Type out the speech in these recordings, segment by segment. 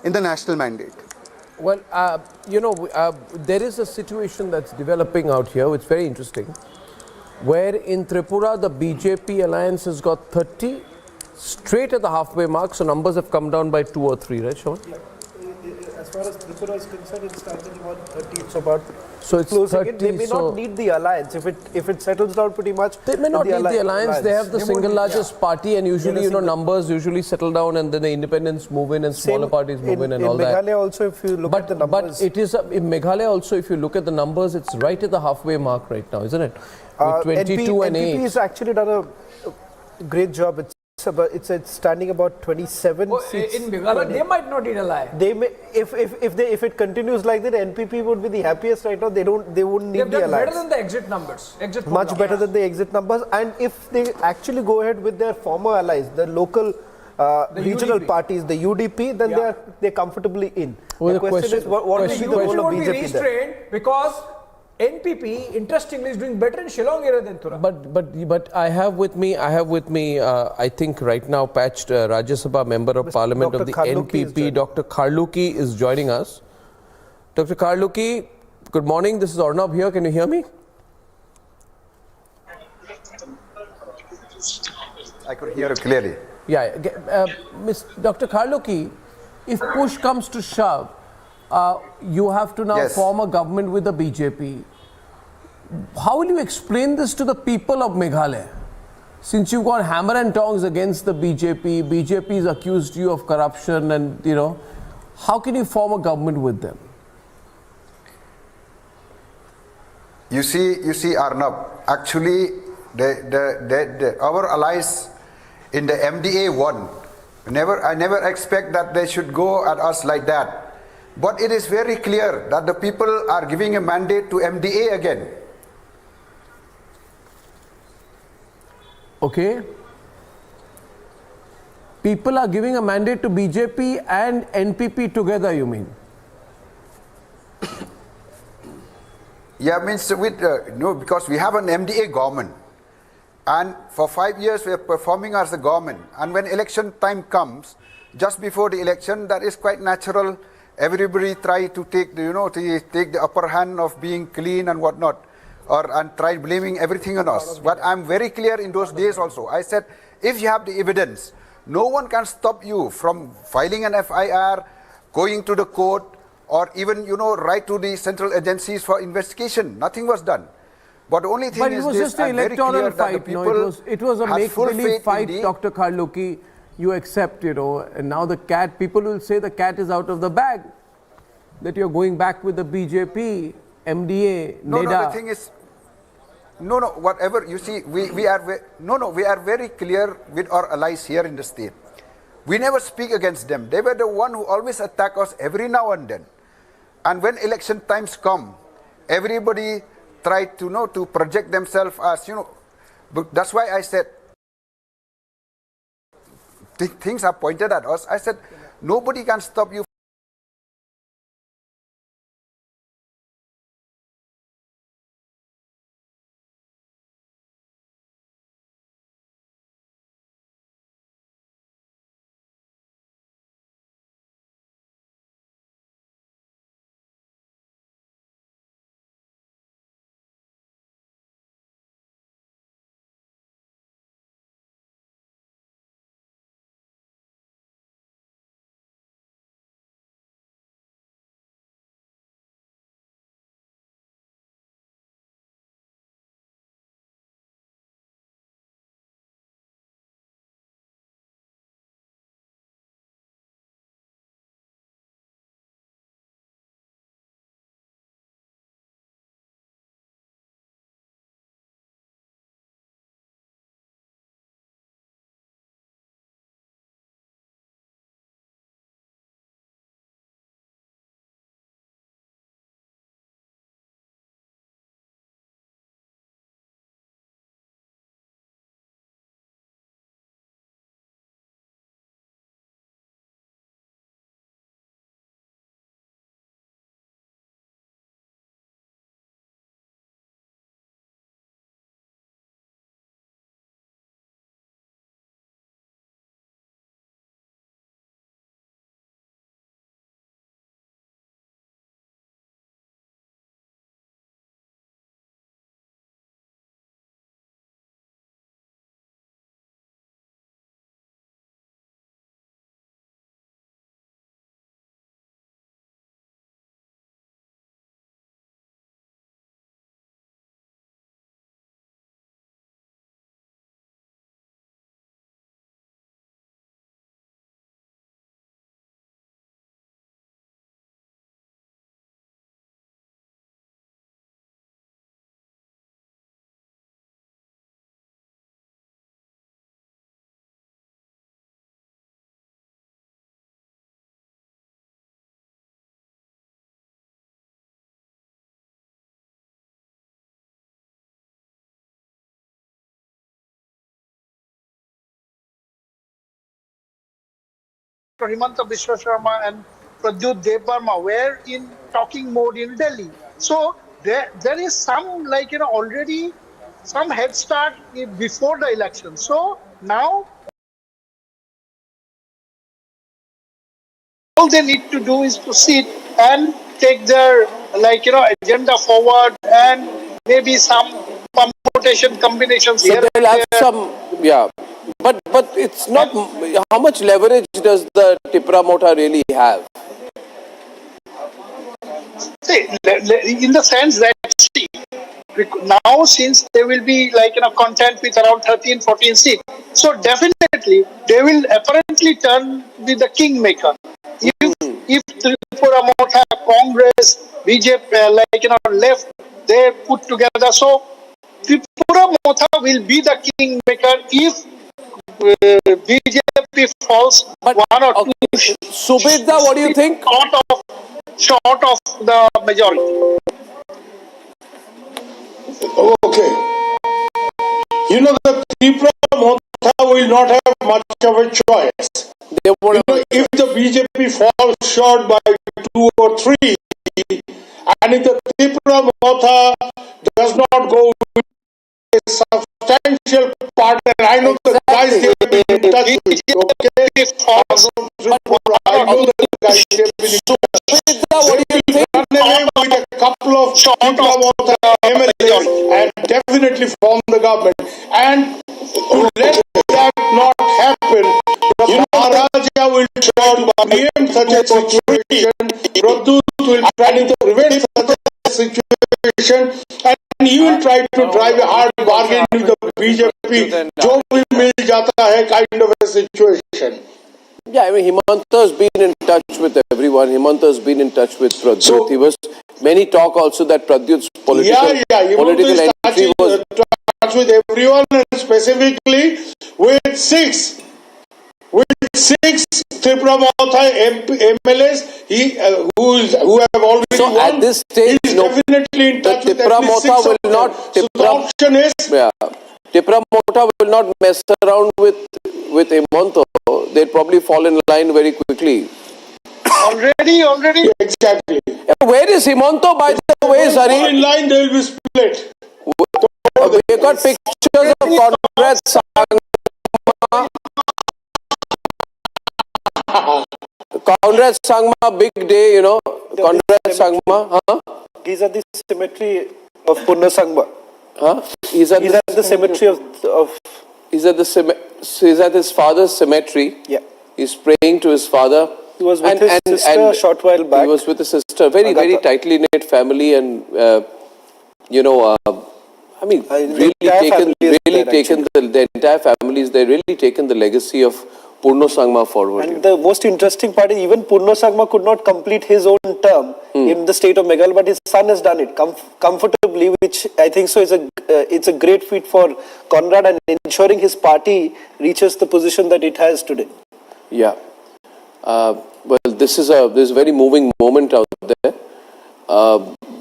in the national mandate? Well, there is a situation that's developing out here. It's very interesting. Where in Tripura, the BJP alliance has got 30 straight at the halfway mark. So numbers have come down by 2 or 3, right, Sean? Yeah. As far as Tripura is concerned, it's standing about 30. It's about so it's closing 30, it. They may not need the alliance if it settles down pretty much. They may not need the alliance. They have the single largest party, and usually numbers usually settle down, and then the independents move in and smaller parties move in and all that. In Meghalaya also, if you look at the numbers, but it is in Meghalaya also. If you look at the numbers, it's right at the halfway mark right now, isn't it? With 22 and 8. NPP has actually done a great job. It's standing about 27 seats. In Meghalaya, they might not need a lie. They may, if it continues like that, NPP would be the happiest right now. They wouldn't need the alliance. Better than the exit numbers. Much better than the exit numbers. And if they actually go ahead with their former allies, the local regional UDP. Parties, the UDP, then they're comfortably in. Well, the question is what will be the role of BJP there? Because NPP, interestingly, is doing better in Shillong area than Tura. But I have with me, I think right now patched Rajya Sabha Member of Parliament of the NPP, Dr. Kharluki is joining us. Dr. Kharluki, good morning. This is Arnab here. Can you hear me? I could hear it clearly. Yeah. Dr. Kharluki, if push comes to shove, you have to now form a government with the BJP. How will you explain this to the people of Meghalaya? Since you've got hammer and tongs against the BJP, BJP has accused you of corruption, and how can you form a government with them? You see, Arnab, actually, our allies in the MDA won. I never expect that they should go at us like that. But it is very clear that the people are giving a mandate to MDA again. Okay. People are giving a mandate to BJP and NPP together, you mean? Yeah, means no, because we have an MDA government. And for 5 years we are performing as a government. And when election time comes, just before the election, that is quite natural. Everybody try to take the upper hand of being clean and whatnot, and try blaming everything on us. But I'm very clear in those days also. I said, if you have the evidence, no one can stop you from filing an FIR, going to the court, or even write to the central agencies for investigation. Nothing was done. But the only thing is this: but it was just an electoral fight. It was a make-believe fight, Dr. Kharluki. You accept, and now the cat, people will say the cat is out of the bag, that you're going back with the BJP, MDA, NEDA. No, the thing is, whatever, you see, we are very clear with our allies here in the state. We never speak against them. They were the one who always attack us every now and then. And when election times come, everybody tried to project themselves as, but that's why I said, things are pointed at us. I said, nobody can stop you Dr. Himanta Biswa Sharma and Pradyut Debbarma were in talking mode in Delhi. So there is some already some head start before the election. So now all they need to do is to sit and take their agenda forward and maybe some permutation combinations So here they'll and have there. some, yeah. But it's not, how much leverage does the Tripura Mota really have? See, in the sense that, see, now since they will be content with around 13, 14 seats, so definitely they will apparently turn with the kingmaker. If Tripura Motha, Congress, BJP, left, they put together. So Tripura Motha will be the kingmaker if BJP falls But, one or okay, two Subedda, what do you think? short of the majority. Okay. You know, the Tripura Motha will not have much of a choice. They won't have If the BJP falls short by 2 or 3, and if the Tripura Motha does not go with a substantial partner, I know the guys they have been in touch with, okay? I know the guys they have been in touch. Subedda, what do you think? Run away with a couple of Tripura Motha MLAs and definitely form the government. And to let that not happen, the Maharaja will try to preempt such a situation, Pradyut will try to prevent such a situation, and he will try to drive a hard bargain with the BJP. Jo bhi mil jata hai kind of a situation. Yeah, I mean, Himanta has been in touch with everyone. Himanta has been in touch with Pradyut. So- He was, many talk also that Pradyut's political entry was... touch with everyone, and specifically with six Tripura Motha MLAs who have already So won. at this stage, he is no, definitely in touch with Tripura at least Motha 6 will of them. not... So the option is, Yeah. Tripura Motha will not mess around with Himanta. They'll probably fall in line very quickly. Already. exactly. Where is Himanta, by the way, All Zari? in line, they will be split. We got pictures of Conrad Sangma. Conrad Sangma, big day, you know. Conrad Sangma, huh? He's at the cemetery of Purna Sangma. Huh? He's at the cemetery of He's at his father's cemetery. Yeah. He's praying to his father. He was with his sister a short while back. He was with his sister. Very, very tightly knit family, and I mean, really taken the entire families. They really taken the legacy of Purno Sangma forward. And the most interesting part is even Purno Sangma could not complete his own term in the state of Meghalaya, but his son has done it comfortably, which I think so is it's a great feat for Conrad and ensuring his party reaches the position that it has today. Yeah. Well, this is a very moving moment out there.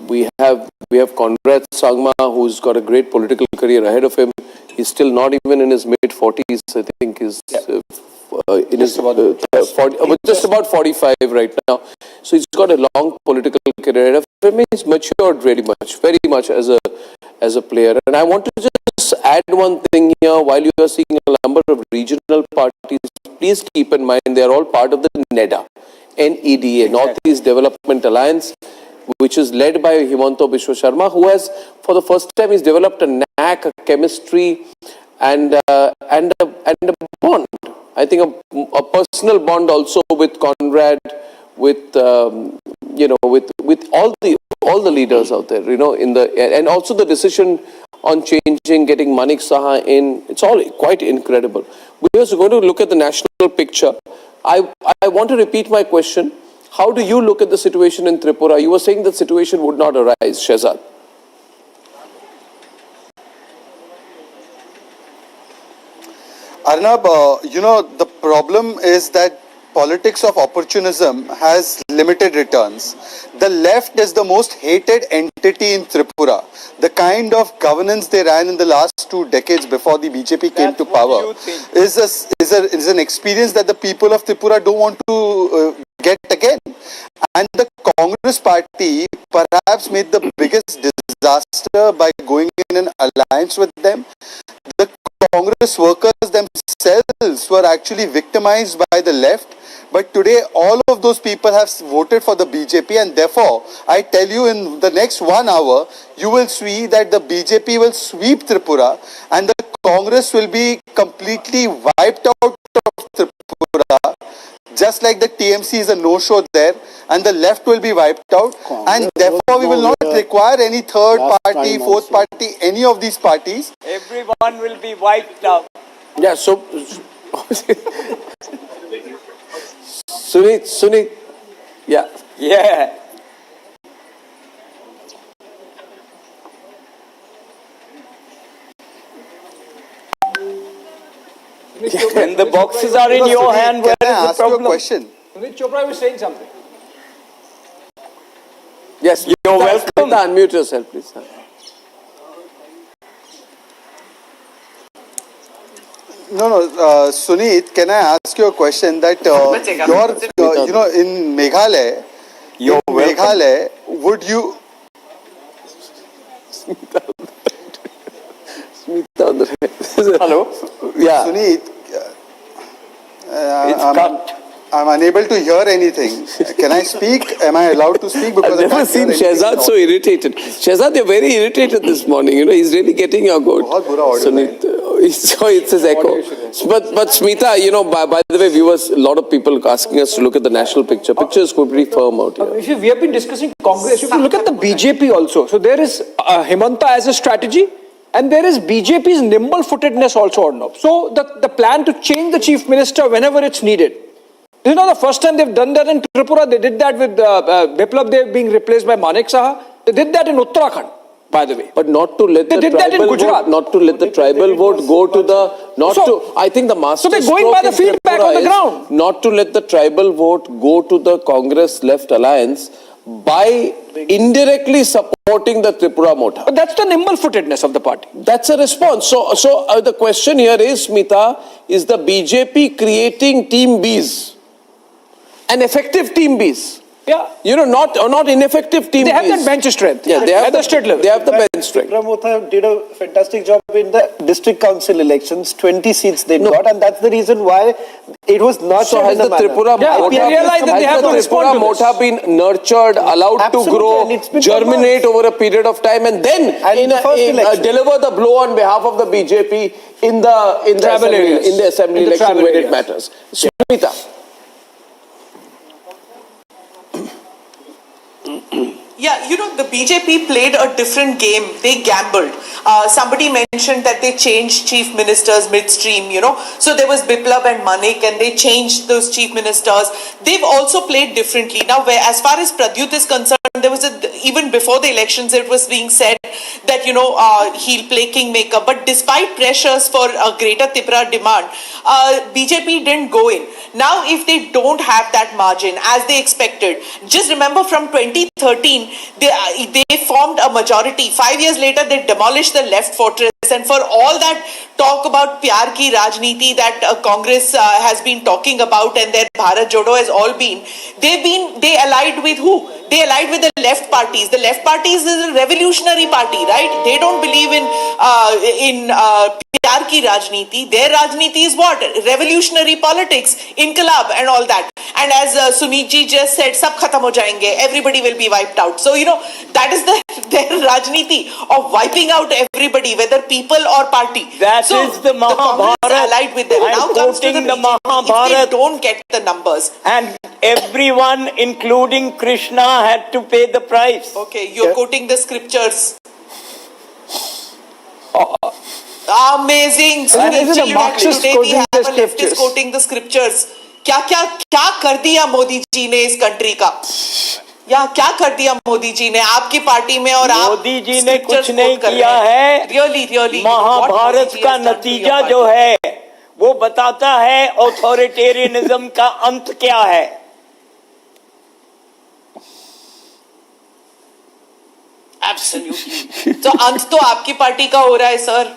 We have Conrad Sangma, who's got a great political career ahead of him. He's still not even in his mid-40s. I think he's in his 40, just about 45 right now. So he's got a long political career ahead of him. He's matured very much as a player. And I want to just add one thing here. While you are seeing a number of regional parties, please keep in mind they are all part of the NEDA, NEDA, Northeast Development Alliance, which is led by Himanta Biswa Sharma, who has, for the first time, he's developed a knack, a chemistry, and a bond. I think a personal bond also with Conrad, with with all the leaders out there, and also the decision on changing, getting Manik Saha in. It's all quite incredible. We are going to look at the national picture. I want to repeat my question. How do you look at the situation in Tripura? You were saying that situation would not arise, Shehzad. Arnab, the problem is that politics of opportunism has limited returns. The left is the most hated entity in Tripura. The kind of governance they ran in the last 2 decades before the BJP came to power is an experience that the people of Tripura don't want to get again. And the Congress party perhaps made the biggest disaster by going in an alliance with them. The Congress workers themselves were actually victimized by the left. But today, all of those people have voted for the BJP, and therefore, I tell you, in the next 1 hour, you will see that the BJP will sweep Tripura, and the Congress will be completely wiped out of Tripura, just like the TMC is a no-show there, and the left will be wiped out, and therefore, we will not require any third party, fourth party, any of these parties. Everyone will be wiped out. Yeah, so Sunit, yeah. Yeah. When the boxes are in your hand, where can I is the ask you a problem? question? Sunit Chopra was saying something. Yes, You're welcome. Unmute yourself, please. No, Sunit, can I ask you a question that in Meghalaya, would you... Hello? Yeah. Sunit, It's cut. I'm unable to hear anything. Can I speak? Am I allowed to speak? Because I've never seen Shehzad so irritated. Shehzad, you're very irritated this morning. You know, he's really getting your goat. Sunit, so it's his echo. But Smita, you know, by the way, viewers, a lot of people asking us to look at the national picture. Picture is pretty firm out here. We have been discussing Congress. If you look at the BJP also, so there is Himanta as a strategy, and there is BJP's nimble-footedness also, Arnab. So the plan to change the chief minister whenever it's needed. This is not the first time they've done that in Tripura. They did that with Biplab Dev being replaced by Manek Saha. They did that in Uttarakhand, by the way. But not to let the tribal vote, not to let the tribal vote go to the, I think the master So they're going by the feedback on the ground. Not to let the tribal vote go to the Congress left alliance by indirectly supporting the Tripura Mota. But that's the nimble-footedness of the party. That's a response. So the question here is, Smita, is the BJP creating team Bs? An effective team Bs. Yeah. You know, not ineffective team Bs. They have that bench strength. Yeah, they have at the state level. They have the bench strength. Pramotha did a fantastic job in the district council elections. 20 seats they got, and that's the reason why it was not. So has the Tripura Mota been nurtured, allowed to grow, germinate over a period of time, and then deliver the blow on behalf of the BJP in the assembly election when it matters. Smita. Yeah, you know, the BJP played a different game. They gambled. Somebody mentioned that they changed chief ministers midstream, you know. So there was Biplab and Manik, and they changed those chief ministers. They've also played differently. Now, as far as Pradyut is concerned, there was even before the elections, it was being said that, you know, he'll play kingmaker. But despite pressures for a greater Tripura demand, BJP didn't go in. Now, if they don't have that margin as they expected, just remember from 2013, they formed a majority. 5 years later, they demolished the left fortress. And for all that talk about Pyar Ki Rajniti that Congress has been talking about, and their Bharat Jodo has all been, they allied with who? They allied with the left parties. The left parties is a revolutionary party, right? They don't believe in Pyar Ki Rajniti. Their Rajniti is what? Revolutionary politics, Inqilab and all that. And as Sunit ji just said, sab khatam ho jayenge, everybody will be wiped out. So, you know, that is their Rajniti of wiping out everybody, whether people or party. That is the Mahabharata. Allied with them. Now comes to the BJP, if they don't get the numbers. And everyone, including Krishna, had to pay the price. Okay, you're quoting the scriptures. Amazing. Today we have a leftist quoting the scriptures. क्या कर दिया मोदी जी ने इस country का? या क्या कर दिया मोदी जी ने आपकी पार्टी में? और आप मोदी जी ने कुछ नहीं किया है. रियली महाभारत का नतीजा जो है वो बताता है ऑथोरिटेरियनिज्म का अंत क्या है। एब्सोल्युटली। तो अंत तो आपकी पार्टी का हो रहा है सर।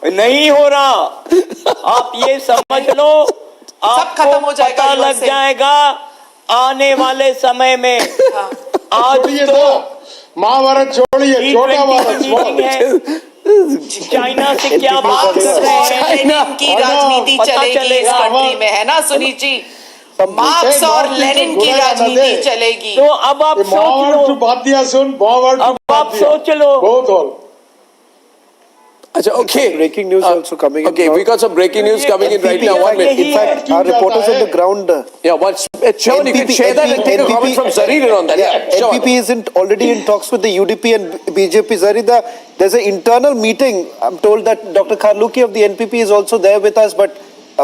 नहीं हो रहा, आप ये समझ लो, सब खत्म हो जाएगा, पता लग जाएगा आने वाले समय में। हाँ। आज तो महाभारत छोड़िए, छोटा भारत मीटिंग है, चाइना से क्या बात कर रहे हैं, लेनिन की राजनीति चलेगी इस कंट्री में, है ना सुनील जी? मार्क्स और लेनिन की राजनीति चलेगी। तो अब आप सोच लो, बात दिया सुन, अब आप सोच लो। बहुत और Achha, okay. Breaking news also coming in. Okay, we got some breaking news coming in right now. 1 minute. In fact, our reporters on the ground. Yeah, Shawan, you can share that and take a comment from Zarir on that. Yeah, NPP isn't already in talks with the UDP and BJP. Zarida, there's an internal meeting. I'm told that Dr. Kharluki of the NPP is also there with us, but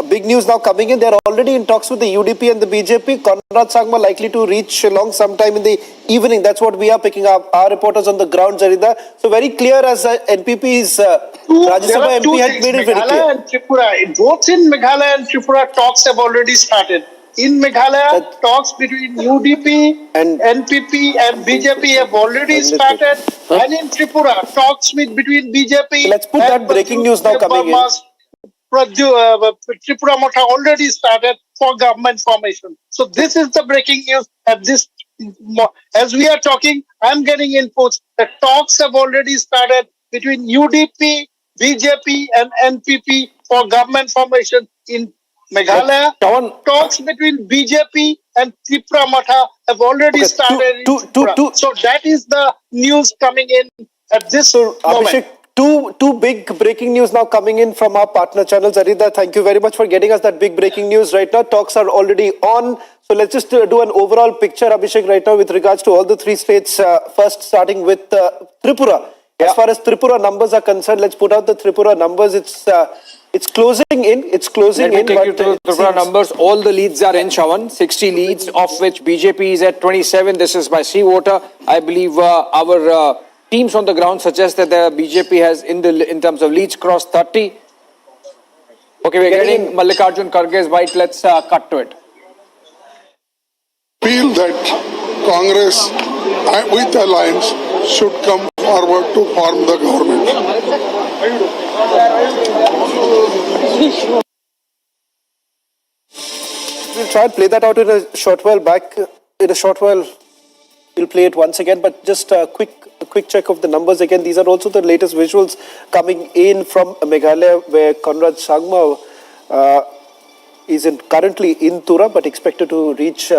big news now coming in. They're already in talks with the UDP and the BJP. Conrad Sangma likely to reach Shillong sometime in the evening. That's what we are picking up. Our reporters on the ground, Zarida. So very clear as NPP's Rajya Sabha MP had made it very Meghalaya clear. and Tripura, both in Meghalaya and Tripura, talks have already started. In Meghalaya, talks between UDP, and NPP and BJP have already started. And in Tripura, talks between BJP. So let's put that breaking news now coming in. Tripura Motha already started for government formation. So this is the breaking news at this. As we are talking, I'm getting inputs. The talks have already started between UDP, BJP and NPP for government formation in Meghalaya. Talks between BJP and Tripura Motha have already started. So that is the news coming in at this moment. Abhishek, two big breaking news now coming in from our partner channel. Zarida, thank you very much for getting us that big breaking news right now. Talks are already on. So let's just do an overall picture, Abhishek, right now with regards to all the three states. First, starting with Tripura. As far as Tripura numbers are concerned, let's put out the Tripura numbers. It's closing in. It's closing in. Let me take you to the Tripura numbers. All the leads are in, Shawan. 60 leads, of which BJP is at 27. This is by sea water. I believe our teams on the ground suggest that the BJP has, in terms of leads, crossed 30. Okay, we're getting Mallikarjun Kharge's bite. Let's cut to it. Feel that Congress with alliance should come forward to form the government. We'll try and play that out in a short while back. In a short while, we'll play it once again. But just a quick check of the numbers again. These are also the latest visuals coming in from Meghalaya, where Conrad Sangma is currently in Tura, but expected to reach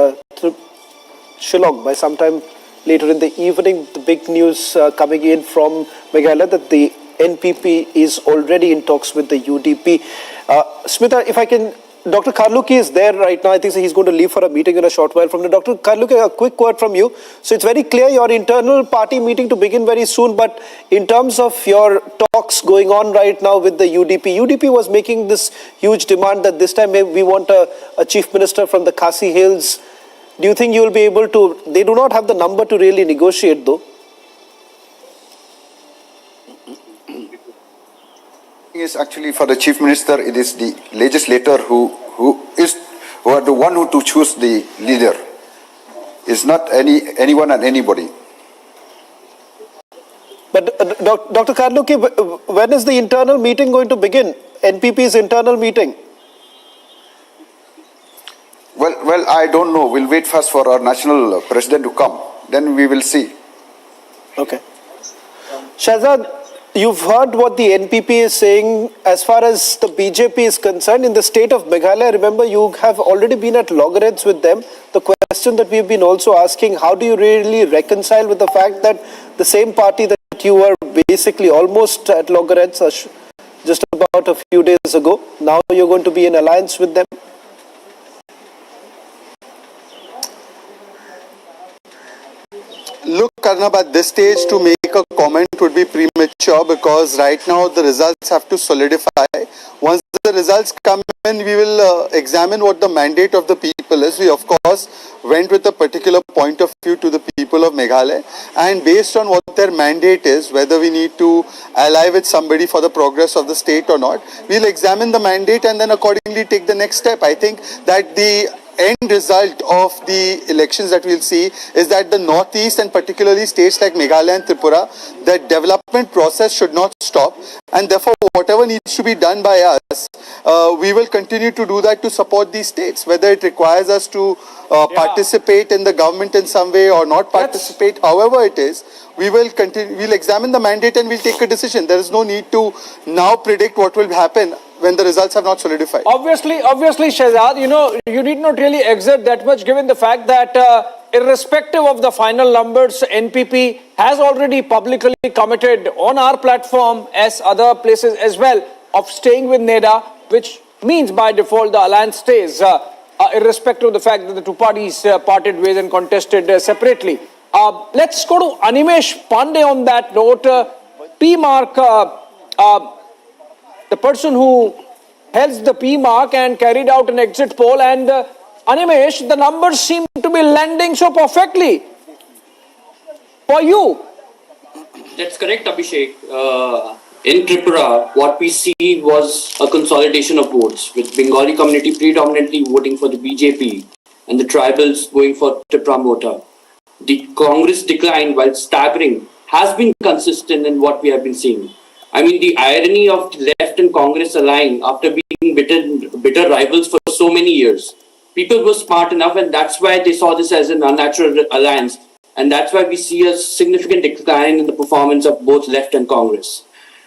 Shillong by sometime later in the evening. The big news coming in from Meghalaya that the NPP is already in talks with the UDP. Smita, if I can, Dr. Kharluki is there right now. I think he's going to leave for a meeting in a short while. From the Dr. Kharluki, a quick word from you. So it's very clear your internal party meeting to begin very soon. But in terms of your talks going on right now with the UDP was making this huge demand that this time we want a chief minister from the Khasi Hills. Do you think you will be able to? They do not have the number to really negotiate, though. Is actually for the chief minister, it is the legislator who are the one who to choose the leader. It's not anyone and anybody. But Dr. Kharluki, when is the internal meeting going to begin? NPP's internal meeting. Well, I don't know. We'll wait first for our national president to come. Then we will see. Okay. Shahzad, you've heard what the NPP is saying as far as the BJP is concerned. In the state of Meghalaya, remember, you have already been at loggerheads with them. The question that we've been also asking, how do you really reconcile with the fact that the same party that you were basically almost at loggerheads just about a few days ago, now you're going to be in alliance with them? Look, Arnab, at this stage to make a comment would be premature because right now the results have to solidify. Once the results come in, we will examine what the mandate of the people is. We, of course, went with a particular point of view to the people of Meghalaya, and based on what their mandate is, whether we need to ally with somebody for the progress of the state or not, we'll examine the mandate and then accordingly take the next step. I think that the end result of the elections that we'll see is that the northeast and particularly states like Meghalaya and Tripura, the development process should not stop, and therefore whatever needs to be done by us, we will continue to do that to support these states, whether it requires us to participate in the government in some way or not participate, however it is, we will continue, we'll examine the mandate and we'll take a decision. There is no need to now predict what will happen when the results have not solidified. Obviously, Shehzad, you need not really exert that much given the fact that irrespective of the final numbers, NPP has already publicly committed on our platform as other places as well of staying with NEDA, which means by default the alliance stays, irrespective of the fact that the two parties parted ways and contested separately. Let's go to Animesh Pandey on that note. P-Mark, the person who held the P-Mark and carried out an exit poll, and Animesh, the numbers seem to be landing so perfectly for you. That's correct, Abhishek. In Tripura, what we see was a consolidation of votes, with Bengali community predominantly voting for the BJP and the tribals going for Tripura Mota. The Congress decline, while staggering, has been consistent in what we have been seeing. I mean, the irony of left and Congress aligning after being bitter rivals for so many years. People were smart enough, and that's why they saw this as an unnatural alliance. And that's why we see a significant decline in the performance of both left and Congress.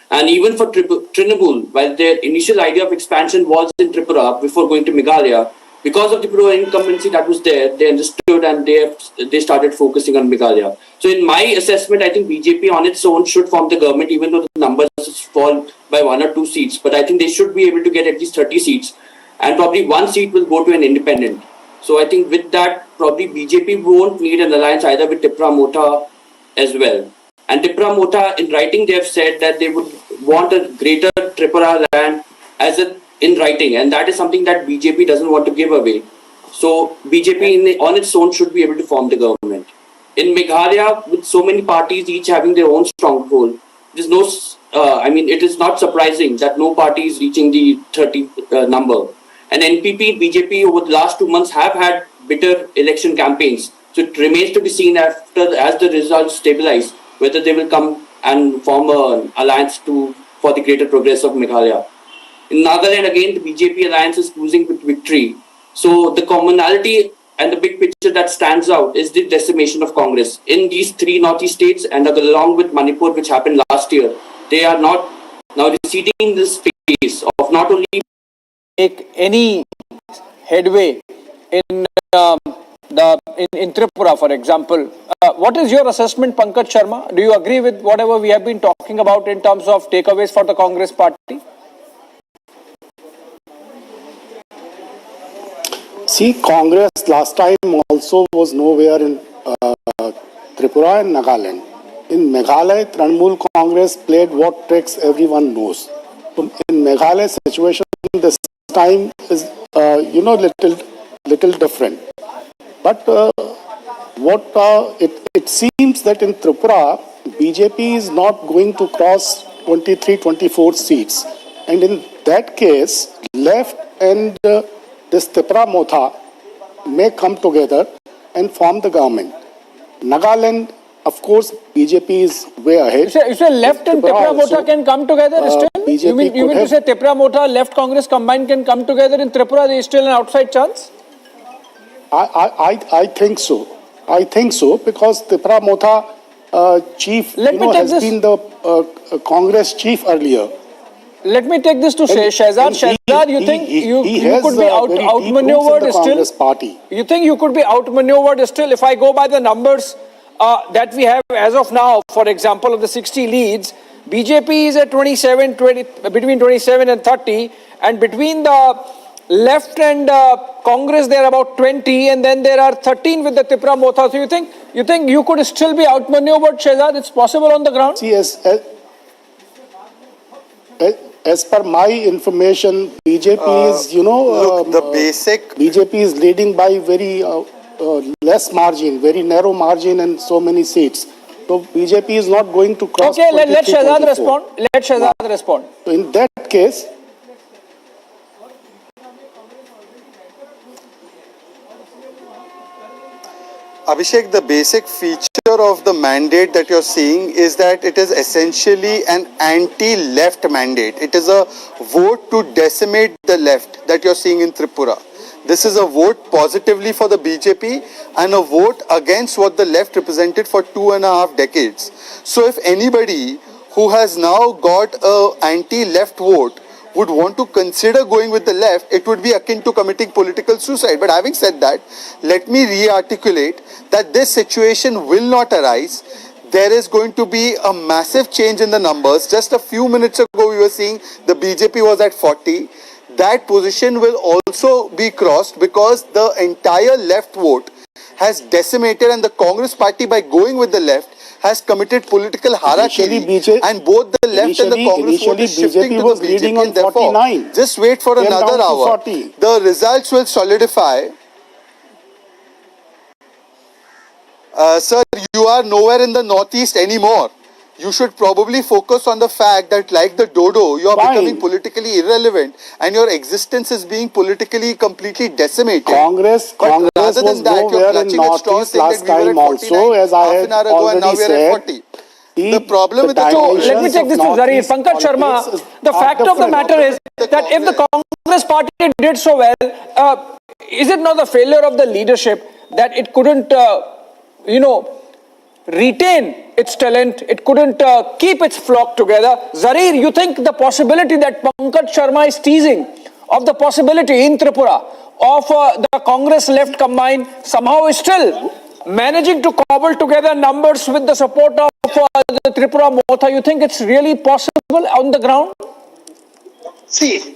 And even for Trinamool, while their initial idea of expansion was in Tripura before going to Meghalaya, because of the pro-incumbency that was there, they understood and they started focusing on Meghalaya. So in my assessment, I think BJP on its own should form the government, even though the numbers fall by 1 or 2 seats. But I think they should be able to get at least 30 seats. And probably 1 seat will go to an independent. So I think with that, probably BJP won't need an alliance either with Tripura Mota as well. And Tripura Mota, in writing, they have said that they would want a greater Tripura land in writing, and that is something that BJP doesn't want to give away. So BJP on its own should be able to form the government. In Meghalaya, with so many parties each having their own stronghold, there's no. It is not surprising that no party is reaching the 30 number. And NPP, BJP over the last 2 months have had bitter election campaigns. So it remains to be seen as the results stabilize, whether they will come and form an alliance for the greater progress of Meghalaya. In Nagaland, again, the BJP alliance is cruising with victory. So the commonality and the big picture that stands out is the decimation of Congress. In these 3 northeast states, and along with Manipur, which happened last year, they are not now receding this phase of not only make any headway in Tripura, for example. What is your assessment, Pankaj Sharma? Do you agree with whatever we have been talking about in terms of takeaways for the Congress party? See, Congress last time also was nowhere in Tripura and Nagaland. In Meghalaya, Trinamool Congress played what tricks everyone knows. So in Meghalaya, situation this time is, little different. But it seems that in Tripura, BJP is not going to cross 23, 24 seats. And in that case, left and this Tripura Motha may come together and form the government. Nagaland, of course, BJP is way ahead. You say left and Tripura Motha can come together still? You mean to say Tripura Motha, left Congress combined can come together in Tripura? There is still an outside chance? I think so. I think so because Tripura Motha chief has been the Congress chief earlier. Let me take this to say, Shehzad, you think you could be outmaneuvered still? You think you could be outmaneuvered still? If I go by the numbers that we have as of now, for example, of the 60 leads, BJP is at between 27 and 30, and between the left and Congress, there are about 20, and then there are 13 with the Tripura Motha. So you think you could still be outmaneuvered, Shehzad? It's possible on the ground? See, as per my information, BJP is, look, the basic BJP is leading by very less margin, very narrow margin and so many seats. So BJP is not going to cross. Okay, let 23, Shahzad 24. respond. Let Shahzad respond. So in that case, Abhishek, the basic feature of the mandate that you're seeing is that it is essentially an anti-left mandate. It is a vote to decimate the left that you're seeing in Tripura. This is a vote positively for the BJP and a vote against what the left represented for 2.5 decades. So if anybody who has now got an anti-left vote would want to consider going with the left, it would be akin to committing political suicide. But having said that, let me re-articulate that this situation will not arise. There is going to be a massive change in the numbers. Just a few minutes ago, we were seeing the BJP was at 40. That position will also be crossed because the entire left vote has decimated, and the Congress party, by going with the left, has committed political harakiri, and both the left and the Congress vote is shifting to the BJP, and therefore, just wait for another hour. The results will solidify. Sir, you are nowhere in the northeast anymore. You should probably focus on the fact that, like the dodo, you are becoming politically irrelevant and your existence is being politically completely decimated. Congress was nowhere in northeast last time also, as I had already said. The problem with the let me take this to Zarir. Pankaj Sharma, the fact of the matter is that if the Congress party did so well, is it not the failure of the leadership that it couldn't, retain its talent, it couldn't keep its flock together? Zarir, you think the possibility that Pankaj Sharma is teasing of the possibility in Tripura of the Congress left combined somehow is still managing to cobble together numbers with the support of the Tripura Motha, you think it's really possible on the ground? See,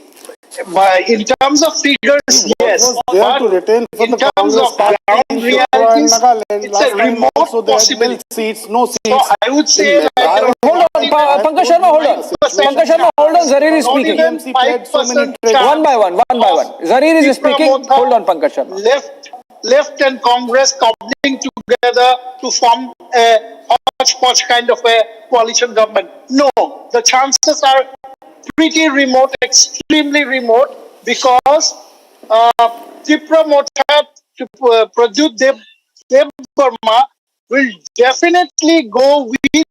in terms of figures, yes. But in terms of ground realities, it's a remote possibility. No seats. So I would say, hold on, Pankaj Sharma, hold on. Pankaj Sharma, hold on. Zarir is speaking. 5% One by one. Zarir is speaking. Hold on, Pankaj Sharma. Left and Congress coupling together to form a hodgepodge kind of a coalition government. No, the chances are pretty remote, extremely remote, because Tripura Motha to Pradyut Dev Burma will definitely go with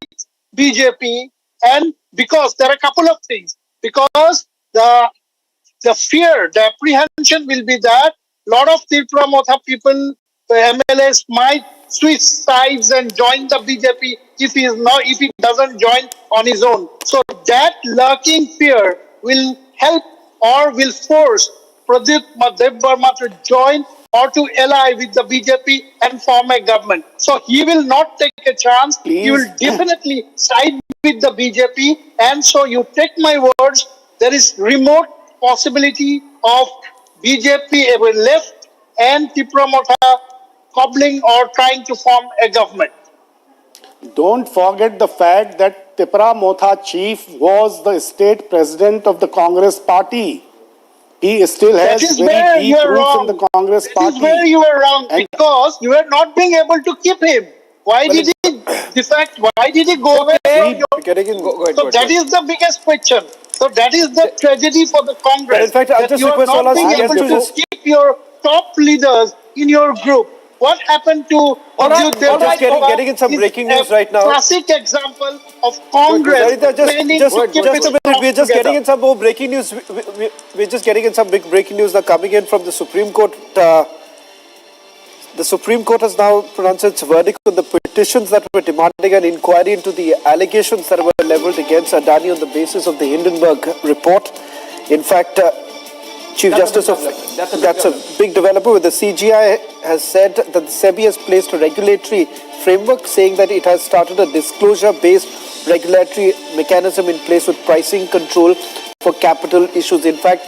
BJP, and because there are a couple of things. Because the fear, the apprehension will be that a lot of Tripura Motha people, the MLAs, might switch sides and join the BJP if he doesn't join on his own. So that lurking fear will help or will force Pradyut Dev Burma to join or to ally with the BJP and form a government. So he will not take a chance. He will definitely side with the BJP. And so you take my words, there is remote possibility of BJP left and Tripura Motha cobbling or trying to form a government. Don't forget the fact that Tripura Motha chief was the state president of the Congress party. He still has very deep roots in the Congress party. That is where you are wrong, because you are not being able to keep him. Why did he defect? Why did he go away? So that is the biggest question. So that is the tragedy for the Congress. But in fact, I'll just you are not being able to keep your top leaders in your group. What happened to getting in some breaking news right now. Classic example of Congress just a minute. We're just getting in some more breaking news. We're just getting in some big breaking news that are coming in from the Supreme Court. The Supreme Court has now pronounced its verdict on the petitions that were demanding an inquiry into the allegations that were leveled against Adani on the basis of the Hindenburg report. In fact, Chief Justice of that's a big developer with the CGI has said that the SEBI has placed a regulatory framework saying that it has started a disclosure-based regulatory mechanism in place with pricing control for capital issues. In fact,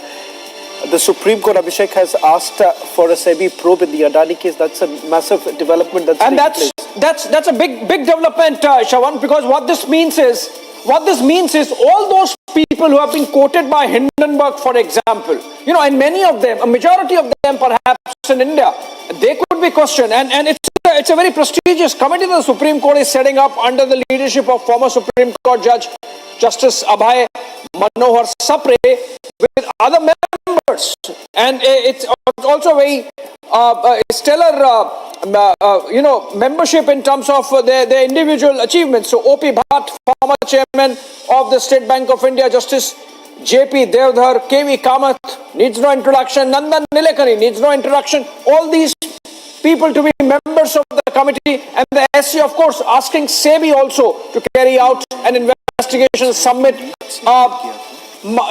the Supreme Court, Abhishek, has asked for a SEBI probe in the Adani case. That's a massive development. That's a big development, Shawan, because what this means is what this means is all those people who have been quoted by Hindenburg, for example, and many of them, a majority of them perhaps in India, they could be questioned. And it's a very prestigious committee that the Supreme Court is setting up under the leadership of former Supreme Court Judge Justice Abhay Manohar Sapre with other members. And it's also very stellar, membership in terms of their individual achievements. So O.P. Bhatt, former chairman of the State Bank of India, Justice J.P. Devdhar, K.V. Kamath needs no introduction, Nandan Nilekani needs no introduction. All these people to be members of the committee, and the SC, of course, asking SEBI also to carry out an investigation, submit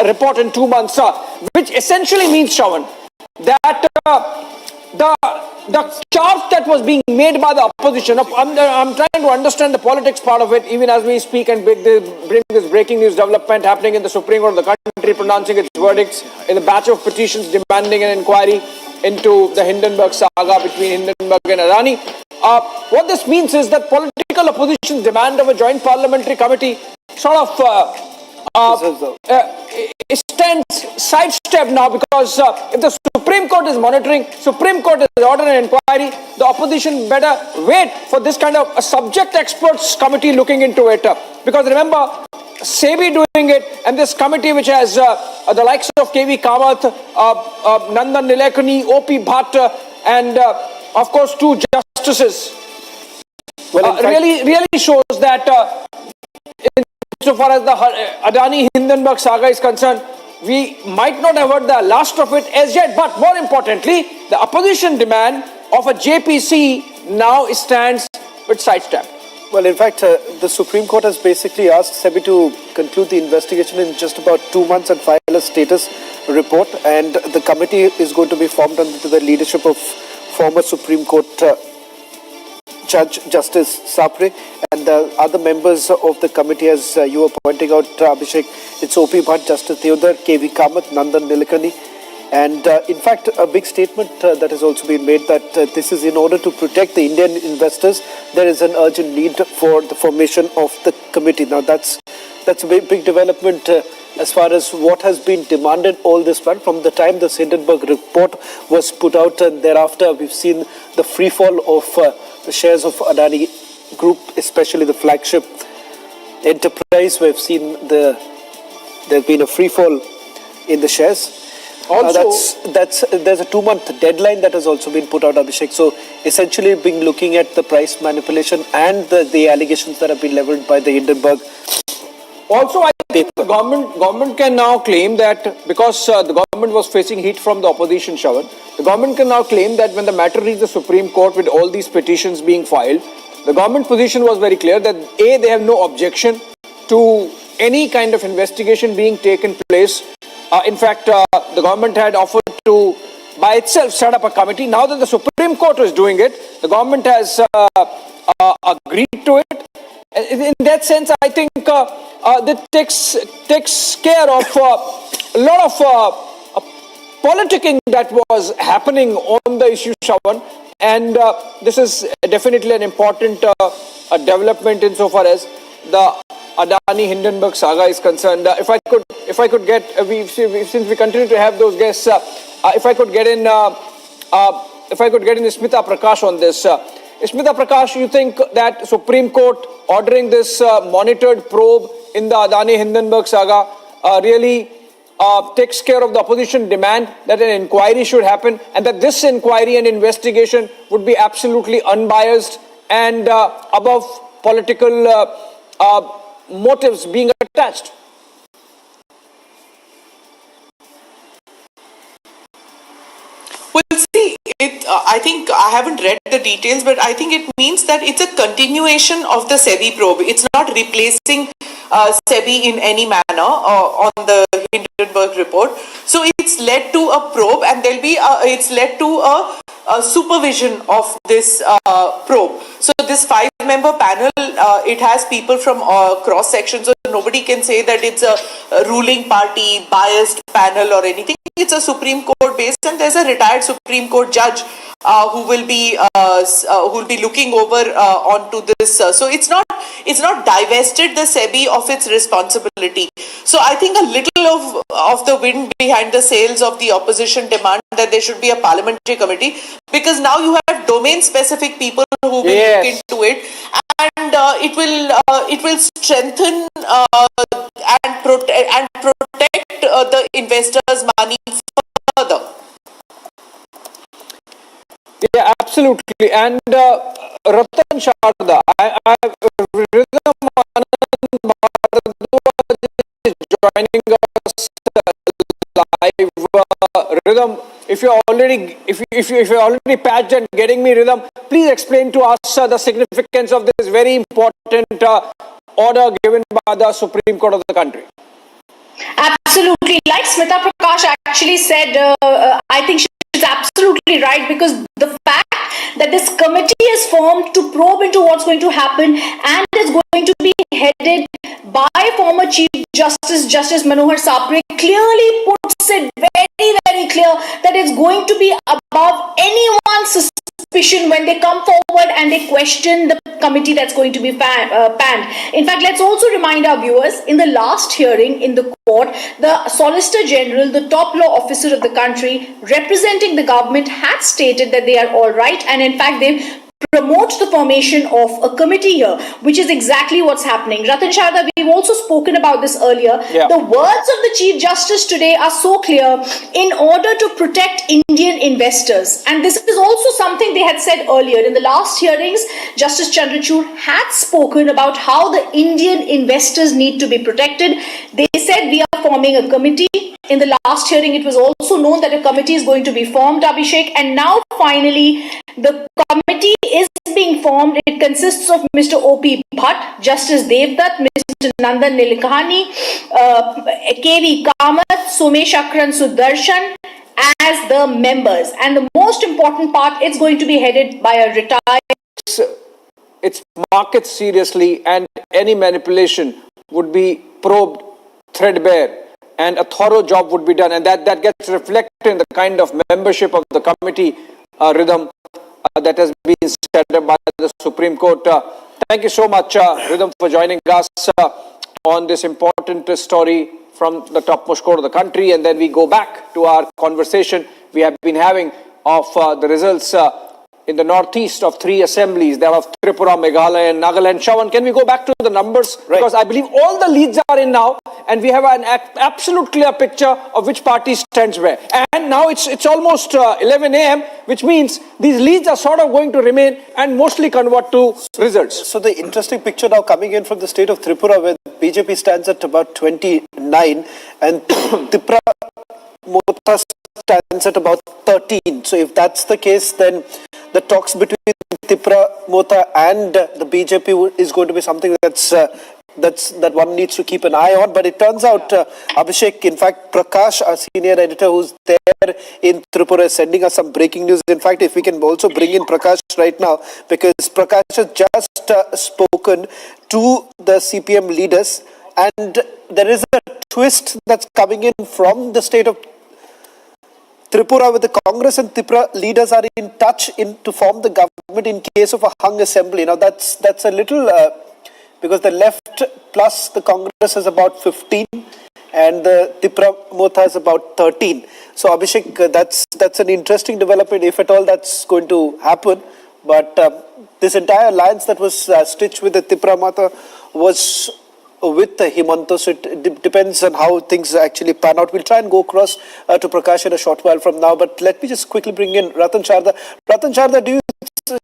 report in 2 months, which essentially means, Shravan, that the charge that was being made by the opposition, I'm trying to understand the politics part of it, even as we speak and bring this breaking news development happening in the Supreme Court of the country, pronouncing its verdicts in a batch of petitions demanding an inquiry into the Hindenburg saga between Hindenburg and Adani. What this means is that political opposition's demand of a joint parliamentary committee sort of stands sidestepped now, because if the Supreme Court is monitoring, Supreme Court is ordering an inquiry, the opposition better wait for this kind of a subject experts committee looking into it. Because remember, SEBI doing it, and this committee which has the likes of K.V. Kamath, Nandan Nilekani, O.P. Bhatt, and of course 2 justices, really shows that insofar as the Adani Hindenburg saga is concerned, we might not have heard the last of it as yet. But more importantly, the opposition demand of a JPC now stands with sidestep. Well, in fact, the Supreme Court has basically asked SEBI to conclude the investigation in just about 2 months and file a status report. And the committee is going to be formed under the leadership of former Supreme Court Judge Justice Sapre and the other members of the committee, as you were pointing out, Abhishek. It's O.P. Bhatt, Justice Devdhar, K.V. Kamath, Nandan Nilekani. And in fact, a big statement that has also been made that this is in order to protect the Indian investors. There is an urgent need for the formation of the committee. Now, that's a big development as far as what has been demanded all this while. From the time the Hindenburg report was put out, and thereafter we've seen the free fall of the shares of Adani Group, especially the flagship enterprise. We've seen there's been a free fall in the shares. Also, there's a 2-month deadline that has also been put out, Abhishek. So essentially, been looking at the price manipulation and the allegations that have been leveled by the Hindenburg. Also, I think the government can now claim that, because the government was facing heat from the opposition, Shravan, the government can now claim that when the matter reached the Supreme Court with all these petitions being filed, the government position was very clear that A, they have no objection to any kind of investigation being taken place. In fact, the government had offered to, by itself, set up a committee. Now that the Supreme Court is doing it, the government has agreed to it. In that sense, I think that takes care of a lot of politicking that was happening on the issue, Shravan. And this is definitely an important development insofar as the Adani Hindenburg saga is concerned. If I could get, since we continue to have those guests, if I could get in Smita Prakash on this. Smita Prakash, you think that Supreme Court ordering this monitored probe in the Adani Hindenburg saga really takes care of the opposition demand that an inquiry should happen, and that this inquiry and investigation would be absolutely unbiased and above political motives being attached? Well, see, I think I haven't read the details, but I think it means that it's a continuation of the SEBI probe. It's not replacing SEBI in any manner on the Hindenburg report. So it's led to a probe, and it's led to a supervision of this probe. So this 5-member panel, it has people from cross sections, so nobody can say that it's a ruling party biased panel or anything. It's a Supreme Court based, and there's a retired Supreme Court judge who will be looking over onto this. So it's not divested the SEBI of its responsibility. So I think a little of the wind behind the sails of the opposition demand that there should be a parliamentary committee, because now you have domain specific people who will look into it, and it will strengthen and protect the investors' money further. Yeah, absolutely. And Ratan Sharda, Rhythm Anand Bharadwaj is joining us live. Rhythm, if you're already patched and getting me, Rhythm, please explain to us the significance of this very important order given by the Supreme Court of the country. Absolutely. Like Smita Prakash actually said, I think she's absolutely right, because the fact that this committee is formed to probe into what's going to happen and is going to be headed by former Chief Justice Manohar Sapre clearly puts it very, very clear that it's going to be above anyone's suspicion when they come forward and they question the committee that's going to be panned. In fact, let's also remind our viewers, in the last hearing in the court, the Solicitor General, the top law officer of the country, representing the government, had stated that they are all right, and in fact they promote the formation of a committee here, which is exactly what's happening. Ratan Sharda, we've also spoken about this earlier. Yeah. The words of the Chief Justice today are so clear: in order to protect Indian investors. And this is also something they had said earlier. In the last hearings, Justice Chandrachud had spoken about how the Indian investors need to be protected. They said we are forming a committee. In the last hearing, it was also known that a committee is going to be formed, Abhishek, and now finally the committee is being formed. It consists of Mr. O.P. Bhatt, Justice Devdutt, Mr. Nandan Nilekani, K.V. Kamath, Somesh Akran Sudarshan as the members. And the most important part, it's going to be headed by a retired... It's marked seriously, and any manipulation would be probed threadbare, and a thorough job would be done, and that gets reflected in the kind of membership of the committee, Rhythm, that has been set up by the Supreme Court. Thank you so much, Rhythm, for joining us on this important story from the topmost court of the country. And then we go back to our conversation we have been having of the results in the northeast of three assemblies. There are Tripura, Meghalaya and Nagaland. Shawan, can we go back to the numbers? Right. Because I believe all the leads are in now, and we have an absolute clear picture of which party stands where. And now it's almost 11 a.m., which means these leads are sort of going to remain and mostly convert to results. So the interesting picture now coming in from the state of Tripura, where BJP stands at about 29 and Tripura Motha stands at about 13. So if that's the case, then the talks between Tripura Motha and the BJP is going to be something that one needs to keep an eye on. But it turns out, Abhishek, in fact, Prakash, our senior editor who's there in Tripura, is sending us some breaking news. In fact, if we can also bring in Prakash right now, because Prakash has just spoken to the CPM leaders, and there is a twist that's coming in from the state of Tripura, with the Congress and Tripura leaders are in touch to form the government in case of a hung assembly. Now that's a little, because the left plus the Congress is about 15 and the Tripura Motha is about 13. So Abhishek, that's an interesting development if at all that's going to happen. But this entire alliance that was stitched with the Tripura Motha was with the Himanta, so it depends on how things actually pan out. We'll try and go across to Prakash in a short while from now, but let me just quickly bring in Ratan Sharda. Ratan Sharda,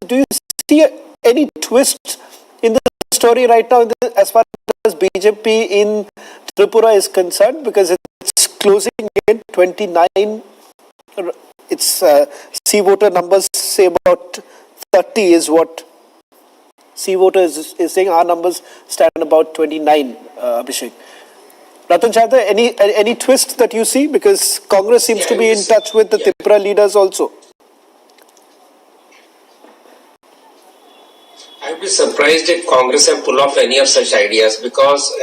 do you see any twist in the story right now as far as BJP in Tripura is concerned? Because it's closing in 29, its C voter numbers say about 30 is what C voter is saying. Our numbers stand about 29, Abhishek. Ratan Sharda, any twist that you see? Because Congress seems to be in touch with the Tripura leaders also. I would be surprised if Congress have pulled off any of such ideas, because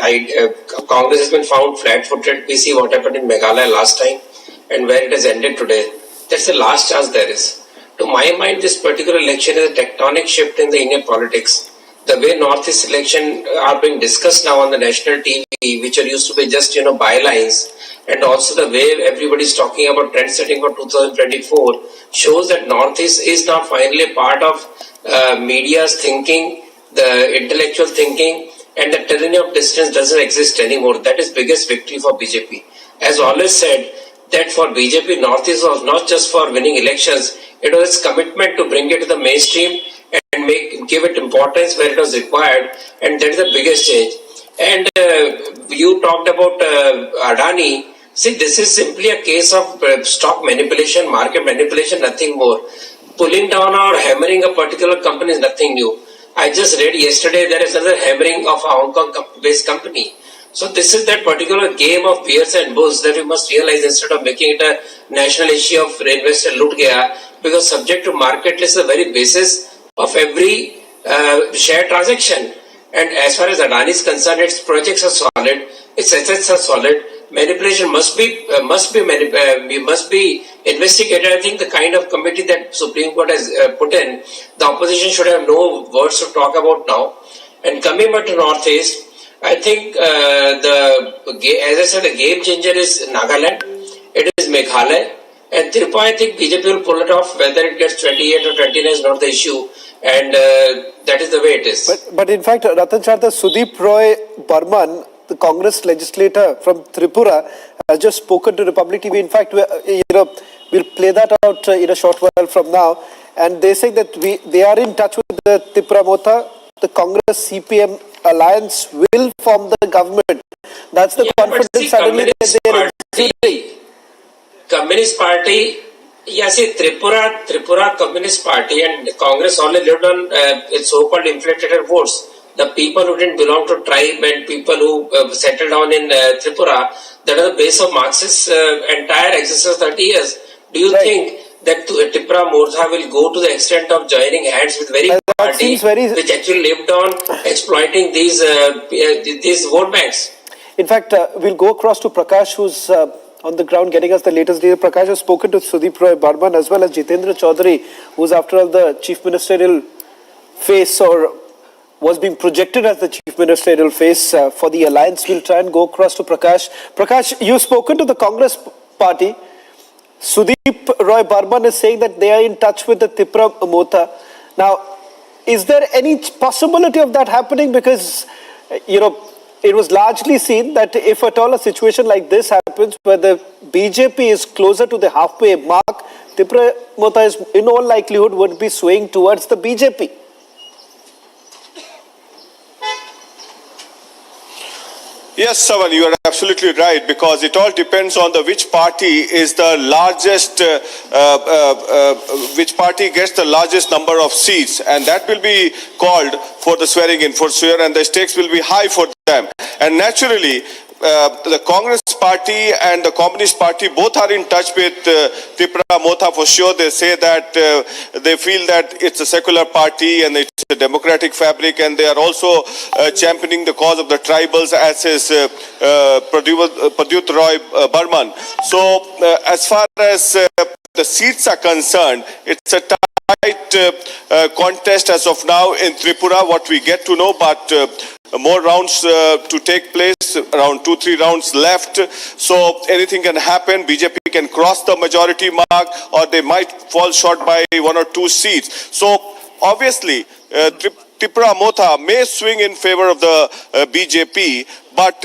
Congress has been found flat-footed. We see what happened in Meghalaya last time and where it has ended today. That's the last chance there is. To my mind, this particular election is a tectonic shift in the Indian politics. The way Northeast election are being discussed now on the national TV, which are used to be just, bylines, and also the way everybody is talking about trend setting for 2024 shows that Northeast is now finally a part of media's thinking, the intellectual thinking, and the tyranny of distance doesn't exist anymore. That is biggest victory for BJP. As always said, that for BJP, Northeast was not just for winning elections, it was its commitment to bring it to the mainstream and give it importance where it was required, and that is the biggest change. And you talked about Adani. See, this is simply a case of stock manipulation, market manipulation, nothing more. Pulling down or hammering a particular company is nothing new. I just read yesterday there is another hammering of a Hong Kong-based company. So this is that particular game of bears and bulls that we must realize instead of making it a national issue of invest and loot gaya, because subject to market is the very basis of every share transaction. And as far as Adani is concerned, its projects are solid, its assets are solid. Manipulation must be investigated. I think the kind of committee that Supreme Court has put in, the opposition should have no words to talk about now. And coming back to Northeast, I think as I said, the game changer is Nagaland, it is Meghalaya, and Tripura. I think BJP will pull it off. Whether it gets 28 or 29 is not the issue, and that is the way it is. But in fact, Ratan Chadha, Sudeep Roy Burman, the Congress legislator from Tripura, has just spoken to Republic TV. In fact, we'll play that out in a short while from now. And they say that they are in touch with the Tripura Motha. The Congress CPM alliance will form the government. That's the confidence suddenly that they are exuding. Communist Party, Tripura Communist Party and Congress only lived on its so-called inflated votes. The people who didn't belong to tribe and people who settled down in Tripura, that are the base of Marxist entire existence 30 years. Do you think that Tripura Motha will go to the extent of joining hands with very party which actually lived on exploiting these vote banks? In fact, we'll go across to Prakash, who's on the ground getting us the latest data. Prakash has spoken to Sudeep Roy Burman as well as Jitendra Chaudhary, who's after all the chief ministerial face or was being projected as the chief ministerial face for the alliance. We'll try and go across to Prakash. Prakash, you've spoken to the Congress party. Sudeep Roy Burman is saying that they are in touch with the Tripura Motha. Now, is there any possibility of that happening? Because, it was largely seen that if at all a situation like this happens, where the BJP is closer to the halfway mark, Tripura Motha is in all likelihood would be swaying towards the BJP. Yes, Savan, you are absolutely right, because it all depends on which party is the largest, which party gets the largest number of seats, and that will be called for the swearing in for sure, and the stakes will be high for them. And naturally, the Congress party and the Communist party both are in touch with Tripura Motha for sure. They say that they feel that it's a secular party and it's a democratic fabric, and they are also championing the cause of the tribals, as is Sudeep Roy Burman. So as far as the seats are concerned, it's a tight contest as of now in Tripura, what we get to know, but more rounds to take place, around 2-3 rounds left. So anything can happen. BJP can cross the majority mark, or they might fall short by 1 or 2 seats. So obviously, Tripura Motha may swing in favor of the BJP, but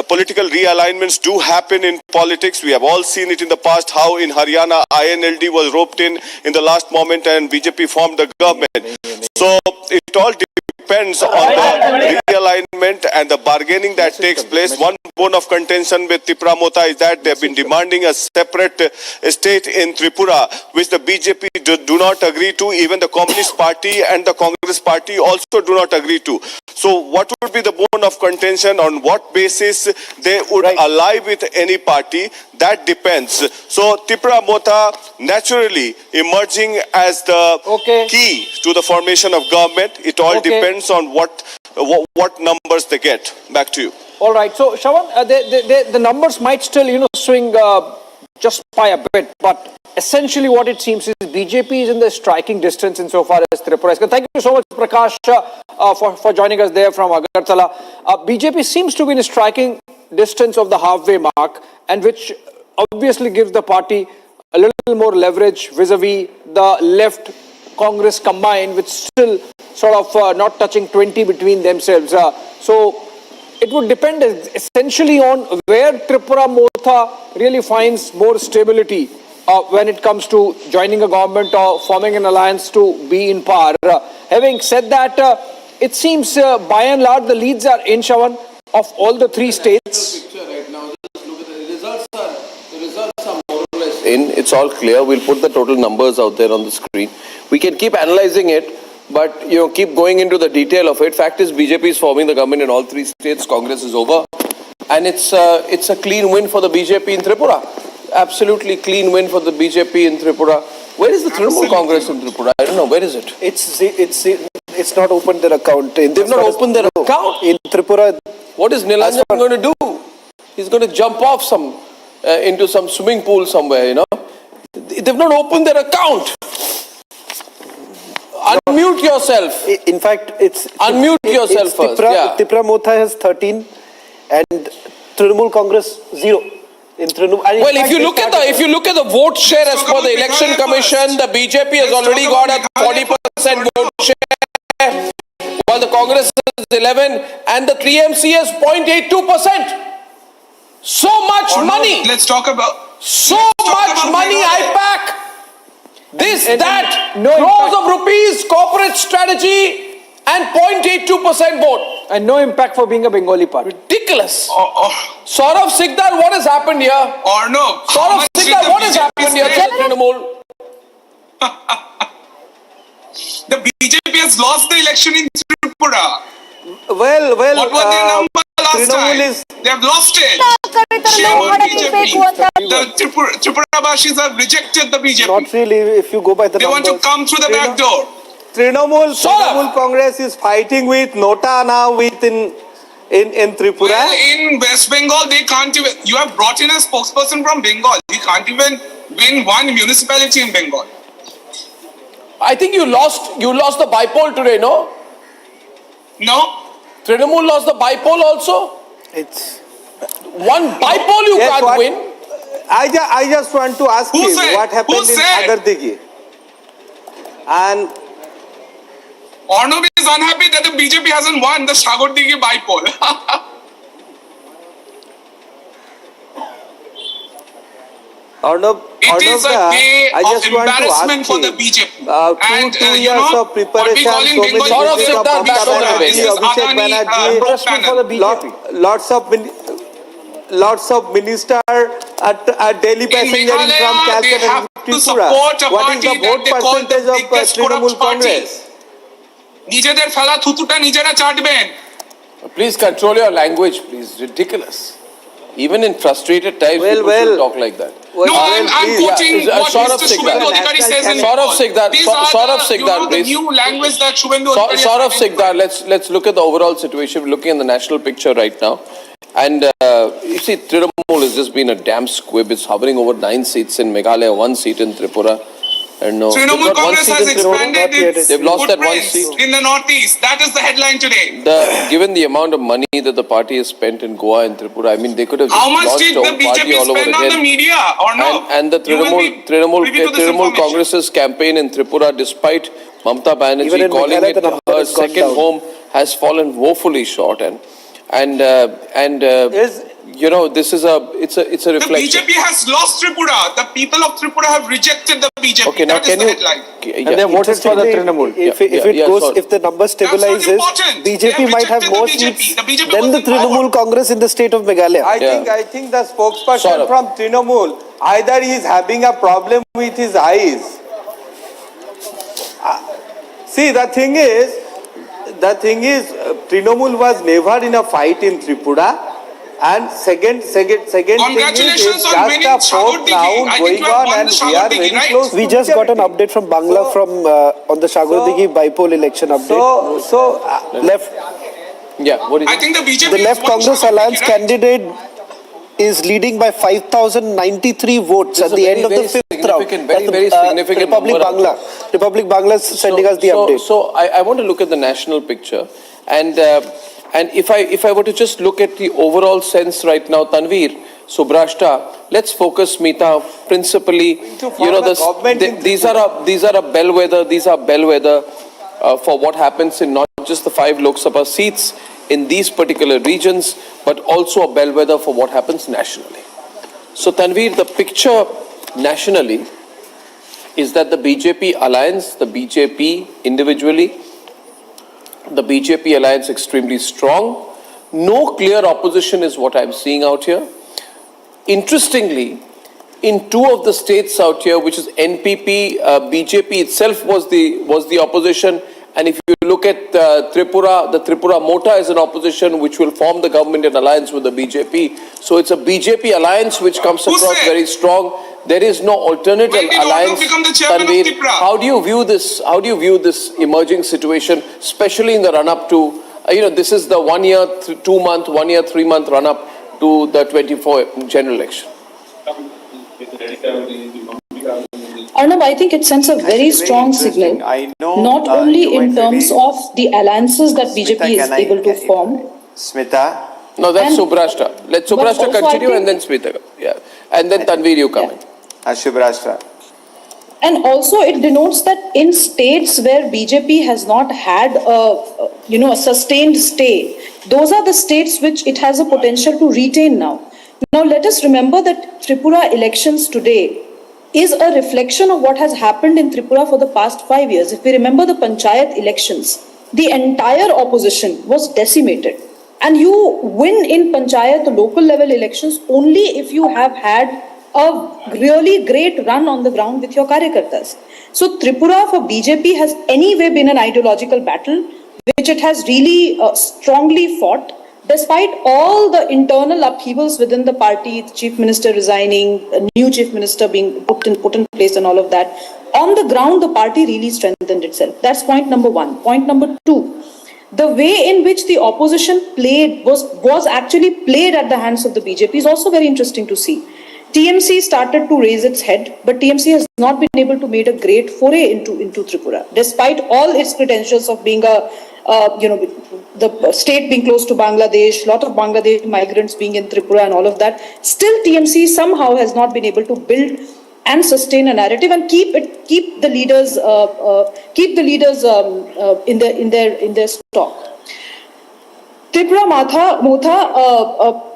political realignments do happen in politics. We have all seen it in the past, how in Haryana INLD was roped in the last moment and BJP formed the government. So it all depends on the realignment and the bargaining that takes place. One bone of contention with Tripura Motha is that they have been demanding a separate state in Tripura, which the BJP do not agree to. Even the Communist Party and the Congress Party also do not agree to. So what would be the bone of contention, on what basis they would ally with any party? That depends. So Tripura Motha naturally emerging as the key to the formation of government. It all depends on what numbers they get. Back to you. All right. So Shawan, the numbers might still swing just by a bit. But essentially what it seems is BJP is in the striking distance insofar as Tripura is concerned. Thank you so much, Prakash, for joining us there from Agartala. BJP seems to be in a striking distance of the halfway mark, and which obviously gives the party a little more leverage vis-a-vis the left Congress combined, which still sort of not touching 20 between themselves. So it would depend essentially on where Tripura Motha really finds more stability when it comes to joining a government or forming an alliance to be in power. Having said that, it seems by and large the leads are in, Shawan, of all the three states. It's all clear. We'll put the total numbers out there on the screen. We can keep analyzing it, but keep going into the detail of it. Fact is, BJP is forming the government in all three states. Congress is over, and it's a clean win for the BJP in Tripura. Absolutely clean win for the BJP in Tripura. Where is the Trinamool Congress in Tripura? I don't know. Where is it? It's not opened their account. They've not opened their account in Tripura. What is Nilanjan going to do? He's going to jump off into some swimming pool somewhere. They've not opened their account. Unmute yourself. In fact, unmute yourself first. Tripura Motha has 13 and Trinamool Congress 0. Well, if you look at the vote share as per the election commission, the BJP has already got a 40% vote share, while the Congress is 11, and the TMC is 0.82%. So much money. Let's talk about so much money. IPAC. This, that, crores of rupees, corporate strategy, and 0.82% vote. And no impact for being a Bengali party. Ridiculous. Saurav Sikdar, what has happened here? Or no. Saurav Sikdar, what has happened here? Trinamool. The BJP has lost the election in Tripura. Well. What was their number last time? They have lost it. Shame on BJP. The Tripura-bashis have rejected the BJP. Not really, if you go by the They want to come through the back door. Trinamool Congress is fighting with Nota now in Tripura. Well, in West Bengal, they can't even. You have brought in a spokesperson from Bengal. He can't even win one municipality in Bengal. I think you lost the bypoll today, no? No. Trinamool lost the bypoll also? It's one bypoll you can't win. I just want to ask him what happened in Sagardigi. And Arnab is unhappy that the BJP hasn't won the Sagardigi bypoll. Arnab, it is a day of embarrassment for the BJP. And two years of preparation, lots of minister at Delhi passenger from Calcutta and Tripura. What is the vote percentage of Trinamool Congress? নিজেদের ফেলা থুতুটা নিজেরা চাটবেন. Please control your language, please. Ridiculous. Even in frustrated times, people should talk like that. No, I'm quoting what Mr. Shubhendu Adhikari says in Saurav Sikdar, please. The new language that Shubhendu Adhikari Saurav Sikdar, let's look at the overall situation. We're looking at the national picture right now. And you see, Trinamool has just been a damn squib. It's hovering over 9 seats in Meghalaya, 1 seat in Tripura. And no, Trinamool Congress has expanded its they've lost that 1 seat in the northeast. That is the headline today. Given the amount of money that the party has spent in Goa and Tripura, I mean, they could have how much did the BJP spend on the media or no? And the Trinamool Congress's campaign in Tripura, despite Mamata Banerjee calling it her second home, has fallen woefully short. This is it's a reflection. The BJP has lost Tripura. The people of Tripura have rejected the BJP. Okay, now that is the headline. And they voted for the Trinamool. If the number stabilizes, BJP might have more seats than the Trinamool Congress in the state of Meghalaya. I think the spokesperson from Trinamool either he is having a problem with his eyes. See, the thing is, Trinamool was never in a fight in Tripura. And second congratulations thing is, on winning Sagardigi. I think you have won the Sagardigi, right? We just got an update from Bangla on the Sagardigi bypoll election update. Left. Yeah, what is I think the BJP the left Congress alliance candidate is leading by 5,093 votes at the end of the fifth round. Very significant. Republic Bangla is sending us the update. So I want to look at the national picture, and if I were to just look at the overall sense right now, Tanveer, Subrashta, let's focus, Meeta, principally, these are a bellwether. These are bellwether for what happens in not just the 5 Lok Sabha seats in these particular regions, but also a bellwether for what happens nationally. So, Tanveer, the picture nationally is that the BJP alliance, the BJP individually, the BJP alliance extremely strong. No clear opposition is what I'm seeing out here. Interestingly, in 2 of the states out here, which is NPP, BJP itself was the opposition. And if you look at Tripura, the Tripura Mota is an opposition which will form the government in alliance with the BJP. So it's a BJP alliance which comes across very strong. There is no alternative alliance. Tanveer, how do you view this? How do you view this emerging situation, especially in the run-up to, this is the 1 year, 2 month, 1 year, 3 month run-up to the 24 general election? Arnab, I think it sends a very strong signal, not only in terms of the alliances that BJP is able to form. Smita? No, that's Subrashta. Let Subrashta continue and then Smita. Yeah. And then Tanveer, you come in. Subrashta. And also it denotes that in states where BJP has not had a sustained stay, those are the states which it has a potential to retain now. Now let us remember that Tripura elections today is a reflection of what has happened in Tripura for the past 5 years. If we remember the Panchayat elections, the entire opposition was decimated. And you win in Panchayat local level elections only if you have had a really great run on the ground with your Karyakartas. So Tripura for BJP has anyway been an ideological battle, which it has really strongly fought. Despite all the internal upheavals within the party, the chief minister resigning, a new chief minister being put in place and all of that, on the ground, the party really strengthened itself. That's point number 1. Point number 2, the way in which the opposition played was actually played at the hands of the BJP is also very interesting to see. TMC started to raise its head, but TMC has not been able to make a great foray into Tripura, despite all its credentials of being the state being close to Bangladesh, lot of Bangladesh migrants being in Tripura and all of that. Still, TMC somehow has not been able to build and sustain a narrative and keep the leaders in their stock. Tripura Motha,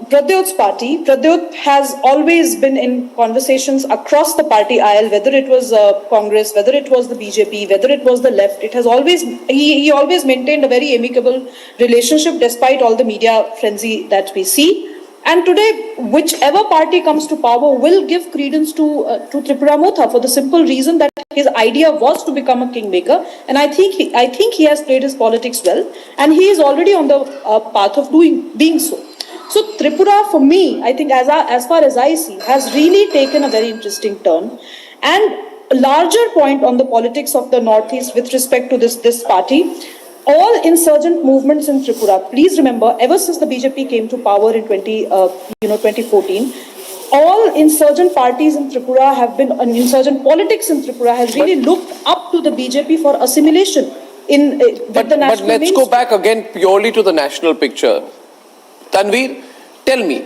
Pradyot's party. Pradyot has always been in conversations across the party aisle, whether it was Congress, whether it was the BJP, whether it was the left. It has always, he always maintained a very amicable relationship despite all the media frenzy that we see. And today, whichever party comes to power will give credence to Tripura Motha for the simple reason that his idea was to become a kingmaker, and I think he has played his politics well, and he is already on the path of being so. So Tripura, for me, I think as far as I see, has really taken a very interesting turn, and a larger point on the politics of the Northeast with respect to this party. All insurgent movements in Tripura, please remember, ever since the BJP came to power in 2014, all insurgent parties in Tripura have been, insurgent politics in Tripura has really looked up to the BJP for assimilation with the national. But let's go back again purely to the national picture. Tanveer, tell me,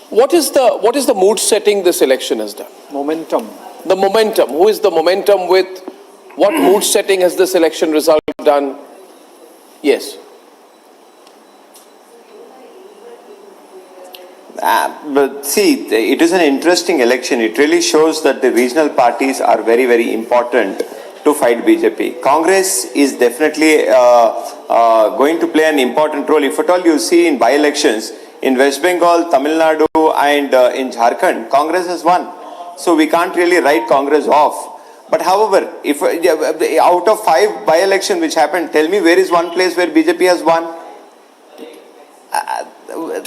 what is the mood setting this election has done? Momentum. The momentum. Who is the momentum with? What mood setting has this election result done? Yes. But see, it is an interesting election. It really shows that the regional parties are very, very important to fight BJP. Congress is definitely going to play an important role. If at all you see in by-elections, in West Bengal, Tamil Nadu and in Jharkhand, Congress has won. So we can't really write Congress off. But however, if out of 5 by-election which happened, tell me where is one place where BJP has won?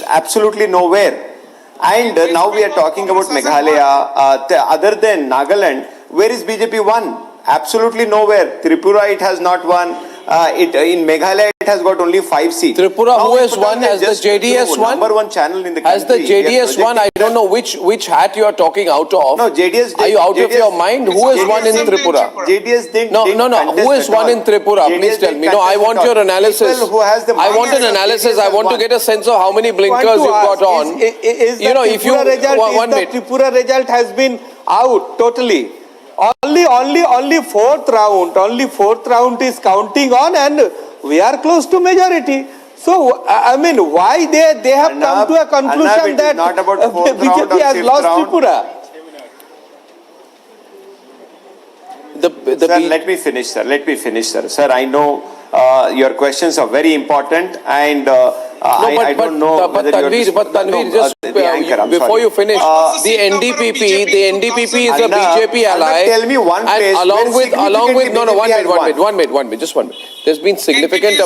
Absolutely nowhere. And now we are talking about Meghalaya. Other than Nagaland, where is BJP won? Absolutely nowhere. Tripura it has not won. in Meghalaya it has got only 5 seats. Tripura, who has won? Has the JDS won? Number one channel in the country. Has the JDS won? I don't know which hat you are talking out of. No, JDS. Are you out of your mind? Who has won in Tripura? JDS didn't. No. Who has won in Tripura? Please tell me. No, I want your analysis. I want an analysis. I want to get a sense of how many blinkers you've got on. You know, if you one minute. The Tripura result has been out totally. Only fourth round is counting on, and we are close to majority. So I mean, why they have come to a conclusion that BJP has lost Tripura? Sir, let me finish, sir. Sir, I know your questions are very important, and I don't know whether Tanveer, just before you finish, the NDPP is a BJP ally. Tell me one place. Along with one minute. There's been significant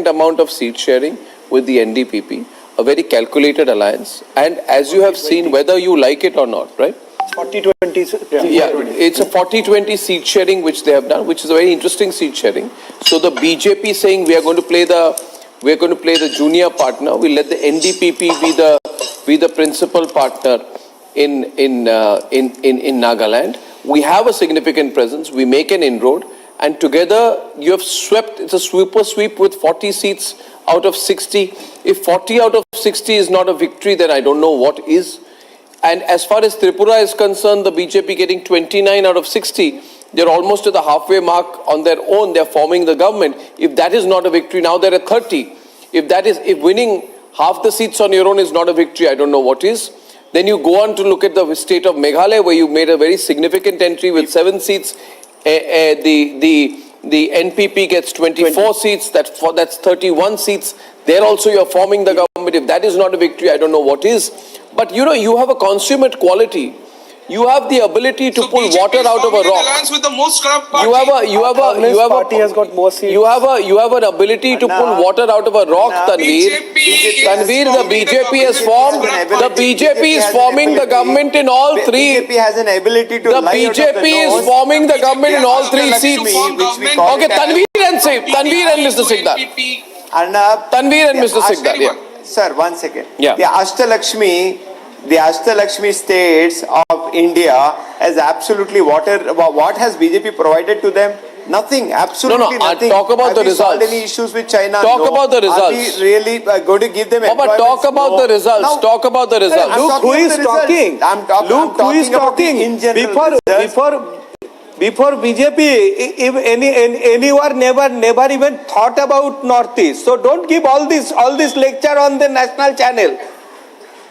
amount of seat sharing with the NDPP, a very calculated alliance, and as you have seen, whether you like it or not, right? 40-20. Yeah, it's a 40-20 seat sharing which they have done, which is a very interesting seat sharing. So the BJP saying we are going to play the junior partner. We'll let the NDPP be the principal partner in Nagaland. We have a significant presence. We make an inroad, and together you have swept. It's a super sweep with 40 seats out of 60. If 40 out of 60 is not a victory, then I don't know what is. And as far as Tripura is concerned, the BJP getting 29 out of 60, they're almost at the halfway mark on their own. They're forming the government. If that is not a victory, now they're at 30. If winning half the seats on your own is not a victory, I don't know what is. Then you go on to look at the state of Meghalaya, where you made a very significant entry with 7 seats. The NPP gets 24 seats. That's 31 seats. There also you're forming the government. If that is not a victory, I don't know what is. But you know, you have a consummate quality. You have the ability to pull water out of a rock. With the most corrupt party. Party has got more seats. You have an ability to pull water out of a rock, Tanveer. The BJP has formed. The BJP is forming the government in all 3. BJP has an ability to. The BJP is forming the government in all 3 seats. Okay, Tanveer and Mr. Sikdar. Tanveer and Mr. Sikdar. Yeah. Sir, 1 second. Yeah. The Ashtalakshmi states of India has absolutely what has BJP provided to them? Nothing, absolutely nothing. Talk about the results. Have we solved any issues with China? Talk about the results. Are we really going to give them employment? Talk about the results. Now, talk about the results. Look who is talking. Look who is talking. Before BJP, if anyone never even thought about Northeast. So don't give all this lecture on the national channel.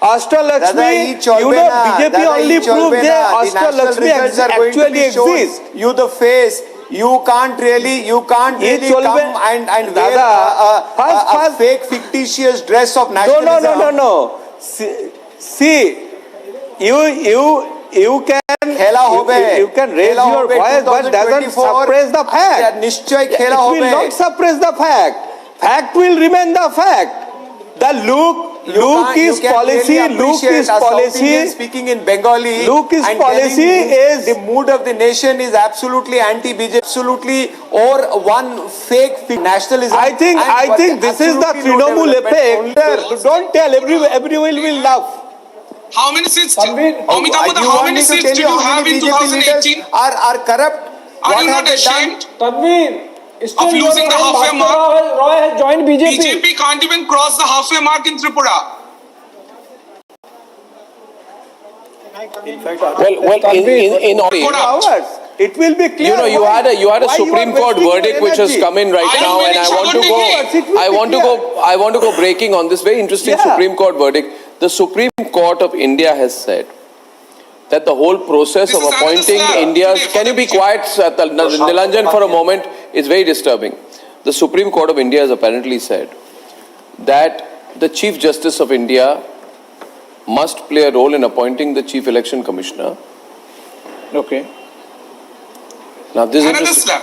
Ashtalakshmi, BJP only proved that Ashtalakshmi actually exists. You the face. You can't really come and wear a fake fictitious dress of nationalism. No. See, you can raise your voice, but doesn't suppress the fact. It will not suppress the fact. Fact will remain the fact. The look is policy. Speaking in Bengali. Look is policy is the mood of the nation is absolutely anti-BJP, absolutely or one fake nationalism. I think this is the Trinamool effect. Don't tell everyone will laugh. How many seats? How many seats did you have in 2018? Are corrupt? Are you not ashamed? Tanveer, of losing the halfway mark? Roy has joined BJP. BJP can't even cross the halfway mark in Tripura. In hours, it will be clear. You know, you had a Supreme Court verdict which has come in right now, and I want to go breaking on this very interesting Supreme Court verdict. The Supreme Court of India has said that the whole process of appointing India's... Can you be quiet, Nilanjan, for a moment? It's very disturbing. The Supreme Court of India has apparently said that the Chief Justice of India must play a role in appointing the Chief Election Commissioner. Okay. Now this is interesting.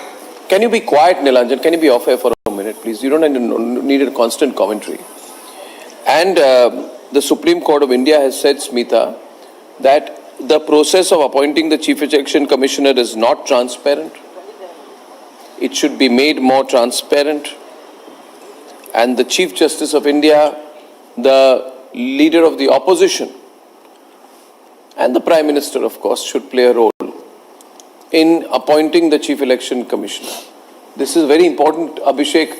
Can you be quiet, Nilanjan? Can you be off air for a minute, please? You don't need a constant commentary. And the Supreme Court of India has said, Smita, that the process of appointing the Chief Election Commissioner is not transparent. it should be made more transparent, and the Chief Justice of India, the leader of the opposition, and the Prime Minister, of course, should play a role in appointing the Chief Election Commissioner. This is a very important, Abhishek,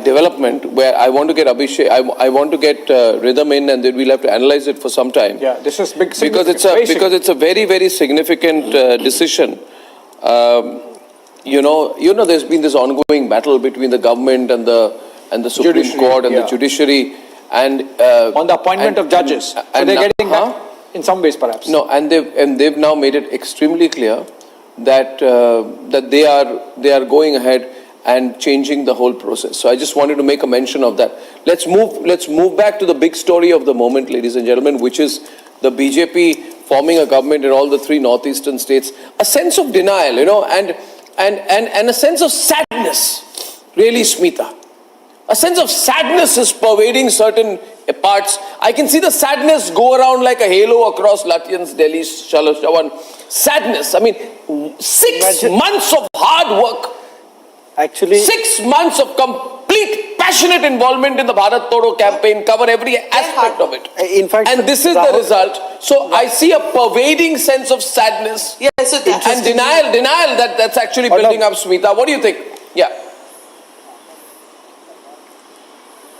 development where I want to get Abhishek, I want to get Rhythm in, and then we'll have to analyze it for some time. Yeah, this is big, because it's a very, very significant decision. There's been this ongoing battle between the government and the Supreme Court and the judiciary, and on the appointment of judges. So they're getting back in some ways, perhaps. No, and they've now made it extremely clear that they are going ahead and changing the whole process. So I just wanted to make a mention of that. Let's move back to the big story of the moment, ladies and gentlemen, which is the BJP forming a government in all the three northeastern states. A sense of denial, and a sense of sadness, really, Smita. A sense of sadness is pervading certain parts. I can see the sadness go around like a halo across Lutyens, Delhi, Shalawan. Sadness. I mean, 6 months of hard work. Actually, 6 months of complete passionate involvement in the Bharat Todo campaign, cover every aspect of it. In fact, and this is the result. So I see a pervading sense of sadness and denial that's actually building up, Smita. What do you think? Yeah.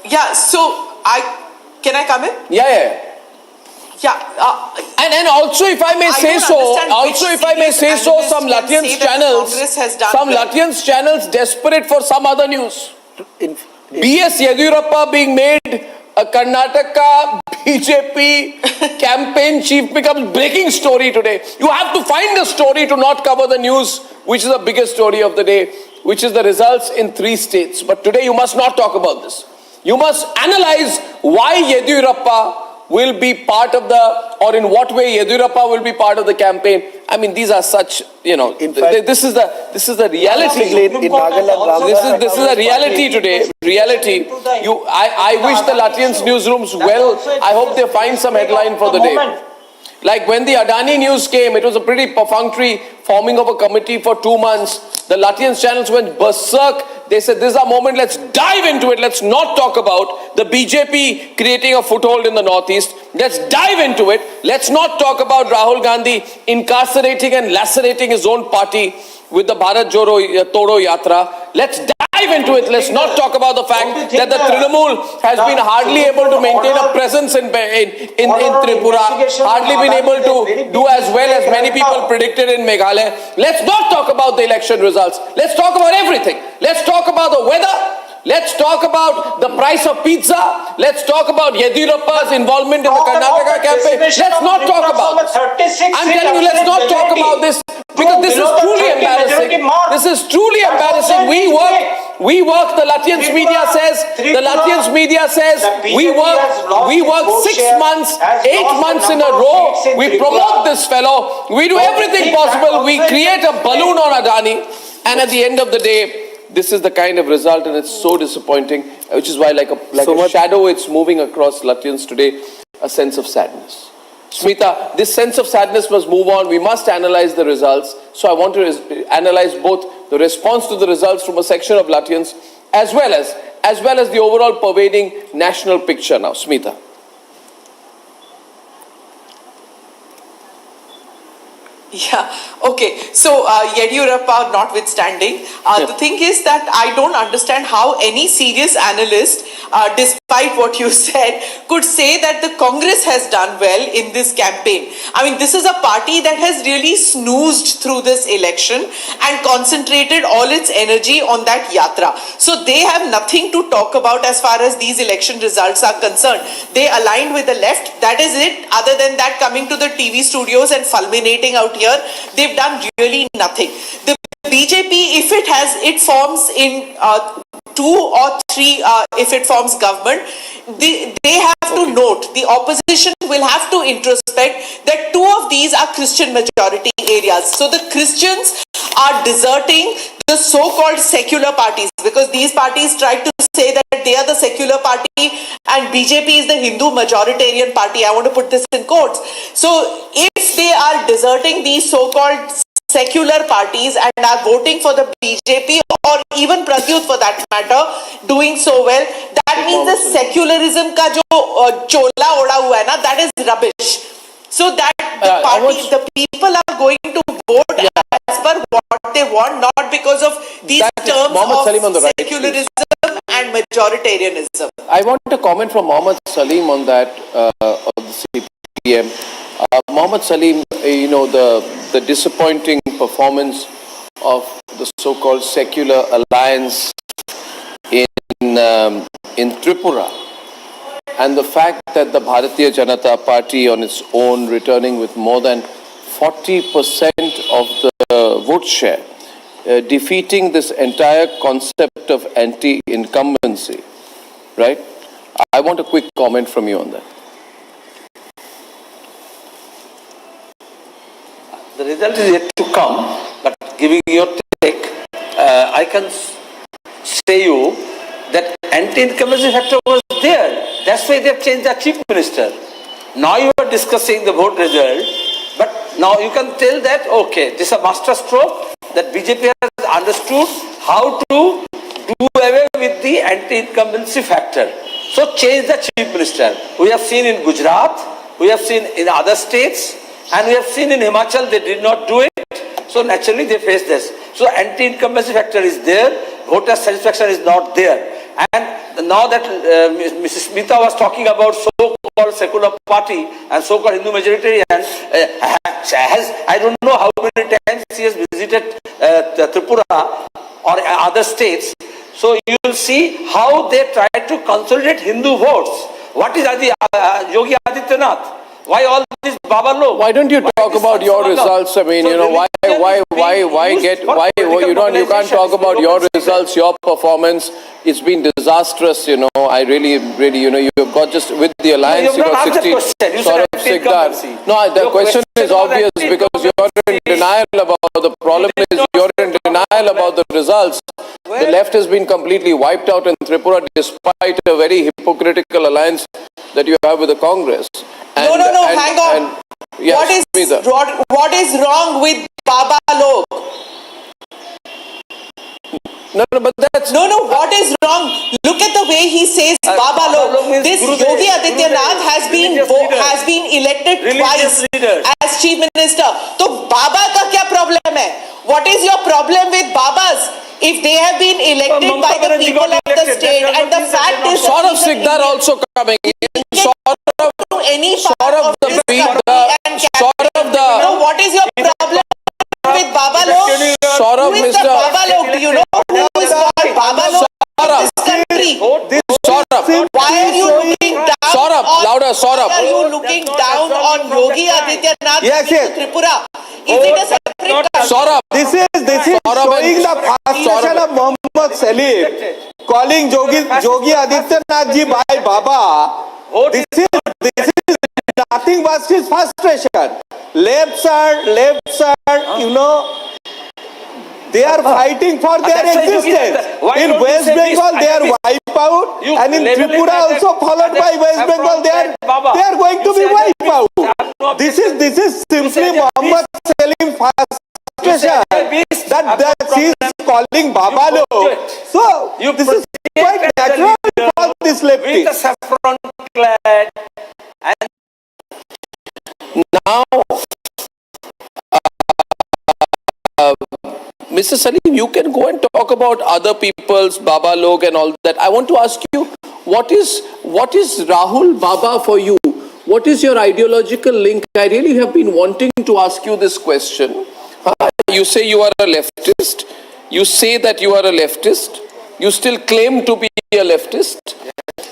Yeah, so can I come in? Yeah. And also, if I may say so, some Lutyens channels desperate for some other news. B.S. Yediyurappa being made a Karnataka BJP campaign chief becomes breaking story today. You have to find a story to not cover the news, which is the biggest story of the day, which is the results in 3 states. But today you must not talk about this. You must analyze why Yediyurappa will be part of or in what way Yediyurappa will be part of the campaign. I mean, these are such, in fact, this is the reality. In Nagaland, this is a reality today. Reality. I wish the Lutyens newsrooms well. I hope they find some headline for the day. Like when the Adani news came, it was a pretty perfunctory forming of a committee for 2 months. The Lutyens channels went berserk. They said, this is our moment, let's dive into it. Let's not talk about the BJP creating a foothold in the Northeast. Let's dive into it. Let's not talk about Rahul Gandhi incarcerating and lacerating his own party with the Bharat Todo Yatra. Let's dive into it. Let's not talk about the fact that the Trinamool has been hardly able to maintain a presence in Tripura, hardly been able to do as well as many people predicted in Meghalaya. Let's not talk about the election results. Let's talk about everything. Let's talk about the weather. Let's talk about the price of pizza. Let's talk about Yediyurappa's involvement in the Karnataka campaign. Let's not talk about this. I'm telling you, let's not talk about this because this is truly embarrassing. This is truly embarrassing. We work, the Lutyens media says, we work 6 months, 8 months in a row. We promote this fellow. We do everything possible. We create a balloon on Adani. And at the end of the day, this is the kind of result, and it's so disappointing, which is why like a shadow, it's moving across Lutyens today, a sense of sadness. Smita, this sense of sadness must move on. We must analyze the results. So I want to analyze both the response to the results from a section of Lutyens as well as the overall pervading national picture now. Smita. Yeah, okay. So, Yediyurappa notwithstanding, the thing is that I don't understand how any serious analyst, despite what you said, could say that the Congress has done well in this campaign. I mean, this is a party that has really snoozed through this election and concentrated all its energy on that yatra. So, they have nothing to talk about as far as these election results are concerned. They aligned with the left, that is it. Other than that, coming to the TV studios and fulminating out here, they've done really nothing. The BJP, if it forms in 2 or 3, if it forms government, they have to note, the opposition will have to introspect that 2 of these are Christian majority areas. So the Christians are deserting the so-called secular parties, because these parties try to say that they are the secular party and BJP is the Hindu majoritarian party. I want to put this in quotes. So if they are deserting these so-called secular parties and are voting for the BJP or even Pradyut for that matter, doing so well, that means the secularism ka jo chola oda hua hai na, that is rubbish. So that the people are going to vote as per what they want, not because of these terms of secularism and majoritarianism. I want a comment from Mohammed Salim on that, of the CPM. Mohammed Salim, the disappointing performance of the so-called secular alliance in Tripura, and the fact that the Bharatiya Janata Party on its own returning with more than 40% of the vote share, defeating this entire concept of anti-incumbency, right? I want a quick comment from you on that. The result is yet to come, but giving your take, I can say you that anti-incumbency factor was there. That's why they have changed the chief minister. Now you are discussing the vote result, but now you can tell that, okay, this is a master stroke, that BJP has understood how to do away with the anti-incumbency factor. So change the chief minister. We have seen in Gujarat, we have seen in other states, and we have seen in Himachal they did not do it. So naturally they face this. So anti-incumbency factor is there, voter satisfaction is not there. And now that Mrs. Smita was talking about so-called secular party and so-called Hindu majoritarian, I don't know how many times she has visited Tripura or other states. So you will see how they try to consolidate Hindu votes. What is Yogi Adityanath? Why all this Baba Log? Why don't you talk about your results? I mean, you can't talk about your results, your performance. It's been disastrous, I really, you've got just with the alliance, you got 16 sort of Sikdar. No, the question is obvious because you're in denial about the problem is you're in denial about the results. The left has been completely wiped out in Tripura despite a very hypocritical alliance that you have with the Congress. Hang on. Yes, what is wrong with Baba Log? No, but that's... No, what is wrong? Look at the way he says Baba Log. This Yogi Adityanath has been elected twice as chief minister. So Baba ka kya problem hai? What is your problem with Babas? If they have been elected by the people of the state, and the fact is... Sort of Sikdar also coming in. What is your problem with Baba Log? Who is the Baba Log? Do you know who is called Baba Log in this country? Why are you looking down Why are you looking down on Yogi Adityanath in Tripura? Is it a separate country? This is showing the fascination of Mohammed Salim, calling Yogi Adityanath ji by Baba. This is nothing but his frustration. Left side, they are fighting for their existence. In West Bengal, they are wiped out, and in Tripura also followed by West Bengal, they are going to be wiped out. This is simply Mohammed Salim frustration that he is calling Baba Log. So this is quite natural for this lefty. Now, Mr. Salim, you can go and talk about other people's Baba Log and all that. I want to ask you, what is Rahul Baba for you? What is your ideological link? I really have been wanting to ask you this question. You say you are a leftist. You say that you are a leftist. You still claim to be a leftist.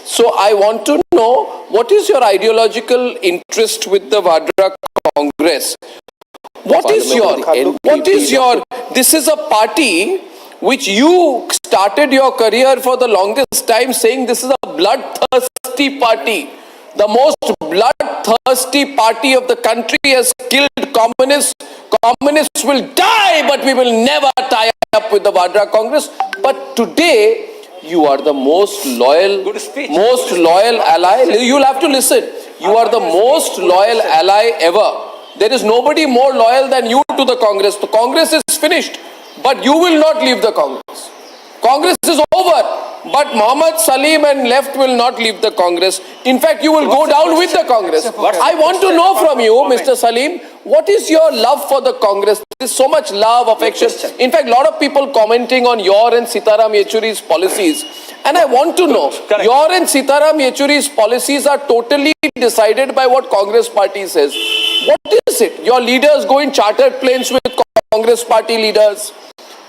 So I want to know, what is your ideological interest with the Vadra Congress? This is a party which you started your career for the longest time saying this is a bloodthirsty party. The most bloodthirsty party of the country has killed communists. Communists will die, but we will never tie up with the Vadra Congress. But today, you are the most loyal ally. You'll have to listen. You are the most loyal ally ever There is nobody more loyal than you to the Congress. The Congress is finished, but you will not leave the Congress. Congress is over, but Mohammad Salim and left will not leave the Congress. In fact, you will go down with the Congress. I want to know from you, Mr. Salim, what is your love for the Congress? There is so much love, affection. In fact, a lot of people commenting on your and Sitaram Yechury's policies. And I want to know, your and Sitaram Yechury's policies are totally decided by what Congress party says. What is it? Your leaders go in chartered planes with Congress party leaders.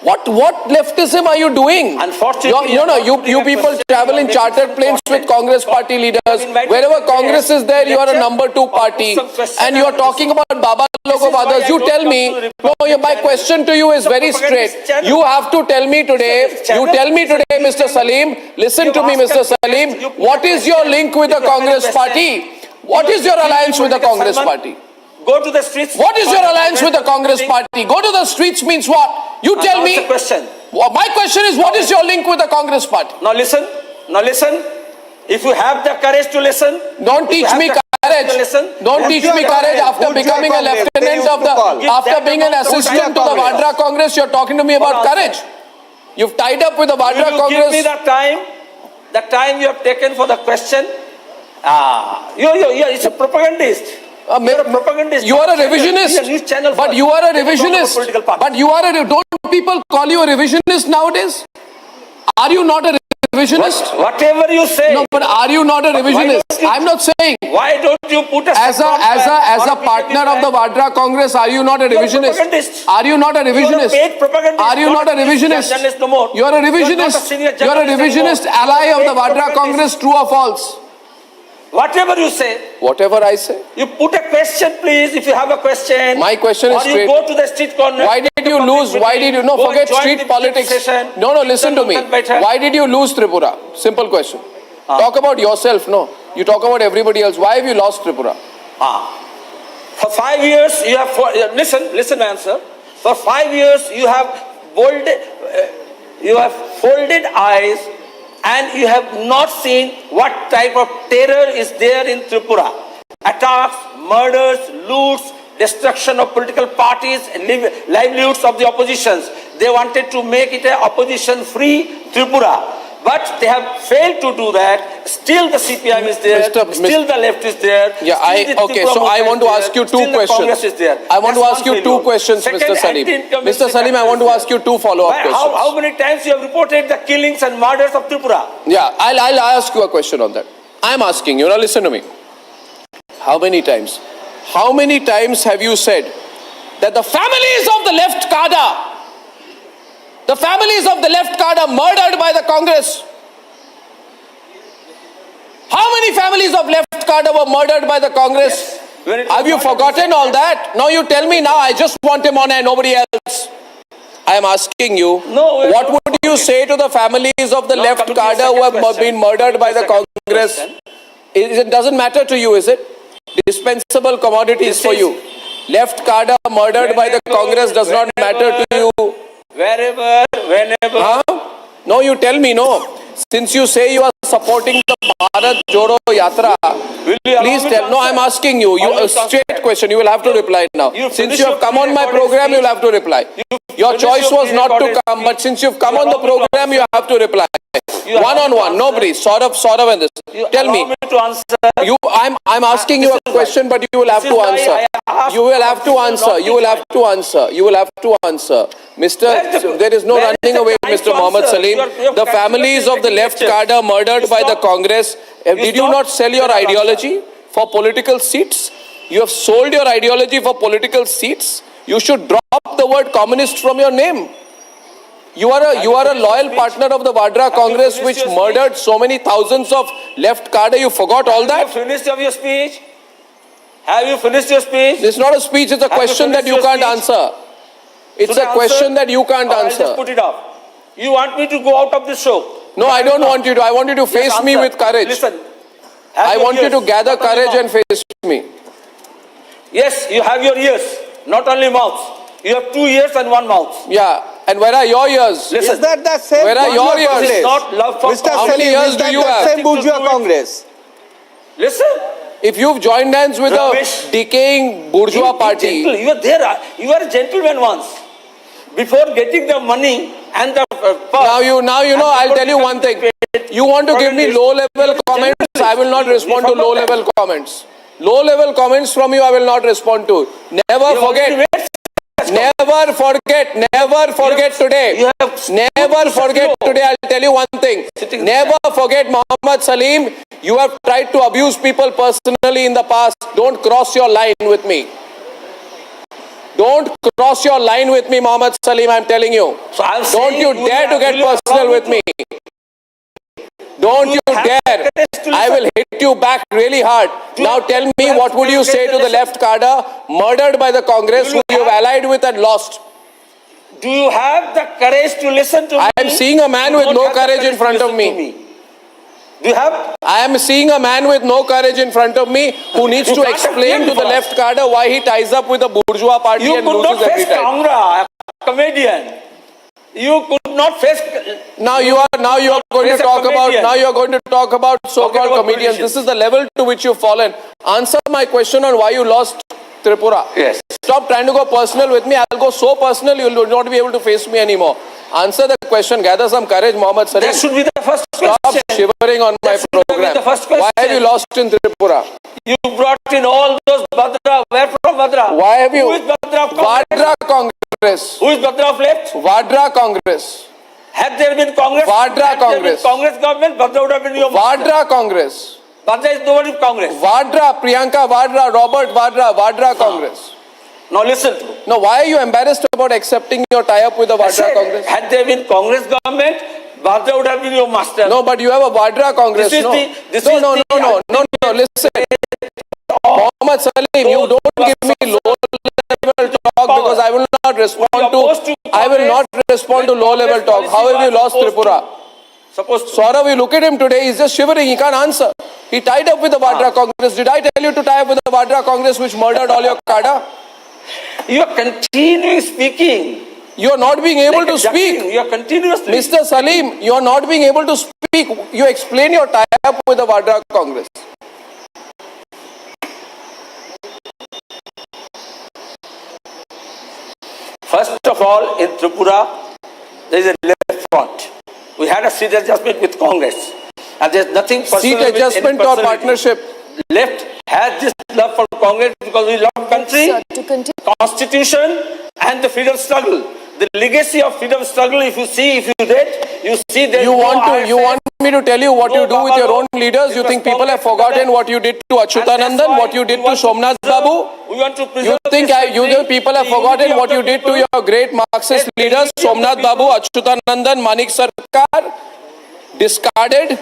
What leftism are you doing? Unfortunately, you people travel in chartered planes with Congress party leaders. Wherever Congress is there, you are a number 2 party. And you are talking about Baba Log of others. You tell me, my question to you is very straight. You have to tell me today, Mr. Salim, listen to me, Mr. Salim, what is your link with the Congress party? What is your alliance with the Congress party? Go to the streets. What is your alliance with the Congress party? Go to the streets means what? You tell me. Question. My question is, what is your link with the Congress party? Now listen. If you have the courage to listen. Don't teach me courage. Don't teach me courage after becoming a lieutenant of the, after being an assistant to the Vadra Congress, you're talking to me about courage. You've tied up with the Vadra Congress. Give me the time you have taken for the question. It's a propagandist. You're a propagandist. You are a revisionist. But you are a revisionist. Don't people call you a revisionist nowadays? Are you not a revisionist? Whatever you say. No, but are you not a revisionist? I'm not saying. Why don't you put as a partner of the Vadra Congress, are you not a revisionist? Are you not a revisionist? Are you not a revisionist? You are a revisionist. You are a revisionist ally of the Vadra Congress, true or false? Whatever you say. Whatever I say. You put a question, please, if you have a question. My question is straight. Or you go to the street corner. Why did you lose? Why did you? No, forget street politics. No, listen to me. Why did you lose Tripura? Simple question. Talk about yourself, no. You talk about everybody else. Why have you lost Tripura? For 5 years, you have, listen answer. For 5 years, you have folded eyes, and you have not seen what type of terror is there in Tripura. Attacks, murders, loots, destruction of political parties, livelihoods of the oppositions. They wanted to make it an opposition-free Tripura. But they have failed to do that. Still the CPM is there. Still the left is there. Yeah, okay. So I want to ask you 2 questions. I want to ask you 2 questions, Mr. Salim. Mr. Salim, I want to ask you 2 follow-up questions. How many times you have reported the killings and murders of Tripura? Yeah, I'll ask you a question on that. I'm asking you. Now listen to me. How many times? How many times have you said that the families of the left cadre, the families of the left cadre murdered by the Congress? How many families of left cadre were murdered by the Congress? Yes. Have you forgotten all that? Now you tell me now, I just want him on and nobody else. I am asking you, what would you say to the families of the left cadre who have been murdered by the Congress? It doesn't matter to you, is it? Dispensable commodities for you. Left cadre murdered by the Congress does not matter to you. Wherever, whenever. No, you tell me, no. Since you say you are supporting the Bharat Jodo Yatra, please tell. No, I'm asking you. A straight question. You will have to reply now. Since you have come on my program, you will have to reply. Your choice was not to come, but since you've come on the program, you have to reply. One-on-one. Nobody. Saurav and this. Tell me. I'm asking you a question, but you will have to answer. You will have to answer. You will have to answer. You will have to answer. There is no running away, Mr. Mohammad Salim. The families of the left cadre murdered by the Congress, did you not sell your ideology for political seats? You have sold your ideology for political seats. You should drop the word communist from your name. You are a loyal partner of the Vadra Congress, which murdered so many thousands of left cadre. You forgot all that? Have you finished your speech? Have you finished your speech? It's not a speech, it's a question that you can't answer. It's a question that you can't answer. I'll just put it up. You want me to go out of this show? No, I don't want you to. I want you to face me with courage. Listen. I want you to gather courage and face me. Yes, you have your ears, not only mouth. You have 2 ears and 1 mouth. Yeah. And where are your ears? Listen. Is that the same? Where are your ears? It's not love for Mr. How many ears do you have? Same bourgeois Congress. Listen. If you've joined hands with a decaying bourgeois party... You are there. You are a gentleman once. Before getting the money and the... Now you know, I'll tell you one thing. You want to give me low-level comments, I will not respond to low-level comments. Low-level comments from you, I will not respond to. Never forget today. Never forget today, I'll tell you one thing. Never forget Mohammed Salim. You have tried to abuse people personally in the past. Don't cross your line with me. Don't cross your line with me, Mohammed Salim, I'm telling you. Don't you dare to get personal with me. Don't you dare. I will hit you back really hard. Now tell me, what would you say to the left cadre murdered by the Congress who you have allied with and lost? Do you have the courage to listen to me? I am seeing a man with no courage in front of me. Do you have? I am seeing a man with no courage in front of me who needs to explain to the left cadre why he ties up with the bourgeois party and loses every time. You could not face Kangra, a comedian. You could not face. Now you are going to talk about so-called comedians. This is the level to which you've fallen. Answer my question on why you lost Tripura. Yes. Stop trying to go personal with me. I'll go so personal you will not be able to face me anymore. Answer the question. Gather some courage, Mohammed Salim. That should be the first question. Stop shivering on my program. The first question. Why have you lost in Tripura? You brought in all those Badra. Where from Badra? Why have you? Who is Badra of Congress? Vadra Congress. Who is Badra of left? Vadra Congress. Had there been Congress? Vadra Congress. Congress government, Badra would have been your Vadra Congress. Badra is nobody of Congress. Vadra, Priyanka Vadra, Robert Vadra, Vadra Congress. Now listen to me. Now why are you embarrassed about accepting your tie-up with the Vadra Congress? Had there been Congress government, Vadra would have been your master. No, but you have a Vadra Congress. No, listen. Mohammed Salim, you don't give me low-level talk because I will not respond to low-level talk. How have you lost Tripura? Saurav, you look at him today, he's just shivering, he can't answer. He tied up with the Vadra Congress. Did I tell you to tie up with the Vadra Congress which murdered all your cadre? You are continuing speaking. You are not being able to speak. You are continuously. Mr. Salim, you are not being able to speak. You explain your tie-up with the Vadra Congress. First of all, in Tripura, there is a left front. We had a seat adjustment with Congress. And there is nothing personal. Seat adjustment or partnership? Left has this love for Congress because we love country, constitution and the freedom struggle. The legacy of freedom struggle, if you read, you see that you want me to tell you what you do with your own leaders? You think people have forgotten what you did to Achyutanandan, what you did to Somnath Babu? You think people have forgotten what you did to your great Marxist leaders, Somnath Babu, Achyutanandan, Manik Sarkar, discarded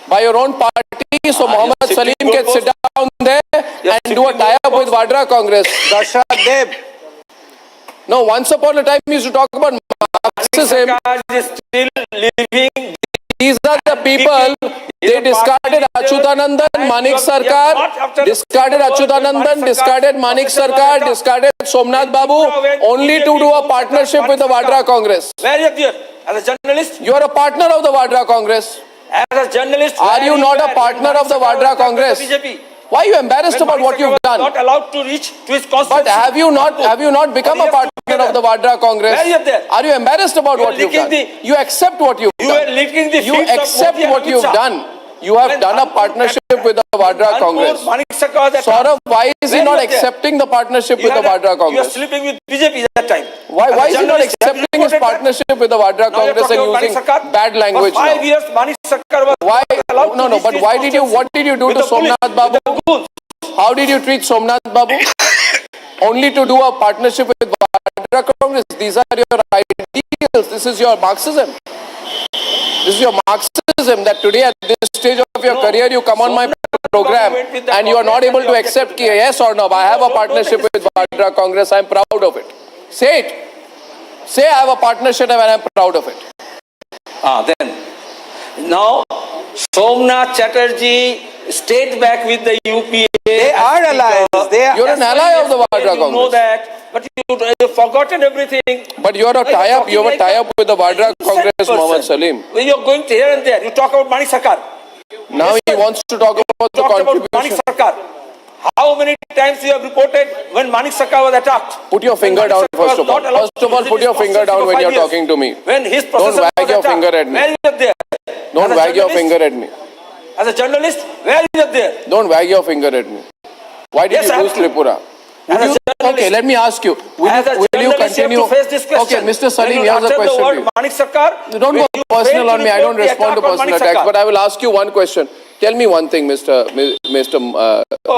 by your own party, so Mohammed Salim can sit down there and do a tie-up with Vadra Congress. Dashad. No, once upon a time we used to talk about Marxism. These are the people, they discarded Achyutanandan, Manik Sarkar, discarded Achyutanandan, discarded Manik Sarkar, discarded Somnath Babu, only to do a partnership with the Vadra Congress. Where are you here? As a journalist? You are a partner of the Vadra Congress. As a journalist, are you not a partner of the Vadra Congress? Why are you embarrassed about what you've done? Not allowed to reach to his constituency. But have you not become a partner of the Vadra Congress? Where are you there? Are you embarrassed about what you've done? You accept what you've done. You are licking the You accept what you've done. You have done a partnership with the Vadra Congress. Saurav, why is he not accepting the partnership with the Vadra Congress? You are sleeping with BJP at that time. Why is he not accepting his partnership with the Vadra Congress and using bad language now? 5 years, Manik Sarkar was allowed to but what did you do to Somnath Babu? How did you treat Somnath Babu? Only to do a partnership with Vadra Congress. These are your ideals. This is your Marxism. This is your Marxism that today at this stage of your career you come on my program and you are not able to accept yes or no. I have a partnership with Vadra Congress. I am proud of it. Say it. Say I have a partnership and I am proud of it. Then now Somnath Chatterjee stayed back with the UPA. They are allies. You're an ally of the Vadra Congress. You know that, but you've forgotten everything. But you are a tie-up. You have a tie-up with the Vadra Congress, Mohammed Salim. When you're going here and there, you talk about Manik Sarkar. Now he wants to talk about the contribution. Manik Sarkar. How many times you have reported when Manik Sarkar was attacked? Put your finger down first of all. First of all, put your finger down when you're talking to me. When his Don't wag your finger at me. Where is it there? Don't wag your finger at me. As a journalist, where is it there? Don't wag your finger at me. Why did you lose Tripura? Okay, let me ask you. Will you continue? Okay, Mr. Salim, here's a question to you. Manik Sarkar, Don't go personal on me. I don't respond to personal attacks. But I will ask you one question. Tell me one thing, Mr.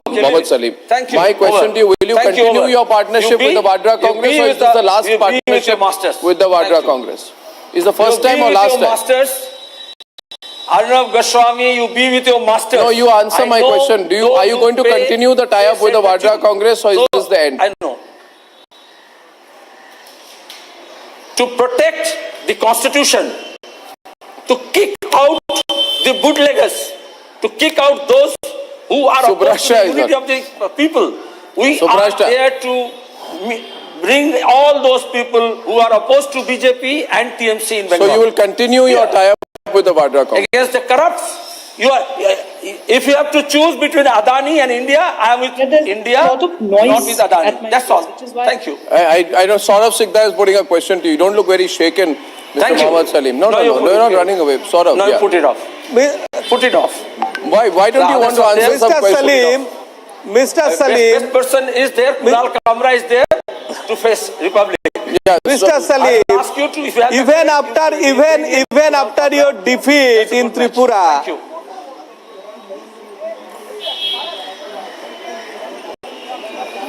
Mohammed Salim. Thank you. My question to you, will you continue your partnership with the Vadra Congress, or is this the last partnership with the Vadra Congress? Is the first time or last time? Arnab Goswami, you be with your masters. No, you answer my question. Are you going to continue the tie-up with the Vadra Congress, or is this the end? I know. To protect the constitution, to kick out the bootleggers, to kick out those who are opposed to the unity of the people. We are there to bring all those people who are opposed to BJP and TMC in Bengal. So you will continue your tie-up with the Vadra Congress? Against the corrupts. If you have to choose between Adani and India, I am with India, not with Adani. That's all. Thank you. I know Saurabh Sikdar is putting a question to you. You don't look very shaken, Mr. Mohammed Salim. No, you're not running away. Saurabh, no, put it off. Put it off. Why don't you want to answer some questions? Mr. Salim, best person is there. Kunal Kamra is there to face Republic. Yeah, Mr. Salim, ask you to, if you have even after your defeat in Tripura,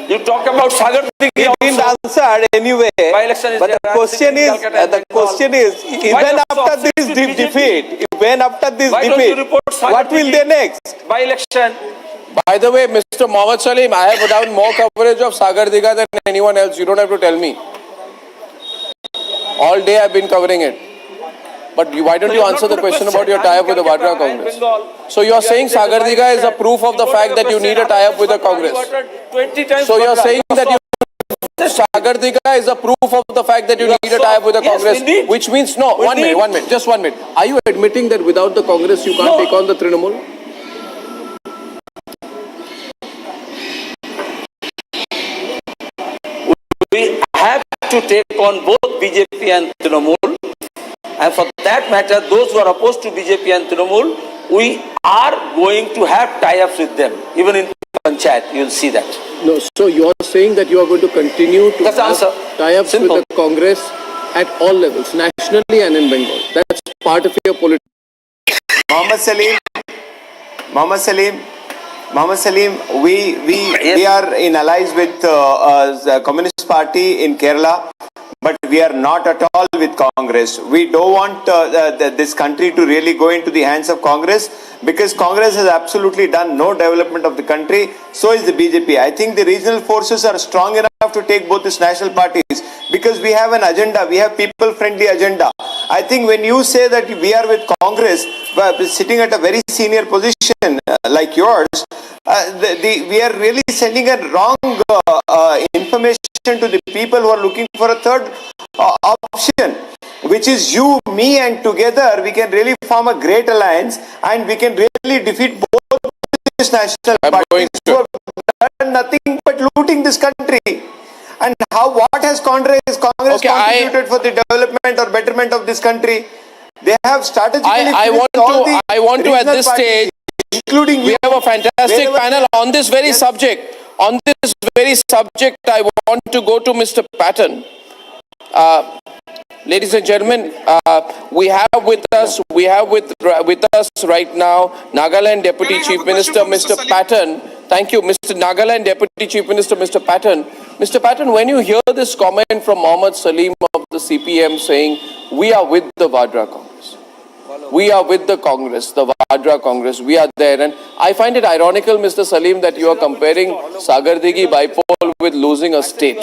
you talk about Sagar he didn't answer anyway. But the question is, even after this defeat, what will they next? By election. By the way, Mr. Mohammed Salim, I have done more coverage of Sagar Diga than anyone else. You don't have to tell me. All day I've been covering it. But why don't you answer the question about your tie-up with the Vadra Congress? So you're saying Sagar Diga is a proof of the fact that you need a tie-up with the Congress. So you're saying that Sagar Diga is a proof of the fact that you need a tie-up with the Congress, which means, no, one minute, just 1 minute. Are you admitting that without the Congress you can't take on the Trinamool? We have to take on both BJP and Trinamool, and for that matter, those who are opposed to BJP and Trinamool, we are going to have tie-ups with them, even in Panchayat. You'll see that. No, so you're saying that you are going to continue to have tie-ups with the Congress at all levels, nationally and in Bengal. That's part of your politics. Mohammed Salim, we are in allies with the Communist Party in Kerala, but we are not at all with Congress. We don't want this country to really go into the hands of Congress, because Congress has absolutely done no development of the country. So is the BJP. I think the regional forces are strong enough to take both these national parties, because we have an agenda. We have people-friendly agenda. I think when you say that we are with Congress, sitting at a very senior position like yours, we are really sending a wrong information to the people who are looking for a third option, which is you, me, and together we can really form a great alliance, and we can really defeat both these national parties who have done nothing but looting this country. And what has Congress contributed for the development or betterment of this country? They have strategically I want to at this stage, including we have a fantastic panel on this very subject. On this very subject, I want to go to Mr. Patton. Ladies and gentlemen, we have with us right now Nagaland Deputy Chief Minister Mr. Patton. Thank you, Mr. Nagaland Deputy Chief Minister Mr. Patton. Mr. Patton, when you hear this comment from Mohammed Salim of the CPM saying we are with the Vadra Congress, we are with the Congress, the Vadra Congress, we are there, and I find it ironical, Mr. Salim, that you are comparing Sagardigi Bipole with losing a state,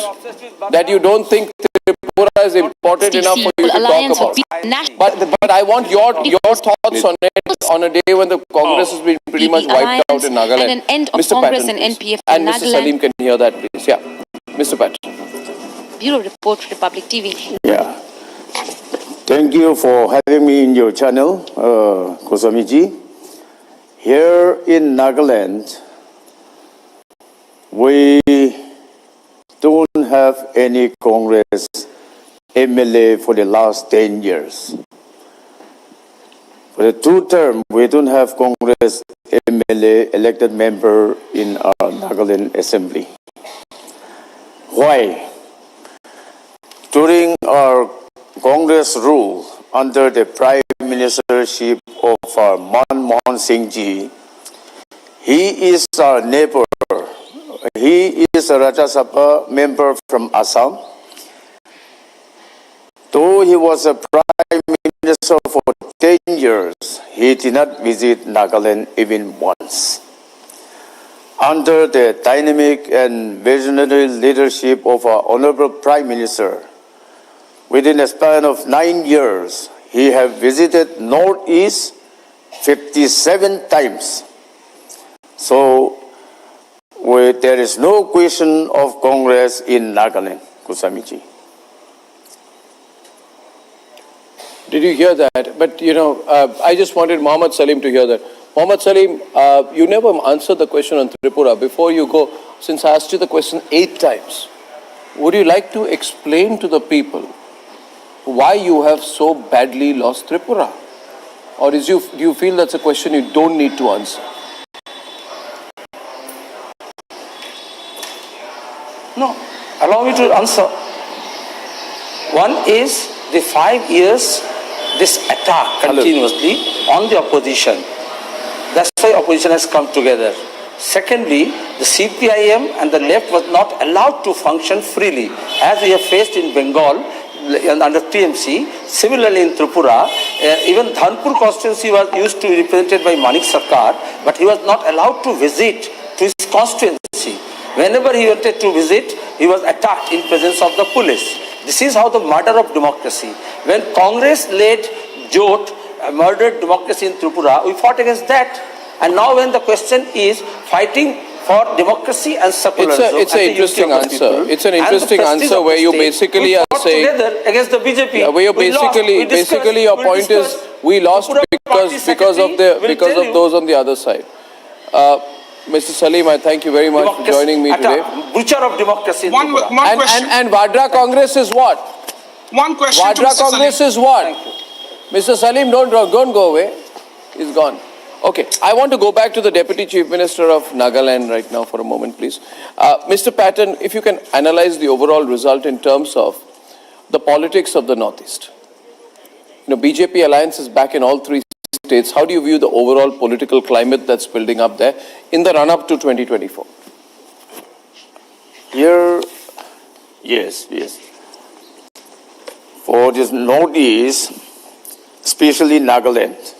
that you don't think Tripura is important enough for you to talk about. But I want your thoughts on it on a day when the Congress has been pretty much wiped out in Nagaland. And an end of Mr. Congress Patton, and NPF and in Mr. Nagaland. Salim can hear that, please. Yeah, Mr. Patton. Bureau Report, Republic TV. Yeah. Thank you for having me in your channel, Goswami ji. Here in Nagaland, we don't have any Congress MLA for the last 10 years. For the 2 term, we don't have Congress MLA elected member in our Nagaland Assembly. Why? During our Congress rule under the Prime Ministership of Manmohan Singh Ji, he is our neighbor. He is a Rajya Sabha member from Assam. Though he was a Prime Minister for 10 years, he did not visit Nagaland even once. Under the dynamic and visionary leadership of our Honorable Prime Minister, within a span of 9 years, he has visited Northeast 57 times. So, there is no question of Congress in Nagaland, Goswami-ji. Did you hear that? But, I just wanted Mohammed Salim to hear that. Mohammed Salim, you never answered the question on Tripura. Before you go, since I asked you the question 8 times, would you like to explain to the people why you have so badly lost Tripura? Or do you feel that's a question you don't need to answer? No, allow me to answer. One is the 5 years, this attack continuously on the opposition. That's why opposition has come together. Secondly, the CPIM and the left was not allowed to function freely, as we have faced in Bengal under TMC. Similarly in Tripura, even Dhanpur constituency was used to be represented by Manik Sarkar, but he was not allowed to visit to his constituency. Whenever he wanted to visit, he was attacked in presence of the police. This is how the murder of democracy. When Congress-led Jot murdered democracy in Tripura, we fought against that. And now when the question is fighting for democracy and secularism, it's an interesting answer. It's an interesting answer where you basically are saying together against the BJP. Yeah, where you basically your point is we lost because of those on the other side. Mr. Salim, I thank you very much for joining me today. Butcher of democracy. One question. And Vadra Congress is what? One question. Vadra Congress is what? Mr. Salim, don't go away. He's gone. Okay, I want to go back to the Deputy Chief Minister of Nagaland right now for a moment, please. Mr. Patton, if you can analyze the overall result in terms of the politics of the Northeast. BJP alliance is back in all 3 states. How do you view the overall political climate that's building up there in the run-up to 2024? Here, yes. For this Northeast, especially Nagaland,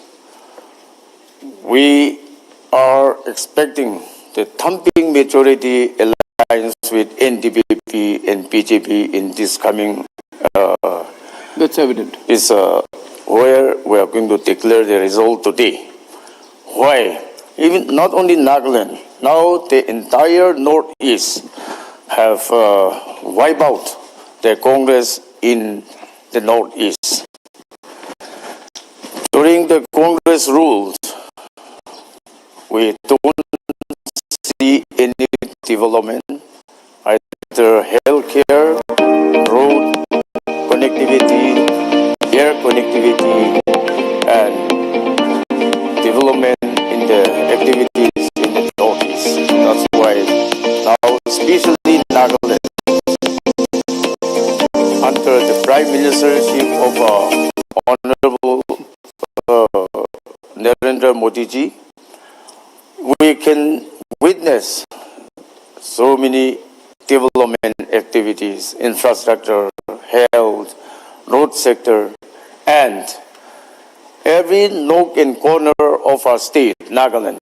we are expecting the thumping majority alliance with NDPP and BJP in this coming. That's evident. Is where we are going to declare the result today. Why? Even not only Nagaland, now the entire Northeast have wiped out the Congress in the Northeast. During the Congress rules, we don't see any development, either healthcare, road connectivity, air connectivity, and development in the activities in the Northeast. That's why now, especially Nagaland, under the Prime Ministership of Honorable Narendra Modi ji, we can witness so many development activities, infrastructure, health, road sector, and every nook and corner of our state, Nagaland.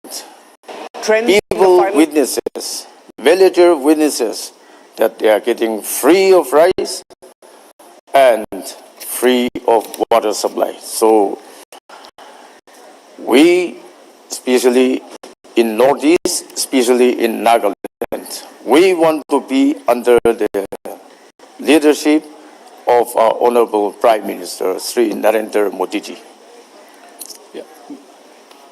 People witnesses, villager witnesses that they are getting free of rice and free of water supply. So we, especially in Northeast, especially in Nagaland, we want to be under the leadership of our Honorable Prime Minister, Sri Narendra Modi ji.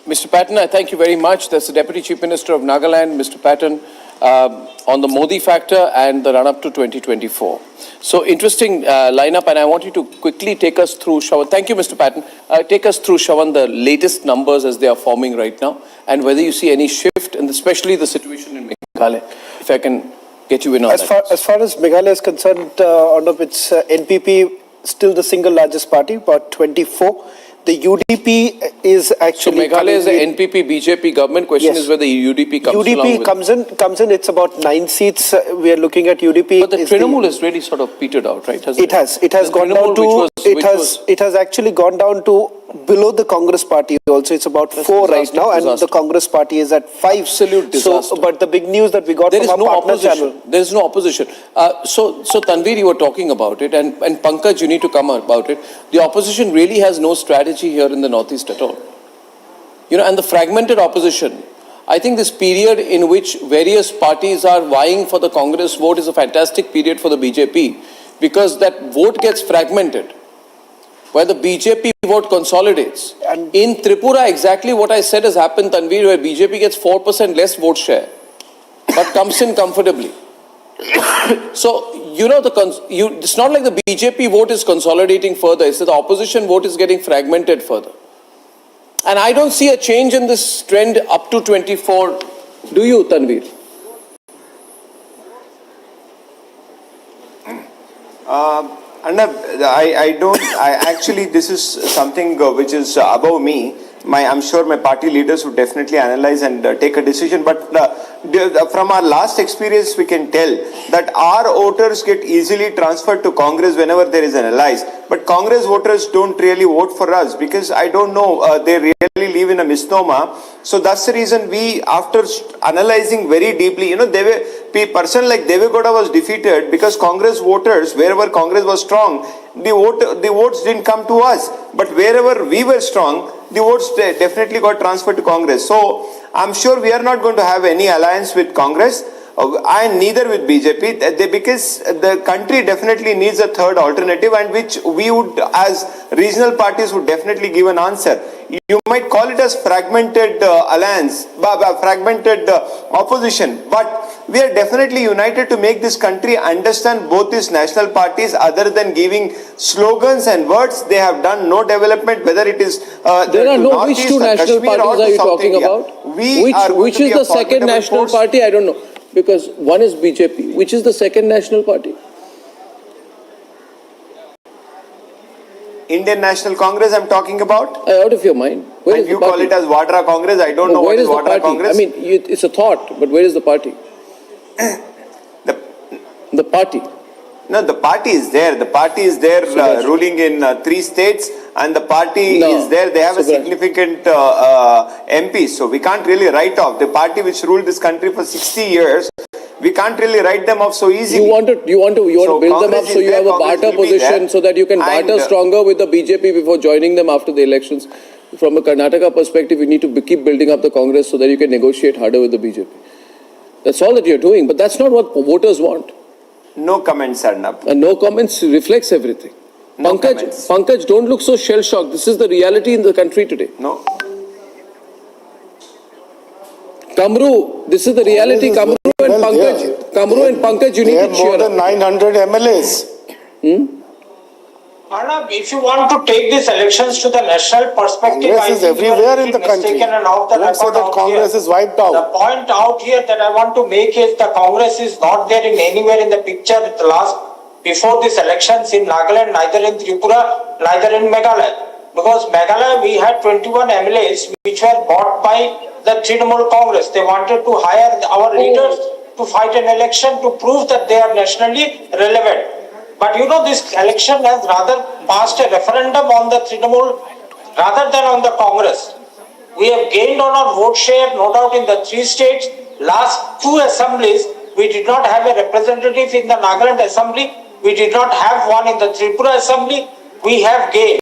Mr. Patton, I thank you very much. That's the Deputy Chief Minister of Nagaland, Mr. Patton, on the Modi factor and the run-up to 2024. So interesting lineup, and I want you to quickly take us through, Shravan. Thank you, Mr. Patton. Take us through, Shravan, the latest numbers as they are forming right now, and whether you see any shift, and especially the situation in Meghalaya. If I can get you in on that. As far as Meghalaya is concerned, Arnab, it's NPP still the single largest party, about 24. The UDP is actually... So Meghalaya is the NPP BJP government. Question is whether UDP comes along with... UDP comes in. It's about 9 seats. We are looking at UDP. But the Trinamool has really sort of petered out, right? It has gone down to... It has actually gone down to below the Congress party also. It's about 4 right now, and the Congress party is at 5. Absolute disaster. So, but the big news that we got from our partner channel... There is no opposition. So Tanveer, you were talking about it, and Pankaj, you need to come about it. The opposition really has no strategy here in the Northeast at all. You know, and the fragmented opposition, I think this period in which various parties are vying for the Congress vote is a fantastic period for the BJP, because that vote gets fragmented, where the BJP vote consolidates. And in Tripura, exactly what I said has happened, Tanveer, where BJP gets 4% less vote share, but comes in comfortably. So, you know, it's not like the BJP vote is consolidating further, it's that the opposition vote is getting fragmented further. And I don't see a change in this trend up to 24. Do you, Tanveer? Arnab, I actually, this is something which is above me. I'm sure my party leaders would definitely analyze and take a decision. But from our last experience, we can tell that our voters get easily transferred to Congress whenever there is an alliance. But Congress voters don't really vote for us because I don't know, they really live in a misnomer. So that's the reason we, after analyzing very deeply, you know, a person like Deve Gowda was defeated because Congress voters, wherever Congress was strong, the votes didn't come to us. But wherever we were strong, the votes definitely got transferred to Congress. So I'm sure we are not going to have any alliance with Congress and neither with BJP because the country definitely needs a third alternative, and which we would, as regional parties, would definitely give an answer. You might call it as fragmented alliance, fragmented opposition, but we are definitely united to make this country understand both these national parties. Other than giving slogans and words, they have done no development, whether it is there are no, which two national parties are you talking about? Which is the second national party? I don't know, because one is BJP. Which is the second national party? Indian National Congress I'm talking about. Out of your mind. Where and you call it as Vadra Congress. I don't know what is Vadra Congress. I mean, it's a thought, but where is the party? The party. No, the party is there. The party is there ruling in 3 states, and the party is there. They have a significant MP, so we can't really write off. The party which ruled this country for 60 years, we can't really write them off so easily. You want to build them up so you have a barter position so that you can barter stronger with the BJP before joining them after the elections. From a Karnataka perspective, you need to keep building up the Congress so that you can negotiate harder with the BJP. That's all that you're doing, but that's not what voters want. No comments, Arnab. And no comments reflects everything. No Pankaj, don't look so shell-shocked. This is the reality in the country today. No. Kamru, this is the reality. Kamru and Pankaj, you need to cheer up. They have more than 900 MLAs. Arnab, if you want to take these elections to the national perspective, Congress is everywhere in the country. Don't say that Congress is wiped out. The point out here that I want to make is the Congress is not there in anywhere in the picture before these elections in Nagaland, neither in Tripura, neither in Meghalaya. Because Meghalaya, we had 21 MLAs which were bought by the Trinamool Congress. They wanted to hire our leaders to fight an election to prove that they are nationally relevant. But you know, this election has rather passed a referendum on the Trinamool rather than on the Congress. We have gained on our vote share, no doubt, in the 3 states. Last 2 assemblies, we did not have a representative in the Nagaland assembly. We did not have one in the Tripura assembly. We have gained.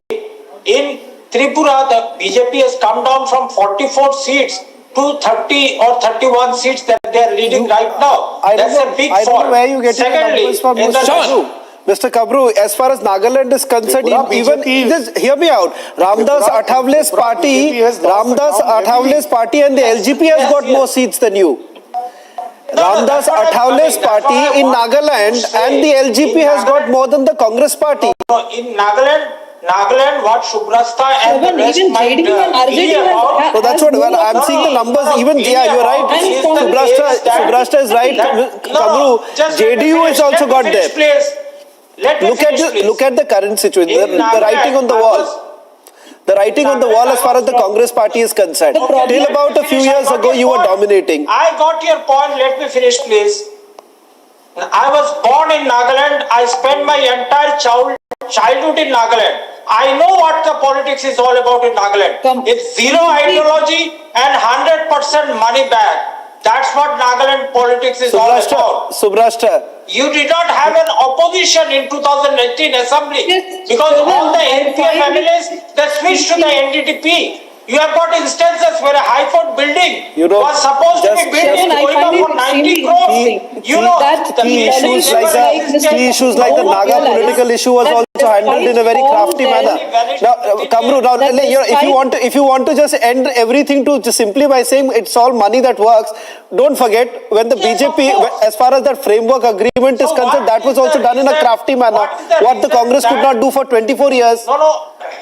In Tripura, the BJP has come down from 44 seats to 30 or 31 seats that they are leading right now. That's a big fall. Secondly, Mr. Kabru, as far as Nagaland is concerned, even just hear me out. Ramdas Athavale's party and the LGP has got more seats than you. Ramdas Athavale's party in Nagaland and the LGP has got more than the Congress party. In Nagaland, what Shubrasta and the rest might be about. So that's what I'm seeing the numbers. Even you're right. Shubrasta is right. Kabru, JDU has also got there. Look at the current situation. The writing on the wall. The writing on the wall as far as the Congress party is concerned. Till about a few years ago, you were dominating. I got your point. Let me finish, please. I was born in Nagaland. I spent my entire childhood in Nagaland. I know what the politics is all about in Nagaland. It's zero ideology and 100% money back. That's what Nagaland politics is all about. Subrashtra. You did not have an opposition in 2019 assembly because all the NPM MLAs, they switched to the NDTP. You have got instances where a High Court building was supposed to be built going up for 90 crores. You know, key issues like the Naga political issue was also handled in a very crafty manner. Now, Kamru, if you want to just end everything to just simply by saying it's all money that works, don't forget when the BJP, as far as that framework agreement is concerned, that was also done in a crafty manner. What the Congress could not do for 24 years.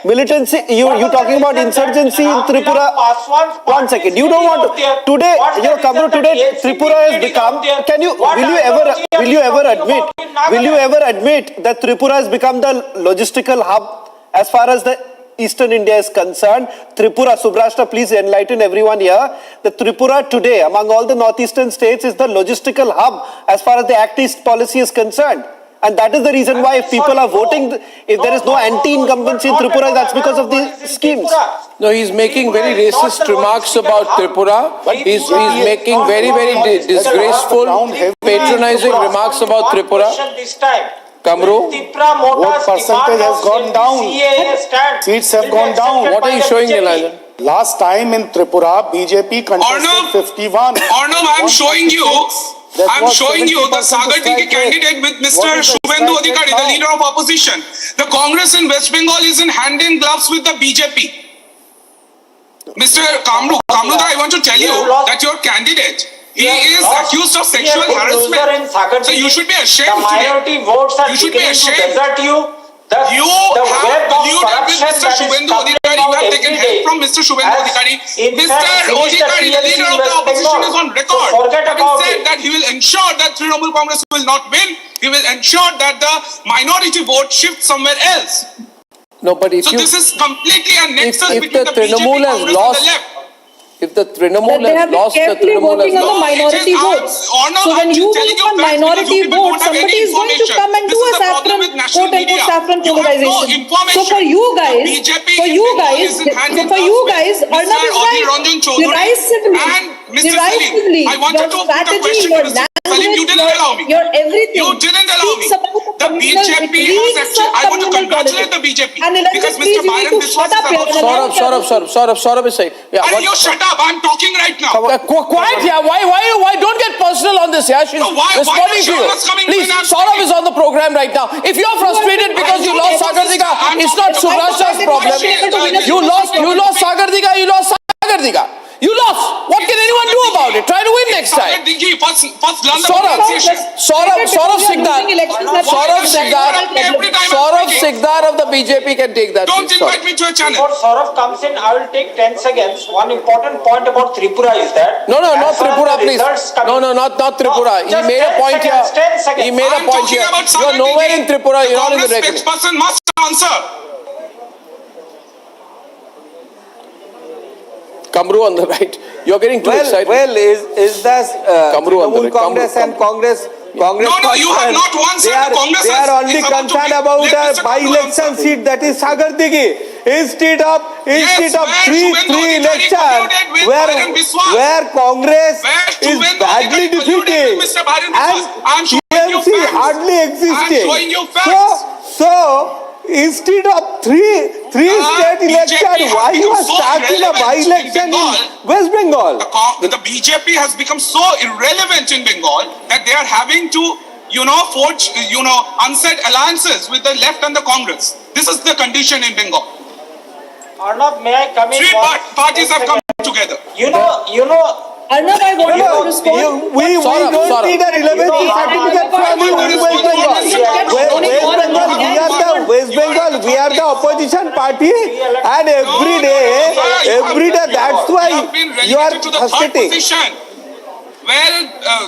Militancy, you talking about insurgency in Tripura. 1 second, you don't want to. Today, Kamru, today Tripura has become. Will you ever admit that Tripura has become the logistical hub as far as the Eastern India is concerned? Tripura, Subrashtra, please enlighten everyone here. The Tripura today, among all the northeastern states, is the logistical hub as far as the Act East policy is concerned. And that is the reason why if people are voting, if there is no anti-incumbency in Tripura, that's because of these schemes. No, he's making very racist remarks about Tripura. He's making very, very disgraceful, patronizing remarks about Tripura. Kamru, what percentage has gone down? Seats have gone down. What are you showing, Nilanjan? Last time in Tripura, BJP contested 51. Arnab, I'm showing you the Sagar Digi candidate with Mr. Shubhendu Adhikari, the leader of opposition. The Congress in West Bengal is in hand in gloves with the BJP. Mr. Kamru, I want to tell you that your candidate, he is accused of sexual harassment. So you should be ashamed today. You should be ashamed. You have colluded with Mr. Shubhendu Adhikari. You have taken help from Mr. Shubhendu Adhikari. Mr. Adhikari, the leader of the opposition, is on record. Having said that he will ensure that Trinamool Congress will not win. He will ensure that the minority vote shifts somewhere else. No, but if this is completely a nexus between the BJP has Congress lost, and the left. if the Trinamool has lost, the Trinamool has lost. On the minority votes. So when you vote for minority votes, somebody is going to come and do a saffron, quote-unquote saffron polarization. So for you guys, Arnab is right. Derisively, your strategy, your language, your everything. You didn't allow me. The BJP has actually, I want to congratulate the BJP because Mr. Byron Saurabh is saying. You shut up. I'm talking right now. Quiet, yeah. Why don't get personal on this, yeah? She's responding to you. Please, Saurabh is on the program right now. If you're frustrated because you lost Sagar Diga, it's not Subrashtra's problem. You lost Sagar Diga, you lost Sagar Diga. You lost. What can anyone do about it? Try to win next time. Saurabh Sikdar of the BJP can take that. Don't invite me to a channel. Before Saurabh comes in, I will take 10 seconds. One important point about Tripura is that... No, not Tripura, please. No, not Tripura. He made a point here. He made a point here. You are nowhere in Tripura. You are not in the reckoning. The person must answer. Kamru on the right. You're getting too excited. Well, is that Trinamool Congress and Congress? No, you have not one side. They are only concerned about a by-election seat, that is Sagar Digi. Instead of three elections where Congress is badly defeated and TMC hardly existing. So instead of three state elections, why you are starting a by-election in West Bengal? The BJP has become so irrelevant in Bengal that they are having to, forge, unsaid alliances with the left and the Congress. This is the condition in Bengal. Arnab, may I come in? Three parties have come together. Arnab, I want you to respond. We don't need a relevancy certificate from you, West Bengal. West Bengal, we are the opposition party, and every day, that's why you are frustrating. Well,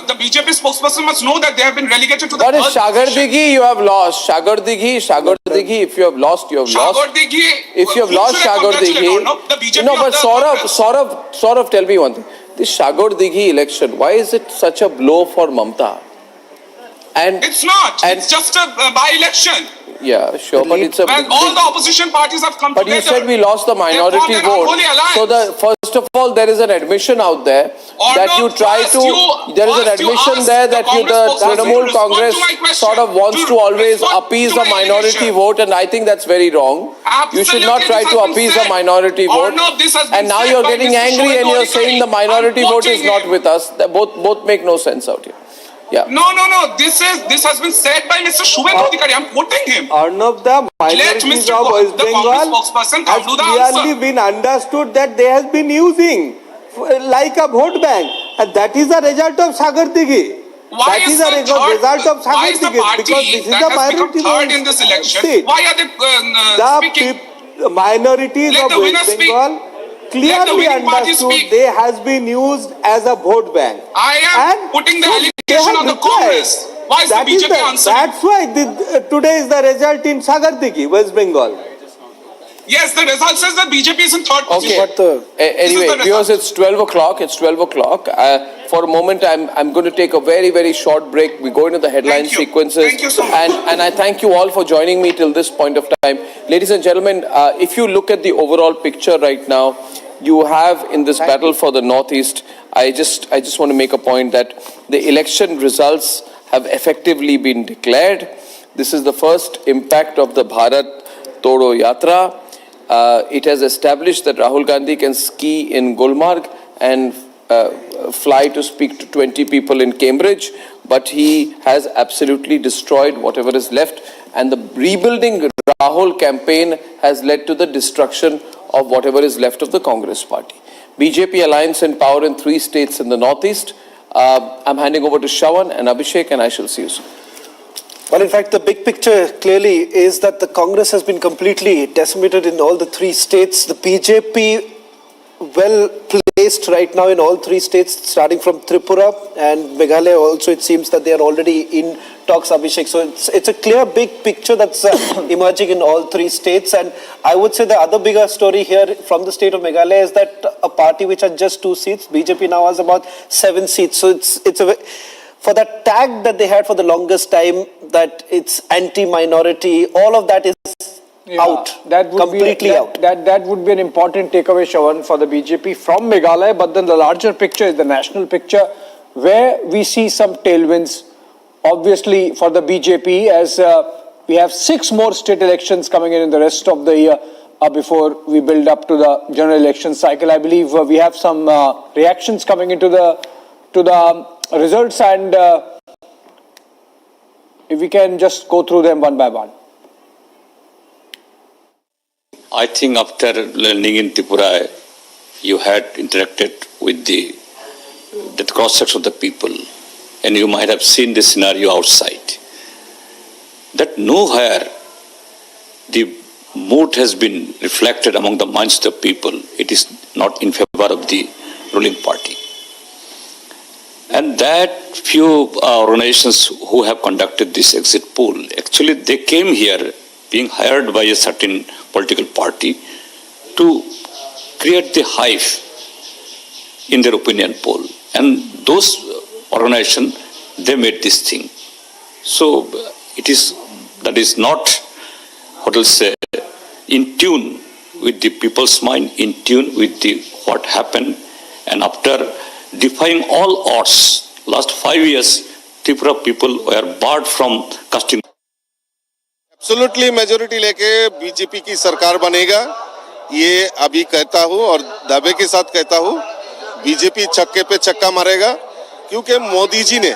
the BJP spokesperson must know that they have been relegated to the What is third position. Shagardigi? You have lost. Shagardigi, if you have lost, you have lost. If you have lost Shagardigi, no, but Saurav, tell me one thing. This Shagardigi election, why is it such a blow for Mamta? And it's not. It's just a by-election. Yeah, sure, but it's a. Well, all the opposition parties have come together. But you said we lost the minority vote. So first of all, there is an admission out there that you try to. There is an admission there that the Trinamool Congress sort of wants to always appease the minority vote, and I think that's very wrong. You should not try to appease the minority vote. And now you're getting angry and you're saying the minority vote is not with us. Both make no sense out here. Yeah. No. This has been said by Mr. Shubhendu Adhikari. I'm quoting him. Arnab, the minorities of West Bengal has clearly been understood that they have been using like a vote bank, and that is the result of Shagardigi. Why is the party that has become third in this election? Why are they speaking? The minorities of West Bengal clearly understood they has been used as a vote bank. I am putting the allegation on the Congress. Why is the BJP answering? That's why today is the result in Shagardigi, West Bengal. Yes, the result says that BJP is in third position. Anyway, viewers, it's 12 o'clock. It's 12 o'clock. For a moment, I'm going to take a very, very short break. We go into the headline sequences. Thank you so much. And I thank you all for joining me till this point of time. Ladies and gentlemen, if you look at the overall picture right now, you have in this battle for the Northeast, I just want to make a point that the election results have effectively been declared. This is the first impact of the Bharat Todo Yatra. It has established that Rahul Gandhi can ski in Gulmarg and fly to speak to 20 people in Cambridge, but he has absolutely destroyed whatever is left, and the rebuilding Rahul campaign has led to the destruction of whatever is left of the Congress party. BJP alliance in power in 3 states in the Northeast. I'm handing over to Shravan and Abhishek, and I shall see you soon. Well, in fact, the big picture clearly is that the Congress has been completely decimated in all the 3 states. The BJP well placed right now in all 3 states, starting from Tripura and Meghalaya also. It seems that they are already in talks, Abhishek. So it's a clear big picture that's emerging in all 3 states. And I would say the other bigger story here from the state of Meghalaya is that a party which had just 2 seats, BJP now has about 7 seats. So it's a for that tag that they had for the longest time, that it's anti-minority, all of that is out, completely out. That would be an important takeaway, Shravan, for the BJP from Meghalaya. But then the larger picture is the national picture, where we see some tailwinds, obviously, for the BJP, as we have 6 more state elections coming in the rest of the year before we build up to the general election cycle. I believe we have some reactions coming into the results, and if we can just go through them one by one. I think after learning in Tripura, you had interacted with the cross-section of the people, and you might have seen the scenario outside. That nowhere the mood has been reflected among the minds of the people. It is not in favor of the ruling party. And that few organizations who have conducted this exit poll, actually they came here being hired by a certain political party to create the hype in their opinion poll. And those organizations, they made this thing. So that is not, what I'll say, in tune with the people's mind, in tune with what happened. And after defying all odds, last 5 years, Tripura people were barred from casting. Absolutely majority लेके BJP की सरकार बनेगा, ये अभी कहता हूँ और दावे के साथ कहता हूँ। बीजेपी छक्के पे छक्का मारेगा, क्योंकि मोदी जी ने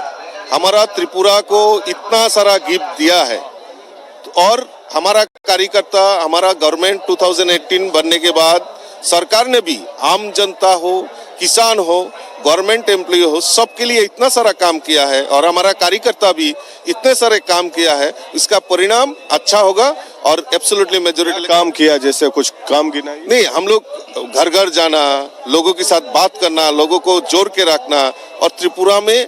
हमारा त्रिपुरा को इतना सारा गिफ्ट दिया है और हमारा कार्यकर्ता, हमारा गवर्नमेंट 2018 बनने के बाद सरकार ने भी आम जनता हो, किसान हो, गवर्नमेंट एम्प्लॉय हो, सबके लिए इतना सारा काम किया है और हमारा कार्यकर्ता भी इतने सारे काम किया है, इसका परिणाम अच्छा होगा और एब्सोल्युटली मेजॉरिटी काम किया। जैसे कुछ काम गिना नहीं, हम लोग घर घर जाना, लोगों के साथ बात करना, लोगों को जोड़ के रखना और त्रिपुरा में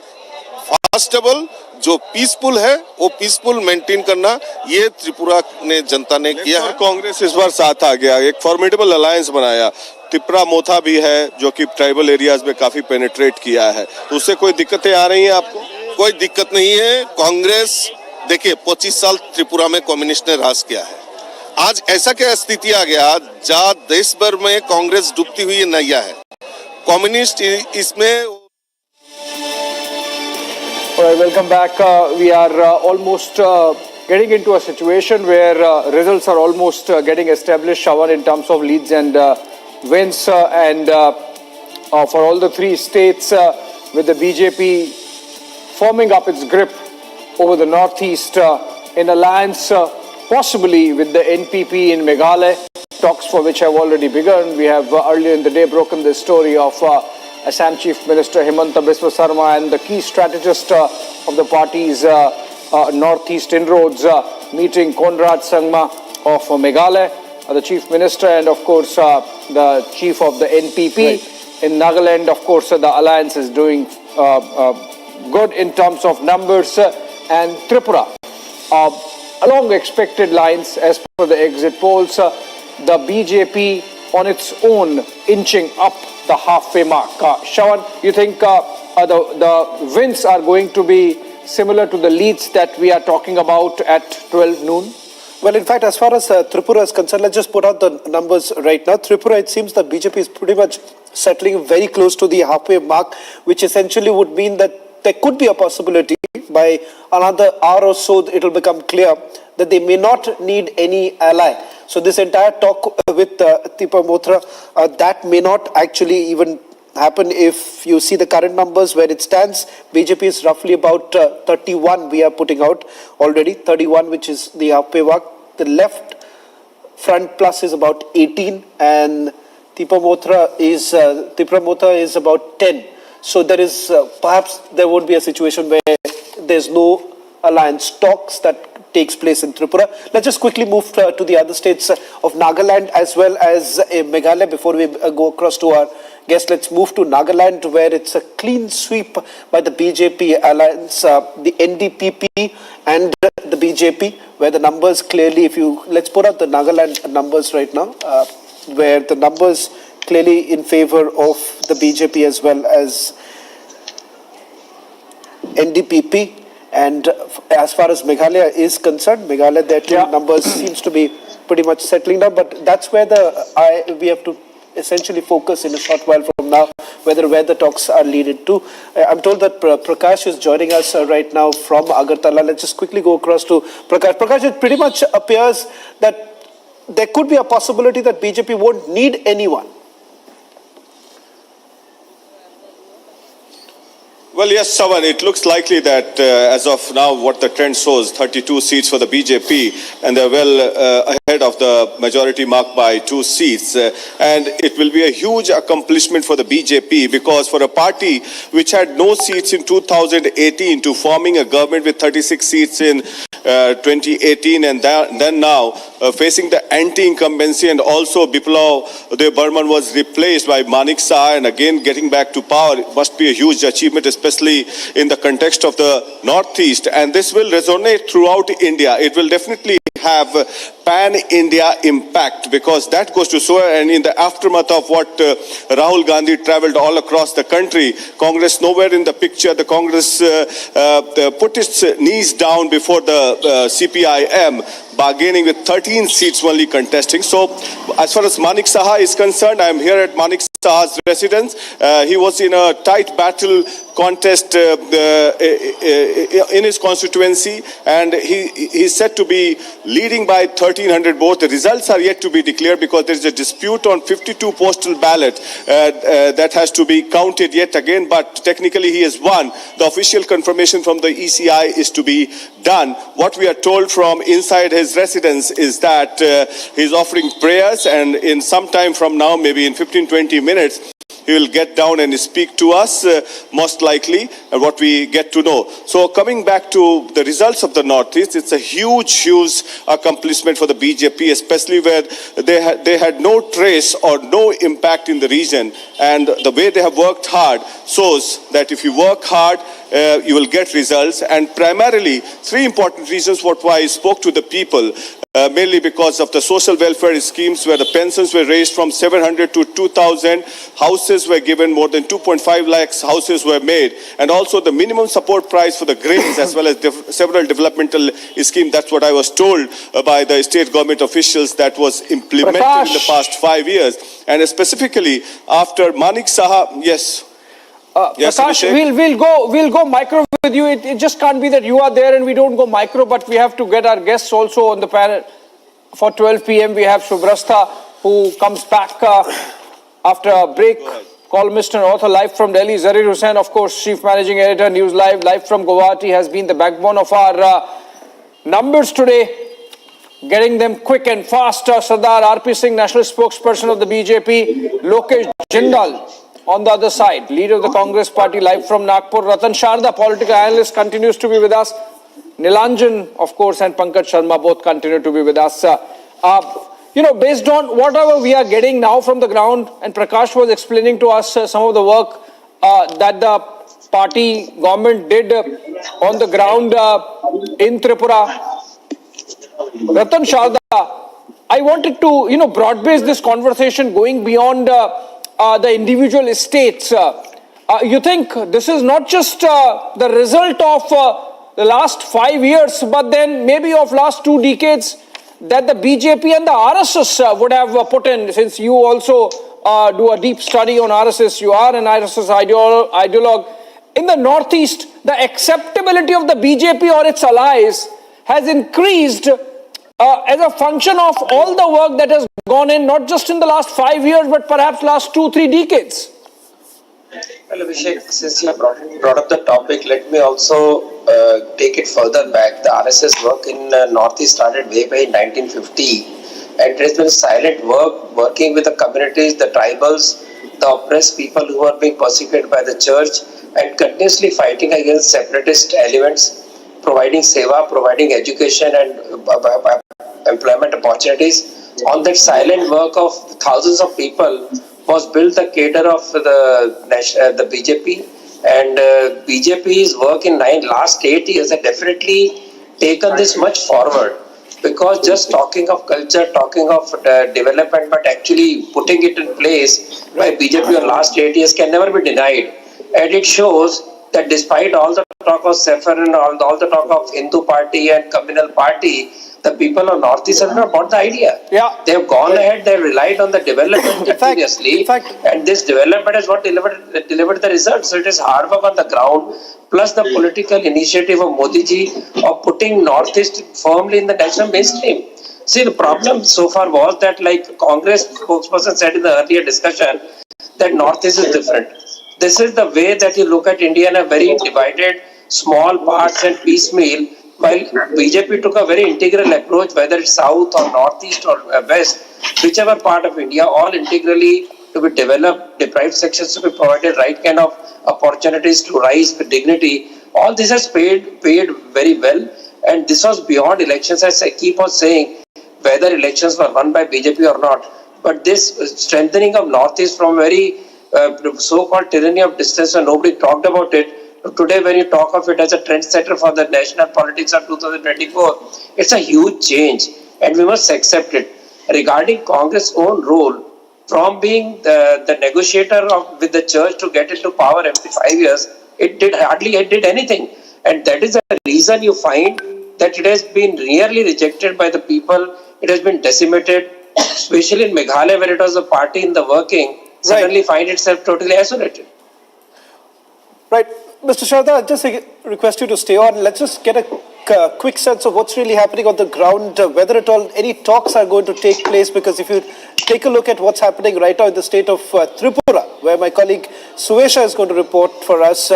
फास्टेबल जो पीसफुल है वो पीसफुल मेंटेन करना, ये त्रिपुरा ने जनता ने किया है। कांग्रेस इस बार साथ आ गया, एक फॉर्मेडेबल अलायंस बनाया। त्रिपुरा मोथा भी है जो कि ट्राइबल एरियाज में काफी पेनिट्रेट किया है, तो उससे कोई दिक्कतें आ रही हैं आपको? कोई दिक्कत नहीं है। कांग्रेस देखिए 25 साल त्रिपुरा में कम्युनिस्ट ने राज किया है। आज ऐसा क्या स्थिति आ गया जहाँ देश भर में कांग्रेस डूबती हुई नैया है, कम्युनिस्ट इसमें। All right, welcome back. We are almost getting into a situation where results are almost getting established, Shawan, in terms of leads and wins. And for all the three states, with the BJP forming up its grip over the northeast in alliance possibly with the NPP in Meghalaya, talks for which have already begun. We have earlier in the day broken the story of Assam Chief Minister Himanta Biswa Sarma and the key strategist of the party's northeast inroads meeting Conrad Sangma of Meghalaya, the Chief Minister, and of course the Chief of the NPP in Nagaland. Of course the alliance is doing good in terms of numbers, and Tripura along expected lines as per the exit polls, the BJP on its own inching up the halfway mark. Shawan, you think the wins are going to be similar to the leads that we are talking about at 12 noon? Well, in fact, as far as Tripura is concerned, let's just put out the numbers right now. Tripura, it seems that BJP is pretty much settling very close to the halfway mark, which essentially would mean that there could be a possibility by another hour or so it will become clear that they may not need any ally. So this entire talk with Tripura Mothra, that may not actually even happen if you see the current numbers where it stands. BJP is roughly about 31 we are putting out already, 31 which is the halfway mark. The left front plus is about 18 and Tripura Mothra is about 10. So there is perhaps there won't be a situation where there's no alliance talks that takes place in Tripura. Let's just quickly move to the other states of Nagaland as well as Meghalaya before we go across to our guest. Let's move to Nagaland where it's a clean sweep by the BJP alliance, the NDPP and the BJP, where the numbers clearly, let's put out the Nagaland numbers right now, where the numbers clearly in favor of the BJP as well as NDPP. And as far as Meghalaya is concerned, Meghalaya, their two numbers seems to be pretty much settling down. But that's where we have to essentially focus in a short while from now, where the talks are leaded to. I'm told that Prakash is joining us right now from Agartala. Let's just quickly go across to Prakash. Prakash, it pretty much appears that there could be a possibility that BJP won't need anyone. Well, yes, Shawan, it looks likely that as of now, what the trend shows, 32 seats for the BJP, and they're well ahead of the majority mark by 2 seats. And it will be a huge accomplishment for the BJP because for a party which had no seats in 2018 to forming a government with 36 seats in 2018 and then now facing the anti-incumbency, and also Biplav Debbarman was replaced by Manik Saha and again getting back to power, it must be a huge achievement, especially in the context of the Northeast. And this will resonate throughout India. It will definitely have pan-India impact because that goes to show, and in the aftermath of what Rahul Gandhi travelled all across the country, Congress nowhere in the picture. The Congress put its knees down before the CPIM, bargaining with 13 seats only contesting. So as far as Manik Saha is concerned, I am here at Manik Saha's residence. He was in a tight battle contest in his constituency, and he is said to be leading by 1,300 votes. The results are yet to be declared because there is a dispute on 52 postal ballots that has to be counted yet again, but technically he has won. The official confirmation from the ECI is to be done. What we are told from inside his residence is that he is offering prayers, and in some time from now, maybe in 15-20 minutes, he will get down and speak to us, most likely, and what we get to know. So coming back to the results of the Northeast, it's a huge accomplishment for the BJP, especially where they had no trace or no impact in the region. And the way they have worked hard shows that if you work hard, you will get results. And primarily, three important reasons why I spoke to the people. Mainly because of the social welfare schemes where the pensions were raised from 700 to 2,000, houses were given, more than 2.5 lakhs houses were made, and also the minimum support price for the grains as well as several developmental schemes. That's what I was told by the state government officials that was implemented in the past 5 years. And specifically after Manik Saha, yes. Yes, Prakash, we'll go micro with you. It just can't be that you are there and we don't go micro, but we have to get our guests also on the panel. For 12 p.m. we have Shubrasta, who comes back after a break. Columnist and author live from Delhi. Zarir Hussain, of course, Chief Managing Editor, News live from Guwahati, has been the backbone of our numbers today. Getting them quick and fast. Sardar R.P. Singh, National Spokesperson of the BJP. Lokesh Jindal on the other side, leader of the Congress party, live from Nagpur. Ratan Sharda, political analyst, continues to be with us. Nilanjan, of course, and Pankaj Sharma both continue to be with us. Based on whatever we are getting now from the ground, and Prakash was explaining to us some of the work that the party government did on the ground in Tripura. Ratan Sharda, I wanted to, broad-base this conversation going beyond the individual states. You think this is not just the result of the last 5 years, but then maybe of last 2 decades that the BJP and the RSS would have put in, since you also do a deep study on RSS, you are an RSS ideologue. In the Northeast, the acceptability of the BJP or its allies has increased as a function of all the work that has gone in, not just in the last 5 years, but perhaps last 2-3 decades. Well, Abhishek, since you brought up the topic, let me also take it further back. The RSS work in Northeast started way back in 1950, and it has been silent work, working with the communities, the tribals, the oppressed people who are being persecuted by the church, and continuously fighting against separatist elements, providing seva, providing education and employment opportunities. On that silent work of thousands of people was built the cadre of the BJP, and BJP's work in last 8 years has definitely taken this much forward, because just talking of culture, talking of development, but actually putting it in place by BJP in last 8 years can never be denied. And it shows that despite all the talk of Sefer and all the talk of Hindu party and communal party, the people of Northeast have not bought the idea. Yeah. They have gone ahead, they relied on the development continuously, and this development is what delivered the results. So it is hard work on the ground, plus the political initiative of Modi ji of putting Northeast firmly in the national mainstream. See, the problem so far was that, like Congress spokesperson said in the earlier discussion, that Northeast is different. This is the way that you look at India in a very divided, small parts and piecemeal, while BJP took a very integral approach, whether it's south or northeast or west, whichever part of India, all integrally to be developed, deprived sections to be provided right kind of opportunities to rise with dignity. All this has paid very well, and this was beyond elections, as I keep on saying, whether elections were won by BJP or not. But this strengthening of Northeast from very so-called tyranny of distance, and nobody talked about it. Today, when you talk of it as a trendsetter for the national politics of 2024, it's a huge change, and we must accept it. Regarding Congress' own role, from being the negotiator with the church to get into power every 5 years, it did anything. And that is the reason you find that it has been nearly rejected by the people. It has been decimated, especially in Meghalaya, where it was a party in the working, suddenly find itself totally isolated. Right. Mr. Sharda, I just request you to stay on. Let's just get a quick sense of what's really happening on the ground, whether at all any talks are going to take place, because if you take a look at what's happening right now in the state of Tripura, where my colleague Suesha is going to report for us.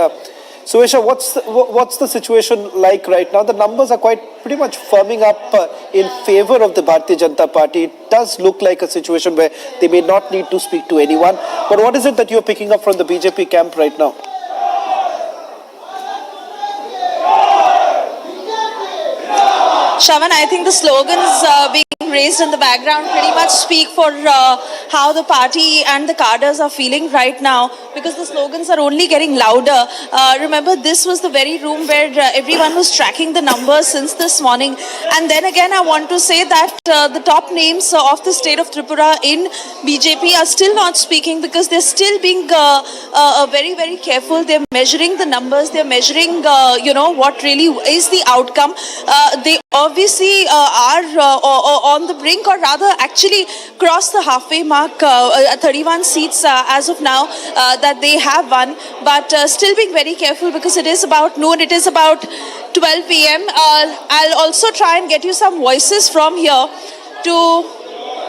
Suesha, what's the situation like right now? The numbers are pretty much firming up in favor of the Bharatiya Janata Party. It does look like a situation where they may not need to speak to anyone. But what is it that you're picking up from the BJP camp right now? Shravan, I think the slogans being raised in the background pretty much speak for how the party and the cadres are feeling right now, because the slogans are only getting louder. Remember, this was the very room where everyone was tracking the numbers since this morning. And then again, I want to say that the top names of the state of Tripura in BJP are still not speaking, because they're still being very, very careful. They're measuring the numbers. They're measuring, what really is the outcome. They obviously are on the brink, or rather actually crossed the halfway mark, 31 seats as of now that they have won, but still being very careful, because it is about noon, it is about 12 p.m. I'll also try and get you some voices from here to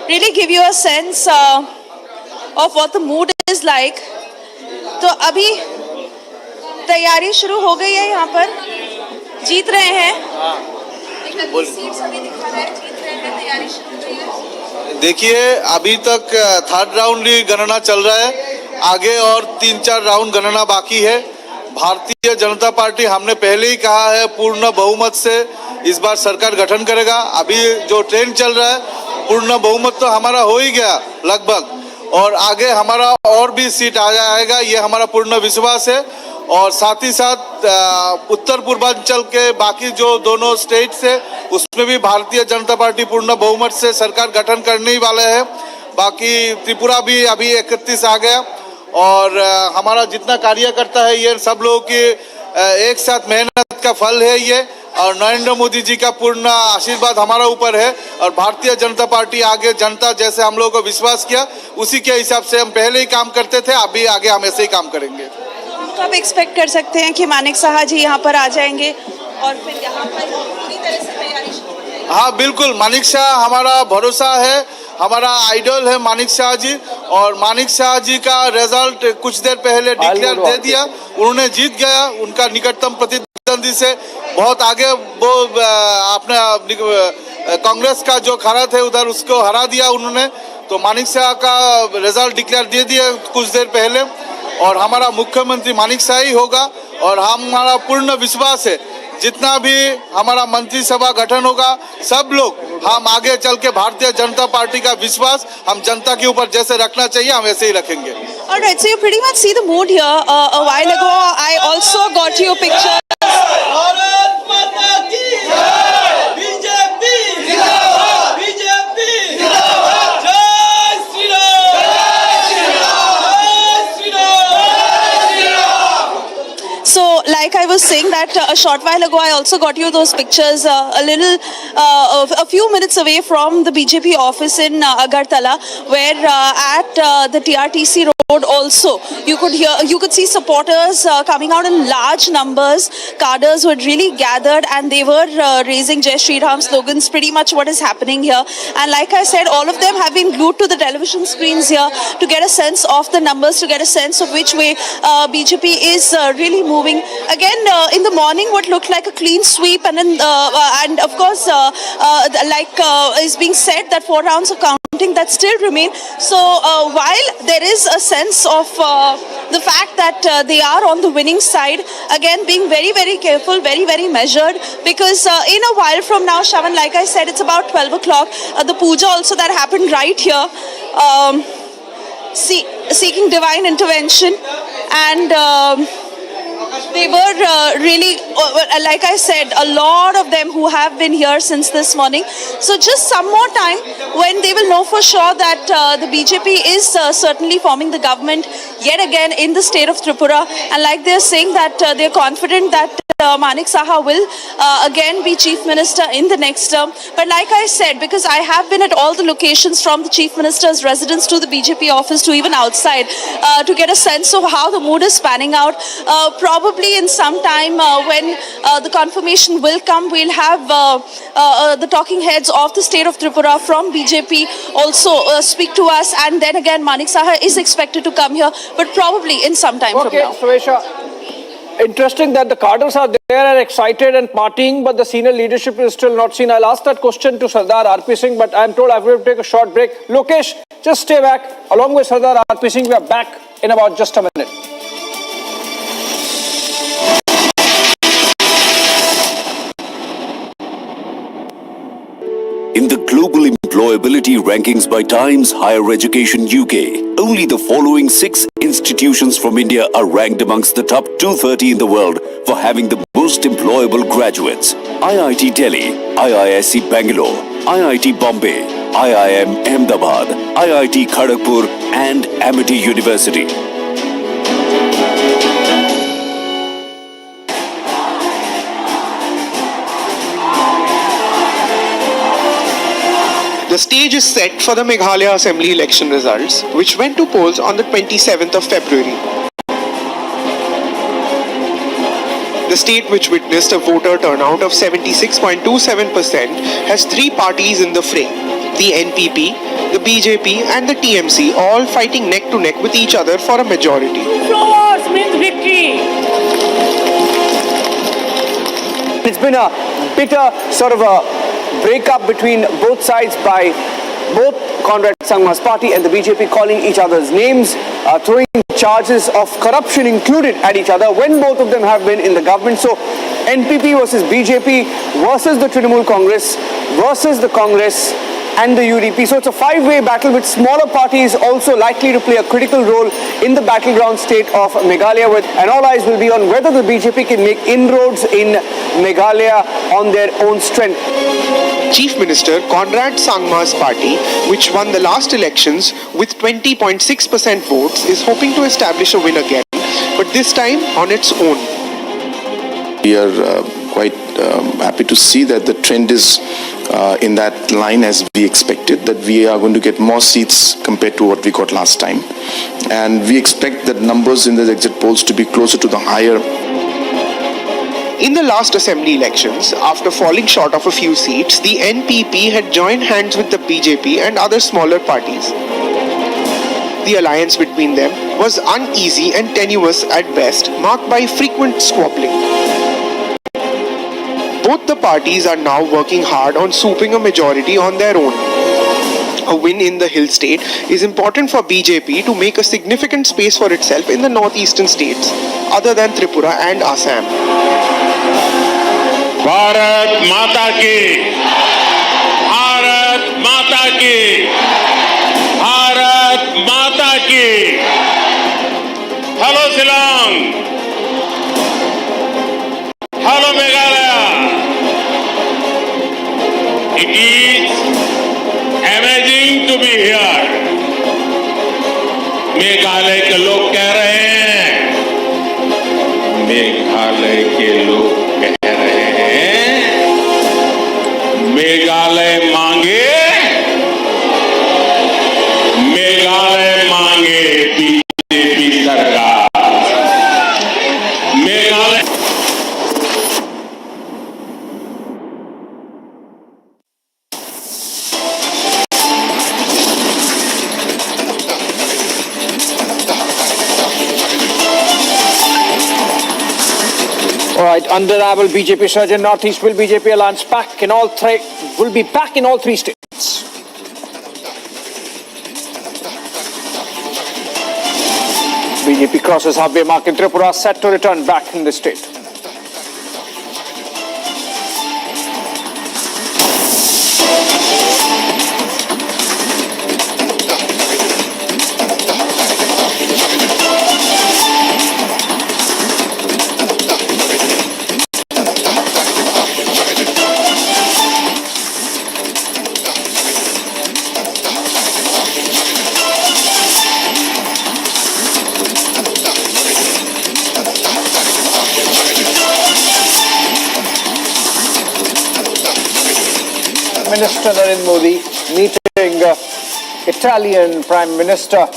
really give you a sense of what the mood is like. तो अभी तैयारी शुरू हो गई है, यहाँ पर जीत रहे हैं। देखिए, अभी तक थर्ड राउंड ही गणना चल रहा है, आगे और 3-4 राउंड गणना बाकी है। भारतीय जनता पार्टी, हमने पहले ही कहा है, पूर्ण बहुमत से इस बार सरकार गठन करेगा। अभी जो ट्रेंड चल रहा है, पूर्ण बहुमत तो हमारा हो ही गया लगभग, और आगे हमारा और भी सीट आ जाएगा, ये हमारा पूर्ण विश्वास है। और साथ ही साथ उत्तर पूर्वांचल के बाकी जो दोनों स्टेट्स है, उसमें भी भारतीय जनता पार्टी पूर्ण बहुमत से सरकार गठन करने ही वाले है। बाकी त्रिपुरा भी अभी 31 आ गया, और हमारा जितना कार्यकर्ता है, ये सब लोगों की एक साथ मेहनत का फल है ये, और नरेंद्र मोदी जी का पूर्ण आशीर्वाद हमारा ऊपर है। और भारतीय जनता पार्टी आगे, जनता जैसे हम लोगों को विश्वास किया, उसी के हिसाब से हम पहले ही काम करते थे, अभी आगे हम ऐसे ही काम करेंगे। तो आप एक्सपेक्ट कर सकते हैं कि मानिक साहा जी यहाँ पर आ जाएंगे और फिर यहाँ पर पूरी तरह से तैयारी शुरू हो जाएगी? हाँ, बिल्कुल, मानिक शाह हमारा भरोसा है, हमारा आइडल है मानिक शाह जी, और मानिक शाह जी का रिजल्ट कुछ देर पहले डिक्लेयर दे दिया, उन्होंने जीत गया। उनका निकटतम प्रतिद्वंदी से बहुत आगे, वो अपने कांग्रेस का जो खड़ा थे उधर, उसको हरा दिया उन्होंने। तो मानिक शाह का रिजल्ट डिक्लेयर दे दिया कुछ देर पहले, और हमारा मुख्यमंत्री मानिक शाह ही होगा। और हमारा पूर्ण विश्वास है, जितना भी हमारा मंत्रिसभा गठन होगा, सब लोग हम आगे चल के भारतीय जनता पार्टी का विश्वास हम जनता के ऊपर जैसे रखना चाहिए, हम वैसे ही रखेंगे। Alright, so you pretty much see the mood here. A while ago, I also got you pictures. So, like I was saying that a short while ago, I also got you those pictures a few minutes away from the BJP office in Agartala, where at the TRTC road also, you could see supporters coming out in large numbers. Cadres were really gathered, and they were raising Jai Shri Ram slogans, pretty much what is happening here. And like I said, all of them have been glued to the television screens here to get a sense of the numbers, to get a sense of which way BJP is really moving. Again, in the morning, what looked like a clean sweep, and then, and of course, is being said that 4 rounds of counting that still remain. So while there is a sense of the fact that they are on the winning side, again being very, very careful, very, very measured, because in a while from now, Shravan, like I said, it's about 12 o'clock. The puja also that happened right here, seeking divine intervention, and They were really, like I said, a lot of them who have been here since this morning. So just some more time when they will know for sure that the BJP is certainly forming the government yet again in the state of Tripura. And like they're saying that they're confident that Manik Saha will again be Chief Minister in the next term. But like I said, because I have been at all the locations from the Chief Minister's residence to the BJP office to even outside to get a sense of how the mood is panning out. Probably in some time when the confirmation will come, we'll have the talking heads of the state of Tripura from BJP also speak to us. And then again, Manik Saha is expected to come here, but probably in some time from now. Swesha. Interesting that the cadres are there and excited and partying, but the senior leadership is still not seen. I'll ask that question to Sardar RP Singh, but I'm told I have to take a short break. Lokesh, just stay back. Along with Sardar RP Singh, we are back in about just a minute. In the global employability rankings by Times Higher Education UK, only the following 6 institutions from India are ranked amongst the top 230 in the world for having the most employable graduates. IIT Delhi, IISc Bangalore, IIT Bombay, IIM Ahmedabad, IIT Kharagpur and Amity University. The stage is set for the Meghalaya Assembly election results, which went to polls on the 27th of February. The state, which witnessed a voter turnout of 76.27%, has 3 parties in the fray: the NPP, the BJP and the TMC, all fighting neck to neck with each other for a majority. Flowers means victory. It's been a bitter sort of a breakup between both sides by both Conrad Sangma's party and the BJP calling each other's names, throwing charges of corruption included at each other when both of them have been in the government. So NPP versus BJP versus the Trinamool Congress versus the Congress and the UDP. So it's a 5-way battle with smaller parties also likely to play a critical role in the battleground state of Meghalaya, and all eyes will be on whether the BJP can make inroads in Meghalaya on their own strength. Chief Minister Conrad Sangma's party, which won the last elections with 20.6% votes, is hoping to establish a win again, but this time on its own. We are quite happy to see that the trend is in that line as we expected, that we are going to get more seats compared to what we got last time. And we expect that numbers in the exit polls to be closer to the higher. In the last assembly elections, after falling short of a few seats, the NPP had joined hands with the BJP and other smaller parties. The alliance between them was uneasy and tenuous at best, marked by frequent squabbling. Both the parties are now working hard on swooping a majority on their own. A win in the hill state is important for BJP to make a significant space for itself in the northeastern states, other than Tripura and Assam. Bharat माता की, भारत माता की, भारत माता की. Hello Shillong, hello Meghalaya. It is amazing to be here. Meghalaya के लोग कह रहे हैं, मेघालय के लोग कह रहे हैं, मेघालय मांगे, मेघालय मांगे बीजेपी सरकार. Meghalaya Alright, undeniable BJP surge in Northeast. Will BJP alliance back in all three? Will be back in all 3 states. BJP crosses halfway mark in Tripura, set to return back in the state. Mr. Narendra Modi meeting Italian Prime Minister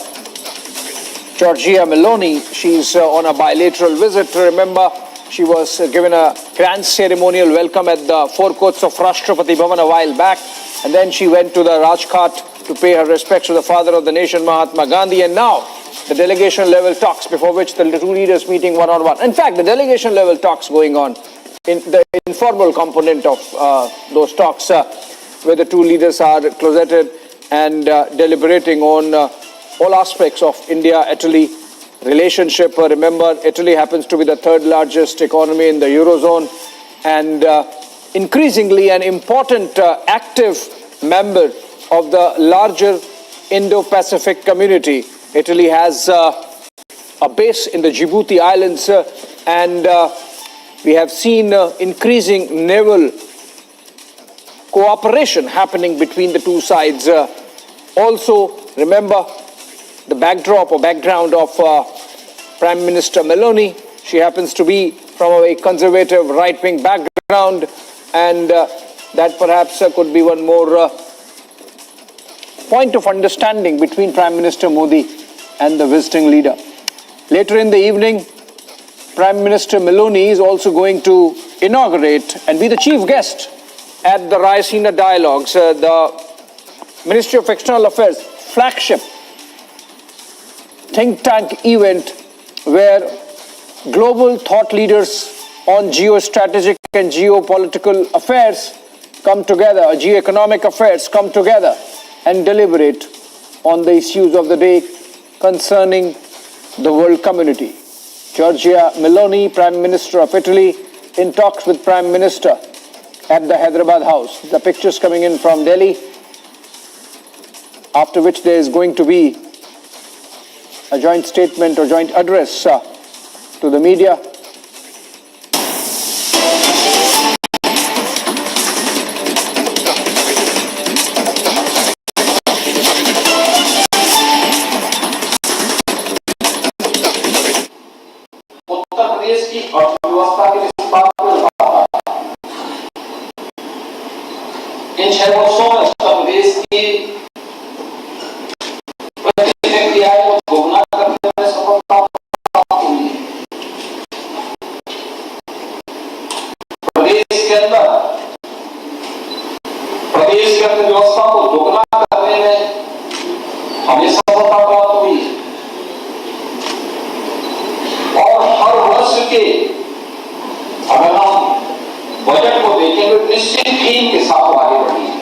Giorgia Meloni. She's on a bilateral visit. Remember, she was given a grand ceremonial welcome at the forecourts of Rashtrapati Bhavan a while back. And then she went to the Rajghat to pay her respects to the father of the nation, Mahatma Gandhi. And now, the delegation level talks, before which the two leaders meeting one-on-one. In fact, the delegation level talks going on, in the informal component of those talks, where the two leaders are closeted and deliberating on all aspects of India-Italy relationship. Remember, Italy happens to be the third largest economy in the Eurozone and increasingly an important active member of the larger Indo-Pacific community. Italy has a base in the Djibouti Islands and we have seen increasing naval cooperation happening between the two sides. Also, remember the backdrop or background of Prime Minister Meloni. She happens to be from a conservative right-wing background, and that perhaps could be one more point of understanding between Prime Minister Modi and the visiting leader. Later in the evening, Prime Minister Meloni is also going to inaugurate and be the chief guest at the Raisina Dialogues, the Ministry of External Affairs flagship think tank event where global thought leaders on geostrategic and geopolitical affairs come together, geoeconomic affairs come together and deliberate on the issues of the day concerning the world community. Giorgia Meloni, Prime Minister of Italy, in talks with Prime Minister at the Hyderabad House. The pictures coming in from Delhi, after which there is going to be a joint statement or joint address to the media. Uttar Pradesh की अर्थव्यवस्था के इस बात को इन 6 वर्षों में उत्तर प्रदेश की प्रति व्यक्ति आय को दोगुना करने में सफलता प्राप्त हुई है। प्रदेश के अंदर प्रदेश की अर्थव्यवस्था को दोगुना करने में हमें सफलता प्राप्त हुई है और हर वर्ष के अगर हम बजट को देखेंगे तो निश्चित थीम के साथ आगे बढ़ी है।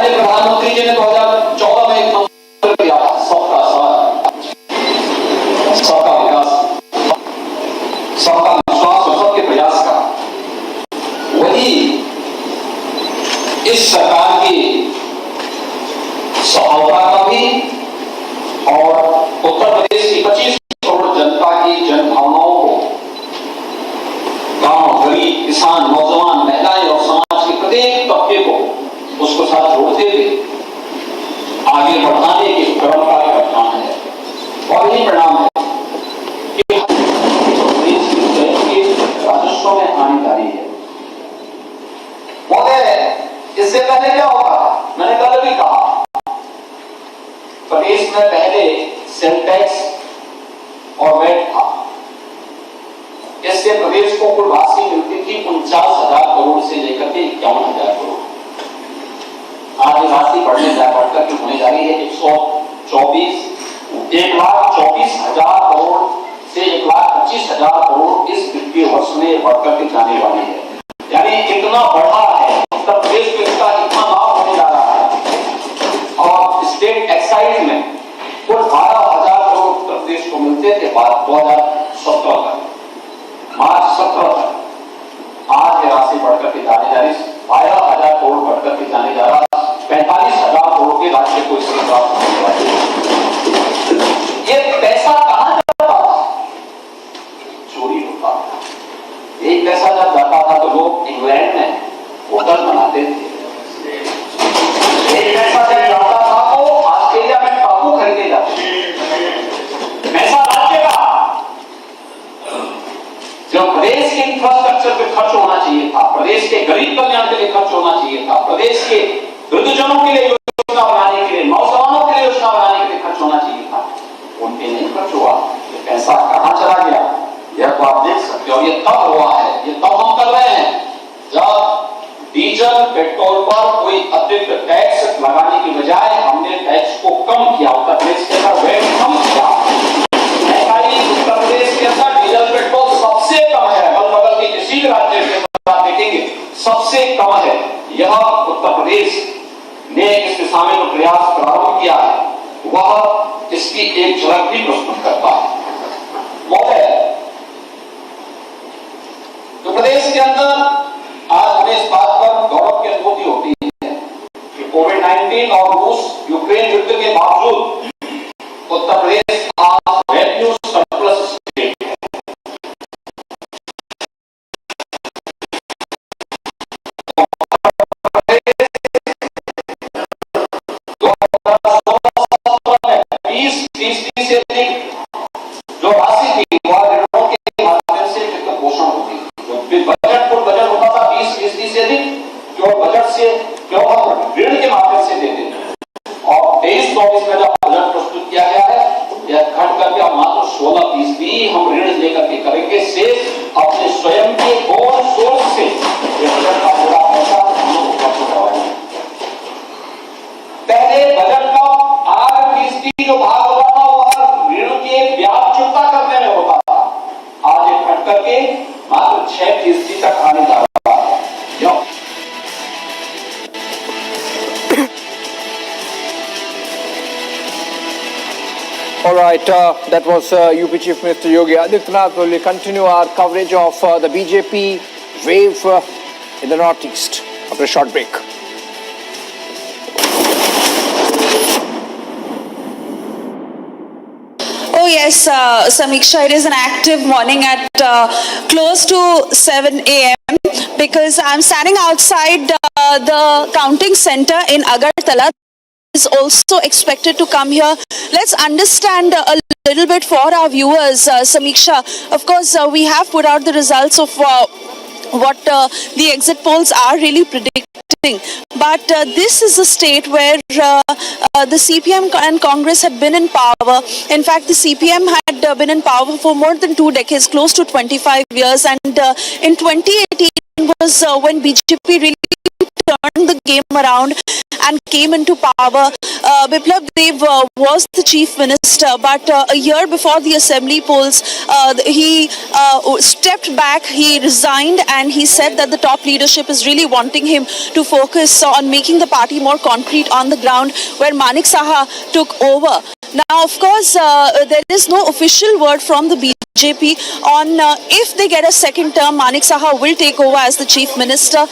प्रधानमंत्री जी ने 2014 में एक मंत्र दिया था, सबका साथ, सबका विकास, सबका विश्वास और सबके प्रयास का। वही इस सरकार की सफलता का भी और उत्तर प्रदेश की 25 करोड़ जनता की जन भावनाओं को गांव, गरीब, किसान, नौजवान, महिलाएं और समाज के प्रत्येक तबके को उसको साथ जोड़ते हुए आगे बढ़ाने की क्रम का एक अभियान है और यही परिणाम है कि प्रदेश की राजस्व में आने जारी है। इससे पहले क्या होगा, मैंने कल भी कहा, प्रदेश में पहले सेल टैक्स और वैट था। इससे प्रदेश को कुल राशि मिलती थी 49,000 करोड़ से लेकर के 51,000 करोड़। आज राशि बढ़कर के होने जा रही है 1,24,000 करोड़ से 1,25,000 करोड़ इस वित्तीय वर्ष में बढ़कर के जाने वाली है। यानी कितना बढ़ा है उत्तर प्रदेश में, इसका इतना लाभ होने जा रहा है। और स्टेट एक्साइज में कुल 12,000 करोड़ उत्तर प्रदेश को मिलते थे 2017 तक, मार्च 17 तक। आज ये राशि बढ़कर के जाने जा रही, 12,000 करोड़ बढ़कर के जाने जा रहा, 45,000 करोड़ के राज्य को इससे प्राप्त होने वाली है। ये पैसा कहां जाता था? चोरी होता था। एक पैसा जब जाता था तो लोग इंग्लैंड में होटल बनाते थे। एक पैसा जब जाता था तो ऑस्ट्रेलिया में टापू खरीदे जाते थे। पैसा राज्य का, जो प्रदेश के खर्च होना चाहिए था, प्रदेश के गरीब कल्याण के लिए खर्च होना चाहिए था, प्रदेश के वृद्धजनों के लिए योजना बनाने के लिए, नौजवानों के लिए योजना बनाने के लिए खर्च होना चाहिए था, उनके नहीं खर्च हुआ। ये पैसा कहां चला गया, यह तो आप देख सकते हो। ये तब हुआ है, ये तब हम कर रहे हैं जब डीजल पेट्रोल पर कोई अतिरिक्त टैक्स लगाने की बजाय हमने टैक्स को कम किया। उत्तर प्रदेश के अंदर वैट कम किया। महंगाई उत्तर प्रदेश के अंदर डीजल पेट्रोल सबसे कम है, बगल के किसी भी राज्य के अंदर आप देखेंगे सबसे कम है। यह उत्तर प्रदेश ने इस दिशा में जो प्रयास प्रारंभ किया है वह इसकी एक झलक भी प्रस्तुत करता है। महोदय, तो प्रदेश के अंदर आज हमें इस बात पर गौरव की अनुभूति होती है कि कोविड-19 और रूस यूक्रेन युद्ध के बावजूद उत्तर प्रदेश आज रेवेन्यू सरप्लस स्टेट है। से अधिक जो राशि थी वह ऋणों के माध्यम से वित्त पोषण होती, जो बजट होता था 20% से अधिक जो बजट से जो हम ऋण के माध्यम से देते थे, और 23-24 में जब बजट प्रस्तुत किया गया है यह घट करके अब मात्र 16% हम ऋण लेकर के करेंगे। शेष अपने स्वयं के ओन सोर्स से बजट का पूरा पैसा हम लोग उपलब्ध करवाएंगे। पहले बजट का 8% जो भाग होता था वह ऋण के ब्याज चुकता करने में होता था, आज ये घट करके मात्र 6% तक आने जा रहा है। All right, that was UP Chief Minister Yogi Adityanath. We will continue our coverage of the BJP wave in the Northeast after a short break. Oh yes, Samiksha, it is an active morning at close to 7 a.m. because I'm standing outside the counting center in Agartala. Is also expected to come here. Let's understand a little bit for our viewers, Samiksha. Of course, we have put out the results of what the exit polls are really predicting. But this is a state where the CPM and Congress had been in power. In fact, the CPM had been in power for more than 2 decades, close to 25 years. And in 2018 was when BJP really turned the game around and came into power. Biplab Dev was the chief minister, but a year before the assembly polls, he stepped back, he resigned, and he said that the top leadership is really wanting him to focus on making the party more concrete on the ground, where Manik Saha took over. Now, of course, there is no official word from the BJP on if they get a second term, Manik Saha will take over as the chief minister.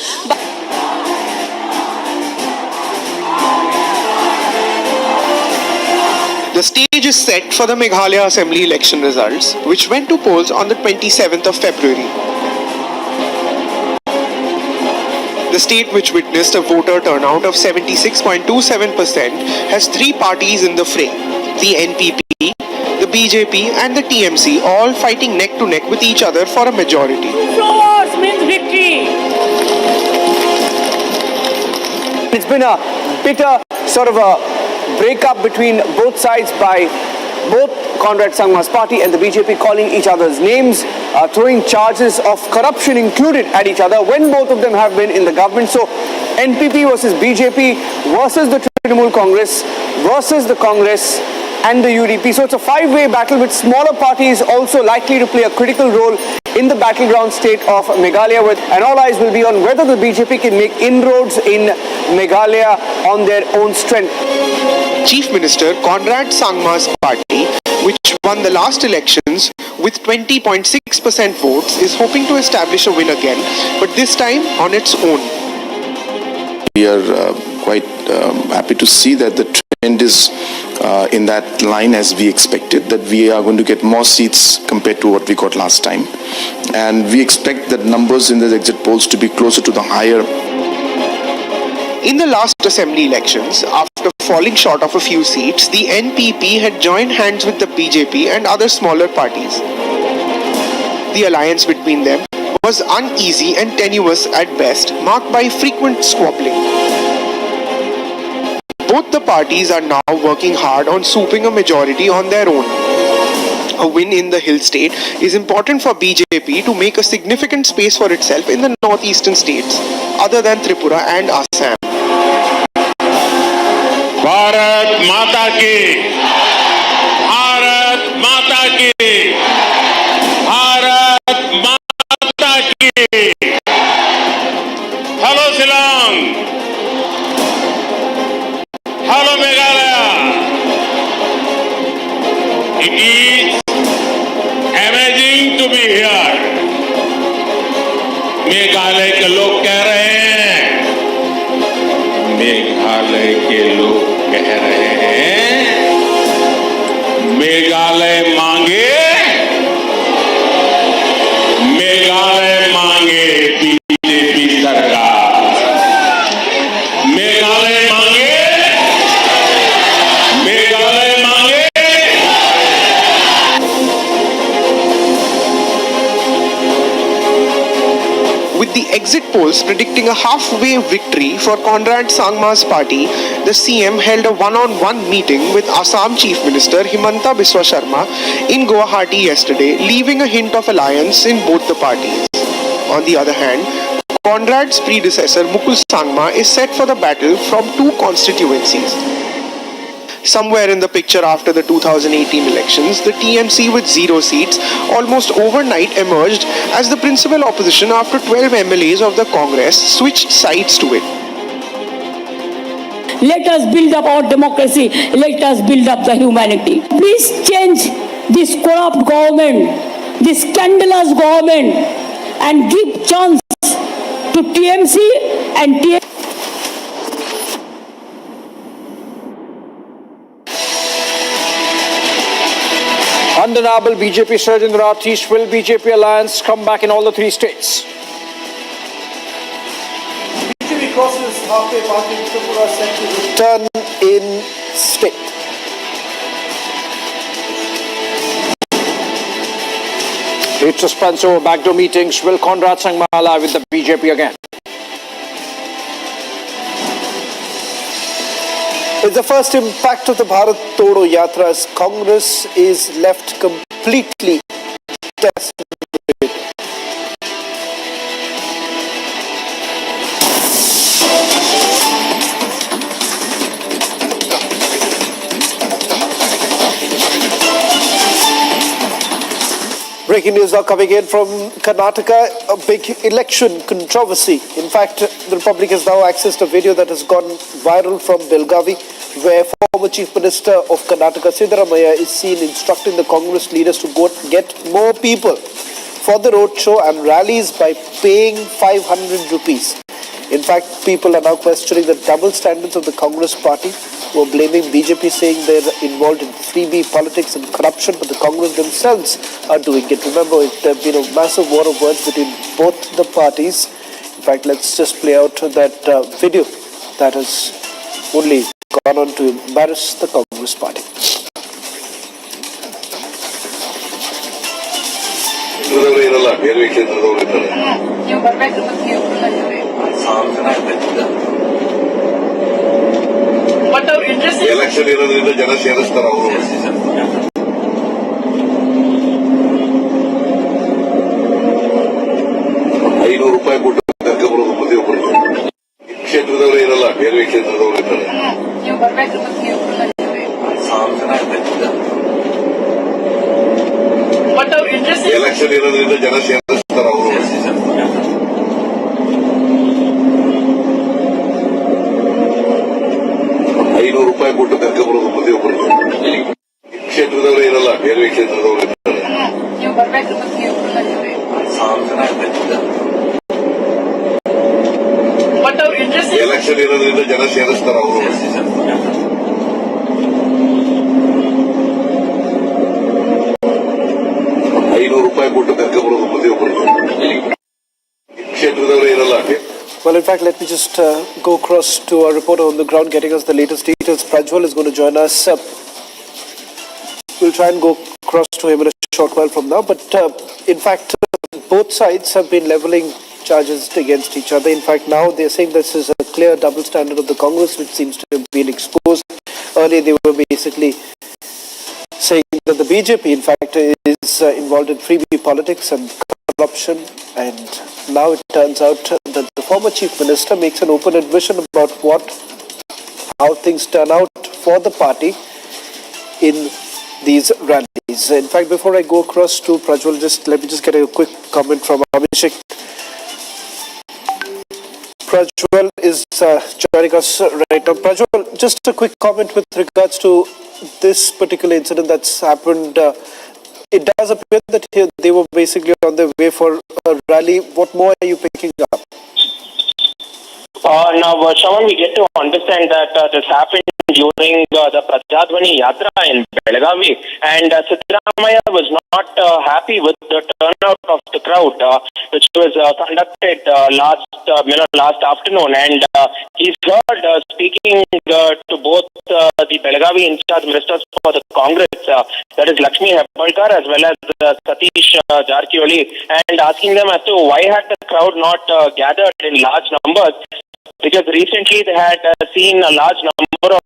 The stage is set for the Meghalaya Assembly election results, which went to polls on the 27th of February. The state, which witnessed a voter turnout of 76.27%, has 3 parties in the fray: the NPP, the BJP and the TMC, all fighting neck to neck with each other for a majority. Flowers means victory. It's been a bitter sort of a breakup between both sides by both Conrad Sangma's party and the BJP, calling each other's names, throwing charges of corruption included at each other when both of them have been in the government. So NPP versus BJP versus the Trinamool Congress versus the Congress and the UDP. So it's a 5-way battle with smaller parties also likely to play a critical role in the battleground state of Meghalaya, and all eyes will be on whether the BJP can make inroads in Meghalaya on their own strength. Chief Minister Conrad Sangma's party, which won the last elections with 20.6% votes, is hoping to establish a win again, but this time on its own. We are quite happy to see that the trend is in that line as we expected, that we are going to get more seats compared to what we got last time. And we expect that numbers in the exit polls to be closer to the higher. In the last assembly elections, after falling short of a few seats, the NPP had joined hands with the BJP and other smaller parties. The alliance between them was uneasy and tenuous at best, marked by frequent squabbling. Both the parties are now working hard on swooping a majority on their own. A win in the hill state is important for BJP to make a significant space for itself in the northeastern states, other than Tripura and Assam. Bharat माता की, भारत माता की, भारत माता की. Hello Shillong, hello Meghalaya. It is amazing to be here. Meghalaya के लोग कह रहे हैं, मेघालय के लोग कह रहे हैं, मेघालय मांगे, मेघालय मांगे बीजेपी सरकार, मेघालय मांगे, मेघालय मांगे. With the exit polls predicting a halfway victory for Conrad Sangma's party, the CM held a one-on-one meeting with Assam Chief Minister Himanta Biswa Sharma in Guwahati yesterday, leaving a hint of alliance in both the parties. On the other hand, Conrad's predecessor Mukul Sangma is set for the battle from two constituencies. Somewhere in the picture after the 2018 elections, the TMC with 0 seats almost overnight emerged as the principal opposition after 12 MLAs of the Congress switched sides to it. Let us build up our democracy. Let us build up the humanity. Please change this corrupt government, this scandalous government, and give chance to TMC and TMC. Undeniable BJP surge in the Northeast. Will BJP alliance come back in all the 3 states? BJP crosses halfway mark in Tripura set to return in state. Great suspense over backdoor meetings. Will Conrad Sangma ally with the BJP again? It's the first impact of the Bharat Todo Yatra as Congress is left completely desperate. Breaking news now coming in from Karnataka, a big election controversy. In fact, the Republic has now accessed a video that has gone viral from Belgavi, where former Chief Minister of Karnataka, Siddaramaiah, is seen instructing the Congress leaders to go get more people for the roadshow and rallies by paying 500 rupees. In fact, people are now questioning the double standards of the Congress party, who are blaming BJP, saying they're involved in freebie politics and corruption, but the Congress themselves are doing it. Remember, there have been a massive war of words between both the parties. In fact, let's just play out that video that has only gone on to embarrass the Congress party. Election ಇರೋದ್ರಿಂದ ಜನ ಸೇರಿಸ್ತಾರೆ ಅವರು. ₹500 ಕೊಟ್ಟು ಕರ್ಕೊಂಡ್ಬರೋದು ಮುಂದೆ ಒಬ್ಬರು ಕ್ಷೇತ್ರದವರೇ ಇರಲ್ಲ, ಬೇರೆ ಕ್ಷೇತ್ರದವರು ಇರ್ತಾರೆ. ಎಲೆಕ್ಷನ್ ಇರೋದ್ರಿಂದ ಜನ ಸೇರಿಸ್ತಾರೆ ಅವರು. ₹500 ಕೊಟ್ಟು ಕರ್ಕೊಂಡ್ಬರೋದು ಮುಂದೆ ಒಬ್ಬರು ಕ್ಷೇತ್ರದವರೇ ಇರಲ್ಲ, ಬೇರೆ ಕ್ಷೇತ್ರದವರು ಇರ್ತಾರೆ. ಎಲೆಕ್ಷನ್ ಇರೋದ್ರಿಂದ ಜನ ಸೇರಿಸ್ತಾರೆ ಅವರು. ₹500 ಕೊಟ್ಟು ಕರ್ಕೊಂಡ್ಬರೋದು ಮುಂದೆ ಒಬ್ಬರು ಕ್ಷೇತ್ರದವರೇ ಇರಲ್ಲ. Well, in fact, let me just go across to our reporter on the ground getting us the latest details. Prajwal is going to join us. We'll try and go across to him in a short while from now. But in fact, both sides have been leveling charges against each other. In fact, now they're saying this is a clear double standard of the Congress, which seems to have been exposed. Earlier, they were basically saying that the BJP, in fact, is involved in freebie politics and corruption. And now it turns out that the former Chief Minister makes an open admission about how things turn out for the party in these rallies. In fact, before I go across to Prajwal, let me get a quick comment from Abhishek. Prajwal is joining us right now. Prajwal, just a quick comment with regards to this particular incident that's happened. It does appear that they were basically on their way for a rally. What more are you picking up? Now, Shravan, we get to understand that this happened during the Prajadhwani Yatra in Belagavi, and Siddaramaiah was not happy with the turnout of the crowd, which was conducted last afternoon, and he's heard speaking to both the Belagavi in-charge ministers for the Congress, that is Lakshmi Hebbalkar as well as Satish Jarkioli, and asking them as to why had the crowd not gathered in large numbers, because recently they had seen a large number of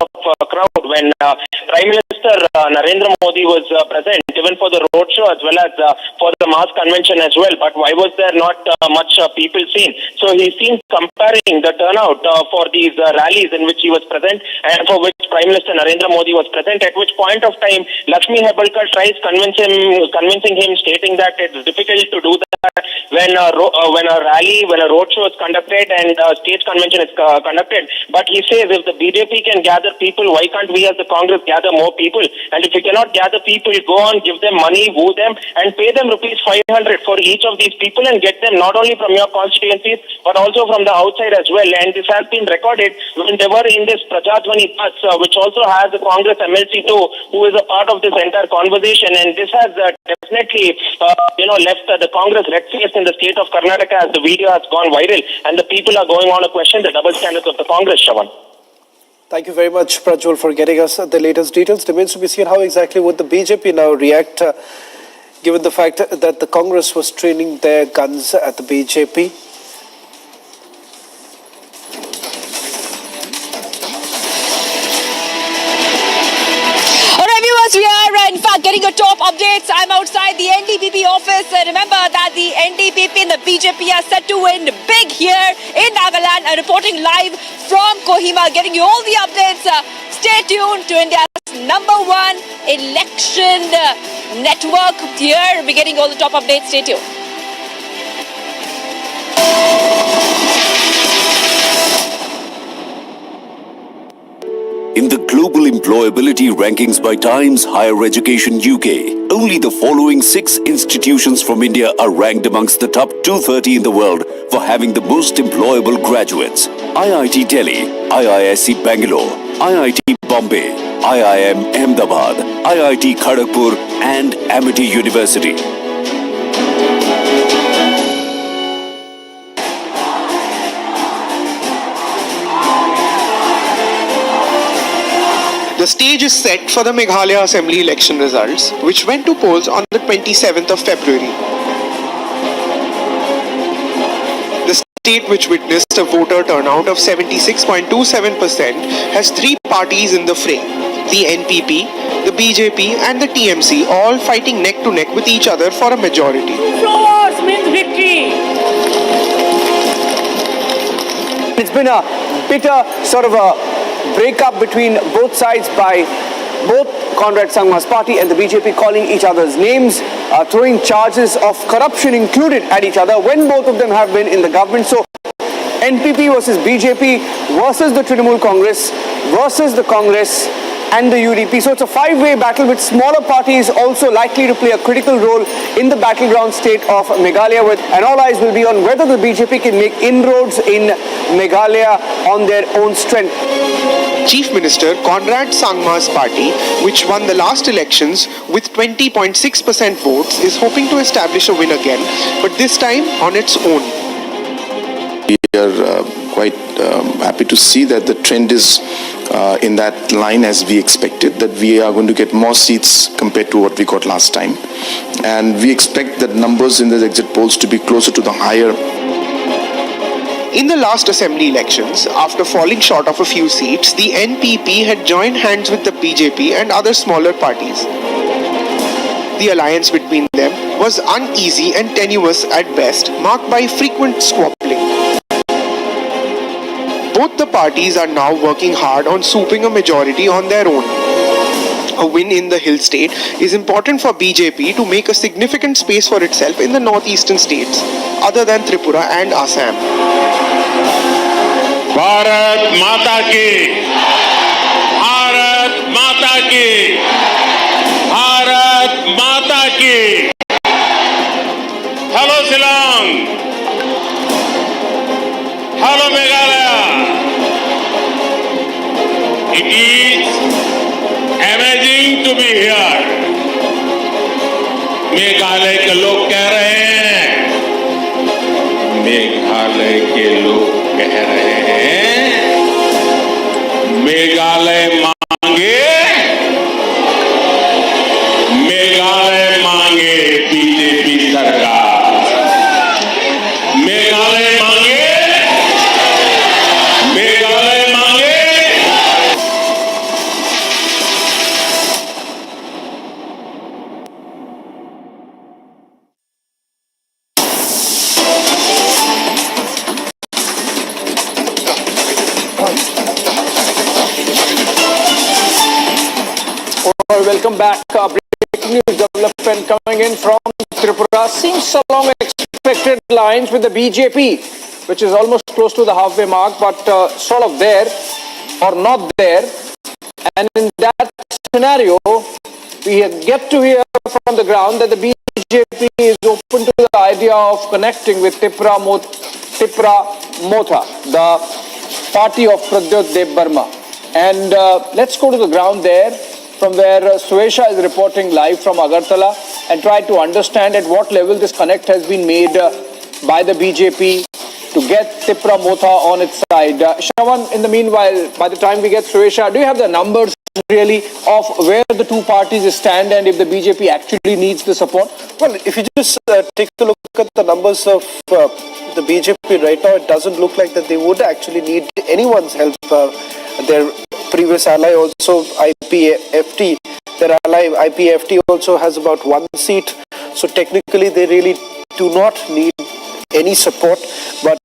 crowd when Prime Minister Narendra Modi was present, even for the roadshow as well as for the mass convention as well. But why was there not much people seen? So he seems comparing the turnout for these rallies in which he was present and for which Prime Minister Narendra Modi was present, at which point of time Lakshmi Hebbalkar tries convincing him, stating that it's difficult to do that when a roadshow is conducted and a state convention is conducted. But he says if the BJP can gather people, why can't we as the Congress gather more people? And if we cannot gather people, go on, give them money, woo them, and pay them rupees 500 for each of these people and get them not only from your constituencies but also from the outside as well. And this has been recorded when they were in this Prajadhwani bus, which also has the Congress MLC too, who is a part of this entire conversation. And this has definitely left the Congress red-faced in the state of Karnataka as the video has gone viral, and the people are going on to question the double standards of the Congress, Shravan. Thank you very much, Prajwal, for getting us the latest details. Remains to be seen how exactly would the BJP now react, given the fact that the Congress was training their guns at the BJP. We are in fact getting a top updates. I'm outside the NDPP office. Remember that the NDPP and the BJP are set to win big here in Nagaland. I'm reporting live from Kohima, getting you all the updates. Stay tuned to India's #1 election network here. We're getting all the top updates. Stay tuned. In the global employability rankings by Times Higher Education UK, only the following 6 institutions from India are ranked amongst the top 230 in the world for having the most employable graduates. IIT Delhi, IISc Bangalore, IIT Bombay, IIM Ahmedabad, IIT Kharagpur and Amity University. The stage is set for the Meghalaya Assembly election results, which went to polls on the 27th of February. The state, which witnessed a voter turnout of 76.27%, has 3 parties in the fray: the NPP, the BJP and the TMC, all fighting neck to neck with each other for a majority. Flowers means victory. It's been a bitter sort of a breakup between both sides, by both Conrad Sangma's party and the BJP calling each other's names, throwing charges of corruption included at each other when both of them have been in the government. So NPP versus BJP versus the Trinamool Congress versus the Congress and the UDP. So it's a 5-way battle with smaller parties also likely to play a critical role in the battleground state of Meghalaya, and all eyes will be on whether the BJP can make inroads in Meghalaya on their own strength. Chief Minister Conrad Sangma's party, which won the last elections with 20.6% votes, is hoping to establish a win again, but this time on its own. We are quite happy to see that the trend is in that line as we expected, that we are going to get more seats compared to what we got last time. And we expect that numbers in the exit polls to be closer to the higher. In the last assembly elections, after falling short of a few seats, the NPP had joined hands with the BJP and other smaller parties. The alliance between them was uneasy and tenuous at best, marked by frequent squabbling. Both the parties are now working hard on swooping a majority on their own. A win in the hill state is important for BJP to make a significant space for itself in the northeastern states, other than Tripura and Assam. Bharat माता की, भारत माता की, भारत माता की. Hello Shillong, hello Meghalaya. It is amazing to be here. Meghalaya के लोग कह रहे हैं, मेघालय के लोग कह रहे हैं, मेघालय मांगे, मेघालय मांगे बीजेपी सरकार, मेघालय मांगे, मेघालय मांगे. Welcome back. Breaking news development coming in from Tripura. Seems along expected lines with the BJP, which is almost close to the halfway mark, but sort of there or not there. And in that scenario, we get to hear from the ground that the BJP is open to the idea of connecting with Tripura Motha, the party of Pradyot Dev Burma. And let's go to the ground there, from where Suesha is reporting live from Agartala, and try to understand at what level this connect has been made by the BJP to get Tripura Motha on its side. Shravan, in the meanwhile, by the time we get Suesha, do you have the numbers really of where the two parties stand and if the BJP actually needs the support? Well, if you just take a look at the numbers of the BJP right now, it doesn't look like that they would actually need anyone's help. Their previous ally also, IPFT, their ally IPFT also has about 1 seat. So technically they really do not need any support. But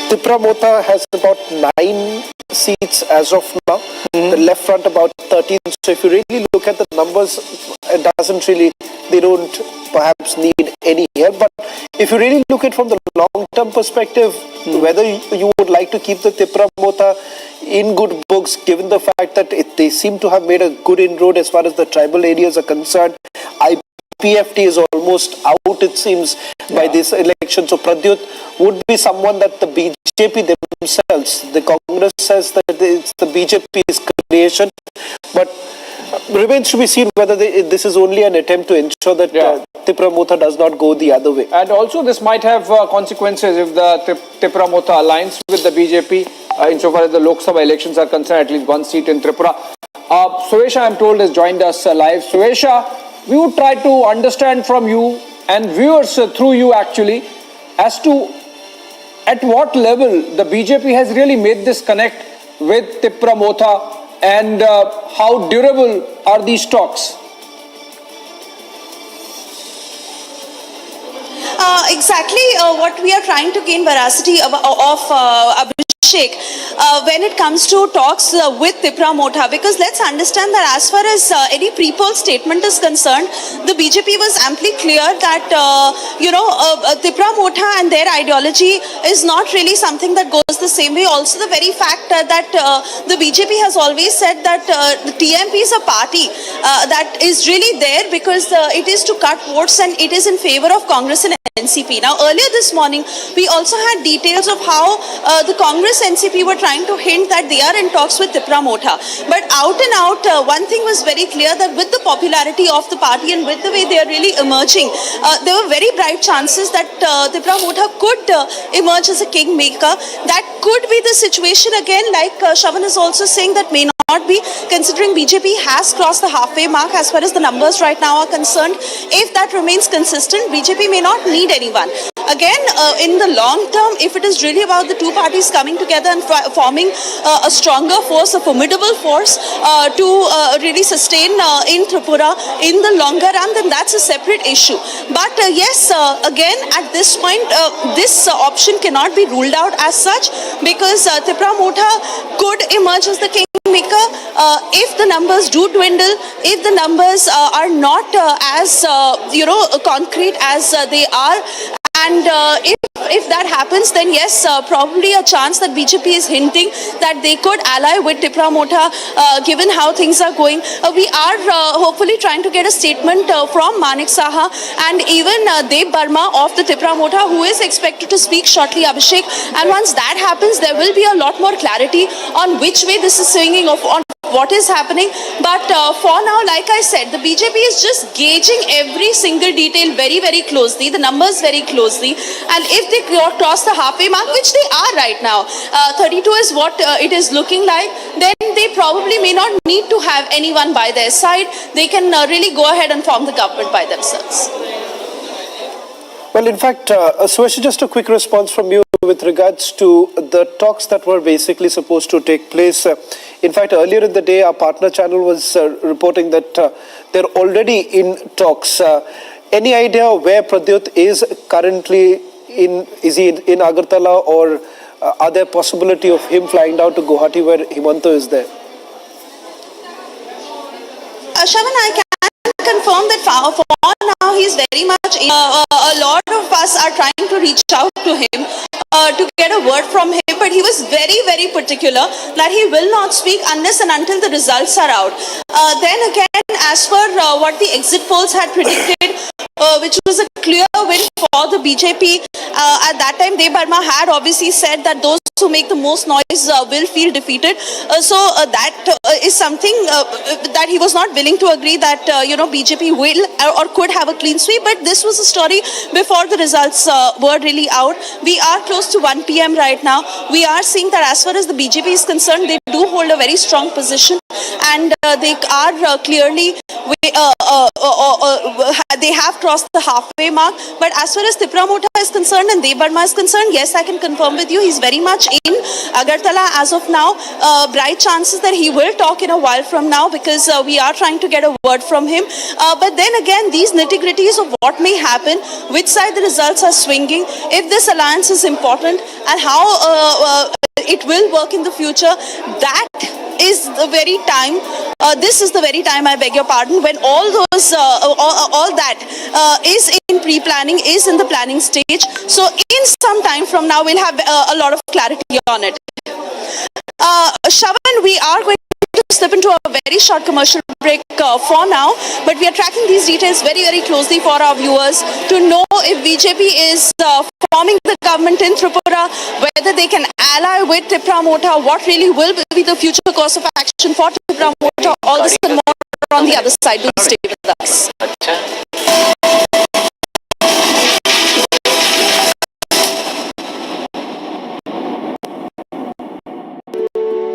Tripura Motha has about 9 seats as of now. The left front about 13. So if you really look at the numbers, it doesn't really, they don't perhaps need any help. But if you really look at it from the long-term perspective, whether you would like to keep the Tripura Motha in good books, given the fact that they seem to have made a good inroad as far as the tribal areas are concerned. IPFT is almost out, it seems, by this election. So Pradyut would be someone that the BJP themselves, the Congress says that it's the BJP's creation, but remains to be seen whether this is only an attempt to ensure that Tripura Motha does not go the other way. And also this might have consequences if the Tripura Motha aligns with the BJP insofar as the Lok Sabha elections are concerned, at least 1 seat in Tripura. Suesha, I'm told, has joined us live. Suesha, we would try to understand from you and viewers through you actually as to at what level the BJP has really made this connect with Tripura Motha and how durable are these talks? Exactly what we are trying to gain veracity of Abhishek when it comes to talks with Tripura Motha, because let's understand that as far as any pre-poll statement is concerned, the BJP was amply clear that Tripura Motha and their ideology is not really something that goes the same way. Also the very fact that the BJP has always said that the TMP is a party that is really there because it is to cut votes and it is in favor of Congress and NCP. Now earlier this morning we also had details of how the Congress NCP were trying to hint that they are in talks with Tripura Motha. But out and out, one thing was very clear, that with the popularity of the party and with the way they are really emerging, there were very bright chances that Tripura Motha could emerge as a kingmaker. That could be the situation again, like Shravan is also saying, that may not be, considering BJP has crossed the halfway mark as far as the numbers right now are concerned. If that remains consistent, BJP may not need anyone. Again, in the long term, if it is really about the two parties coming together and forming a stronger force, a formidable force to really sustain in Tripura in the longer run, then that's a separate issue. But yes, again, at this point, this option cannot be ruled out as such, because Tripura Motha could emerge as the kingmaker if the numbers do dwindle, if the numbers are not as concrete as they are. And if that happens, then yes, probably a chance that BJP is hinting that they could ally with Tripura Motha, given how things are going. We are hopefully trying to get a statement from Manik Saha and even Dev Barma of the Tripura Motha, who is expected to speak shortly, Abhishek. And once that happens, there will be a lot more clarity on which way this is swinging, on what is happening. But for now, like I said, the BJP is just gauging every single detail very, very closely, the numbers very closely. And if they cross the halfway mark, which they are right now, 32 is what it is looking like, then they probably may not need to have anyone by their side. They can really go ahead and form the government by themselves. Well, in fact, Suresh, just a quick response from you with regards to the talks that were basically supposed to take place. In fact, earlier in the day, our partner channel was reporting that they're already in talks. Any idea where Pradyut is currently in? Is he in Agartala, or are there possibility of him flying down to Guwahati where Himanta is there? Shravan, I can confirm that for now he's very much in. A lot of us are trying to reach out to him to get a word from him, but he was very, very particular that he will not speak unless and until the results are out. Then again, as for what the exit polls had predicted, which was a clear win for the BJP, at that time Dev Barma had obviously said that those who make the most noise will feel defeated. So that is something that he was not willing to agree that BJP will or could have a clean sweep. But this was a story before the results were really out. We are close to 1 p.m. right now. We are seeing that as far as the BJP is concerned, they do hold a very strong position, and they are clearly they have crossed the halfway mark. But as far as Tripura Motha is concerned and Dev Barma is concerned, yes, I can confirm with you, he's very much in Agartala as of now. Bright chances that he will talk in a while from now, because we are trying to get a word from him. But then again, these nitty-gritties of what may happen, which side the results are swinging, if this alliance is important, and how it will work in the future, that is the very time, this is the very time, I beg your pardon, when all those, all that is in pre-planning, is in the planning stage. So in some time from now, we'll have a lot of clarity on it. Shravan, we are going to slip into a very short commercial break for now, but we are tracking these details very, very closely for our viewers to know if BJP is forming the government in Tripura, whether they can ally with Tripura Motha, what really will be the future course of action for Tripura Motha. All this and more on the other side. Do stay with us.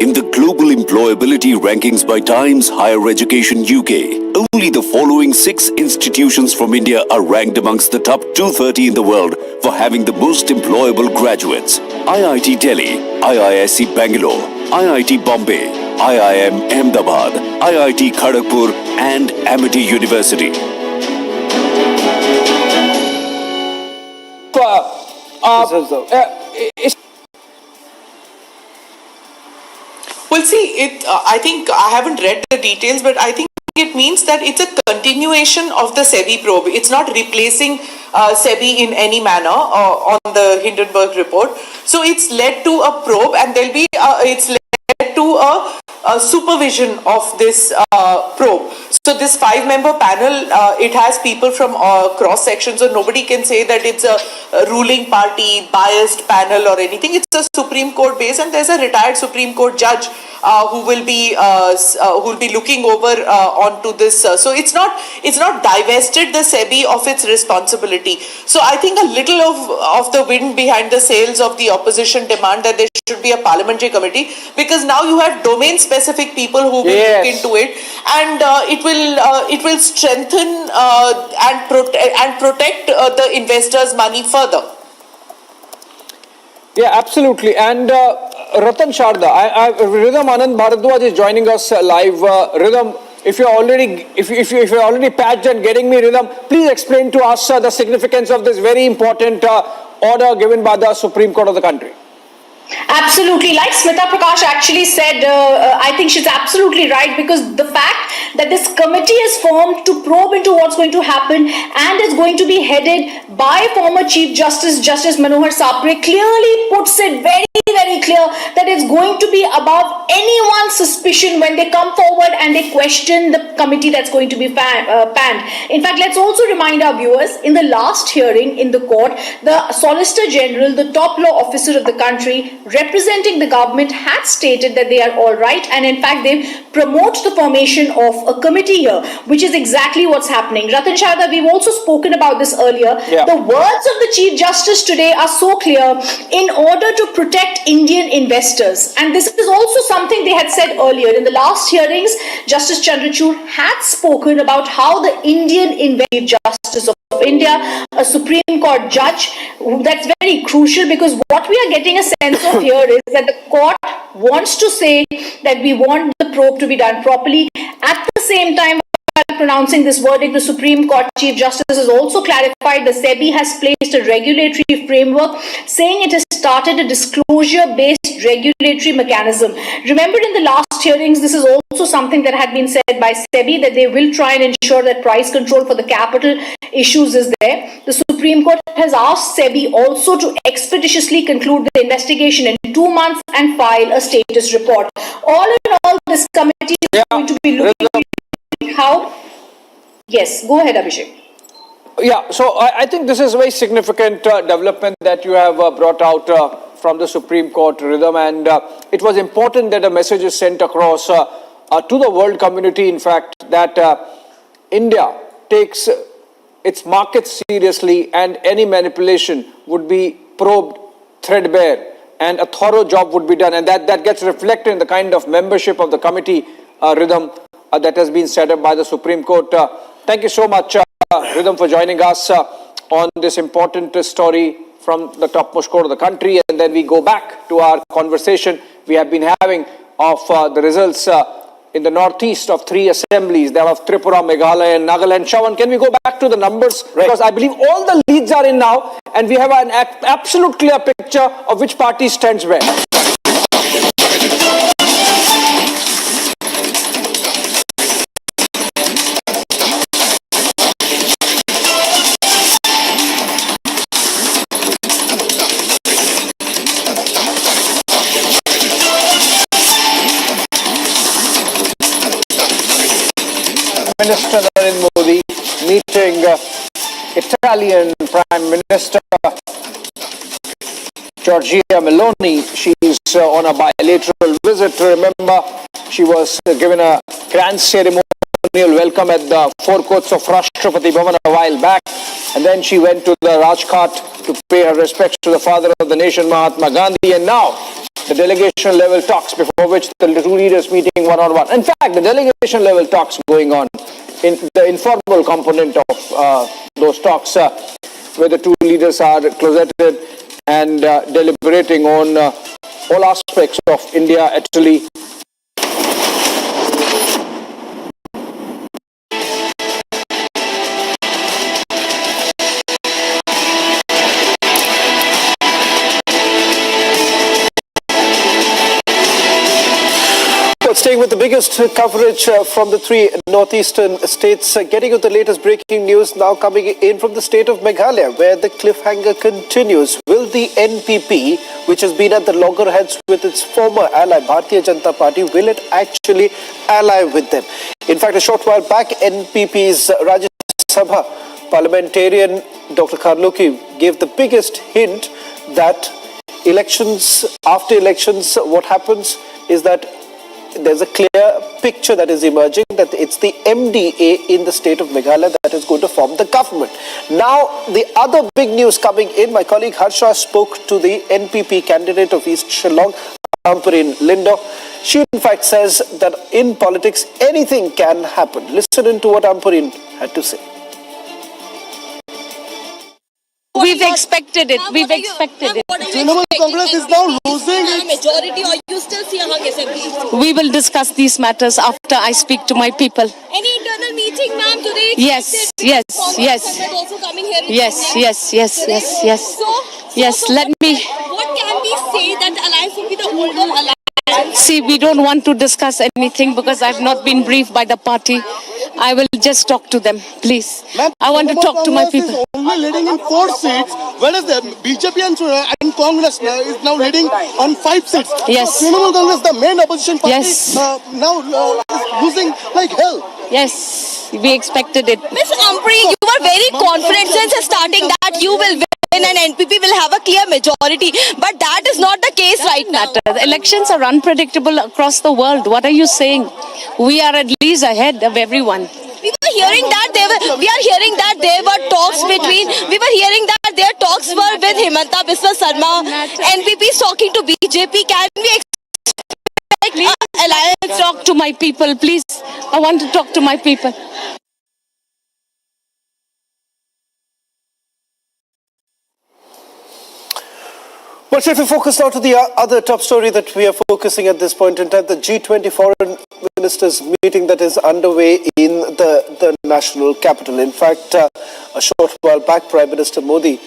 In the global employability rankings by Times Higher Education UK, only the following 6 institutions from India are ranked amongst the top 230 in the world for having the most employable graduates. IIT Delhi, IISc Bangalore, IIT Bombay, IIM Ahmedabad, IIT Kharagpur and Amity University. Well, see, I think I haven't read the details, but I think it means that it's a continuation of the SEBI probe. It's not replacing SEBI in any manner on the Hindenburg report. So it's led to a probe, and there'll be it's led to a supervision of this probe. So this 5-member panel, it has people from cross sections, so nobody can say that it's a ruling party biased panel or anything. It's a Supreme Court base, and there's a retired Supreme Court judge who will be looking over onto this. So it's not divested the SEBI of its responsibility. So I think a little of the wind behind the sails of the opposition demand that there should be a parliamentary committee, because now you have domain specific people who will look into it, and it will strengthen and protect the investors' money further. Yeah, absolutely. And Ratan Sharda, Rhythm Anand Bharadwaj is joining us live. Rhythm, if you're already patched and getting me, Rhythm, please explain to us the significance of this very important order given by the Supreme Court of the country. Absolutely. Like Smita Prakash actually said, I think she's absolutely right, because the fact that this committee is formed to probe into what's going to happen and is going to be headed by former Chief Justice Manohar Sapre clearly puts it very, very clear that it's going to be above anyone's suspicion when they come forward and they question the committee that's going to be panned. In fact, let's also remind our viewers, in the last hearing in the court, the Solicitor General, the top law officer of the country, representing the government, had stated that they are all right, and in fact they promote the formation of a committee here, which is exactly what's happening. Ratan Sharda, we've also spoken about this earlier. Yeah. The words of the Chief Justice today are so clear: in order to protect Indian investors. And this is also something they had said earlier. In the last hearings, Justice Chandrachud had spoken about how the Indian Chief Justice of India, a Supreme Court judge, that's very crucial, because what we are getting a sense of here is that the court wants to say that we want the probe to be done properly. At the same time, while pronouncing this verdict, the Supreme Court Chief Justice has also clarified the SEBI has placed a regulatory framework, saying it has started a disclosure-based regulatory mechanism. Remember, in the last hearings, this is also something that had been said by SEBI, that they will try and ensure that price control for the capital issues is there. The Supreme Court has asked SEBI also to expeditiously conclude the investigation in 2 months and file a status report. All in all, this committee is going to be looking at how... Yes, go ahead, Abhishek. Yeah, so I think this is a very significant development that you have brought out from the Supreme Court, Rhythm, and it was important that a message is sent across to the world community, in fact, that India takes its markets seriously, and any manipulation would be probed threadbare, and a thorough job would be done, and that gets reflected in the kind of membership of the committee, Rhythm, that has been set up by the Supreme Court. Thank you so much, Rhythm, for joining us on this important story from the topmost court of the country. And then we go back to our conversation we have been having of the results in the northeast of 3 assemblies, that of Tripura, Meghalaya and Nagaland. Shawan, can we go back to the numbers? Right. Because I believe all the leads are in now, and we have an absolute clear picture of which party stands where. Minister Narendra Modi meeting Italian Prime Minister Giorgia Meloni. She's on a bilateral visit. Remember, she was given a grand ceremonial welcome at the forecourts of Rashtrapati Bhavan a while back, and then she went to the Rajghat to pay her respects to the father of the nation, Mahatma Gandhi, and now the delegation level talks, before which the two leaders meeting one-on-one. In fact, the delegation level talks going on, in the informal component of those talks, where the two leaders are closeted and deliberating on all aspects of India-Italy. staying with the biggest coverage from the three northeastern states, getting with the latest breaking news now coming in from the state of Meghalaya, where the cliffhanger continues. Will the NPP, which has been at the loggerheads with its former ally Bharatiya Janata Party, will it actually ally with them? In fact, a short while back, NPP's Rajya Sabha parliamentarian Dr. Kharloki gave the biggest hint that after elections, what happens is that there's a clear picture that is emerging that it's the MDA in the state of Meghalaya that is going to form the government. Now, the other big news coming in, my colleague Harsha spoke to the NPP candidate of East Shillong, Ampurin Lindo. She in fact says that in politics, anything can happen. Listen in to what Ampurin had to say. We've expected it. We've expected it. Trinamool Congress is now losing its majority, or you still see a hung assembly? We will discuss these matters after I speak to my people. Any internal meeting, ma'am, today? Yes, yes, yes. Also coming here yes, yes, yes, yes, yes. Yes, let me. What can we say that alliance will be the older alliance? See, we don't want to discuss anything because I've not been briefed by the party. I will just talk to them, please. I want to talk to my people. Is only leading in 4 seats, whereas the BJP and Congress is now leading on 5 seats. Yes. So Trinamool Congress, the main opposition party, yes. Now is losing like hell. Yes, we expected it. Ms. Ampuri, you were very confident since starting that you will win and NPP will have a clear majority. But that is not the case right now. The elections are unpredictable across the world. What are you saying? We are at least ahead of everyone. We were hearing that there were talks between. We were hearing that their talks were with Himanta Biswa Sarma. NPP is talking to BJP. Can we expect alliance? Talk to my people, please. I want to talk to my people. Well, if we focus now to the other top story that we are focusing at this point in time, the G20 foreign ministers meeting that is underway in the national capital. In fact, a short while back, Prime Minister Modi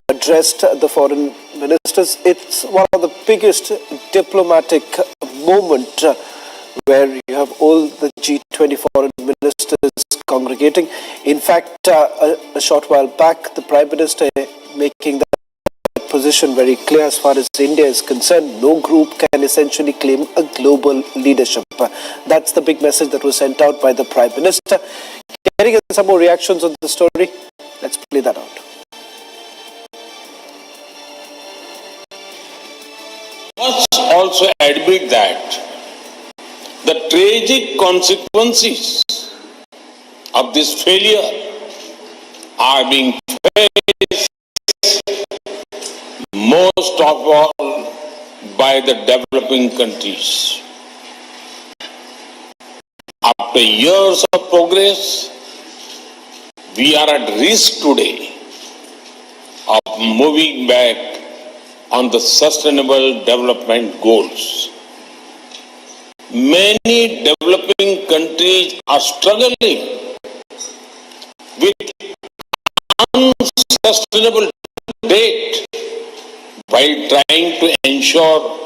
addressed the foreign ministers. It's one of the biggest diplomatic moment where you have all the G20 foreign ministers congregating. In fact, a short while back, the Prime Minister making that position very clear as far as India is concerned. No group can essentially claim a global leadership. That's the big message that was sent out by the Prime Minister. Getting some more reactions on the story, let's play that out. Must also admit that the tragic consequences of this failure are being faced most of all by the developing countries. After years of progress, we are at risk today of moving back on the sustainable development goals. Many developing countries are struggling with unsustainable debt while trying to ensure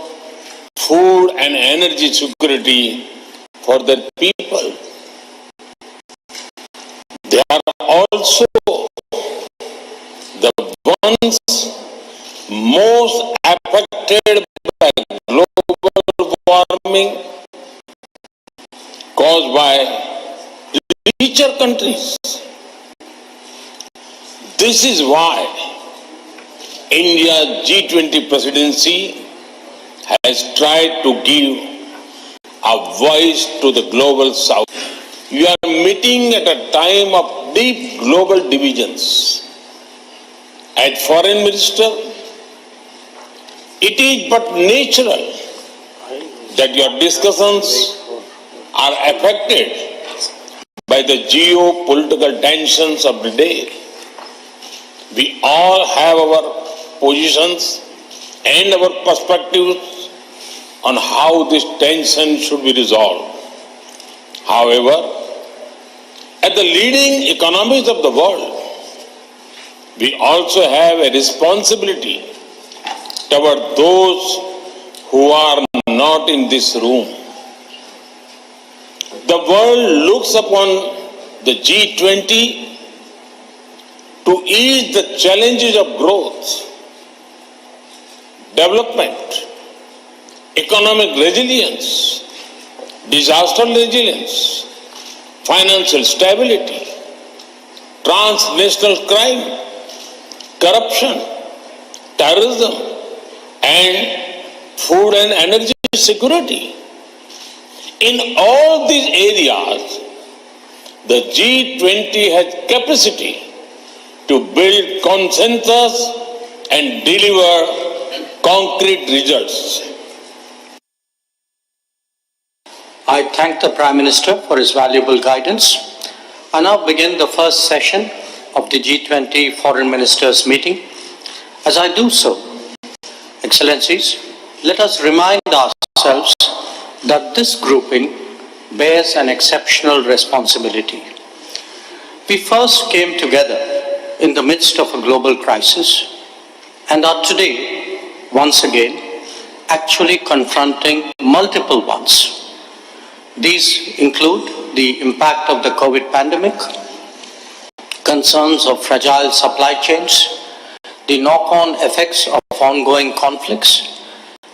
food and energy security for their people. They are also the ones most affected by global warming caused by richer countries. This is why India's G20 presidency has tried to give a voice to the global south. We are meeting at a time of deep global divisions. As foreign minister, it is but natural that your discussions are affected by the geopolitical tensions of the day. We all have our positions and our perspectives on how this tension should be resolved. However, as the leading economies of the world, we also have a responsibility toward those who are not in this room. The world looks upon the G20 to ease the challenges of growth, development, economic resilience, disaster resilience, financial stability, transnational crime, corruption, terrorism, and food and energy security. In all these areas, the G20 has capacity to build consensus and deliver concrete results. I thank the Prime Minister for his valuable guidance. I now begin the first session of the G20 Foreign Ministers meeting. As I do so, Excellencies, let us remind ourselves that this grouping bears an exceptional responsibility. We first came together in the midst of a global crisis and are today, once again, actually confronting multiple ones. These include the impact of the COVID pandemic, concerns of fragile supply chains, the knock-on effects of ongoing conflicts,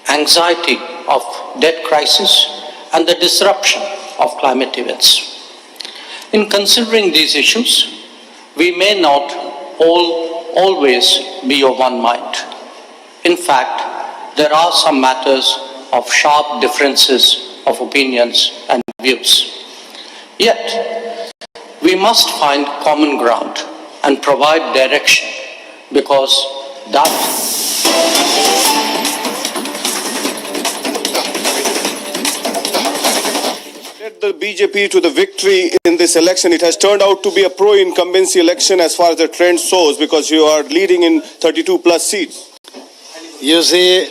anxiety of debt crisis, and the disruption of climate events. In considering these issues, we may not always be of one mind. In fact, there are some matters of sharp differences of opinions and views. Yet, we must find common ground and provide direction, because that led the BJP to the victory in this election. It has turned out to be a pro-incumbency election as far as the trend shows, because you are leading in 32 plus seats. You see,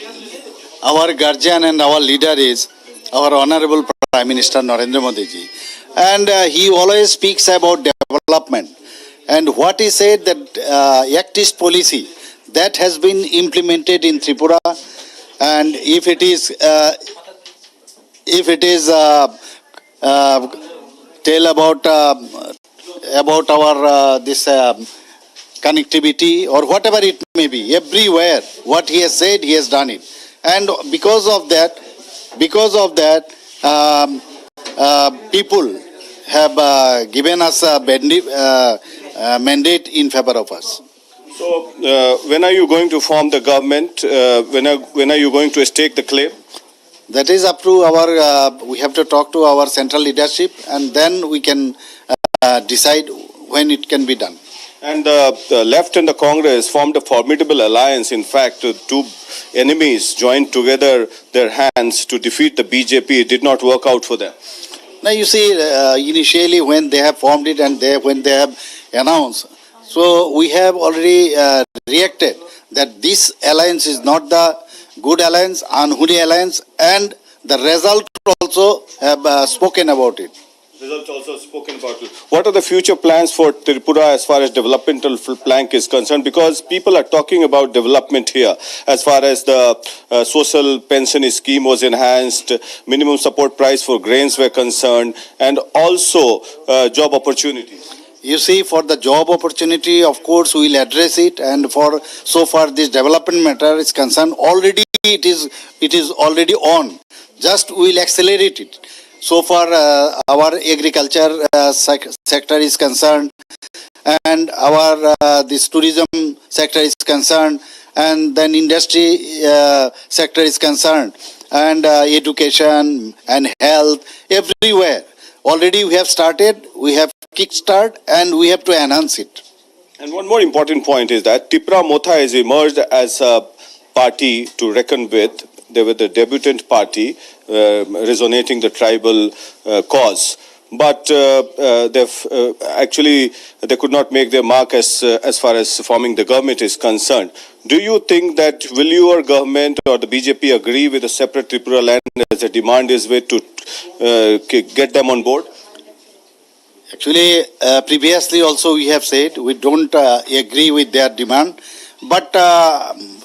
our guardian and our leader is our Honorable Prime Minister Narendra Modi ji. And he always speaks about development. And what he said, that Act-East policy that has been implemented in Tripura, and if it is tell about our this connectivity or whatever it may be, everywhere what he has said, he has done it. And because of that, people have given us a mandate in favor of us. So, when are you going to form the government? When are you going to stake the claim? That is up to our, we have to talk to our central leadership, and then we can decide when it can be done. And the left and the Congress formed a formidable alliance. In fact, two enemies joined together their hands to defeat the BJP. It did not work out for them. Now you see, initially when they have formed it and when they have announced, so we have already reacted that this alliance is not the good alliance, unholy alliance, and the result also have spoken about it. Results also spoken about it. What are the future plans for Tripura as far as developmental plank is concerned? Because people are talking about development here as far as the social pension scheme was enhanced, minimum support price for grains were concerned, and also job opportunities. You see, for the job opportunity, of course, we will address it, and for so far this development matter is concerned, already it is already on. Just we will accelerate it. So far, our agriculture sector is concerned, and our this tourism sector is concerned, and then industry sector is concerned, and education and health, everywhere. Already we have started, we have kickstart, and we have to enhance it. And one more important point is that Tripura Motha has emerged as a party to reckon with. They were the debutant party, resonating the tribal cause. But they could not make their mark as far as forming the government is concerned. Do you think that will your government or the BJP agree with a separate Tripura land as a demand is made to get them on board? Actually, previously also we have said we don't agree with their demand. But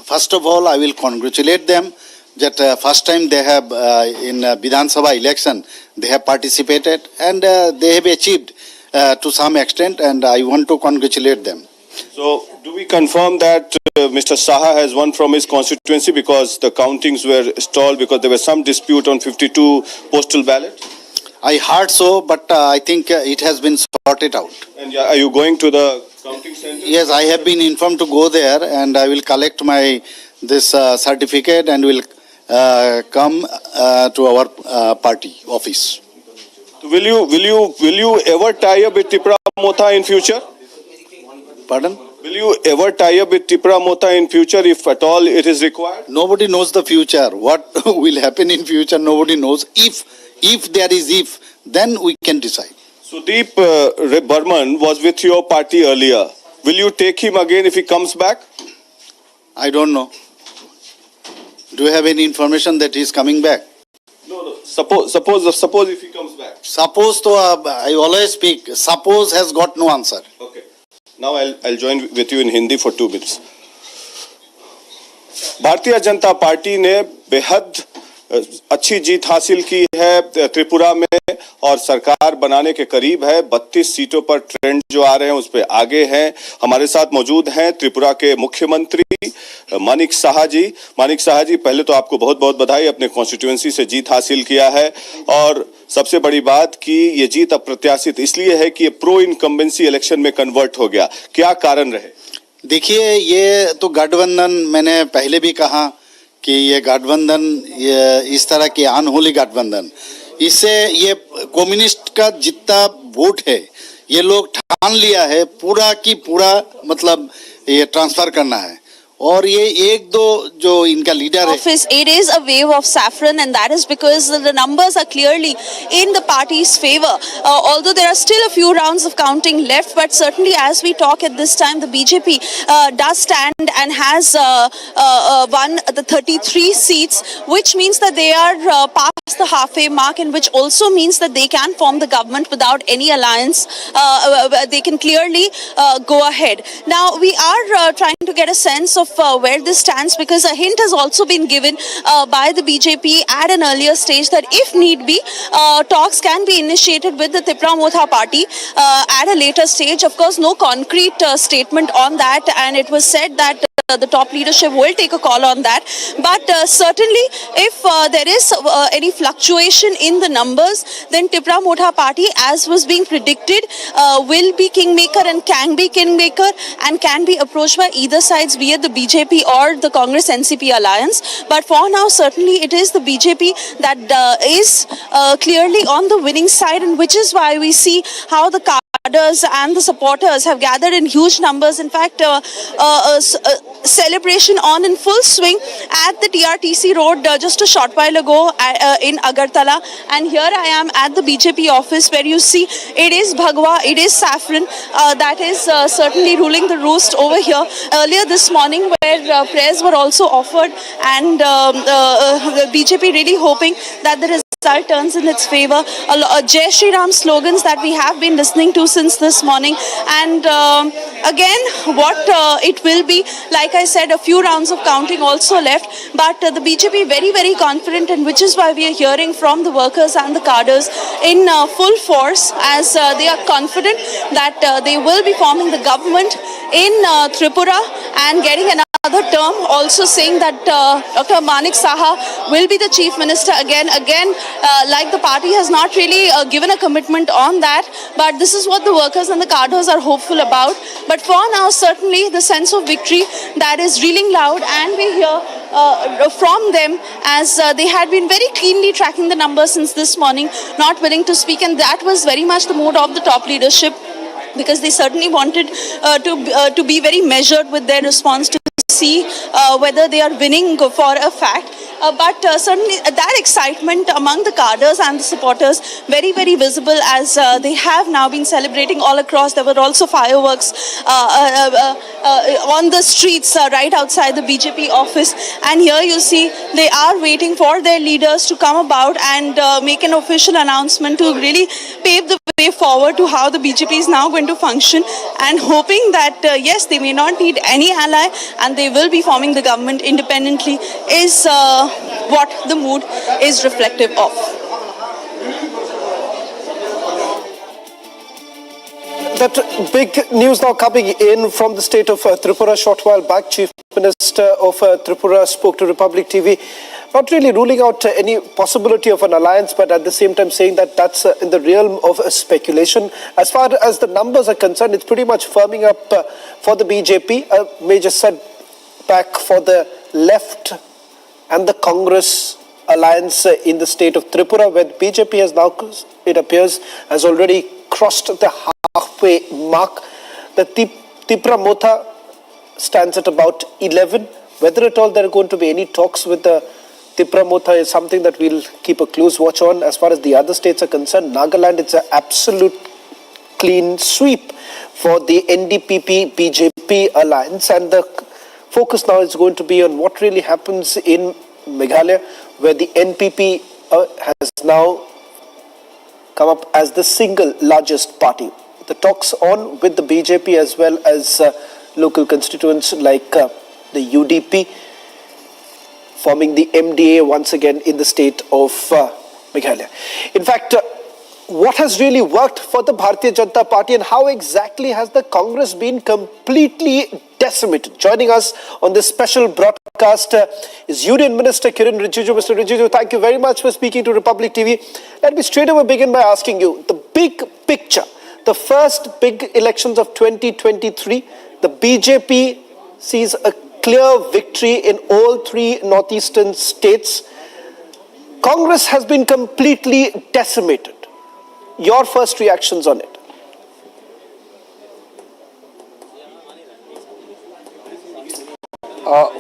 first of all, I will congratulate them that first time they have in Vidhan Sabha election, they have participated and they have achieved to some extent, and I want to congratulate them. So, do we confirm that Mr. Saha has won from his constituency because the countings were stalled because there was some dispute on 52 postal ballots? I heard so, but I think it has been sorted out. And are you going to the counting center? Yes, I have been informed to go there, and I will collect my this certificate and will come to our party office. Will you ever tie up with Tripura Motha in future? Pardon? Will you ever tie up with Tripura Motha in future if at all it is required? Nobody knows the future. What will happen in future, nobody knows. If there is if, then we can decide. Sudeep Burman was with your party earlier. Will you take him again if he comes back? I don't know. Do you have any information that he is coming back? No. Suppose if he comes back. Suppose to I always speak. Suppose has got no answer. Okay. Now I'll join with you in Hindi for 2 minutes. Bharatiya Janata party ने बेहद अच्छी जीत हासिल की है त्रिपुरा में और सरकार बनाने के करीब है। 32 सीटों पर ट्रेंड जो आ रहे हैं उस पे आगे हैं। हमारे साथ मौजूद हैं त्रिपुरा के मुख्यमंत्री मानिक साहा जी। मानिक साहा जी, पहले तो आपको बहुत बहुत बधाई, अपने कॉन्स्टिट्यूएंसी से जीत हासिल किया है और सबसे बड़ी बात कि ये जीत अप्रत्याशित इसलिए है कि ये प्रो इनकम्बेंसी इलेक्शन में कन्वर्ट हो गया। क्या कारण रहे? देखिए, ये तो गठबंधन, मैंने पहले भी कहा कि ये गठबंधन इस तरह के अनहोली गठबंधन, इससे ये कम्युनिस्ट का जितना वोट है ये लोग ठान लिया है पूरा की पूरा, मतलब ये ट्रांसफर करना है। और ये एक दो जो इनका लीडर है, it is a wave of saffron, and that is because the numbers are clearly in the party's favor. Although there are still a few rounds of counting left, but certainly as we talk at this time, the BJP does stand and has won the 33 seats, which means that they are past the halfway mark, and which also means that they can form the government without any alliance. They can clearly go ahead. Now we are trying to get a sense of where this stands, because a hint has also been given by the BJP at an earlier stage that if need be, talks can be initiated with the Tripura Motha party at a later stage. Of course, no concrete statement on that, and it was said that the top leadership will take a call on that. But certainly, if there is any fluctuation in the numbers, then Tripura Motha party, as was being predicted, will be kingmaker and can be kingmaker and can be approached by either sides, be it the BJP or the Congress NCP alliance. But for now, certainly it is the BJP that is clearly on the winning side, and which is why we see how the cadres and the supporters have gathered in huge numbers. In fact, celebration on in full swing at the TRTC road just a short while ago in Agartala, and here I am at the BJP office where you see it is Bhagwa, it is saffron that is certainly ruling the roost over here. Earlier this morning, where prayers were also offered, and the BJP really hoping that the result turns in its favor. Jai Shri Ram slogans that we have been listening to since this morning, and again what it will be, like I said, a few rounds of counting also left, but the BJP very, very confident, and which is why we are hearing from the workers and the cadres in full force, as they are confident that they will be forming the government in Tripura and getting another term, also saying that Dr. Manik Saha will be the chief minister again, like the party has not really given a commitment on that, but this is what the workers and the cadres are hopeful about. But for now, certainly the sense of victory that is reeling loud, and we hear from them, as they had been very keenly tracking the numbers since this morning, not willing to speak, and that was very much the mood of the top leadership, because they certainly wanted to be very measured with their response to see whether they are winning for a fact. But certainly that excitement among the cadres and the supporters very, very visible, as they have now been celebrating all across. There were also fireworks on the streets right outside the BJP office, and here you see they are waiting for their leaders to come about and make an official announcement to really pave the way forward to how the BJP is now going to function, and hoping that yes, they may not need any ally and they will be forming the government independently, is what the mood is reflective of. That big news now coming in from the state of Tripura. Short while back, Chief Minister of Tripura spoke to Republic TV, not really ruling out any possibility of an alliance, but at the same time saying that that's in the realm of speculation. As far as the numbers are concerned, it's pretty much firming up for the BJP, a major setback for the left and the Congress alliance in the state of Tripura, where the BJP has now, it appears, has already crossed the halfway mark. The Tripura Motha stands at about 11. Whether at all there are going to be any talks with the Tripura Motha is something that we'll keep a close watch on. As far as the other states are concerned, Nagaland, it's an absolute clean sweep for the NDPP-BJP alliance, and the focus now is going to be on what really happens in Meghalaya, where the NPP has now come up as the single largest party. The talks on with the BJP as well as local constituents like the UDP, forming the MDA once again in the state of Meghalaya. In fact, what has really worked for the Bharatiya Janata Party, and how exactly has the Congress been completely decimated? Joining us on this special broadcast is Union Minister Kiren Rijiju. Mr. Rijiju, thank you very much for speaking to Republic TV. Let me straight away begin by asking you the big picture. The first big elections of 2023, the BJP sees a clear victory in all three northeastern states. Congress has been completely decimated. Your first reactions on it?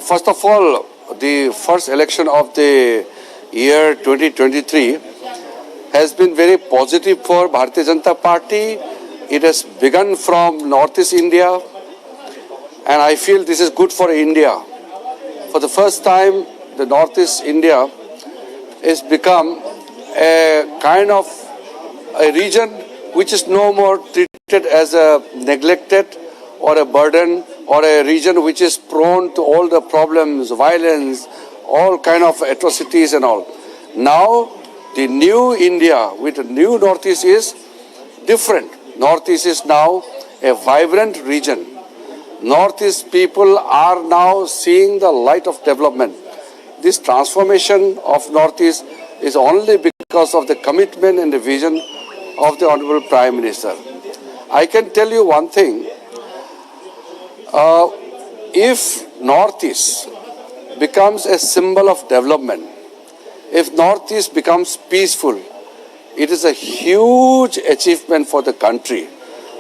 First of all, the first election of the year 2023 has been very positive for Bharatiya Janata Party. It has begun from Northeast India, and I feel this is good for India. For the first time, the Northeast India has become a kind of a region which is no more treated as a neglected or a burden, or a region which is prone to all the problems, violence, all kind of atrocities and all. Now, the new India with the new Northeast is different. Northeast is now a vibrant region. Northeast people are now seeing the light of development. This transformation of Northeast is only because of the commitment and the vision of the Honorable Prime Minister. I can tell you one thing. If Northeast becomes a symbol of development, if Northeast becomes peaceful, it is a huge achievement for the country.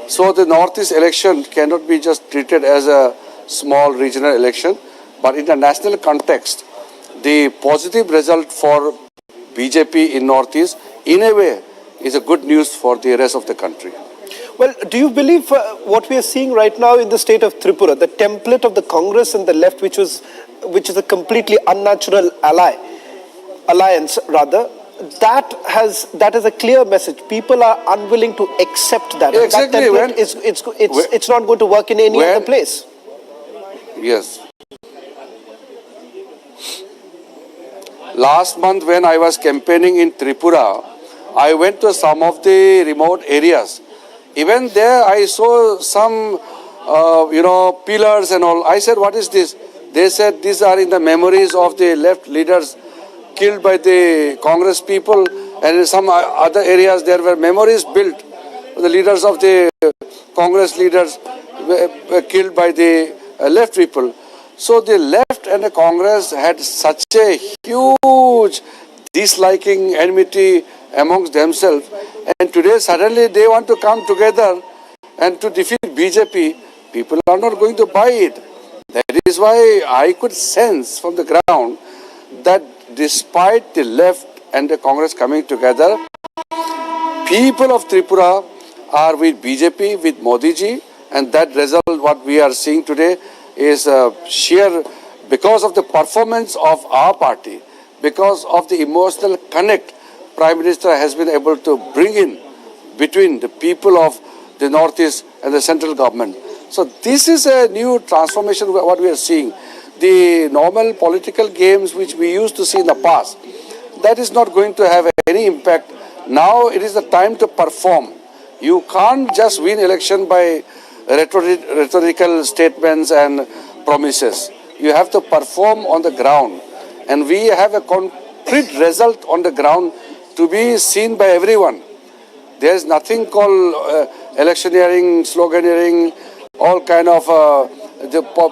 So the Northeast election cannot be just treated as a small regional election, but in a national context, the positive result for BJP in Northeast, in a way, is a good news for the rest of the country. Well, do you believe what we are seeing right now in the state of Tripura, the template of the Congress and the left, which is a completely unnatural alliance, that has a clear message. People are unwilling to accept that. Exactly. That template it's not going to work in any other place. Yes. Last month when I was campaigning in Tripura, I went to some of the remote areas. Even there I saw some, pillars and all. I said, what is this? They said, these are in the memories of the left leaders killed by the Congress people, and in some other areas there were memories built. The leaders of the Congress leaders were killed by the left people. So the left and the Congress had such a huge disliking, enmity amongst themselves, and today suddenly they want to come together and to defeat BJP. People are not going to buy it. That is why I could sense from the ground that despite the left and the Congress coming together, people of Tripura are with BJP, with Modi ji, and that result, what we are seeing today, is sheer because of the performance of our party, because of the emotional connect Prime Minister has been able to bring in between the people of the Northeast and the central government. So this is a new transformation what we are seeing. the normal political games which we used to see in the past, that is not going to have any impact. Now it is the time to perform. You can't just win election by rhetorical statements and promises. You have to perform on the ground. And we have a concrete result on the ground to be seen by everyone. There is nothing called electioneering, sloganeering, all kind of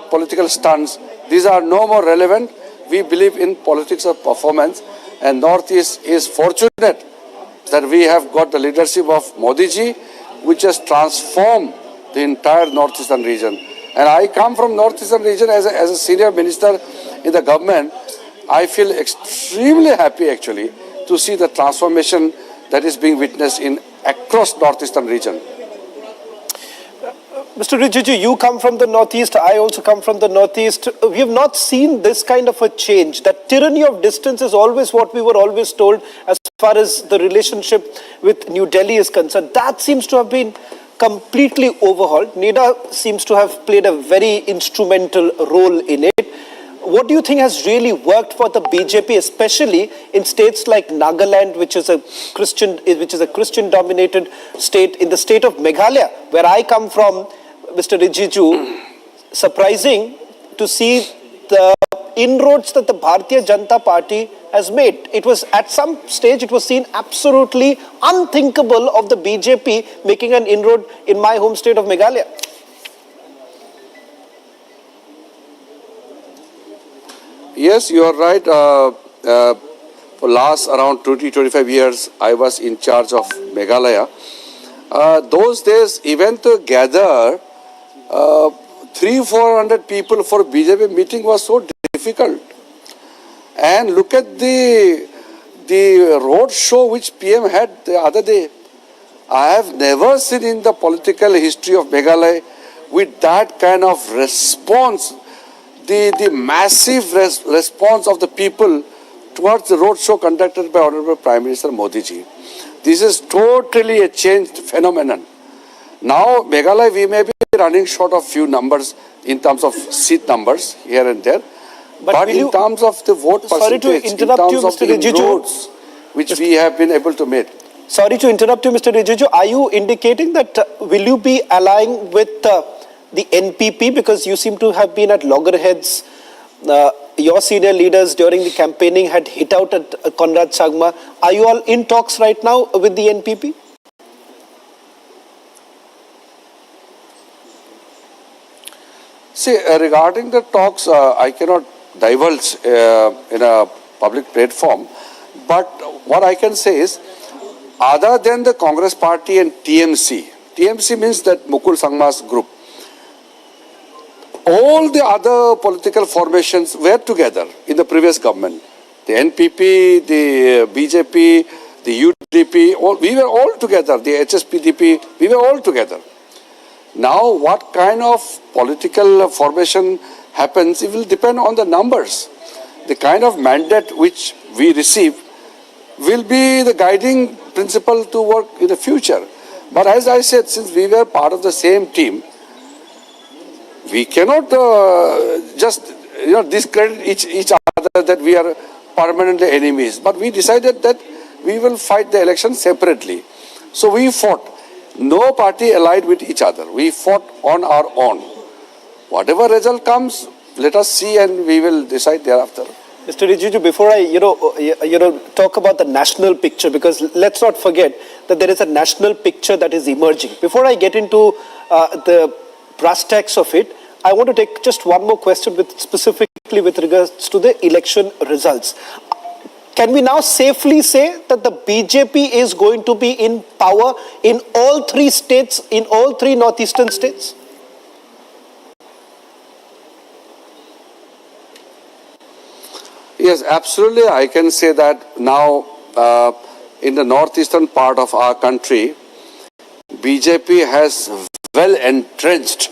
political stunts. These are no more relevant. We believe in politics of performance, and Northeast is fortunate that we have got the leadership of Modi ji, which has transformed the entire Northeastern region. And I come from Northeastern region as a senior minister in the government. I feel extremely happy actually to see the transformation that is being witnessed in across Northeastern region. Mr. Rijiju, you come from the Northeast, I also come from the Northeast. We have not seen this kind of a change. That tyranny of distance is always what we were always told as far as the relationship with New Delhi is concerned. That seems to have been completely overhauled. NIDA seems to have played a very instrumental role in it. What do you think has really worked for the BJP, especially in states like Nagaland, which is a Christian-dominated state, in the state of Meghalaya, where I come from, Mr. Rijiju? Surprising to see the inroads that the Bharatiya Janata Party has made. It was at some stage it was seen absolutely unthinkable of the BJP making an inroad in my home state of Meghalaya. Yes, you are right. For last around 20-25 years, I was in charge of Meghalaya. Those days, even to gather 300-400 people for BJP meeting was so difficult. And look at the road show which PM had the other day. I have never seen in the political history of Meghalaya with that kind of response. The massive response of the people towards the road show conducted by Honorable Prime Minister Modi ji. This is totally a changed phenomenon. Now, Meghalaya, we may be running short of few numbers in terms of seat numbers here and there, but in terms of the vote percentage, sorry to interrupt you, Mr. Rijiju, roads which we have been able to make. Sorry to interrupt you, Mr. Rijiju. Are you indicating that will you be allying with the NPP, because you seem to have been at loggerheads? Your senior leaders during the campaigning had hit out at Conrad Sangma. Are you all in talks right now with the NPP? See, regarding the talks, I cannot divulge in a public platform. But what I can say is, other than the Congress party and TMC, TMC means that Mukul Sangma's group, all the other political formations were together in the previous government. The NPP, the BJP, the UDP, we were all together. The HSPDP, we were all together. Now, what kind of political formation happens, it will depend on the numbers. The kind of mandate which we receive will be the guiding principle to work in the future. But as I said, since we were part of the same team, we cannot just discredit each other that we are permanently enemies. But we decided that we will fight the election separately. So we fought. No party allied with each other. We fought on our own. Whatever result comes, let us see and we will decide thereafter. Mr. Rijiju, before I talk about the national picture, because let's not forget that there is a national picture that is emerging. Before I get into the brass tacks of it, I want to take just one more question specifically with regards to the election results. Can we now safely say that the BJP is going to be in power in all three states, in all three northeastern states? Yes, absolutely. I can say that now in the northeastern part of our country, BJP has well entrenched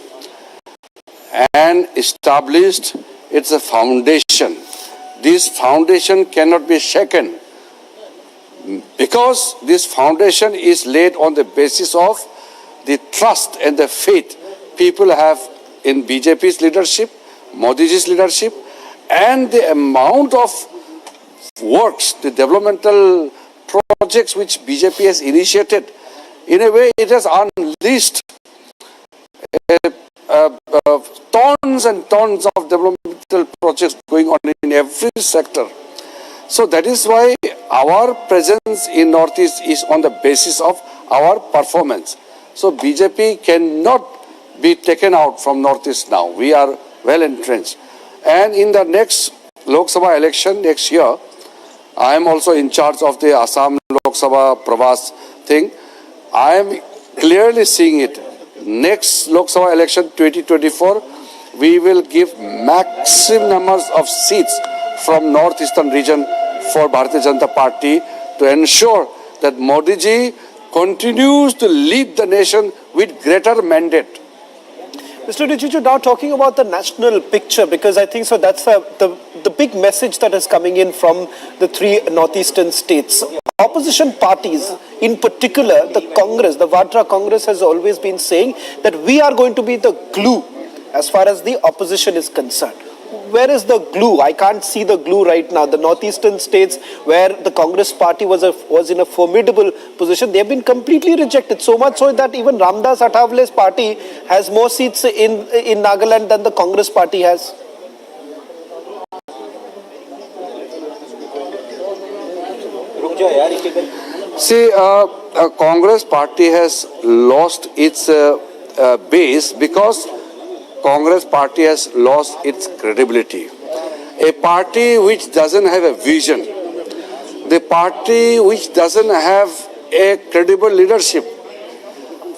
and established its foundation. This foundation cannot be shaken because this foundation is laid on the basis of the trust and the faith people have in BJP's leadership, Modi's leadership, and the amount of works, the developmental projects which BJP has initiated, in a way it has unleashed tons and tons of developmental projects going on in every sector. So that is why our presence in Northeast is on the basis of our performance. So BJP cannot be taken out from Northeast now. We are well entrenched. And in the next Lok Sabha election next year, I am also in charge of the Assam Lok Sabha Pravas thing. I am clearly seeing it. Next Lok Sabha election 2024, we will give maximum numbers of seats from northeastern region for Bharatiya Janata Party to ensure that Modi ji continues to lead the nation with greater mandate. Mr. Rijiju, now talking about the national picture, because I think so that's the big message that is coming in from the three northeastern states. Opposition parties, in particular the Congress, the Vadra Congress has always been saying that we are going to be the glue as far as the opposition is concerned. Where is the glue? I can't see the glue right now. The northeastern states where the Congress party was in a formidable position, they have been completely rejected. So much so that even Ramdas Athavale's party has more seats in Nagaland than the Congress party has. See, Congress party has lost its base because Congress party has lost its credibility. A party which doesn't have a vision, the party which doesn't have a credible leadership,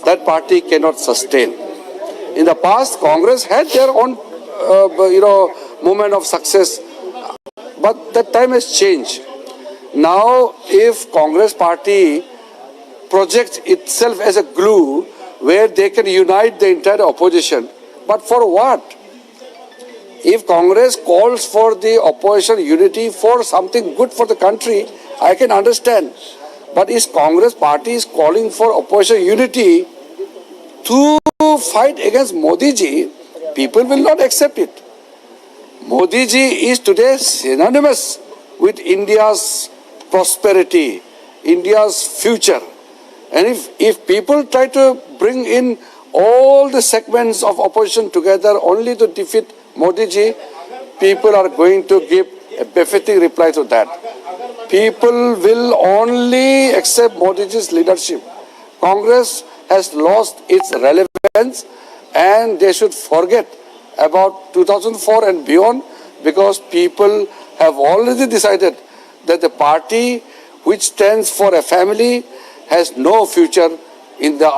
that party cannot sustain. In the past, Congress had their own, moment of success, but that time has changed. Now, if Congress party projects itself as a glue where they can unite the entire opposition, but for what? If Congress calls for the opposition unity for something good for the country, I can understand. But if Congress party is calling for opposition unity to fight against Modi ji, people will not accept it. Modi ji is today synonymous with India's prosperity, India's future. And if people try to bring in all the segments of opposition together only to defeat Modi ji, people are going to give a befitting reply to that. People will only accept Modi ji's leadership. Congress has lost its relevance and they should forget about 2004 and beyond, because people have already decided that the party which stands for a family has no future in the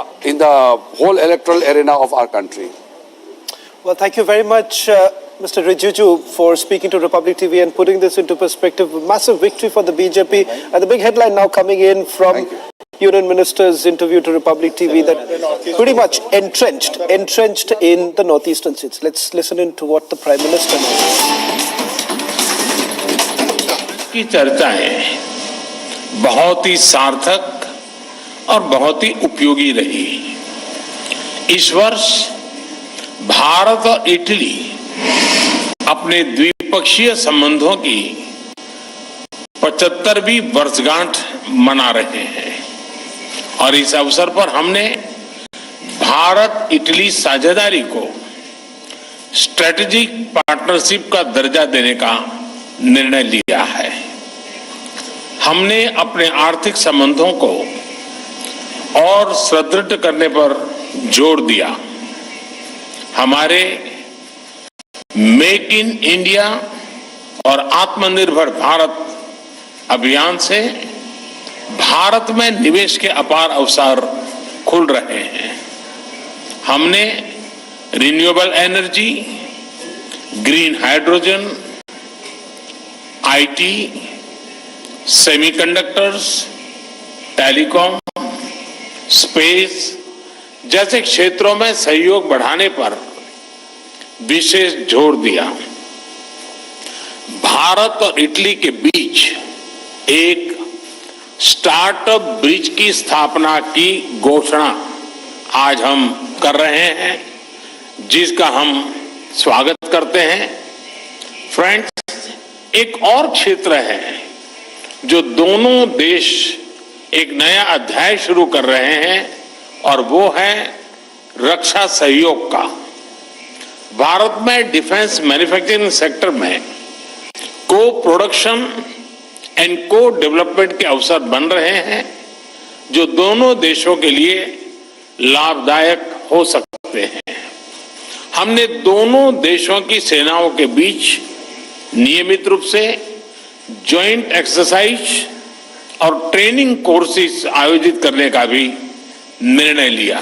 whole electoral arena of our country. Well, thank you very much, Mr. Rijiju, for speaking to Republic TV and putting this into perspective. A massive victory for the BJP. And the big headline now coming in from Union Minister's interview to Republic TV that pretty much entrenched in the northeastern states. Let's listen in to what the Prime Minister knows. की चर्चाएं बहुत ही सार्थक और बहुत ही उपयोगी रही। इस वर्ष भारत और इटली अपने द्विपक्षीय संबंधों की 75वीं वर्षगांठ मना रहे हैं और इस अवसर पर हमने भारत इटली साझेदारी को स्ट्रेटेजिक पार्टनरशिप का दर्जा देने का निर्णय लिया है। हमने अपने आर्थिक संबंधों को और सुदृढ़ करने पर जोर दिया। हमारे मेक इन इंडिया और आत्मनिर्भर भारत अभियान से भारत में निवेश के अपार अवसर खुल रहे हैं। हमने renewable energy, green hydrogen, IT, semiconductors, telecom, space जैसे क्षेत्रों में सहयोग बढ़ाने पर विशेष जोर दिया। भारत और इटली के बीच एक स्टार्टअप ब्रिज की स्थापना की घोषणा आज हम कर रहे हैं, जिसका हम स्वागत करते हैं। फ्रेंड्स, एक और क्षेत्र है जो दोनों देश एक नया अध्याय शुरू कर रहे हैं और वो है रक्षा सहयोग का। भारत में डिफेंस मैन्युफैक्चरिंग सेक्टर में को प्रोडक्शन एंड को डेवलपमेंट के अवसर बन रहे हैं जो दोनों देशों के लिए लाभदायक हो सकते हैं। हमने दोनों देशों की सेनाओं के बीच नियमित रूप से जॉइंट एक्सरसाइज और ट्रेनिंग कोर्सेज आयोजित करने का भी निर्णय लिया।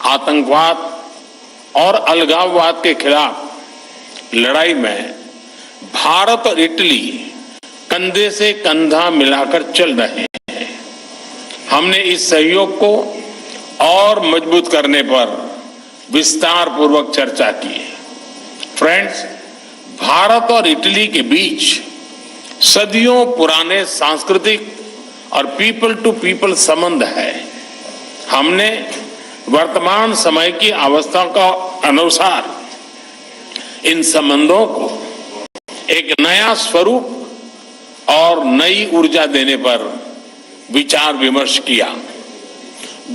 आतंकवाद और अलगाववाद के खिलाफ लड़ाई में भारत और इटली कंधे से कंधा मिलाकर चल रहे हैं। हमने इस सहयोग को और मजबूत करने पर विस्तार पूर्वक चर्चा की। फ्रेंड्स, भारत और इटली के बीच सदियों पुराने सांस्कृतिक और पीपल टू पीपल संबंध है। हमने वर्तमान समय की अवस्था का अनुसार इन संबंधों को एक नया स्वरूप और नई ऊर्जा देने पर विचार विमर्श किया।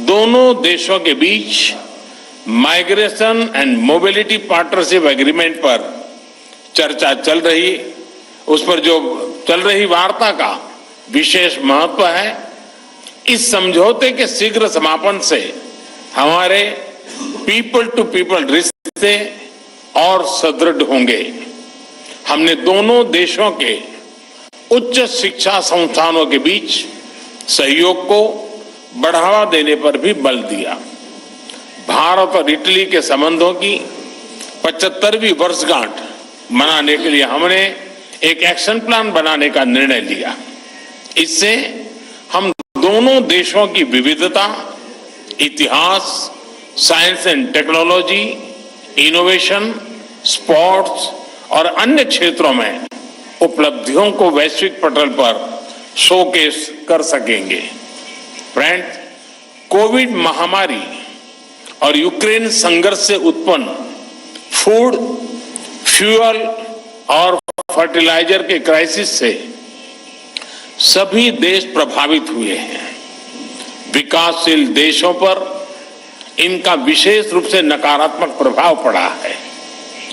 दोनों देशों के बीच migration and mobility partnership agreement पर चर्चा चल रही, उस पर जो चल रही वार्ता का विशेष महत्व है। इस समझौते के शीघ्र समापन से हमारे पीपल टू पीपल रिश्ते और सुदृढ़ होंगे। हमने दोनों देशों के उच्च शिक्षा संस्थानों के बीच सहयोग को बढ़ावा देने पर भी बल दिया। भारत और इटली के संबंधों की 75वीं वर्षगांठ मनाने के लिए हमने एक एक्शन प्लान बनाने का निर्णय लिया। इससे हम दोनों देशों की विविधता, इतिहास, science and technology, innovation, sports और अन्य क्षेत्रों में उपलब्धियों को वैश्विक पटल पर शोकेस कर सकेंगे। फ्रेंड्स, कोविड महामारी और यूक्रेन संघर्ष से उत्पन्न फूड, फ्यूल और फर्टिलाइजर के क्राइसिस से सभी देश प्रभावित हुए हैं। विकासशील देशों पर इनका विशेष रूप से नकारात्मक प्रभाव पड़ा है।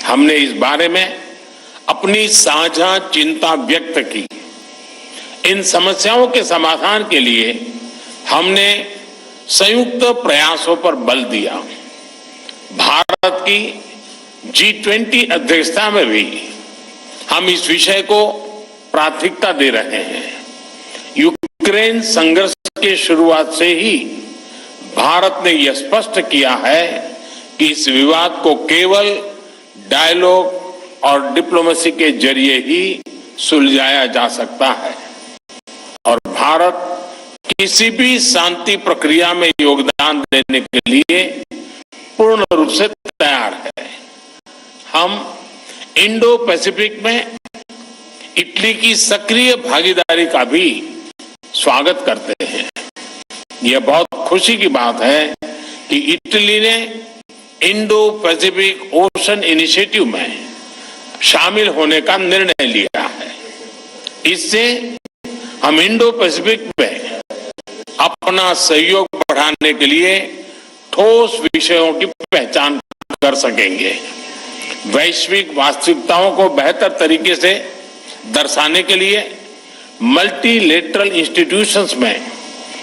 हमने इस बारे में अपनी साझा चिंता व्यक्त की। इन समस्याओं के समाधान के लिए हमने संयुक्त प्रयासों पर बल दिया। भारत की G20 अध्यक्षता में भी हम इस विषय को प्राथमिकता दे रहे हैं। यूक्रेन संघर्ष के शुरुआत से ही भारत ने यह स्पष्ट किया है कि इस विवाद को केवल डायलॉग और डिप्लोमेसी के जरिए ही सुलझाया जा सकता है और भारत किसी भी शांति प्रक्रिया में योगदान देने के लिए पूर्ण रूप से तैयार है। हम इंडो पैसिफिक में इटली की सक्रिय भागीदारी का भी स्वागत करते हैं। यह बहुत खुशी की बात है कि इटली ने इंडो पैसिफिक ओशन इनिशिएटिव में शामिल होने का निर्णय लिया है। इससे हम इंडो पैसिफिक में अपना सहयोग बढ़ाने के लिए ठोस विषयों की पहचान कर सकेंगे। वैश्विक वास्तविकताओं को बेहतर तरीके से दर्शाने के लिए मल्टीलेटरल इंस्टीट्यूशंस में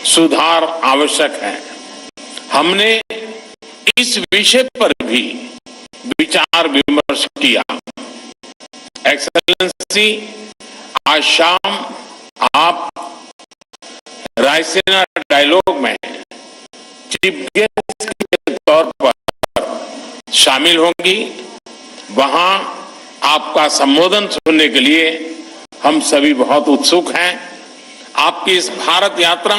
सुधार आवश्यक है। हमने इस विषय पर भी विचार विमर्श किया। एक्सेलेंसी, आज शाम आप रायसीना डायलॉग में चीफ गेस्ट के तौर पर शामिल होंगी। वहां आपका संबोधन सुनने के लिए हम सभी बहुत उत्सुक हैं। आपकी इस भारत यात्रा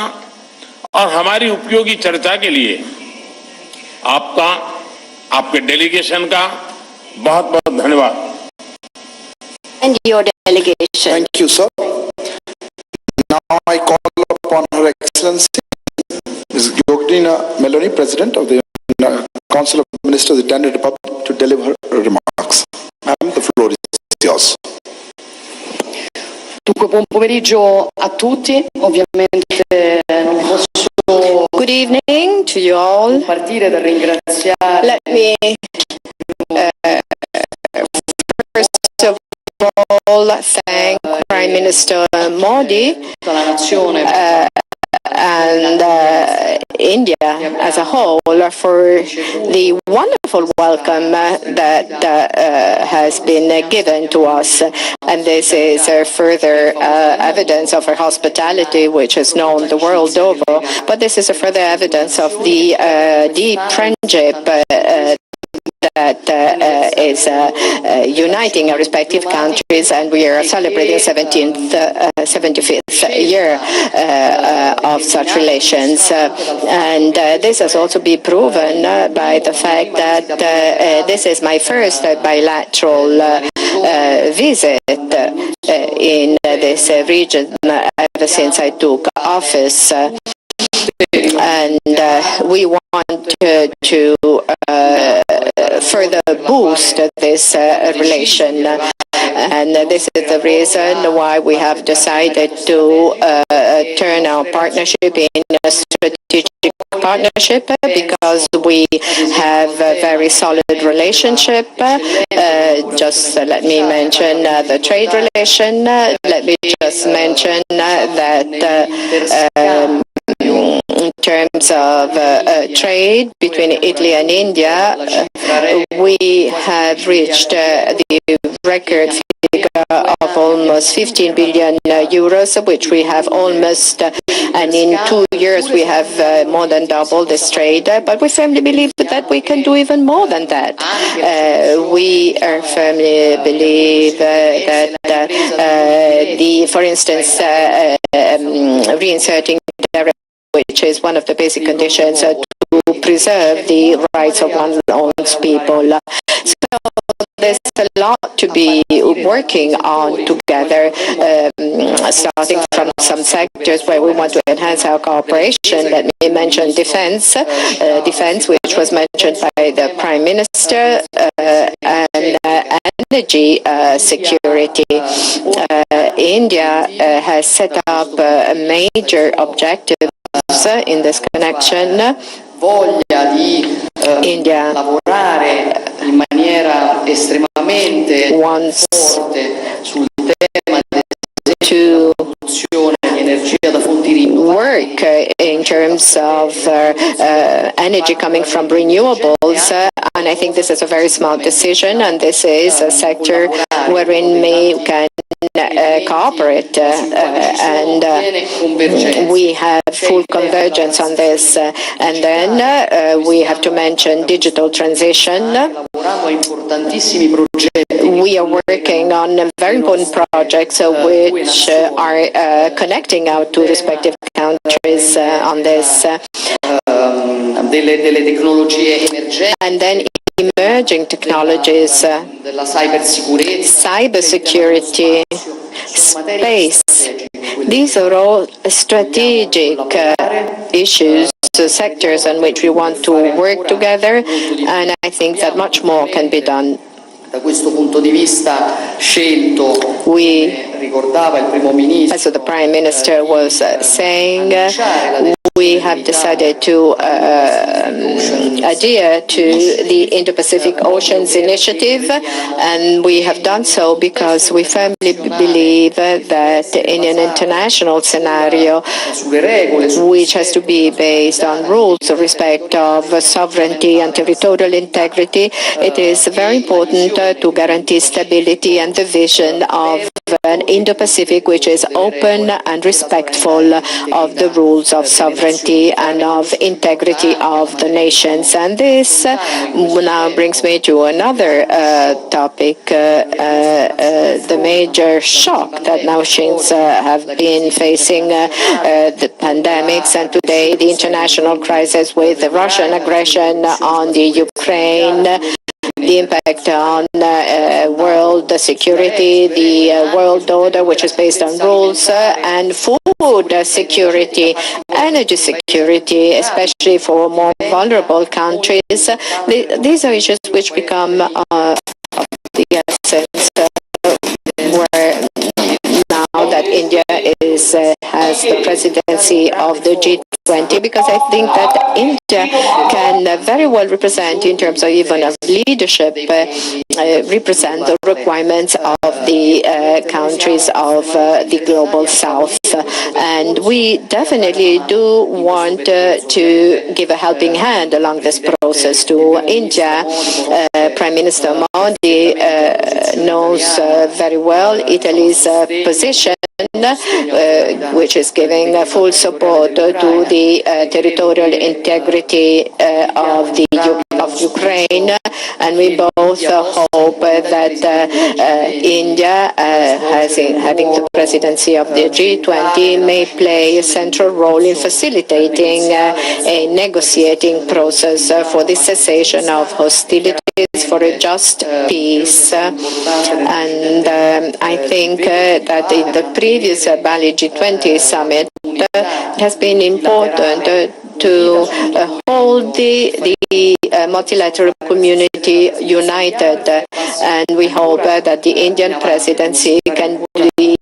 और हमारी उपयोगी चर्चा के लिए आपका, आपके डेलीगेशन का बहुत बहुत धन्यवाद। And your delegation. Thank you, sir. Now I call upon Her Excellency Ms. Yogdina Meloni, President of the Council of Ministers of the Italian Republic, to deliver her remarks. Ma'am, the floor is yours. Dunque, buon pomeriggio a tutti. Ovviamente non posso Good evening to you all. partire dal ringraziare. Let me first of all thank Prime Minister Modi and India as a whole for the wonderful welcome that has been given to us. And this is further evidence of our hospitality, which is known the world over. But this is a further evidence of the deep friendship that is uniting our respective countries, and we are celebrating 75th year of such relations. And this has also been proven by the fact that this is my first bilateral visit in this region ever since I took office. And we want to further boost this relation. And this is the reason why we have decided to turn our partnership in a strategic partnership, because we have a very solid relationship. Just let me mention the trade relation. Let me just mention that in terms of trade between Italy and India, we have reached the record figure of almost 15 billion euros, which we have almost, and in 2 years we have more than doubled this trade. But we firmly believe that we can do even more than that. We firmly believe that for instance, reinserting which is one of the basic conditions to preserve the rights of one's own people. So there's a lot to be working on together, starting from some sectors where we want to enhance our cooperation. Let me mention defense, which was mentioned by the Prime Minister, and energy security. India has set up major objectives in this connection. India in maniera estremamente wants sul tema to work in terms of energy coming from renewables, and I think this is a very smart decision, and this is a sector wherein we can cooperate, and we have full convergence on this. And then we have to mention digital transition. We are working on very important projects which are connecting our two respective countries on this. And then emerging technologies, cybersecurity, space. These are all strategic issues, sectors in which we want to work together, and I think that much more can be done. We, as the Prime Minister was saying, we have decided to adhere to the Indo-Pacific Oceans Initiative, and we have done so because we firmly believe that in an international scenario, which has to be based on rules of respect of sovereignty and territorial integrity, it is very important to guarantee stability and the vision of an Indo-Pacific which is open and respectful of the rules of sovereignty and of integrity of the nations. And this now brings me to another topic, the major shock that nations have been facing, the pandemics, and today the international crisis with the Russian aggression on the Ukraine, the impact on world security, the world order, which is based on rules, and food security, energy security, especially for more vulnerable countries. These are issues which become of the essence where now that has the presidency of the G20, because I think that India can very well represent, in terms of even of leadership, represent the requirements of the countries of the global south. And we definitely do want to give a helping hand along this process to India. Prime Minister Modi knows very well Italy's position, which is giving full support to the territorial integrity of Ukraine, and we both hope that India, having the presidency of the G20, may play a central role in facilitating a negotiating process for the cessation of hostilities for a just peace. And I think that in the previous Bali G20 summit, it has been important to hold the multilateral community united, and we hope that the Indian presidency can be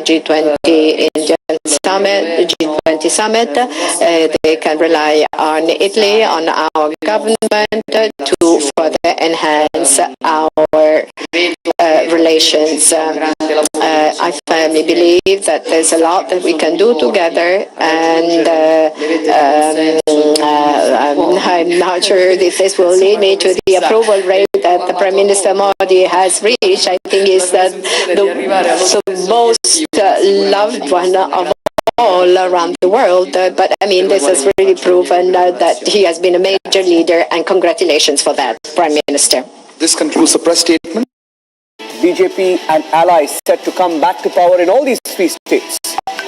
G20 Indian Summit, G20 Summit. They can rely on Italy, on our government, to further enhance our relations. I firmly believe that there's a lot that we can do together, and I'm not sure if this will lead me to the approval rate that the Prime Minister Modi has reached. I think is that the most loved one of all around the world. But I mean, this has really proven that he has been a major leader, and congratulations for that, Prime Minister. This concludes the press statement. BJP and allies set to come back to power in all these three states.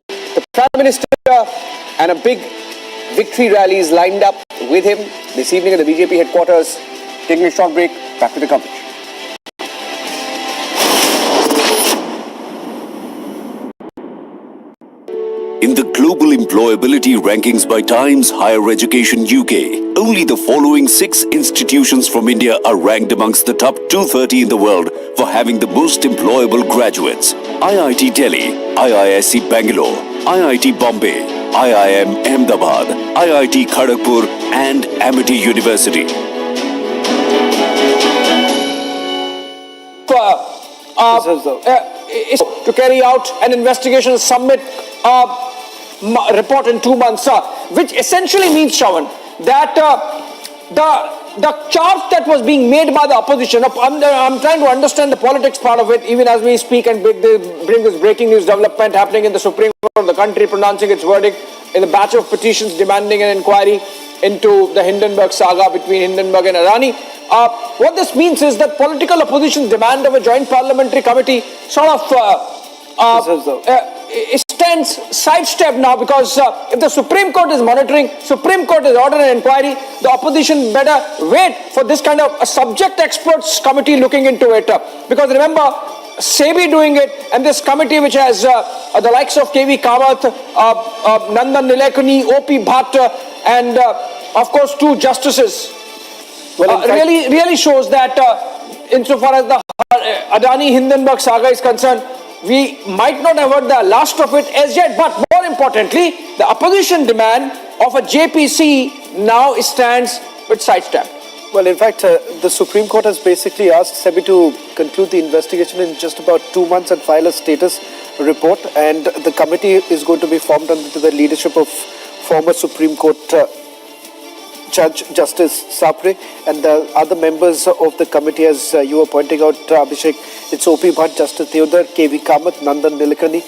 The Prime Minister and a big victory rally is lined up with him this evening at the BJP headquarters. Taking a short break, back to the coverage. In the global employability rankings by Times Higher Education UK, only the following 6 institutions from India are ranked amongst the top 230 in the world for having the most employable graduates. IIT Delhi, IISc Bangalore, IIT Bombay, IIM Ahmedabad, IIT Kharagpur and Amity University. To carry out an investigation, submit report in 2 months, which essentially means, Shravan, that the charge that was being made by the opposition, I'm trying to understand the politics part of it, even as we speak and bring this breaking news development happening in the Supreme Court of the country, pronouncing its verdict in a batch of petitions demanding an inquiry into the Hindenburg saga between Hindenburg and Adani. What this means is that political opposition's demand of a joint parliamentary committee sort of stands sidestepped now, because if the Supreme Court is monitoring, Supreme Court has ordered an inquiry, the opposition better wait for this kind of a subject experts committee looking into it. Because remember, SEBI doing it, and this committee which has the likes of KV Kamath, Nandan Nilekani, OP Bhatt, and of course 2 justices, really shows that insofar as the Adani Hindenburg saga is concerned, we might not have heard the last of it as yet, but more importantly, the opposition demand of a JPC now stands with sidestep. Well, in fact, the Supreme Court has basically asked SEBI to conclude the investigation in just about 2 months and file a status report. And the committee is going to be formed under the leadership of former Supreme Court Judge Justice Sapre and the other members of the committee, as you were pointing out, Abhishek. It's O.P. Bhatt, Justice Theodore, K.V. Kamath, Nandan Nilekani.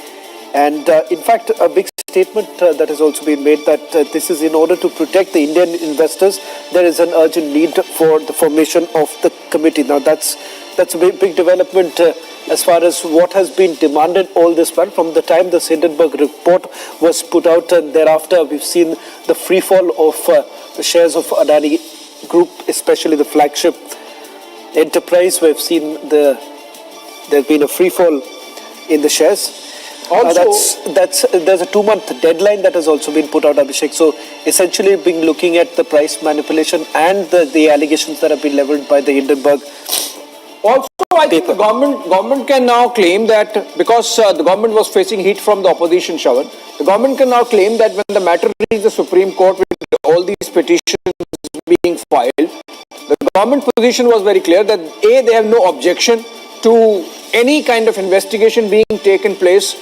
And in fact, a big statement that has also been made that this is in order to protect the Indian investors. There is an urgent need for the formation of the committee. Now, that's a big development as far as what has been demanded all this while. From the time the Hindenburg report was put out, and thereafter we've seen the free fall of the shares of Adani Group, especially the flagship enterprise. We've seen there's been a free fall in the shares. Also, there's a 2-month deadline that has also been put out, Abhishek. So essentially, been looking at the price manipulation and the allegations that have been leveled by the Hindenburg. Also, I think the government can now claim that because the government was facing heat from the opposition, Shravan, the government can now claim that when the matter reaches the Supreme Court with all these petitions being filed, the government position was very clear that A, they have no objection to any kind of investigation being taken place.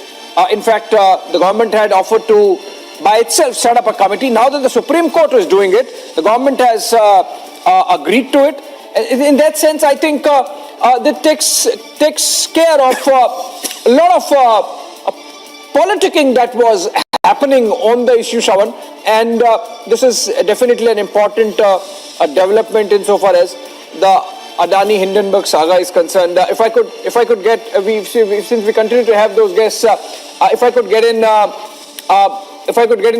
In fact, the government had offered to, by itself, set up a committee. Now that the Supreme Court is doing it, the government has agreed to it. In that sense, I think that takes care of a lot of politicking that was happening on the issue, Shravan. And this is definitely an important development insofar as the Adani Hindenburg saga is concerned. If I could get, since we continue to have those guests, if I could get in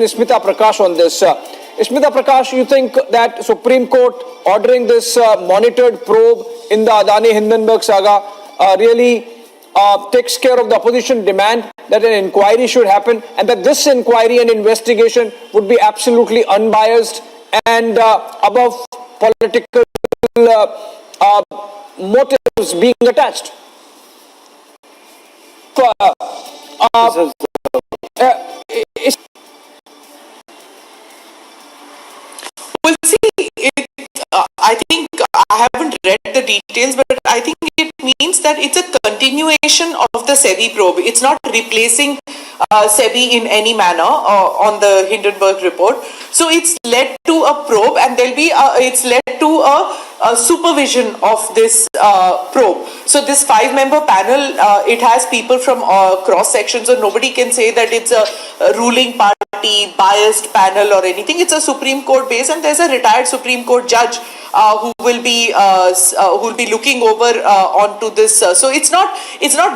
Smita Prakash on this. Smita Prakash, you think that Supreme Court ordering this monitored probe in the Adani Hindenburg saga really takes care of the opposition demand that an inquiry should happen, and that this inquiry and investigation would be absolutely unbiased and above political motives being attached? Well, see, I think I haven't read the details, but I think it means that it's a continuation of the SEBI probe. It's not replacing SEBI in any manner on the Hindenburg report. So it's led to a probe, and it's led to a supervision of this probe. So this 5-member panel, it has people from cross sections, so nobody can say that it's a ruling party biased panel or anything. It's a Supreme Court base, and there's a retired Supreme Court judge who will be looking over onto this. So it's not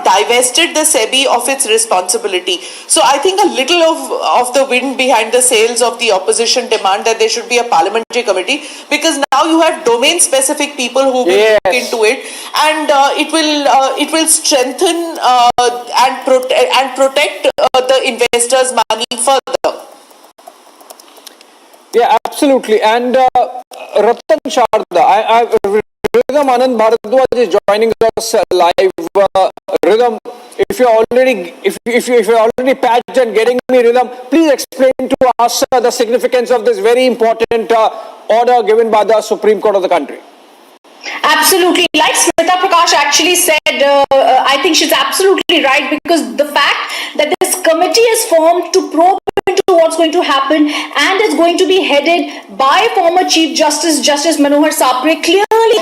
divested the SEBI of its responsibility. So I think a little of the wind behind the sails of the opposition demand that there should be a parliamentary committee, because now you have domain specific people who will look into it, and it will strengthen and protect the investors' money further. Yeah, absolutely. And Ratan Sharda, Rhythm Anand Bharadwaj is joining us live. Rhythm, if you're already patched and getting me, Rhythm, please explain to us the significance of this very important order given by the Supreme Court of the country. Absolutely. Like Smita Prakash actually said, I think she's absolutely right, because the fact that this committee is formed to probe into what's going to happen and is going to be headed by former Chief Justice Manohar Sapre clearly.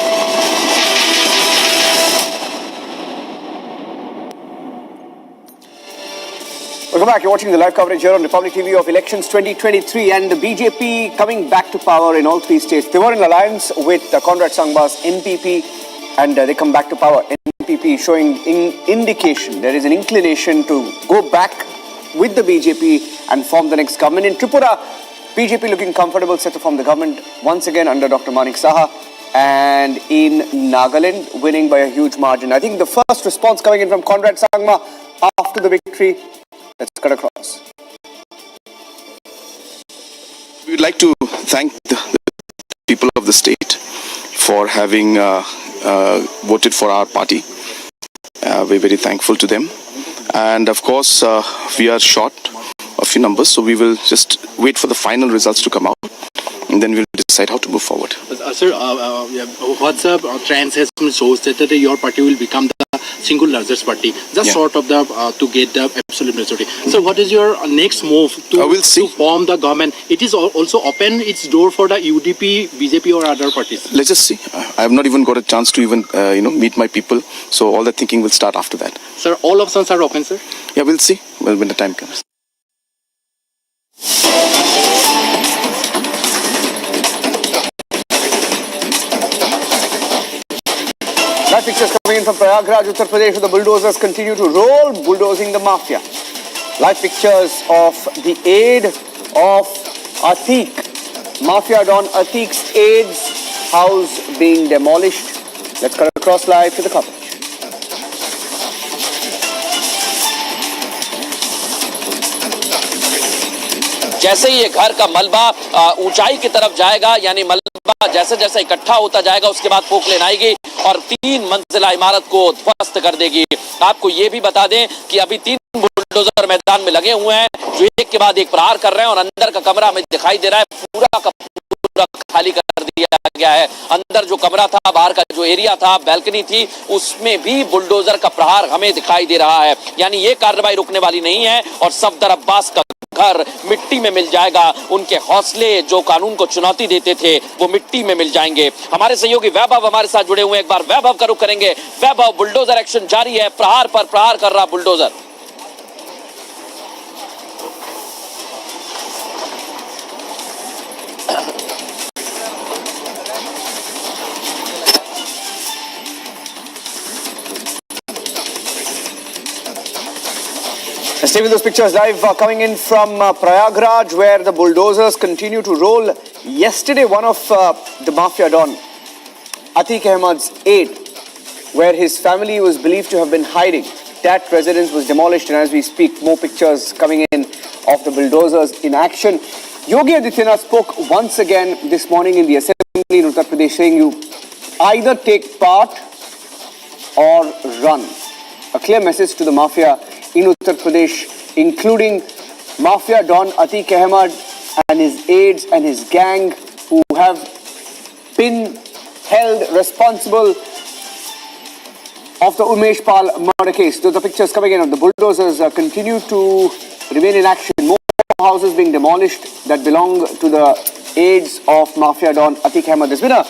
Welcome back. You're watching the live coverage here on Republic TV of elections 2023, and the BJP coming back to power in all 3 states. They were in alliance with Conrad Sangma's NPP, and they come back to power. NPP showing indication, there is an inclination to go back with the BJP and form the next government. In Tripura, BJP looking comfortable, set to form the government once again under Dr. Manik Saha. And in Nagaland, winning by a huge margin. I think the first response coming in from Conrad Sangma after the victory. Let's cut across. We would like to thank the people of the state for having voted for our party. we're very thankful to them. And of course, we are short a few numbers, so we will just wait for the final results to come out, and then we'll decide how to move forward. Sir, WhatsApp transmission shows that your party will become the single largest party, just short of the to get the absolute majority. So, what is your next move to form the government? It is also open its door for the UDP, BJP, or other parties. Let's just see. I have not even got a chance to even meet my people, so all the thinking will start after that. Sir, all options are open, sir. Yeah, we'll see when the time comes. Live pictures coming in from Prayagraj, Uttar Pradesh, where the bulldozers continue to roll, bulldozing the mafia. Live pictures of the aid of Atiq, mafia don Atiq's aids house being demolished. Let's cut across live to the coverage. जैसे ही ये घर का मलबा ऊंचाई की तरफ जाएगा, यानी मलबा जैसे जैसे इकट्ठा होता जाएगा, उसके बाद पोकलेन आएगी और 3 मंजिला इमारत को ध्वस्त कर देगी। आपको ये भी बता दें कि अभी 3 बुलडोजर मैदान में लगे हुए हैं, जो एक के बाद एक प्रहार कर रहे हैं, और अंदर का कमरा हमें दिखाई दे रहा है पूरा का पूरा खाली कर दिया गया है। अंदर जो कमरा था, बाहर का जो एरिया था, बैल्कनी थी, उसमें भी बुलडोजर का प्रहार हमें दिखाई दे रहा है। यानी ये कार्रवाई रुकने वाली नहीं है और सफदर अब्बास का घर मिट्टी में मिल जाएगा। उनके हौसले जो कानून को चुनौती देते थे, वो मिट्टी में मिल जाएंगे। हमारे सहयोगी वैभव हमारे साथ जुड़े हुए हैं, एक बार वैभव का रुख करेंगे। वैभव, बुलडोजर एक्शन जारी है, प्रहार पर प्रहार कर रहा bulldozer. Stay with those pictures live coming in from Prayagraj, where the bulldozers continue to roll. Yesterday, one of the mafia don, Atiq Ahmed's aide, where his family was believed to have been hiding, that residence was demolished, and as we speak, more pictures coming in of the bulldozers in action. Yogi Adityanath spoke once again this morning in the assembly in Uttar Pradesh, saying you either take part or run. A clear message to the mafia in Uttar Pradesh, including mafia don Atiq Ahmed and his aides and his gang, who have been held responsible of the Umesh Pal murder case. Those are pictures coming in of the bulldozers continue to remain in action. More houses being demolished that belong to the aides of mafia don Atiq Ahmed. There's been a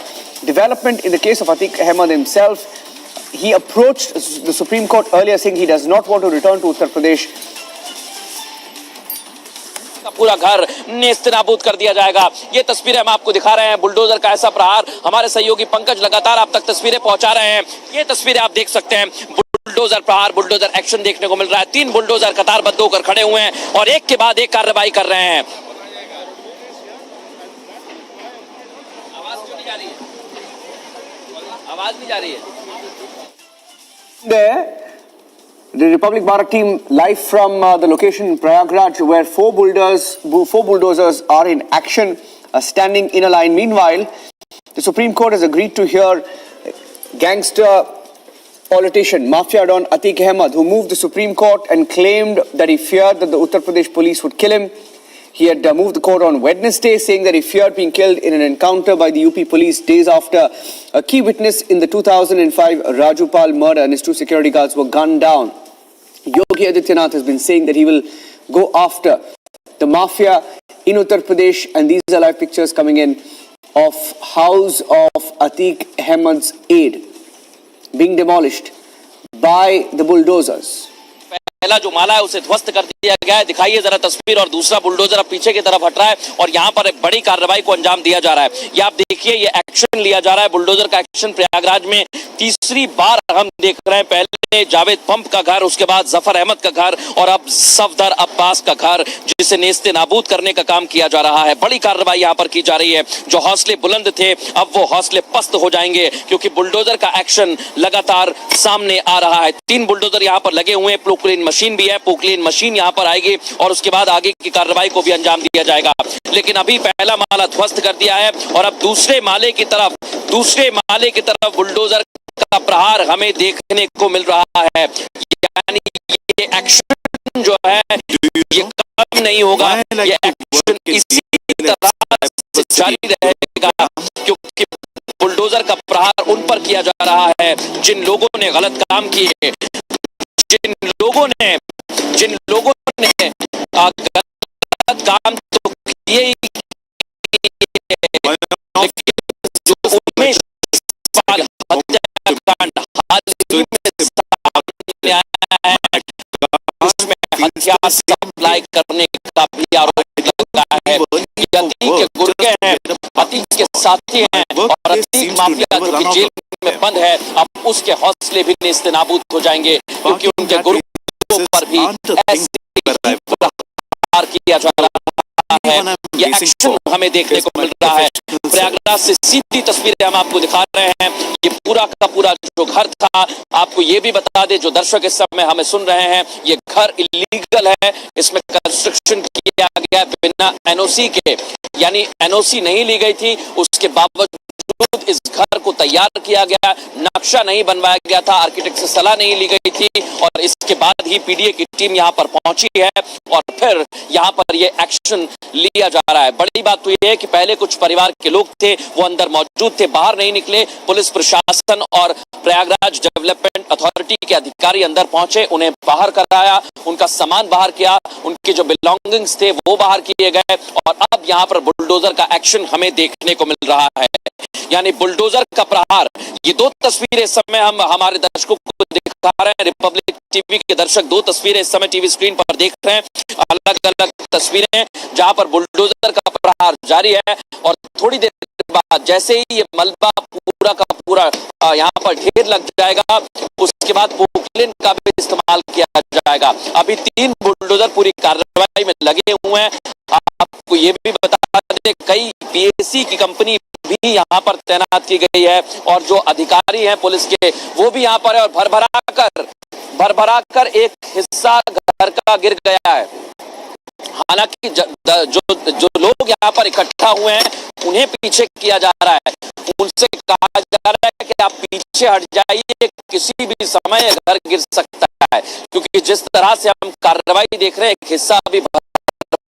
development in the case of Atiq Ahmed himself. He approached the Supreme Court earlier saying he does not want to return to Uttar Pradesh. पूरा घर नेस्तनाबूद कर दिया जाएगा। ये तस्वीरें हम आपको दिखा रहे हैं, बुलडोजर का ऐसा प्रहार। हमारे सहयोगी पंकज लगातार आप तक तस्वीरें पहुंचा रहे हैं। ये तस्वीरें आप देख सकते हैं, बुलडोजर प्रहार, बुलडोजर एक्शन देखने को मिल रहा है। 3 बुलडोजर कतारबद्ध होकर खड़े हुए हैं और एक के बाद एक कार्रवाई कर रहे हैं। आवाज नहीं जा रही है। There, the Republic Bharat team live from the location in Prayagraj, where 4 bulldozers are in action, standing in a line. Meanwhile, the Supreme Court has agreed to hear gangster politician, mafia don Atiq Ahmed, who moved the Supreme Court and claimed that he feared that the Uttar Pradesh police would kill him. He had moved the court on Wednesday, saying that he feared being killed in an encounter by the UP police days after a key witness in the 2005 Rajupal murder and his 2 security guards were gunned down. Yogi Adityanath has been saying that he will go after the mafia in Uttar Pradesh, and these are live pictures coming in of house of Atiq Ahmed's aide being demolished by the bulldozers. पहला जो माला है उसे ध्वस्त कर दिया गया है, दिखाइए जरा तस्वीर। और दूसरा बुलडोजर अब पीछे की तरफ हट रहा है और यहाँ पर एक बड़ी कार्रवाई को अंजाम दिया जा रहा है। ये आप देखिए, ये एक्शन लिया जा रहा है, बुलडोजर का एक्शन प्रयागराज में तीसरी बार हम देख रहे हैं। पहले जावेद पंप का घर, उसके बाद जफर अहमद का घर और अब सफदर अब्बास का घर, जिसे नेस्ते नाबूद करने का काम किया जा रहा है। बड़ी कार्रवाई यहाँ पर की जा रही है। जो हौसले बुलंद थे, अब वो हौसले पस्त हो जाएंगे, क्योंकि बुलडोजर का एक्शन लगातार सामने आ रहा है। 3 बुलडोजर यहाँ पर लगे हुए हैं, पोकलेन मशीन भी है, पोकलेन मशीन यहाँ पर आएगी और उसके बाद आगे की कार्रवाई को भी अंजाम दिया जाएगा। लेकिन अभी पहला माला ध्वस्त कर दिया है और अब दूसरे माले की तरफ बुलडोजर का प्रहार हमें देखने को मिल रहा है, यानी ये एक्शन जो है ये कम नहीं होगा, ये एक्शन इसी तरह से जारी रहेगा, क्योंकि बुलडोजर का प्रहार उन पर किया जा रहा है जिन लोगों ने गलत काम किए, जिन लोगों ने गलत काम तो किए ही, जो उमेश हत्याकांड हाल ही में सामने आया है, उसमें हथियार सप्लाई करने का भी आरोप लगा है। अतीक के गुर्गे हैं, अतीक के साथी हैं, और अतीक माफिया जो कि जेल में बंद है, अब उसके हौसले भी नेस्तनाबूद हो जाएंगे, क्योंकि उनके गुर्गों पर भी ऐसे प्रहार किया जा रहा है। ये एक्शन हमें देखने को मिल रहा है। प्रयागराज से सीधी तस्वीरें हम आपको दिखा रहे हैं। ये पूरा का पूरा जो घर था, आपको ये भी बता दे जो दर्शक इस समय हमें सुन रहे हैं, ये घर इलीगल है, इसमें कंस्ट्रक्शन किया गया बिना एनओसी के, यानी एनओसी नहीं ली गई थी, उसके बावजूद इस घर को तैयार किया गया, नक्शा नहीं बनवाया गया था, आर्किटेक्ट से सलाह नहीं ली गई थी, और इसके बाद ही पीडीए की टीम यहां पर पहुंची है और फिर यहां पर ये एक्शन लिया जा रहा है। बड़ी बात तो ये है कि पहले कुछ परिवार के लोग थे, वो अंदर मौजूद थे, बाहर नहीं निकले। पुलिस प्रशासन और प्रयागराज डेवलपमेंट अथॉरिटी के अधिकारी अंदर पहुंचे, उन्हें बाहर कराया, उनका सामान बाहर किया, उनके जो बिलोंगिंग्स थे वो बाहर किए गए, और अब यहां पर बुलडोजर का एक्शन हमें देखने को मिल रहा है, यानी बुलडोजर का प्रहार। ये दो तस्वीरें इस समय हम हमारे दर्शकों को दिखा रहे हैं, रिपब्लिक टीवी के दर्शक दो तस्वीरें इस समय टीवी स्क्रीन पर देख रहे हैं, अलग अलग तस्वीरें जहां पर बुलडोजर का प्रहार जारी है, और थोड़ी देर बाद जैसे ही ये मलबा पूरा का पूरा यहाँ पर ढेर लग जाएगा, उसके बाद पोकलेन का भी इस्तेमाल किया जाएगा। अभी 3 बुलडोजर पूरी कार्रवाई में लगे हुए हैं। आपको ये भी बता दें, कई पीएसी की कंपनी भी यहाँ पर तैनात की गई है, और जो अधिकारी हैं पुलिस के वो भी यहाँ पर है, और भर कर एक हिस्सा घर का गिर गया है। हालांकि जो लोग यहाँ पर इकट्ठा हुए हैं उन्हें पीछे किया जा रहा है, उनसे कहा जा रहा है कि आप पीछे हट जाइए, किसी भी समय घर गिर सकता है, क्योंकि जिस तरह से हम कार्रवाई देख रहे हैं, एक हिस्सा अभी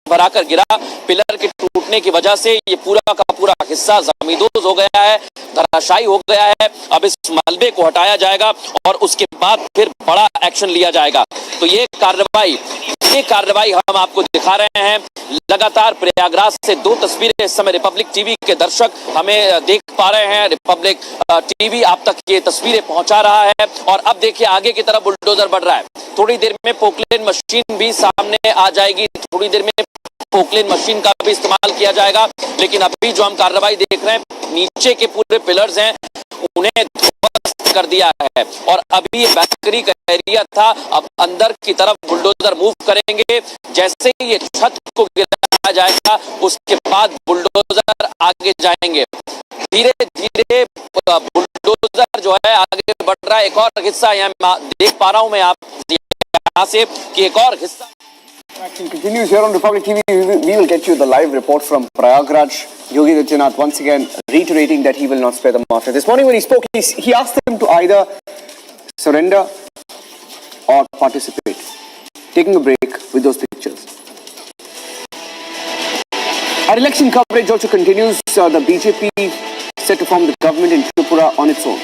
भराकर गिरा, पिलर के टूटने की वजह से ये पूरा का पूरा हिस्सा जमींदोज हो गया है, धराशायी हो गया है। अब इस मलबे को हटाया जाएगा और उसके बाद फिर बड़ा एक्शन लिया जाएगा। तो ये कार्रवाई हम आपको दिखा रहे हैं। लगातार प्रयागराज से 2 तस्वीरें इस समय रिपब्लिक टीवी के दर्शक हमें देख पा रहे हैं। रिपब्लिक टीवी आप तक ये तस्वीरें पहुंचा रहा है, और अब देखिए आगे की तरफ बुलडोजर बढ़ रहा है। थोड़ी देर में पोकलेन मशीन भी सामने आ जाएगी, थोड़ी देर में पोकलेन मशीन का भी इस्तेमाल किया जाएगा, लेकिन अभी जो हम कार्रवाई देख रहे हैं, नीचे के पूरे पिलर्स हैं उन्हें ध्वस्त कर दिया है, और अभी ये बैकरी का एरिया था, अब अंदर की तरफ बुलडोजर मूव करेंगे। जैसे ही ये छत को गिराया जाएगा, उसके बाद बुलडोजर आगे जाएंगे। धीरे धीरे बुलडोजर जो है आगे बढ़ रहा है। एक और हिस्सा यहाँ देख पा रहा हूं मैं आप यहाँ से कि एक और हिस्सा Action continues here on Republic TV. We will get you the live report from Prayagraj. Yogi Adityanath once again reiterating that he will not spare the mafia. This morning when he spoke, he asked them to either surrender or participate. Taking a break with those pictures. Our election coverage also continues. The BJP set to form the government in Tripura on its own.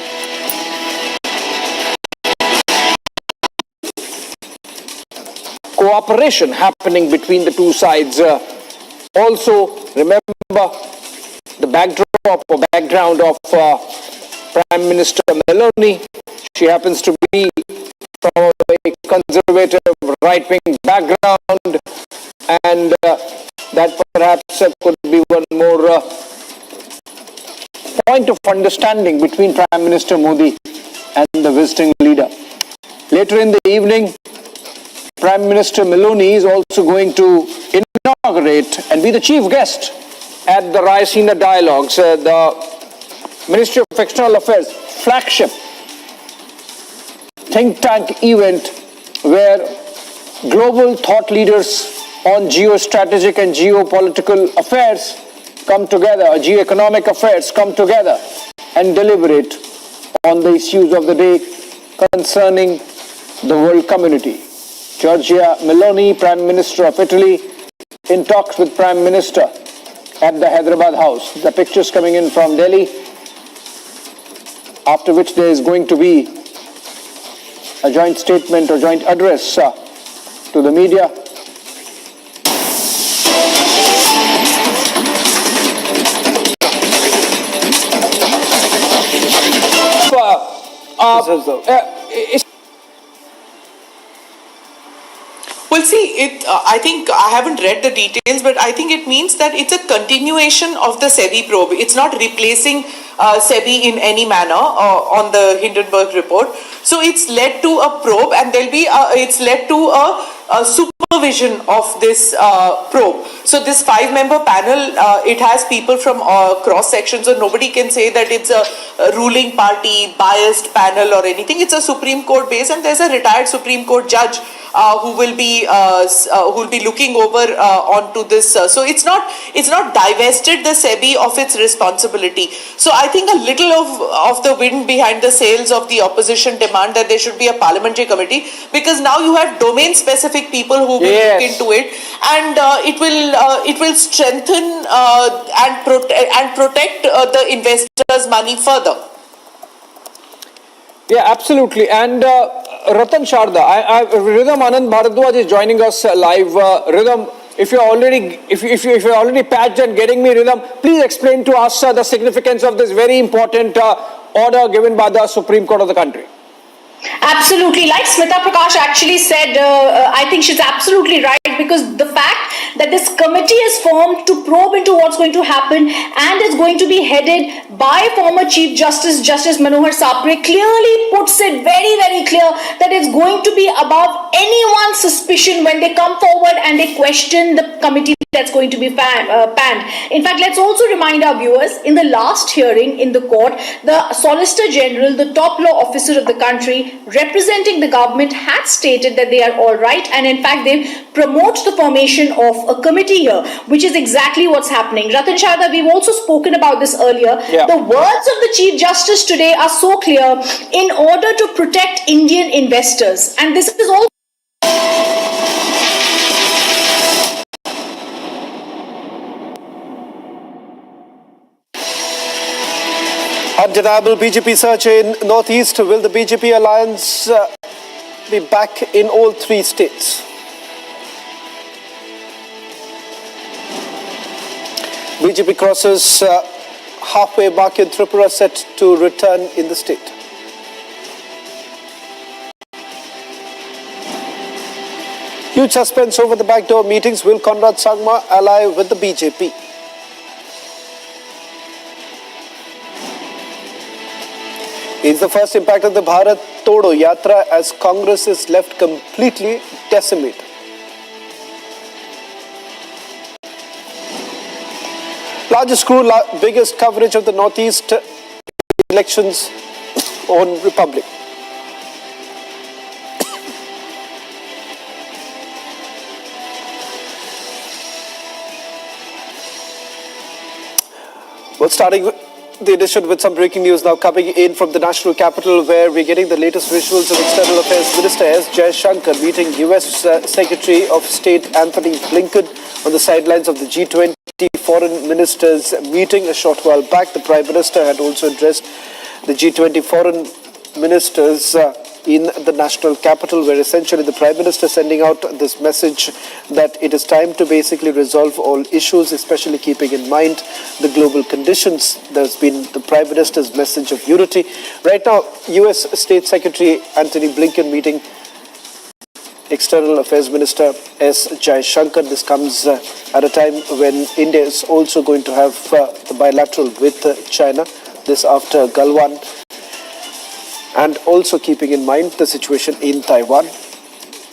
Cooperation happening between the two sides. Also, remember the background of Prime Minister Meloni. She happens to be from a conservative right-wing background, and that perhaps could be one more point of understanding between Prime Minister Modi and the visiting leader. Later in the evening, Prime Minister Meloni is also going to inaugurate and be the chief guest at the Raisina Dialogues, the Ministry of External Affairs flagship think tank event where global thought leaders on geostrategic and geopolitical affairs come together, geoeconomic affairs come together and deliberate on the issues of the day concerning the world community. Giorgia Meloni, Prime Minister of Italy, in talks with Prime Minister at the Hyderabad House. The pictures coming in from Delhi, after which there is going to be a joint statement or joint address to the media. Well, see, I think I haven't read the details, but I think it means that it's a continuation of the SEBI probe. It's not replacing SEBI in any manner on the Hindenburg report. So it's led to a probe, and it's led to a supervision of this probe. So this 5-member panel, it has people from cross sections, so nobody can say that it's a ruling party biased panel or anything. It's a Supreme Court base, and there's a retired Supreme Court judge who will be looking over onto this. So it's not divested the SEBI of its responsibility. So I think a little of the wind behind the sails of the opposition demand that there should be a parliamentary committee, because now you have domain specific people who will look into it, and it will strengthen and protect the investors' money further. Yeah, absolutely. And Ratan Sharda, Rhythm Anand Bharadwaj is joining us live. Rhythm, if you're already patched and getting me, Rhythm, please explain to us the significance of this very important order given by the Supreme Court of the country. Absolutely. Like Smita Prakash actually said, I think she's absolutely right, because the fact that this committee is formed to probe into what's going to happen and is going to be headed by former Chief Justice Manohar Sapre clearly puts it very, very clear that it's going to be above anyone's suspicion when they come forward and they question the committee that's going to be panned. In fact, let's also remind our viewers, in the last hearing in the court, the Solicitor General, the top law officer of the country, representing the government, had stated that they are all right, and in fact they promote the formation of a committee here, which is exactly what's happening. Ratan Sharda, we've also spoken about this earlier. Yeah. The words of the Chief Justice today are so clear: in order to protect Indian investors, and this is all. Undeniable BJP surge in Northeast. Will the BJP alliance be back in all 3 states? BJP crosses halfway mark in Tripura, set to return in the state. Huge suspense over the backdoor meetings. Will Conrad Sangma ally with the BJP? It's the first impact of the Bharat Todo Yatra as Congress is left completely decimated. Largest crew, biggest coverage of the Northeast elections on Republic. Well, starting the edition with some breaking news now coming in from the national capital, where we're getting the latest visuals of External Affairs Minister S. Jaishankar meeting US Secretary of State Anthony Blinken on the sidelines of the G20 foreign ministers meeting a short while back. The Prime Minister had also addressed the G20 foreign ministers in the national capital, where essentially the Prime Minister sending out this message that it is time to basically resolve all issues, especially keeping in mind the global conditions. There's been the Prime Minister's message of unity. Right now, US State Secretary Anthony Blinken meeting External Affairs Minister S. Jaishankar. This comes at a time when India is also going to have the bilateral with China, this after Galwan, and also keeping in mind the situation in Taiwan.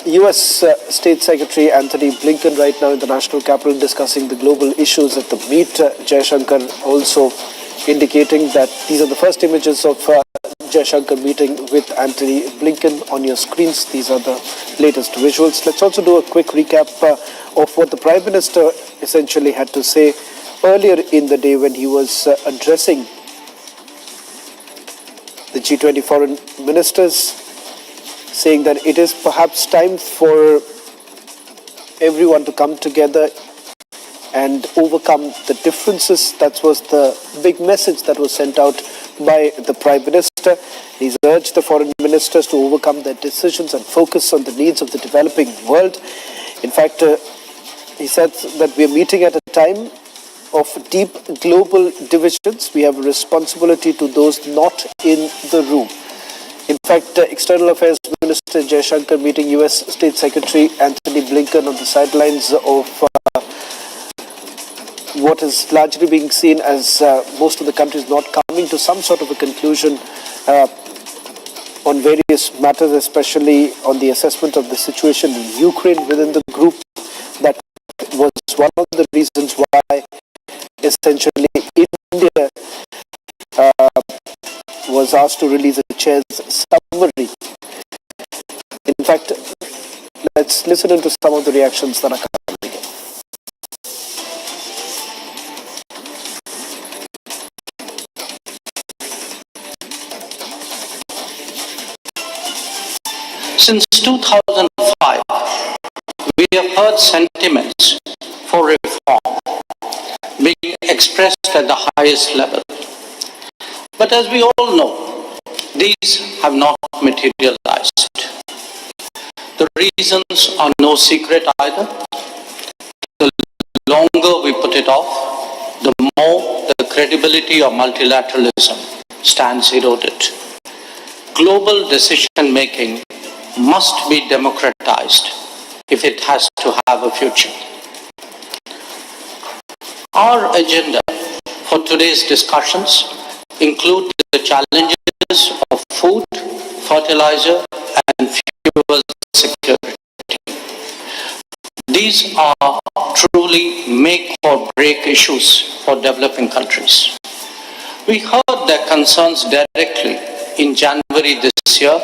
US State Secretary Anthony Blinken right now in the national capital discussing the global issues at the meet. Jaishankar also indicating that these are the first images of Jaishankar meeting with Anthony Blinken on your screens. These are the latest visuals. Let's also do a quick recap of what the Prime Minister essentially had to say earlier in the day when he was addressing the the G20 foreign ministers, saying that it is perhaps time for everyone to come together and overcome the differences. That was the big message that was sent out by the Prime Minister. He's urged the foreign ministers to overcome their decisions and focus on the needs of the developing world. In fact, he said that we are meeting at a time of deep global divisions. We have a responsibility to those not in the room. In fact, External Affairs Minister Jaishankar meeting US State Secretary Anthony Blinken on the sidelines of what is largely being seen as most of the countries not coming to some sort of a conclusion on various matters, especially on the assessment of the situation in Ukraine within the group. That was one of the reasons why essentially India was asked to release a chair's summary. In fact, let's listen into some of the reactions that are coming. Since 2005, we have heard sentiments for reform being expressed at the highest level. But as we all know, these have not materialized. The reasons are no secret either. The longer we put it off, the more the credibility of multilateralism stands eroded. Global decision-making must be democratized if it has to have a future. Our agenda for today's discussions include the challenges of food, fertilizer, and fuel security. These are truly make or break issues for developing countries. We heard their concerns directly in January this year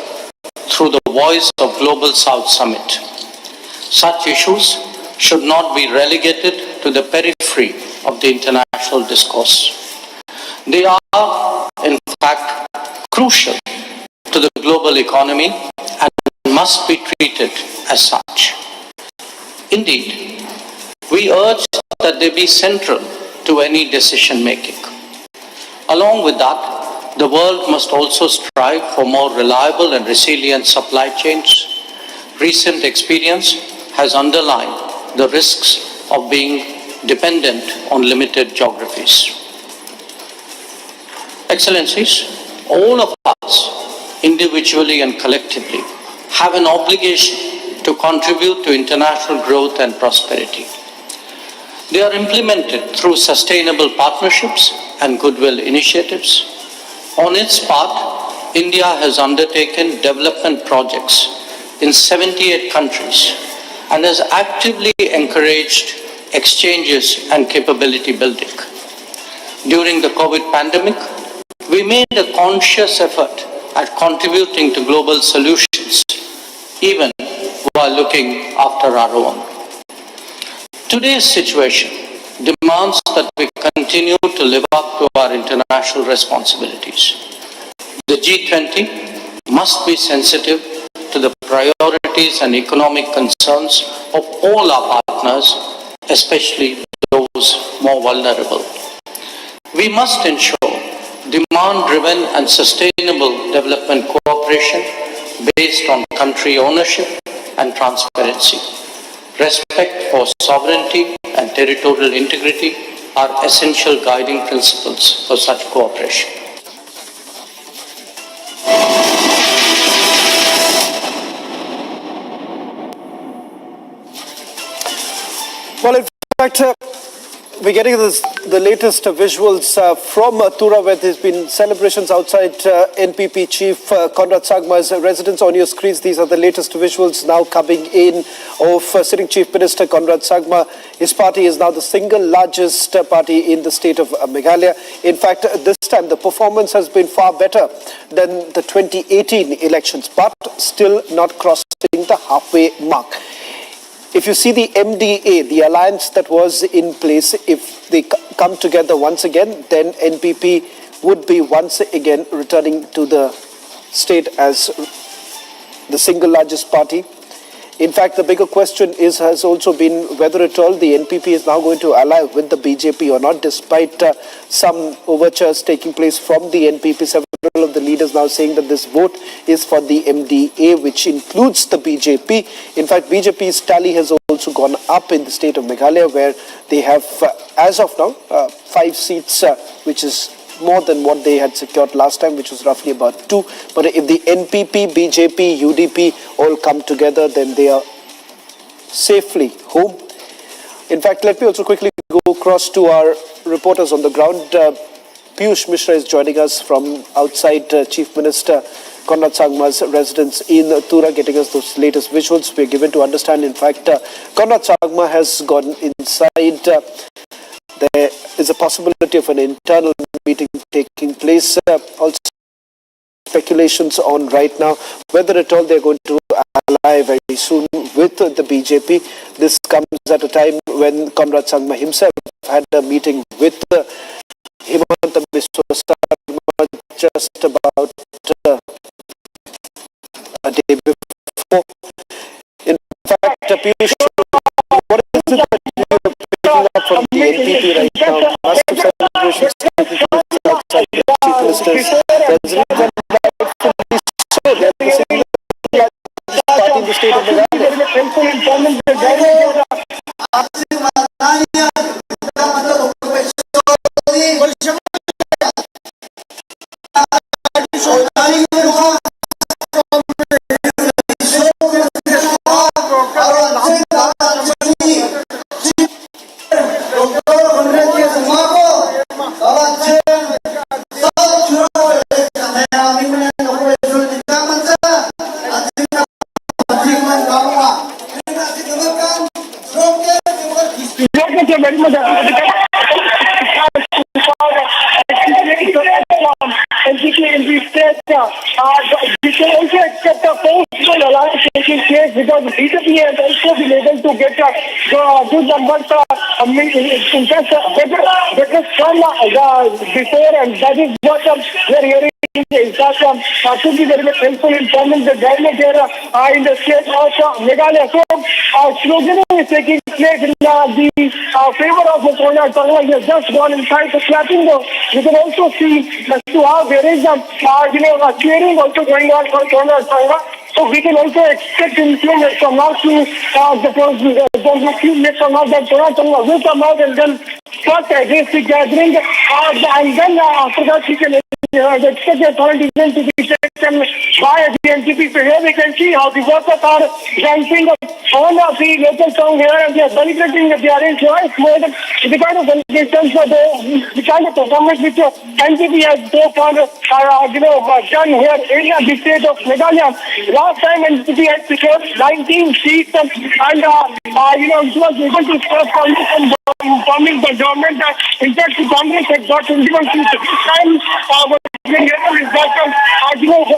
through the Voice of Global South Summit. Such issues should not be relegated to the periphery of the international discourse. They are, in fact, crucial to the global economy and must be treated as such. Indeed, we urge that they be central to any decision making. Along with that, the world must also strive for more reliable and resilient supply chains. Recent experience has underlined the risks of being dependent on limited geographies. Excellencies, all of us, individually and collectively, have an obligation to contribute to international growth and prosperity. They are implemented through sustainable partnerships and goodwill initiatives. On its part, India has undertaken development projects in 78 countries and has actively encouraged exchanges and capability building. During the COVID pandemic, we made a conscious effort at contributing to global solutions, even while looking after our own. Today's situation demands that we continue to live up to our international responsibilities. The G20 must be sensitive to the priorities and economic concerns of all our partners, especially those more vulnerable. We must ensure demand-driven and sustainable development cooperation based on country ownership and transparency. Respect for sovereignty and territorial integrity are essential guiding principles for such cooperation. Well, in fact, we're getting the latest visuals from Tura, where there's been celebrations outside NPP Chief Conrad Sangma's residence. On your screens, these are the latest visuals now coming in of sitting Chief Minister Conrad Sangma. His party is now the single largest party in the state of Meghalaya. In fact, this time the performance has been far better than the 2018 elections, but still not crossing the halfway mark. If you see the MDA, the alliance that was in place, if they come together once again, then NPP would be once again returning to the state as the single largest party. In fact, the bigger question has also been whether at all the NPP is now going to ally with the BJP or not, despite some overtures taking place from the NPP. Several of the leaders now saying that this vote is for the MDA, which includes the BJP. In fact, BJP's tally has also gone up in the state of Meghalaya, where they have, as of now, 5 seats, which is more than what they had secured last time, which was roughly about 2. But if the NPP, BJP, UDP all come together, then they are safely home. In fact, let me also quickly go across to our reporters on the ground. Piyush Mishra is joining us from outside Chief Minister Conrad Sangma's residence in Tura, getting us those latest visuals. We are given to understand, in fact, Conrad Sangma has gone inside. There is a possibility of an internal meeting taking place. Also, speculations on right now whether at all they're going to ally very soon with the BJP. This comes at a time when Conrad Sangma himself had a meeting with Himanta Biswa Sarma just about a day before. In fact, Piyush, what is it that you are picking up from the NPP right now? Massive celebrations taking place outside the Chief Minister's residence, and rightfully so. They are the single largest party in the state of Meghalaya. We can also expect a post-poll alliance taking place because BJP has also been able to get good numbers, in fact, better from before, and that is what we are hearing. In fact, to be very much helpful in forming the government here in the state of Meghalaya. So, sloganing is taking place in the favor of Conrad Sangma. He has just gone inside the clapping. You can also see as to how there is cheering also going on for Conrad Sangma. So we can also expect influence from now to the few minutes from now that Conrad Sangma will come out and then first address the gathering, and then after that he can expect the authorities to be taken by the NPP. So here we can see how the workers are dancing on the local song here, and they are celebrating their enjoy more than the kind of celebrations, the kind of performance which NPP has so far done here in the state of Meghalaya. Last time NPP had secured 19 seats, and it was able to stop forming the government. In fact, the Congress had got 21 seats. This time,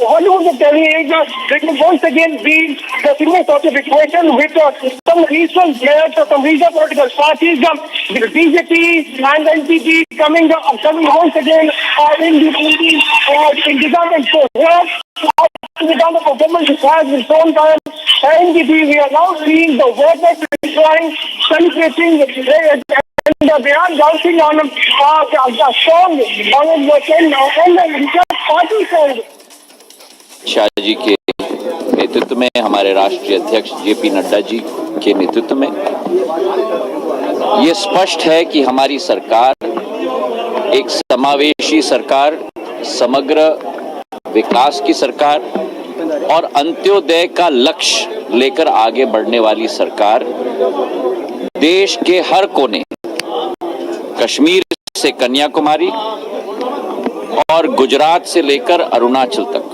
Hollywood is telling they will once again be the similar sort of equation with some regional players or some regional political parties, the BJP and NPP coming once again in the government. So here, the kind of performance it has in its own time, NPP, we are now seeing the workers enjoying, celebrating and they are dancing on a song on the party song. Shah ji के नेतृत्व में, हमारे राष्ट्रीय अध्यक्ष JP Nadda ji के नेतृत्व में ये स्पष्ट है कि हमारी सरकार एक समावेशी सरकार, समग्र विकास की सरकार और अंत्योदय का लक्ष्य लेकर आगे बढ़ने वाली सरकार देश के हर कोने, कश्मीर से कन्याकुमारी और गुजरात से लेकर अरुणाचल तक,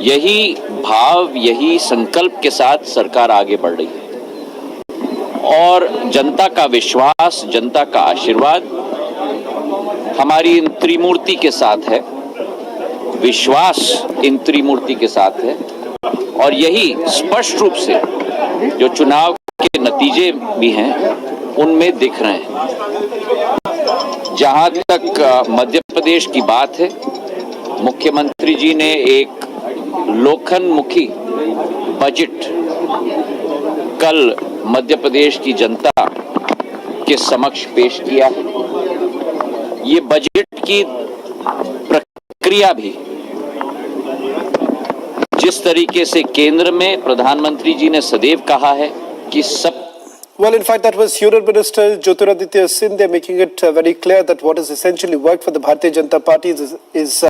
यही भाव, यही संकल्प के साथ सरकार आगे बढ़ रही है। और जनता का विश्वास, जनता का आशीर्वाद हमारी इन त्रिमूर्ति के साथ है, विश्वास इन त्रिमूर्ति के साथ है, और यही स्पष्ट रूप से जो चुनाव के नतीजे भी हैं उनमें दिख रहे हैं। जहां तक मध्य प्रदेश की बात है, मुख्यमंत्री जी ने एक लोखंडमुखी बजट कल मध्य प्रदेश की जनता के समक्ष पेश किया है। ये बजट की प्रक्रिया भी जिस तरीके से केंद्र में प्रधानमंत्री जी ने सदैव कहा है कि सब Well, in fact, that was Union Minister Jyotiraditya Sindhya making it very clear that what has essentially worked for the Bharatiya Janata Party is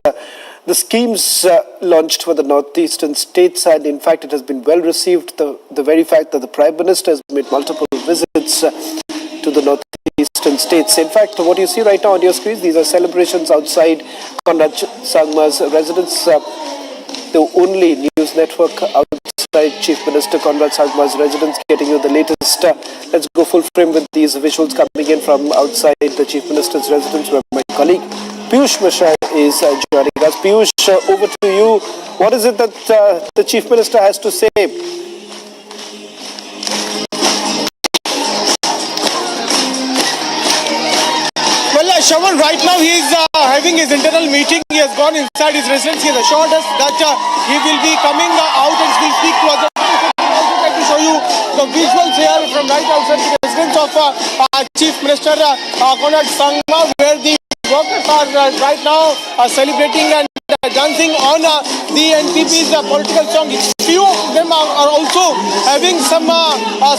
the schemes launched for the northeastern states, and in fact, it has been well received. The very fact that the Prime Minister has made multiple visits to the northeastern states. In fact, what you see right now on your screens, these are celebrations outside Conrad Sangma's residence, the only news network outside Chief Minister Conrad Sangma's residence, getting you the latest. Let's go full frame with these visuals coming in from outside the Chief Minister's residence, where my colleague Piyush Mishra is joining us. Piyush, over to you. What is it that the Chief Minister has to say? Well, Shravan, right now he is having his internal meeting. He has gone inside his residence. He has assured us that he will be coming out and will speak to us. I would like to show you the visuals here from right outside the residence of Chief Minister Conrad Sangma, where the workers are right now celebrating and dancing on the NPP's political song. Few of them are also having some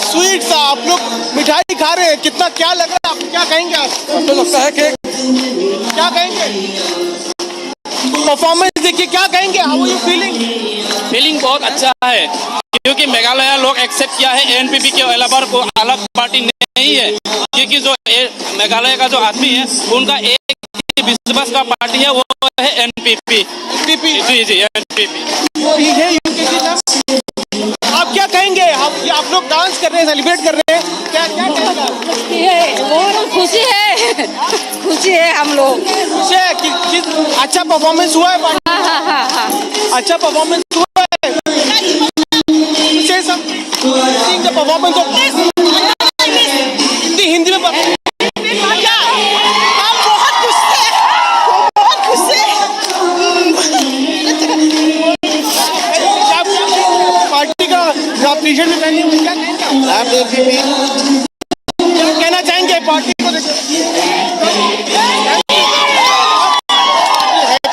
sweets. आप लोग मिठाई खा रहे हैं, कितना क्या लग रहा है, आप क्या कहेंगे? आपको लगता है कि क्या कहेंगे? परफॉर्मेंस देखिए, क्या कहेंगे? How are you feeling? Feeling बहुत अच्छा है, क्योंकि मेघालय लोग एक्सेप्ट किया है एनपीपी के अलावा को अलग पार्टी नहीं है, क्योंकि जो मेघालय का जो आदमी है उनका एक विश्वास का पार्टी है, वो है एनपीपी। जी एनपीपी। आप क्या कहेंगे? आप लोग डांस कर रहे हैं, सेलिब्रेट कर रहे हैं, क्या खुशी है हम लोग। खुशी है कि अच्छा परफॉर्मेंस हुआ है। अच्छा परफॉर्मेंस हुआ है। से सब seeing the performance of Hindi में हम बहुत खुश थे, बहुत खुश थे। पार्टी का अप्रिशिएट में क्या कहना चाहेंगे पार्टी को?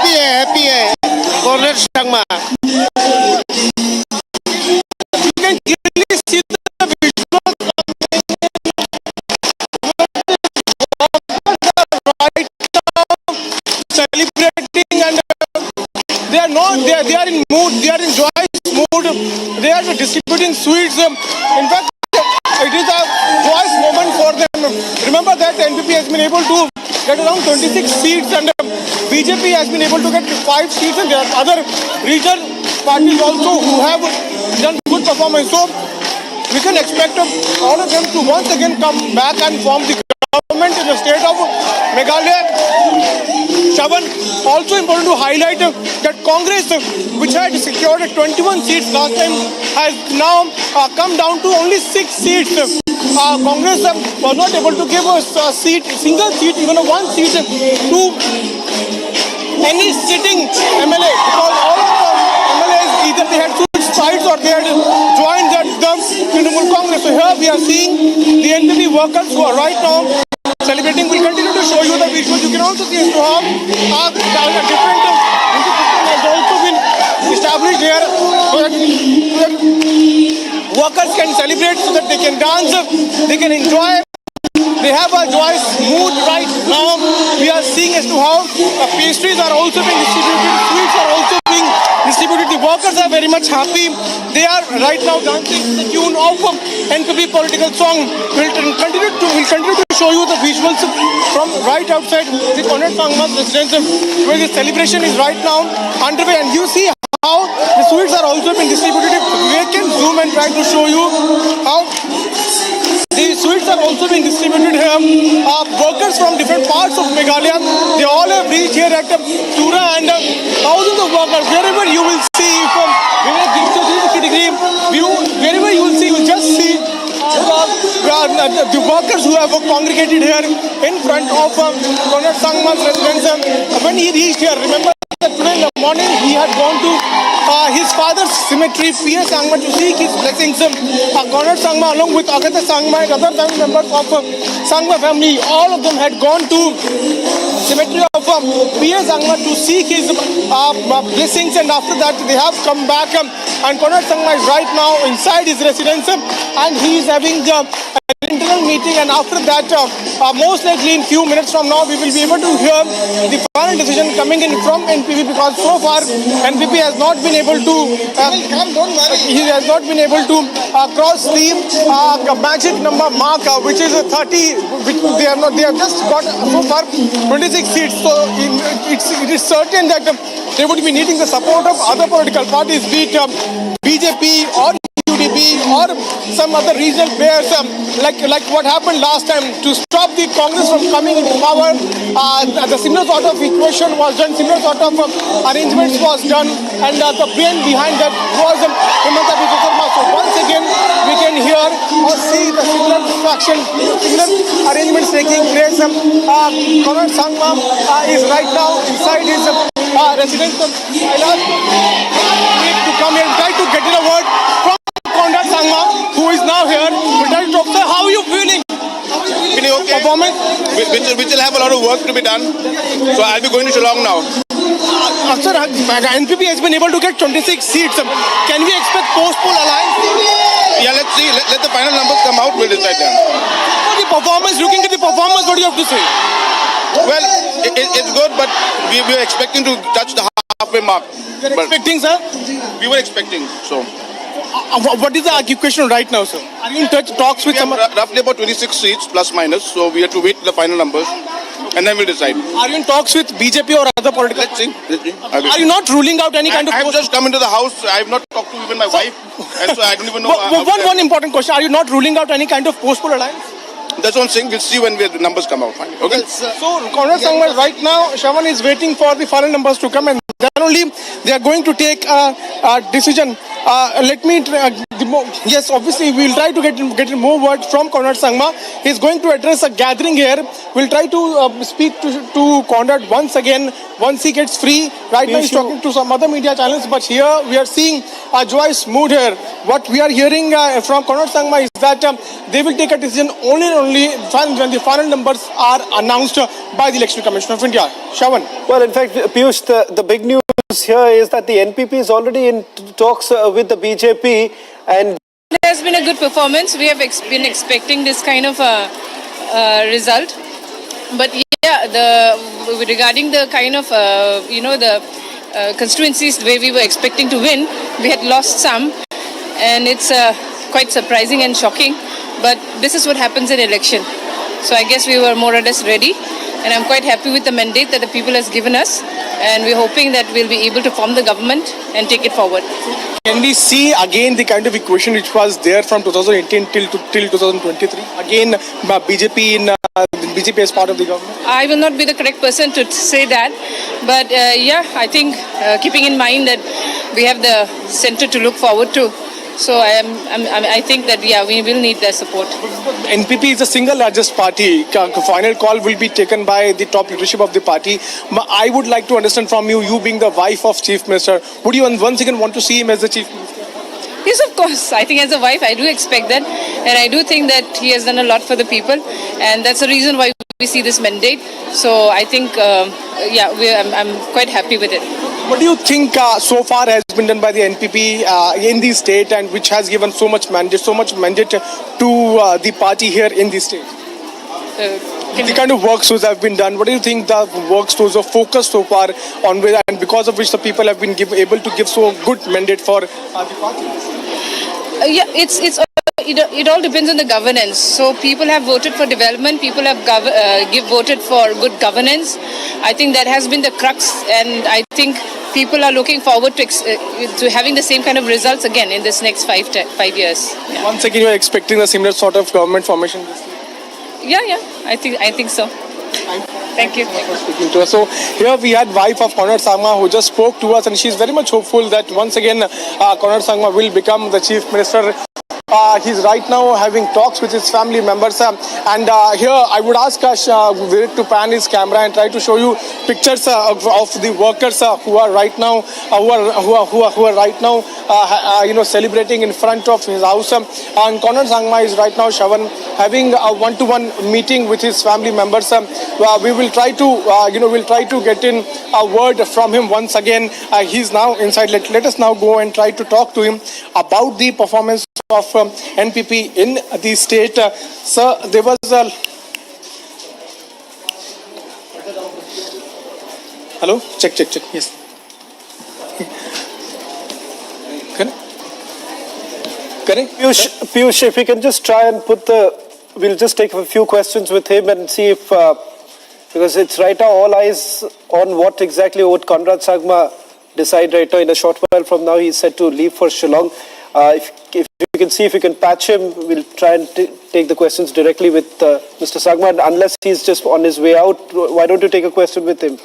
हैप्पी है corner Sangma. Celebrating and they are in mood, they are in joyous mood, they are distributing sweets. In fact, it is a joyous moment for them. Remember that NPP has been able to get around 26 seats and BJP has been able to get 5 seats, and there are other regional parties also who have done good performance. So we can expect all of them to once again come back and form the government in the state of Meghalaya. Shravan, also important to highlight that Congress, which had secured 21 seats last time, has now come down to only 6 seats. Congress was not able to give a seat, single seat, even a one seat to any sitting MLA, because all of the MLAs either they had switched sides or they had joined the Trinamool Congress. So here we are seeing the NPP workers who are right now celebrating. We'll continue to show you the visuals. You can also see as to how a different institution has also been established here so that workers can celebrate, so that they can dance, they can enjoy. They have a joyous mood right now. We are seeing as to how pastries are also being distributed, sweets are also being distributed. The workers are very much happy. They are right now dancing to the tune of NPP political song. We'll continue to show you the visuals from right outside the Conrad Sangma's residence, where the celebration is right now underway, and you see how the sweets are also being distributed. We can zoom and try to show you how the sweets are also being distributed here. Workers from different parts of Meghalaya, they all have reached here at Tripura, and thousands of workers, wherever you will see, from 360-degree view, wherever you will see, you will just see the workers who have congregated here in front of Conrad Sangma's residence. When he reached here, remember that today in the morning he had gone to his father's cemetery, P.S. Sangma, to seek his blessings. Conrad Sangma, along with Agatha Sangma and other family members of Sangma family, all of them had gone to cemetery of P.S. Sangma to seek his blessings, and after that they have come back. And Conrad Sangma is right now inside his residence, and he is having an internal meeting, and after that, most likely in few minutes from now, we will be able to hear the final decision coming in from NPP, because so far NPP has not been able to cross the magic number mark, which is 30, which they have just got so far 26 seats. So it is certain that they would be needing the support of other political parties, be it BJP or UDP or some other regional players, like what happened last time to stop the Congress from coming into power. The similar sort of equation was done, similar sort of arrangements was done, and the brain behind that was Himanta Biswa Sarma. So once again, we can hear or see the similar action, similar arrangements taking place. Conrad Sangma is right now inside his residence. I'll ask to come here and try to get in a word from Conrad Sangma, who is now here. Sir, how are you feeling? Feeling okay. Performance? We still have a lot of work to be done. So I'll be going to Shillong now. Sir, NPP has been able to get 26 seats. Can we expect post-poll alliance? Yeah, let's see. Let the final numbers come out. We'll decide then. For the performance, looking at the performance, what do you have to say? Well, it's good, but we were expecting to touch the halfway mark. You were expecting, sir? We were expecting, so. What is the equation right now, sir? Are you in talks with some? Roughly about 26 seats, plus minus. So we have to wait the final numbers, and then we'll decide. Are you in talks with BJP or other political? Let's see. Are you not ruling out any kind of? I've just come into the house. I have not talked to even my wife, and so I don't even know. One important question: are you not ruling out any kind of post-poll alliance? That's one thing. We'll see when the numbers come out. Finally. Okay. So Conrad Sangma right now, Shravan is waiting for the final numbers to come, and then only they are going to take a decision. Yes, obviously we'll try to get more word from Conrad Sangma. He's going to address a gathering here. We'll try to speak to Conrad once again once he gets free. Right now he's talking to some other media channels, but here we are seeing a joyous mood here. What we are hearing from Conrad Sangma is that they will take a decision only when the final numbers are announced by the Election Commission of India. Shravan. Well, in fact, Piyush, the big news here is that the NPP is already in talks with the BJP, and it has been a good performance. We have been expecting this kind of result, but yeah, regarding the kind of the constituencies where we were expecting to win, we had lost some, and it's quite surprising and shocking. But this is what happens in election. So I guess we were more or less ready, and I'm quite happy with the mandate that the people has given us, and we're hoping that we'll be able to form the government and take it forward. Can we see again the kind of equation which was there from 2018 till 2023? Again, BJP as part of the government? I will not be the correct person to say that, but I think keeping in mind that we have the center to look forward to. So I think that we will need their support. NPP is the single largest party. Final call will be taken by the top leadership of the party. I would like to understand from you being the wife of Chief Minister, would you once again want to see him as the Chief Minister? Yes, of course. I think as a wife, I do expect that, and I do think that he has done a lot for the people, and that's the reason why we see this mandate. So I think, I'm quite happy with it. What do you think so far has been done by the NPP in the state, and which has given so much mandate to the party here in the state? The kind of work shows have been done. What do you think the work shows are focused so far on, and because of which the people have been able to give so good mandate for the party? It all depends on the governance. So people have voted for development. People have voted for good governance. I think that has been the crux, and I think people are looking forward to having the same kind of results again in this next 5 years. Yeah. Once again, you are expecting a similar sort of government formation this year? Yeah. I think so. Thank you. For speaking to us. So here we had wife of Conrad Sangma who just spoke to us, and she's very much hopeful that once again Conrad Sangma will become the Chief Minister He's right now having talks with his family members. And here I would ask Virik to pan his camera and try to show you pictures of the workers who are right now celebrating in front of his house. And Conrad Sangma is right now, Shavan, having a one-to-one meeting with his family members. We will try to get in a word from him once again. He's now inside. Let us now go and try to talk to him about the performance of NPP in the state. Sir, there was a... Hello? Check. Yes. Correct? Piyush, if we can just try and we'll just take a few questions with him and see if, because it's right now all eyes on what Conrad Sangma decide right now. In a short while from now, he's set to leave for Shillong. If you can see if you can patch him, we'll try and take the questions directly with Mr. Sangma. And unless he's just on his way out, why don't you take a question with him?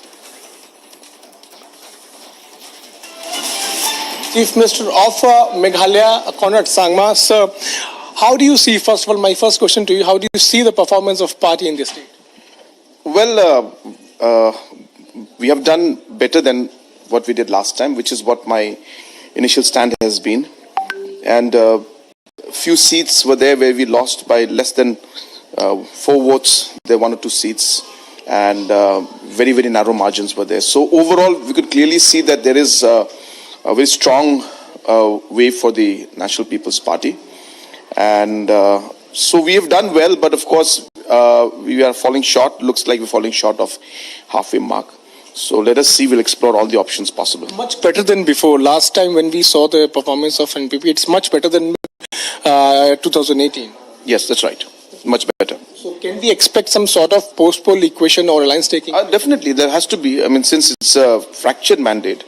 Chief Minister of Meghalaya, Conrad Sangma. Sir, how do you see, first of all, my first question to you, how do you see the performance of party in this state? Well, we have done better than what we did last time, which is what my initial stand has been. And a few seats were there where we lost by less than 4 votes. There were 1 or 2 seats, and very, very narrow margins were there. So overall, we could clearly see that there is a very strong way for the National People's Party. And so we have done well, but of course, we are falling short. Looks like we're falling short of halfway mark. So let us see, we'll explore all the options possible. Much better than before. Last time when we saw the performance of NPP, it's much better than 2018. Yes, that's right. Much better. So can we expect some sort of post-poll equation or alliance taking? Definitely, there has to be. I mean, since it's a fractured mandate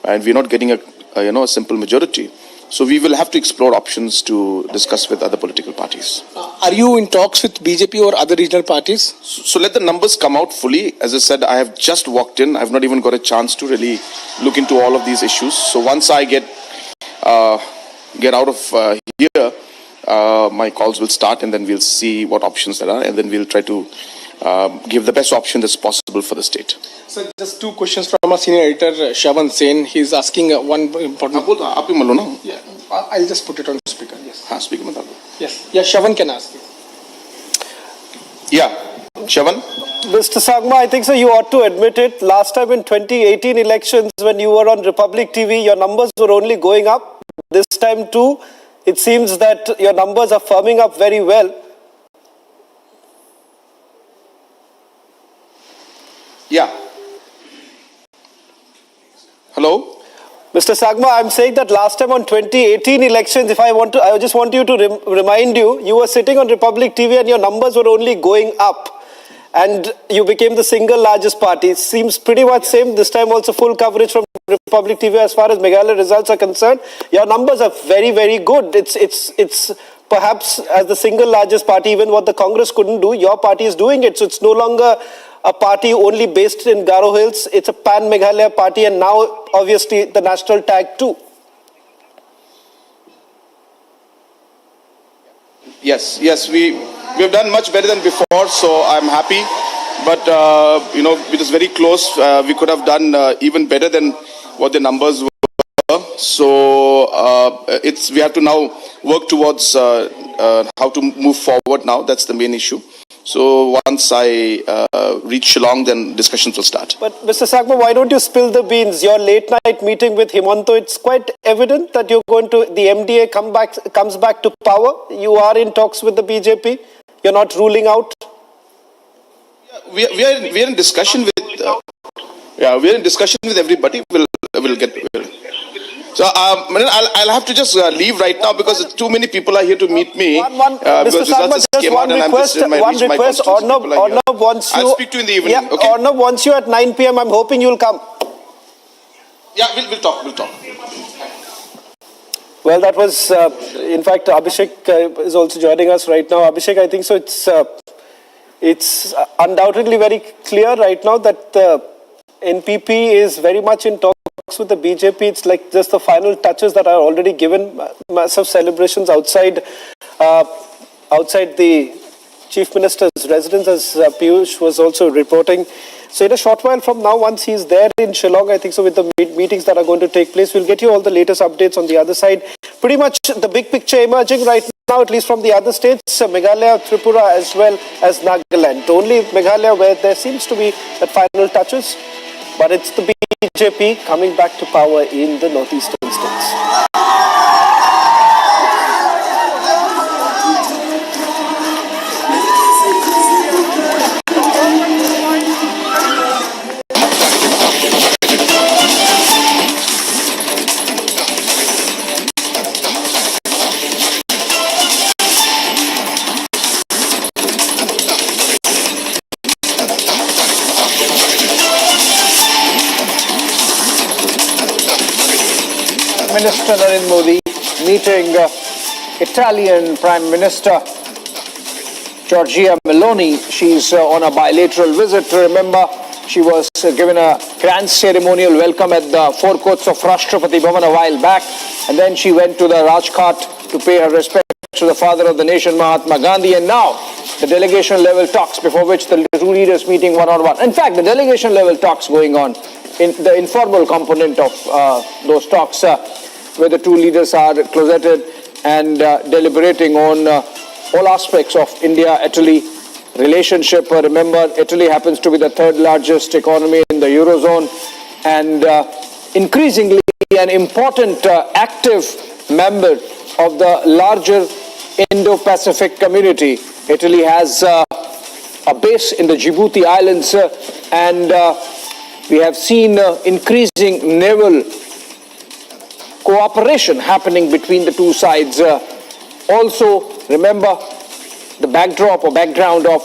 and we're not getting a simple majority, so we will have to explore options to discuss with other political parties. Are you in talks with BJP or other regional parties? So let the numbers come out fully. As I said, I have just walked in. I've not even got a chance to really look into all of these issues. So once I get out of here, my calls will start, and then we'll see what options there are, and then we'll try to give the best option that's possible for the state. So just 2 questions from our senior editor, Shavan Sen. He's asking one important... Yeah, I'll just put it on speaker. Yes. Speaker. Yes. Yeah, Shavan can ask you. Yeah, Shavan. Mr. Sangma, I think so you ought to admit it. Last time in 2018 elections, when you were on Republic TV, your numbers were only going up. This time too, it seems that your numbers are firming up very well. Yeah. Hello? Mr. Sangma, I'm saying that last time on 2018 elections, I just want you to remind you, you were sitting on Republic TV and your numbers were only going up. And you became the single largest party. Seems pretty much same. This time also full coverage from Republic TV as far as Meghalaya results are concerned. Your numbers are very, very good. It's perhaps as the single largest party, even what the Congress couldn't do, your party is doing it. So it's no longer a party only based in Garo Hills. It's a pan-Meghalaya party, and now obviously the national tag too. Yes, we have done much better than before, so I'm happy. But, it was very close. We could have done even better than what the numbers were. So we have to now work towards how to move forward now. That's the main issue. So once I reach Shillong, then discussions will start. But Mr. Sangma, why don't you spill the beans? Your late night meeting with Himanta, it's quite evident that the MDA comes back to power. You are in talks with the BJP. You're not ruling out. We are in discussion with. We are in discussion with everybody. We'll get. So I'll have to just leave right now because too many people are here to meet me. Mr. Sangma, just one request. Arnab wants you. I'll speak to you in the evening. Yeah, okay. Arnab wants you at 9 p.m. I'm hoping you'll come. Yeah, we'll talk. Well, that was, in fact, Abhishek is also joining us right now. Abhishek, I think so. It's undoubtedly very clear right now that the NPP is very much in talks with the BJP. It's like just the final touches that are already given. Massive celebrations outside the Chief Minister's residence, as Piyush was also reporting. So in a short while from now, once he's there in Shillong, I think so with the meetings that are going to take place, we'll get you all the latest updates on the other side. Pretty much the big picture emerging right now, at least from the other states, Meghalaya, Tripura, as well as Nagaland. Only Meghalaya where there seems to be that final touches, but it's the BJP coming back to power in the northeastern states. Minister Narendra Modi meeting Italian Prime Minister Giorgia Meloni. She's on a bilateral visit. Remember, she was given a grand ceremonial welcome at the forecourts of Rashtrapati Bhavan a while back, and then she went to the Rajghat to pay her respects to the father of the nation, Mahatma Gandhi, and now the delegation level talks before which the two leaders meeting one-on-one. In fact, the delegation level talks going on in the informal component of those talks, where the two leaders are closeted and deliberating on all aspects of India-Italy relationship. Remember, Italy happens to be the third largest economy in the Eurozone and increasingly an important active member of the larger Indo-Pacific community. Italy has a base in the Djibouti Islands and we have seen increasing naval cooperation happening between the two sides. Also, remember the backdrop or background of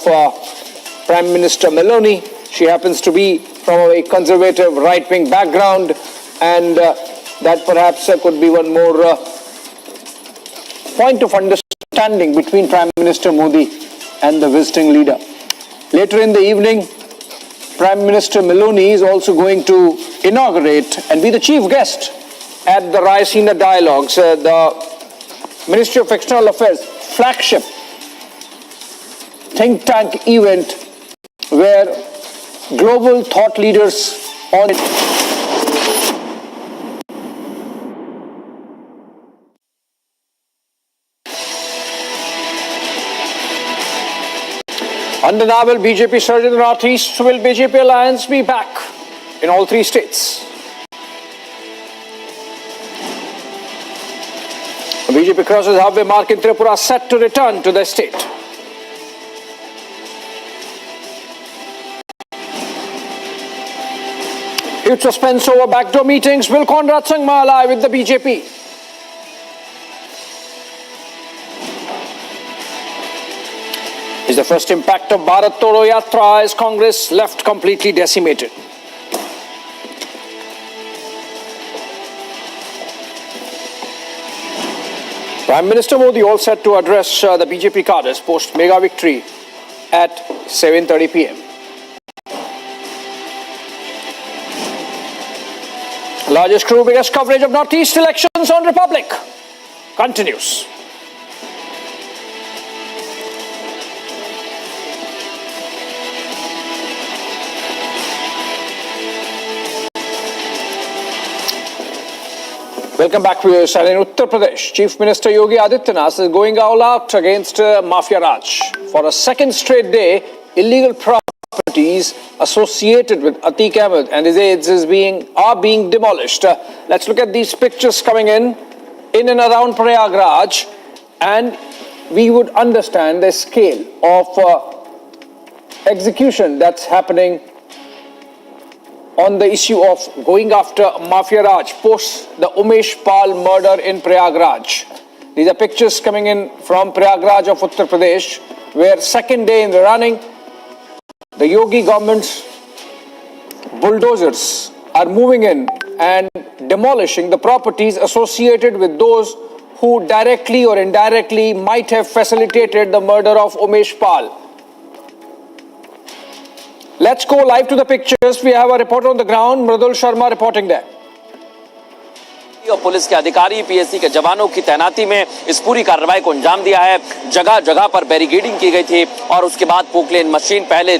Prime Minister Meloni. She happens to be from a conservative right-wing background, and that perhaps could be one more point of understanding between Prime Minister Modi and the visiting leader. Later in the evening, Prime Minister Meloni is also going to inaugurate and be the chief guest at the Raisina Dialogues, the Ministry of External Affairs flagship think tank event where global thought leaders on it. Undeniable BJP surge in the Northeast. Will BJP alliance be back in all three states? The BJP crosses halfway mark in Tripura, set to return to the state. Huge suspense over backdoor meetings. Will Conrad Sangma ally with the BJP? Is the first impact of Bharat Todo Yatra as Congress left completely decimated. Prime Minister Modi all set to address the BJP cadres post mega victory at 7:30 p.m. Largest crew, biggest coverage of Northeast elections on Republic continues. Welcome back, viewers. And in Uttar Pradesh, Chief Minister Yogi Adityanath is going all out against Mafia Raj. For a second straight day, illegal properties associated with Atiq Ahmed and his aides are being demolished. Let's look at these pictures coming in and around Prayagraj, and we would understand the scale of execution that's happening on the issue of going after Mafia Raj post the Umesh Pal murder in Prayagraj. These are pictures coming in from Prayagraj of Uttar Pradesh, where second day in the running, the Yogi government's bulldozers are moving in and demolishing the properties associated with those who directly or indirectly might have facilitated the murder of Umesh Pal. Let's go live to the pictures. We have a reporter on the ground, Mridul Sharma, reporting there. और police के अधिकारी, PSC के जवानों की तैनाती में इस पूरी कार्रवाई को अंजाम दिया है। जगह जगह पर बैरिकेडिंग की गई थी और उसके बाद पोकलेन मशीन, पहले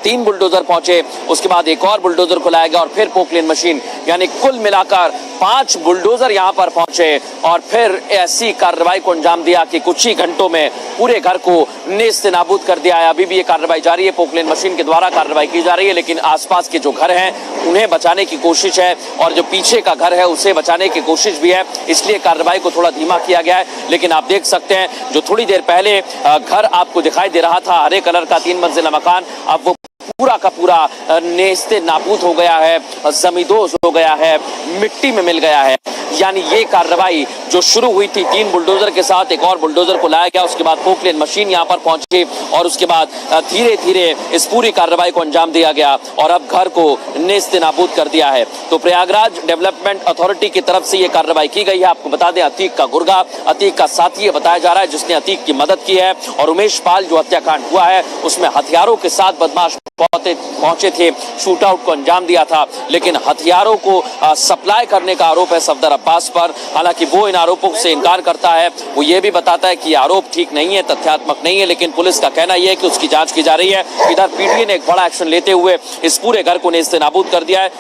3 बुलडोजर पहुंचे, उसके बाद एक और बुलडोजर को लाया गया और फिर पोकलेन मशीन, यानी कुल मिलाकर 5 बुलडोजर यहां पर पहुंचे और फिर ऐसी कार्रवाई को अंजाम दिया कि कुछ ही घंटों में पूरे घर को नेस्त नाबूद कर दिया है। अभी भी ये कार्रवाई जारी है, पोकलेन मशीन के द्वारा कार्रवाई की जा रही है, लेकिन आसपास के जो घर हैं उन्हें बचाने की कोशिश है और जो पीछे का घर है उसे बचाने की कोशिश भी है, इसलिए कार्रवाई को थोड़ा धीमा किया गया है। लेकिन आप देख सकते हैं जो थोड़ी देर पहले घर आपको दिखाई दे रहा था, हरे कलर का 3 मंजिला मकान, अब वो पूरा का पूरा नेस्ते नाबूद हो गया है, जमींदोज हो गया है, मिट्टी में मिल गया है। यानी ये कार्रवाई जो शुरू हुई थी 3 बुलडोजर के साथ, एक और बुलडोजर को लाया गया, उसके बाद पोकलेन मशीन यहां पर पहुंची और उसके बाद धीरे धीरे इस पूरी कार्रवाई को अंजाम दिया गया और अब घर को नेस्ते नाबूद कर दिया है। तो प्रयागराज डेवलपमेंट अथॉरिटी की तरफ से ये कार्रवाई की गई है। आपको बता दें, अतीक का गुर्गा, अतीक का साथी बताया जा रहा है जिसने अतीक की मदद की है और उमेश पाल जो हत्याकांड हुआ है उसमें हथियारों के साथ बदमाश पहुंचे थे, शूट आउट को अंजाम दिया था, लेकिन हथियारों को सप्लाई करने का आरोप है सफदर अब्बास पर। हालांकि वो इन आरोपों से इनकार करता है, वो ये भी बताता है कि आरोप ठीक नहीं है, तथ्यात्मक नहीं है, लेकिन पुलिस का कहना यह है कि उसकी जांच की जा रही है। इधर पीटीए ने एक बड़ा एक्शन लेते हुए इस पूरे घर को नेस्ते नाबूद कर दिया है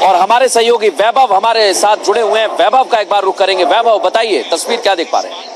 और हमारे सहयोगी वैभव हमारे साथ जुड़े हुए हैं। वैभव का एक बार रुख करेंगे। वैभव, बताइए तस्वीर क्या देख पा रहे हैं?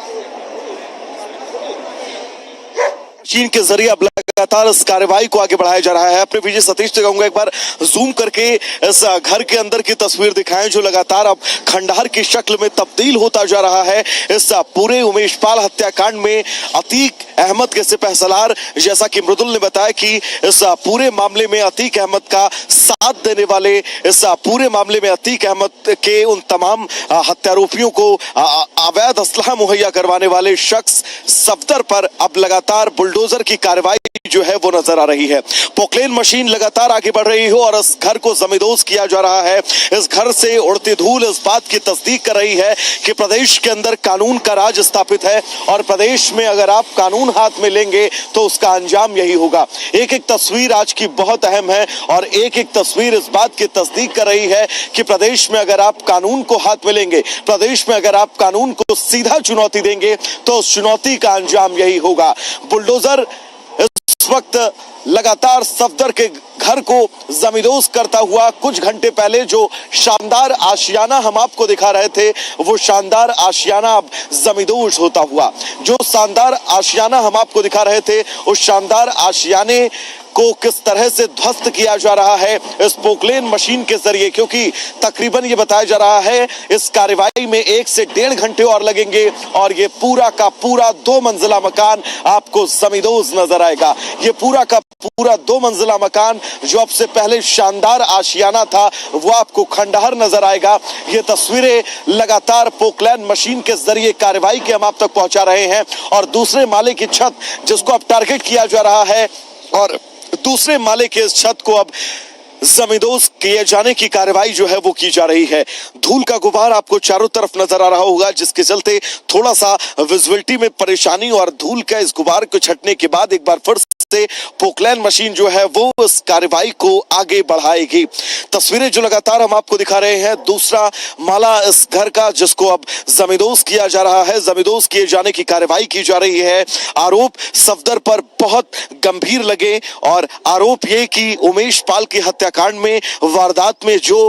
चीन के जरिए अब लगातार इस कार्रवाई को आगे बढ़ाया जा रहा है। अपने विजय सतीश से कहूंगा एक बार जूम करके इस घर के अंदर की तस्वीर दिखाएं जो लगातार अब खंडहर की शक्ल में तब्दील होता जा रहा है। इस पूरे उमेश पाल हत्याकांड में अतीक अहमद के सिपहसालार, जैसा कि मृदुल ने बताया कि इस पूरे मामले में अतीक अहमद का साथ देने वाले, इस पूरे मामले में अतीक अहमद के उन तमाम हत्यारोपियों को अवैध असलहा मुहैया करवाने वाले शख्स सफदर पर अब लगातार बुलडोजर की कार्रवाई जो है वो नजर आ रही है। पोकलेन मशीन लगातार आगे बढ़ रही हो और इस घर को जमींदोज किया जा रहा है। इस घर से उड़ती धूल इस बात की तस्दीक कर रही है कि प्रदेश के अंदर कानून का राज स्थापित है और प्रदेश में अगर आप कानून हाथ में लेंगे तो उसका अंजाम यही होगा। एक एक तस्वीर आज की बहुत अहम है और एक एक तस्वीर इस बात की तस्दीक कर रही है कि प्रदेश में अगर आप कानून को हाथ में लेंगे, प्रदेश में अगर आप कानून को सीधा चुनौती देंगे तो उस चुनौती का अंजाम यही होगा। बुलडोजर इस वक्त लगातार सफदर के घर को जमींदोज करता हुआ, कुछ घंटे पहले जो शानदार आशियाना हम आपको दिखा रहे थे वो शानदार आशियाना अब जमींदोज होता हुआ, जो शानदार आशियाना हम आपको दिखा रहे थे उस शानदार आशियाने को किस तरह से ध्वस्त किया जा रहा है इस पोकलेन मशीन के जरिए, क्योंकि तकरीबन ये बताया जा रहा है इस कार्रवाई में 1 से 1.5 घंटे और लगेंगे और ये पूरा का पूरा 2 मंजिला मकान आपको जमींदोज नजर आएगा। ये पूरा का पूरा 2 मंजिला मकान जो अब से पहले शानदार आशियाना था वो आपको खंडहर नजर आएगा। ये तस्वीरें लगातार पोकलेन मशीन के जरिए कार्रवाई के हम आप तक पहुंचा रहे हैं और दूसरे माले की छत जिसको अब टारगेट किया जा रहा है और दूसरे माले के इस छत को अब जमींदोज किए जाने की कार्रवाई जो है वो की जा रही है। धूल का गुबार आपको चारों तरफ नजर आ रहा होगा जिसके चलते थोड़ा सा विजुअलिटी में परेशानी और धूल का इस गुबार को छटने के बाद एक बार फिर से पोकलेन मशीन जो है वो इस कार्रवाई को आगे बढ़ाएगी। तस्वीरें जो लगातार हम आपको दिखा रहे हैं, दूसरा माला इस घर का जिसको अब जमींदोज किया जा रहा है, जमींदोज किए जाने की कार्रवाई की जा रही है। आरोप सफदर पर बहुत गंभीर लगे और आरोप ये कि उमेश पाल की हत्याकांड में वारदात में जो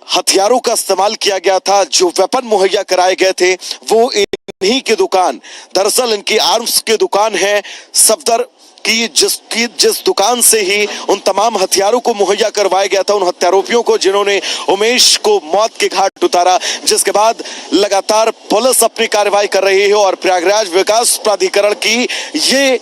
हथियारों का इस्तेमाल किया गया था, जो वेपन मुहैया कराए गए थे वो इन्हीं की दुकान, दरअसल इनकी आर्म्स की दुकान है सफदर की, जिस दुकान से ही उन तमाम हथियारों को मुहैया करवाया गया था, उन हत्यारोपियों को जिन्होंने उमेश को मौत के घाट उतारा। जिसके बाद लगातार पुलिस अपनी कार्रवाई कर रही है और प्रयागराज विकास प्राधिकरण की ये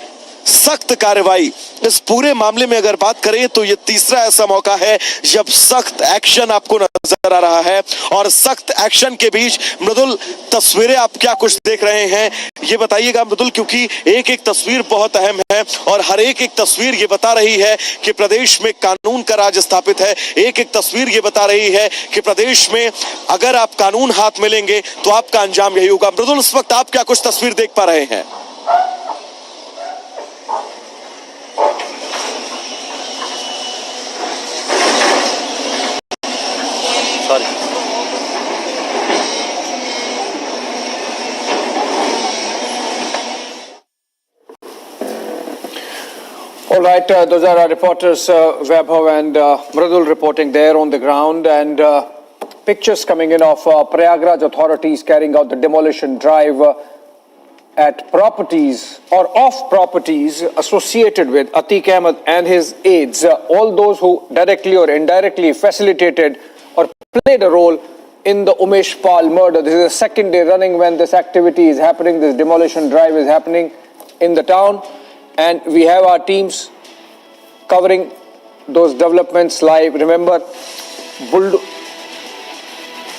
सख्त कार्रवाई, इस पूरे मामले में अगर बात करें तो ये तीसरा ऐसा मौका है जब सख्त एक्शन आपको नजर आ रहा है और सख्त एक्शन के बीच मृदुल तस्वीरें आप क्या कुछ देख रहे हैं ये बताइएगा मृदुल, क्योंकि एक एक तस्वीर बहुत अहम है और हर एक तस्वीर ये बता रही है कि प्रदेश में कानून का राज स्थापित है। एक एक तस्वीर ये बता रही है कि प्रदेश में अगर आप कानून हाथ में लेंगे तो आपका अंजाम यही होगा। मृदुल, इस वक्त आप क्या कुछ तस्वीर देख पा रहे हैं? those are our reporters, Vaibhav and Mridul reporting there on the ground, and pictures coming in of Prayagraj authorities carrying out the demolition drive at properties or off properties associated with Atiq Ahmed and his aides, all those who directly or indirectly facilitated or played a role in the Umesh Pal murder. This is the second day running when this activity is happening, this demolition drive is happening in the town, and we have our teams covering those developments live. Remember,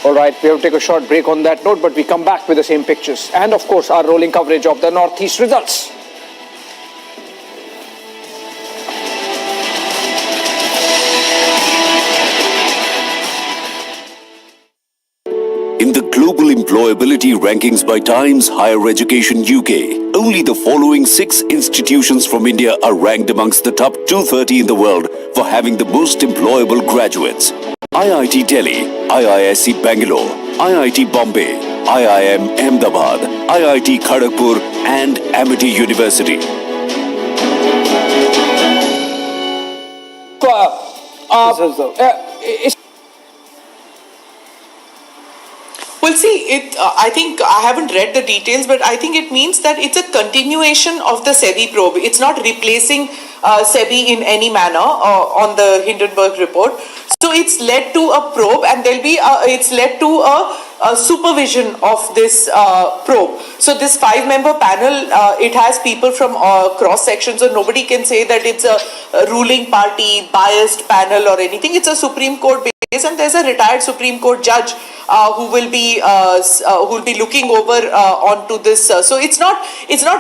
all right, we have to take a short break on that note, but we come back with the same pictures and, of course, our rolling coverage of the Northeast results. In the global employability rankings by Times Higher Education UK, only the following 6 institutions from India are ranked amongst the top 230 in the world for having the most employable graduates. IIT Delhi, IISc Bangalore, IIT Bombay, IIM Ahmedabad, IIT Kharagpur and Amity University. Well, see, I think I haven't read the details, but I think it means that it's a continuation of the SEBI probe. It's not replacing SEBI in any manner on the Hindenburg report. So it's led to a probe, and it's led to a supervision of this probe. So this 5-member panel, it has people from cross sections, so nobody can say that it's a ruling party biased panel or anything. It's a Supreme Court base, and there's a retired Supreme Court judge who will be looking over onto this. So it's not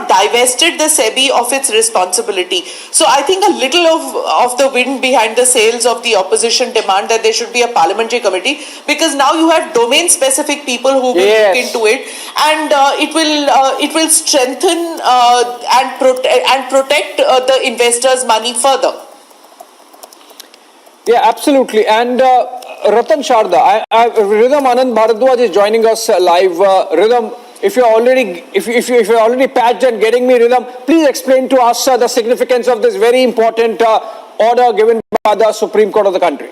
divested the SEBI of its responsibility. So I think a little of the wind behind the sails of the opposition demand that there should be a parliamentary committee, because now you have domain specific people who will look into it, and it will strengthen and protect the investors' money further. Yeah, absolutely. And Ratan Sharda, Rhythm Anand Bharadwaj is joining us live. Rhythm, if you're already patched and getting me, Rhythm, please explain to us the significance of this very important order given by the Supreme Court of the country.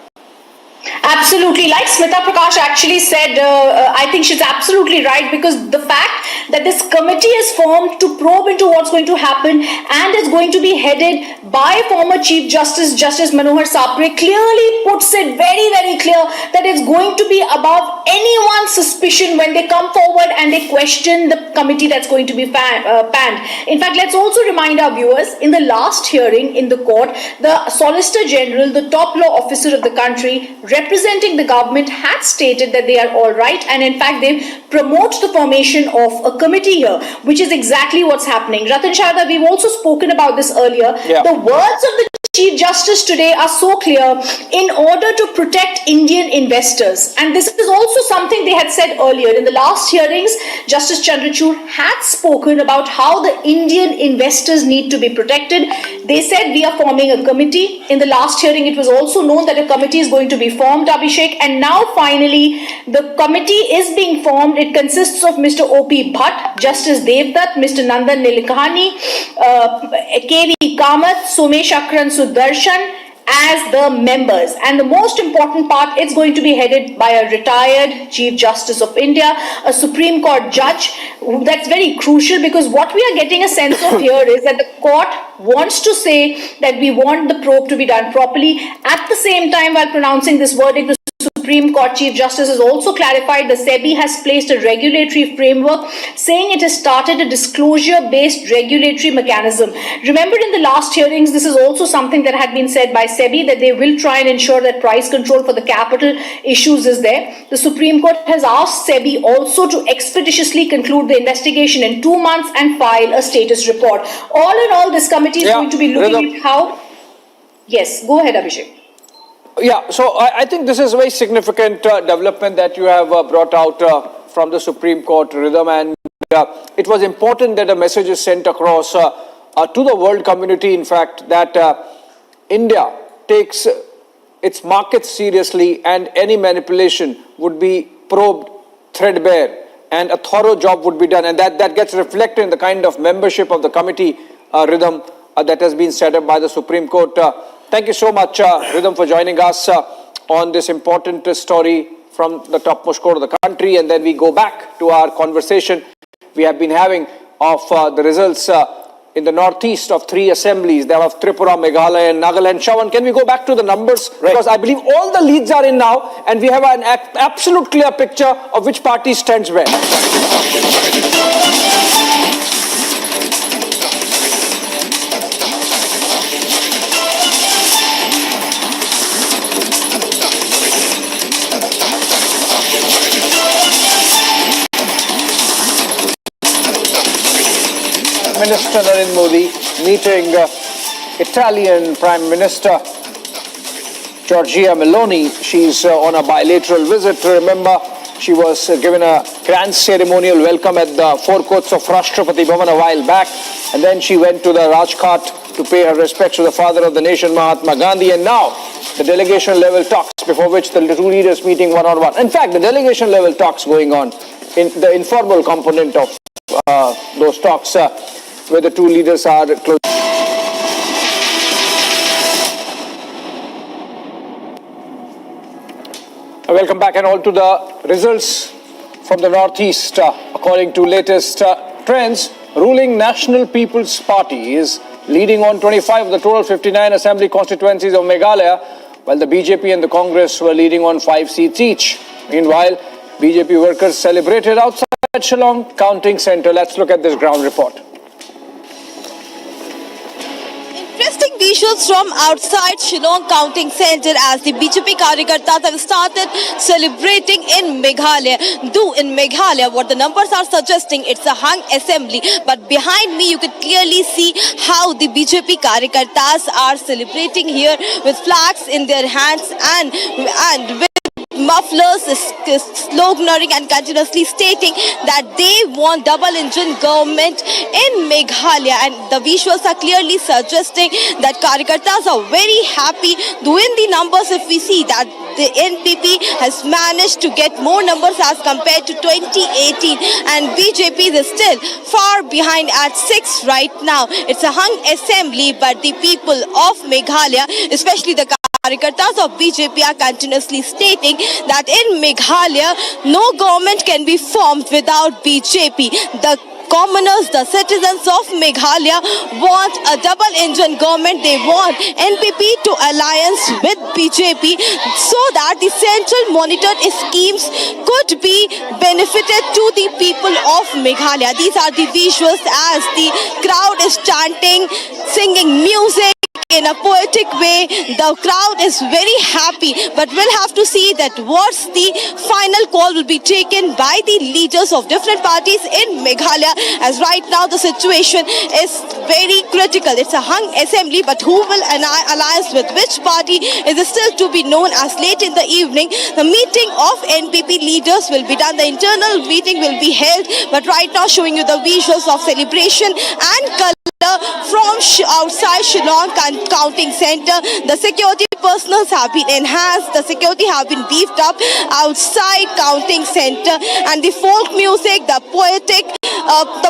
Absolutely. Like Smita Prakash actually said, I think she's absolutely right, because the fact that this committee is formed to probe into what's going to happen and is going to be headed by former Chief Justice Manohar Sapre clearly puts it very, very clear that it's going to be above anyone's suspicion when they come forward and they question the committee that's going to be panned. In fact, let's also remind our viewers, in the last hearing in the court, the Solicitor General, the top law officer of the country, representing the government, had stated that they are all right, and in fact they promote the formation of a committee here, which is exactly what's happening. Ratan Sharda, we've also spoken about this earlier. Yeah. The words of the Chief Justice today are so clear: in order to protect Indian investors. And this is also something they had said earlier. In the last hearings, Justice Chandrachud had spoken about how the Indian investors need to be protected. They said we are forming a committee. In the last hearing, it was also known that a committee is going to be formed, Abhishek. And now finally, the committee is being formed. It consists of Mr. O.P. Bhatt, Justice Devdutt, Mr. Nandan Nilekani, K.V. Kamath, Somesh Akran Sudarshan as the members. And the most important part, it's going to be headed by a retired Chief Justice of India, a Supreme Court judge. That's very crucial, because what we are getting a sense of here is that the court wants to say that we want the probe to be done properly. At the same time, while pronouncing this verdict, the Supreme Court Chief Justice has also clarified the SEBI has placed a regulatory framework, saying it has started a disclosure-based regulatory mechanism. Remember, in the last hearings, this is also something that had been said by SEBI, that they will try and ensure that price control for the capital issues is there. The Supreme Court has asked SEBI also to expeditiously conclude the investigation in 2 months and file a status report. All in all, this committee is going to be looking at how... Yes, go ahead, Abhishek. Yeah, so I think this is a very significant development that you have brought out from the Supreme Court, Rhythm, and it was important that a message is sent across to the world community, in fact, that India takes its markets seriously, and any manipulation would be probed threadbare, and a thorough job would be done, and that gets reflected in the kind of membership of the committee, Rhythm, that has been set up by the Supreme Court. Thank you so much, Rhythm, for joining us on this important story from the topmost court of the country. And then we go back to our conversation we have been having of the results in the northeast of 3 assemblies, that of Tripura, Meghalaya and Nagaland. Shawan, can we go back to the numbers? Right. Because I believe all the leads are in now and we have an absolute clear picture of which party stands where. Minister Narendra Modi meeting Italian Prime Minister Giorgia Meloni. She's on a bilateral visit. Remember, she was given a grand ceremonial welcome at the forecourts of Rashtrapati Bhavan a while back. And then she went to the Rajghat to pay her respects to the father of the nation, Mahatma Gandhi. And now, the delegation level talks, before which the two leaders meeting one-on-one. In fact, the delegation level talks going on in the informal component of those talks, where the two leaders are close. Welcome back and all to the results from the Northeast. According to latest trends, ruling National People's Party is leading on 25 of the total 59 assembly constituencies of Meghalaya, while the BJP and the Congress were leading on 5 seats each. Meanwhile, BJP workers celebrated outside Shillong Counting Centre. Let's look at this ground report. Interesting visuals from outside Shillong Counting Centre as the BJP Karyakartas have started celebrating in Meghalaya. Though in Meghalaya, what the numbers are suggesting, it's a hung assembly. But behind me, you could clearly see how the BJP Karyakartas are celebrating here with flags in their hands and with mufflers, sloganeering and continuously stating that they want double-engine government in Meghalaya. And the visuals are clearly suggesting that Karyakartas are very happy. Though in the numbers, if we see that the NPP has managed to get more numbers as compared to 2018, and BJP is still far behind at 6 right now. It's a hung assembly, but the people of Meghalaya, especially the Karyakartas of BJP, are continuously stating that in Meghalaya, no government can be formed without BJP. The commoners, the citizens of Meghalaya want a double-engine government. They want NPP to alliance with BJP so that the central monitored schemes could be benefited to the people of Meghalaya. These are the visuals as the crowd is chanting, singing music in a poetic way. The crowd is very happy, but we'll have to see that what's the final call will be taken by the leaders of different parties in Meghalaya, as right now the situation is very critical. It's a hung assembly, but who will alliance with which party is still to be known, as late in the evening the meeting of NPP leaders will be done. The internal meeting will be held, but right now showing you the visuals of celebration and color from outside Shillong Counting Centre. The security personnel have been enhanced, the security have been beefed up outside Counting Centre, and the folk music, the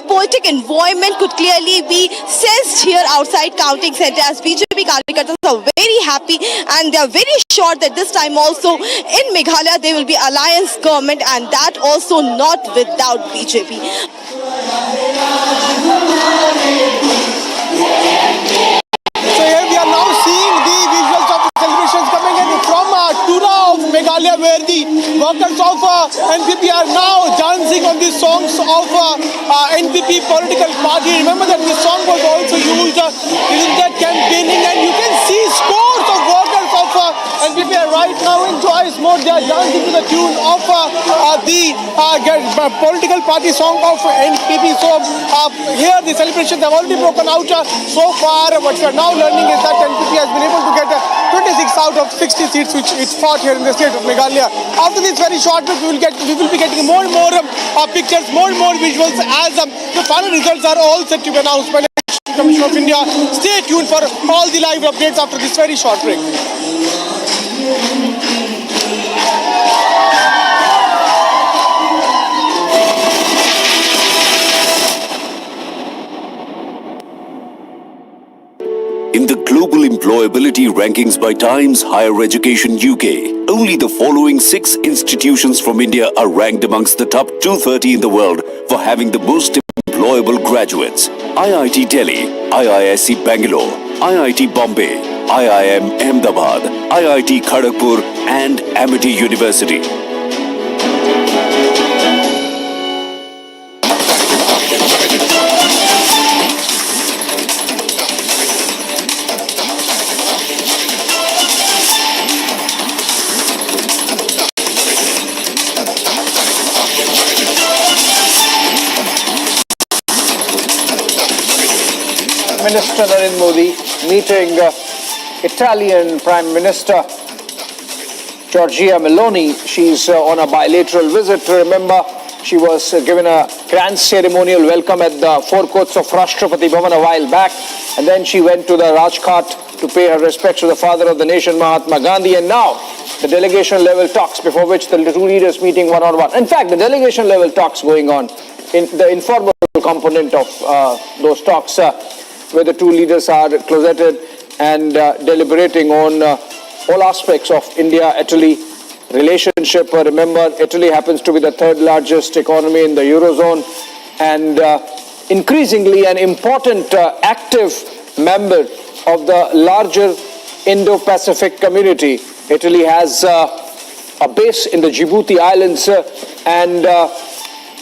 poetic environment could clearly be sensed here outside Counting Centre, as BJP Karyakartas are very happy and they are very sure that this time also in Meghalaya there will be alliance government, and that also not without BJP. So here we are now seeing the visuals of the celebrations coming in from Tripura of Meghalaya, where the workers of NPP are now dancing on the songs of NPP political party. Remember that this song was also used in the campaigning, and you can see scores of workers of NPP are right now in joyous mode. They are dancing to the tune of the political party song of NPP. So here the celebrations have already broken out so far. What we are now learning is that NPP has been able to get 26 out of 60 seats which it fought here in the state of Meghalaya. After this very short break, we will be getting more and more pictures, more and more visuals as the final results are all set to be announced by the Commission of India. Stay tuned for all the live updates after this very short break. employability rankings by Times Higher Education UK, only the following 6 institutions from India are ranked amongst the top 230 in the world for having the most employable graduates. IIT Delhi, IISc Bangalore, IIT Bombay, IIM Ahmedabad, IIT Kharagpur and Amity University. Minister Narendra Modi meeting Italian Prime Minister Giorgia Meloni. She's on a bilateral visit. Remember, she was given a grand ceremonial welcome at the forecourts of Rashtrapati Bhavan a while back, and then she went to the Rajghat to pay her respects to the father of the nation, Mahatma Gandhi, and now the delegation level talks before which the two leaders meeting one-on-one. In fact, the delegation level talks going on in the informal component of those talks where the two leaders are closeted and deliberating on all aspects of India-Italy relationship. Remember, Italy happens to be the third largest economy in the Eurozone and increasingly an important active member of the larger Indo-Pacific community. Italy has a base in the Djibouti Islands and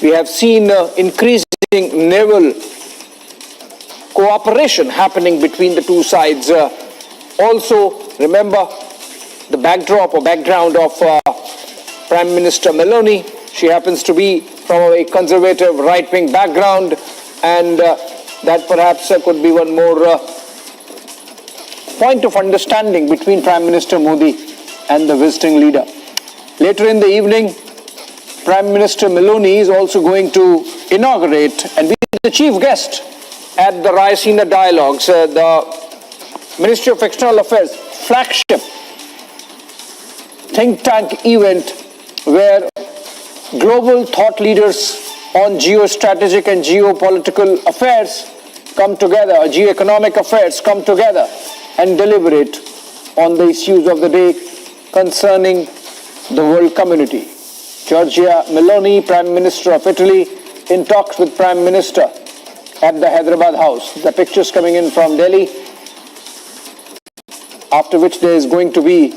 we have seen increasing naval cooperation happening between the two sides. Also, remember the backdrop or background of Prime Minister Meloni. She happens to be from a conservative right-wing background, and that perhaps could be one more point of understanding between Prime Minister Modi and the visiting leader. Later in the evening, Prime Minister Meloni is also going to inaugurate and be the chief guest at the Raisina Dialogues, the Ministry of External Affairs flagship think tank event where global thought leaders on geostrategic and geopolitical affairs come together, geoeconomic affairs come together and deliberate on the issues of the day concerning the world community. Giorgia Meloni, Prime Minister of Italy, in talks with Prime Minister at the Hyderabad House. The pictures coming in from Delhi, after which there is going to be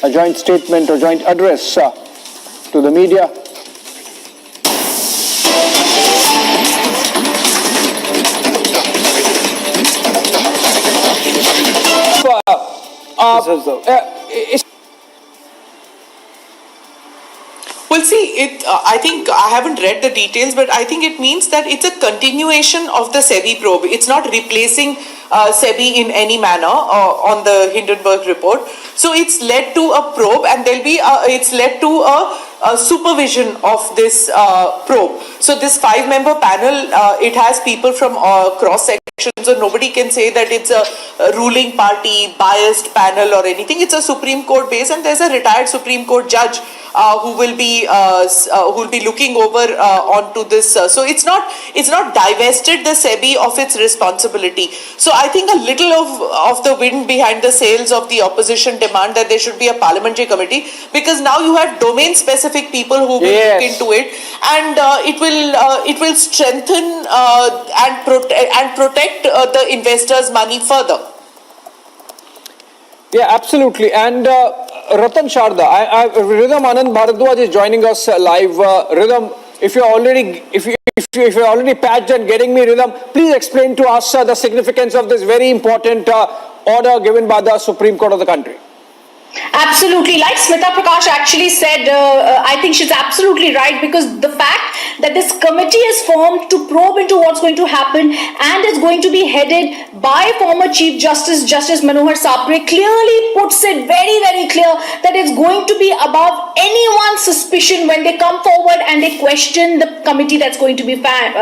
a joint statement or joint address to the media. Well, see, I think I haven't read the details, but I think it means that it's a continuation of the SEBI probe. It's not replacing SEBI in any manner on the Hindenburg report. So it's led to a probe, and it's led to a supervision of this probe. So this 5-member panel, it has people from cross sections, so nobody can say that it's a ruling party biased panel or anything. It's a Supreme Court base, and there's a retired Supreme Court judge who will be looking over onto this. So it's not divested the SEBI of its responsibility. So I think a little of the wind behind the sails of the opposition demand that there should be a parliamentary committee, because now you have domain specific people who will look into it, and it will strengthen and protect the investors' money further. Yeah, absolutely. And Ratan Sharda, Rhythm Anand Bharadwaj is joining us live. Rhythm, if you're already patched and getting me, Rhythm, please explain to us the significance of this very important order given by the Supreme Court of the country. Absolutely. Like Smita Prakash actually said, I think she's absolutely right, because the fact that this committee is formed to probe into what's going to happen and is going to be headed by former Chief Justice Manohar Sapre clearly puts it very, very clear that it's going to be above anyone's suspicion when they come forward and they question the committee that's going to be panned.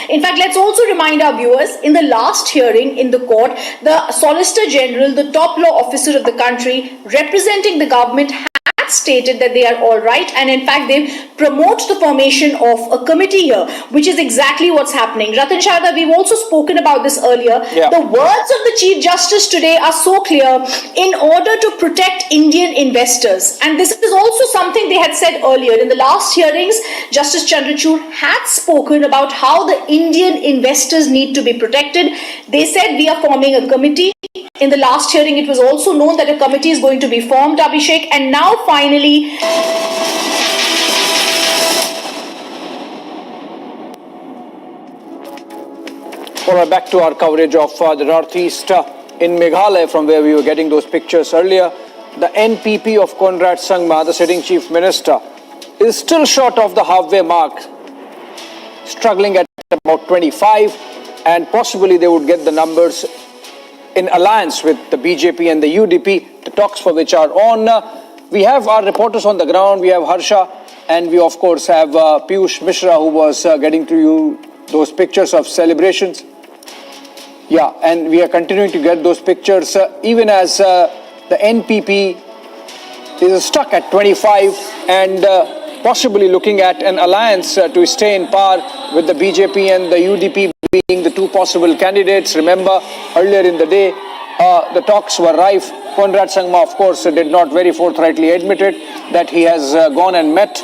In fact, let's also remind our viewers, in the last hearing in the court, the Solicitor General, the top law officer of the country, representing the government, had stated that they are all right, and in fact they promote the formation of a committee here, which is exactly what's happening. Ratan Sharda, we've also spoken about this earlier. The words of the Chief Justice today are so clear: in order to protect Indian investors. And this is also something they had said earlier. In the last hearings, Justice Chandrachud had spoken about how the Indian investors need to be protected. They said we are forming a committee. In the last hearing, it was also known that a committee is going to be formed, Abhishek, and now finally... Well, back to our coverage of the Northeast in Meghalaya, from where we were getting those pictures earlier. The NPP of Conrad Sangma, the sitting Chief Minister, is still short of the halfway mark, struggling at about 25, and possibly they would get the numbers in alliance with the BJP and the UDP, the talks for which are on. We have our reporters on the ground. We have Harsha, and we of course have Piyush Mishra, who was getting to you those pictures of celebrations. Yeah, and we are continuing to get those pictures even as the NPP is stuck at 25 and possibly looking at an alliance to stay in power with the BJP and the UDP being the two possible candidates. Remember, earlier in the day, the talks were rife. Conrad Sangma, of course, did not very forthrightly admit it, that he has gone and met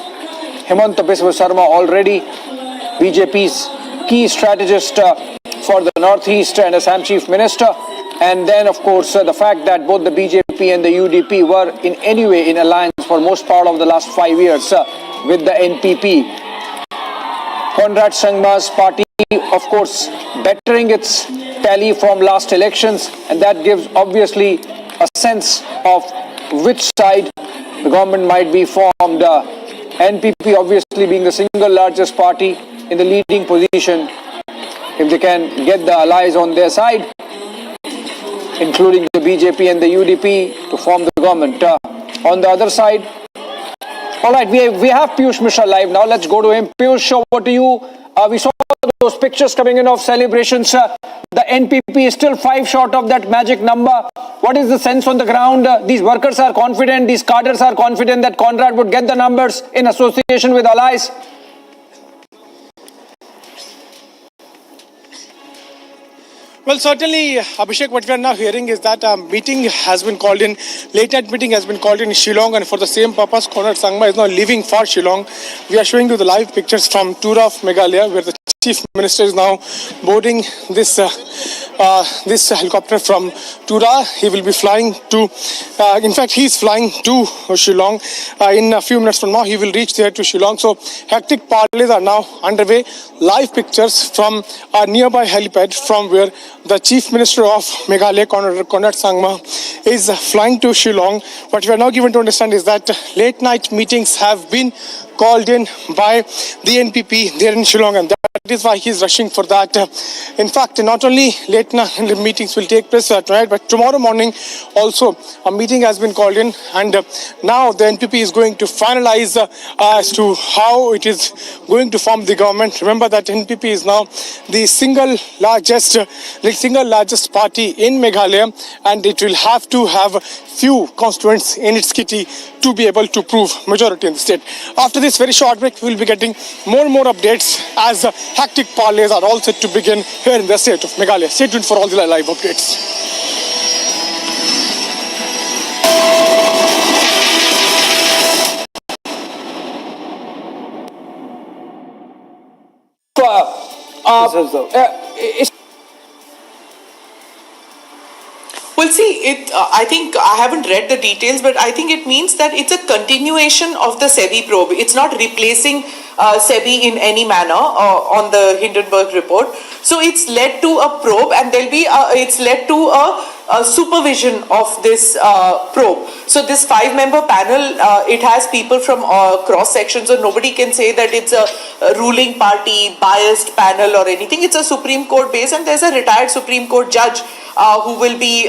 Himanta Biswa Sarma already, BJP's key strategist for the Northeast and Assam Chief Minister. And then, of course, the fact that both the BJP and the UDP were in any way in alliance for most part of the last 5 years with the NPP. Conrad Sangma's party, of course, bettering its tally from last elections, and that gives obviously a sense of which side the government might be formed. NPP obviously being the single largest party in the leading position, if they can get the allies on their side, including the BJP and the UDP, to form the government. On the other side, all right, we have Piyush Mishra live now. Let's go to him. Piyush, over to you. We saw those pictures coming in of celebrations. The NPP is still 5 short of that magic number. What is the sense on the ground? These workers are confident, these cadres are confident that Conrad would get the numbers in association with allies. Well, certainly, Abhishek, what we are now hearing is that a meeting has been called in, late night meeting has been called in Shillong, and for the same purpose, Conrad Sangma is now leaving for Shillong. We are showing you the live pictures from Tripura of Meghalaya, where the Chief Minister is now boarding this this helicopter from Tripura. He will be flying to, in fact, he is flying to Shillong. In a few minutes from now, he will reach there to Shillong. So, hectic parleys are now underway. Live pictures from a nearby helipad from where the Chief Minister of Meghalaya, Conrad Sangma, is flying to Shillong. What we are now given to understand is that late night meetings have been called in by the NPP there in Shillong, and that is why he is rushing for that. In fact, not only late night meetings will take place tonight, but tomorrow morning also a meeting has been called in, and now the NPP is going to finalize as to how it is going to form the government. Remember that NPP is now the single largest party in Meghalaya, and it will have to have few constituents in its kitty to be able to prove majority in the state. After this very short break, we will be getting more and more updates as hectic parleys are all set to begin here in the state of Meghalaya. Stay tuned for all the live updates. Well, see, I think I haven't read the details, but I think it means that it's a continuation of the SEBI probe. It's not replacing SEBI in any manner on the Hindenburg report. So it's led to a probe, and it's led to a supervision of this probe. So this 5-member panel, it has people from cross sections, so nobody can say that it's a ruling party biased panel or anything. It's a Supreme Court base, and there's a retired Supreme Court judge who will be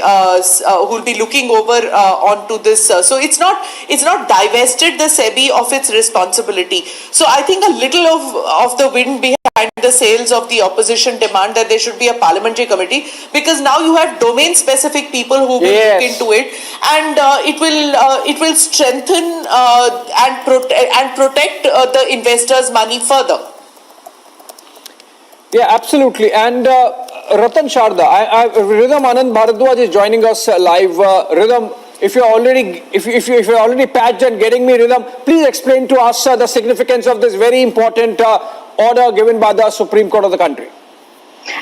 looking over onto this. So it's not divested the SEBI of its responsibility. So I think a little of the wind behind the sails of the opposition demand that there should be a parliamentary committee, because now you have domain specific people who will look into it, and it will strengthen and protect the investors' money further. Yeah, absolutely. And Ratan Sharda, Rhythm Anand Bharadwaj is joining us live. Rhythm, if you're already patched and getting me, Rhythm, please explain to us the significance of this very important order given by the Supreme Court of the country.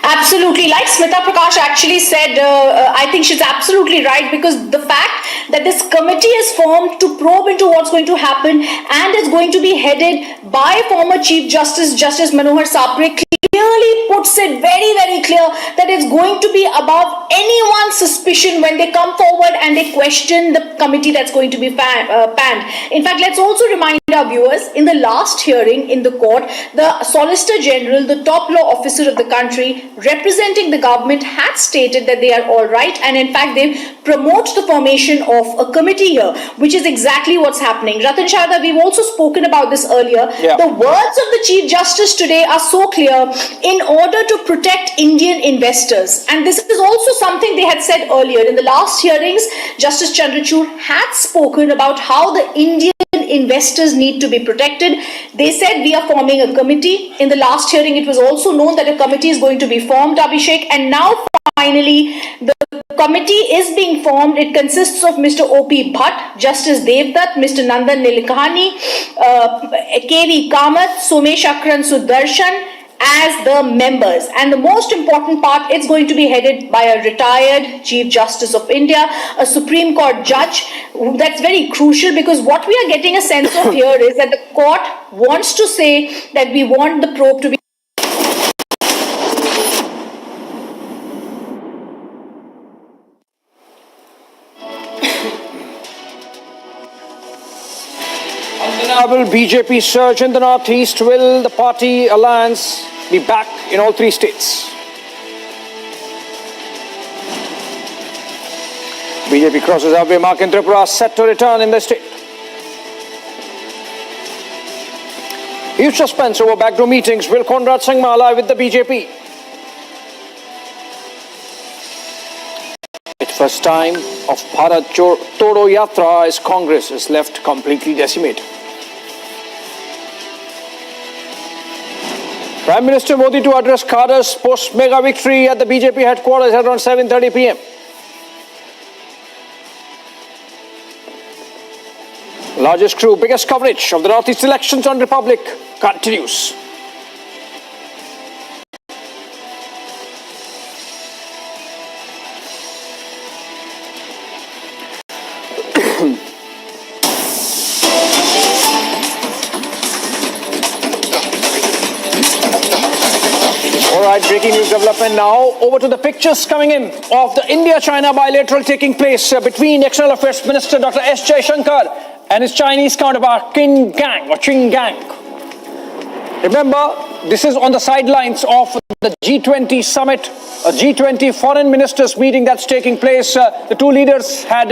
Absolutely. Like Smita Prakash actually said, I think she's absolutely right, because the fact that this committee is formed to probe into what's going to happen, and it's going to be headed by former Chief Justice Manohar Sapre, clearly puts it very, very clear that it's going to be above anyone's suspicion when they come forward and they question the committee that's going to be panned. In fact, let's also remind our viewers, in the last hearing in the court, the Solicitor General, the top law officer of the country, representing the government, had stated that they are all right, and in fact they promote the formation of a committee here, which is exactly what's happening. Ratan Sharda, we've also spoken about this earlier. The words of the Chief Justice today are so clear: in order to protect Indian investors. And this is also something they had said earlier. In the last hearings, Justice Chandrachud had spoken about how the Indian investors need to be protected. They said we are forming a committee. In the last hearing, it was also known that a committee is going to be formed, Abhishek, and now finally the committee is being formed. It consists of Mr. O.P. Bhatt, Justice Devdutt, Mr. Nandan Nilekani, K.V. Kamath, Somesh Akran Sudarshan as the members. And the most important part, it's going to be headed by a retired Chief Justice of India, a Supreme Court judge. That's very crucial, because what we are getting a sense of here is that the court wants to say that we want the probe to be Undeniable BJP surge in the northeast. Will the party alliance be back in all three states? BJP crosses halfway mark in Tripura, set to return in the state. Huge suspense over backdoor meetings. Will Conrad Sangma ally with the BJP? It's first time of Bharat Todo Yatra as Congress is left completely decimated. Prime Minister Modi to address cadres post mega victory at the BJP headquarters at around 7:30 p.m. Largest crew, biggest coverage of the Northeast elections on Republic continues. Alright, breaking news development now. Over to the pictures coming in of the India-China bilateral taking place between External Affairs Minister Dr. S. Jaishankar and his Chinese counterpart Qin Gang. Remember, this is on the sidelines of the G20 summit, a G20 foreign ministers meeting that's taking place. The two leaders had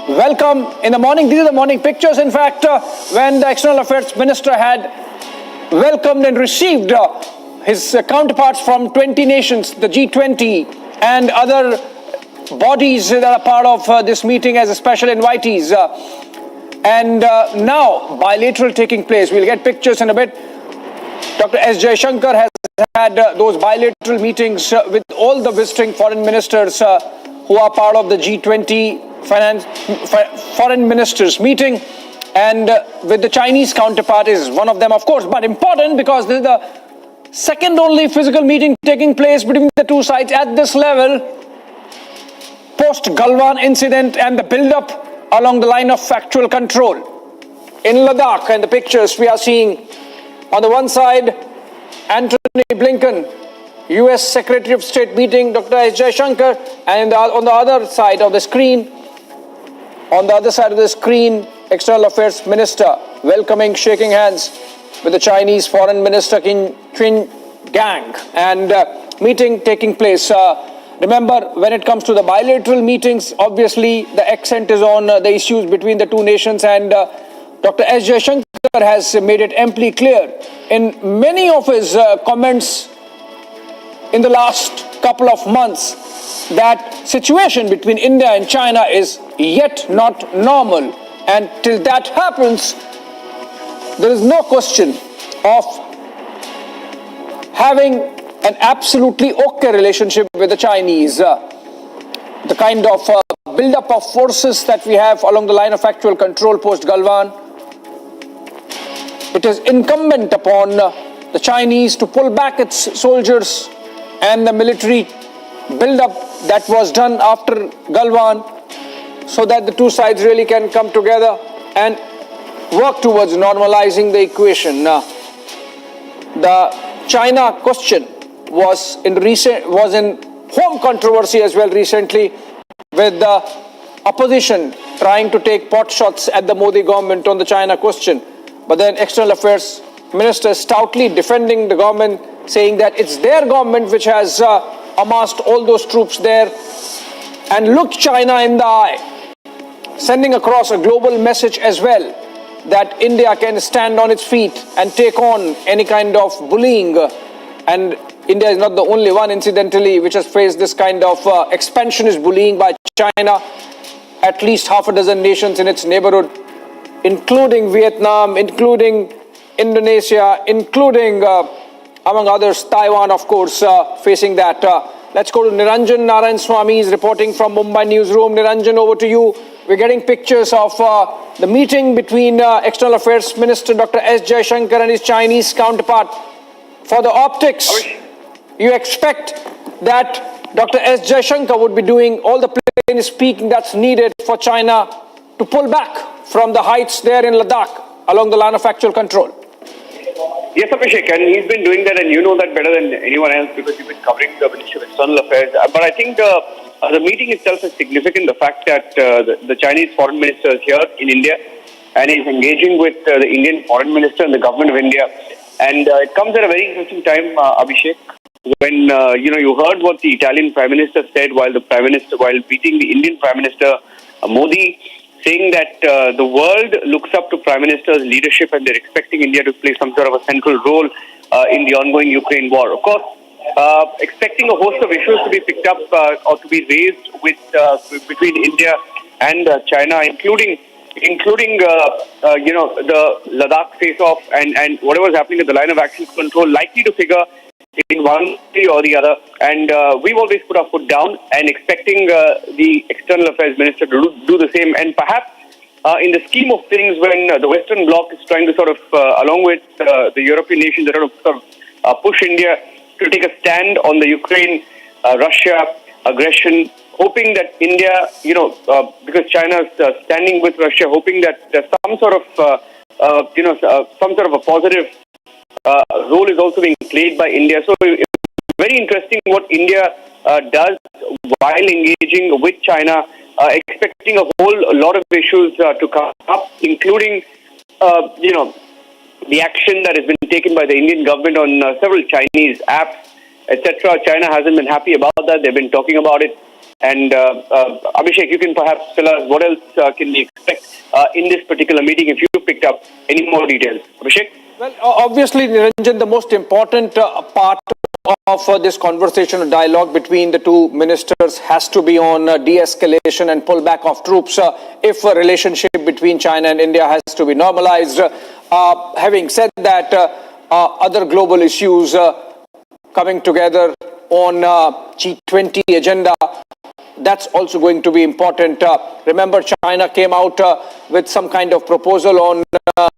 welcome in the morning. These are the morning pictures, in fact, when the External Affairs Minister had welcomed and received his counterparts from 20 nations, the G20 and other bodies that are part of this meeting as special invitees. And now, bilateral taking place. We'll get pictures in a bit. Dr. S. Jaishankar has had those bilateral meetings with all the visiting foreign ministers who are part of the G20 foreign ministers meeting. And with the Chinese counterpart is one of them, of course, but important because this is the second only physical meeting taking place between the two sides at this level post Galwan incident and the build-up along the line of factual control. In Ladakh, and the pictures we are seeing on the one side, Antony Blinken, US Secretary of State meeting Dr. S. Jaishankar, and on the other side of the screen, External Affairs Minister welcoming, shaking hands with the Chinese Foreign Minister Qin Gang, and meeting taking place. Remember, when it comes to the bilateral meetings, obviously the accent is on the issues between the two nations, and Dr. S. Jaishankar has made it amply clear in many of his comments in the last couple of months that situation between India and China is yet not normal, and till that happens, there is no question of having an absolutely okay relationship with the Chinese. The kind of build-up of forces that we have along the line of actual control post Galwan, it is incumbent upon the Chinese to pull back its soldiers and the military build-up that was done after Galwan, so that the two sides really can come together and work towards normalizing the equation. The China question was in home controversy as well recently, with the opposition trying to take pot shots at the Modi government on the China question. But then External Affairs Minister stoutly defending the government, saying that it's their government which has amassed all those troops there, and looked China in the eye, sending across a global message as well that India can stand on its feet and take on any kind of bullying. And India is not the only one, incidentally, which has faced this kind of expansionist bullying by China. At least half a dozen nations in its neighborhood, including Vietnam, including Indonesia, including, among others, Taiwan, of course, facing that. Let's go to Niranjan Narayan Swami, is reporting from Mumbai newsroom. Niranjan, over to you. We're getting pictures of the meeting between External Affairs Minister Dr. S. Jaishankar and his Chinese counterpart. For the optics, you expect that Dr. S. Jaishankar would be doing all the plain speaking that's needed for China to pull back from the heights there in Ladakh along the line of actual control. Yes, Abhishek, and he's been doing that, and you know that better than anyone else because you've been covering the Ministry of External Affairs. But I think the meeting itself is significant. The fact that the Chinese foreign minister is here in India and is engaging with the Indian foreign minister and the government of India. And it comes at a very interesting time, Abhishek, when you heard what the Italian Prime Minister said while meeting the Indian Prime Minister Modi, saying that the world looks up to Prime Minister's leadership and they're expecting India to play some sort of a central role in the ongoing Ukraine war. Of course, expecting a host of issues to be picked up or to be raised between India and China, including the Ladakh face-off and whatever's happening at the line of actual control, likely to figure in one way or the other. And we've always put our foot down and expecting the External Affairs Minister to do the same. And perhaps in the scheme of things, when the Western Bloc is trying to sort of, along with the European nations, that sort of push India to take a stand on the Ukraine-Russia aggression, hoping that India, because China is standing with Russia, hoping that there's some sort of a positive role is also being played by India. So it's very interesting what India does while engaging with China, expecting a whole lot of issues to come up, including, the action that has been taken by the Indian government on several Chinese apps, etc. China hasn't been happy about that. They've been talking about it. And Abhishek, you can perhaps tell us what else can we expect in this particular meeting if you picked up any more details. Abhishek? Well, obviously, Niranjan, the most important part of this conversation or dialogue between the two ministers has to be on de-escalation and pullback of troops if a relationship between China and India has to be normalized. Having said that, other global issues coming together on G20 agenda, that's also going to be important. Remember, China came out with some kind of proposal on a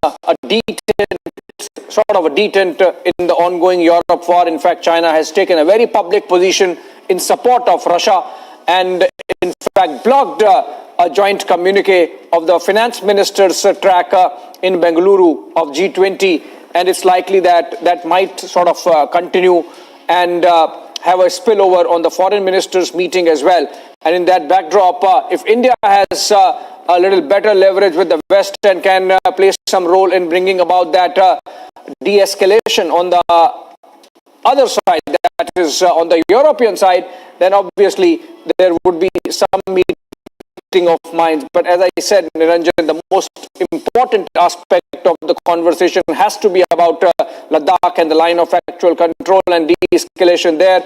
detent in the ongoing Europe war. In fact, China has taken a very public position in support of Russia and in fact blocked a joint communique of the finance ministers track in Bengaluru of G20, and it's likely that that might sort of continue and have a spillover on the foreign ministers meeting as well. And in that backdrop, if India has a little better leverage with the West and can play some role in bringing about that de-escalation on the other side, that is on the European side, then obviously there would be some meeting of minds. But as I said, Niranjan, the most important aspect of the conversation has to be about Ladakh and the line of actual control and de-escalation there.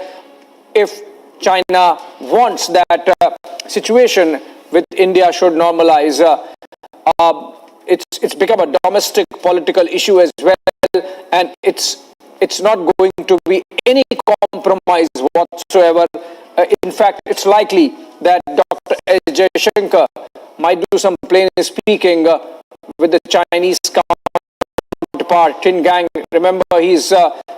If China wants that situation with India should normalize, it's become a domestic political issue as well, and it's not going to be any compromise whatsoever. In fact, it's likely that Dr. S. Jaishankar might do some plain speaking with the Chinese counterpart, Tin Gang. Remember, he's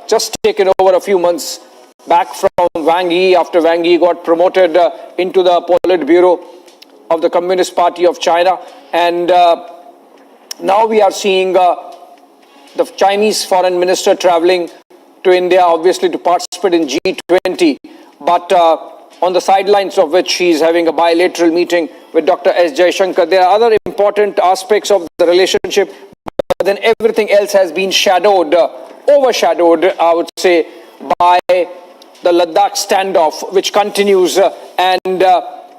just taken over a few months back from Wang Yi after Wang Yi got promoted into the Politburo of the Communist Party of China. And now we are seeing the Chinese foreign minister traveling to India, obviously to participate in G20, but on the sidelines of which he is having a bilateral meeting with Dr. S. Jaishankar. There are other important aspects of the relationship, but then everything else has been overshadowed, I would say, by the Ladakh standoff, which continues, and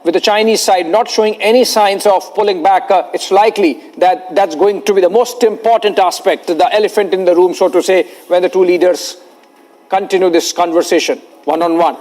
with the Chinese side not showing any signs of pulling back, it's likely that that's going to be the most important aspect, the elephant in the room, so to say, when the two leaders continue this conversation one-on-one.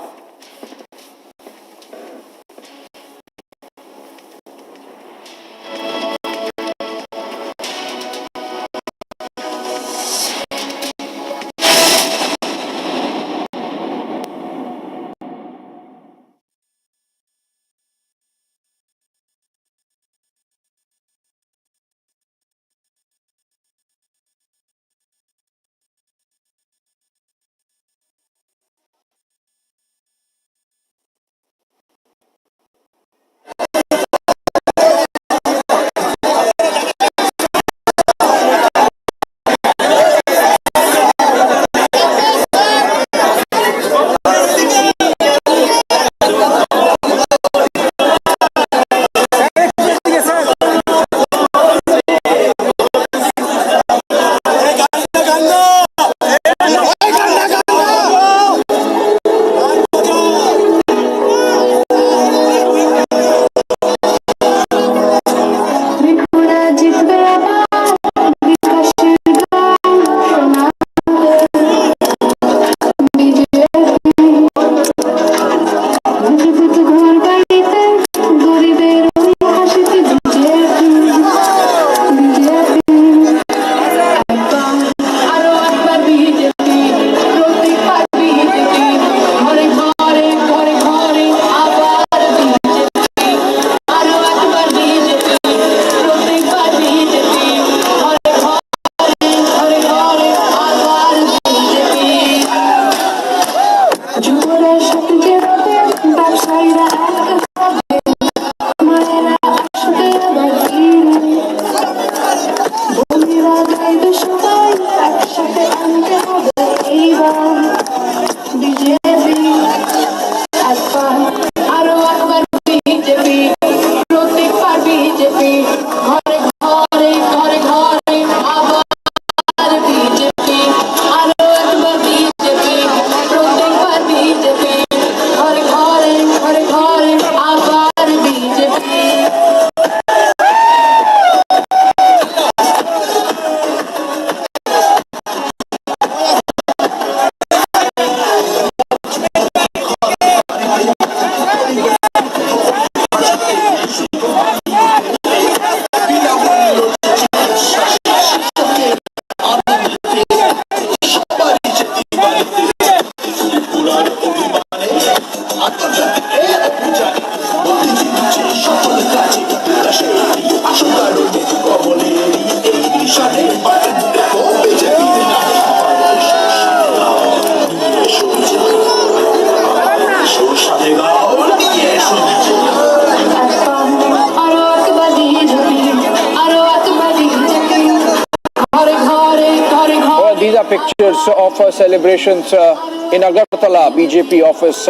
Pictures of celebrations in Agartala BJP office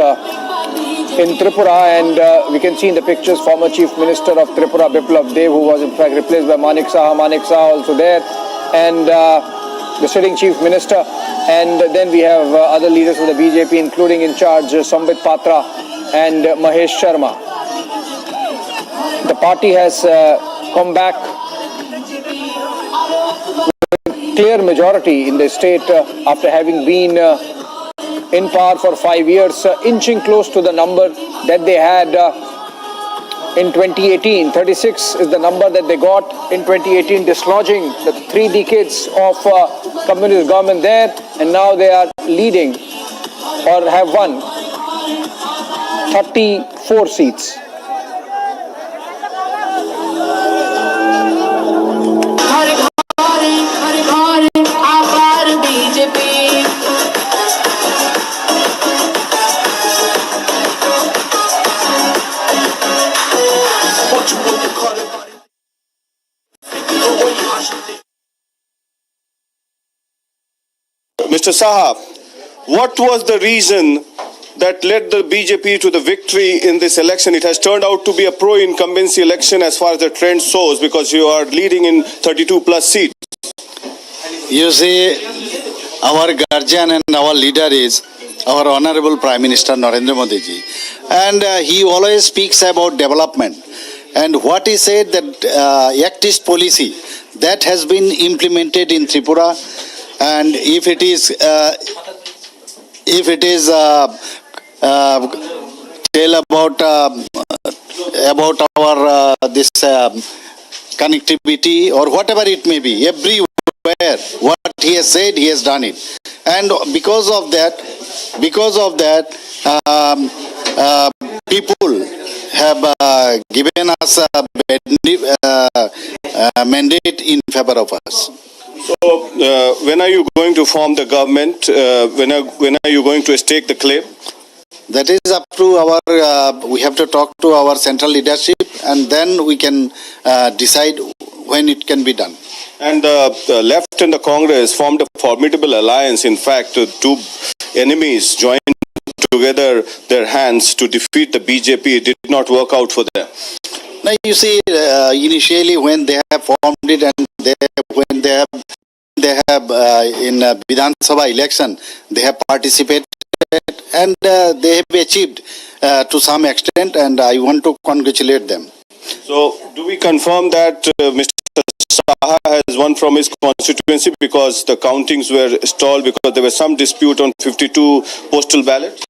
in Tripura, and we can see in the pictures former Chief Minister of Tripura Biplav Dev, who was in fact replaced by Manik Saha also there, and the sitting chief minister, and then we have other leaders of the BJP, including in charge Sambit Patra and Mahesh Sharma. The party has come back with clear majority in the state after having been in power for 5 years, inching close to the number that they had in 2018. 36 is the number that they got in 2018, dislodging the 3 decades of communist government there, and now they are leading or have won 34 seats. Mr. Saha, what was the reason that led the BJP to the victory in this election? It has turned out to be a pro-incumbency election as far as the trend shows, because you are leading in 32 plus seats. You see, our guardian and our leader is our Honorable Prime Minister Narendra Modi ji. And he always speaks about development. And what he said, that Act-East policy that has been implemented in Tripura, and if it is tell about our this connectivity or whatever it may be, everywhere what he has said, he has done it. And because of that people have given us a mandate in favor of us. So, when are you going to form the government? When are you going to stake the claim? That is up to our, we have to talk to our central leadership, and then we can decide when it can be done. And the left and the Congress formed a formidable alliance. In fact, 2 enemies joined together their hands to defeat the BJP. It did not work out for them. Now, you see, initially when they have formed it, and when they have in Vidhan Sabha election, they have participated, and they have achieved to some extent, and I want to congratulate them. So, do we confirm that Mr. Saha has won from his constituency, because the countings were stalled because there was some dispute on 52 postal ballots?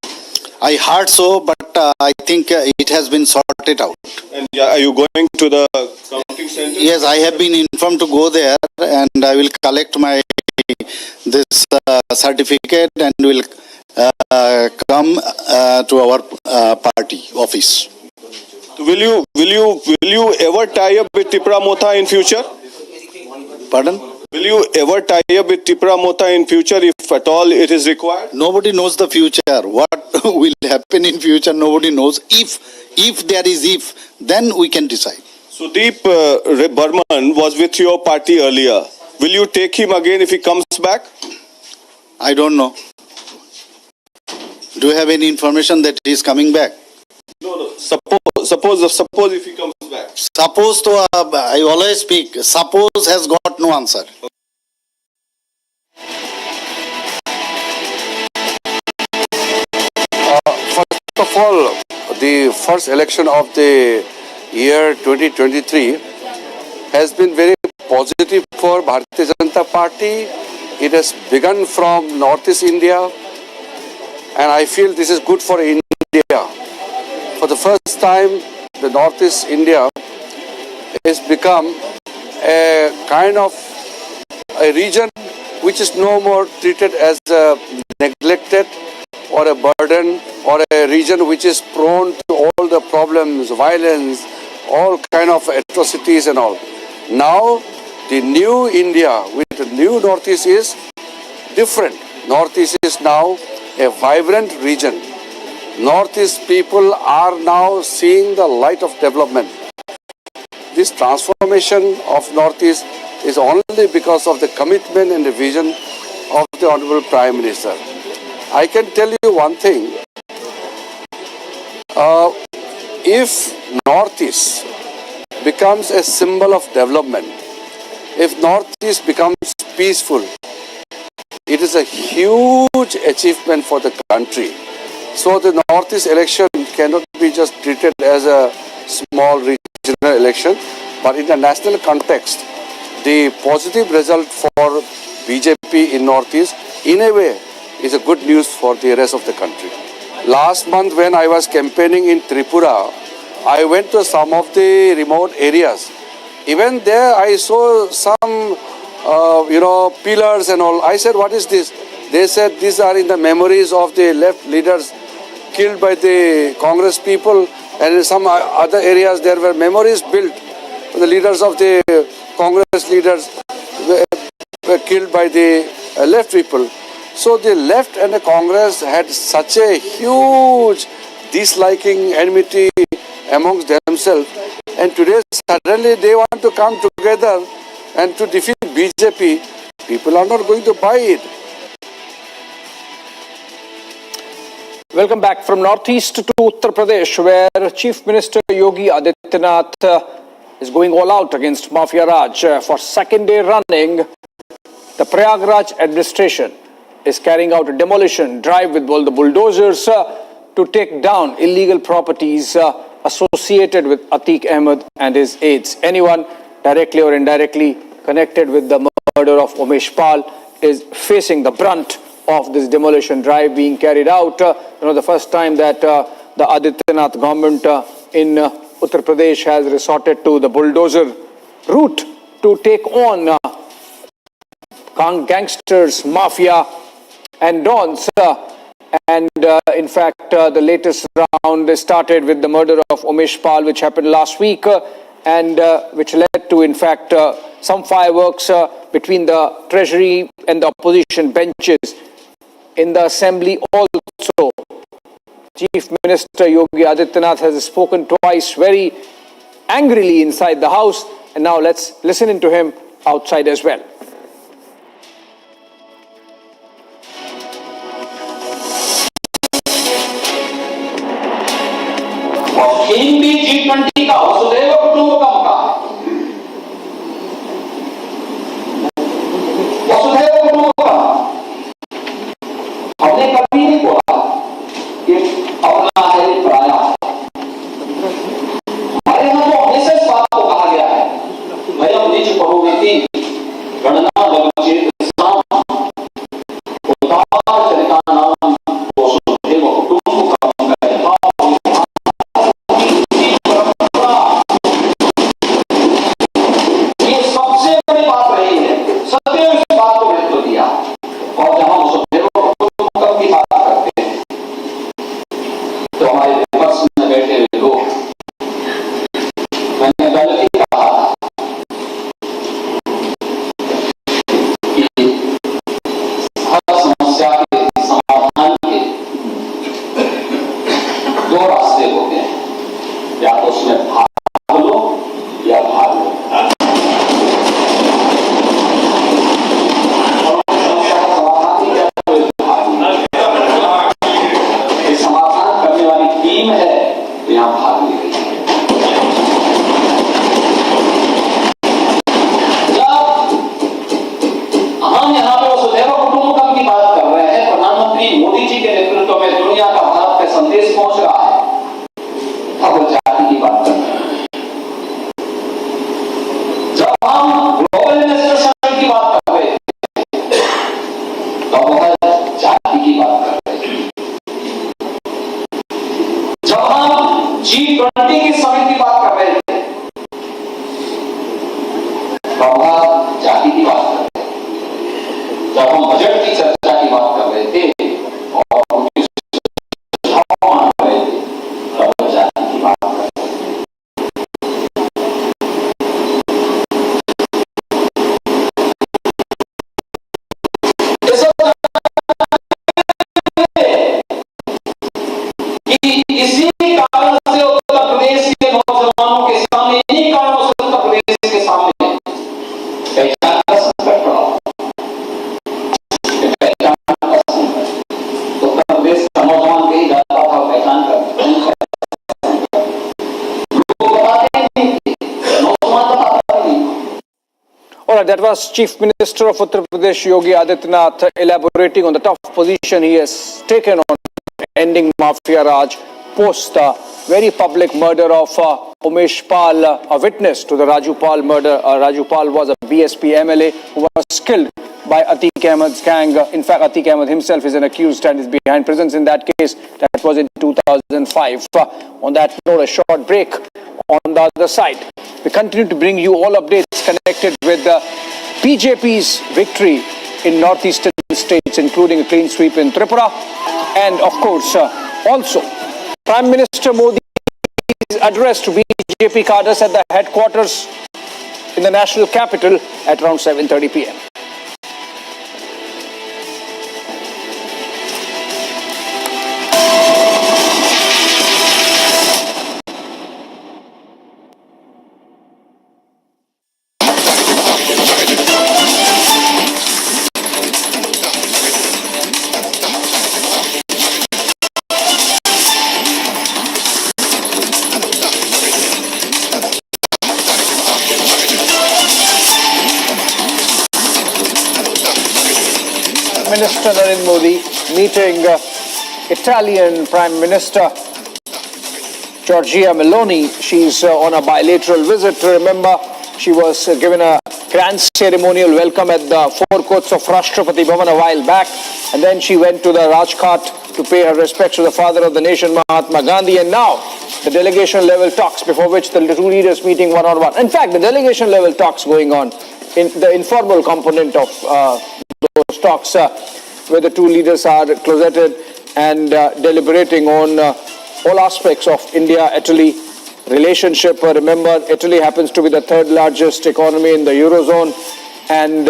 I heard so, but I think it has been sorted out. And are you going to the counting center? Yes, I have been informed to go there, and I will collect my this certificate and will come to our party office. Will you ever tie up with Tripura Motha in future? Pardon? Will you ever tie up with Tripura Motha in future, if at all it is required? Nobody knows the future. What will happen in future, nobody knows. If there is then we can decide. Sudeep Burman was with your party earlier. Will you take him again if he comes back? I don't know. Do you have any information that he is coming back? No. Suppose if he comes back. Suppose to, I always speak, suppose has got no answer. First of all, the first election of the year 2023 has been very positive for Bharatiya Janata Party. It has begun from Northeast India, and I feel this is good for India. For the first time, the Northeast India has become a kind of a region which is no more treated as neglected or a burden, or a region which is prone to all the problems, violence, all kind of atrocities and all. Now, the new India with the new Northeast is different. Northeast is now a vibrant region. Northeast people are now seeing the light of development. This transformation of Northeast is only because of the commitment and the vision of the Honorable Prime Minister. I can tell you one thing. If Northeast becomes a symbol of development, if Northeast becomes peaceful, it is a huge achievement for the country. So the Northeast election cannot be just treated as a small regional election, but in the national context, the positive result for BJP in Northeast, in a way, is a good news for the rest of the country. Last month when I was campaigning in Tripura, I went to some of the remote areas. Even there I saw some, pillars and all. I said, what is this? They said these are in the memories of the left leaders killed by the Congress people, and in some other areas there were memories built. The leaders of the Congress leaders were killed by the left people. So the left and the Congress had such a huge disliking, enmity amongst themselves, and today suddenly they want to come together and to defeat BJP. People are not going to buy it. Welcome back from Northeast to Uttar Pradesh, where Chief Minister Yogi Adityanath is going all out against Mafia Raj. For second day running, the Prayagraj administration is carrying out a demolition drive with all the bulldozers to take down illegal properties associated with Atiq Ahmed and his aides. Anyone directly or indirectly connected with the murder of Umesh Pal is facing the brunt of this demolition drive being carried out. The first time that the Adityanath government in Uttar Pradesh has resorted to the bulldozer route to take on gangsters, mafia and dons. In fact, the latest round started with the murder of Umesh Pal, which happened last week, and which led to, in fact, some fireworks between the Treasury and the opposition benches in the Assembly also. Chief Minister Yogi Adityanath has spoken twice very angrily inside the House, and now let's listen into him outside as well. Theme भी G20 का वसुधैव कुटुंबकम का वसुधैव कुटुंबकम हमने कभी नहीं बोला कि अपना है पराया हमारे यहाँ तो हमेशा इस बात को कहा गया है वयम निज बहुविधि गणना लवचेत साम उदार चरितानाम वसुधैव कुटुंबकम G20 की समिति की बात कर रहे थे, बाबा जाति की बात कर रहे थे, जब हम बजट की चर्चा की बात कर रहे थे और मान रहे थे तब जाति की बात कर रहे थे। इसी कारण से उत्तर प्रदेश के नौजवानों के सामने, इन्हीं कारणों से उत्तर प्रदेश के सामने पहचान का संकट पड़ा। पहचान का संकट उत्तर प्रदेश का नौजवान कहीं जाता था पहचान का लोग बताते नहीं थे, नौजवान बताते नहीं। All right, that was Chief Minister of Uttar Pradesh Yogi Adityanath elaborating on the tough position he has taken on ending Mafia Raj post the very public murder of Umesh Pal, a witness to the Raju Pal murder. Raju Pal was a BSP MLA who was killed by Atiq Ahmed's gang. In fact, Atiq Ahmed himself is an accused and is behind prisons in that case. That was in 2005. On that note, a short break. On the other side, we continue to bring you all updates connected with BJP's victory in northeastern states, including a clean sweep in Tripura. And of course, also Prime Minister Modi's address to BJP cadres at the headquarters in the national capital at around 7:30 p.m. Minister Narendra Modi meeting Italian Prime Minister Giorgia Meloni. She's on a bilateral visit. Remember, she was given a grand ceremonial welcome at the forecourts of Rashtrapati Bhavan a while back, and then she went to the Rajghat to pay her respects to the father of the nation, Mahatma Gandhi. And now the delegation level talks, before which the two leaders meeting one-on-one. In fact, the delegation level talks going on in the informal component of those talks, where the two leaders are closeted and deliberating on all aspects of India-Italy relationship. Remember, Italy happens to be the third largest economy in the Eurozone and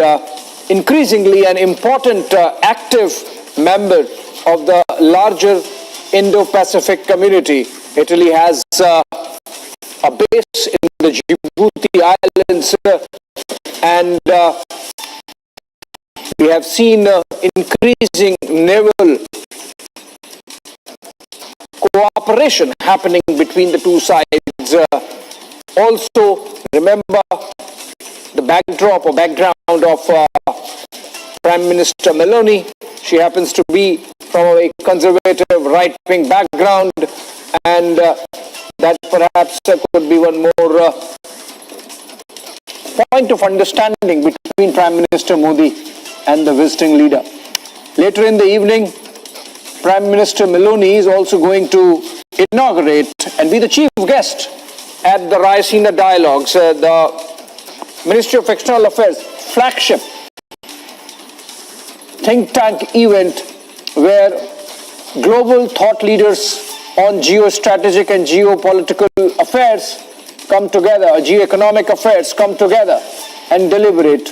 increasingly an important active member of the larger Indo-Pacific community. Italy has a base in the Djibouti Islands and we have seen increasing naval cooperation happening between the two sides. Also, remember the backdrop or background of Prime Minister Meloni. She happens to be from a conservative right-wing background, and that perhaps could be one more point of understanding between Prime Minister Modi and the visiting leader. Later in the evening, Prime Minister Meloni is also going to inaugurate and be the chief guest at the Raisina Dialogues, the Ministry of External Affairs flagship think tank event where global thought leaders on geostrategic and geopolitical affairs come together, geoeconomic affairs come together and deliberate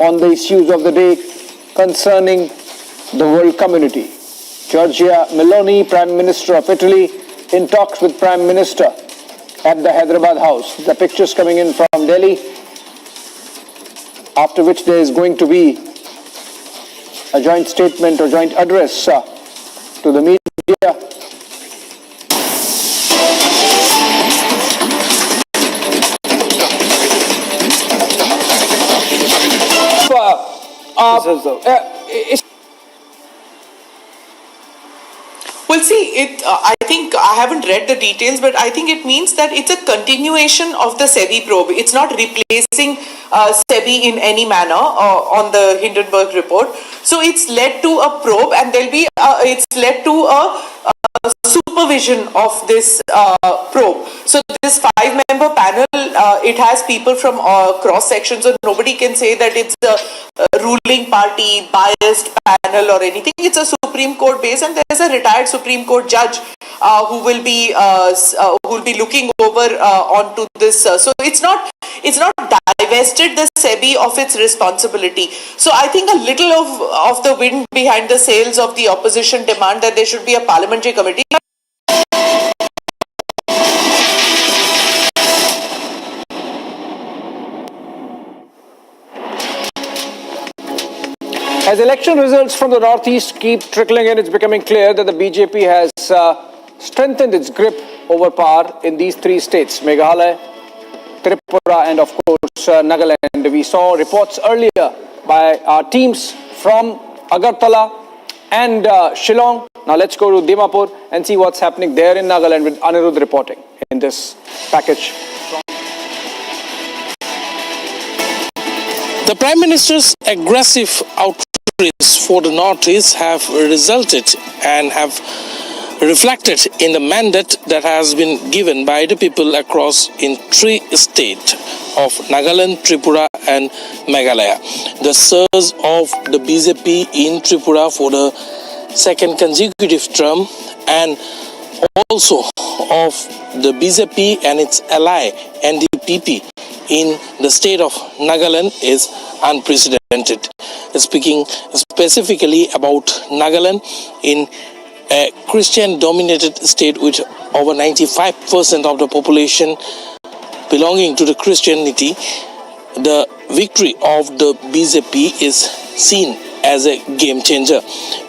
on the issues of the day concerning the world community. Giorgia Meloni, Prime Minister of Italy, in talks with Prime Minister at the Hyderabad House. The pictures coming in from Delhi, after which there is going to be a joint statement or joint address to the media. Well, see, I think I haven't read the details, but I think it means that it's a continuation of the SEBI probe. It's not replacing SEBI in any manner on the Hindenburg report. So it's led to a probe, and it's led to a supervision of this probe. So this 5-member panel, it has people from cross sections, so nobody can say that it's a ruling party biased panel or anything. It's a Supreme Court base, and there's a retired Supreme Court judge who will be looking over onto this. So it's not divested the SEBI of its responsibility. So I think a little of the wind behind the sails of the opposition demand that there should be a parliamentary committee. As election results from the northeast keep trickling in, it's becoming clear that the BJP has strengthened its grip over power in these three states, Meghalaya, Tripura and of course Nagaland. We saw reports earlier by our teams from Agartala and Shillong. Now let's go to Dimapur and see what's happening there in Nagaland with Anirudh reporting in this package. The Prime Minister's aggressive outreach for the Northeast have resulted and have reflected in the mandate that has been given by the people across in 3 states of Nagaland, Tripura and Meghalaya. The surge of the BJP in Tripura for the second consecutive term and also of the BJP and its ally NDPP in the state of Nagaland is unprecedented. Speaking specifically about Nagaland, in a Christian-dominated state with over 95% of the population belonging to the Christianity, the victory of the BJP is seen as a game changer.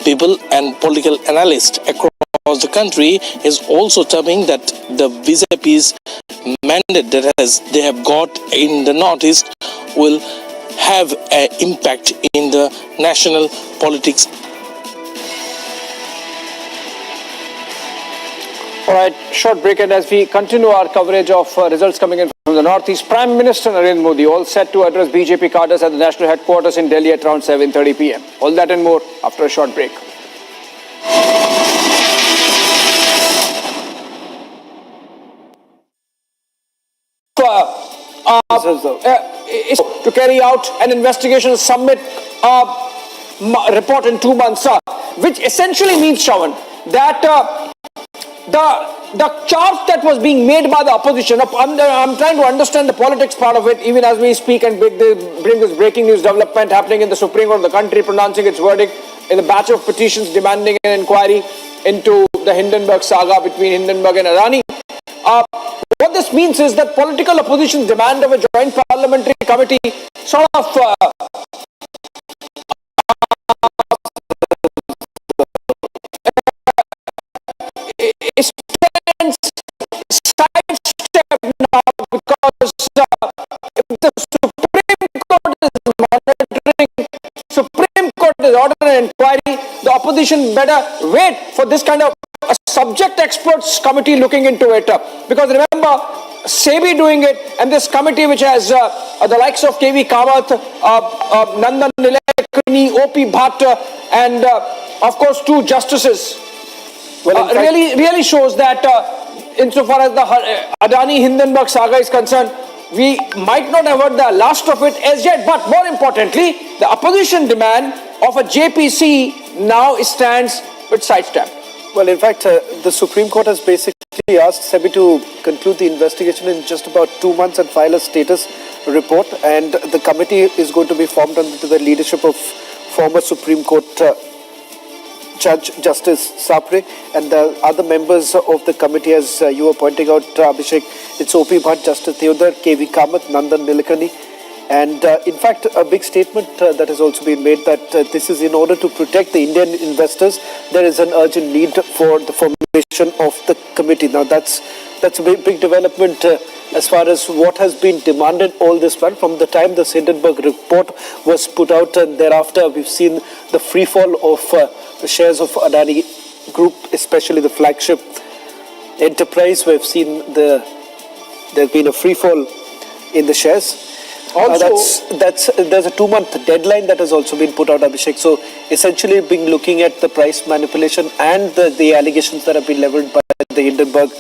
People and political analysts across the country is also terming that the BJP's mandate that they have got in the Northeast will have an impact in the national politics. All right, short break, and as we continue our coverage of results coming in from the Northeast, Prime Minister Narendra Modi all set to address BJP cadres at the national headquarters in Delhi at around 7:30 p.m. All that and more after a short break. To carry out an investigation, submit a report in 2 months, which essentially means, Shravan, that the charge that was being made by the opposition, I'm trying to understand the politics part of it, even as we speak and bring this breaking news development happening in the Supreme Court of the country, pronouncing its verdict in a batch of petitions demanding an inquiry into the Hindenburg saga between Hindenburg and Adani. What this means is that political opposition's demand of a joint parliamentary committee sort of stands sidestep now, because if the Supreme Court is monitoring, Supreme Court is ordering an inquiry, the opposition better wait for this kind of a subject experts committee looking into it. Because remember, SEBI doing it, and this committee which has the likes of KV Kamath, Nandan Nilekani, OP Bhatt, and of course 2 justices. Well, really shows that insofar as the Adani Hindenburg saga is concerned, we might not have heard the last of it as yet, but more importantly, the opposition demand of a JPC now stands with sidestep. Well, in fact, the Supreme Court has basically asked SEBI to conclude the investigation in just about 2 months and file a status report, and the committee is going to be formed under the leadership of former Supreme Court Judge Justice Sapre and the other members of the committee, as you were pointing out, Abhishek. It's OP Bhatt, Justice Theodore, KV Kamath, Nandan Nilekani. And in fact, a big statement that has also been made that this is in order to protect the Indian investors. There is an urgent need for the formation of the committee. Now, that's a big development as far as what has been demanded all this while. From the time the Hindenburg report was put out, and thereafter we've seen the free fall of the shares of Adani Group, especially the flagship enterprise. We've seen there's been a free fall in the shares. Also, there's a 2-month deadline that has also been put out, Abhishek. So essentially, being looking at the price manipulation and the allegations that have been leveled by the Hindenburg.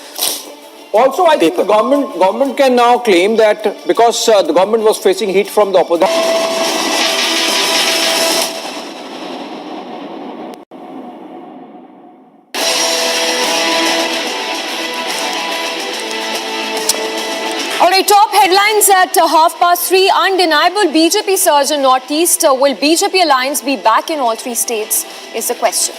Also, I think the government can now claim that because the government was facing heat from the opposition. Top headlines at 3:30. Undeniable BJP surge in Northeast. Will BJP alliance be back in all 3 states? Is the question.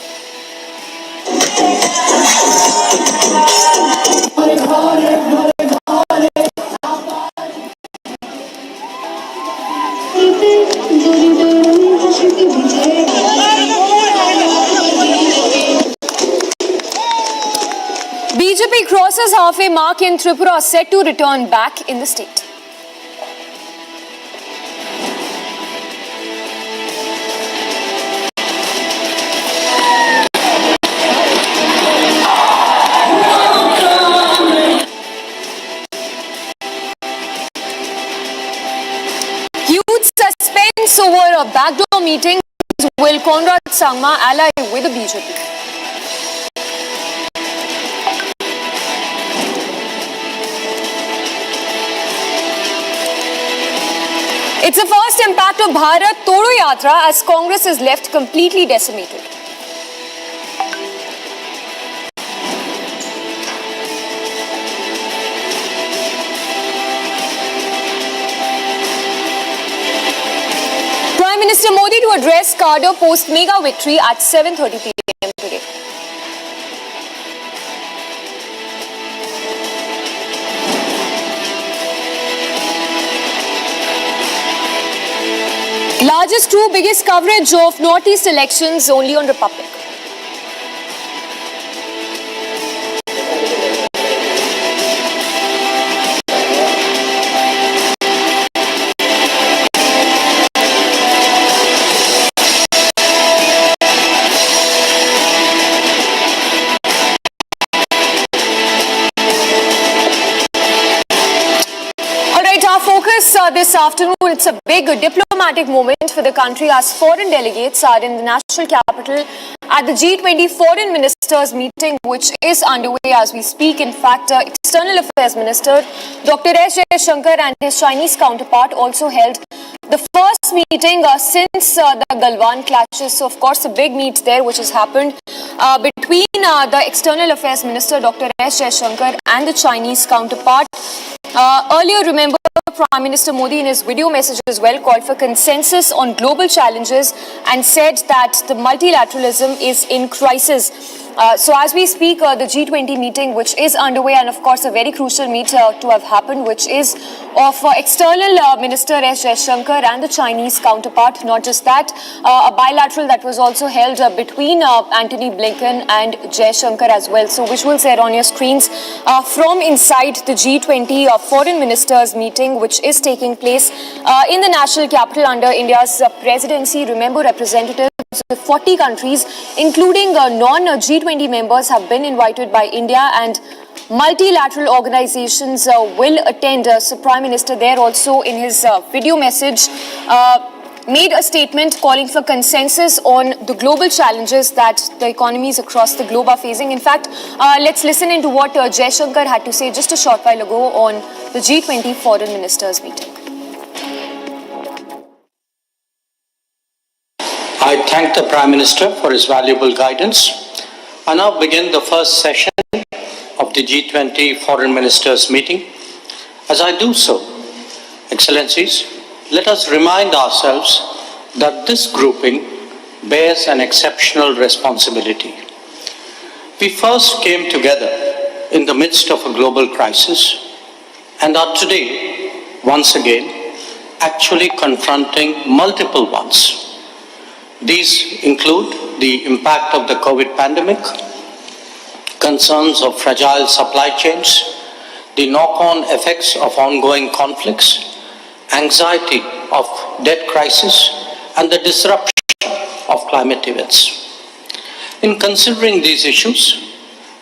BJP crosses halfway mark in Tripura, set to return back in the state. over backdoor meetings, will Conrad Sangma ally with the BJP? It's the first impact of Bharat Todo Yatra as Congress is left completely decimated. Prime Minister Modi to address cadre post mega victory at 7:30 p.m. today. Largest two biggest coverage of Northeast elections only on Republic. This afternoon, it's a big diplomatic moment for the country as foreign delegates are in the national capital at the G20 Foreign Ministers meeting, which is underway as we speak. In fact, External Affairs Minister Dr. S. Jaishankar and his Chinese counterpart also held the first meeting since the Galwan clashes. So, of course, a big meet there which has happened between the External Affairs Minister Dr. S. Jaishankar and the Chinese counterpart. Earlier, remember, Prime Minister Modi in his video message as well called for consensus on global challenges and said that the multilateralism is in crisis. So as we speak, the G20 meeting which is underway, and of course a very crucial meet to have happened, which is of External Minister S. Jaishankar and the Chinese counterpart. Not just that, a bilateral that was also held between Antony Blinken and Jaishankar as well. So visuals there on your screens from inside the G20 Foreign Ministers meeting, which is taking place in the national capital under India's presidency. Remember, representatives of 40 countries, including non-G20 members, have been invited by India, and multilateral organizations will attend. So Prime Minister there also in his video message made a statement calling for consensus on the global challenges that the economies across the globe are facing. In fact, let's listen into what Jaishankar had to say just a short while ago on the G20 Foreign Ministers meeting. I thank the Prime Minister for his valuable guidance. I now begin the first session of the G20 Foreign Ministers meeting. As I do so, Excellencies, let us remind ourselves that this grouping bears an exceptional responsibility. We first came together in the midst of a global crisis and are today, once again, actually confronting multiple ones. These include the impact of the COVID pandemic, concerns of fragile supply chains, the knock-on effects of ongoing conflicts, anxiety of debt crisis, and the disruption of climate events. In considering these issues,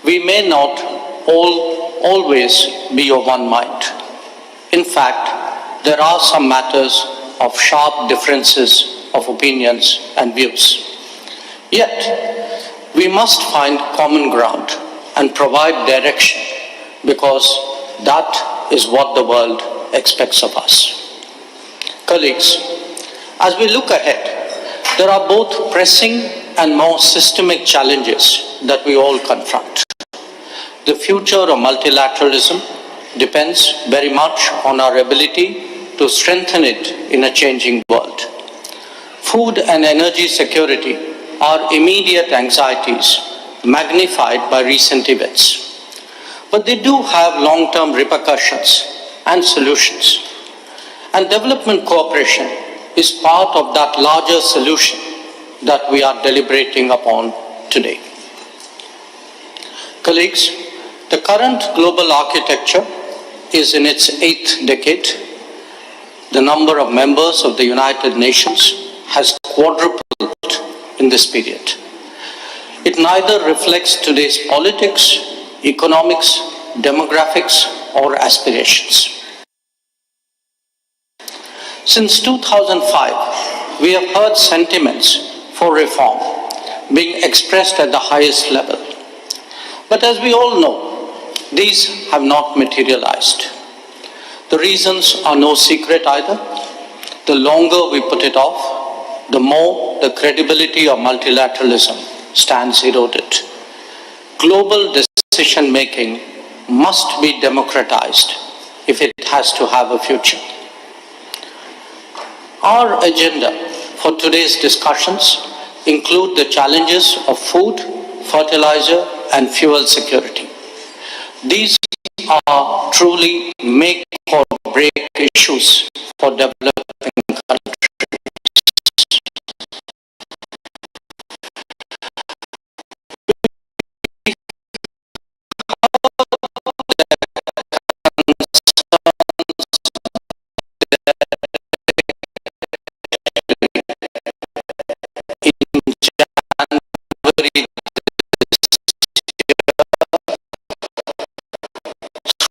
we may not always be of one mind. In fact, there are some matters of sharp differences of opinions and views. Yet, we must find common ground and provide direction, because that is what the world expects of us. Colleagues, as we look ahead, there are both pressing and more systemic challenges that we all confront. The future of multilateralism depends very much on our ability to strengthen it in a changing world. Food and energy security are immediate anxieties magnified by recent events. But they do have long-term repercussions and solutions. And development cooperation is part of that larger solution that we are deliberating upon today. Colleagues, the current global architecture is in its 8th decade. The number of members of the United Nations has quadrupled in this period. It neither reflects today's politics, economics, demographics, or aspirations. Since 2005, we have heard sentiments for reform being expressed at the highest level. But as we all know, these have not materialized. The reasons are no secret either. The longer we put it off, the more the credibility of multilateralism stands eroded. Global decision-making must be democratized if it has to have a future. Our agenda for today's discussions include the challenges of food, fertilizer, and fuel security. These are truly make or break issues for developing countries.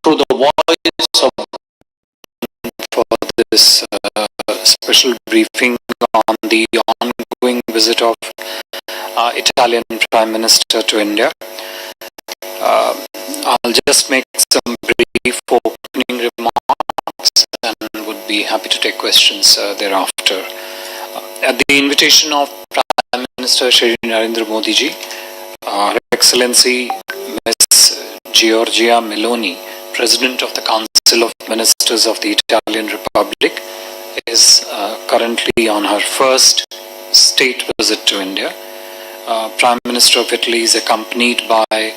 Through the voice of for this special briefing on the ongoing visit of Italian Prime Minister to India. I'll just make some brief opening remarks and would be happy to take questions thereafter. At the invitation of Prime Minister Shri Narendra Modi ji, Her Excellency Ms. Giorgia Meloni, President of the Council of Ministers of the Italian Republic, is currently on her first state visit to India. Prime Minister of Italy is accompanied by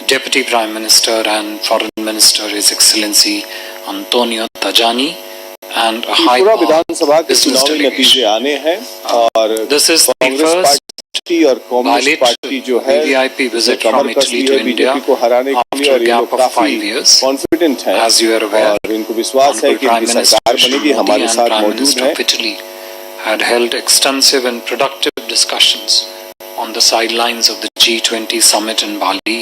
Deputy Prime Minister and Foreign Minister His Excellency Antonio Tajani and a high business delegation. This is the first bilateral VVIP visit from Italy to India after a gap of 5 years. As you are aware, Honorable Prime Minister Modi and Prime Minister of Italy had held extensive and productive discussions on the sidelines of the G20 summit in Bali,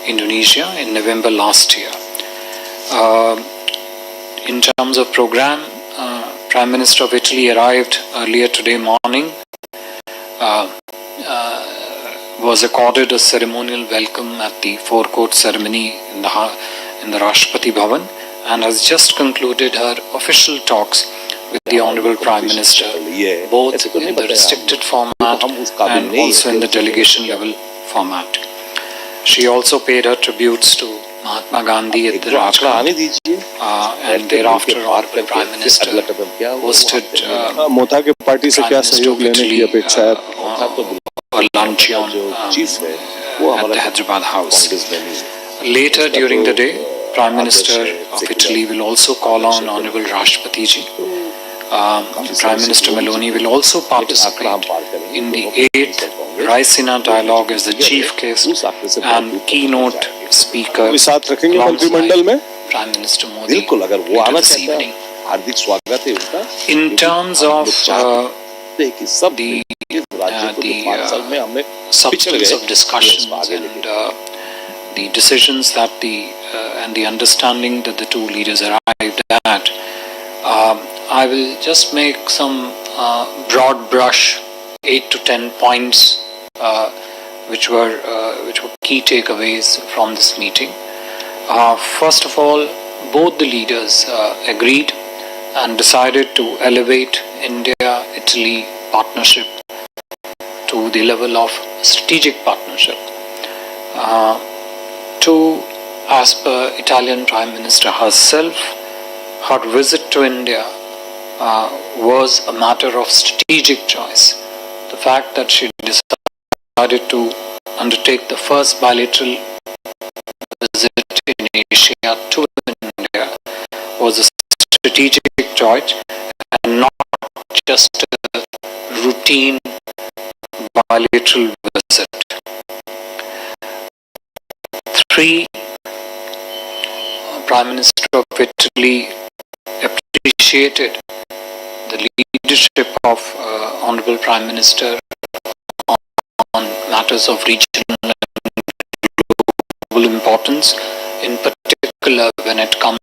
Indonesia in November last year. In terms of program, Prime Minister of Italy arrived earlier today morning, was accorded a ceremonial welcome at the forecourt ceremony in the Rashtrapati Bhavan, and has just concluded her official talks with the Honorable Prime Minister, both in the restricted format and also in the delegation level format. She also paid her tributes to Mahatma Gandhi at the Rajghat, and thereafter Honorable Prime Minister hosted Prime Minister of Italy a luncheon at the Hyderabad House. Later during the day, Prime Minister of Italy will also call on Honorable Rashtrapati ji. Prime Minister Meloni will also participate in the 8th Raisina Dialogue as the chief guest and keynote speaker alongside Prime Minister Modi later this evening. In terms of the substance of discussions and the decisions that and the understanding that the two leaders arrived at, I will just make some broad brush 8 to 10 points which were key takeaways from this meeting. First of all, both the leaders agreed and decided to elevate India-Italy partnership to the level of strategic partnership. As per Italian Prime Minister herself, her visit to India was a matter of strategic choice. The fact that she decided to undertake the first bilateral visit in Asia to India was a strategic choice and not just a routine bilateral visit. 3. Prime Minister of Italy appreciated the leadership of Honorable Prime Minister on matters of regional and global importance, in particular when it comes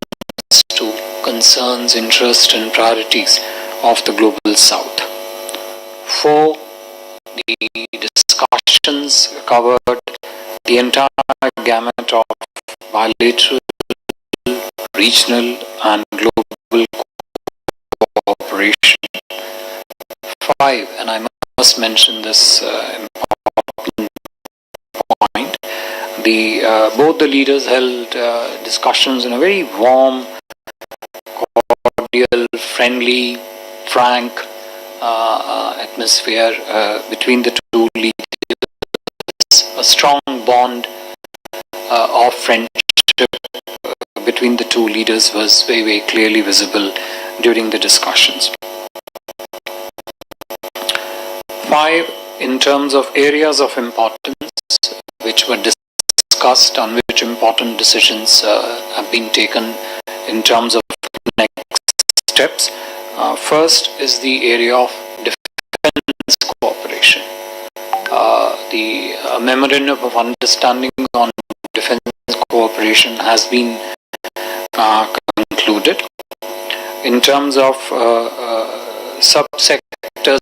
to concerns, interests and priorities of the global south. 4. The discussions covered the entire gamut of bilateral, regional and global cooperation. 5, and I must mention this important point, both the leaders held discussions in a very warm, cordial, friendly, frank atmosphere between the two leaders. A strong bond of friendship between the two leaders was very, very clearly visible during the discussions. 5, in terms of areas of importance which were discussed, on which important decisions have been taken in terms of next steps. First is the area of defense cooperation. The memorandum of understanding on defense cooperation has been concluded. In terms of subsectors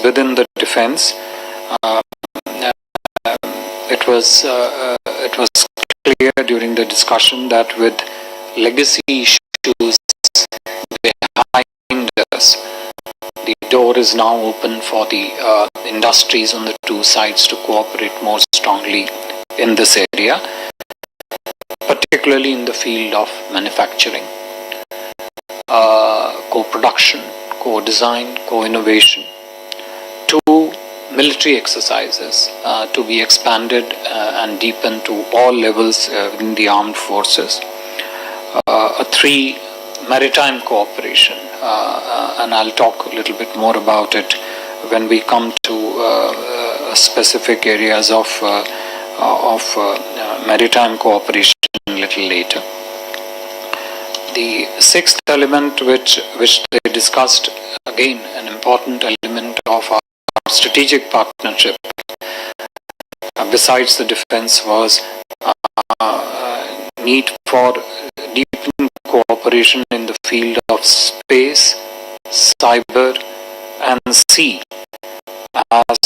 within the defense, it was clear during the discussion that with legacy issues behind us, the door is now open for the industries on the two sides to cooperate more strongly in this area, particularly in the field of manufacturing, co-production, co-design, co-innovation. 2, military exercises to be expanded and deepened to all levels in the armed forces. 3, maritime cooperation, and I'll talk a little bit more about it when we come to specific areas of maritime cooperation a little later. The 6th element which they discussed, again an important element of our strategic partnership besides the defense, was need for deepening cooperation in the field of space, cyber and sea as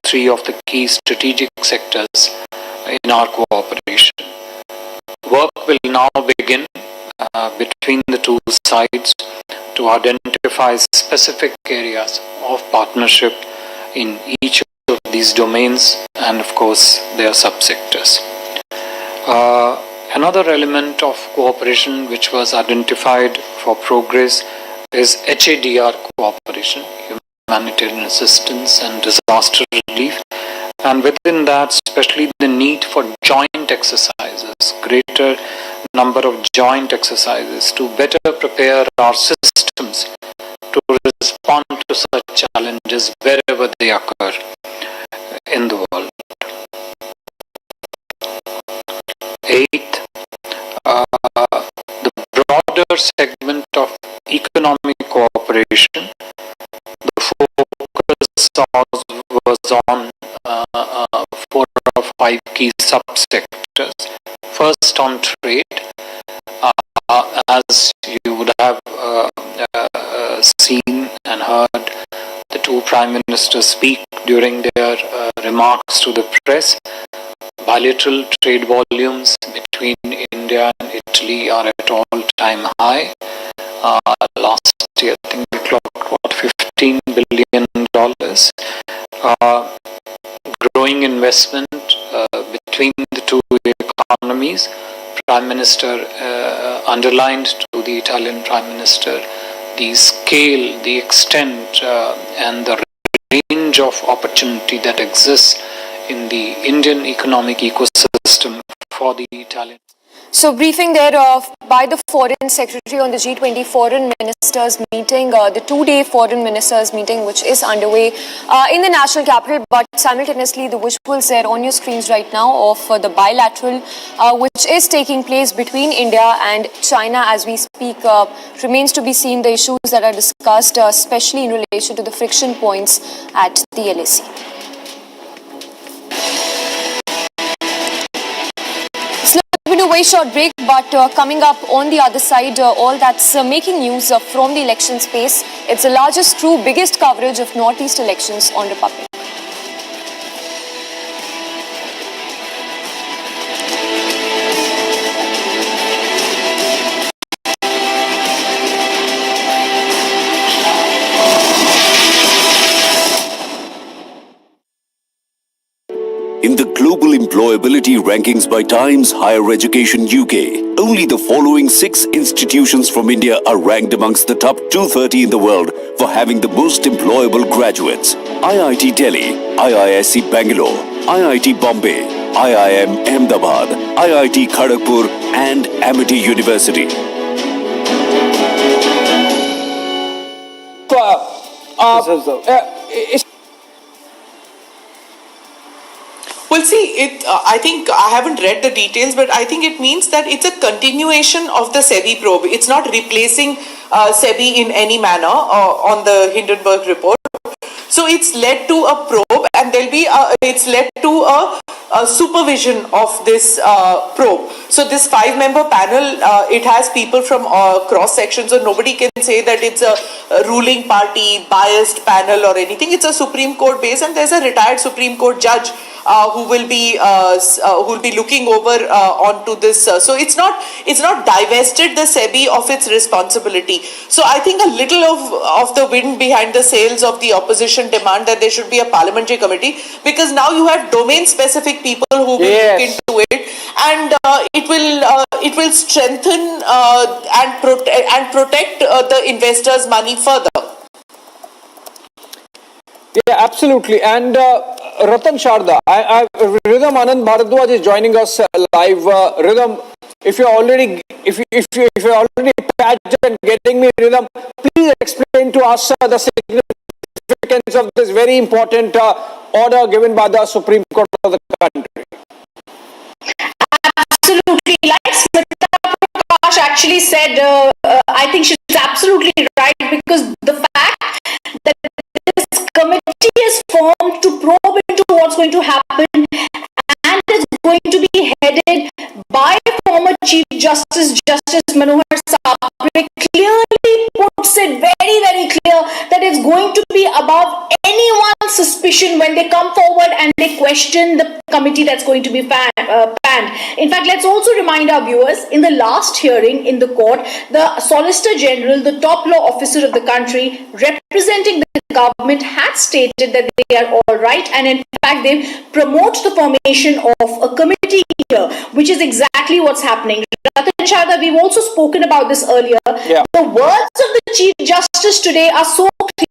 3 of the key strategic sectors in our cooperation. Work will now begin between the two sides to identify specific areas of partnership in each of these domains and of course their subsectors. Another element of cooperation which was identified for progress is HADR cooperation, humanitarian assistance and disaster relief, and within that especially the need for joint exercises, greater number of joint exercises to better prepare our systems to respond to such challenges wherever they occur in the world. 8, the broader segment of economic cooperation, the focus was on 4 or 5 key subsectors. First, on trade, as you would have seen and heard the two prime ministers speak during their remarks to the press, bilateral trade volumes between India and Italy are at all-time high. Last year, I think we clocked $15 billion. Growing investment between the two economies. Prime Minister underlined to the Italian Prime Minister the scale, the extent and the range of opportunity that exists in the Indian economic ecosystem for the Italian. So briefing there by the Foreign Secretary on the G20 Foreign Ministers meeting, the 2-day Foreign Ministers meeting which is underway in the national capital, but simultaneously the visuals there on your screens right now of the bilateral which is taking place between India and China as we speak. Remains to be seen the issues that are discussed, especially in relation to the friction points at the LAC. It's not going to wait very short break, but coming up on the other side, all that's making news from the election space. It's the largest, true, biggest coverage of Northeast elections on Republic. In the global employability rankings by Times Higher Education UK, only the following 6 institutions from India are ranked amongst the top 230 in the world for having the most employable graduates. IIT Delhi, IISc Bangalore, IIT Bombay, IIM Ahmedabad, IIT Kharagpur and Amity University. Well, see, I think I haven't read the details, but I think it means that it's a continuation of the SEBI probe. It's not replacing SEBI in any manner on the Hindenburg report. So it's led to a probe, and it's led to a supervision of this probe. So this 5-member panel, it has people from cross sections, so nobody can say that it's a ruling party biased panel or anything. It's a Supreme Court base, and there's a retired Supreme Court judge who will be looking over onto this. So it's not divested the SEBI of its responsibility. So I think a little of the wind behind the sails of the opposition demand that there should be a parliamentary committee, because now you have domain specific people who will look into it, and it will strengthen and protect the investors' money further. Yeah, absolutely. And Ratan Sharda, Rhythm Anand Bharadwaj is joining us live. Rhythm, if you're already patched and getting me, Rhythm, please explain to us the significance of this very important order given by the Supreme Court of the country. Absolutely. Like Smita Prakash actually said, I think she's absolutely right, because the fact that this committee is formed to probe into what's going to happen, and is going to be headed by former Chief Justice Manohar Sapre, clearly puts it very, very clear that it's going to be above anyone's suspicion when they come forward and they question the committee that's going to be panned. In fact, let's also remind our viewers, in the last hearing in the court, the Solicitor General, the top law officer of the country, representing the government, had stated that they are all right, and in fact they promote the formation of a committee here, which is exactly what's happening. Ratan Sharda, we've also spoken about this earlier. Yeah. The words of the Chief Justice today are so clear.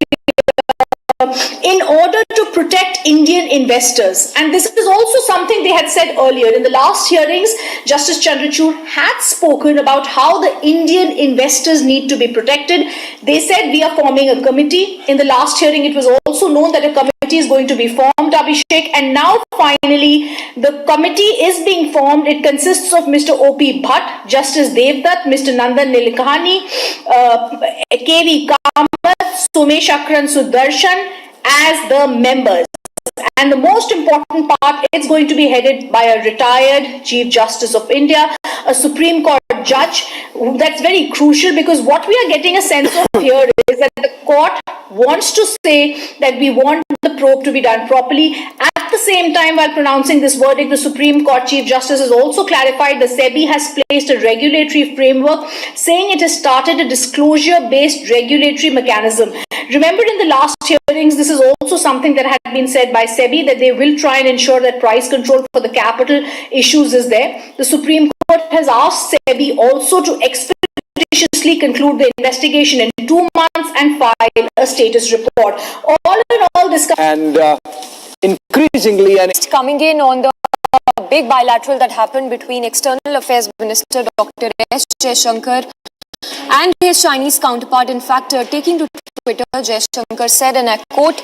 In order to protect Indian investors, and this is also something they had said earlier in the last hearings, Justice Chandrachud had spoken about how the Indian investors need to be protected. They said we are forming a committee. In the last hearing, it was also known that a committee is going to be formed, Abhishek, and now finally the committee is being formed. It consists of Mr. O.P. Bhatt, Justice Devdutt, Mr. Nandan Nilekani, K.V. Kamath, Somesh Akran Sudarshan as the members. And the most important part, it's going to be headed by a retired Chief Justice of India, a Supreme Court judge. That's very crucial, because what we are getting a sense of here is that the court wants to say that we want the probe to be done properly. At the same time, while pronouncing this verdict, the Supreme Court Chief Justice has also clarified the SEBI has placed a regulatory framework, saying it has started a disclosure-based regulatory mechanism. Remember, in the last hearings, this is also something that had been said by SEBI, that they will try and ensure that price control for the capital issues is there. The Supreme Court has asked SEBI also to expeditiously conclude the investigation in 2 months and file a status report. All in all, this... And increasingly... Coming in on the big bilateral that happened between External Affairs Minister Dr. S. Jaishankar and his Chinese counterpart. In fact, taking to Twitter, Jaishankar said, and I quote,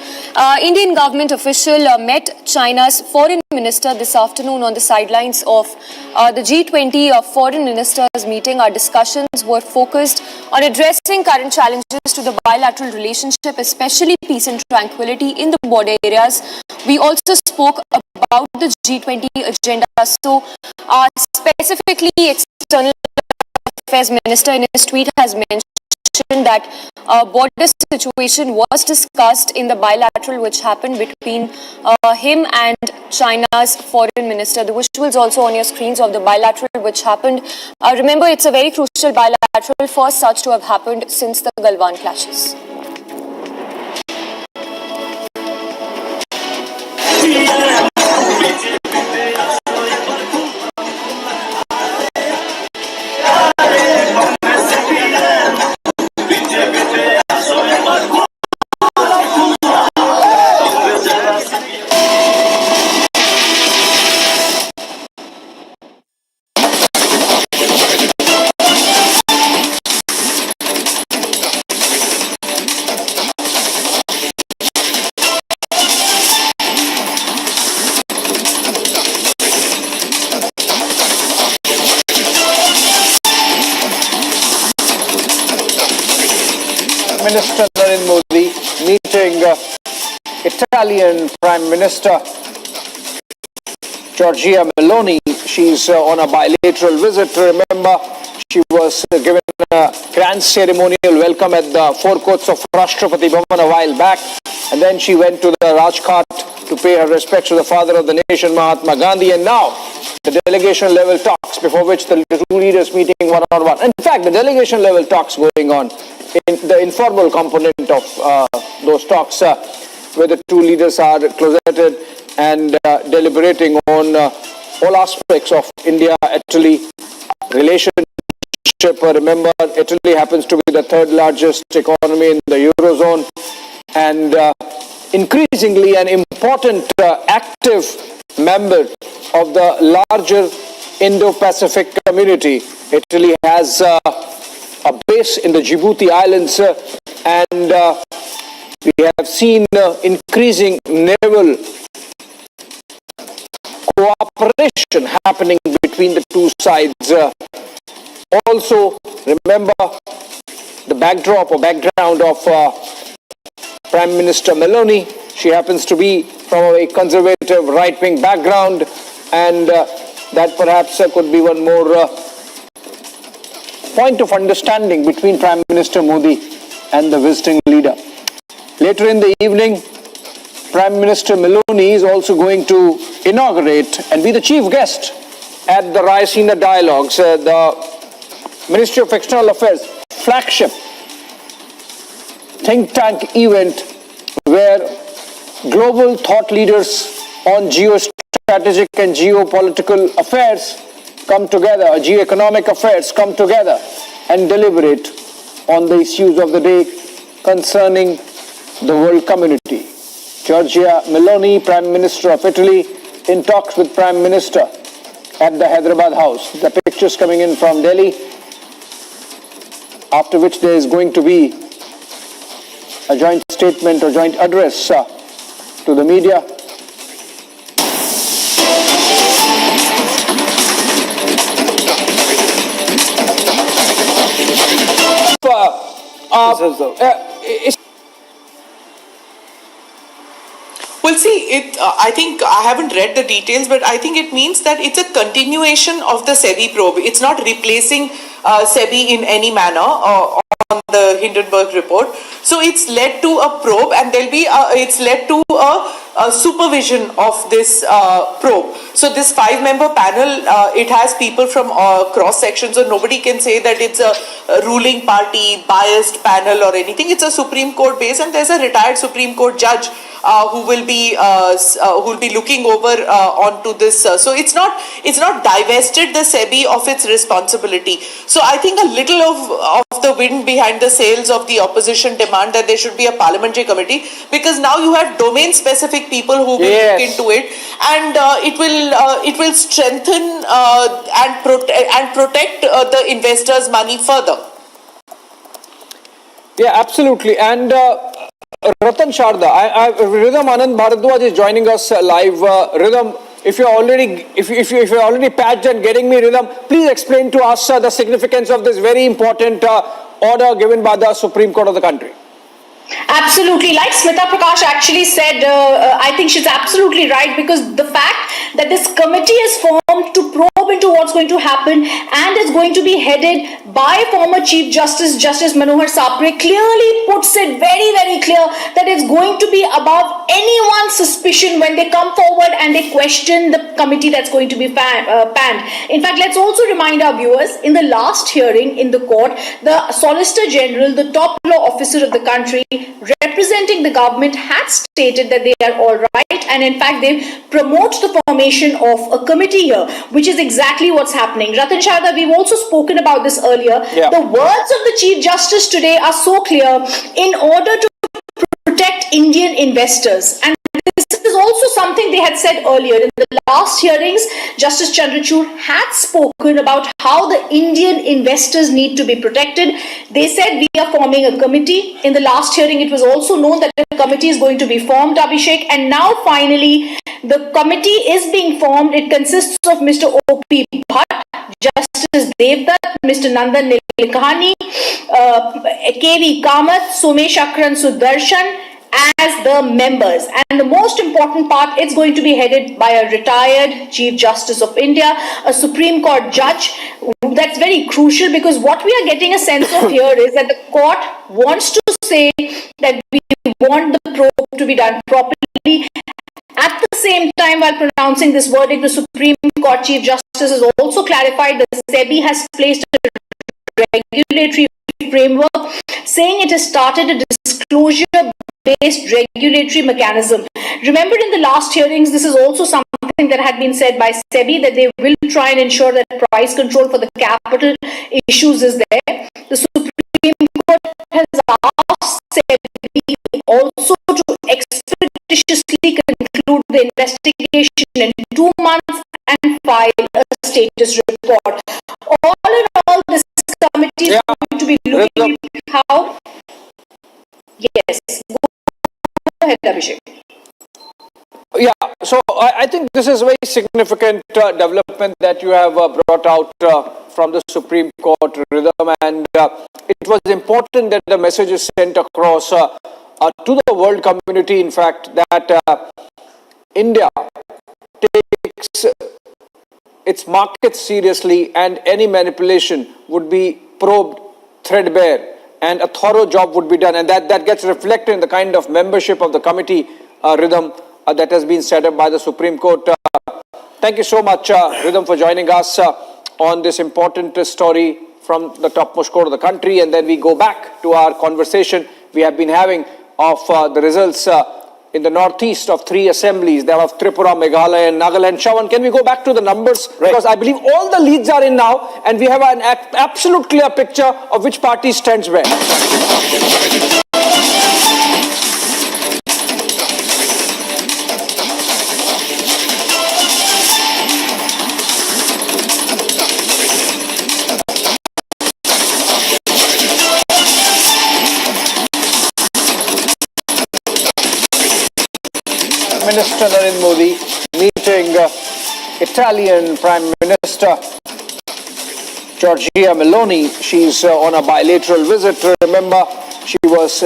Indian government official met China's foreign minister this afternoon on the sidelines of the G20 foreign ministers meeting. Our discussions were focused on addressing current challenges to the bilateral relationship, especially peace and tranquility in the border areas. We also spoke about the G20 agenda. So Specifically, External Affairs Minister in his tweet has mentioned that border situation was discussed in the bilateral which happened between him and China's foreign minister. The visuals also on your screens of the bilateral which happened. Remember, it's a very crucial bilateral, first such to have happened since the Galwan clashes. Minister Narendra Modi meeting Italian Prime Minister Giorgia Meloni. She's on a bilateral visit. Remember, she was given a grand ceremonial welcome at the forecourts of Rashtrapati Bhavan a while back, and then she went to the Rajghat to pay her respects to the father of the nation, Mahatma Gandhi, and now the delegation level talks, before which the two leaders meeting one-on-one. In fact, the delegation level talks going on, in the informal component of those talks, where the two leaders are closeted and deliberating on all aspects of India-Italy relationship. Remember, Italy happens to be the third largest economy in the Eurozone, and increasingly an important active member of the larger Indo-Pacific community. Italy has a base in the Djibouti Islands, and we have seen increasing naval cooperation happening between the two sides. Also, remember the backdrop or background of Prime Minister Meloni. She happens to be from a conservative right-wing background, and that perhaps could be one more point of understanding between Prime Minister Modi and the visiting leader. Later in the evening, Prime Minister Meloni is also going to inaugurate and be the chief guest at the Raisina Dialogues, the Ministry of External Affairs flagship think tank event where global thought leaders on geostrategic and geopolitical affairs come together, geoeconomic affairs come together and deliberate on the issues of the day concerning the world community. Giorgia Meloni, Prime Minister of Italy, in talks with Prime Minister at the Hyderabad House. The pictures coming in from Delhi, after which there is going to be a joint statement or joint address to the media. Well, see, I think I haven't read the details, but I think it means that it's a continuation of the SEBI probe. It's not replacing SEBI in any manner on the Hindenburg report. So it's led to a probe, and it's led to a supervision of this probe. So this 5-member panel, it has people from cross sections, so nobody can say that it's a ruling party biased panel or anything. It's a Supreme Court base, and there's a retired Supreme Court judge who will be looking over onto this. So it's not divested the SEBI of its responsibility. So I think a little of the wind behind the sails of the opposition demand that there should be a parliamentary committee, because now you have domain specific people who will look into it, and it will strengthen and protect the investors' money further. Yeah, absolutely. And Ratan Sharda, Rhythm Anand Bharadwaj is joining us live. Rhythm, if you're already patched and getting me, Rhythm, please explain to us the significance of this very important order given by the Supreme Court of the country. Absolutely. Like Smita Prakash actually said, I think she's absolutely right, because the fact that this committee is formed to probe into what's going to happen and is going to be headed by former Chief Justice, Justice Manohar Sapre, clearly puts it very, very clear that it's going to be above anyone's suspicion when they come forward and they question the committee that's going to be panned. In fact, let's also remind our viewers, in the last hearing in the court, the Solicitor General, the top law officer of the country, representing the government, had stated that they are all right, and in fact they promote the formation of a committee here, which is exactly what's happening. Ratan Sharda, we've also spoken about this earlier. Yeah. The words of the Chief Justice today are so clear: in order to protect Indian investors. And this is also something they had said earlier. In the last hearings, Justice Chandrachud had spoken about how the Indian investors need to be protected. They said we are forming a committee. In the last hearing, it was also known that a committee is going to be formed, Abhishek. And now finally, the committee is being formed. It consists of Mr. O.P. Bhatt, Justice Devdutt, Mr. Nandan Nilekani, K.V. Kamath, Somesh Akran Sudarshan as the members. And the most important part, it's going to be headed by a retired Chief Justice of India, a Supreme Court judge. That's very crucial, because what we are getting a sense of here is that the court wants to say that we want the probe to be done properly. At the same time, while pronouncing this verdict, the Supreme Court Chief Justice has also clarified that SEBI has placed a regulatory framework, saying it has started a disclosure-based regulatory mechanism. Remember, in the last hearings, this is also something that had been said by SEBI, that they will try and ensure that price control for the capital issues is there. The Supreme Court has asked SEBI also to expeditiously conclude the investigation in 2 months and file a status report. All in all, this committee is going to be looking at how... Yes. Go ahead, Abhishek. Yeah, so I think this is a very significant development that you have brought out from the Supreme Court rhythm, and it was important that the message is sent across to the world community, in fact, that India takes its markets seriously, and any manipulation would be probed threadbare, and a thorough job would be done, and that gets reflected in the kind of membership of the committee rhythm that has been set up by the Supreme Court. Thank you so much, Rhythm, for joining us on this important story from the topmost court of the country. And then we go back to our conversation we have been having of the results in the northeast of 3 assemblies, that of Tripura, Meghalaya and Nagaland. Shawan, can we go back to the numbers? Right. Because I believe all the leads are in now, and we have an absolute clear picture of which party stands where. Minister Narendra Modi meeting Italian Prime Minister Giorgia Meloni. She's on a bilateral visit. Remember, she was...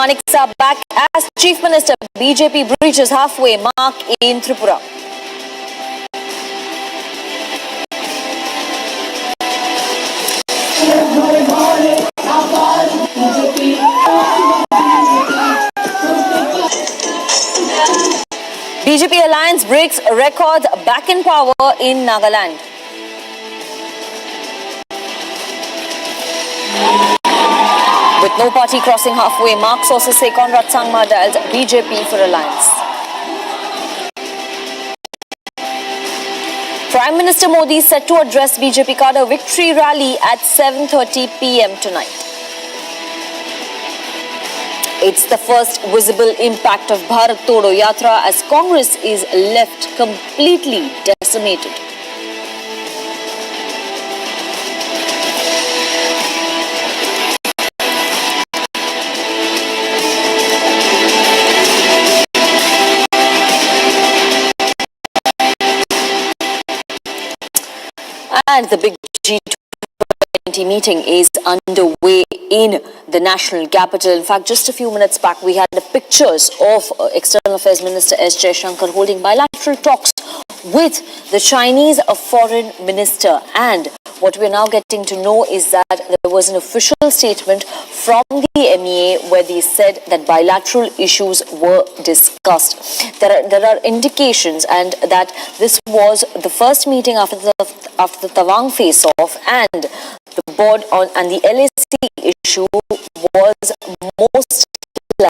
Maniksa back as Chief Minister. BJP breaches halfway mark in Tripura. BJP alliance breaks record back in power in Nagaland. With no party crossing halfway mark, sources say Conrad Sangma dialed BJP for alliance. Prime Minister Modi is set to address BJP cadre victory rally at 7:30 p.m. tonight. It's the first visible impact of Bharat Todo Yatra as Congress is left completely decimated. And the big G20 meeting is underway in the national capital. In fact, just a few minutes back, we had the pictures of External Affairs Minister S. Jaishankar holding bilateral talks with the Chinese foreign minister. And what we're now getting to know is that there was an official statement from the MEA where they said that bilateral issues were discussed. There are indications and that this was the first meeting after the Tawang face-off, and the board on and the LAC issue was most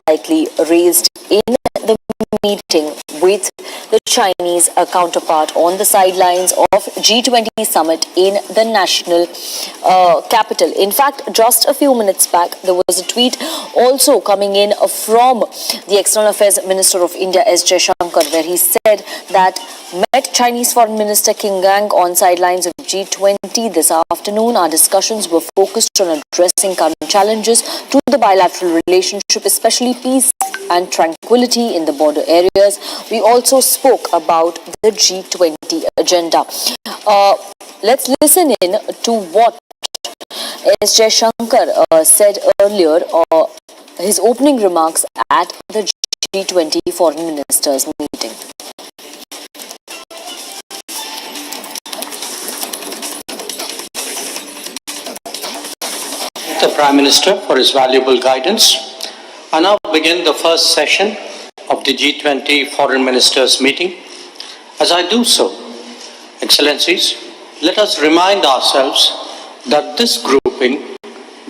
likely raised in the meeting with the Chinese counterpart on the sidelines of G20 summit in the national capital. In fact, just a few minutes back, there was a tweet also coming in from the External Affairs Minister of India, S. Jaishankar, where he said that met Chinese Foreign Minister King Gang on sidelines of G20 this afternoon. Our discussions were focused on addressing current challenges to the bilateral relationship, especially peace and tranquility in the border areas. We also spoke about the G20 agenda. Let's listen in to what S. Jaishankar said earlier, his opening remarks at the G20 Foreign Ministers meeting. The Prime Minister for his valuable guidance. I now begin the first session of the G20 Foreign Ministers meeting. As I do so, Excellencies, let us remind ourselves that this grouping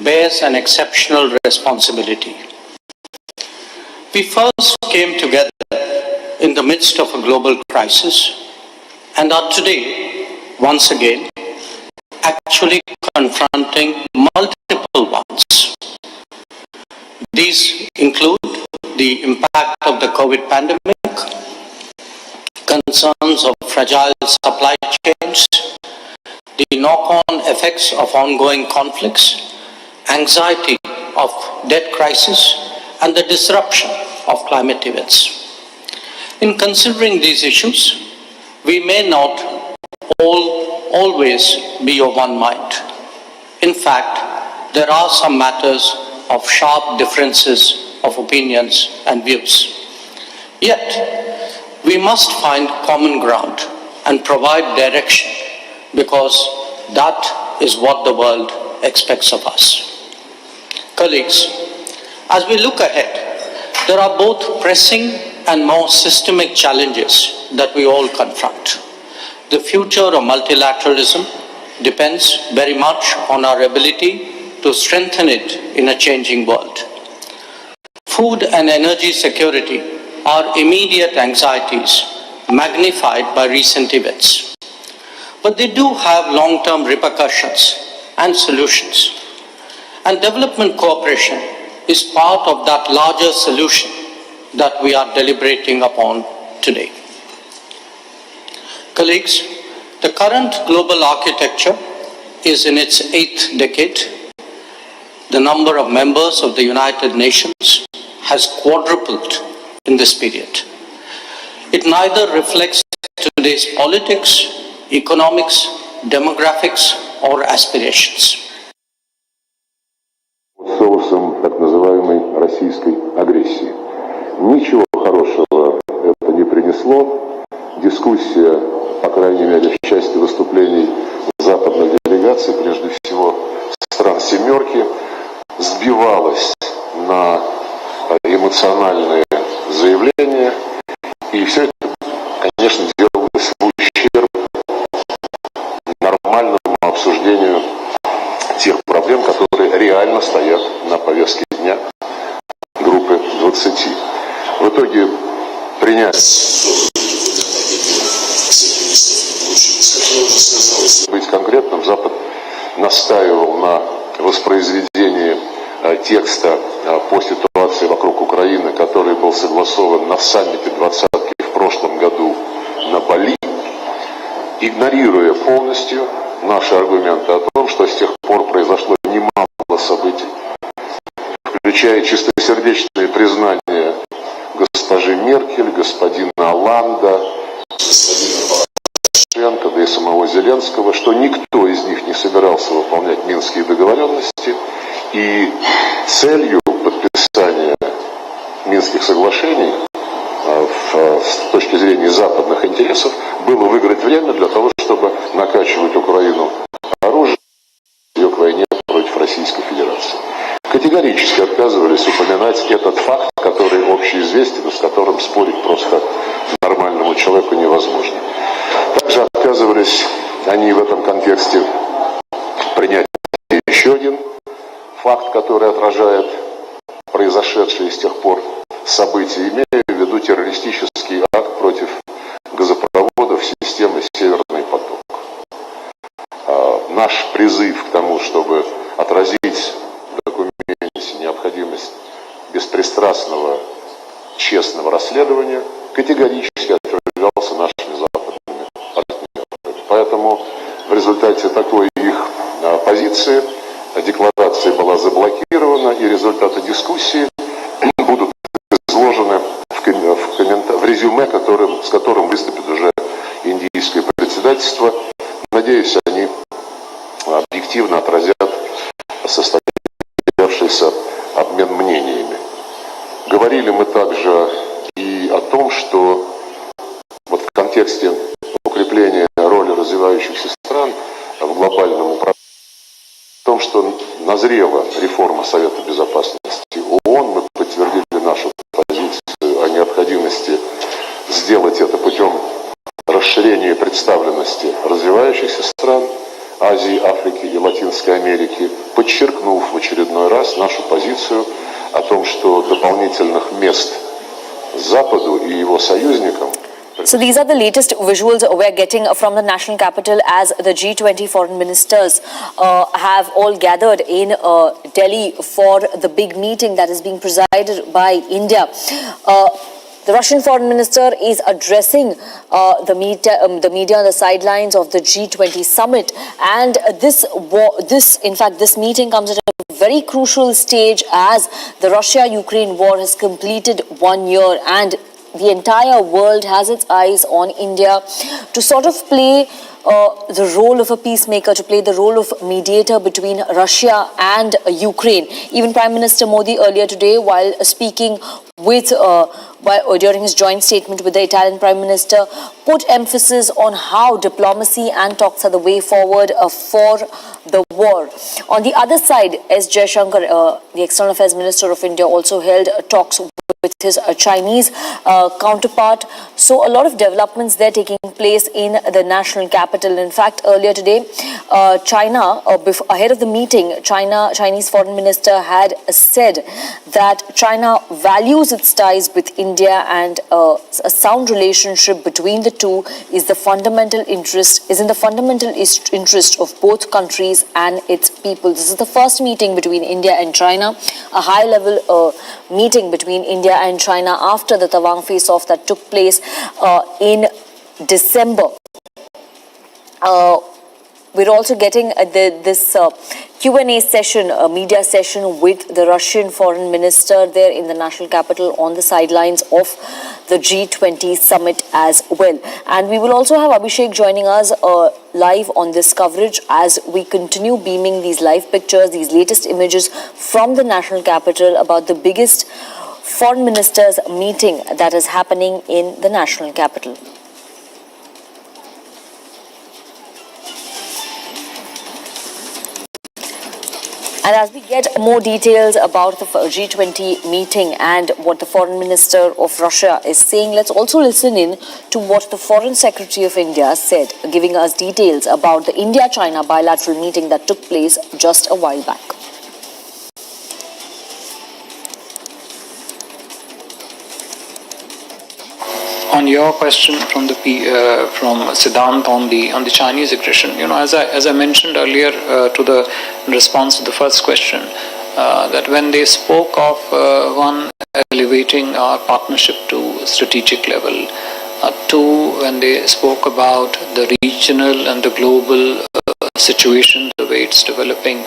bears an exceptional responsibility. We first came together in the midst of a global crisis and are today, once again, actually confronting multiple ones. These include the impact of the COVID pandemic, concerns of fragile supply chains, the knock-on effects of ongoing conflicts, anxiety of debt crisis, and the disruption of climate events. In considering these issues, we may not always be of one mind. In fact, there are some matters of sharp differences of opinions and views. Yet, we must find common ground and provide direction, because that is what the world expects of us. Colleagues, as we look ahead, there are both pressing and more systemic challenges that we all confront. The future of multilateralism depends very much on our ability to strengthen it in a changing world. Food and energy security are immediate anxieties magnified by recent events. But they do have long-term repercussions and solutions. And development cooperation is part of that larger solution that we are deliberating upon today. Colleagues, the current global architecture is in its 8th decade. The number of members of the United Nations has quadrupled in this period. It neither reflects today's politics, economics, demographics, or aspirations. Соусом так называемой российской агрессии. Ничего хорошего это не принесло. Дискуссия, по крайней мере, в части выступлений западных делегаций, прежде всего стран «семерки», сбивалась на эмоциональные заявления. И все это, конечно, делалось в ущерб нормальному обсуждению тех проблем, которые реально стоят на повестке дня группы 20. В итоге принять быть конкретным, Запад настаивал на воспроизведении текста по ситуации вокруг Украины, который был согласован на саммите «двадцатки» в прошлом году на Бали, игнорируя полностью наши аргументы о том, что с тех пор произошло немало событий, включая чистосердечные признания госпожи Меркель, господина Олланда, господина Порошенко, да и самого Зеленского, что никто из них не собирался выполнять Минские договоренности, и целью подписания Минских соглашений с точки зрения западных интересов было выиграть время для того, чтобы накачивать Украину оружием ее к войне против Российской Федерации. Категорически отказывались упоминать этот факт, который общеизвестен, с которым спорить просто нормальному человеку невозможно. Также отказывались они в этом контексте принять еще один факт, который отражает произошедшие с тех пор события, имея в виду террористический акт против газопроводов системы «Северный поток». Наш призыв к тому, чтобы отразить в документе необходимость беспристрастного, честного расследования, категорически отвергался нашими западными партнерами. Поэтому в результате такой их позиции декларация была заблокирована, и результаты дискуссии будут изложены в резюме, с которым выступит уже индийское председательство. Надеюсь, они объективно отразят состоявшийся обмен мнениями. Говорили мы также и о том, что вот в контексте укрепления роли развивающихся стран в глобальном управлении, в том, что назрела реформа Совета Безопасности ООН, мы подтвердили нашу позицию о необходимости сделать это путем расширения представленности развивающихся стран Азии, Африки и Латинской Америки, подчеркнув в очередной раз нашу позицию о том, что дополнительных мест Западу и его союзникам. So these are the latest visuals we're getting from the national capital as the G20 foreign ministers have all gathered in Delhi for the big meeting that is being presided by India. The Russian foreign minister is addressing the media on the sidelines of the G20 summit, and this meeting comes at a very crucial stage as the Russia-Ukraine war has completed 1 year, and the entire world has its eyes on India to sort of play the role of a peacemaker, to play the role of mediator between Russia and Ukraine. Even Prime Minister Modi earlier today, while speaking during his joint statement with the Italian Prime Minister, put emphasis on how diplomacy and talks are the way forward for the war. On the other side, S. Jaishankar, the External Affairs Minister of India, also held talks with his Chinese counterpart. So a lot of developments there taking place in the national capital. In fact, earlier today, China, ahead of the meeting, Chinese foreign minister had said that China values its ties with India, and a sound relationship between the two is in the fundamental interest of both countries and its people. This is the first meeting between India and China, a high-level meeting between India and China after the Tawang face-off that took place in December. We're also getting this Q&A session, a media session with the Russian foreign minister there in the national capital on the sidelines of the G20 summit as well. And we will also have Abhishek joining us live on this coverage as we continue beaming these live pictures, these latest images from the national capital about the biggest foreign ministers meeting that is happening in the national capital. And as we get more details about the G20 meeting and what the Foreign Minister of Russia is saying, let's also listen in to what the Foreign Secretary of India said, giving us details about the India-China bilateral meeting that took place just a while back. On your question from Siddhant on the Chinese aggression, as I mentioned earlier in response to the first question, that when they spoke of elevating our partnership to strategic level, two, when they spoke about the regional and the global situation, the way it's developing,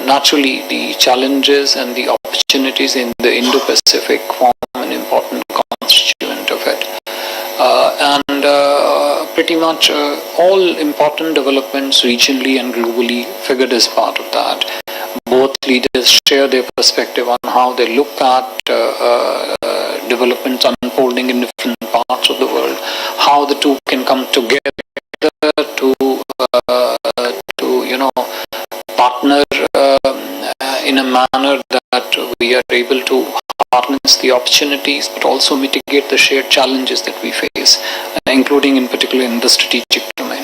naturally the challenges and the opportunities in the Indo-Pacific form an important constituent of it. And pretty pretty much all important developments regionally and globally figured as part of that. Both leaders share their perspective on how they look at developments unfolding in different parts of the world, how the two can come together to partner in a manner that we are able to harness the opportunities but also mitigate the shared challenges that we face, including in particular in the strategic domain.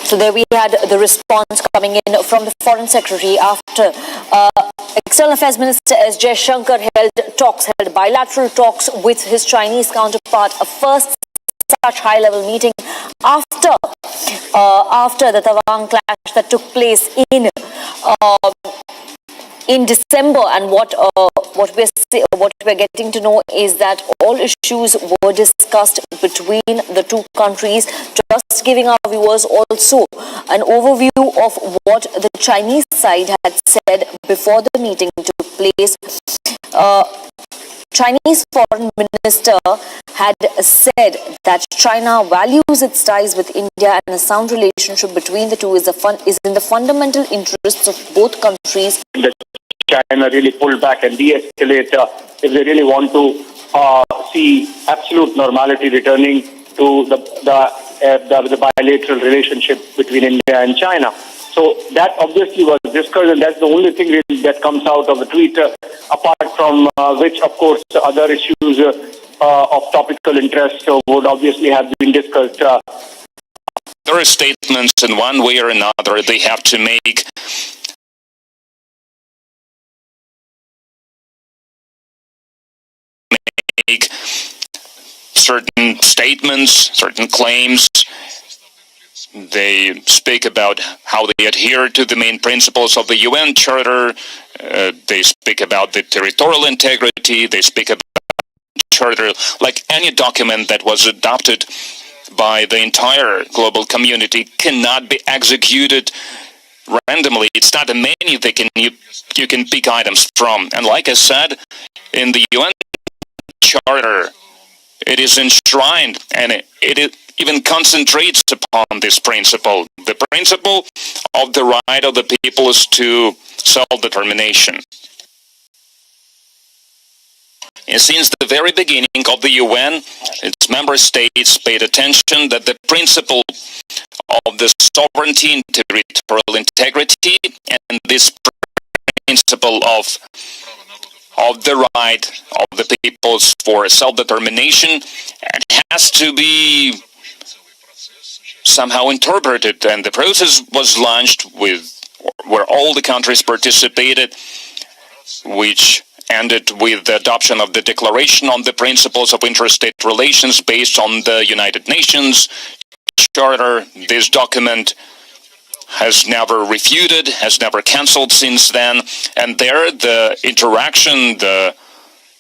So there we had the response coming in from the Foreign Secretary after External Affairs Minister S. Jaishankar held bilateral talks with his Chinese counterpart, a first such high-level meeting after the Tawang clash that took place in December. And what we're getting to know is that all issues were discussed between the two countries. Just giving our viewers also an overview of what the Chinese side had said before the meeting took place. Chinese Foreign Minister had said that China values its ties with India and a sound relationship between the two is in the fundamental interests of both countries. China really pull back and de-escalate if they really want to see absolute normality returning to the bilateral relationship between India and China. So that obviously was discussed, and that's the only thing really that comes out of the tweet, apart from which, of course, other issues of topical interest would obviously have been discussed. There are statements in one way or another they have to make. Certain statements, certain claims. They speak about how they adhere to the main principles of the UN Charter. They speak about the territorial integrity. They speak about the Charter like any document that was adopted by the entire global community cannot be executed randomly. It's not a menu you can pick items from. And like I said, in the UN Charter, it is enshrined, and it even concentrates upon this principle. The principle of the right of the peoples to self-determination. And since the very beginning of the UN, its member states paid attention that the principle of the sovereignty and territorial integrity and this principle of the right of the peoples for self-determination and has to be somehow interpreted, and the process was launched where all the countries participated, which ended with the adoption of the Declaration on the Principles of Interstate Relations based on the United Nations Charter. This document has never refuted, has never cancelled since then, and there the interaction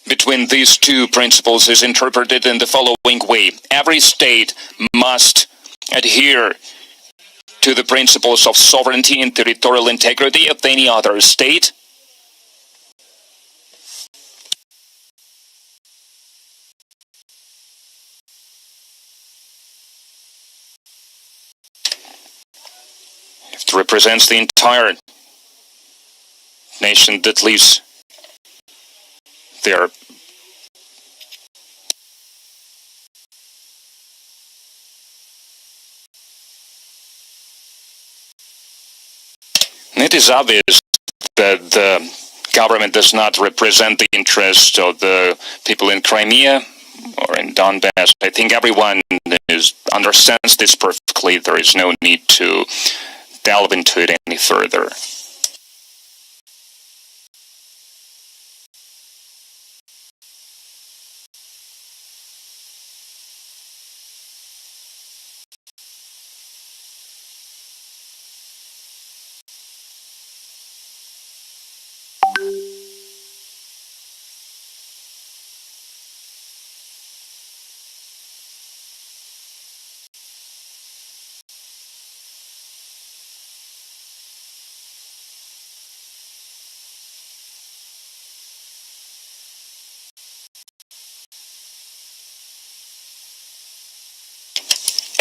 between these two principles is interpreted in the following way. Every state must adhere to the principles of sovereignty and territorial integrity of any other state. It represents the entire nation that lives there. It is obvious that the government does not represent the interests of the people in Crimea or in Donbass. I think everyone understands this perfectly. There is no need to delve into it any further.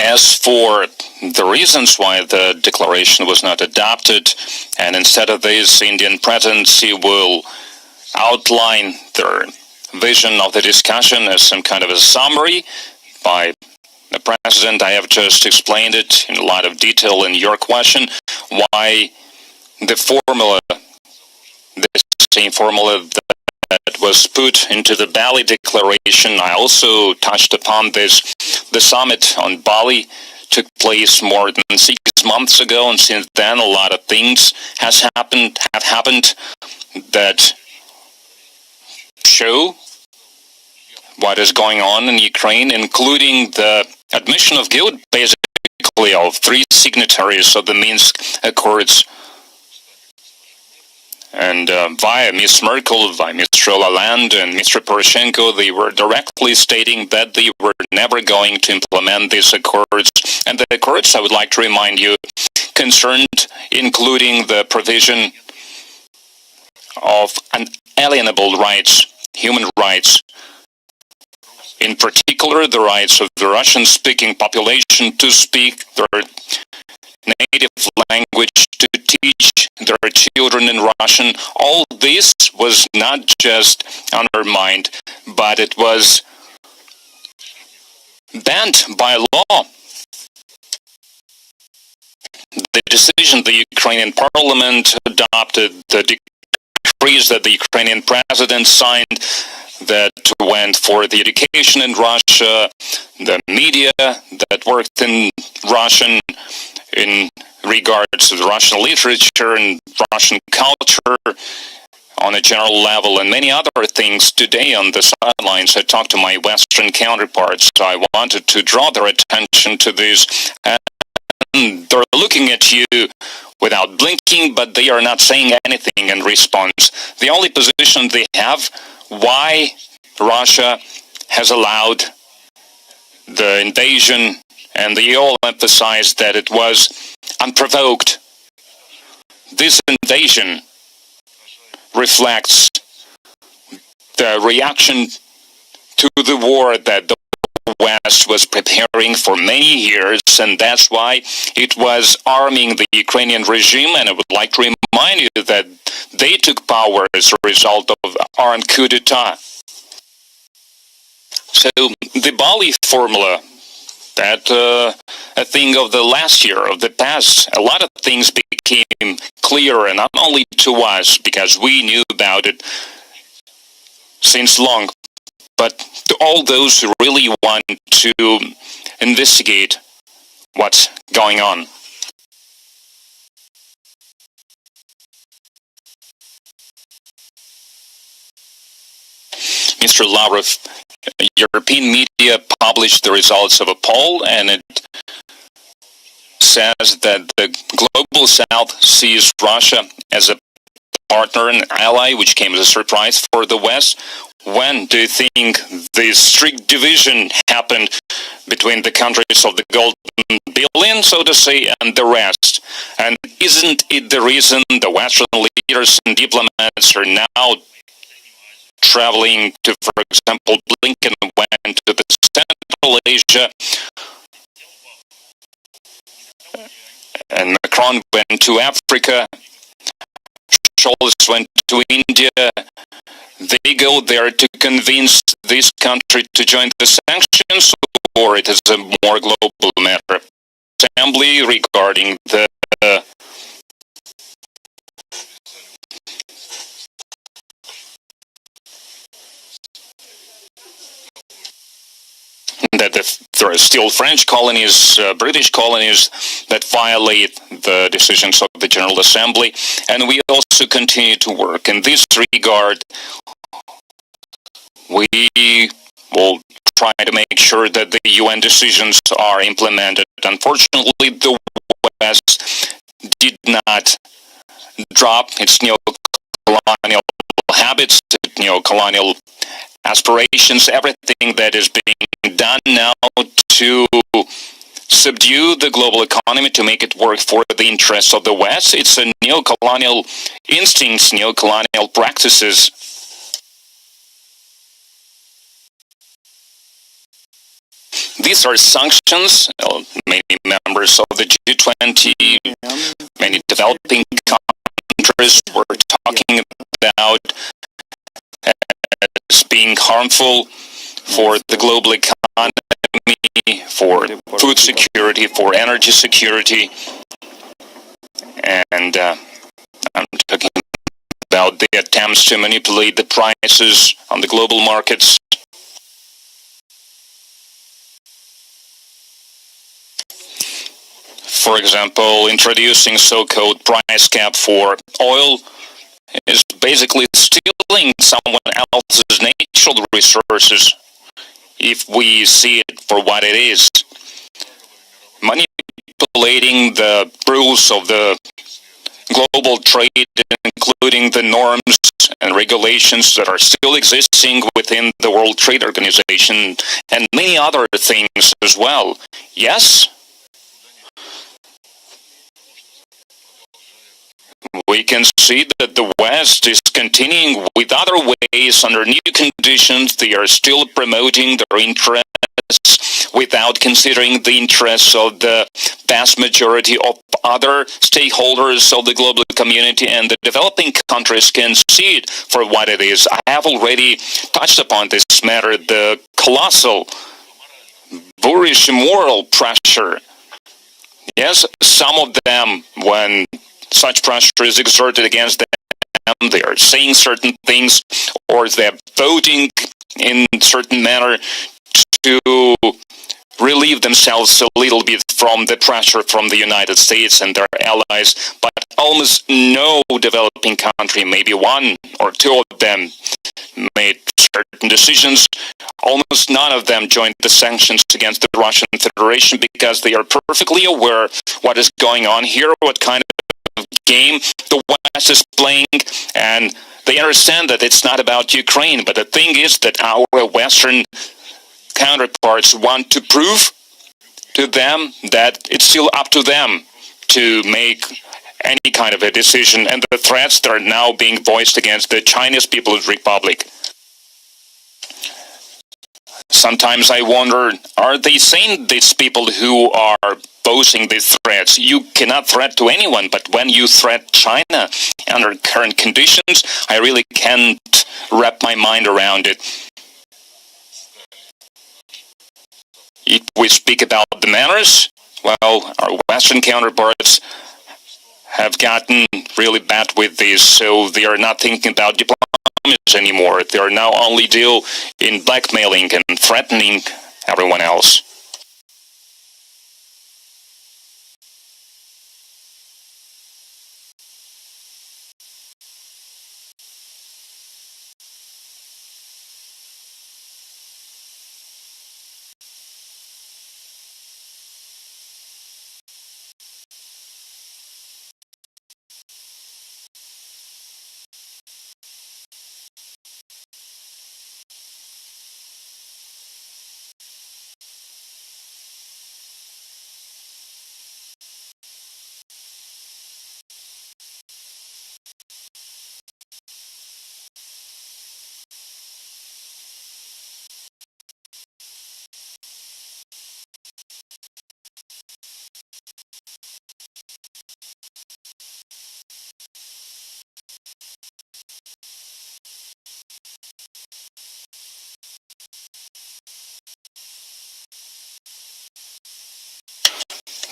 As for the reasons why the declaration was not adopted, and instead of this, Indian presidency will outline their vision of the discussion as some kind of a summary by the president. I have just explained it in a lot of detail in your question, why the formula, the same formula that was put into the Bali declaration. I also touched upon this. The summit on Bali took place more than 6 months ago, and since then a lot of things have happened that show what is going on in Ukraine, including the admission of guilt, basically, of 3 signatories of the Minsk Accords. And via Ms. Merkel, via Mr. Nagaland and Mr. Poroshenko, they were directly stating that they were never going to implement these accords. And the accords, I would like to remind you, concerned including the provision of unalienable rights, human rights, in particular the rights of the Russian-speaking population to speak their native language, to teach their children in Russian. All this was not just undermined, but it was banned by law. The decision the Ukrainian parliament adopted, the decrees that the Ukrainian president signed that went for the education in Russia, the media that worked in Russian in regards to the Russian literature and Russian culture on a general level, and many other things. Today on the sidelines, I talked to my Western counterparts. So I wanted to draw their attention to this, and they're looking at you without blinking, but they are not saying anything in response. The only position they have, why Russia has allowed the invasion, and they all emphasize that it was unprovoked. This invasion reflects the reaction to the war that the West was preparing for many years, and that's why it was arming the Ukrainian regime. And I would like to remind you that they took power as a result of armed coup d'etat. So the Bali formula, that a thing of the last year, of the past, a lot of things became clearer, and not only to us, because we knew about it since long, but to all those who really want to investigate what's going on. Mr. Lavrov, European media published the results of a poll, and it says that the global South sees Russia as a partner and ally, which came as a surprise for the West. When do you think this strict division happened between the countries of the golden billion, so to say, and the rest? And isn't it the reason the Western leaders and diplomats are now traveling to, for example, Blinken went to the Central Asia, and Macron went to Africa, Scholz went to India. They go there to convince this country to join the sanctions, or it is a more global matter? Assembly regarding the that there are still French colonies, British colonies that violate the decisions of the General Assembly, and we also continue to work in this regard. We will try to make sure that the UN decisions are implemented. Unfortunately, the West did not drop its neo-colonial habits, neo-colonial aspirations, everything that is being done now to subdue the global economy, to make it work for the interests of the West. It's a neo-colonial instincts, neo-colonial practices. These are sanctions. Many members of the G20, many developing countries were talking about as being harmful for the global economy, for food security, for energy security. And I'm talking about the attempts to manipulate the prices on the global markets. For example, introducing so-called price cap for oil is basically stealing someone else's natural resources if we see it for what it is. Manipulating the rules of the global trade, including the norms and regulations that are still existing within the World Trade Organization, and many other things as well. Yes, we can see that the West is continuing with other ways under new conditions. They are still promoting their interests without considering the interests of the vast majority of other stakeholders of the global community, and the developing countries can see it for what it is. I have already touched upon this matter, the colossal, boorish moral pressure. Yes, some of them, when such pressure is exerted against them, they are saying certain things, or they're voting in a certain manner to relieve themselves a little bit from the pressure from the United States and their allies. But almost no developing country, maybe one or two of them, made certain decisions. Almost none of them joined the sanctions against the Russian Federation because they are perfectly aware what is going on here, what kind of game the West is playing, and they understand that it's not about Ukraine. But the thing is that our Western counterparts want to prove to them that it's still up to them to make any kind of a decision, and the threats that are now being voiced against the Chinese People's Republic. Sometimes I wonder, are they saying, these people who are posing these threats? You cannot threat to anyone, but when you threat China under current conditions, I really can't wrap my mind around it. If we speak about the manners, well, our Western counterparts have gotten really bad with this, so they are not thinking about diplomacy anymore. They are now only deal in blackmailing and threatening everyone else.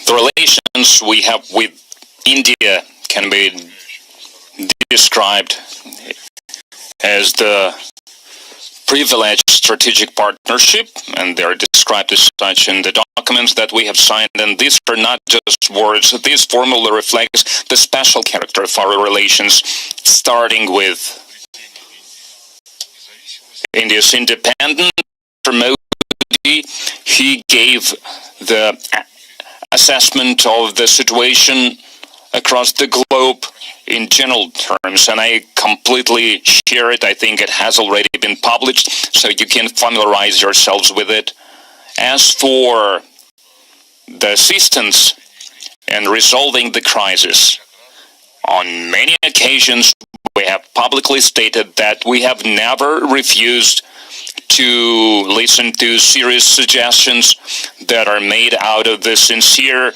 The relations we have with India can be described as the privileged strategic partnership, and they are described as such in the documents that we have signed. And these are not just words. This formula reflects the special character of our relations, starting with India's independence. Modi, he gave the assessment of the situation across the globe in general terms, and I completely share it. I think it has already been published, so you can familiarize yourselves with it. As for the assistance in resolving the crisis, on many occasions we have publicly stated that we have never refused to listen to serious suggestions that are made out of the sincere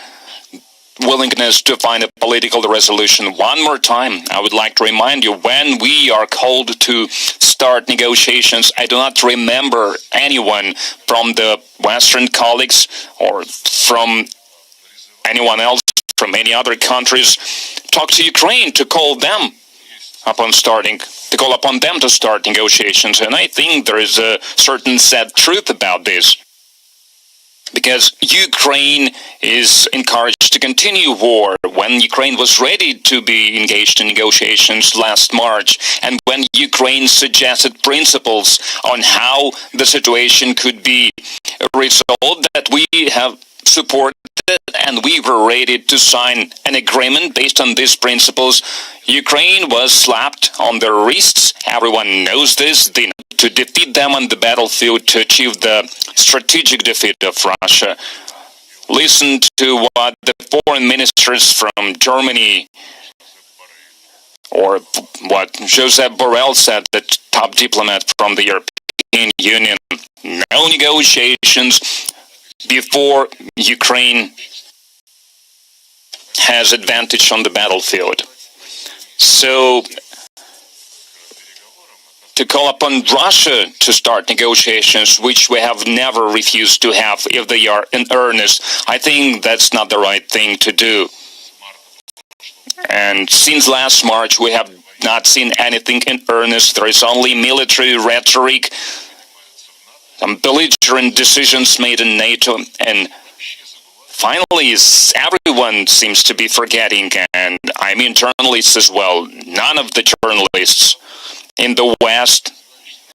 willingness to find a political resolution. One more time, I would like to remind you, when we are called to start negotiations, I do not remember anyone from the Western colleagues or from anyone else from any other countries talk to Ukraine to call them upon them to start negotiations. And I think there is a certain sad truth about this, because Ukraine is encouraged to continue war when Ukraine was ready to be engaged in negotiations last March, and when Ukraine suggested principles on how the situation could be resolved, that we have supported, and we were ready to sign an agreement based on these principles. Ukraine was slapped on their wrists. Everyone knows this. They need to defeat them on the battlefield to achieve the strategic defeat of Russia. Listen to what the foreign ministers from Germany, or what Josep Borrell said, the top diplomat from the European Union. No negotiations before Ukraine has advantage on the battlefield. So, to call upon Russia to start negotiations, which we have never refused to have if they are in earnest, I think that's not the right thing to do. And since last March, we have not seen anything in earnest. There is only military rhetoric, some belligerent decisions made in NATO, and finally, everyone seems to be forgetting, and I mean journalists as well. None of the journalists in the West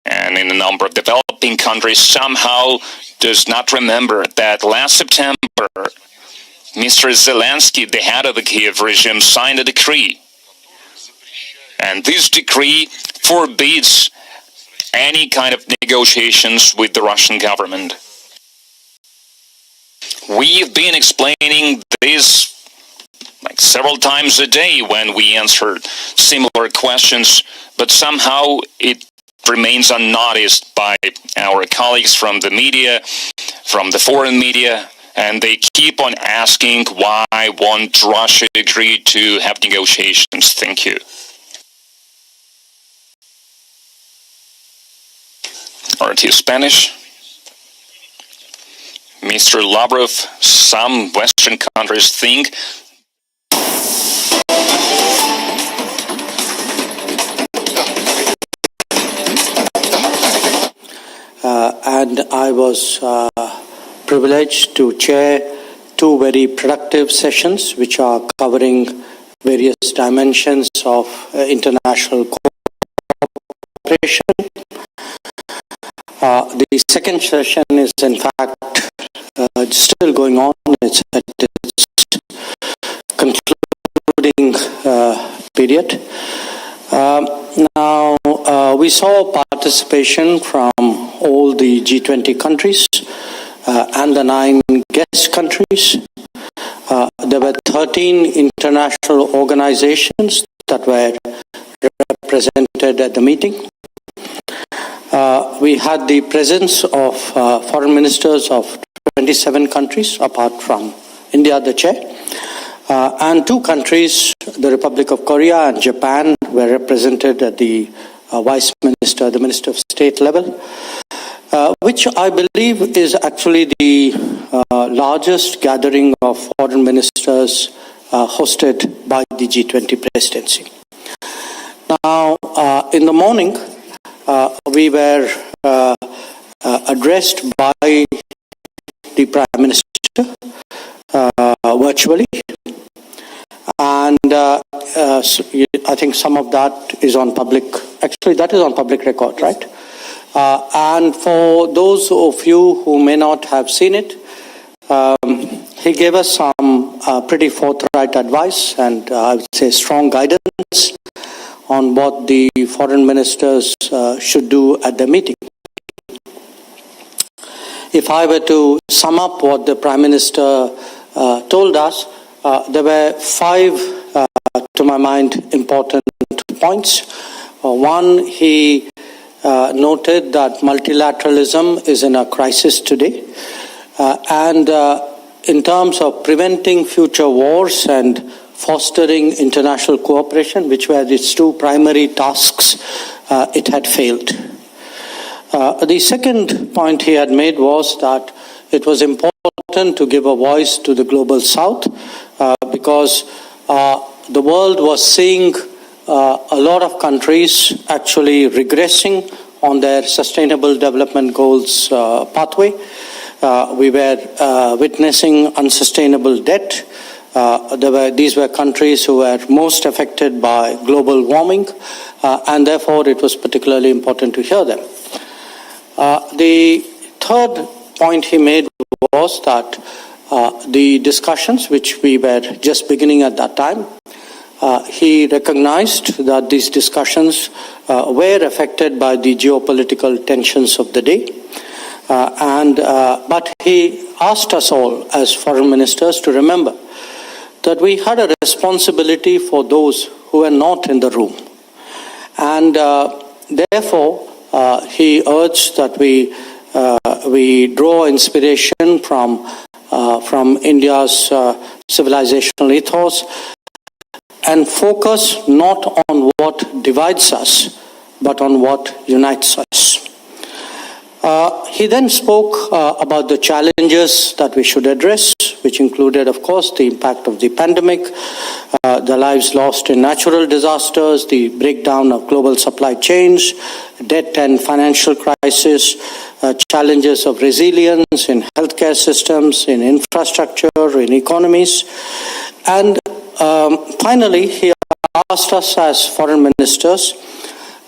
and in a number of developing countries somehow does not remember that last September, Mr. Zelensky, the head of the Kiev regime, signed a decree. And this decree forbids any kind of negotiations with the Russian government. We've been explaining this like several times a day when we answer similar questions, but somehow it remains unnoticed by our colleagues from the media, from the foreign media, and they keep on asking why won't Russia agree to have negotiations. Thank you. RT Spanish. Mr. Lavrov, some Western countries think and I was privileged to chair two very productive sessions which are covering various dimensions of international cooperation. The second session is in fact still going on. It's at its concluding period. Now, we saw participation from all the G20 countries and the 9 guest countries. There were 13 international organizations that were represented at the meeting. We had the presence of foreign ministers of 27 countries, apart from India, the chair. And 2 countries, the Republic of Korea and Japan, were represented at the Vice Minister, the Minister of State level, which I believe is actually the largest gathering of foreign ministers hosted by the G20 presidency. Now, in the morning, we were addressed by the Prime Minister virtually, and I think some of that is on public, actually that is on public record, right? And for those of you who may not have seen it, he gave us some pretty forthright advice and I would say strong guidance on what the foreign ministers should do at the meeting. If I were to sum up what the Prime Minister told us, there were 5, to my mind, important points. One, he noted that multilateralism is in a crisis today. And in terms of preventing future wars and fostering international cooperation, which were its two primary tasks, it had failed. The second point he had made was that it was important to give a voice to the global south because the world was seeing a lot of countries actually regressing on their sustainable development goals pathway. We were witnessing unsustainable debt. These were countries who were most affected by global warming, and therefore it was particularly important to hear them. The third point he made was that the discussions, which we were just beginning at that time, he recognized that these discussions were affected by the geopolitical tensions of the day. But he asked us all as foreign ministers to remember that we had a responsibility for those who were not in the room. And therefore, he urged that we draw inspiration from India's civilizational ethos and focus not on what divides us, but on what unites us. He then spoke about the challenges that we should address, which included, of course, the impact of the pandemic, the lives lost in natural disasters, the breakdown of global supply chains, debt and financial crisis, challenges of resilience in healthcare systems, in infrastructure, in economies. And finally, he asked us as foreign ministers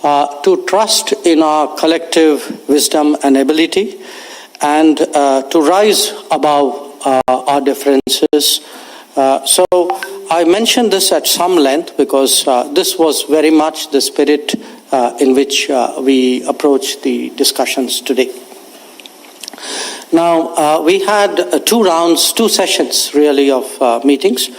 to trust in our collective wisdom and ability and to rise above our differences. So I mentioned this at some length because this was very much the spirit in which we approached the discussions today. Now, we had two sessions really of meetings,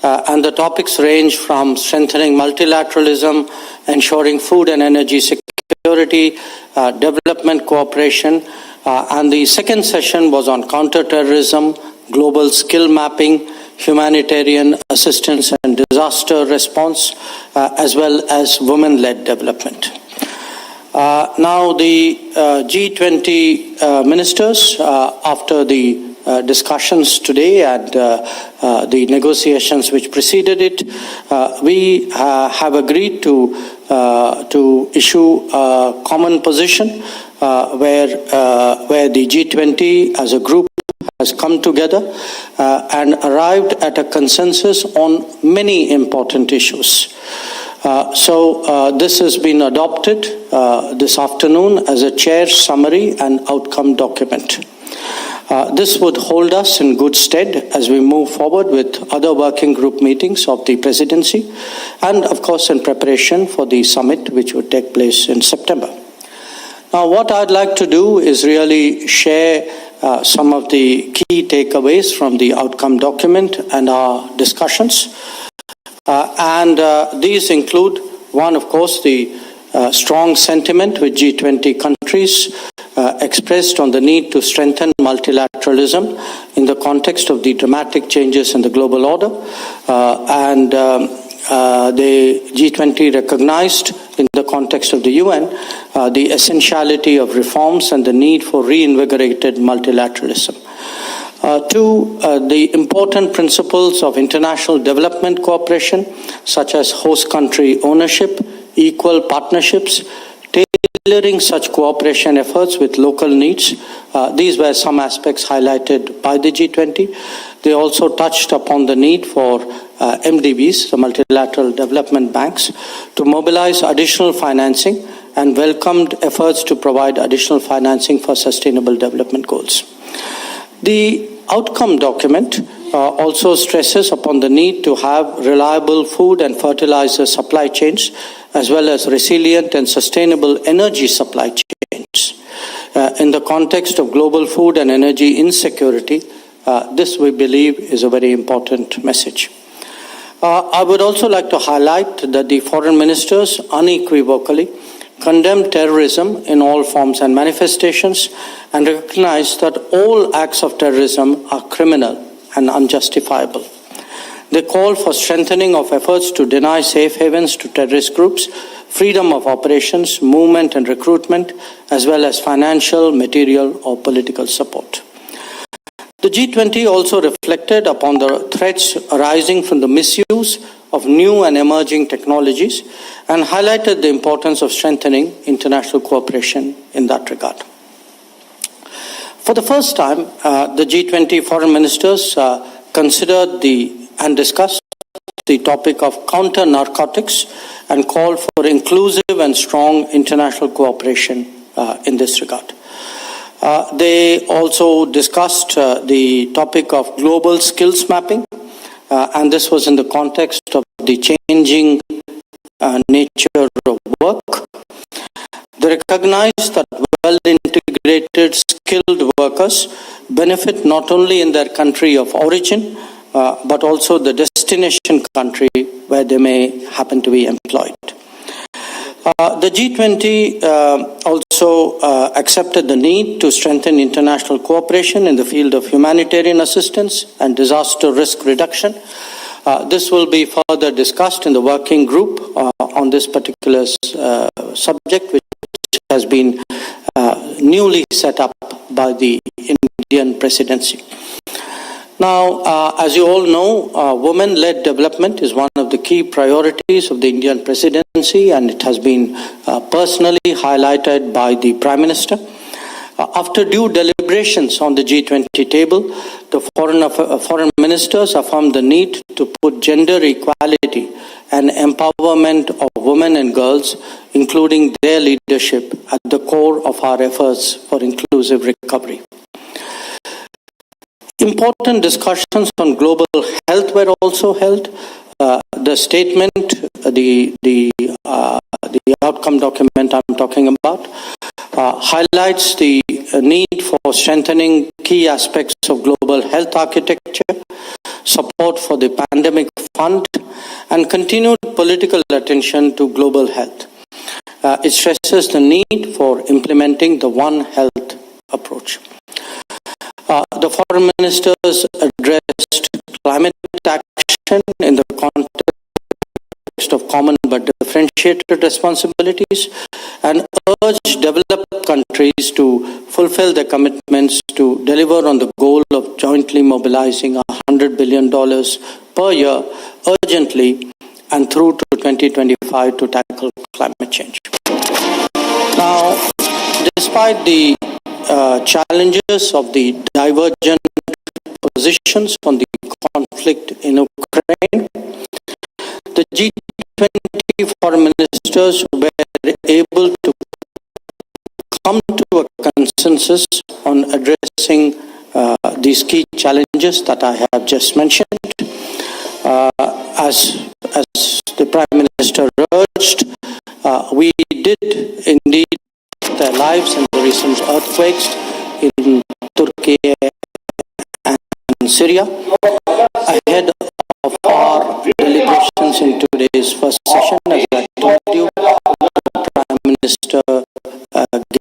and the topics range from strengthening multilateralism, ensuring food and energy security, development cooperation, and the second session was on counterterrorism, global skill mapping, humanitarian assistance and disaster response, as well as women-led development. Now the G20 ministers, after the discussions today and the negotiations which preceded it, we have agreed to issue a common position where the G20 as a group has come together and arrived at a consensus on many important issues. So this has been adopted this afternoon as a chair's summary and outcome document. This would hold us in good stead as we move forward with other working group meetings of the presidency and, of course, in preparation for the summit which would take place in September. Now, what I'd like to do is really share some of the key takeaways from the outcome document and our discussions. These include, one, of course, the strong sentiment with G20 countries expressed on the need to strengthen multilateralism in the context of the dramatic changes in the global order. The G20 recognized in the context of the UN the essentiality of reforms and the need for reinvigorated multilateralism. Two, the important principles of international development cooperation, such as host country ownership, equal partnerships, tailoring such cooperation efforts with local needs. These were some aspects highlighted by the G20. They also touched upon the need for MDBs, the multilateral development banks, to mobilize additional financing and welcomed efforts to provide additional financing for sustainable development goals. The outcome document also stresses upon the need to have reliable food and fertilizer supply chains, as well as resilient and sustainable energy supply chains. In the context of global food and energy insecurity, this, we believe, is a very important message. I would also like to highlight that the foreign ministers unequivocally condemned terrorism in all forms and manifestations, and recognized that all acts of terrorism are criminal and unjustifiable. They called for strengthening of efforts to deny safe havens to terrorist groups, freedom of operations, movement and recruitment, as well as financial, material or political support. The G20 also reflected upon the threats arising from the misuse of new and emerging technologies and highlighted the importance of strengthening international cooperation in that regard. For the first time, the G20 foreign ministers considered and discussed the topic of counter-narcotics and called for inclusive and strong international cooperation in this regard. They also discussed the topic of global skills mapping, and this was in the context of the changing nature of work. They recognized that well-integrated, skilled workers benefit not only in their country of origin, but also the destination country where they may happen to be employed. The G20 also accepted the need to strengthen international cooperation in the field of humanitarian assistance and disaster risk reduction. This will be further discussed in the working group on this particular subject, which has been newly set up by the Indian presidency. Now, as you all know, women-led development is one of the key priorities of the Indian presidency, and it has been personally highlighted by the Prime Minister. After due deliberations on the G20 table, the foreign ministers affirmed the need to put gender equality and empowerment of women and girls, including their leadership, at the core of our efforts for inclusive recovery. Important discussions on global health were also held. The statement, the outcome document I'm talking about, highlights the need for strengthening key aspects of global health architecture, support for the pandemic fund, and continued political attention to global health. It stresses the need for implementing the One Health approach. The foreign ministers addressed climate action in the context of common but differentiated responsibilities and urged developed countries to fulfill their commitments to deliver on the goal of jointly mobilizing $100 billion per year urgently and through to 2025 to tackle climate change. Now, despite the challenges of the divergent positions on the conflict in Ukraine, the G20 foreign ministers were able to come to a consensus on addressing these key challenges that I have just mentioned. As the Prime Minister urged, we did indeed their lives in the recent earthquakes in Turkey and Syria. Ahead of our deliberations in today's first session, as I told you, the Prime Minister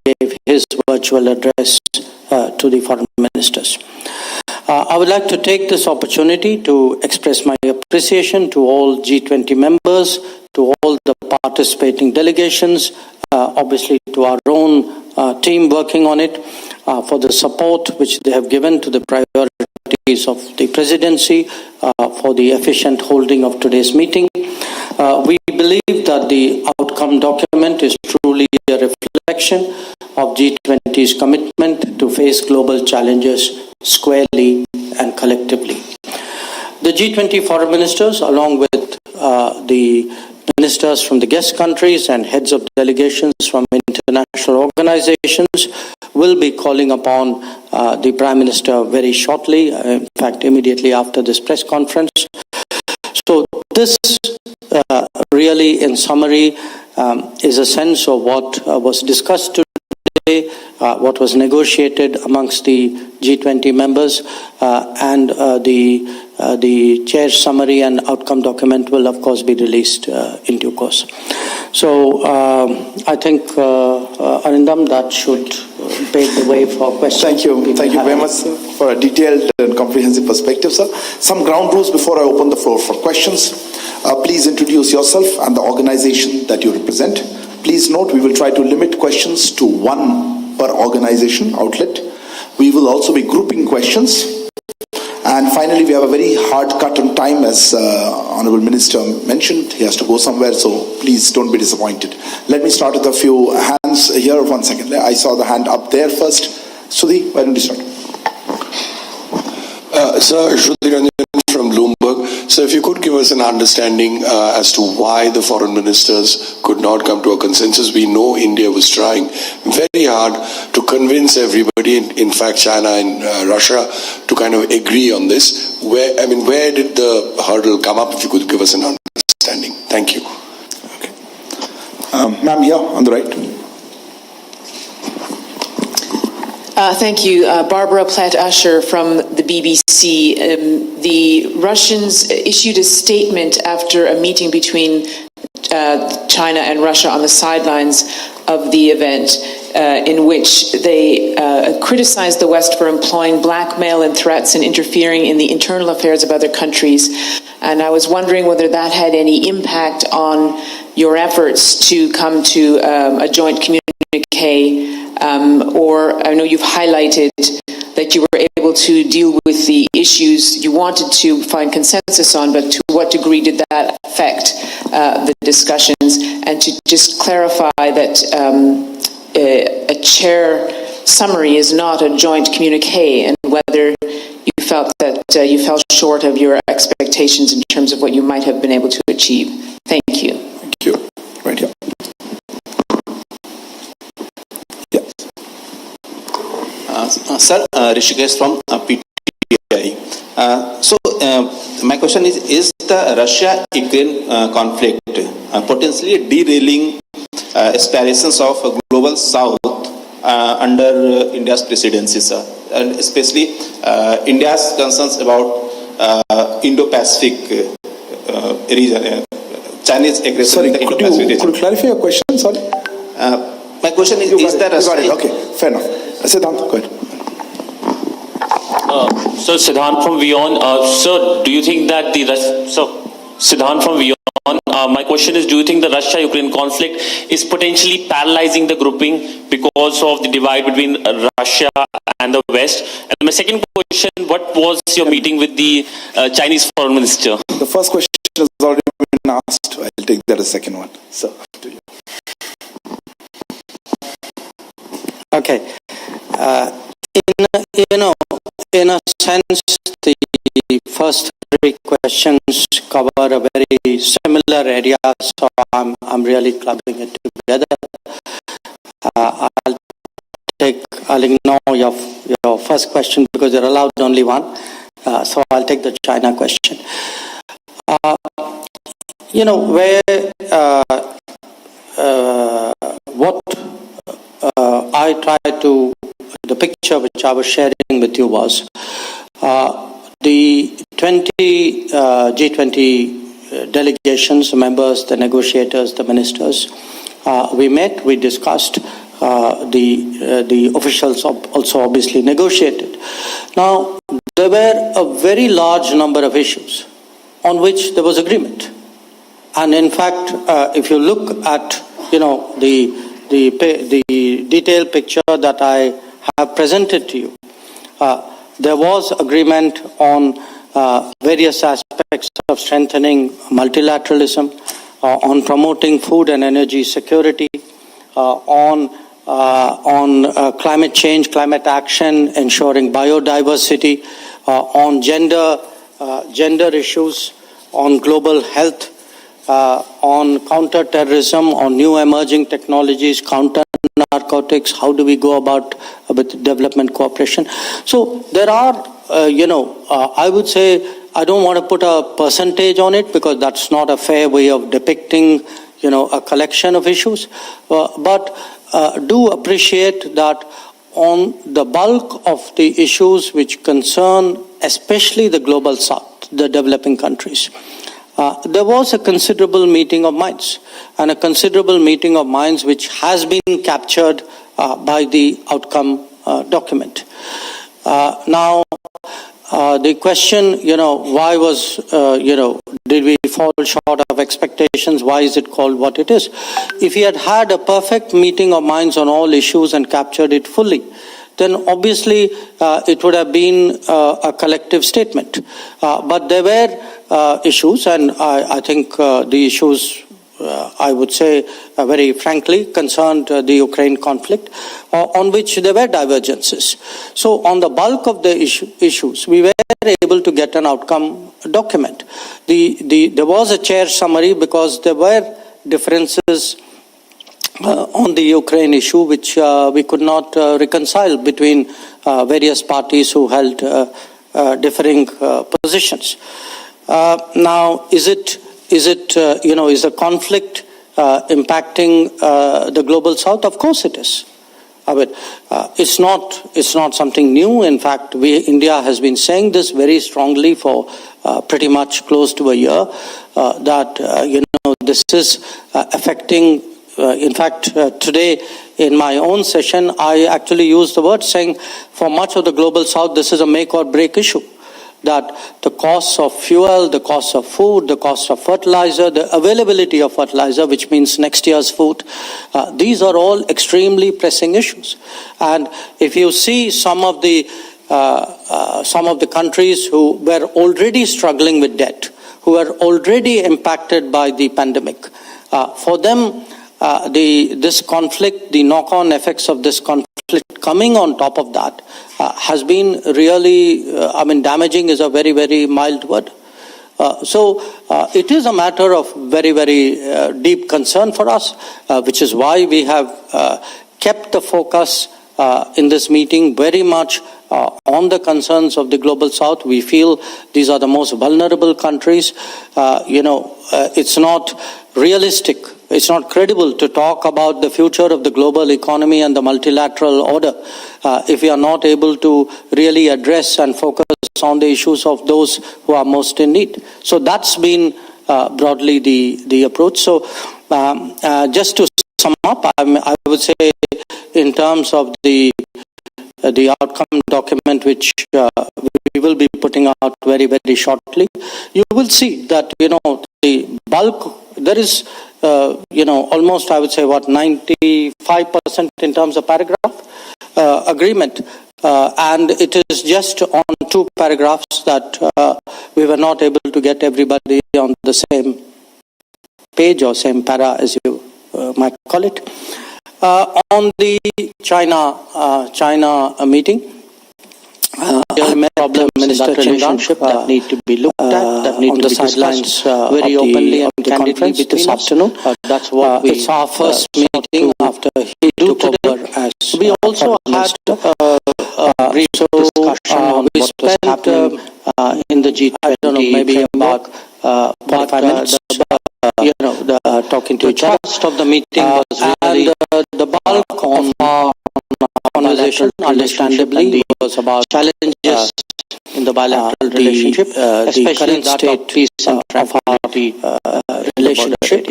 gave his virtual address to the foreign ministers. I would like to take this opportunity to express my appreciation to all G20 members, to all the participating delegations, obviously to our own team working on it, for the support which they have given to the priorities of the presidency, for the efficient holding of today's meeting. We believe that the outcome document is truly a reflection of G20's commitment to face global challenges squarely and collectively. The G20 foreign ministers, along with the ministers from the guest countries and heads of delegations from international organizations, will be calling upon the Prime Minister very shortly, in fact immediately after this press conference. So this really, in summary, is a sense of what was discussed today, what was negotiated amongst the G20 members, and the the chair's summary and outcome document will, of course, be released in due course. So I think, Arindam, that should pave the way for questions. Thank you. Thank you very much, sir, for a detailed and comprehensive perspective, sir. Some ground rules before I open the floor for questions. Please introduce yourself and the organization that you represent. Please note, we will try to limit questions to one per organization outlet. We will also be grouping questions. And finally, we have a very hard cut on time, as Honorable Minister mentioned. He has to go somewhere, so please don't be disappointed. Let me start with a few hands here. 1 second. I saw the hand up there first. Sudhi, why don't you start? Sir, Shruti Ranjan from Bloomberg. So if you could give us an understanding as to why the foreign ministers could not come to a consensus. We know India was trying very hard to convince everybody, in fact China and Russia, to kind of agree on this. Where did the hurdle come up? If you could give us an understanding. Thank you. Okay. Ma'am, here on the right. Thank you. Barbara Platt-Usher from the BBC. The Russians issued a statement after a meeting between China and Russia on the sidelines of the event, in which they criticized the West for employing blackmail and threats and interfering in the internal affairs of other countries. And I was wondering whether that had any impact on your efforts to come to a joint communique. Or I know you've highlighted that you were able to deal with the issues you wanted to find consensus on, but to what degree did that affect the discussions? And to just clarify that a chair summary is not a joint communique, and whether you felt that you fell short of your expectations in terms of what you might have been able to achieve. Thank you. Thank you. Right here. Sir, Rishikesh from PTI. My question is the Russia-Ukraine conflict potentially derailing aspirations of a global South under India's presidency, sir? And especially India's concerns about Indo-Pacific region, Chinese aggression in the Indo-Pacific region. Could you clarify your question? Sorry. My question is that Russia... Okay, fair enough. Siddhant, go ahead. So Siddhant from Vion, sir, do you think that Siddhant from Vion, my question is, do you think the Russia-Ukraine conflict is potentially paralyzing the grouping because of the divide between Russia and the West? And my second question, what was your meeting with the Chinese foreign minister? The first question has already been asked. I'll take that as second one. So, to you. Okay. In a sense, the first three questions cover a very similar area, so I'm really clubbing it together. I'll ignore your first question because you're allowed only one. So I'll take the China question. I tried to, the picture which I was sharing with you was the G20 delegations, members, the negotiators, the ministers. We met, we discussed, the officials also obviously negotiated. Now, there were a very large number of issues on which there was agreement. And in fact, if you look at, the detailed picture that I have presented to you, there was agreement on various aspects of strengthening multilateralism, on promoting food and energy security, on climate change, climate action, ensuring biodiversity, on gender issues, on global health, on counter-terrorism, on new emerging technologies, counter-narcotics, how do we go about with development cooperation. So there are, I would say, I don't want to put a percentage on it because that's not a fair way of depicting, a collection of issues. But do appreciate that on the bulk of the issues which concern especially the global South, the developing countries. There was a considerable meeting of minds, and a considerable meeting of minds which has been captured by the outcome document. Now, the question, why was, did we fall short of expectations? Why is it called what it is? If we had had a perfect meeting of minds on all issues and captured it fully, then obviously it would have been a collective statement. But there were issues, and I think the issues, I would say very frankly, concerned the Ukraine conflict, on which there were divergences. So on the bulk of the issues, we were able to get an outcome document. There was a chair summary because there were differences on the Ukraine issue, which we could not reconcile between various parties who held differing positions. Now, is the conflict impacting the global south? Of course it is. I mean, it's not something new. In fact, India has been saying this very strongly for pretty much close to a year, that this is affecting. In fact, today in my own session, I actually used the word saying for much of the global south, this is a make or break issue. That the costs of fuel, the cost of food, the cost of fertilizer, the availability of fertilizer, which means next year's food, these are all extremely pressing issues. And if you see some of the countries who were already struggling with debt, who were already impacted by the pandemic, for them, this conflict, the knock-on effects of this conflict coming on top of that has been really, damaging is a very, very mild word. So it is a matter of very, very deep concern for us, which is why we have kept the focus in this meeting very much on the concerns of the global south. We feel these are the most vulnerable countries. It's not realistic. It's not credible to talk about the future of the global economy and the multilateral order if we are not able to really address and focus on the issues of those who are most in need. So that's been broadly the approach. So just to sum up, I would say in terms of the outcome document, which we will be putting out very, very shortly, you will see that, the bulk, there is, almost, I would say, 95% in terms of paragraph agreement. And it is just on 2 paragraphs that we were not able to get everybody on the same page or same para, as you might call it. On the China meeting, there are many problems in that relationship that need to be looked at, that need to be discussed very openly and candidly this afternoon. That's what it's our first meeting after he took over as we also had a brief discussion on what was happening in the G20. I don't know, maybe about 45 minutes. Talking to each other. The thrust of the meeting was really the bulk of our conversation, understandably, was about challenges in the bilateral relationship, especially that of peace and tranquility relationship,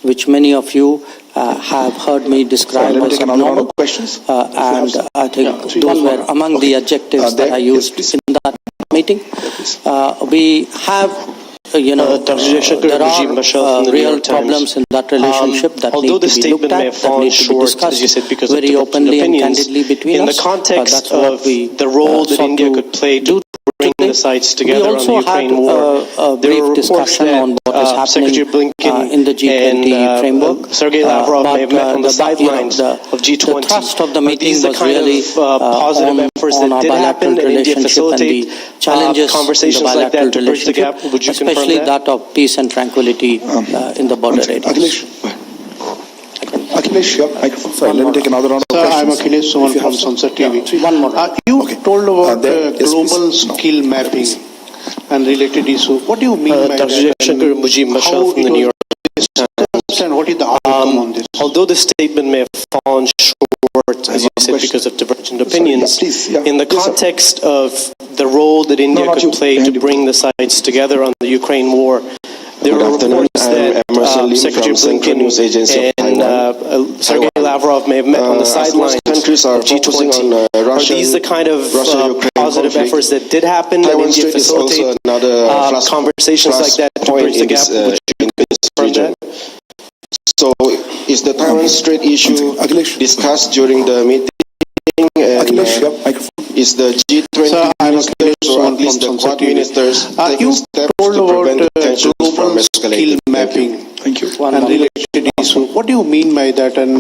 which many of you have heard me describe as abnormal. And I think those were among the adjectives that I used in that meeting. We have there are real problems in that relationship that need to be looked at, that need to be discussed very openly and candidly between us. In the context of the role that India could play to bring the sides together on the Ukraine war, a brief discussion on what is happening in the G20 framework. Sergei Lavrov may have met on the sidelines of G20. The thrust of the meeting was really positive efforts that did happen, and India facilitate challenges conversations like that to bridge the gap. Would you confirm especially that of peace and tranquility in the border areas. Akhilesh, your microphone. Sorry, let me take another round of questions. I'm Akhilesh Soman from Sunset TV. One more. You told about global skill mapping and related issue. What do you mean by that? Dr. Shankar Mujib Mashal from the New York Times and what is the outcome on this? Although the statement may have fallen short, as you said, because of divergent opinions, in the context of the role that India could play to bring the sides together on the Ukraine war, there are reports that Secretary Blinken and Sergei Lavrov may have met on the sidelines of G20. Are these the kind of positive efforts that did happen and India facilitate conversations like that to bridge the gap? So, is the Taiwan Strait issue discussed during the meeting? And is the G20 ministers or at least the Quad ministers taking steps to prevent tensions from escalating? Mapping. Thank you. And related issue. What do you mean by that, and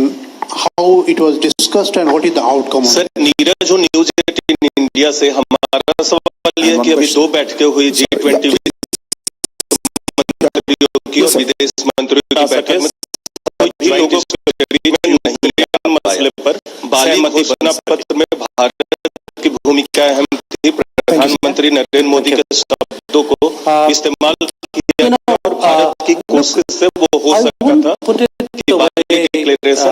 how it was discussed, and what is the outcome? Sir Neeraj और news 18 India से हमारा सवाल ये है कि अभी 2 बैठकें हुई G20 मंत्रियों की और विदेश मंत्रियों की बैठक में सभी लोगों को करीबन नहीं मसले पर सहमति घोषणा पत्र में भारत की भूमिका अहम थी। प्रधानमंत्री नरेंद्र मोदी के शब्दों को इस्तेमाल किया और भारत की कोशिश से वो हो सकता था कि बाकी डिक्लेरेशन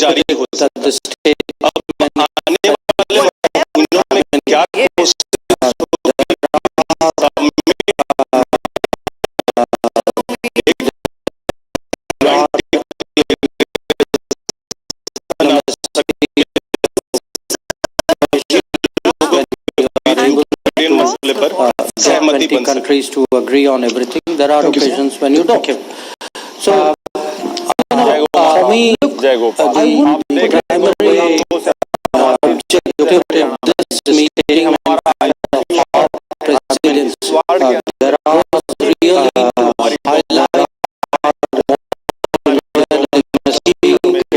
जारी हो सकता। अब आने वाले महीनों में क्या कोशिश countries to agree on everything. There are occasions when you don't. So, for me, the primary objective of this meeting of presidents, there are really to highlight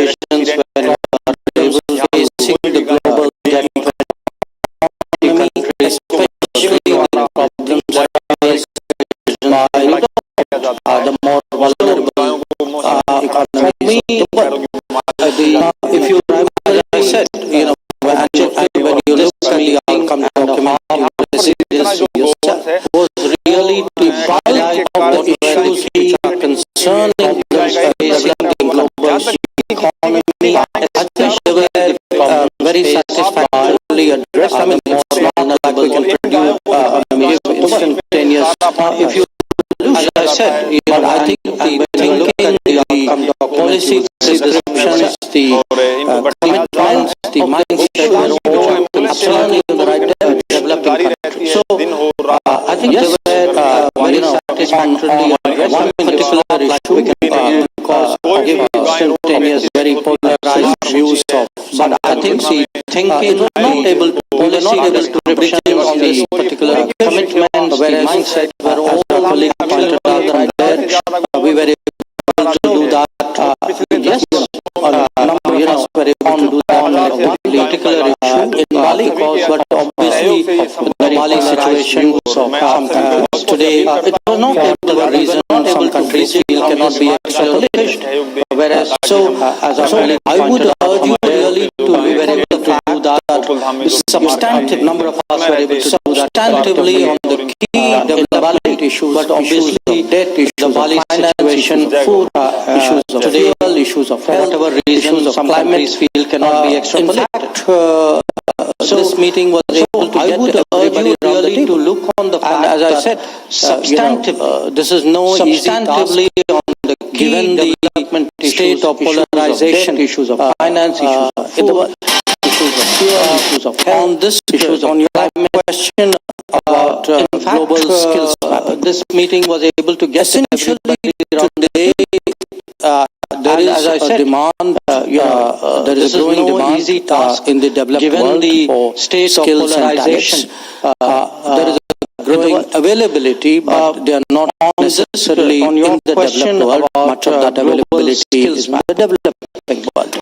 occasions when we are facing the global debt economy, especially the problems faced by the more vulnerable economies of the world. If you primarily said, when you look at the outcome document, presidents yourself was really to highlight the issues which are concerning the facing global economy. I think they were very satisfactorily addressed. I mean, it's not like we can produce instantaneous. If you, as I said, I think when you look at the policy descriptions, the commitments, the mindset, they're all absolutely in the right developing countries. So, I think they were very satisfactorily addressed. One particular issue, because give instantaneous, very polarized views of. But I think the thinking was not able to, they were not able to represent on this particular commitment, whereas mindset were all colleagues pointed out that there we were able to do that. Yes, a number of us were able to do that on one particular issue in Bali, but obviously the Bali situation was something today. It was not able to reason some countries feel cannot be extrapolated. Whereas, I would urge you really to be very able to do that. Substantive number of us were able to do that substantively on the key development issues, but obviously debt issues, the Bali situation, food issues of today, issues of health, whatever reasons of some countries feel cannot be extrapolated. In fact, so this meeting was able to get everybody really to look on the fact, and as I said, substantive. This is no easy task on the given the state of polarization, issues of finance, issues of food, issues of fuel, issues of health. On this issues on your question about global skills, this meeting was able to get essentially today. There is, as I said, demand. There is a growing demand easy task in the developed world for state skills and talents. There is a growing availability, but they are not necessarily in the developed world. Much of that availability is in the developing world.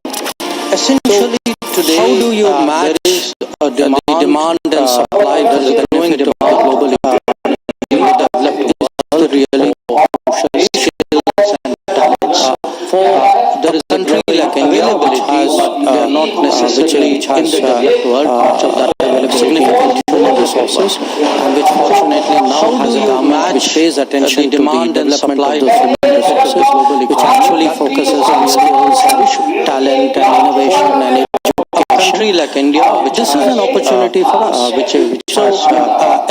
Essentially, today, how do you match the demand and supply? There is a growing demand globally. In the developed world, really skills and talents. For there is a country like availability, they are not necessarily in the developed world. Much of that availability significant human resources, and which fortunately now has a government which pays attention to the development of those human resources, which actually focuses on skills, talent and innovation and education. A country like India, this is an opportunity for us,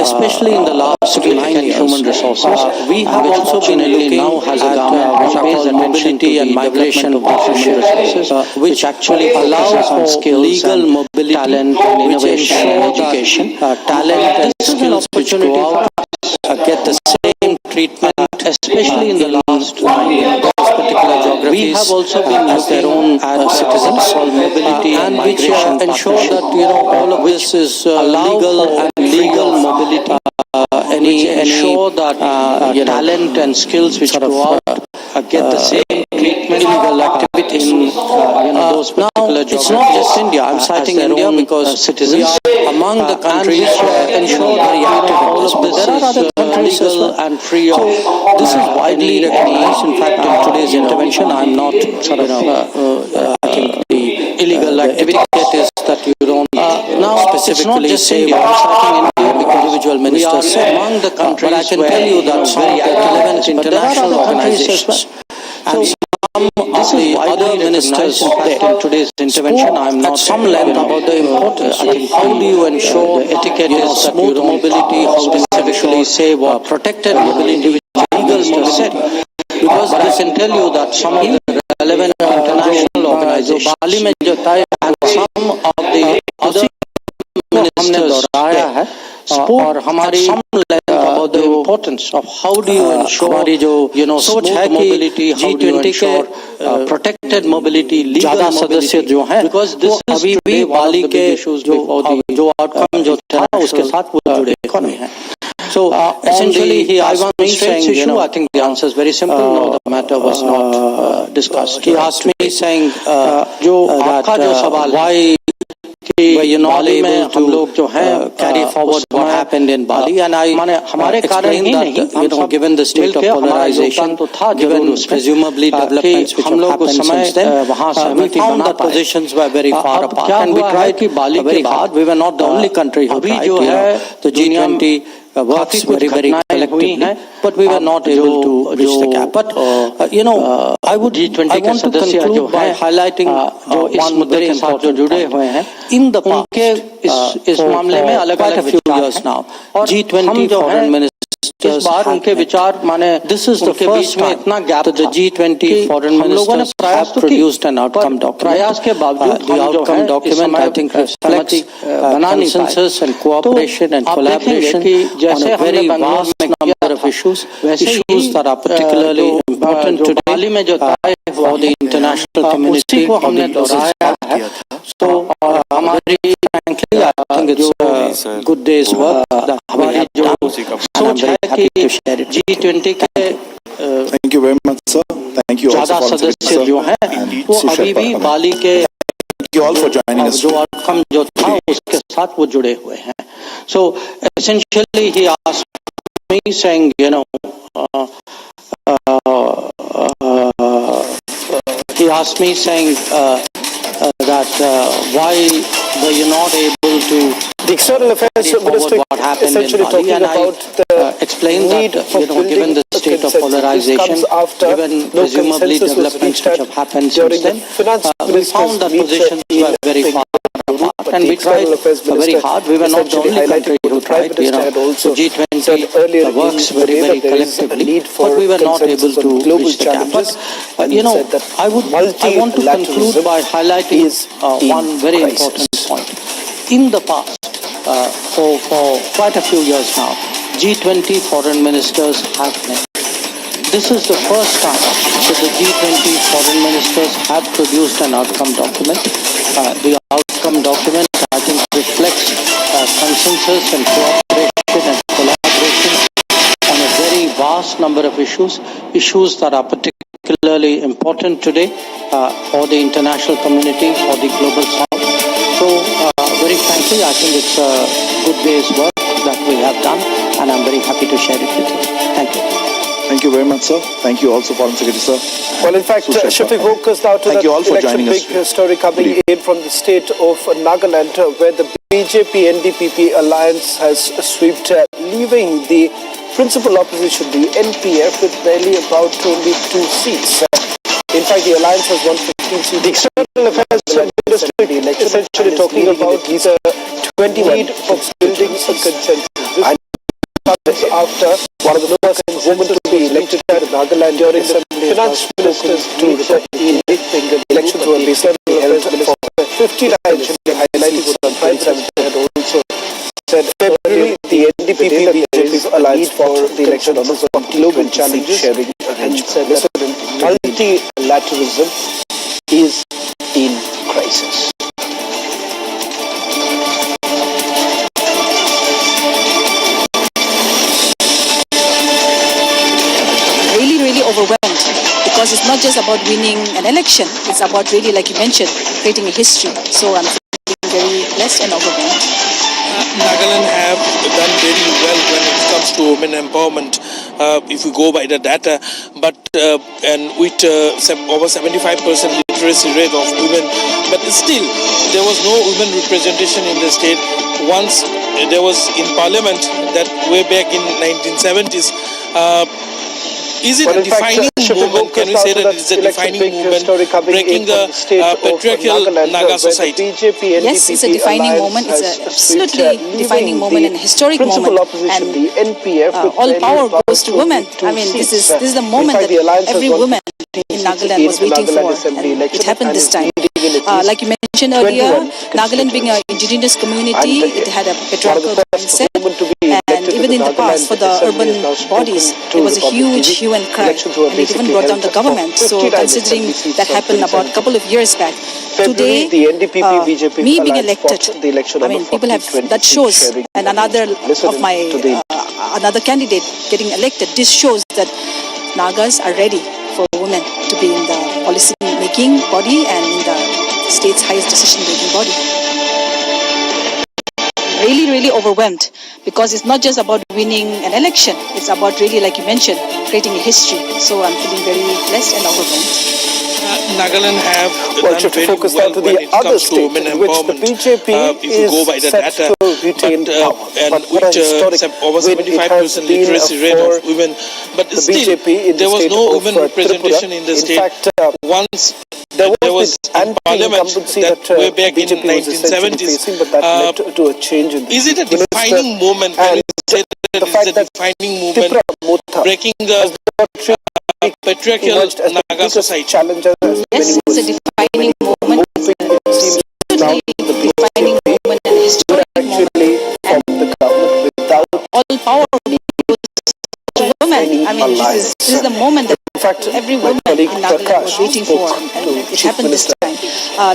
especially in the last 9 years, human resources. We have also been looking now has a government which pays attention to and migration of human resources, which actually allows for skills, legal mobility, talent and innovation and education. Talent and skills which go out get the same treatment, especially in the last 9 years. Particular geographies, we have also been as their own citizens, mobility and which ensure that all of this is legal mobility. Ensure that talent and skills which go out get the same treatment, illegal activities in those particular geographies. It's not just India. I'm citing India because citizens we are among the countries ensure very active in this. But there are other countries legal and free of. This is widely recognized. In fact, in today's intervention, I'm not I think the illegal activity is that you don't specifically say India. I'm citing India because individual ministers we are among the countries. But I can tell you that very relevant international organizations and some of the other ministers in today's intervention, I'm not at some length about the importance. I think how do you ensure the etiquette is smooth mobility, how do you specifically say what protected mobility, legal mobility? Because I can tell you that some of the relevant international organizations and some of the other ministers और हमारी about the importance of how do you ensure सोच है कि G20 के protected mobility legal सदस्य जो हैं because this is अभी भी बाली के जो outcome जो था उसके साथ वो जुड़े हुए हैं. So essentially he asked me saying, I think the answer is very simple. No, the matter was not discussed. He asked me saying, जो आपका जो सवाल why Bali में हम लोग जो हैं carry forward what happened in Bali and I हमारे कारण ही नहीं given the state of polarization given presumably developments which have happened since then we found that positions were very far apart and we tried very hard. We were not the only country who tried. The G20 works very collectively, but we were not able to reach the gap. But I would I want to conclude by highlighting one very important point. In the past, इस मामले में अलग-अलग few years now, G20 foreign ministers इस बार उनके विचार माने this is the first में इतना gap the G20 foreign ministers have produced an outcome document. प्रयास के बावजूद the outcome document I think reflects consensus and cooperation and collaboration on a very vast number of issues that are particularly important today में जो for the international community को हमने दोहराया है. So हमारी frankly I think it's a good day's work. हमारी जो सोच है कि G20 के Thank you very much, sir. Thank you also for सदस्य जो हैं वो अभी भी बाली के Thank you all for joining us. जो outcome जो था उसके साथ वो जुड़े हुए हैं. So essentially he asked me saying he asked me saying that why were you not able to the External Affairs Ministry what happened essentially in Bali, talking about the explained need that for given the state of polarization, given presumably developments which have happened since then, we found that positions were very far apart and we tried very hard. We were not the only country who tried. G20 works very collectively, but we were not able to reach the gap. But I want to conclude by highlighting one very important point. In the past, for quite a few years now, G20 foreign ministers have met. This is the first time that the G20 foreign ministers have produced an outcome document. The outcome document, I think, reflects consensus and cooperation and collaboration on a very vast number of issues that are particularly important today for the international community, for the global south. So, very frankly, I think it's a good day's work that we have done, and I'm very happy to share it with you. Thank you. Thank you very much, sir. Thank you also, Foreign Secretary, sir. Well, in fact, Shafiq focused now to that election big story coming in from the state of Nagaland, where the BJP-NDPP alliance has swept, leaving the principal opposition, the NPF, with barely about only 2 seats. In fact, the alliance has won 15 seats. The external affairs ministry essentially talking about the 20 need of building a consensus. This after one of the first women to be elected in Nagaland during the finance ministers to the elections were recently held for 59 should be highlighted with the Prime Minister had also said February the NDP BJP alliance for the election on the global challenge sharing and said multilateralism is in crisis. Really overwhelmed because it's not just about winning an election, it's about really, like you mentioned, creating a history. So I'm feeling very blessed and overwhelmed. Nagaland have done very well when it comes to women empowerment, if we go by the data, but and with over 75% literacy rate of women, but still there was no women representation in the state. Once there was in parliament that way back in 1970s. Is it a defining movement? Can we say that it's a defining movement, breaking the patriarchal Naga society? Yes, it's a defining moment. It's an absolutely defining moment and a historic moment. And all power goes to women. I mean, this is the moment that every woman in Nagaland was waiting for, and it happened this time. Like you mentioned earlier, Nagaland being an indigenous community, it had a patriarchal mindset, and even in the past, for the urban bodies, there was a huge hue and cry, and it even brought down the government. So considering that happened about a couple of years back, today, me being elected, I mean, people have, that shows, and another of my, another candidate getting elected, this shows that Nagas are ready for women to be in the policy-making body and in the state's highest decision-making body. Really overwhelmed because it's not just about winning an election, it's about really, like you mentioned, creating a history. So I'm feeling very blessed and overwhelmed. Nagaland have to focus well to the other states in which the BJP if you go by the set data, to retain power. and with over 75% literacy rate of women, but still there was no women representation in the state. Once there was in parliament that way back in 1970s, but that led to a change in is it a defining moment? Can we say that it's a defining movement, breaking the patriarchal Naga society? Yes, it's a defining moment. It's a defining moment and a historic moment. And all power goes to women. I mean, this is the moment that every woman in Nagaland was waiting for, and it happened this time.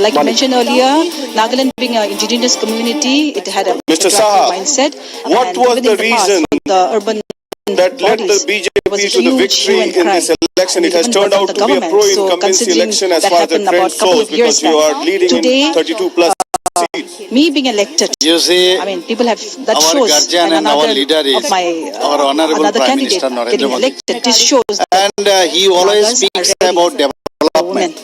Like you mentioned earlier, Nagaland being an indigenous community, it had a patriarchal mindset. What was the reason that led the BJP to the victory in this election? It has turned out to be a pro-incumbency election as far as the trend shows, because you are leading in 32 plus seats. Me being elected, you see, I mean, people have, that our shows, guardian and our leader is of my, our honorable another Prime candidate Minister Narendra getting Modi. elected, this shows that And he always speaks about development.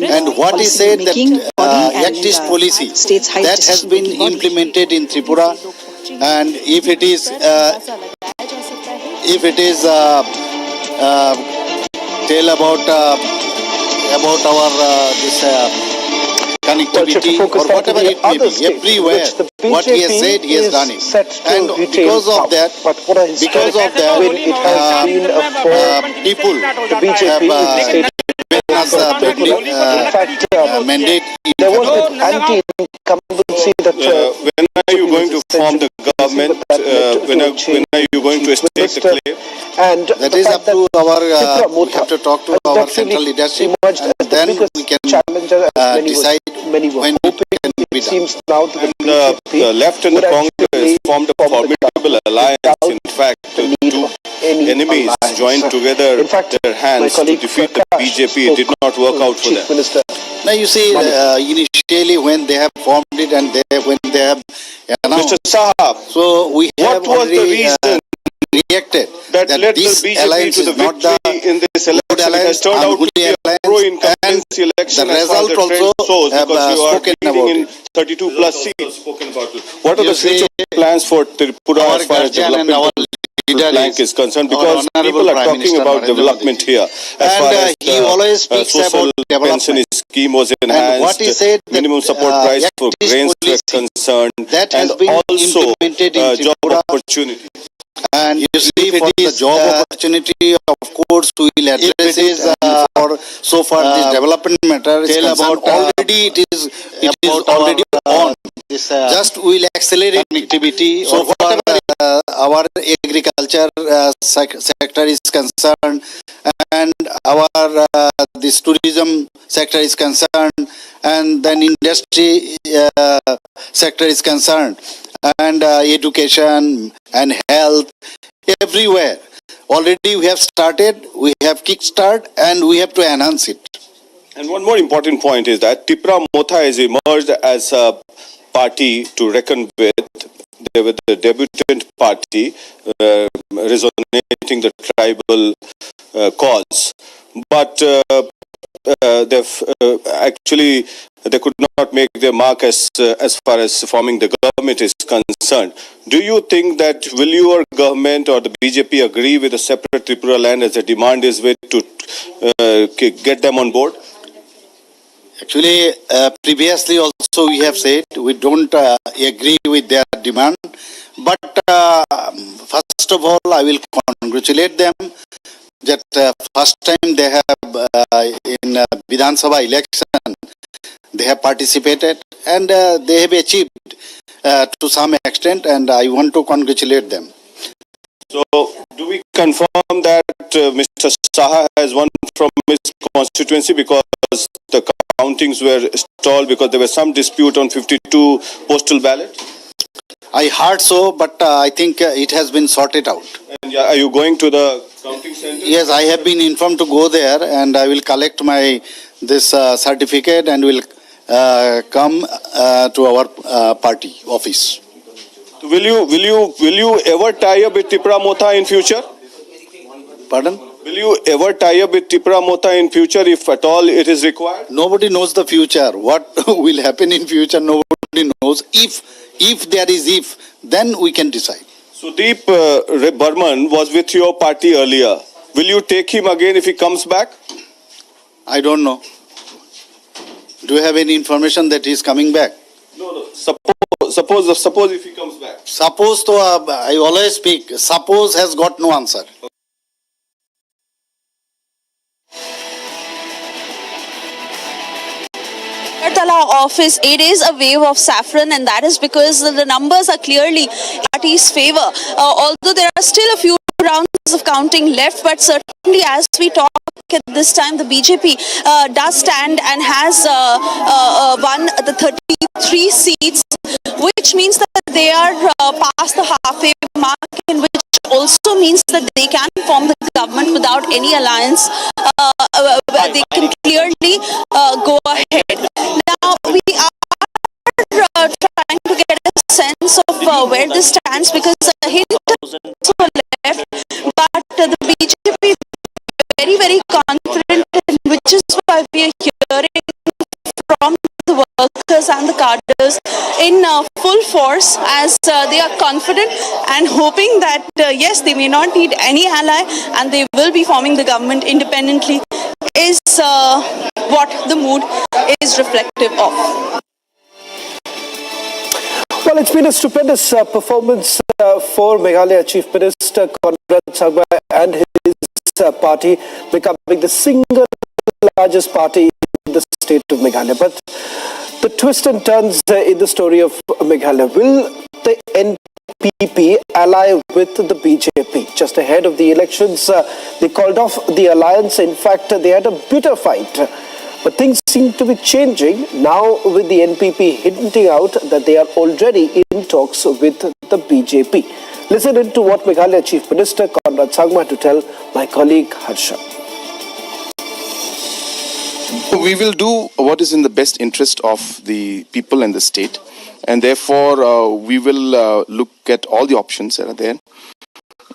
And what he said that Act East policy that has been implemented in Tripura, and if it is tell about our this connectivity or whatever it may be, everywhere what he has said, he has done it, and because of that, people have given us a mandate. There was an anti-incumbency that when are you going to form the government? When are you going to stake the claim? And that is up to our, we have to talk to our central leadership, and then we can decide when it can be done. The left and the Congress formed a formidable alliance. In fact, two enemies joined together their hands to defeat the BJP. It did not work out for them. Now you see, initially when they have formed it and when they have announced, Mr. Sahab, so we have what was the reason reacted that led the this BJP alliance to the is not victory in this election? It has turned out to be a pro-incumbency election, the as far as result the trend also shows, have because you are spoken leading about in 32 plus seats. What are the future plans for Tripura as far as development? flank is concerned, because people are talking about development here. As far as he always speaks social about pension scheme was enhanced, what he said that, minimum support price for grains were concerned, has and been also implemented in job Tripura. opportunity. And you see, for the job opportunity, of course, we will address it. So far, this development matter is concerned, already it is already on. Just we will accelerate connectivity. So far, our agriculture sector is concerned, and our this tourism sector is concerned, and then industry sector is concerned, and education and health, everywhere. Already we have started, we have kickstart, and we have to enhance it. And one more important point is that Tripura Motha has emerged as a party to reckon with. They were the debutant party resonating the tribal cause. But they could not make their mark as far as forming the government is concerned. Do you think that will your government or the BJP agree with a separate Tripura land as the demand is with to get them on board? Actually, previously also we have said we don't agree with their demand. But first of all, I will congratulate them that first time they have in Vidhan Sabha election, they have participated, and they have achieved to some extent, and I want to congratulate them. So, do we confirm that Mr. Saha has won from his constituency, because the countings were stalled because there was some dispute on 52 postal ballots? I heard so, but I think it has been sorted out. And are you going to the counting center? Yes, I have been informed to go there, and I will collect my this certificate and will come to our party office. Will you ever tie up with Tripura Motha in future? Pardon? Will you ever tie up with Tripura Motha in future if at all it is required? Nobody knows the future. What will happen in future, nobody knows. If there is then we can decide. Sudeep Burman was with your party earlier. Will you take him again if he comes back? I don't know. Do you have any information that he is coming back? No. Suppose if he comes back. Suppose, I always speak, suppose has got no answer. Office, it is a wave of saffron, and that is because the numbers are clearly party's favor. Although there are still a few rounds of counting left, but certainly as we talk at this time, the BJP does stand and has won the 33 seats, which means that they are past the halfway mark, in which also means that they can form the government without any alliance. They can clearly go ahead. Now, we are trying to get a sense of where this stands, because a hint to left, but the BJP is very, very confident, which is why we are hearing from the workers and the cadres in full force, as they are confident and hoping that yes, they may not need any ally and they will be forming the government independently, is what the mood is reflective of. Well, it's been a stupendous performance for Meghalaya Chief Minister Arnab Goswami and his party, becoming the single largest party in the state of Meghalaya. But the twists and turns in the story of Meghalaya: will the NPP ally with the BJP? Just ahead of the elections, they called off the alliance. In fact, they had a bitter fight. But things seem to be changing now, with the NPP hinting out that they are already in talks with the BJP. Listen in to what Meghalaya Chief Minister Arnab Goswami had to tell my colleague Harsha. We will do what is in the best interest of the people and the state, and therefore we will look at all the options that are there,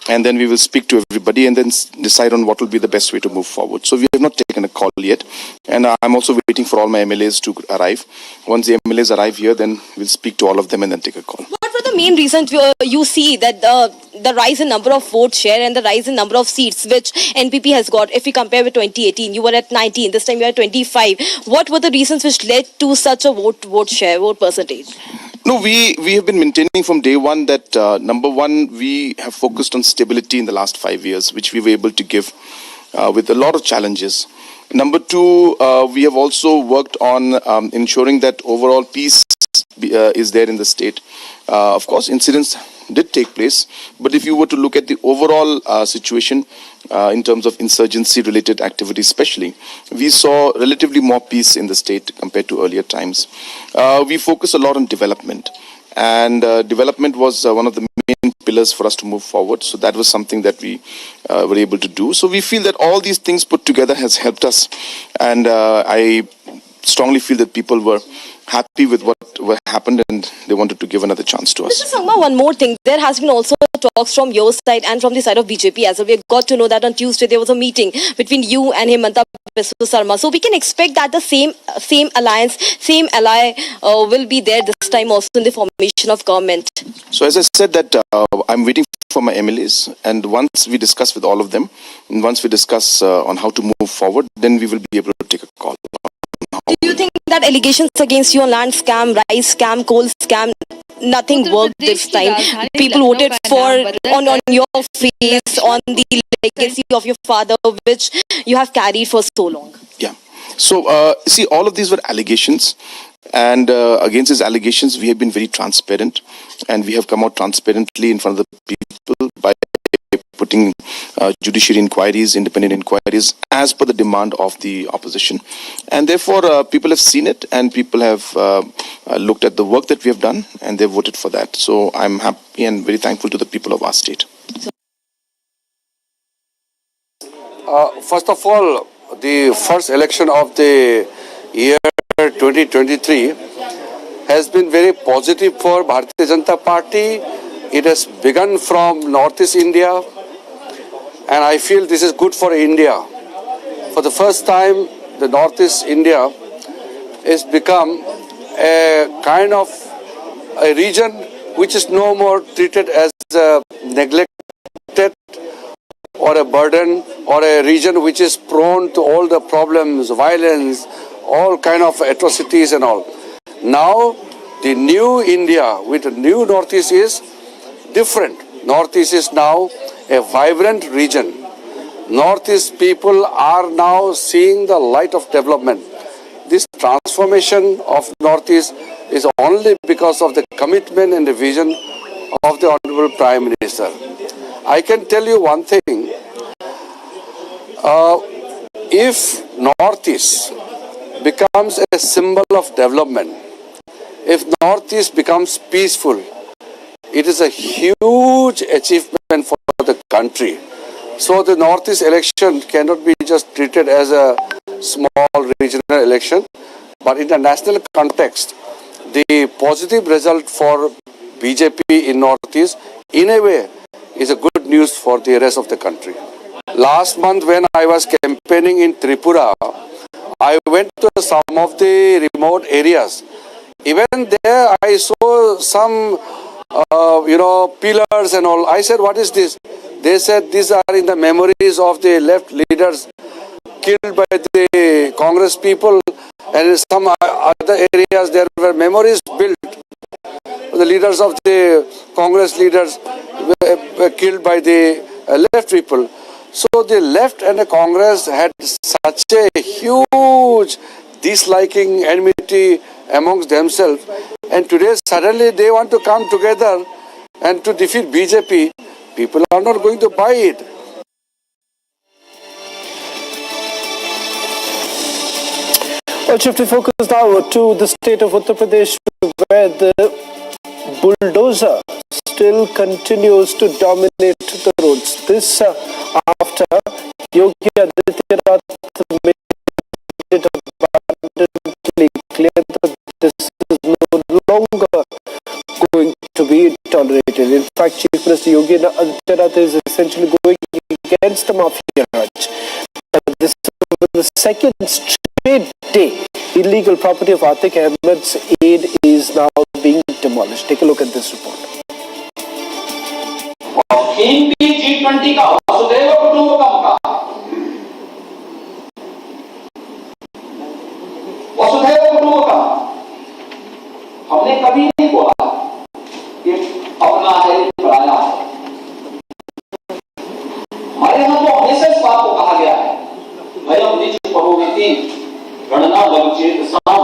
and then we will speak to everybody and then decide on what will be the best way to move forward. So we have not taken a call yet, and I'm also waiting for all my MLAs to arrive. Once the MLAs arrive here, then we'll speak to all of them and then take a call. What were the the main reason you see that the rise in number of vote share and the rise in number of seats which NPP has got? If we compare with 2018, you were at 19. This time you are at 25. What were the reasons which led to such a vote percentage? No, we have been maintaining from day one that number one, we have focused on stability in the last 5 years, which we were able to give with a lot of challenges. Number two, we have also worked on ensuring that overall peace is there in the state. Of course, incidents did take place, but if you were to look at the overall situation in terms of insurgency-related activities especially, we saw relatively more peace in the state compared to earlier times. We focus a lot on development, and development was one of the main pillars for us to move forward. So that was something that we were able to do. So we feel that all these things put together has helped us, and I strongly feel that people were happy with what happened and they wanted to give another chance to us. Mr. Sangma, one more thing. There has been also talks from your side and from the side of BJP as well. We got to know that on Tuesday there was a meeting between you and Himanta Biswa Sarma. So we can expect that the same alliance, same ally will be there this time also in the formation of government. So as I said that I'm waiting for my MLAs, and once we discuss with all of them, and once we discuss on how to move forward, then we will be able to take a call. Do you think that allegations against you on land scam, rice scam, coal scam, nothing worked this time? People voted for on your face, on the legacy of your father, which you have carried for so long. Yeah. So, see, all of these were allegations. And against these allegations, we have been very transparent. And we have come out transparently in front of the people by putting judiciary inquiries, independent inquiries, as per the demand of the opposition. And therefore, people have seen it, and people have looked at the work that we have done, and they voted for that. So I'm happy and very thankful to the people of our state. First of all, the first election of the year 2023 has been very positive for Bharatiya Janata Party. It has begun from Northeast India, and I feel this is good for India. For the first time, the Northeast India has become a kind of a region which is no more treated as a neglected or a burden, or a region which is prone to all the problems, violence, all kind of atrocities and all. Now, the new India with the new Northeast is different. Northeast is now a vibrant region. Northeast people are now seeing the light of development. This transformation of Northeast is only because of the commitment and the vision of the Honorable Prime Minister. I can tell you one thing. If Northeast becomes a symbol of development, if Northeast becomes peaceful, it is a huge achievement for the country. So the Northeast election cannot be just treated as a small regional election, but in the national context, the positive result for BJP in Northeast, in a way, is a good news for the rest of the country. Last month when I was campaigning in Tripura, I went to some of the remote areas. Even there I saw some pillars and all. I said, what is this? They said these are in the memories of the left leaders killed by the Congress people, and in some other areas there were memories built. The leaders of the Congress leaders were killed by the left people. So the left and the Congress had such a huge disliking, enmity amongst themselves, and today suddenly they want to come together and to defeat BJP. People are not going to buy it. Well, shifting focus now to the state of Uttar Pradesh, where the bulldozer still continues to dominate the roads. This after Yogi Adityanath made it abundantly clear that this is no longer going to be tolerated. In fact, Chief Minister Yogi Adityanath is essentially going against the Mafia Raj. This is the second straight day illegal property of Atiq Ahmed's aid is now being demolished. Take a look at this report. और theme भी G20 का वसुधैव कुटुंबकम का, वसुधैव कुटुंबकम। हमने कभी नहीं बोला कि अपना है पराया है। हमारे यहाँ तो हमेशा इस बात को कहा गया है, भयम निज परोविति गणना बलचेत साम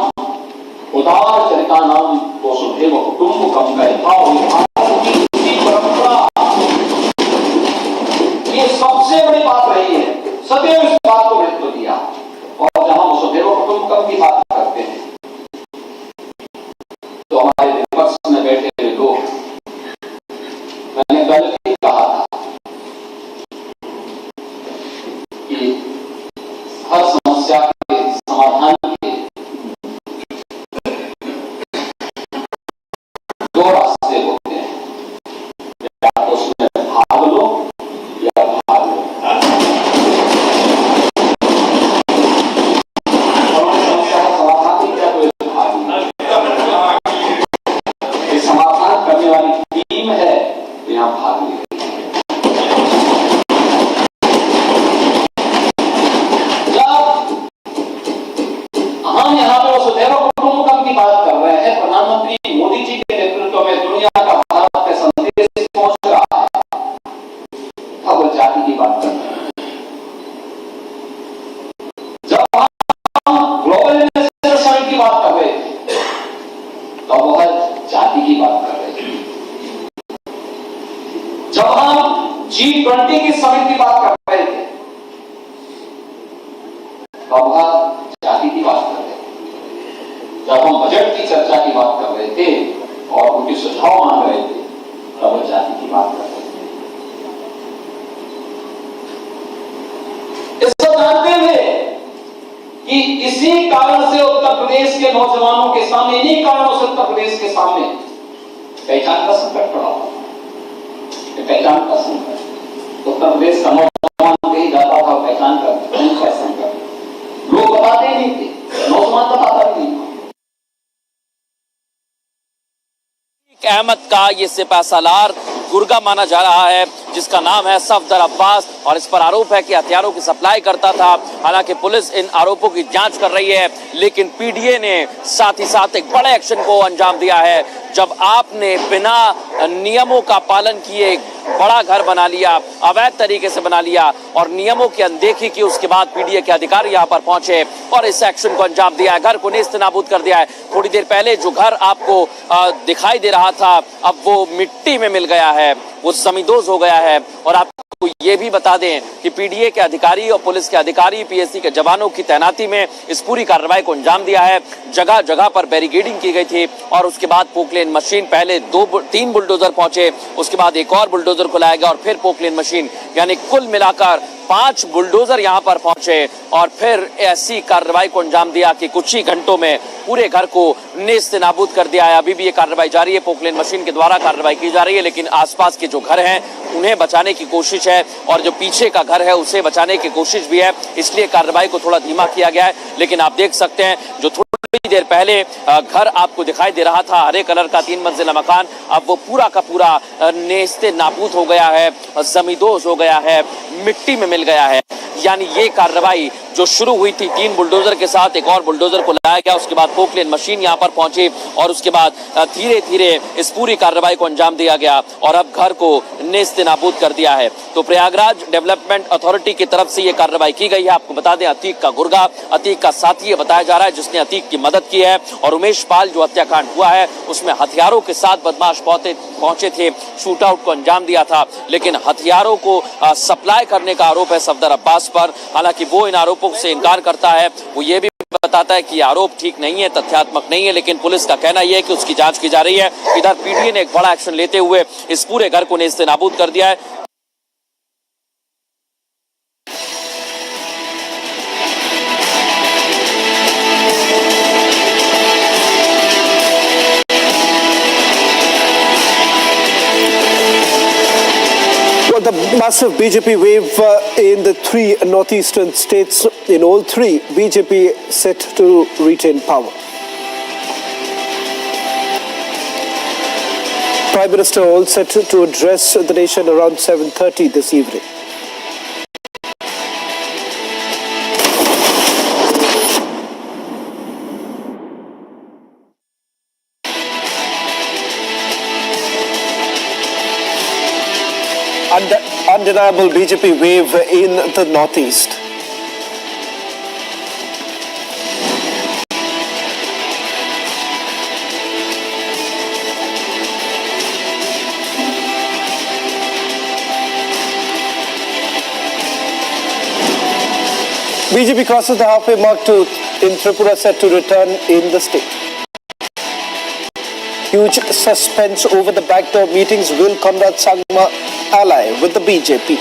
उदार चरितानाम वसुधैव कुटुंबकम का भारत की परंपरा, ये सबसे बड़ी बात रही है, सदैव इस बात को महत्व दिया। और जहां वसुधैव कुटुंबकम की बात करते हैं तो हमारे विपक्ष में बैठे हुए लोग, मैंने कल भी कहा था कि हर समस्या के समाधान के दो रास्ते होते हैं, या तो उसमें भाग लो या भाग लो। समस्या का समाधान ही क्या, कोई भाग नहीं। ये समाधान करने वाली टीम है, यहाँ भाग ले। हम यहाँ पे वसुधैव कुटुंबकम की बात कर रहे हैं, प्रधानमंत्री मोदी जी के नेतृत्व में दुनिया का भारत पे संदेश पहुंच रहा है, तब वो जाति की बात कर रहे हैं। जब हम ग्लोबल इन्वेस्टर समिट की बात कर रहे थे तब वह जाति की बात कर रहे थे। जब हम G20 की समिट की बात कर रहे थे तब वह जाति की बात कर रहे थे। जब हम बजट की चर्चा की बात कर रहे थे और उनके सुझाव मांग रहे थे तब वह जाति की बात कर रहे थे। इसको जानते हुए कि इसी कारण से उत्तर प्रदेश के नौजवानों के सामने, इन्हीं कारणों से उत्तर प्रदेश के सामने पहचान का संकट पड़ा हुआ। पहचान का संकट, उत्तर प्रदेश का नौजवान कहीं जाता था पहचान का संकट, लोग बताते नहीं थे, नौजवान बताता नहीं था। अहमद का ये सिपहसालार गुर्गा माना जा रहा है, जिसका नाम है सफदर अब्बास, और इस पर आरोप है कि हथियारों की सप्लाई करता था। हालांकि पुलिस इन आरोपों की जांच कर रही है, लेकिन पीडीए ने साथ ही साथ एक बड़े एक्शन को अंजाम दिया है। जब आपने बिना नियमों का पालन किए बड़ा घर बना लिया, अवैध तरीके से बना लिया और नियमों की अनदेखी की, उसके बाद पीडीए के अधिकारी यहां पर पहुंचे और इस एक्शन को अंजाम दिया है, घर को नेस्तनाबूद कर दिया है। थोड़ी देर पहले जो घर आपको दिखाई दे रहा था, अब वो मिट्टी में मिल गया है, वो जमींदोज हो गया है। और आपको ये भी बता दें कि पीडीए के अधिकारी और पुलिस के अधिकारी, पीएससी के जवानों की तैनाती में इस पूरी कार्रवाई को अंजाम दिया है। जगह जगह पर बैरिकेडिंग की गई थी और उसके बाद पोकलेन मशीन, पहले 3 बुलडोजर पहुंचे, उसके बाद एक और बुलडोजर को लाया गया और फिर पोकलेन मशीन, यानी कुल मिलाकर 5 बुलडोजर यहां पर पहुंचे और फिर ऐसी कार्रवाई को अंजाम दिया कि कुछ ही घंटों में पूरे घर को नेस्तनाबूद कर दिया है। अभी भी ये कार्रवाई जारी है, पोकलेन मशीन के द्वारा कार्रवाई की जा रही है, लेकिन आसपास के जो घर हैं उन्हें बचाने की कोशिश है और जो पीछे का घर है उसे बचाने की कोशिश भी है, इसलिए कार्रवाई को थोड़ा धीमा किया गया है। लेकिन आप देख सकते हैं, जो थोड़ी देर पहले घर आपको दिखाई दे रहा था, हरे कलर का 3 मंजिला मकान, अब वो पूरा का पूरा नेस्ते नाबूद हो गया है, जमींदोज हो गया है, मिट्टी में मिल गया है। यानी ये कार्रवाई जो शुरू हुई थी 3 बुलडोजर के साथ, एक और बुलडोजर को लाया गया, उसके बाद पोकलेन मशीन यहां पर पहुंची और उसके बाद धीरे धीरे इस पूरी कार्रवाई को अंजाम दिया गया और अब घर को नेस्तनाबूद कर दिया है। तो प्रयागराज डेवलपमेंट अथॉरिटी की तरफ से ये कार्रवाई की गई है। आपको बता दें, अतीक का गुर्गा, अतीक का साथी बताया जा रहा है जिसने अतीक की मदद की है, और उमेश पाल जो हत्याकांड हुआ है उसमें हथियारों के साथ बदमाश पहुंचे थे, शूट आउट को अंजाम दिया था, लेकिन हथियारों को सप्लाई करने का आरोप है सफदर अब्बास पर। हालांकि वो इन आरोपों से इनकार करता है, वो ये भी बताता है कि आरोप ठीक नहीं है, तथ्यात्मक नहीं है, लेकिन पुलिस का कहना यह है कि उसकी जांच की जा रही है। इधर पीडीए ने एक बड़ा एक्शन लेते हुए इस पूरे घर को नेस्तनाबूद कर दिया है। The massive BJP wave in the 3 northeastern states, in all 3, BJP set to retain power. Prime Minister all set to address the nation around 7:30 this evening. Undeniable BJP wave in the northeast. BJP crosses the halfway mark in Tripura, set to return in the state. Huge suspense over the backdoor meetings. Will Conrad Sangma ally with the BJP?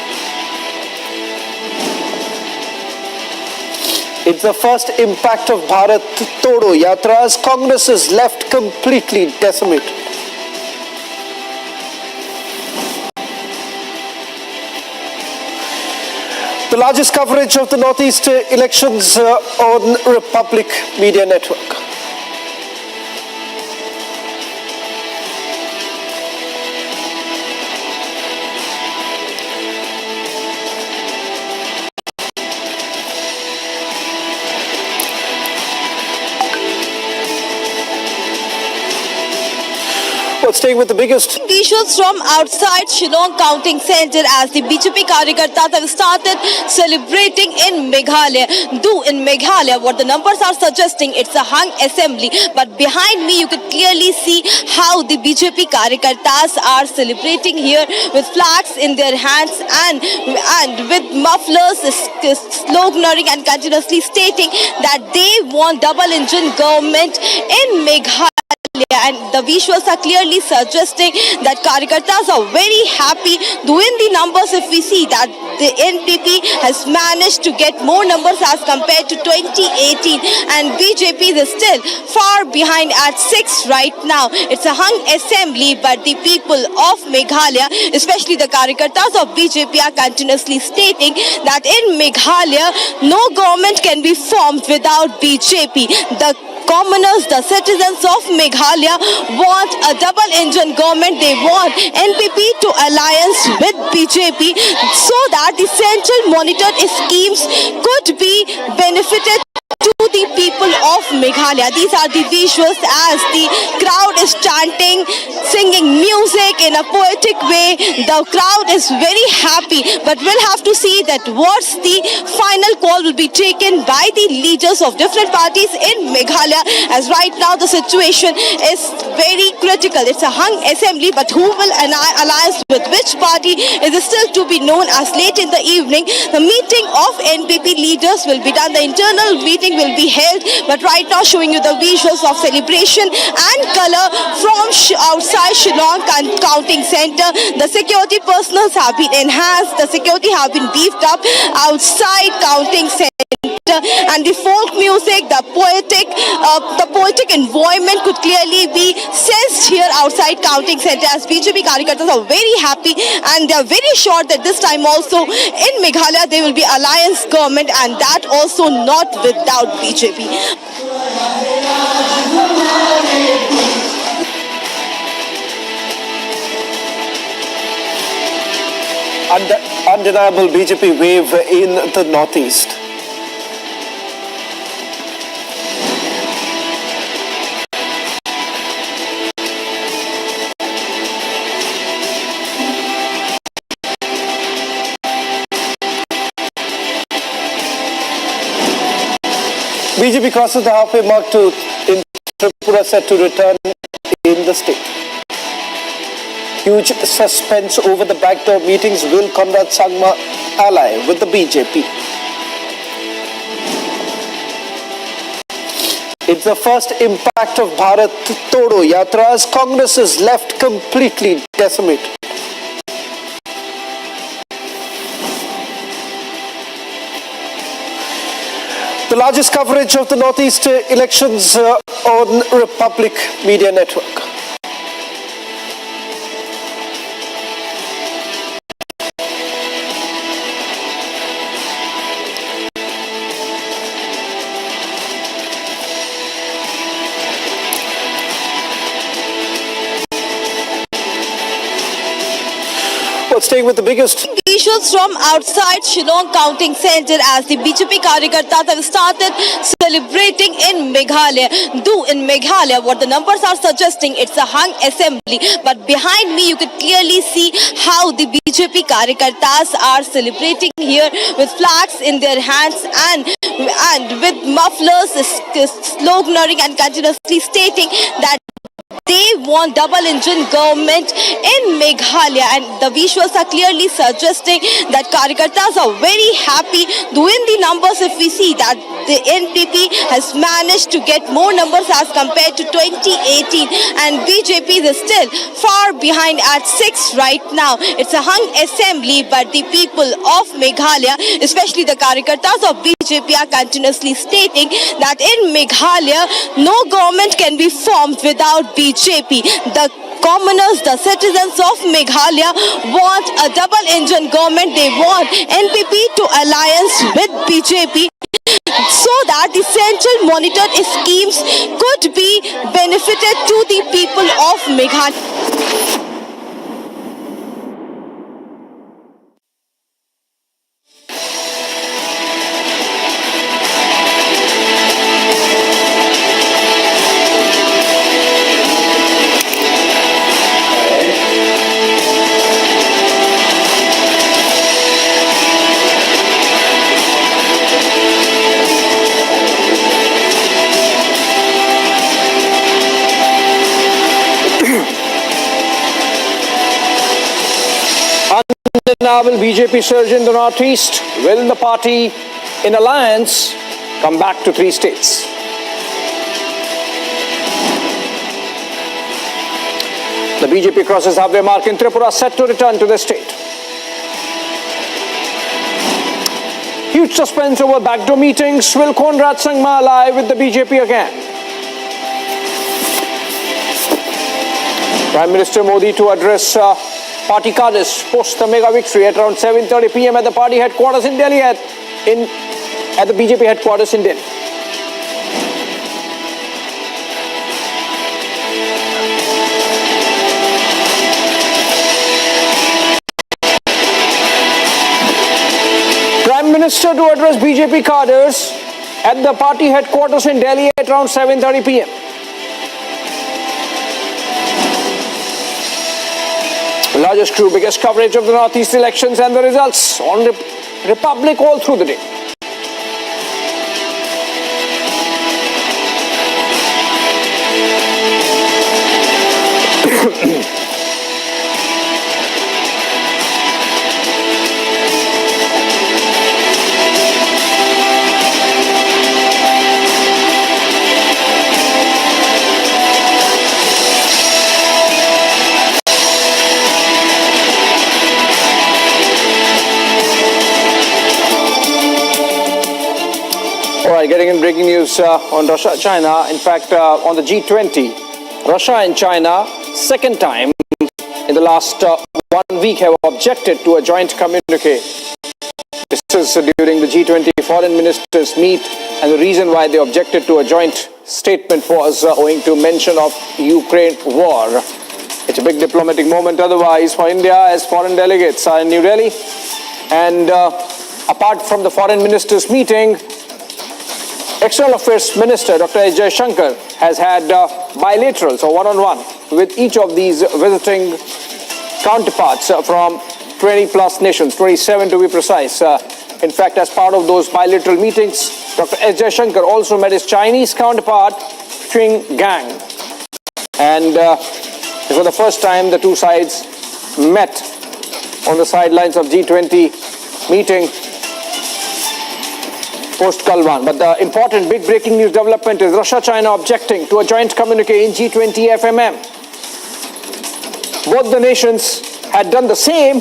It's the first impact of Bharat Todo Yatra as Congress is left completely decimated. The largest coverage of the Northeast elections on Republic Media Network. Staying with the biggest visuals from outside Shillong Counting Centre as the BJP Karyakartas have started celebrating in Meghalaya. Though in Meghalaya, what the numbers are suggesting, it's a hung assembly. But behind me, you could clearly see how the BJP Karyakartas are celebrating here with flags in their hands and with mufflers sloganeering and continuously stating that they want double-engine government in Meghalaya. And the visuals are clearly suggesting that Karyakartas are very happy. Though in the numbers, if we see that the NPP has managed to get more numbers as compared to 2018, and BJP is still far behind at 6 right now. It's a hung assembly, but the people of Meghalaya, especially the Karyakartas of BJP, are continuously stating that in Meghalaya, no government can be formed without BJP. The commoners, the citizens of Meghalaya want a double-engine government. They want NPP to alliance with BJP so that the central monitored schemes could be benefited to the people of Meghalaya. These are the visuals as the crowd is chanting, singing music in a poetic way. The crowd is very happy, but we'll have to see that what's the final call will be taken by the leaders of different parties in Meghalaya, as right now the situation is very critical. It's a hung assembly, but who will alliance with which party is still to be known, as late in the evening the meeting of NPP leaders will be done. The internal meeting will be held, but right now showing you the visuals of celebration and color from outside Shillong Counting Centre. The security personnel have been enhanced, the security have been beefed up outside Counting Centre, and the folk music, the poetic environment could clearly be sensed here outside Counting Centre, as BJP Karyakartas are very happy and they are very sure that this time also in Meghalaya there will be alliance government, and that also not without BJP. Undeniable BJP wave in the northeast. BJP crosses the halfway mark in Tripura, set to return in the state. Huge suspense over the backdoor meetings. Will Conrad Sangma ally with the BJP? It's the first impact of Bharat Todo Yatra as Congress is left completely decimated. The largest coverage of the Northeast elections on Republic Media Network. Well, staying with the biggest visuals from outside Shillong Counting Centre as the BJP Karyakartas have started celebrating in Meghalaya. Though in Meghalaya, what the numbers are suggesting, it's a hung assembly. But behind me, you could clearly see how the BJP Karyakartas are celebrating here with flags in their hands and with mufflers, sloganeering and continuously stating that they want double-engine government in Meghalaya, and the visuals are clearly suggesting that Karyakartas are very happy. Though in the numbers, if we see that the NPP has managed to get more numbers as compared to 2018, and BJP is still far behind at 6 right now. It's a hung assembly, but the people of Meghalaya, especially the Karyakartas of BJP, are continuously stating that in Meghalaya, no government can be formed without BJP. The commoners, the citizens of Meghalaya want a double-engine government. They want NPP to alliance with BJP so that the central monitored schemes could be benefited to the people of Meghalaya. Will BJP surge in the northeast? Will the party in alliance come back to 3 states? The BJP crosses halfway mark in Tripura, set to return to the state. Huge suspense over backdoor meetings. Will Konrad Sangma ally with the BJP again? Prime Minister Modi to address party cadres post the mega victory at around 7:30 p.m. at the party headquarters in Delhi, at the BJP headquarters in Delhi. Prime Minister to address BJP cadres at the party headquarters in Delhi at around 7:30 p.m. Largest crew, biggest coverage of the Northeast elections and the results on Republic all through the day. Getting in breaking news on Russia-China. In fact, on the G20, Russia and China, second time in the last 1 week, have objected to a joint communique. This is during the G20 foreign ministers meet, and the reason why they objected to a joint statement was owing to mention of Ukraine war. It's a big diplomatic moment otherwise for India, as foreign delegates are in New Delhi. And apart from the foreign ministers meeting, External Affairs Minister Dr. S. Jaishankar has had bilaterals or one-on-one with each of these visiting counterparts from 20 plus nations, 27 to be precise. In fact, as part of those bilateral meetings, Dr. S. Jaishankar also met his Chinese counterpart, Qing Gang. And for the first time, the two sides met on the sidelines of G20 meeting post-Kalwan. But the important big breaking news development is Russia-China objecting to a joint communique in G20 FMM. Both the nations had done the same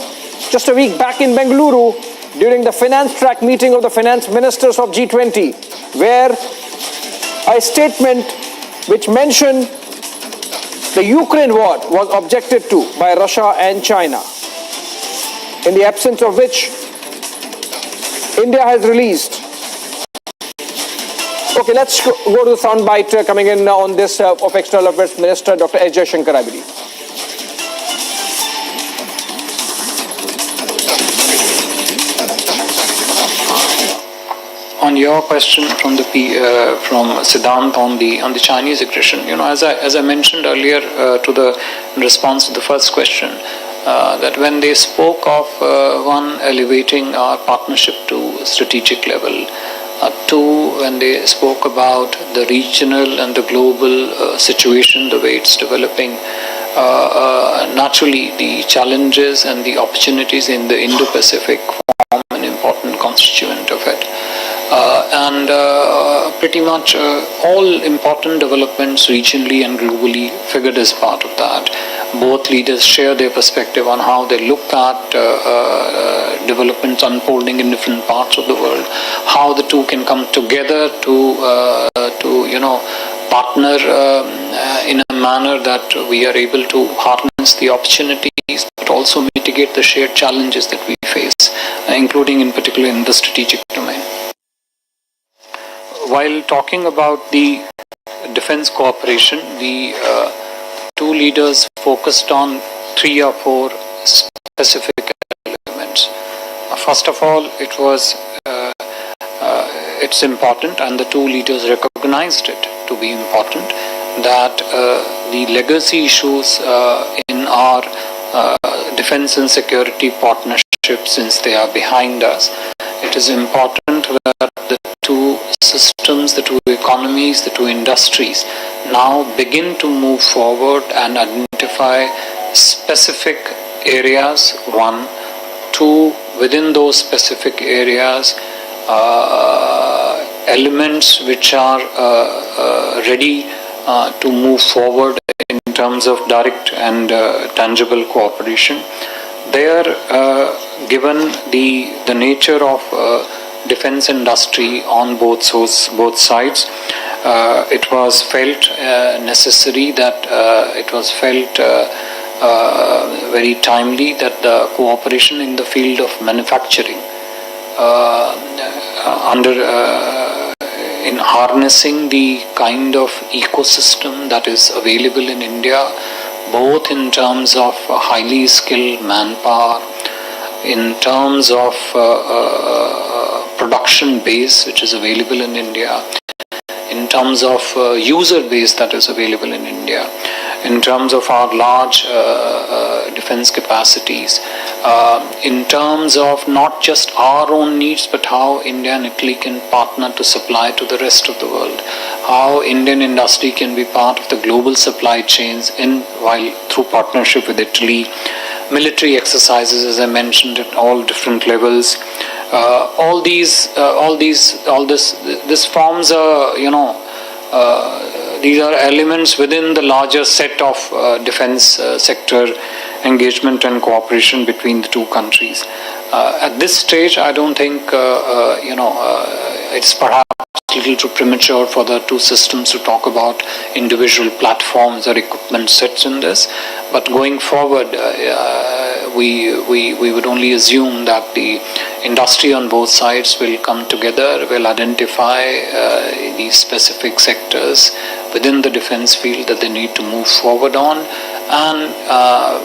just a week back in Bengaluru during the finance track meeting of the finance ministers of G20, where a statement which mentioned the Ukraine war was objected to by Russia and China, in the absence of which India has released. Okay, let's go to the soundbite coming in on this of External Affairs Minister Dr. S. Jaishankar, I believe. on your question from from Siddhant on the Chinese aggression, as I mentioned earlier in response to the first question, that when they spoke of one, elevating our partnership to strategic level, two, when they spoke about the regional and the global situation, the way it's developing, naturally the challenges and the opportunities in the Indo-Pacific form an important constituent of it. And pretty much all important developments regionally and globally figured as part of that. Both leaders share their perspective on how they look at developments unfolding in different parts of the world, how the two can come together to partner in a manner that we are able to harness the opportunities, but also mitigate the shared challenges that we face, including in particular in the strategic domain. While talking about the defense cooperation, the two leaders focused on 3 or 4 specific elements. First of all, it's important, and the two leaders recognized it to be important, that the legacy issues in our defense and security partnership, since they are behind us, it is important that the two systems, the two economies, the two industries now begin to move forward and identify specific areas, 1, 2, within those specific areas, elements which are ready to move forward in terms of direct and tangible cooperation. There, given the nature of defense industry on both sides, it was felt necessary, that it was felt very timely that the cooperation in the field of manufacturing in harnessing the kind of ecosystem that is available in India, both in terms of highly skilled manpower, in terms of production base which is available in India, in terms of user base that is available in India, in terms of our large defense capacities, in terms of not just our own needs, but how India and Italy can partner to supply to the rest of the world, how Indian industry can be part of the global supply chains while through partnership with Italy, military exercises, as I mentioned, at all different levels. This forms these are elements within the larger set of defense sector engagement and cooperation between the two countries. At this stage, I don't think it's perhaps a little too premature for the two systems to talk about individual platforms or equipment sets in this. But going forward, we would only assume that the industry on both sides will come together, will identify these specific sectors within the defense field that they need to move forward on, and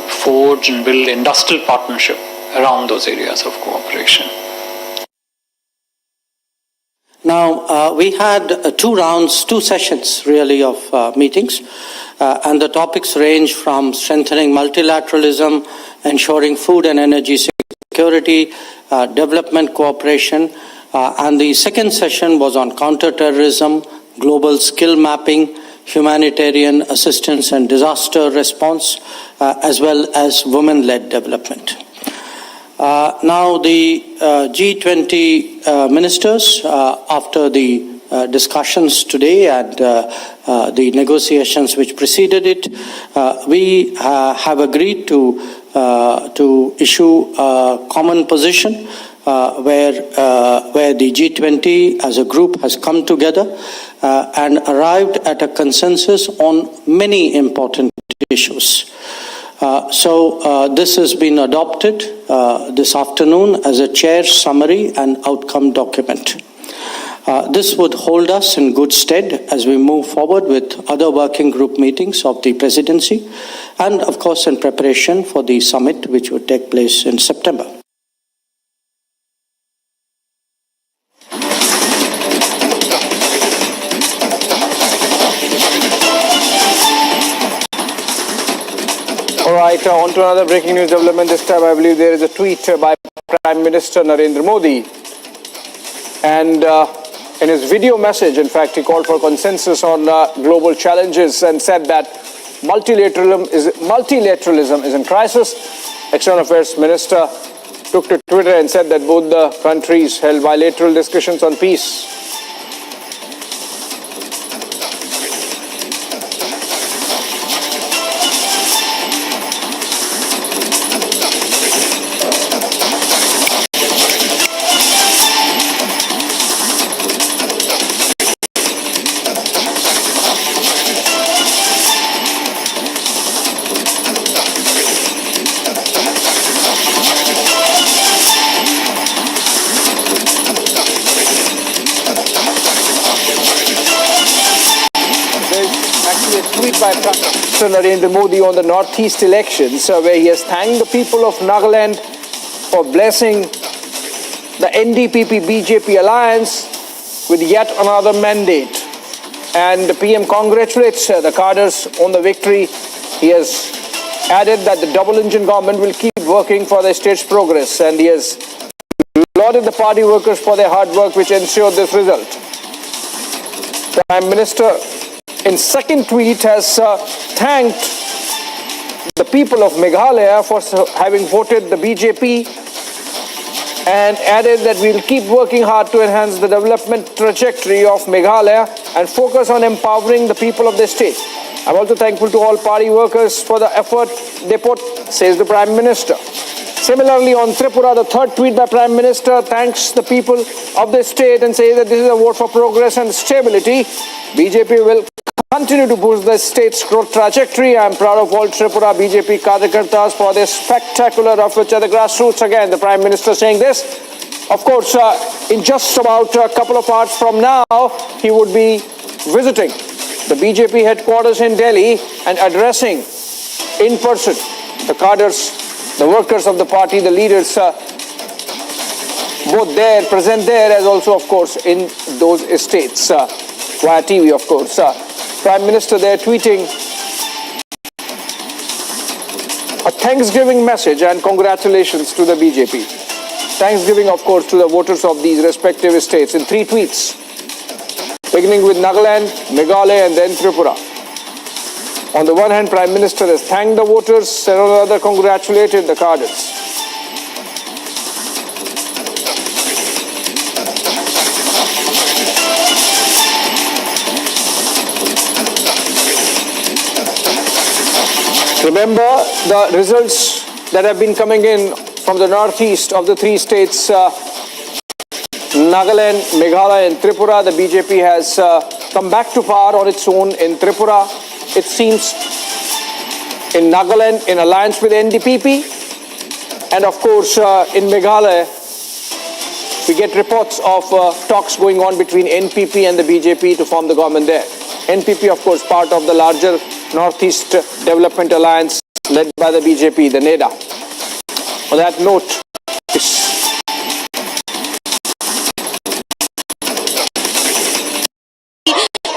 forge and build industrial partnership around those areas of cooperation. Now, we had 2 sessions really of meetings, and the topics range from strengthening multilateralism, ensuring food and energy security, development cooperation, and the second session was on counterterrorism, global skill mapping, humanitarian assistance and disaster response, as well as women-led development. Now the G20 ministers, after the discussions today and the negotiations which preceded it, we have agreed to issue a common position where the G20 as a group has come together and arrived at a consensus on many important issues. So this has been adopted this afternoon as a chair's summary and outcome document. This would hold us in good stead as we move forward with other working group meetings of the presidency and, of course, in preparation for the summit which would take place in September. right, on to another breaking news development. This time I believe there is a tweet by Prime Minister Narendra Modi. And in his video message, in fact, he called for consensus on global challenges and said that multilateralism is in crisis. External Affairs Minister took to Twitter and said that both the countries held bilateral discussions on peace. By Prime Minister Narendra Modi on the Northeast elections, where he has thanked the people of Nagaland for blessing the NDPP-BJP alliance with yet another mandate. And the PM congratulates the cadres on the victory. He has added that the double-engine government will keep working for the state's progress, and he has lauded the party workers for their hard work which ensured this result. Prime Minister in second tweet has thanked the people of Meghalaya for having voted the BJP and added that we will keep working hard to enhance the development trajectory of Meghalaya and focus on empowering the people of the state. I'm also thankful to all party workers for the effort they put, says the Prime Minister. Similarly, on Tripura, the third tweet by Prime Minister thanks the people of the state and says that this is a vote for progress and stability. BJP will continue to boost the state's growth trajectory. I am proud of all Tripura BJP Karyakartas for their spectacular efforts at the grassroots. Again, the Prime Minister saying this. Of course, in just about a couple of hours from now, he would be visiting the BJP headquarters in Delhi and addressing in person the cadres, the workers of the party, the leaders, both there, present there, as also, of course, in those estates, via TV, of course. Prime Minister there tweeting a Thanksgiving message and congratulations to the BJP. Thanksgiving, of course, to the voters of these respective states in 3 tweets, beginning with Nagaland, Meghalaya, and then Tripura. On the one hand, Prime Minister has thanked the voters, and on the other, congratulated the cadres. Remember the results that have been coming in from the northeast of the 3 states, Nagaland, Meghalaya and Tripura. The BJP has come back to power on its own. In Tripura, it seems, in Nagaland, in alliance with NDPP. And of course, in Meghalaya, we get reports of talks going on between NPP and the BJP to form the government there. NPP, of course, part of the larger Northeast Development Alliance led by the BJP, the NEDA. On that note,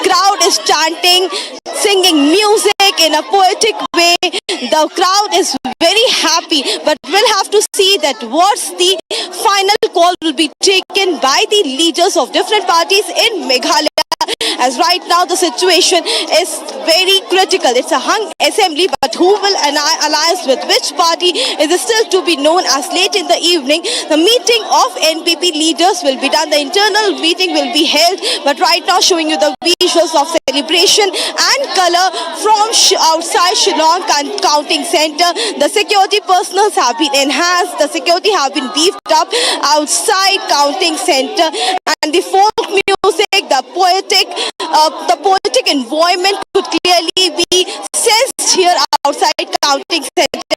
crowd is chanting, singing music in a poetic way. The crowd is very happy, but we'll have to see that what's the final call will be taken by the leaders of different parties in Meghalaya. As right now the situation is very critical. It's a hung assembly, but who will alliance with which party is still to be known, as late in the evening the meeting of NPP leaders will be done. The internal meeting will be held, but right now showing you the visuals of celebration and color from outside Shillong counting center. The security personnel have been enhanced, the security have been beefed up outside counting center, and the folk music, the poetic environment could clearly be sensed here outside counting center,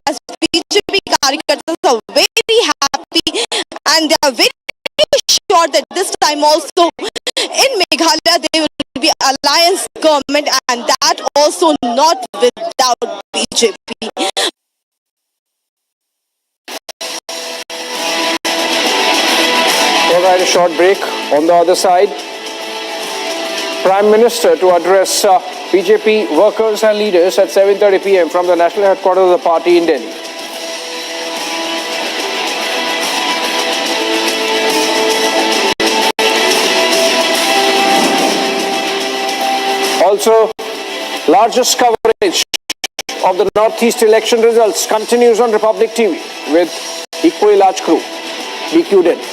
as BJP Karyakartas are very happy and they are very sure that this time also in Meghalaya there will be alliance government, and that also not without BJP. All right, a short break. On the other side, Prime Minister to address BJP workers and leaders at 7:30 p.m. from the national headquarters of the party in Delhi. Also, largest coverage of the Northeast election results continues on Republic TV with equally large crew. BQ Delhi.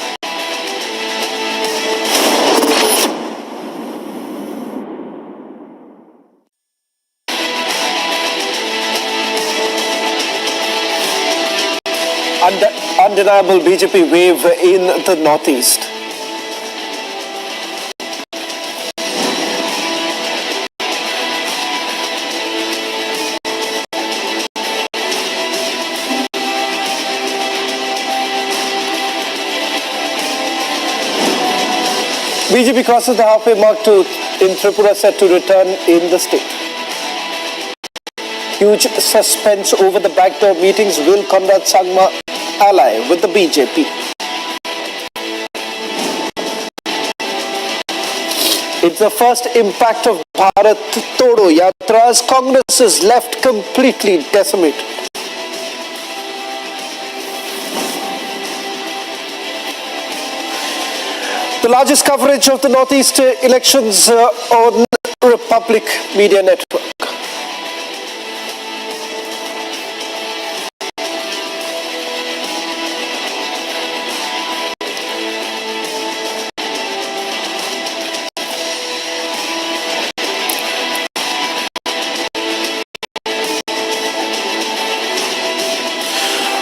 Undeniable BJP wave in the Northeast. BJP crosses the halfway mark in Tripura, set to return in the state. Huge suspense over the backdoor meetings. Will Conrad Sangma ally with the BJP? It's the first impact of Bharat Todo Yatra as Congress is left completely decimated. The largest coverage of the Northeast elections on Republic Media Network.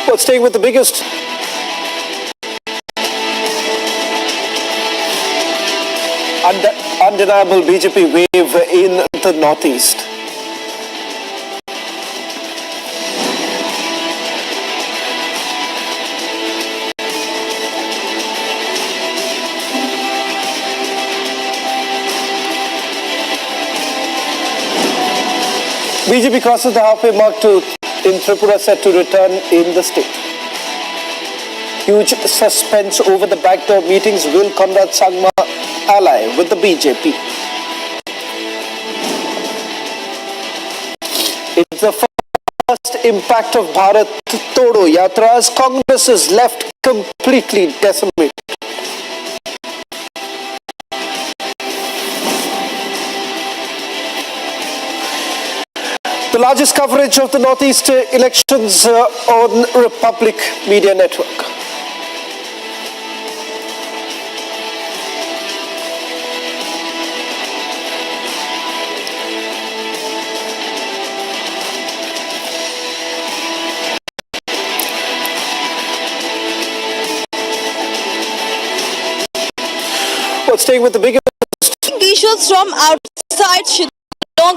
Well, staying with the biggest undeniable BJP wave in the Northeast. BJP crosses the halfway mark in Tripura, set to return in the state. Huge suspense over the backdoor meetings. Will Conrad Sangma ally with the BJP? It's the first impact of Bharat Todo Yatra as Congress is left completely decimated. The largest coverage of the Northeast elections on Republic Media Network. Well, staying with the biggest visuals from outside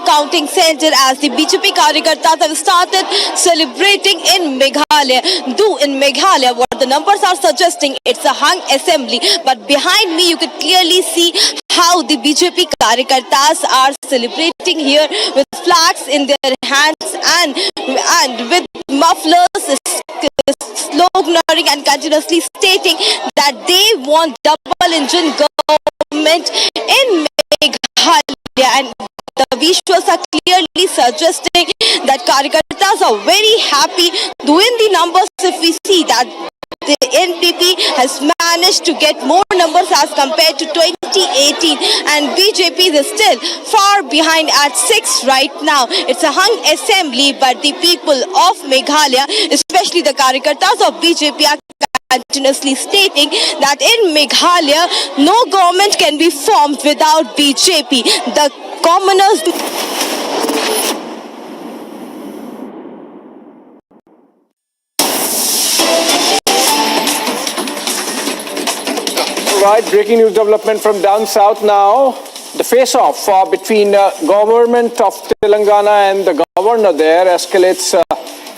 counting center as the BJP Karyakartas have started celebrating in Meghalaya. Though in Meghalaya, what the numbers are suggesting, it's a hung assembly. But behind me, you could clearly see how the BJP Karyakartas are celebrating here with flags in their hands and with mufflers, sloganeering and continuously stating that they want double engine government in Meghalaya. And the visuals are clearly suggesting that Karyakartas are very happy. Though in the numbers, if we see that the NPP has managed to get more numbers as compared to 2018, and BJP is still far behind at 6 right now. It's a hung assembly, but the people of Meghalaya, especially the Karyakartas of BJP, are continuously stating that in Meghalaya, no government can be formed without BJP. The commoners. Right, breaking news development from down south now. The face-off between government of Telangana and the governor there escalates,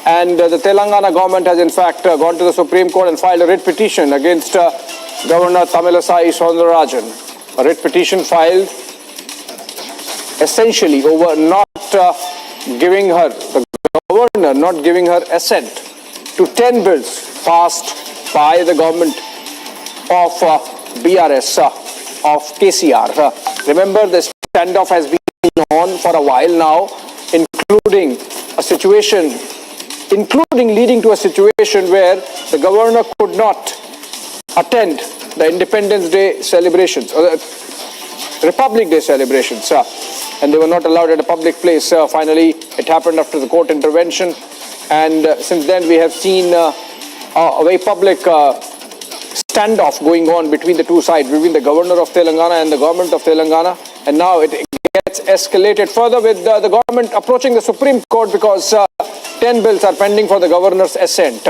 and the Telangana government has in fact gone to the Supreme Court and filed a writ petition against Governor Tamilisai Soundararajan. A writ petition filed essentially over not giving her, the governor not giving her assent to 10 bills passed by the government of BRS of KCR. Remember, the standoff has been on for a while now, including leading to a situation where the governor could not attend the Independence Day celebrations, or the Republic Day celebrations, and they were not allowed at a public place. Finally, it happened after the court intervention, and since then we have seen a very public standoff going on between the two sides, between the governor of Telangana and the government of Telangana, and now it gets escalated further with the government approaching the Supreme Court because 10 bills are pending for the governor's assent.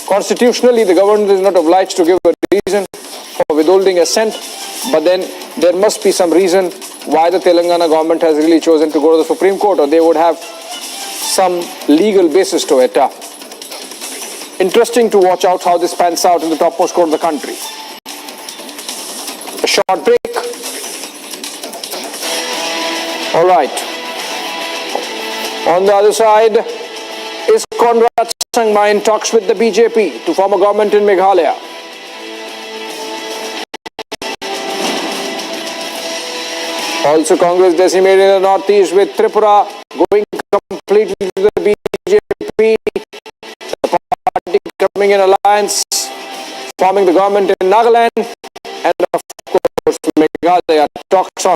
Constitutionally, the governor is not obliged to give a reason for withholding assent, but then there must be some reason why the Telangana government has really chosen to go to the Supreme Court, or they would have some legal basis to it. Interesting to watch out how this pans out in the topmost court of the country. A short break. All right. On the other side is Conrad Sangma in talks with the BJP to form a government in Meghalaya. Also, Congress decimated in the northeast with Tripura going completely to the BJP. The party coming in alliance, forming the government in Nagaland, and of course Meghalaya. Talks on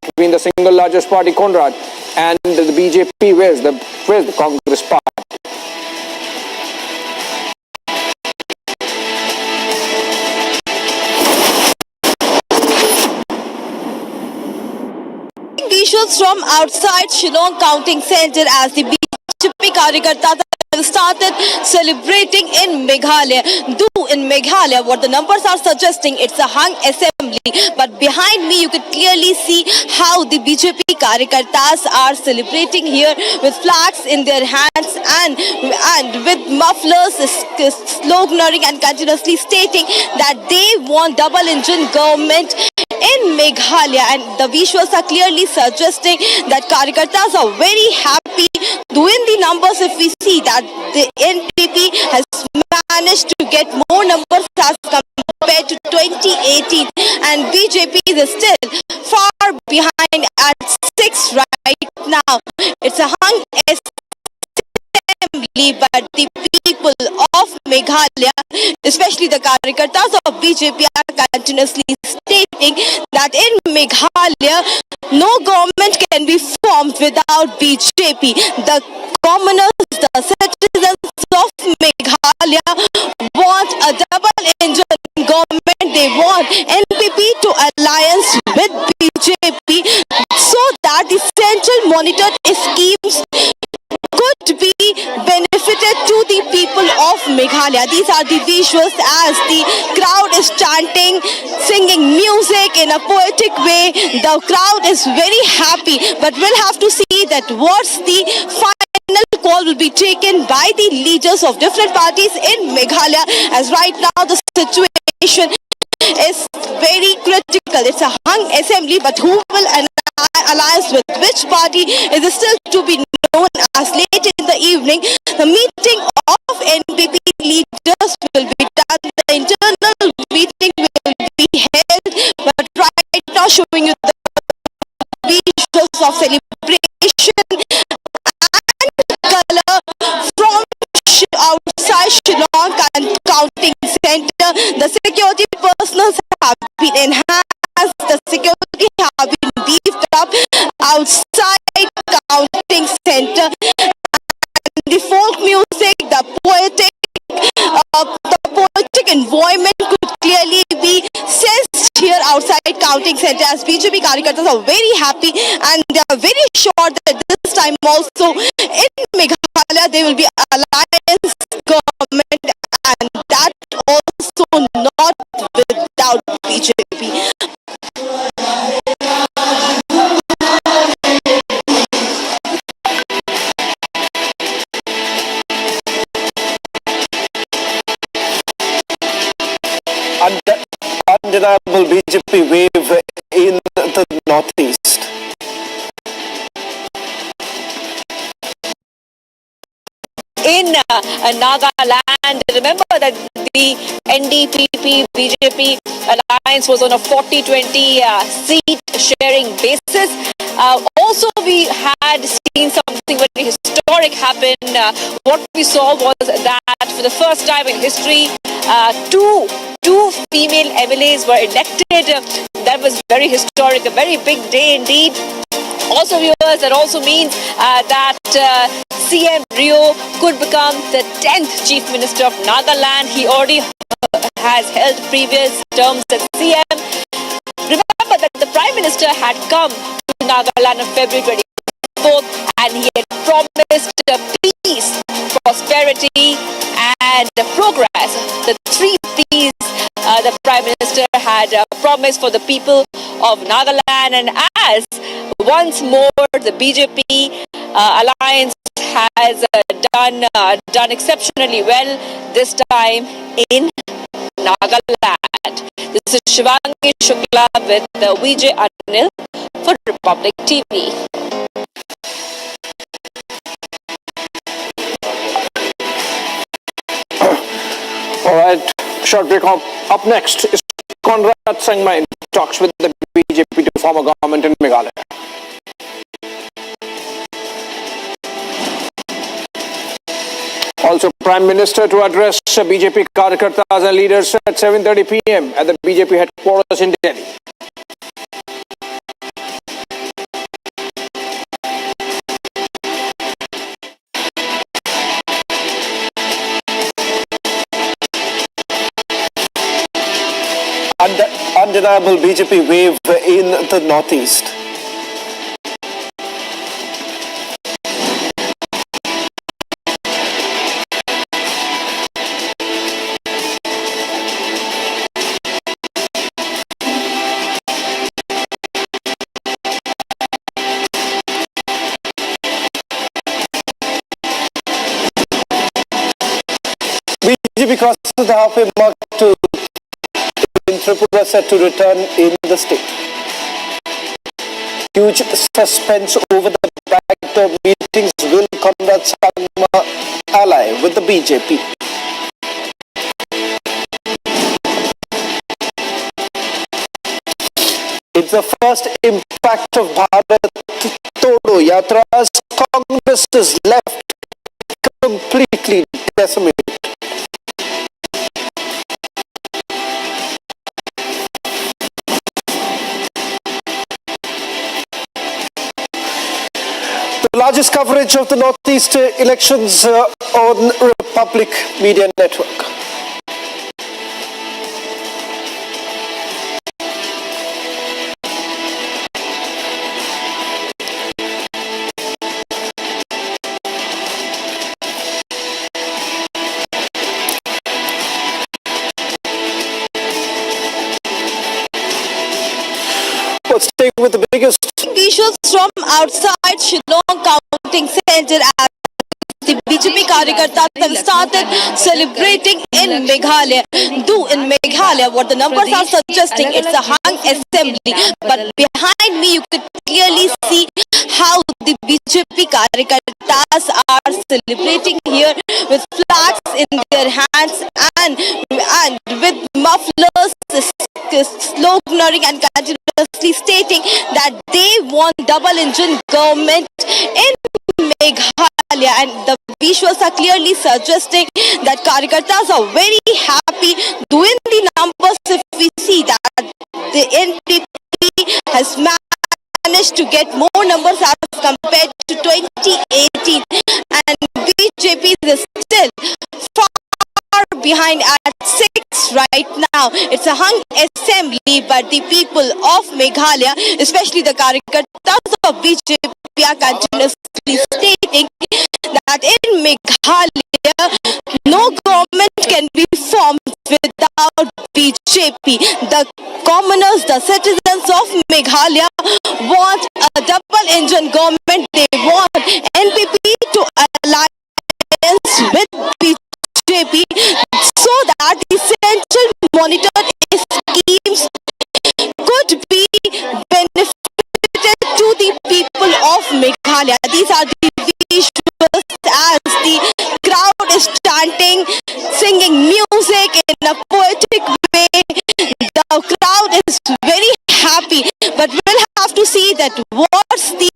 between the single largest party, Conrad, and the BJP. Where's the Congress party? Visuals from outside Shillong Counting Centre as the BJP Karyakartas started celebrating in Meghalaya. Though in Meghalaya, what the numbers are suggesting, it's a hung assembly. But behind me, you could clearly see how the BJP Karyakartas are celebrating here with flags in their hands and with mufflers, sloganeering and continuously stating that they want double-engine government in Meghalaya, and the visuals are clearly suggesting that Karyakartas are very happy. Though in the numbers, if we see that the NPP has managed to get more numbers as compared to 2018, and BJP is still far behind at 6 right now. It's a hung assembly, but the people of Meghalaya, especially the Karyakartas of BJP, are continuously stating that in Meghalaya, no government can be formed without BJP. The commoners, the citizens of Meghalaya want a double-engine government. They want NPP to alliance with BJP so that the central monitored schemes could be benefited to the people of Meghalaya. These are the visuals as the crowd is chanting, singing music in a poetic way. The crowd is very happy, but we'll have to see that what's the final call will be taken by the leaders of different parties in Meghalaya, as right now the situation is very critical. It's a hung assembly, but who will alliance with which party is still to be known as late in the evening. The meeting of NPP leaders will be done. The internal meeting will be held, but right now showing you the visuals of celebration and color from outside Shillong Counting Centre. The security personnel have been enhanced. The security have been beefed up outside Counting Centre. And the folk music, the poetic environment could clearly be sensed here outside Counting Centre, as BJP Karyakartas are very happy, and they are very sure that this time also in Meghalaya there will be alliance government, and that also not without BJP. Undeniable BJP wave in the northeast. In Nagaland, And remember that the NDPP BJP alliance was on a 40-20 seat sharing basis. Also, we had seen something very historic happen. What we saw was that for the first time in history, two female MLAs were elected. That was very historic, a very big day indeed. Also, viewers, that also means that CM Rio could become the 10th Chief Minister of Nagaland. He already has held previous terms as CM. Remember that the Prime Minister had come to Nagaland on February 24th and he had promised peace, prosperity and progress. The 3 P's the Prime Minister had promised for the people of Nagaland, and as once more the BJP alliance has done exceptionally well this time in Nagaland. This is Shivangi Shukla with VJ Anil for Republic TV. All right, short break. Up next is Conrad Sangma in talks with the BJP to form a government in Meghalaya. Also, Prime Minister to address BJP Karyakartas and leaders at 7:30 p.m. at the BJP headquarters in Delhi. Undeniable BJP wave in the Northeast. BJP crosses the halfway mark to in Tripura, set to return in the state. Huge suspense over the backdoor meetings. Will Conrad Sangma ally with the BJP? It's the first impact of Bharat Todo Yatra as Congress is left completely decimated. The largest coverage of the Northeast elections on Republic Media Network. Let's stay with the biggest visuals from outside Shillong counting center as the BJP Karyakartas have started celebrating in Meghalaya. Though in Meghalaya, what the numbers are suggesting, it's a hung assembly. But behind me, you could clearly see how the BJP Karyakartas are celebrating here with flags in their hands and with mufflers sloganeering and continuously stating that they want double engine government in Meghalaya, and the visuals are clearly suggesting that Karyakartas are very happy. Doing the numbers, if we see that the NPP has managed to get more numbers as compared to 2018, and BJP is still far behind at 6 right now. It's a hung assembly, but the people of Meghalaya, especially the Karyakartas of BJP, are continuously stating that in Meghalaya, no government can be formed without BJP. The commoners, the citizens of Meghalaya want a double engine government. They want NPP to alliance with BJP so that the central monitored schemes could be benefited to the people of Meghalaya. These are the visuals as the crowd is chanting, singing music in a poetic way. The crowd is very happy, but we'll have to see that what's the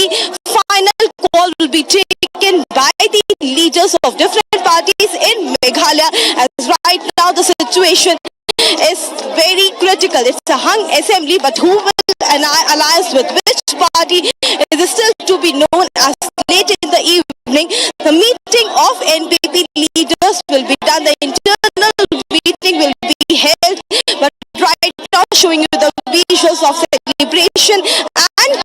final call will be taken by the leaders of different parties in Meghalaya, as right now the situation is very critical. It's a hung assembly, but who will alliance with which party is still to be known, as late in the evening the meeting of NPP leaders will be done. The internal meeting will be held, but right now showing you the visuals of celebration and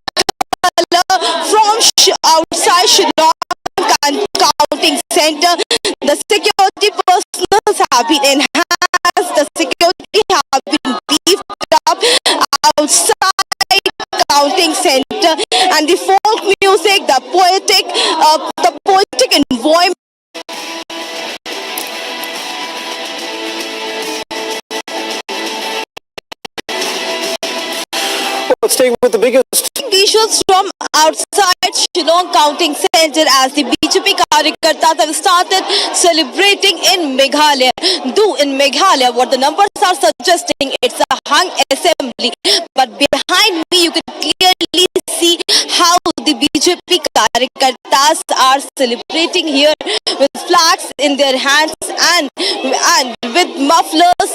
color from outside Shillong counting center. The security personnel have been enhanced, the security have been beefed up outside counting center, and the folk music, the poetic environment. Staying with the biggest visuals from outside Shillong counting center as the BJP Karyakartas have started celebrating in Meghalaya. Though in Meghalaya, what the numbers are suggesting, it's a hung assembly, but behind me you can clearly see how the BJP Karyakartas are celebrating here with flags in their hands and with mufflers,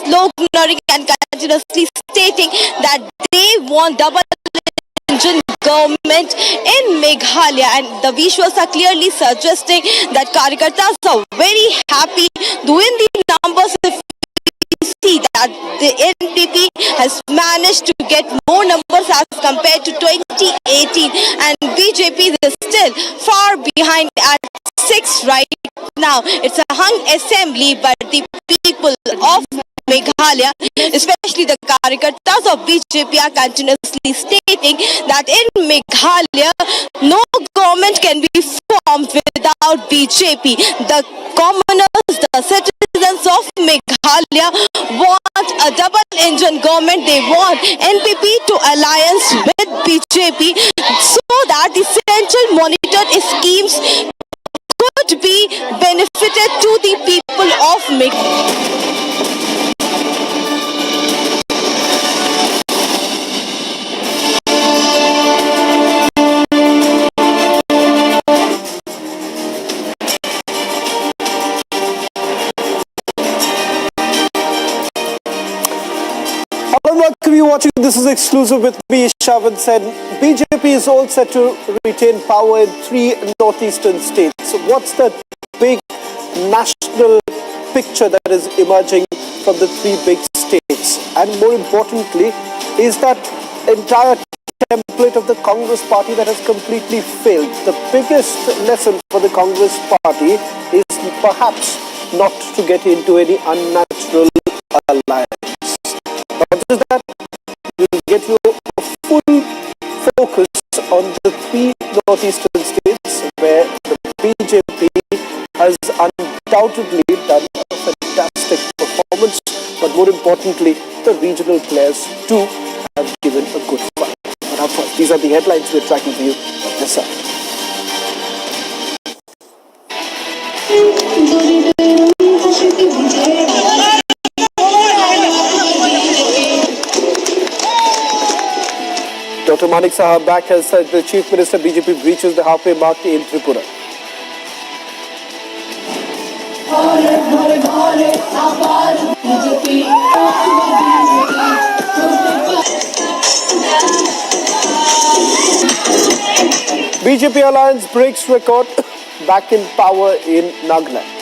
sloganeering and continuously stating that they want double engine government in Meghalaya, and the visuals are clearly suggesting that Karyakartas are very happy. Doing the numbers, if we see that the NPP has managed to get more numbers as compared to 2018, and BJP is still far behind at 6 right now. It's a hung assembly, but the people of Meghalaya, especially the Karyakartas of BJP, are continuously stating that in Meghalaya, no government can be formed without BJP. The commoners, the citizens of Meghalaya want a double-engine government. They want NPP to alliance with BJP so that the central monitored schemes could be benefited to the people of Meghalaya. Welcome you watching. This is exclusive with me, Shavan Sen. BJP is all set to retain power in 3 northeastern states. So what's the big national picture that is emerging from the 3 big states? And more importantly, is that entire template of the Congress party that has completely failed? The biggest lesson for the Congress party is perhaps not to get into any unnatural alliance. Not just that, we'll get you a full focus on the 3 northeastern states where the BJP has undoubtedly done a fantastic performance, but more importantly, the regional players too have given a good fight. But up front, these are the headlines we're tracking for you on this side. Dr. Manik Saha back has said the Chief Minister BJP breaches the halfway mark in Tripura. BJP alliance breaks record, back in power in Nagaland.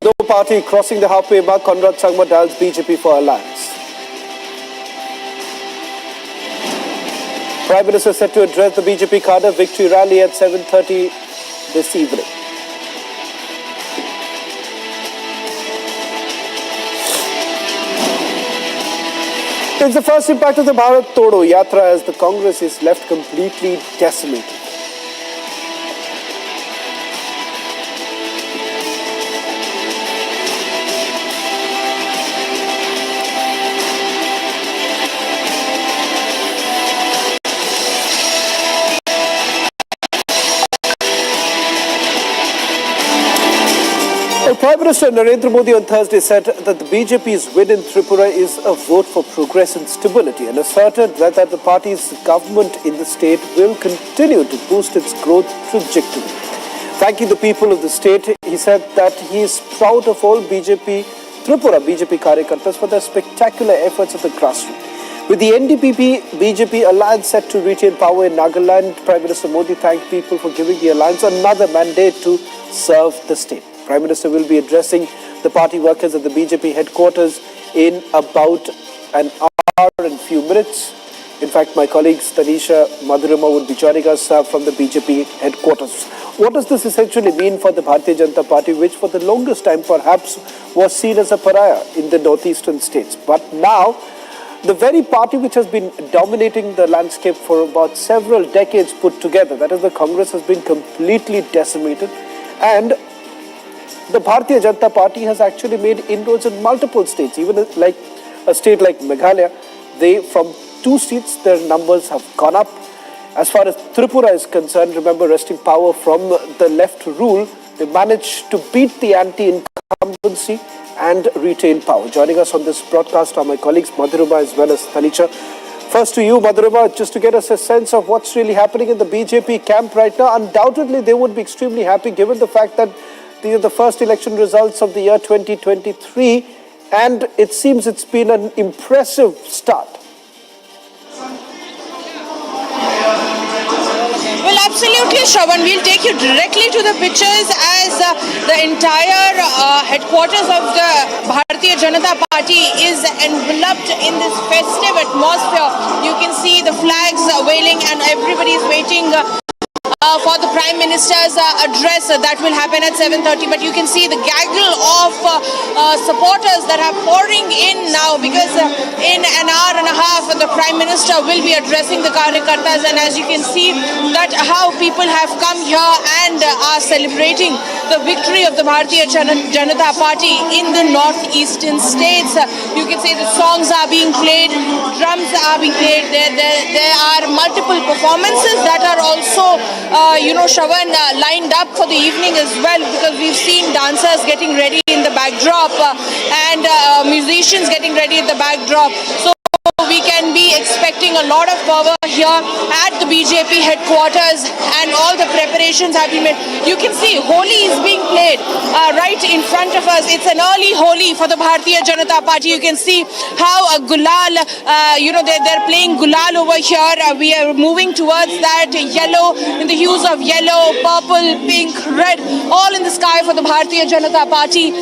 No party crossing the halfway mark, Conrad Sangma dials BJP for alliance. Prime Minister set to address the BJP cadre victory rally at 7:30 this evening. It's the first impact of the Bharat Todo Yatra as the Congress is left completely decimated. Well, Prime Minister Narendra Modi on Thursday said that the BJP's win in Tripura is a vote for progress and stability, and asserted that the party's government in the state will continue to boost its growth trajectory. Thanking the people of the state, he said that he is proud of all Tripura BJP Karyakartas for their spectacular efforts at the grassroots. With the NDPP-BJP alliance set to retain power in Nagaland, Prime Minister Modi thanked people for giving the alliance another mandate to serve the state. Prime Minister will be addressing the party workers at the BJP headquarters in about an hour and few minutes. In fact, my colleague Tanisha Madhurima would be joining us from the BJP headquarters. What does this essentially mean for the Bharatiya Janata Party, which for the longest time perhaps was seen as a pariah in the northeastern states? But now, the very party which has been dominating the landscape for about several decades put together, that is the Congress, has been completely decimated, and the Bharatiya Janata Party has actually made inroads in multiple states. Even like a state like Meghalaya, from 2 seats, their numbers have gone up. As far as Tripura is concerned, remember, wresting power from the left rule, they managed to beat the anti-incumbency and retain power. Joining us on this broadcast are my colleagues Madhurima as well as Tanisha. First to you, Madhurima, just to get us a sense of what's really happening in the BJP camp right now. Undoubtedly, they would be extremely happy given the fact that these are the first election results of the year 2023, and it seems it's been an impressive start. Well, absolutely, Shravan. We'll take you directly to the pictures as the entire headquarters of the Bharatiya Janata Party is enveloped in this festive atmosphere. You can see the flags waving and everybody is waiting for the Prime Minister's address that will happen at 7:30. But you can see the gaggle of supporters that are pouring in now, because in an hour and a half the Prime Minister will be addressing the Karyakartas, and as you can see that how people have come here and are celebrating the victory of the Bharatiya Janata Party in the northeastern states. You can see the songs are being played, drums are being played. There are multiple performances that are also Shravan, lined up for the evening as well, because we've seen dancers getting ready in the backdrop and musicians getting ready at the backdrop. So we can be expecting a lot of power here at the BJP headquarters, and all the preparations have been made. You can see Holi is being played right in front of us. It's an early Holi for the Bharatiya Janata Party. You can see how Gulal, they're playing Gulal over here. We are moving towards that yellow, in the hues of yellow, purple, pink, red, all in the sky for the Bharatiya Janata Party,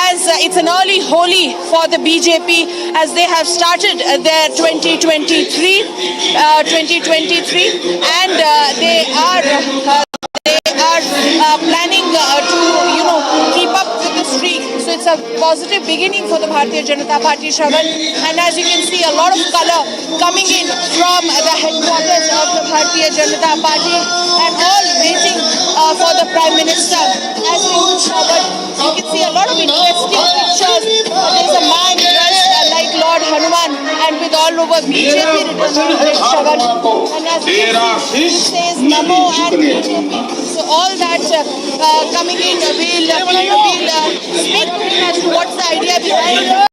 as it's an early Holi for the BJP as they have started their 2023, and they are planning to keep up with the streak. So it's a positive beginning for the Bharatiya Janata Party, Shravan. And as you can see, a lot of color coming in from the headquarters of the Bharatiya Janata Party, and all waiting for the Prime Minister. As we move forward, you can see a lot of interesting pictures. There's a man dressed like Lord Hanuman, and with all over BJP written, Shravan. And as you can see, it says Namo and BJP. So all that coming in, we'll speak as to what's the idea behind it.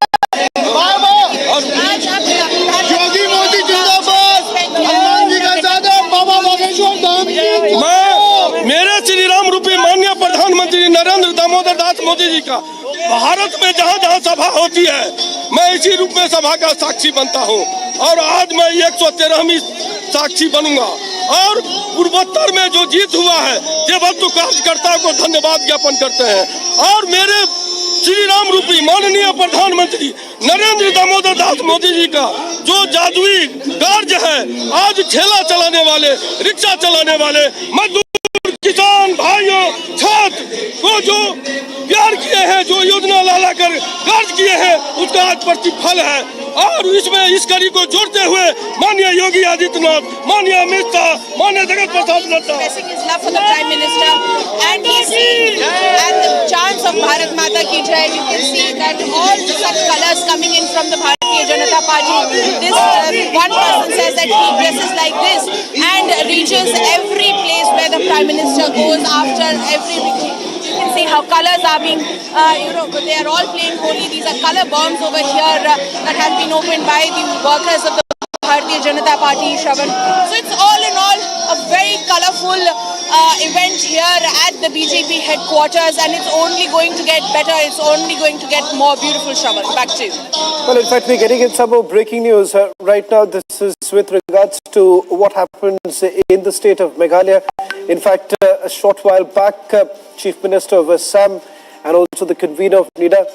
योगी मोदी जिंदाबाद, हनुमान जी का ज्यादा, बाबा बागेश्वर धाम की। मैं मेरे श्री राम रूपी माननीय प्रधानमंत्री नरेंद्र दामोदर दास मोदी जी का भारत में जहाँ जहाँ सभा होती है, मैं इसी रूप में सभा का साक्षी बनता हूँ, और आज मैं 113वीं साक्षी बनूंगा। और पूर्वोत्तर में जो जीत हुआ है, ये वस्तु कार्यकर्ताओं को धन्यवाद ज्ञापन करते हैं, और मेरे श्री राम रूपी माननीय प्रधानमंत्री नरेंद्र दामोदर दास मोदी जी का जो जादुई कार्य है, आज ठेला चलाने वाले, रिक्शा चलाने वाले, मजदूर, किसान भाइयों, छात्र को जो प्यार किए हैं, जो योजना ला कर कार्य किए हैं, उसका आज प्रतिफल है। और इसमें इस कड़ी को जोड़ते हुए माननीय योगी आदित्यनाथ, माननीय अमित शाह, माननीय Jagat Prasad Nadda, love for the Prime Minister, and the chants of Bharat Mata Ki Jai. You can see that all such colors coming in from the Bharatiya Janata Party. This one person says that he dresses like this and reaches every place where the Prime Minister goes after every victory. You can see how Now colors are being, they are all playing holy. These are color bombs over here that have been opened by the workers of the Bharatiya Janata Party, Shravan. So it's all in all a very colourful event here at the BJP headquarters, and it's only going to get better, it's only going to get more beautiful, Shravan. Back to you. Well, in fact, we're getting in some more breaking news right now. This is with regards to what happens in the state of Meghalaya. In fact, a short while back, Chief Minister of Assam and also the convener of NIDA,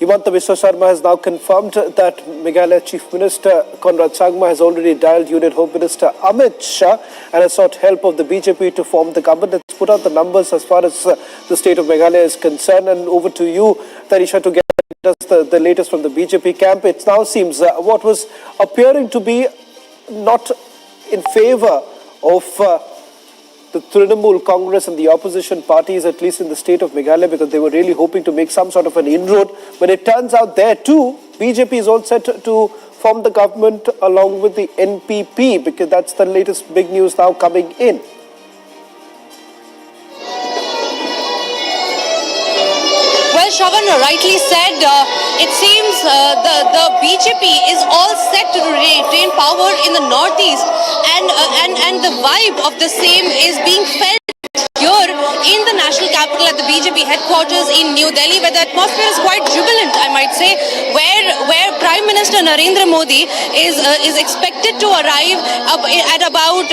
Himanta Biswa Sarma, has now confirmed that Meghalaya Chief Minister Conrad Sangma has already dialed Union Home Minister Amit Shah and has sought help of the BJP to form the government. Let's put out the numbers as far as the state of Meghalaya is concerned, and over to you, Tarisha, to get us the latest from the BJP camp. It now seems what was appearing to be not in favour of the Trinamool Congress and the opposition parties, at least in the state of Meghalaya, because they were really hoping to make some sort of an inroad. But it turns out there too, BJP is all set to form the government along with the NPP, because that's the latest big news now coming in. Well, Shravan rightly said, it seems the BJP is all set to retain power in the northeast, and the vibe of the same is being felt here in the national capital at the BJP headquarters in New Delhi, where the atmosphere is quite jubilant, I might say, where Prime Minister Narendra Modi is expected to arrive at about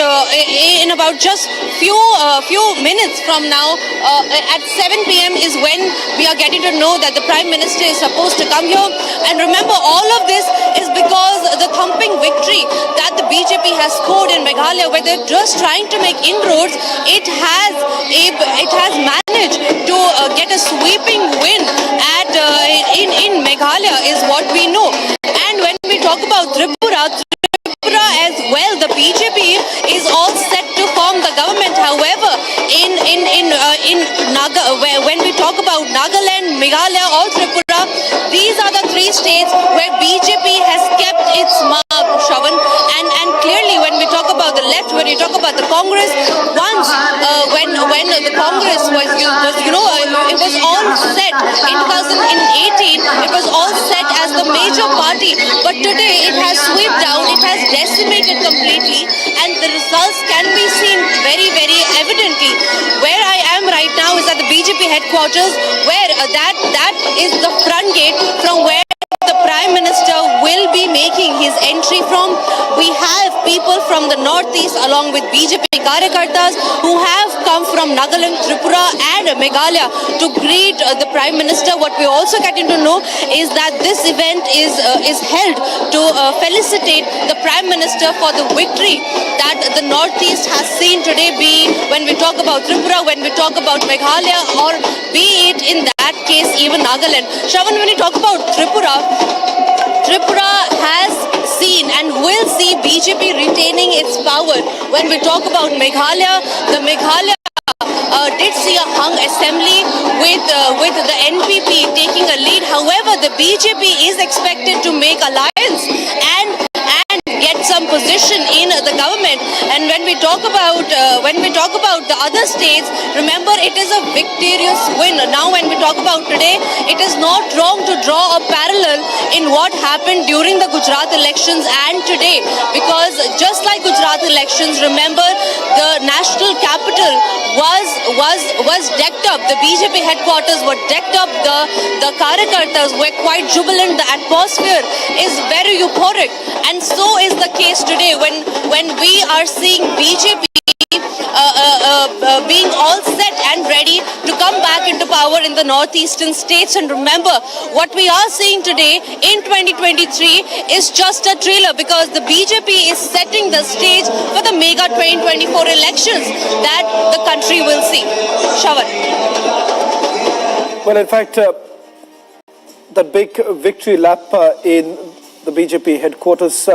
just few minutes from now. At 7 p.m. is when we are getting to know that the Prime Minister is supposed to come here. And remember, all of this is because the thumping victory that the BJP has scored in Meghalaya, where they're just trying to make inroads, it has managed to get a sweeping win in Meghalaya, is what we know. And when we talk about Tripura as well, the BJP is all set to form the government. However, when we talk about Nagaland, Meghalaya or Tripura, these are the three states where BJP has kept its mark, Shravan. And clearly, when we talk about the left, when we talk about the Congress, once when the Congress was it was all set in 2018, it was all set as the major party, but today it has swept down, it has decimated completely, and the results can be seen very, very evidently. Where I am right now is at the BJP headquarters, where that is the front gate from where the Prime Minister will be making his entry from. We have people from the northeast along with BJP Karyakartas who have come from Nagaland, Tripura and Meghalaya to greet the Prime Minister. What we also getting to know is that this event is held to felicitate the Prime Minister for the victory that the northeast has seen today, be when we talk about Tripura, when we talk about Meghalaya, or be it in that case even Nagaland. Shravan, when we talk about Tripura has seen and will see BJP retaining its power. When we talk about Meghalaya, the Meghalaya did see a hung assembly with the NPP taking a lead. However, the BJP is expected to make alliance and get some position in the government. And when we talk about the other states, remember, it is a victorious win. Now when we talk about today, it is not wrong to draw a parallel in what happened during the Gujarat elections and today, because just like Gujarat elections, remember, the national capital was decked up. The BJP headquarters were decked up. The Karyakartas were quite jubilant. The atmosphere is very euphoric, and so is the case today when we are seeing BJP being all set and ready to come back into power in the northeastern states. And remember, what we are seeing today in 2023 is just a trailer, because the BJP is setting the stage for the mega 2024 elections that the country will see. Shravan. Well, in fact, that big victory lap in the BJP headquarters.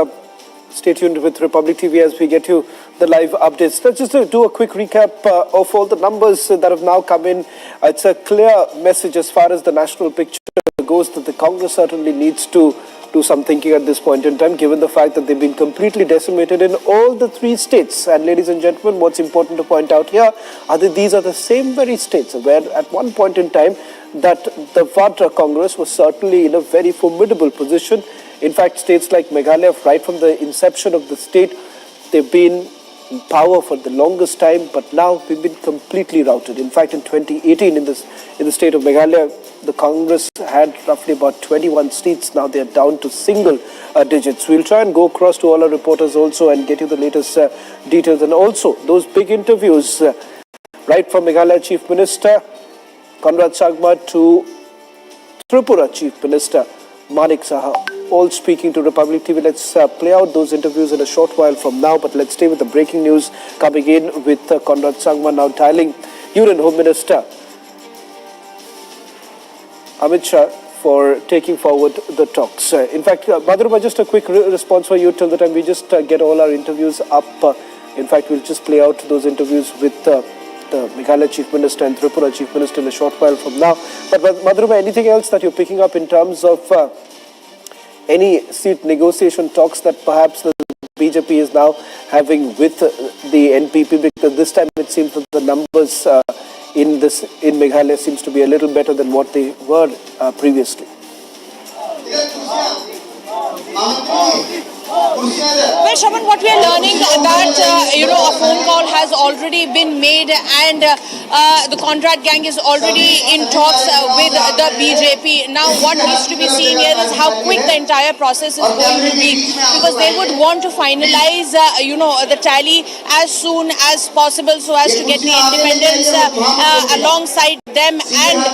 Stay tuned with Republic TV as we get you the live updates. Let's just do a quick recap of all the numbers that have now come in. It's a clear message as far as the national picture goes that the Congress certainly needs to do some thinking at this point in time, given the fact that they've been completely decimated in all the 3 states. And ladies and gentlemen, what's important to point out here are that these are the same very states where at one point in time that the Vadra Congress was certainly in a very formidable position. In fact, states like Meghalaya, right from the inception of the state, they've been in power for the longest time, but now we've been completely routed. In fact, in 2018, in the state of Meghalaya, the Congress had roughly about 21 seats. Now they're down to single digits. We'll try and go across to all our reporters also and get you the latest details, and also those big interviews right from Meghalaya Chief Minister Conrad Sangma to Tripura Chief Minister Manik Saha, all speaking to Republic TV. Let's play out those interviews in a short while from now, but let's stay with the breaking news coming in with Conrad Sangma now dialing Union Home Minister Amit Shah for taking forward the talks. In fact, Madhurima, just a quick response for you till the time we just get all our interviews up. In fact, we'll just play out those interviews with the Meghalaya Chief Minister and Tripura Chief Minister in a short while from now. But Madhurima, anything else that you're picking up in terms of any seat negotiation talks that perhaps the BJP is now having with the NPP? Because this time it seems that the numbers in Meghalaya seems to be a little better than what they were previously. Well, Shravan, what we are learning that, a phone call has already been made and the Conrad gang is already in talks with the BJP. Now, what needs to be seen here is how quick the entire process is going to be, because they would want to finalize, the tally as soon as possible so as to get the independence alongside them and,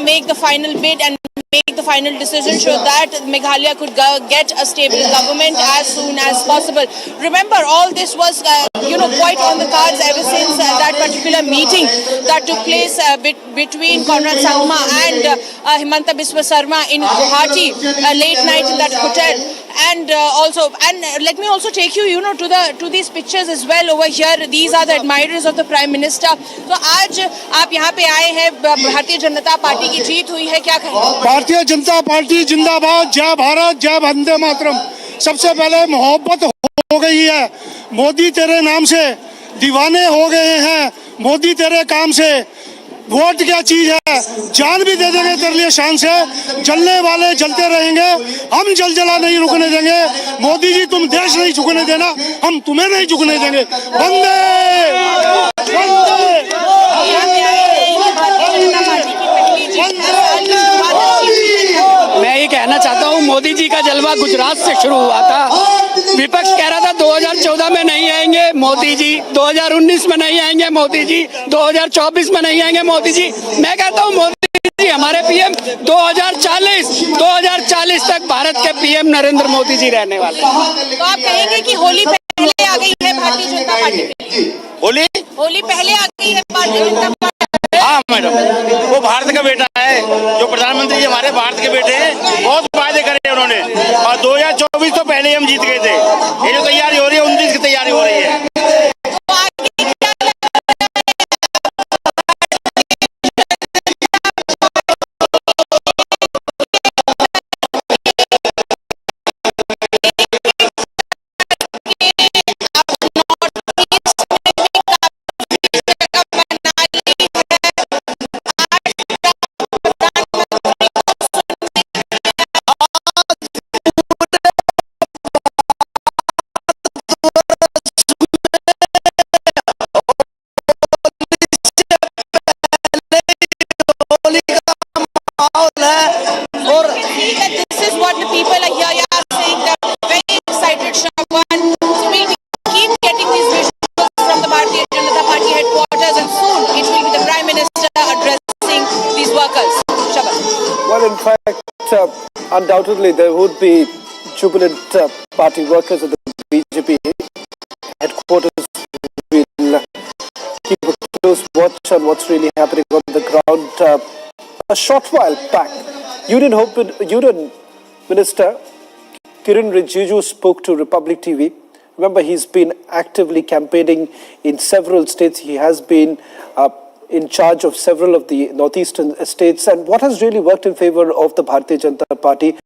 make the final bid and make the final decision so that Meghalaya could get a stable government as soon as possible. Remember, all this was, quite on the cards ever since that particular meeting that took place between Conrad Sangma and Himanta Biswa Sarma in Guwahati, late night in that hotel. And let me also take you, to these pictures as well over here. These are the admirers of the Prime Minister. So, आज आप यहाँ पे आए हैं, Bharatiya Janata party की जीत हुई है, क्या कहेंगे? भारतीय जनता पार्टी जिंदाबाद, जय भारत, जय वंदे मातरम। सबसे पहले मोहब्बत हो गई है, मोदी तेरे नाम से दीवाने हो गए हैं, मोदी तेरे काम से। वोट क्या चीज है, जान भी दे देंगे तेरे लिए शान से, जलने वाले जलते रहेंगे, हम जला नहीं रुकने देंगे। मोदी जी, तुम देश नहीं झुकने देना, हम तुम्हें नहीं झुकने देंगे। वंदे मैं ये कहना चाहता हूँ, मोदी जी का जलवा गुजरात से शुरू हुआ था। विपक्ष कह रहा था 2014 में नहीं आएंगे मोदी जी, 2019 में नहीं आएंगे मोदी जी, 2024 में नहीं आएंगे मोदी जी। मैं कहता हूँ मोदी जी हमारे पीएम 2040 तक भारत के पीएम नरेंद्र मोदी जी रहने वाले। तो आप कहेंगे कि होली पहले आ गई है भारतीय जनता पार्टी के लिए? होली पहले आ गई है भारतीय जनता पार्टी? हाँ मैडम, वो भारत का बेटा है, जो प्रधानमंत्री जी हमारे भारत के बेटे हैं। बहुत वादे करे उन्होंने, और 2024 तो पहले ही हम जीत गए थे। ये जो तैयारी हो रही है, 19 की तैयारी हो रही है। Undoubtedly, there would be jubilant party workers at the BJP headquarters. Will keep a close watch on what's really happening on the ground. A short while back, Union Minister Kiren Rijiju spoke to Republic TV. Remember, he's been actively campaigning in several states. He has been in charge of several of the northeastern states, and what has really worked in favor of the Bharatiya Janata Party,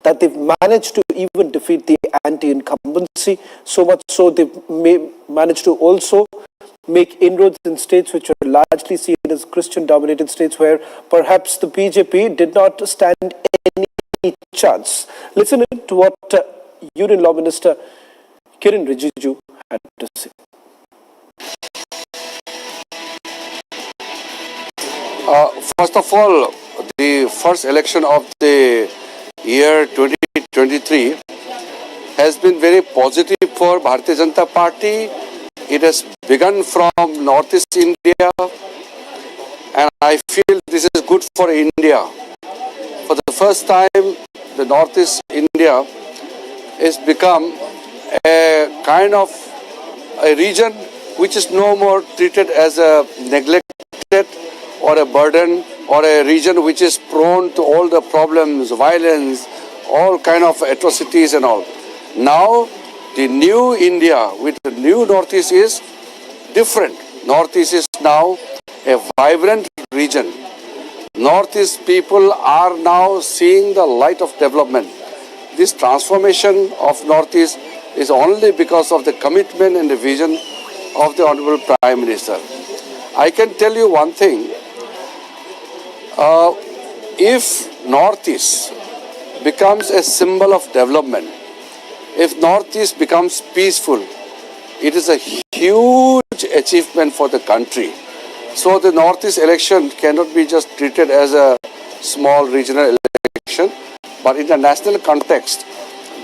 that they've managed to even defeat the anti-incumbency, so much so they've managed to also make inroads in states which are largely seen as Christian-dominated states, where perhaps the BJP did not stand any chance. Listen to what Union Law Minister Kiren Rijiju had to say. First of all, the first election of the year 2023 has been very positive for Bharatiya Janata Party. It has begun from Northeast India, and I feel this is good for India. For the first time, the Northeast India has become a kind of a region which is no more treated as a neglected or a burden, or a region which is prone to all the problems, violence, all kind of atrocities and all. Now, the new India with the new Northeast is different. Northeast is now a vibrant region. Northeast people are now seeing the light of development. This transformation of Northeast is only because of the commitment and the vision of the Honorable Prime Minister. I can tell you one thing. If Northeast becomes a symbol of development, if Northeast becomes peaceful, it is a huge achievement for the country. So the Northeast election cannot be just treated as a small regional election, but in the national context,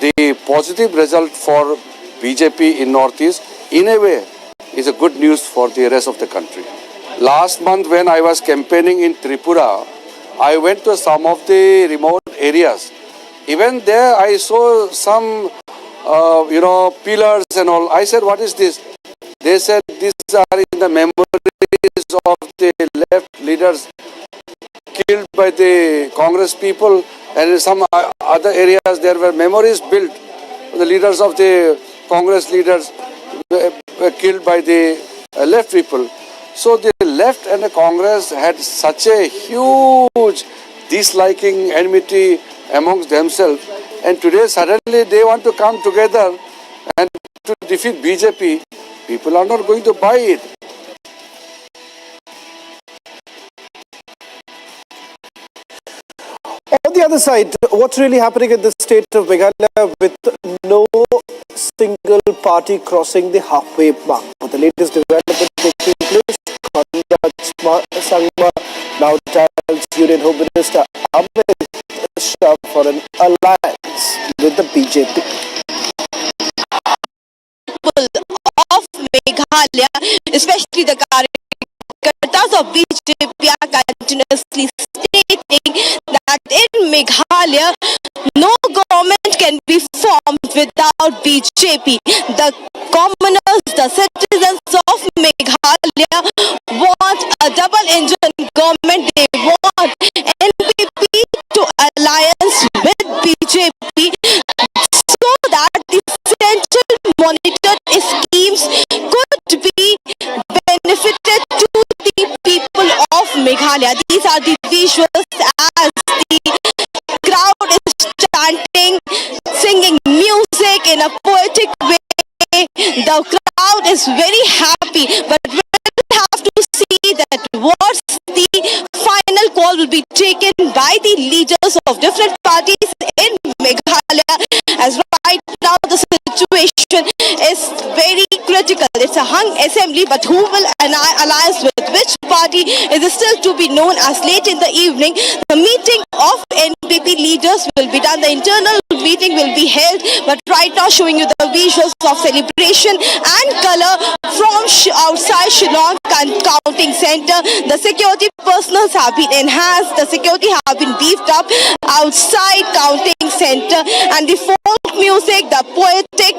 the positive result for BJP in Northeast, in a way, is a good news for the rest of the country. Last month when I was campaigning in Tripura, I went to some of the remote areas. Even there I saw some, pillars and all. I said, what is this? They said, these are in the memories of the left leaders killed by the Congress people, and in some other areas there were memories built. The leaders of the Congress leaders were killed by the left people. So the left and the Congress had such a huge disliking, enmity amongst themselves, and today suddenly they want to come together and to defeat BJP. People are not going to buy it. On the other side, what's really happening in the state of Meghalaya with no single party crossing the halfway mark? But the latest development taking place, Sangma now tells Union Home Minister Amit Shah for an alliance with the BJP. Of Meghalaya, especially the Karyakartas of BJP, are continuously stating that in Meghalaya, no government can be formed without BJP. The commoners, the citizens of Meghalaya want a double-engine government. They want NPP to alliance with BJP so that the central monitored schemes could be benefited to the people of Meghalaya. These are the visuals as the crowd is chanting, singing music in a poetic way. The crowd is very happy, but we'll have to see that what's the final call will be taken by the leaders of different parties in Meghalaya, as right now the situation is very critical. It's a hung assembly, but who will alliance with which party is still to be known as late in the evening. The meeting of NPP leaders will be done. The internal meeting will be held, but right now showing you the visuals of celebration and color from outside Shillong Counting Center. The security personnel have been enhanced. The security have been beefed up outside Counting Center, and the folk music, the poetic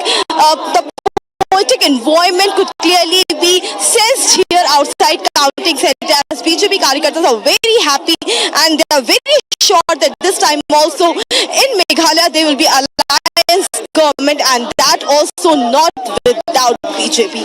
environment could clearly be sensed here outside Counting Center, as BJP Karyakartas are very happy and they are very sure that this time also in Meghalaya there will be alliance government, and that also not without BJP.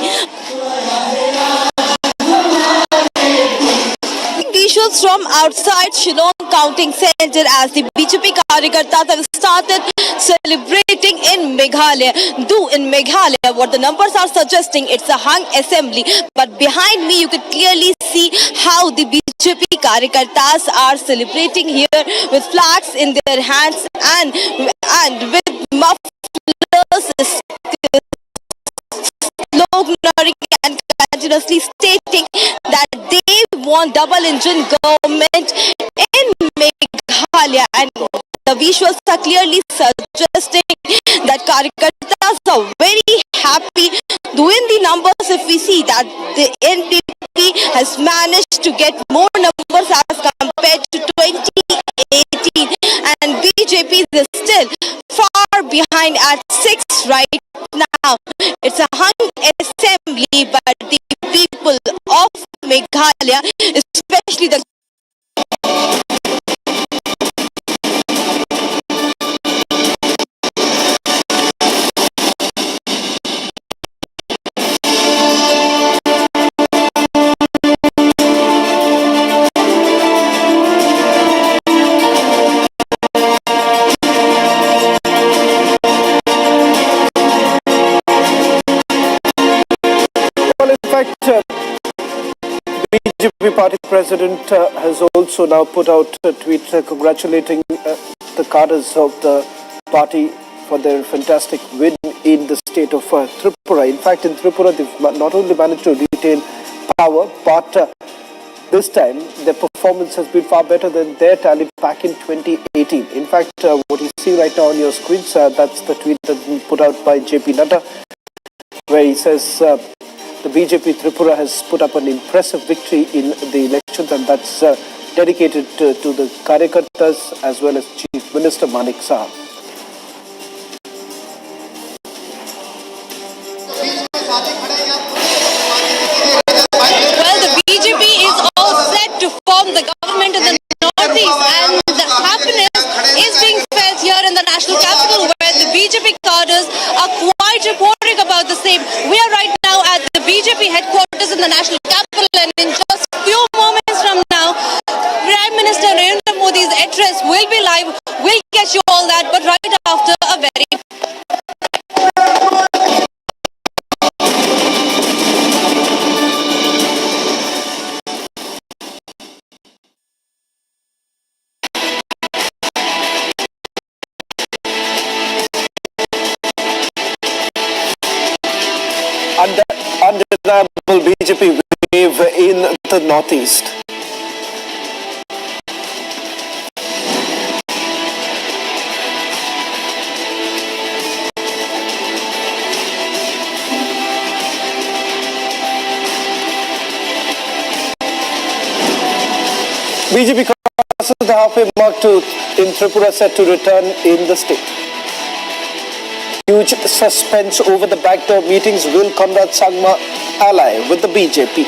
visuals from outside Shillong counting center as the BJP Karyakartas have started celebrating in Meghalaya. Though in Meghalaya, what the numbers are suggesting, it's a hung assembly. But behind me, you could clearly see how the BJP Karyakartas are celebrating here with flags in their hands and with mufflers, sloganeering and continuously stating that they want double-engine government in Meghalaya, and the visuals are clearly suggesting that Karyakartas are very happy. Though in the numbers, if we see that the NDP has managed to get more numbers as compared to 2018, and BJP is still far behind at 6 right now. It's a hung assembly, but the people of Meghalaya, especially the BJP party president has also now put out a tweet congratulating the cadres of the party for their fantastic win in the state of Tripura. In fact, in Tripura, they've not only managed to retain power, but this time their performance has been far better than their tally back in 2018. In fact, what you see right now on your screens, that's the tweet that's been put out by JP Nadda, where he says the BJP Tripura has put up an impressive victory in the elections, and that's dedicated to the Karyakartas as well as Chief Minister Manik Saha. Well, the BJP is all set to form the government in the northeast, and the happiness is being felt here in the national capital, where the BJP cadres are quite reporting about the same. We are right now at the BJP headquarters in the national capital, and in just few moments from now, Prime Minister Narendra Modi's address will be live. We'll get you all that, but right after a very undeniable BJP wave in the northeast. BJP crosses the halfway mark in Tripura, set to return in the state. Huge suspense over the backdoor meetings. Will Conrad Sangma ally with the BJP?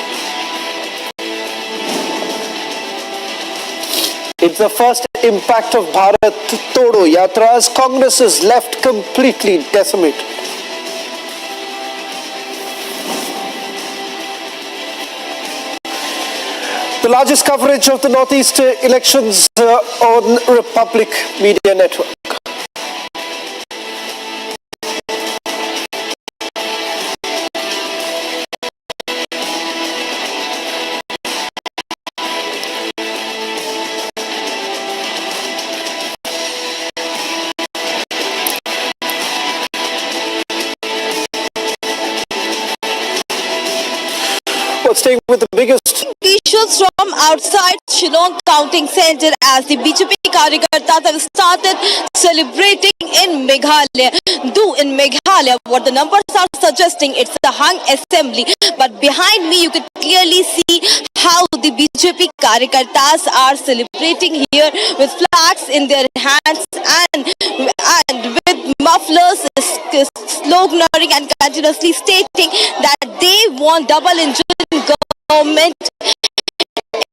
It's the first impact of Bharat Todo Yatra as Congress is left completely decimated. The largest coverage of the Northeast elections on Republic Media Network. Staying with the biggest visuals from outside Shillong counting center as the BJP Karyakartas have started celebrating in Meghalaya. Though in Meghalaya, what the numbers are suggesting, it's a hung assembly. But behind me, you could clearly see how the BJP Karyakartas are celebrating here with flags in their hands and with mufflers, sloganeering and continuously stating that they want double-engine government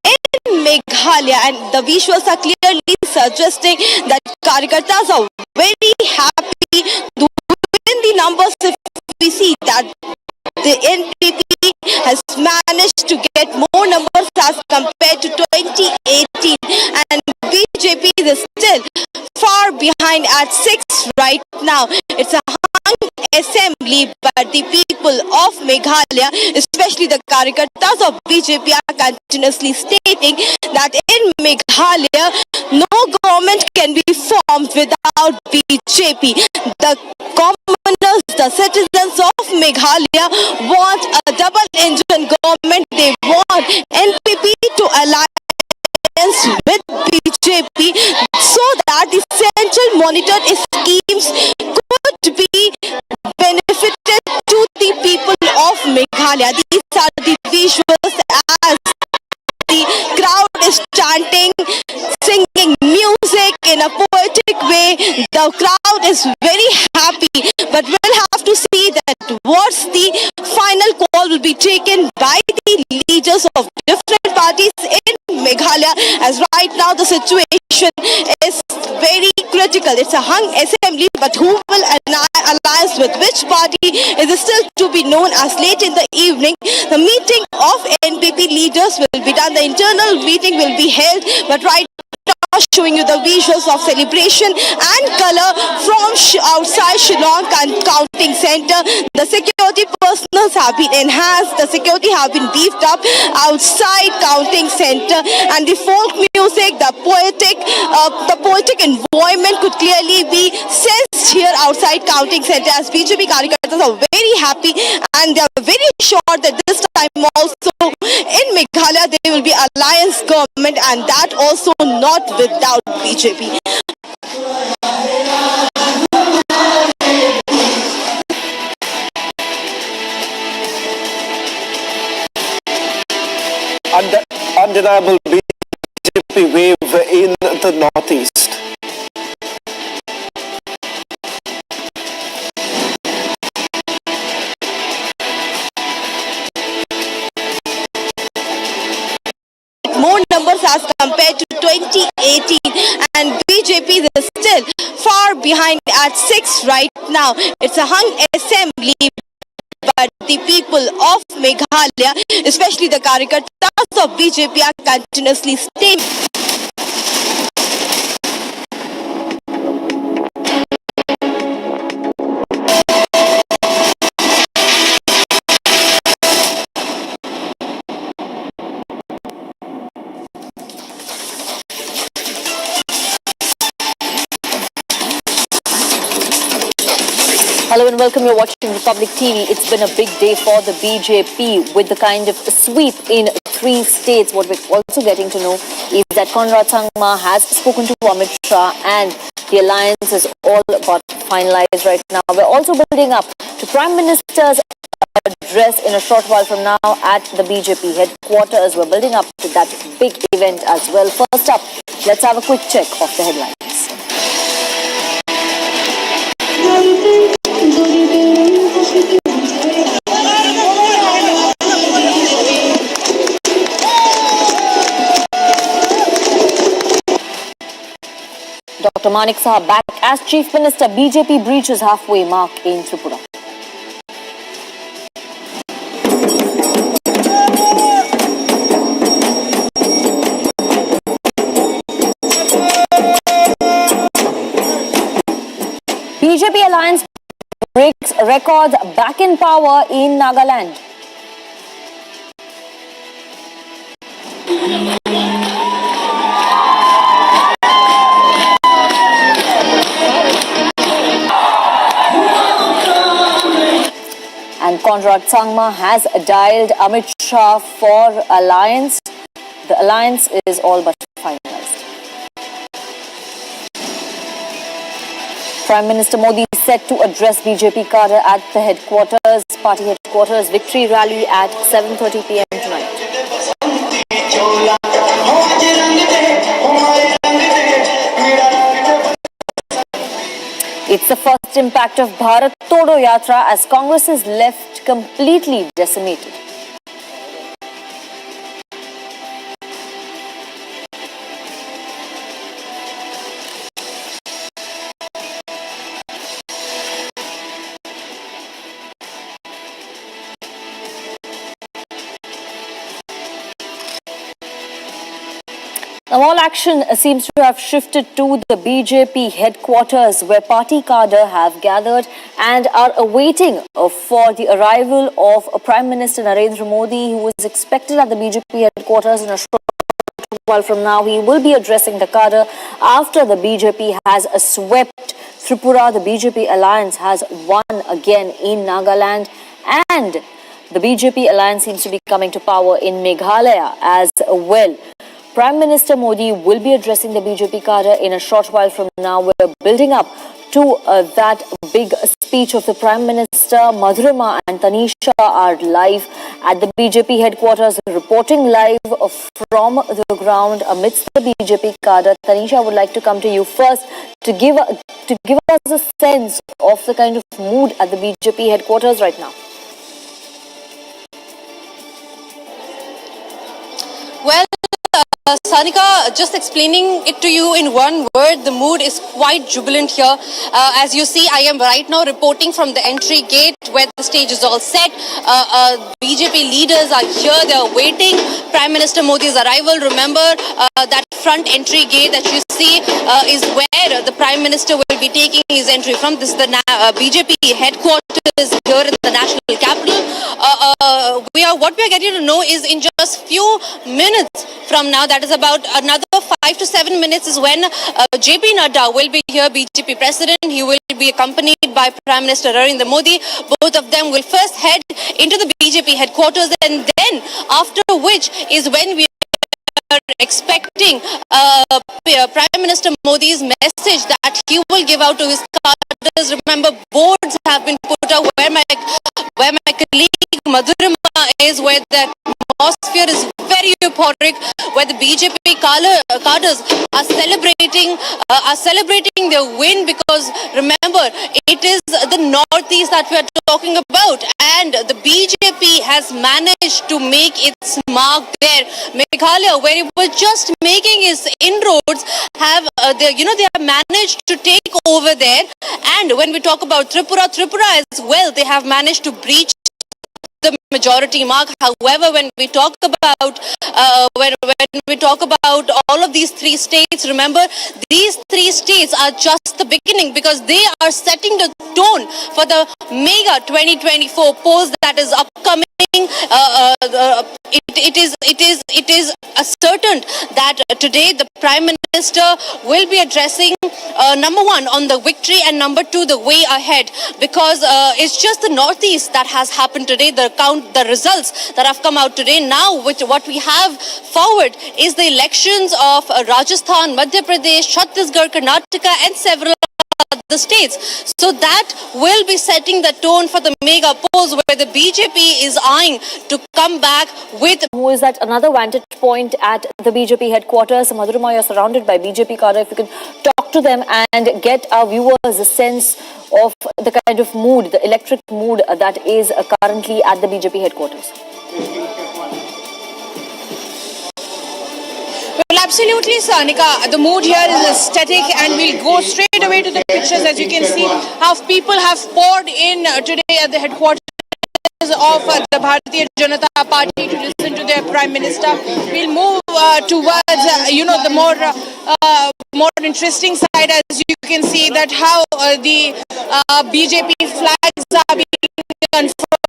in Meghalaya, and the visuals are clearly suggesting that Karyakartas are very happy. In the numbers, if we see that the NDP has managed to get more numbers as compared to 2018, and BJP is still far behind at 6 right now. It's a hung assembly, but the people of Meghalaya, especially the Karyakartas of BJP, are continuously stating that in Meghalaya, no government can be formed without BJP. The commoners, the citizens of Meghalaya want a double-engine government. They want NPP to align with BJP so that the central monitored schemes could be benefited to the people of Meghalaya. These are the visuals as the crowd is chanting, singing music in a poetic way. The crowd is very happy, but we'll have to see that what's the final call will be taken by the leaders of different parties in Meghalaya, as right now the situation is very critical. It's a hung assembly, but who will alliance with which party is still to be known, as late in the evening the meeting of NPP leaders will be done. The internal meeting will be held, but right now showing you the visuals of celebration and color from outside Shillong counting center. The security personnel have been enhanced, the security have been beefed up outside counting center, and the folk music, the poetic environment could clearly be sensed here outside counting center, as BJP Karyakartas are very happy and they are very sure that this time also in Meghalaya there will be alliance government, and that also not without BJP. Undeniable BJP wave in the northeast. More numbers as compared to 2018, and BJP is still far behind at 6 right now. It's a hung assembly, but the people of Meghalaya, especially the Karyakartas of BJP, are continuously staying. Hello and welcome. You're watching Republic TV. It's been a big day for the BJP with the kind of sweep in 3 states. What we're also getting to know is that Conrad Sangma has spoken to Amit Shah and the alliance is all but finalized right now. We're also building up to Prime Minister's address in a short while from now at the BJP headquarters. We're building up to that big event as well. First up, let's have a quick check of the headlines. Dr. Manik Saha back as Chief Minister. BJP breaches halfway mark in Tripura. BJP alliance breaks records back in power in Nagaland. And Conrad Sangma has dialed Amit Shah for alliance. The alliance is all but finalized. Prime Minister Modi is set to address BJP cadre at the headquarters, party headquarters, victory rally at 7:30 p.m. tonight. It's the first impact of Bharat Todo Yatra as Congress is left completely decimated. Now, all action seems to have shifted to the BJP headquarters, where party cadre have gathered and are awaiting for the arrival of Prime Minister Narendra Modi, who is expected at the BJP headquarters in a short while from now. He will be addressing the cadre after the BJP has swept Tripura. The BJP alliance has won again in Nagaland, and the BJP alliance seems to be coming to power in Meghalaya as well. Prime Minister Modi will be addressing the BJP cadre in a short while from now. We're building up to that big speech of the Prime Minister. Madhurima and Tanisha are live at the BJP headquarters, reporting live from the ground amidst the BJP cadre. Tanisha, I would like to come to you first to give us a sense of the kind of mood at the BJP headquarters right now. Well, Sanika, just explaining it to you in one word, the mood is quite jubilant here. As you see, I am right now reporting from the entry gate where the stage is all set. BJP leaders are here, they are waiting Prime Minister Modi's arrival. Remember, that front entry gate that you see is where the Prime Minister will be taking his entry from. This is the BJP headquarters here in the national capital. What we are getting to know is in just few minutes from now, that is about another 5 to 7 minutes, is when JP Nadda will be here, BJP president. He will be accompanied by Prime Minister Narendra Modi. Both of them will first head into the BJP headquarters, and then after which is when we are expecting Prime Minister Modi's message that he will give out to his cadres. Remember, boards have been put out where my colleague Madhurima is, where the atmosphere is very euphoric, where the BJP cadres are celebrating their win, because remember, it is the northeast that we are talking about, and the BJP has managed to make its mark there. Meghalaya, where it was just making its inroads, they have managed to take over there. And when we talk about Tripura as well, they have managed to breach the majority mark. However, when we talk about all of these three states, remember, these three states are just the beginning, because they are setting the tone for the mega 2024 polls that is upcoming. It is certain that today the Prime Minister will be addressing number one on the victory, and number two the way ahead, because it's just the northeast that has happened today. The results that have come out today. Now, with what we have forward is the elections of Rajasthan, Madhya Pradesh, Chhattisgarh, Karnataka, and several other states. So that will be setting the tone for the mega polls, where the BJP is eyeing to come back with. Who is at another vantage point at the BJP headquarters? Madhurima, you're surrounded by BJP cadre. If you can talk to them and get our viewers a sense of the kind of mood, the electric mood that is currently at the BJP headquarters. Well, absolutely, Sanika. The mood here is aesthetic, and we'll go straight away to the pictures. As you can see, how people have poured in today at the headquarters of the Bharatiya Janata Party to listen to their Prime Minister. We'll move towards, the more interesting side. As you can see that how the BJP flags are being unfurled,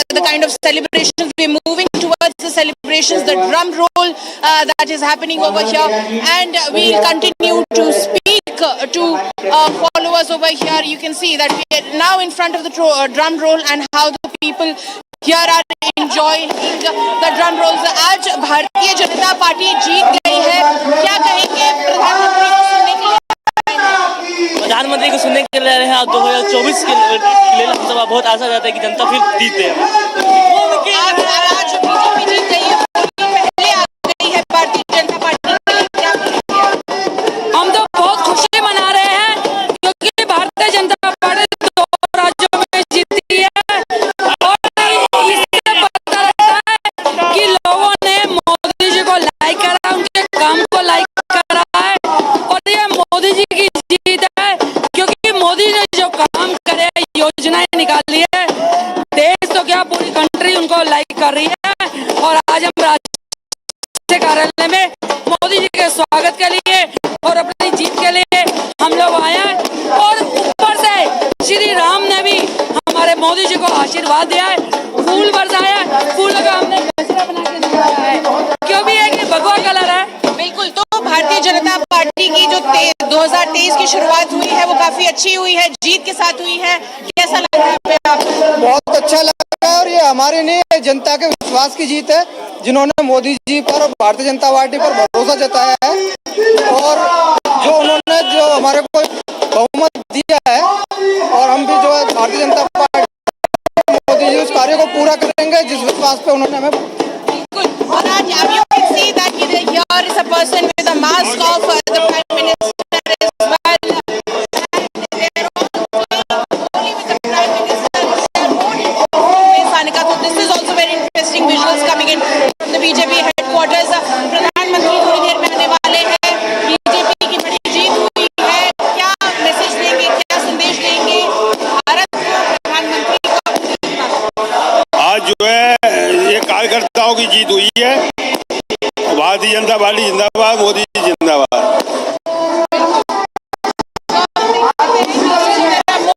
the kind of celebrations. We're moving towards the celebrations, the drum roll that is happening over here, and we'll continue to speak to followers over here. You can see that we are now in front of the drum roll, and how the people here are enjoying the drum rolls. आज Bharatiya Janata party जीत गई है, क्या कहेंगे प्रधानमंत्री को सुनने के लिए रहे हैं? 2024 के लिए लोकसभा बहुत आशा जाता है कि जनता फिर जीतते हैं। आज बीजेपी जीत गई है, पहले आ गई है भारतीय जनता पार्टी। हम तो बहुत खुशी मना रहे हैं, क्योंकि भारतीय जनता पार्टी 2 राज्यों में जीती है, और इससे पता लगता है कि लोगों ने मोदी जी को लाइक करा, उनके काम को लाइक करा है, और ये मोदी जी की जीत है, क्योंकि मोदी ने जो काम करे, योजनाएं निकाली है, देश तो क्या पूरी कंट्री उनको लाइक कर रही है। और आज हम से कार्यालय में मोदी जी के स्वागत के लिए और अपनी जीत के लिए हम लोग आए हैं। और ऊपर से श्री राम ने भी हमारे मोदी जी को आशीर्वाद दिया है, फूल बरसाया है, फूलों का हमने गजरा बना के दिखाया है, क्यों भी है कि भगवा कलर है। बिल्कुल, तो भारतीय जनता पार्टी की जो 2023 की शुरुआत हुई है वो काफी अच्छी हुई है, जीत के साथ हुई है। कैसा लग रहा है आपको? बहुत अच्छा लगा है और ये हमारे लिए जनता के विश्वास की जीत है, जिन्होंने मोदी जी पर और भारतीय जनता पार्टी पर भरोसा जताया है और जो हमारे को बहुमत दिया है और हम भी जो है भारतीय जनता पार्टी मोदी जी उस कार्य को पूरा करेंगे जिस विश्वास पे उन्होंने हमें। और आज you can see that here is a person with a mask of the Prime Minister as well. And they are all only with the Prime Minister. So this is also very interesting visuals coming in from the BJP headquarters. प्रधानमंत्री थोड़ी देर में आने वाले हैं। BJP की बड़ी जीत हुई है। क्या मैसेज देंगे, क्या संदेश देंगे भारत को, प्रधानमंत्री को? आज जो है ये कार्यकर्ताओं की जीत हुई है। भारतीय जनता पार्टी जिंदाबाद, मोदी जी जिंदाबाद।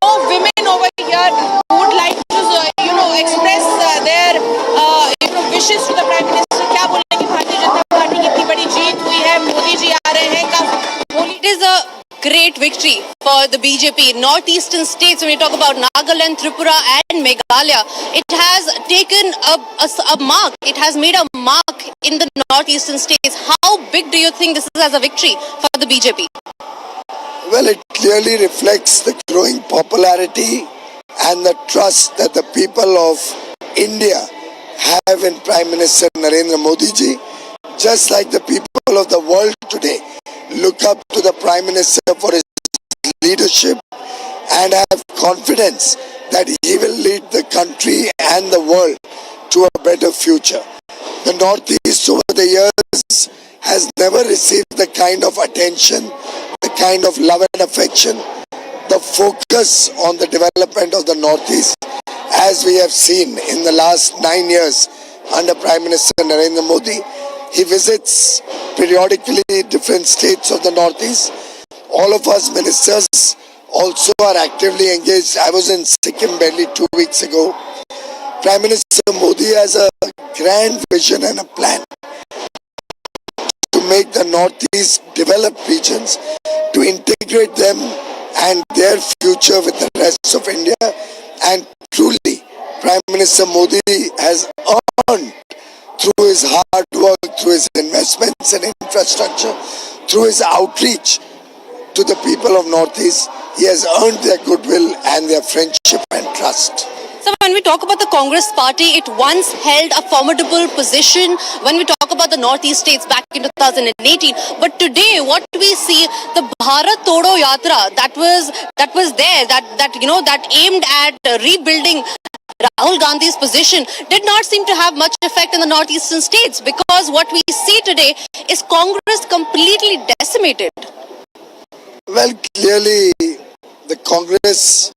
More women over here who would like to express their wishes to the Prime Minister. क्या बोलेंगे? भारतीय जनता पार्टी की इतनी बड़ी जीत हुई है, मोदी जी आ रहे हैं। It is a great victory for the BJP. Northeastern states, when we talk about Nagaland, Tripura and Meghalaya, it has taken a mark. It has made a mark in the northeastern states. How big do you think this is as a victory for the BJP? Well, it clearly reflects the growing popularity and the trust that the people of India have in Prime Minister Narendra Modi ji, just like the people of the world today look up to the Prime Minister for his leadership and have confidence that he will lead the country and the world to a better future. The Northeast over the years has never received the kind of attention, the kind of love and affection, the focus on the development of the Northeast as we have seen in the last 9 years under Prime Minister Narendra Modi. He visits periodically different states of the Northeast. All of us ministers also are actively engaged. I was in Sikkim barely 2 weeks ago. Prime Minister Modi has a grand vision and a plan to make the Northeast developed regions, to integrate them and their future with the rest of India. And truly, Prime Minister Modi has earned through his hard work, through his investments in infrastructure, through his outreach to the people of Northeast, he has earned their goodwill and their friendship and trust. So when we talk about the Congress party, it once held a formidable position when we talk about the Northeast states back in 2018. But today, what we see, the Bharat Todo Yatra that was there, that aimed at rebuilding Rahul Gandhi's position, did not seem to have much effect in the northeastern states, because what we see today is Congress completely decimated. Well, clearly the Congress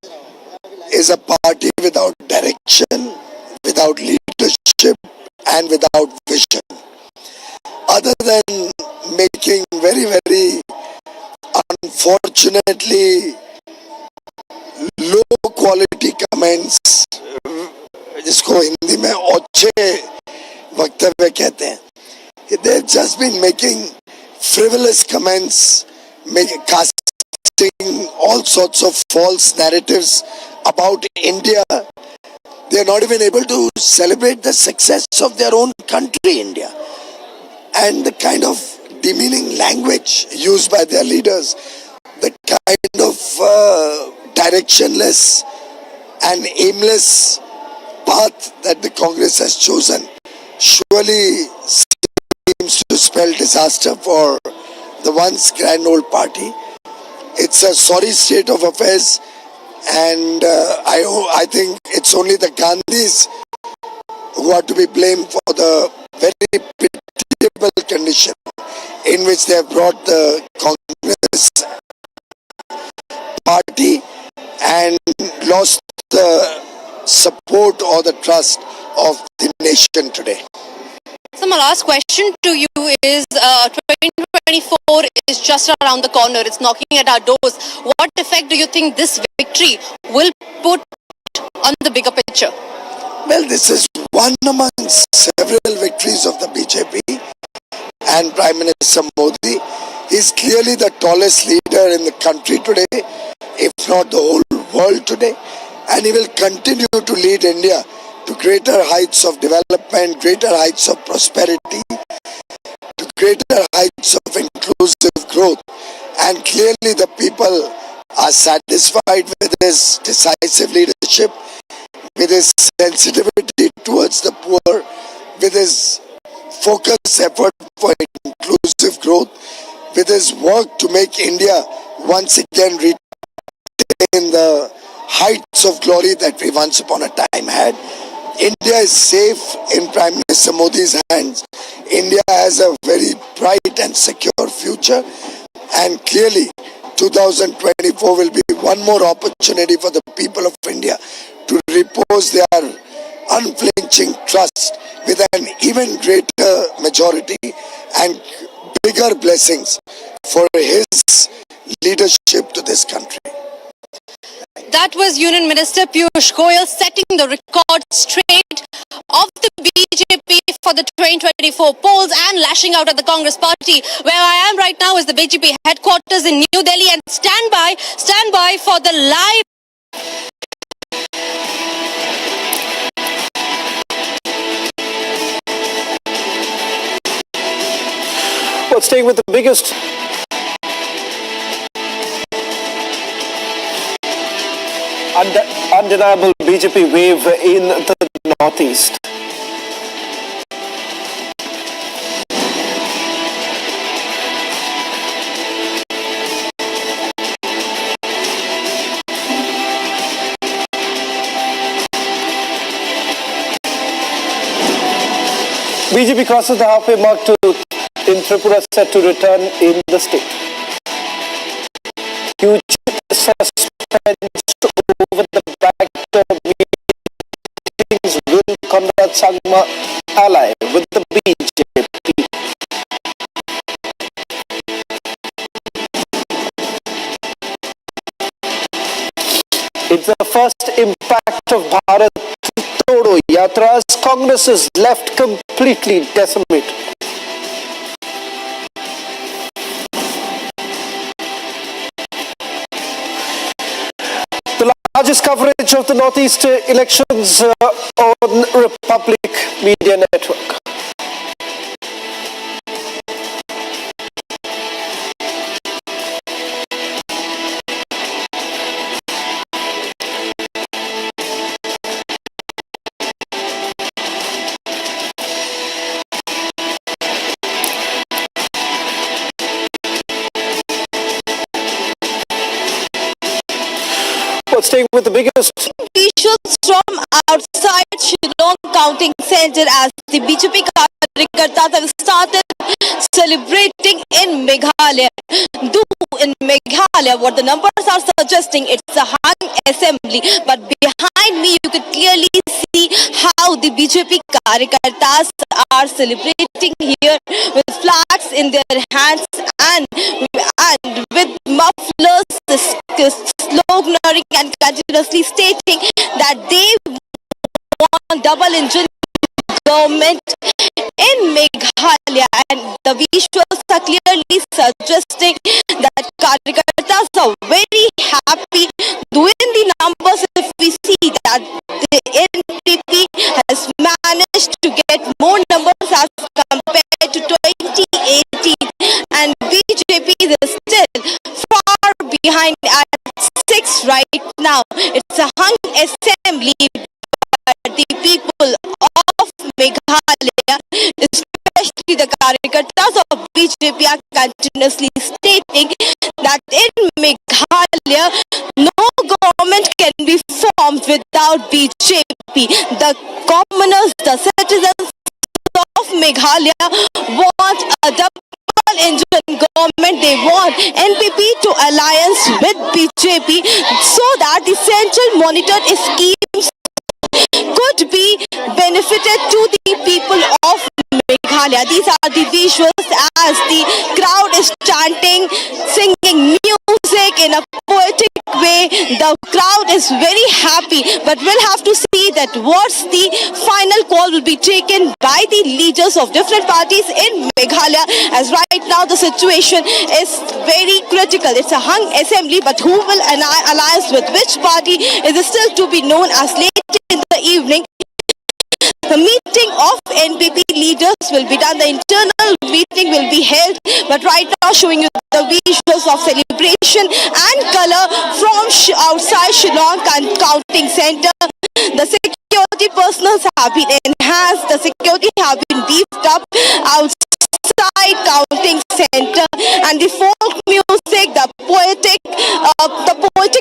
is a party without direction, without leadership and without vision. Other than making very, very unfortunately low quality comments, जिसको हिंदी में ओछे वक्तव्य कहते हैं, they've just been making frivolous comments, casting all sorts of false narratives about India. They are not even able to celebrate the success of their own country, India. And the kind of demeaning language used by their leaders, the kind of directionless and aimless path that the Congress has chosen surely seems to spell disaster for the once grand old party. It's a sorry state of affairs, and I think it's only the Gandhis who are to be blamed for the very pitiable condition in which they have brought the Congress party and lost the support or the trust of the nation today. So my last question to you is 2024 is just around the corner. It's knocking at our doors. What effect do you think this victory will put on the bigger picture? Well, this is one amongst several victories of the BJP and Prime Minister Modi. Is clearly the tallest leader in the country today, if not the whole world today. And he will continue to lead India to greater heights of development, greater heights of prosperity, to greater heights of inclusive growth. And clearly the people are satisfied with his decisive leadership, with his sensitivity towards the poor, with his focused effort for inclusive growth, with his work to make India once again retain the heights of glory that we once upon a time had. India is safe in Prime Minister Modi's hands. India has a very bright and secure future, and clearly 2024 will be one more opportunity for the people of India to repose their unflinching trust with an even greater majority and bigger blessings for his leadership to this country. That was Union Minister Piyush Goyal setting the record straight of the BJP for the 2024 polls and lashing out at the Congress party. Where I am right now is the BJP headquarters in New Delhi, and stand by for the live. Well, staying with the biggest undeniable BJP wave in the Northeast. BJP crosses the halfway mark in Tripura, set to return in the state. Huge suspense over the backdoor meetings will Conrad Sangma ally with the BJP. It's the first impact of Bharat Todo Yatra's. Congress is left completely decimated. The largest coverage of the Northeast elections on Republic Media Network. Staying with the biggest visuals from outside Shillong counting center as the BJP Karyakartas have started celebrating in Meghalaya. In Meghalaya, what the numbers are suggesting, it's a hung assembly, but behind me you could clearly see how the BJP Karyakartas are celebrating here with flags in their hands and with mufflers sloganeering and continuously stating that they want double engine government in Meghalaya, and the visuals are clearly suggesting that Karyakartas are very happy. Within the numbers, if we see that the NPP has managed to get more numbers as compared to 2018, and BJP is still far behind at 6 right now. It's a hung assembly, but the people of Meghalaya, especially the Karyakartas of BJP, are continuously stating that in Meghalaya, no government can be formed without BJP. The commoners, the citizens of Meghalaya want a double engine government. They want NPP to alliance with BJP so that the central monitored schemes could could be benefited to the people of Meghalaya. These are the visuals as the crowd is chanting, singing music in a poetic way. The crowd is very happy, but we'll have to see that what's the final call will be taken by the leaders of different parties in Meghalaya, as right now the situation is very critical. It's a hung assembly, but who will alliance with which party is still to be known, as late in the evening the meeting of NPP leaders will be done. The internal meeting will be held, but right now showing you the visuals of celebration and color from outside Shillong Counting Center. The security personnel have been enhanced. The security have been beefed up outside Counting Center, and the folk music, the poetic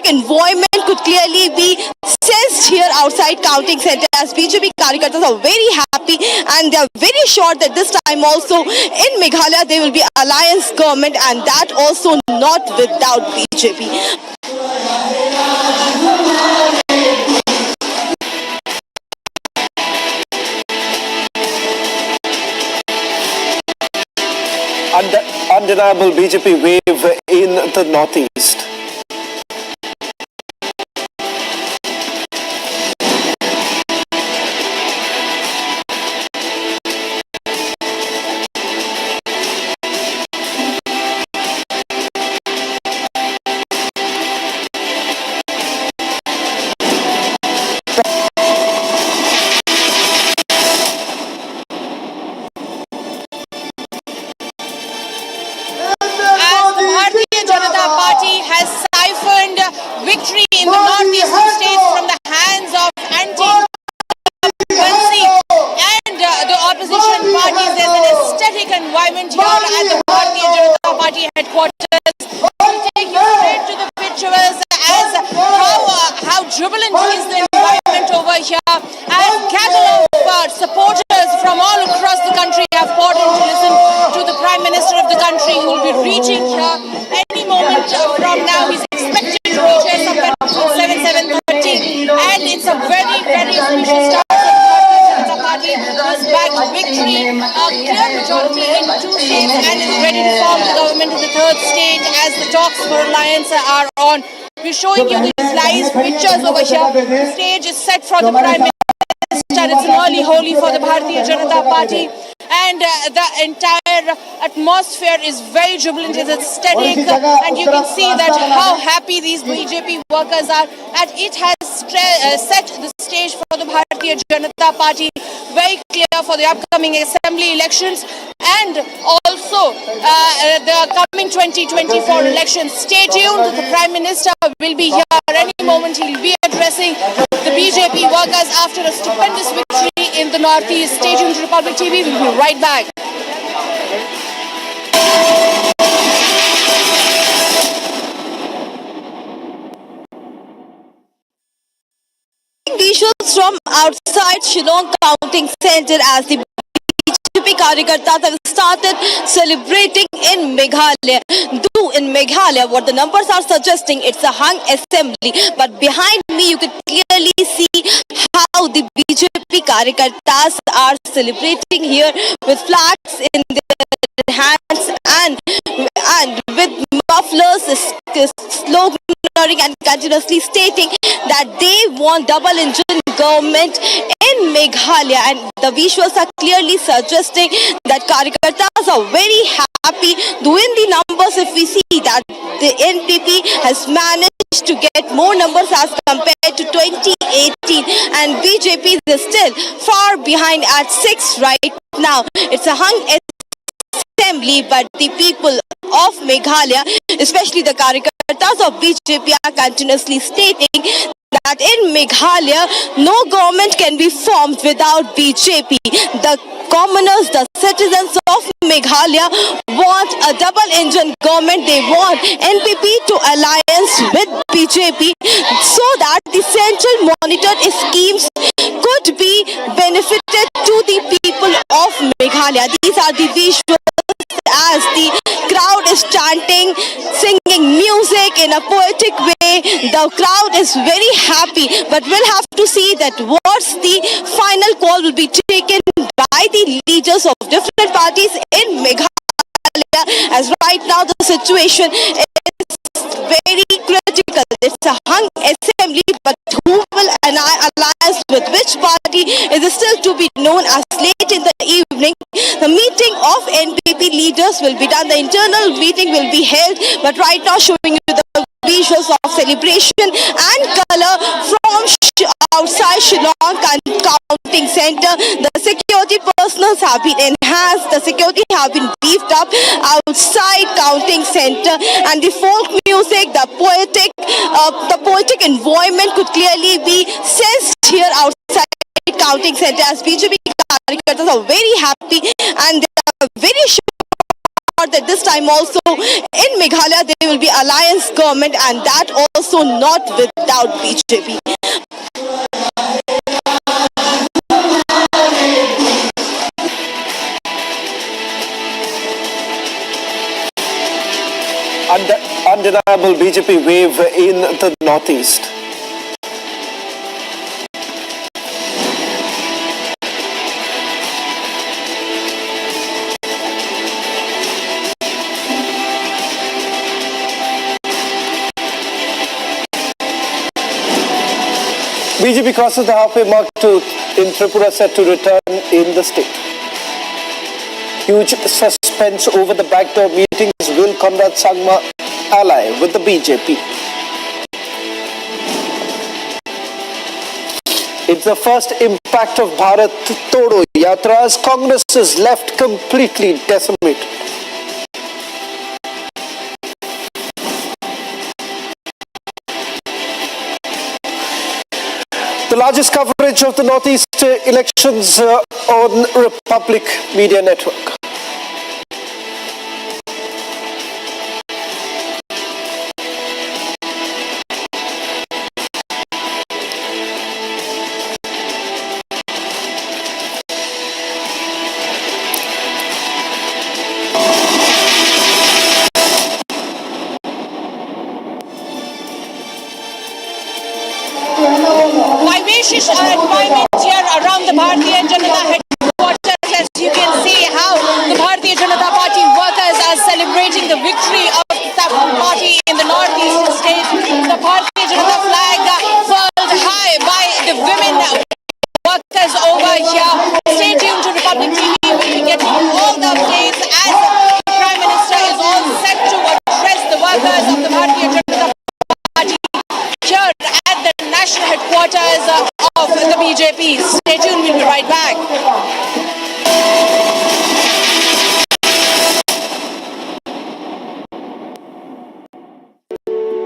environment could clearly be sensed here outside Counting Center, as BJP Karyakartas are very happy and they are very sure that this time also in Meghalaya there will be alliance government, and that also not without BJP. Undeniable BJP wave in the northeast. Victory in the northeastern states from the hands of anti-constituency and the opposition parties. There's an aesthetic environment here at the Bharatiya Janata Party headquarters. We'll take you straight to the pictures as how jubilant is the environment over here, as gaggle of supporters from all across the country have poured in to listen to the Prime Minister of the country, who will be reaching here any moment from now. He's expected to reach here somewhere between 7:30, and it's a very, very special start for the Bharatiya Janata Party, who's backed victory, a clear majority in 2 states, and is ready to form the government in the 3rd state as the talks for alliance are on. We're showing you these live pictures over here. The stage is set for the Prime Minister. It's an early holy for the Bharatiya Janata Party, and the entire atmosphere is very jubilant, it's aesthetic, and you can see that how happy these BJP workers are, and it has set the stage for the Bharatiya Janata Party very clear for the upcoming assembly elections and also the coming 2024 elections. Stay tuned, the Prime Minister will be here any moment. He'll be addressing the BJP workers after a stupendous victory in the northeast. Stay tuned to Republic TV, we'll be right back. Visuals from outside Shillong Counting Center as the BJP Karyakartas have started celebrating in Meghalaya. Though in Meghalaya, what the numbers are suggesting, it's a hung assembly, but behind me you can clearly see how the BJP Karyakartas are celebrating here with flags in their hands and with mufflers sloganeering and continuously stating that they want double engine government in Meghalaya, and the visuals are clearly suggesting that Karyakartas are very happy. Though in the numbers, if we see that the NPP has managed to get more numbers as compared to 2018, and BJP is still far behind at 6 right now. It's a hung assembly, but the people of Meghalaya, especially the Karyakartas of BJP, are continuously stating that in Meghalaya, no government can be formed without BJP. The commoners, the citizens of Meghalaya want a double-engine government. They want NPP to alliance with BJP so that the central monitored schemes could be benefited to the people of Meghalaya. These are the visuals as the crowd is chanting, singing music in a poetic way. The crowd is very happy, but we'll have to see that what's the final call will be taken by the leaders of different parties in Meghalaya, as right now the situation is very critical. It's a hung assembly, but who will alliance with which party is still to be known. As late in the evening, the meeting of NPP leaders will be done. The internal meeting will be held, but right now showing you the visuals of celebration and color from outside Shillong Counting Center. The security personnel have been enhanced. The security have been beefed up outside Counting Center, and the folk music, the poetic environment could clearly be sensed here outside Counting Center, as BJP caricatures are very happy and they are very sure that this time also in Meghalaya there will be alliance government, and that also not without BJP. Undeniable BJP wave in the northeast. BJP crosses the halfway mark in Tripura, set to return in the state. Huge suspense over the backdoor meetings. Will Conrad Sangma ally with the BJP? It's the first impact of Bharat Todo Yatra as Congress is left completely decimated. The largest coverage of the Northeast elections on Republic Media Network. Vivacious environment here around the Bharatiya Janata headquarters, as you can see how the Bharatiya Janata Party workers are celebrating the victory of the party in the northeastern state. The Bharatiya Janata flag furled high by the women workers over here. Stay tuned to Republic TV. We'll be getting all the updates as the Prime Minister is all set to address the workers of the Bharatiya Janata Party here at the national headquarters of the BJP. Stay tuned, we'll be right back.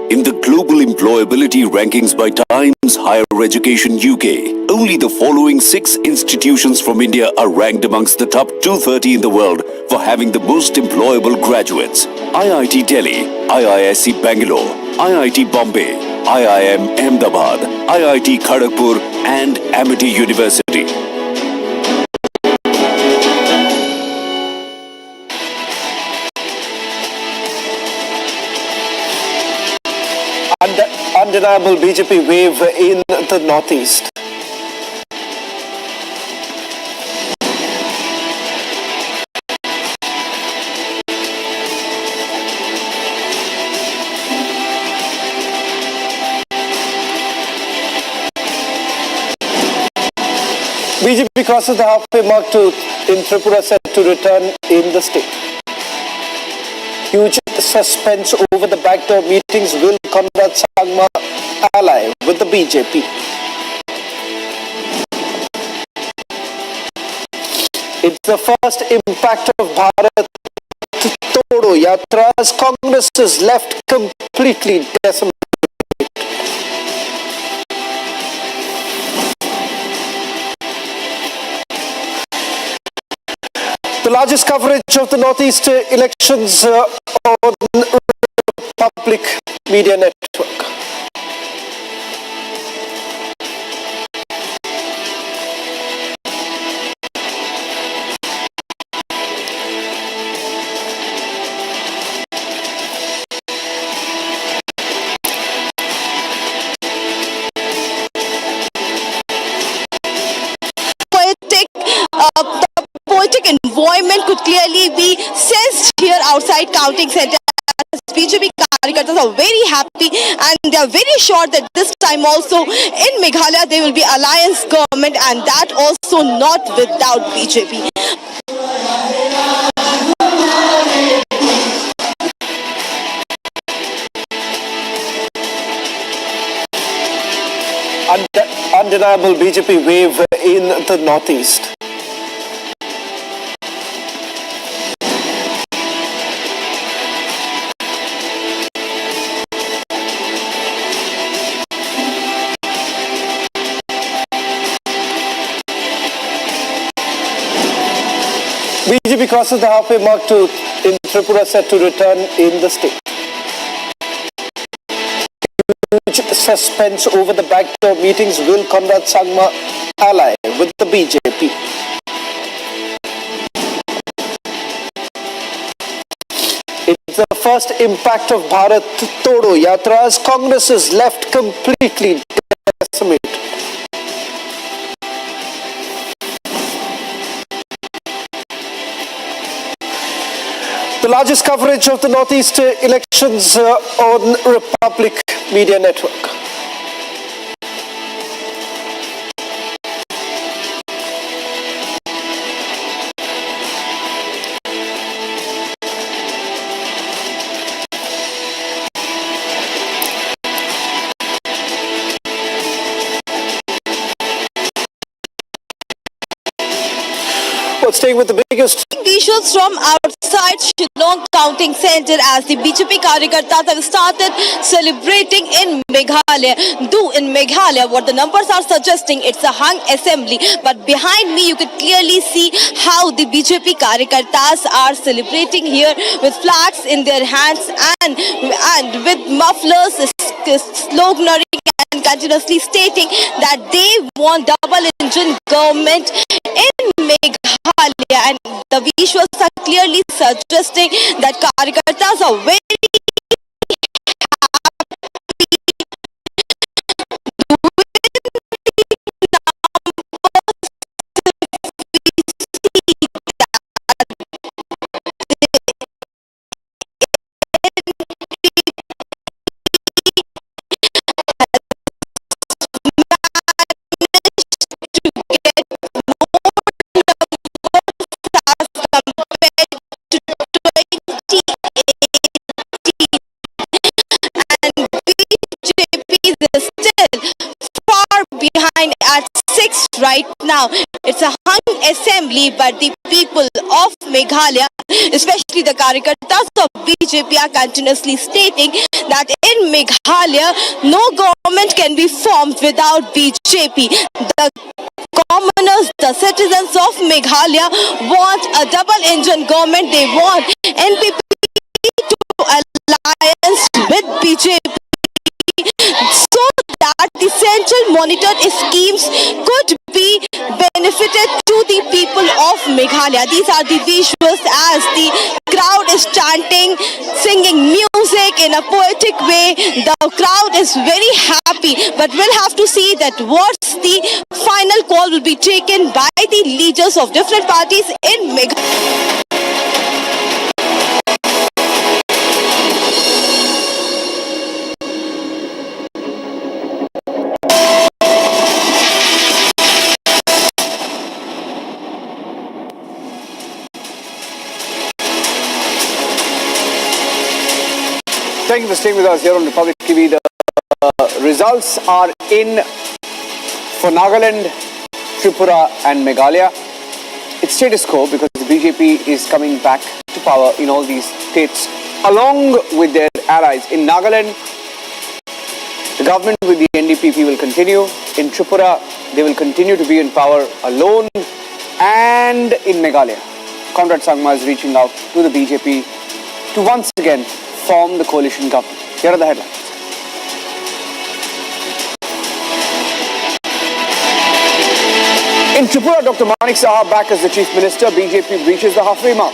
In the global employability rankings by Times Higher Education UK, only the following 6 institutions from India are ranked amongst the top 230 in the world for having the most employable graduates. IIT Delhi, IISc Bangalore, IIT Bombay, IIM Ahmedabad, IIT Kharagpur and Amity University. Undeniable BJP wave in the northeast. BJP crosses the halfway mark in Tripura, set to return in the state. Huge suspense over the backdoor meetings. Will Conrad Sangma ally with the BJP? It's the first impact of Bharat Todo Yatra as Congress is left completely decimated. The largest coverage of the Northeast elections on Republic Media Network. the poetic environment could clearly be sensed here outside counting center. BJP Karyakartas are very happy and they are very sure that this time also in Meghalaya there will be alliance government, and that also not without BJP. Undeniable BJP wave in the northeast. BJP crosses the halfway mark in Tripura, set to return in the state. Huge suspense over the backdoor meetings. Will Conrad Sangma ally with the BJP? It's the first impact of Bharat Todo Yatra as Congress is left completely decimated. The largest coverage of the Northeast elections on Republic Media Network. Staying with the biggest visuals from outside Shillong counting center as the BJP Karyakartas have started celebrating in Meghalaya. Though in Meghalaya, what the numbers are suggesting, it's a hung assembly. But behind me, you could clearly see how the BJP Karyakartas are celebrating here with flags in their hands and with mufflers, sloganeering and continuously stating that they want double-engine government in Meghalaya, and the visuals are clearly suggesting that Karyakartas are very at 6 right now. It's a hung assembly, but the people of Meghalaya, especially the Karyakartas of BJP, are continuously stating that in Meghalaya, no government can be formed without BJP. The commoners, the citizens of Meghalaya want a double-engine government. They want NPP to alliance with BJP, so that the central monitored schemes could be benefited to the people of Meghalaya. These are the visuals as the crowd is chanting, singing music in a poetic way. The crowd is very happy, but we'll have to see that what's the final call will be taken by the leaders of different parties in Meghalaya. Thank you for staying with us here on Republic TV. The results are in for Nagaland, Tripura and Meghalaya. It's status quo because the BJP is coming back to power in all these states along with their allies. In Nagaland, the government with the NDPP will continue. In Tripura, they will continue to be in power alone. And in Meghalaya, Conrad Sangma is reaching out to the BJP to once again form the coalition government. Here are the headlines. In Tripura, Dr. Manik Saha back as the Chief Minister. BJP reaches the halfway mark.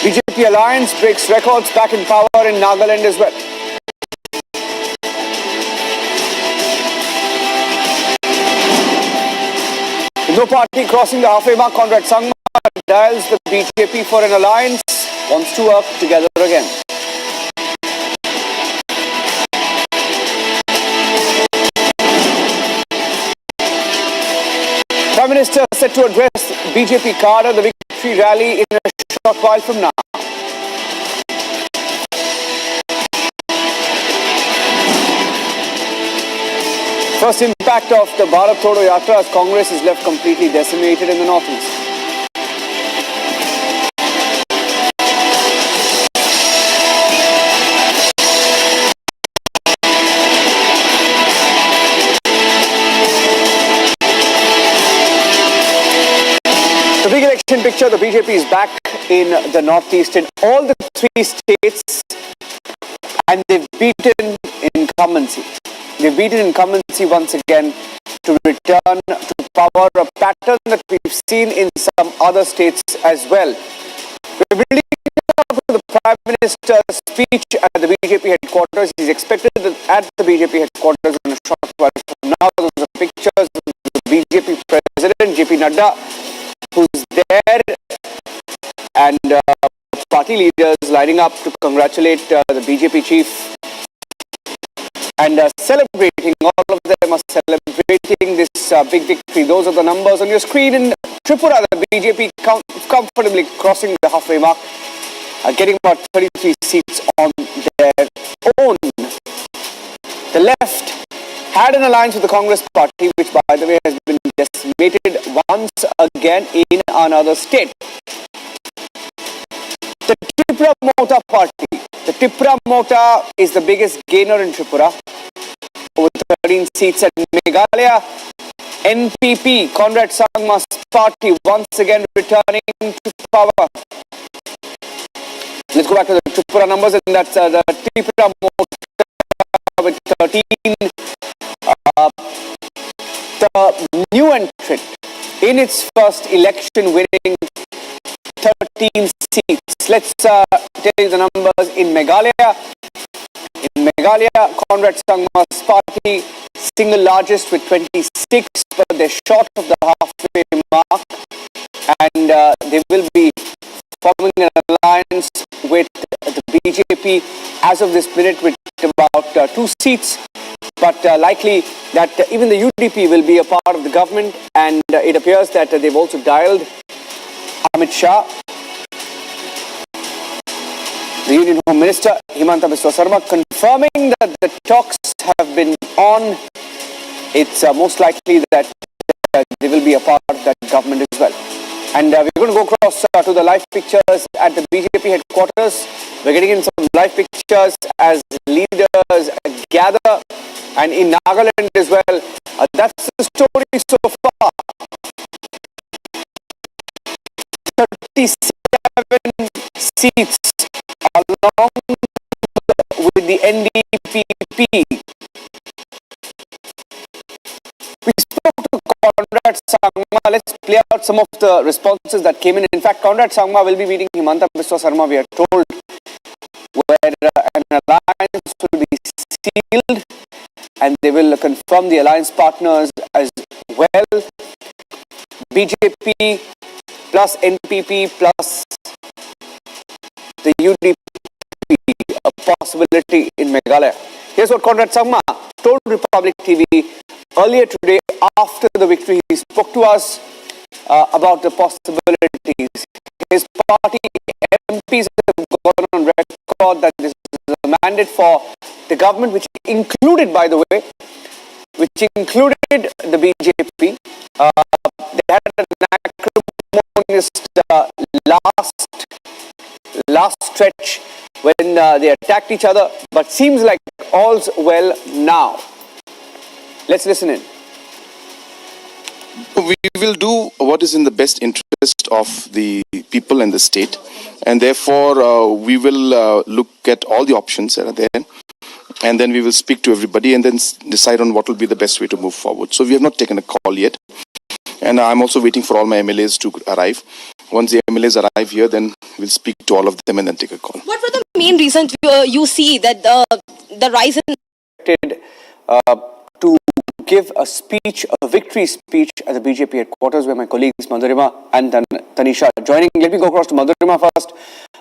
BJP alliance breaks records, back in power in Nagaland as well. No party crossing the halfway mark. Conrad Sangma dials the BJP for an alliance, wants to work together again. Prime Minister set to address BJP cadre, the victory rally in a short while from now. First impact of the Bharat Jodo Yatra as Congress is left completely decimated in the northeast. The big election picture, the BJP is back in the northeast in all the three states and they've beaten incumbency. They've beaten incumbency once again to return to power, a pattern that we've seen in some other states as well. We're building up to the Prime Minister's speech at the BJP headquarters. He's expected at the BJP headquarters in a short while from now. Those are pictures of the BJP President, JP Nadda, who's there, and party leaders lining up to congratulate the BJP chief and celebrating. All of them are celebrating this big victory. Those are the numbers on your screen. In Tripura, the BJP comfortably crossing the halfway mark, getting about 33 seats on their own. The left had an alliance with the Congress party, which by the way has been decimated once again in another state. The Tripura Mota party. The Tripura Mota is the biggest gainer in Tripura, over 13 seats. At Meghalaya, NPP, Conrad Sangma's party, once again returning to power. Let's go back to the Tripura numbers, and that's the Tripura Mota with 13. The new entrant in its first election, winning 13 seats. Let's tell you the numbers in Meghalaya. In Meghalaya, Conrad Sangma's party, single largest with 26, but they're short of the halfway mark, and they will be forming an alliance with the BJP as of this minute with about 2 seats. But likely that even the UDP will be a part of the government, and it appears that they've also dialed Amit Shah. The Union Home Minister Himanta Biswa Sarma confirming that the talks have been on. It's most likely that they will be a part of that government as well. And we're going to go across to the live pictures at the BJP headquarters. We're getting in some live pictures as leaders gather, and in Nagaland as well. That's the story so far. 37 seats along with the NDPP. We spoke to Conrad Sangma. Let's play out some of the responses that came in. In fact, Conrad Sangma will be meeting Himanta Biswa Sarma, we are told, where an alliance will be sealed, and they will confirm the alliance partners as well. BJP plus NPP plus the UDP, a possibility in Meghalaya. Here's what Conrad Sangma told Republic TV earlier today after the victory. He spoke to us about the possibilities. His party MPs have gone on record that this is a mandate for the government, which included, by the way, the BJP. They had an acrimonious last stretch when they attacked each other, but seems like all's well now. Let's listen in. We will do what is in the best interest of the people and the state, and therefore we will look at all the options that are there, and then we will speak to everybody and then decide on what will be the best way to move forward. So we have not taken a call yet, and I'm also waiting for all my MLAs to arrive. Once the MLAs arrive here, then we'll speak to all of them and then take a call. What were the main reasons you see that the rise in to give a speech, a victory speech at the BJP headquarters, where my colleagues Madhurima and Tanisha are joining. Let me go across to Madhurima first.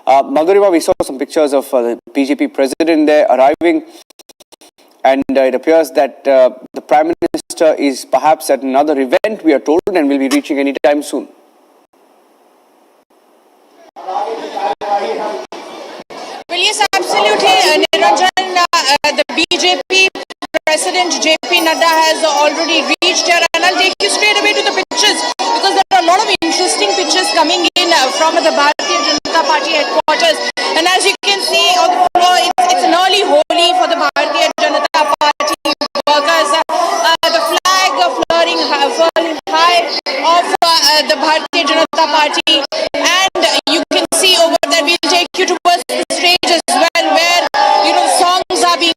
Madhurima, we saw some pictures of the BJP president there arriving, and it appears that the Prime Minister is perhaps at another event, we are told, and will be reaching anytime soon. Well, yes, absolutely, Niranjan. The BJP President JP Nadda has already reached here, and I'll take you straight away to the pictures, because there are a lot of interesting pictures coming in from the Bharatiya Janata Party headquarters. And as you can see on the floor, it's an early Holi for the Bharatiya Janata Party workers. The flag flying high of the Bharatiya Janata Party, and you can see over there, we'll take you towards the stage as well, where songs are being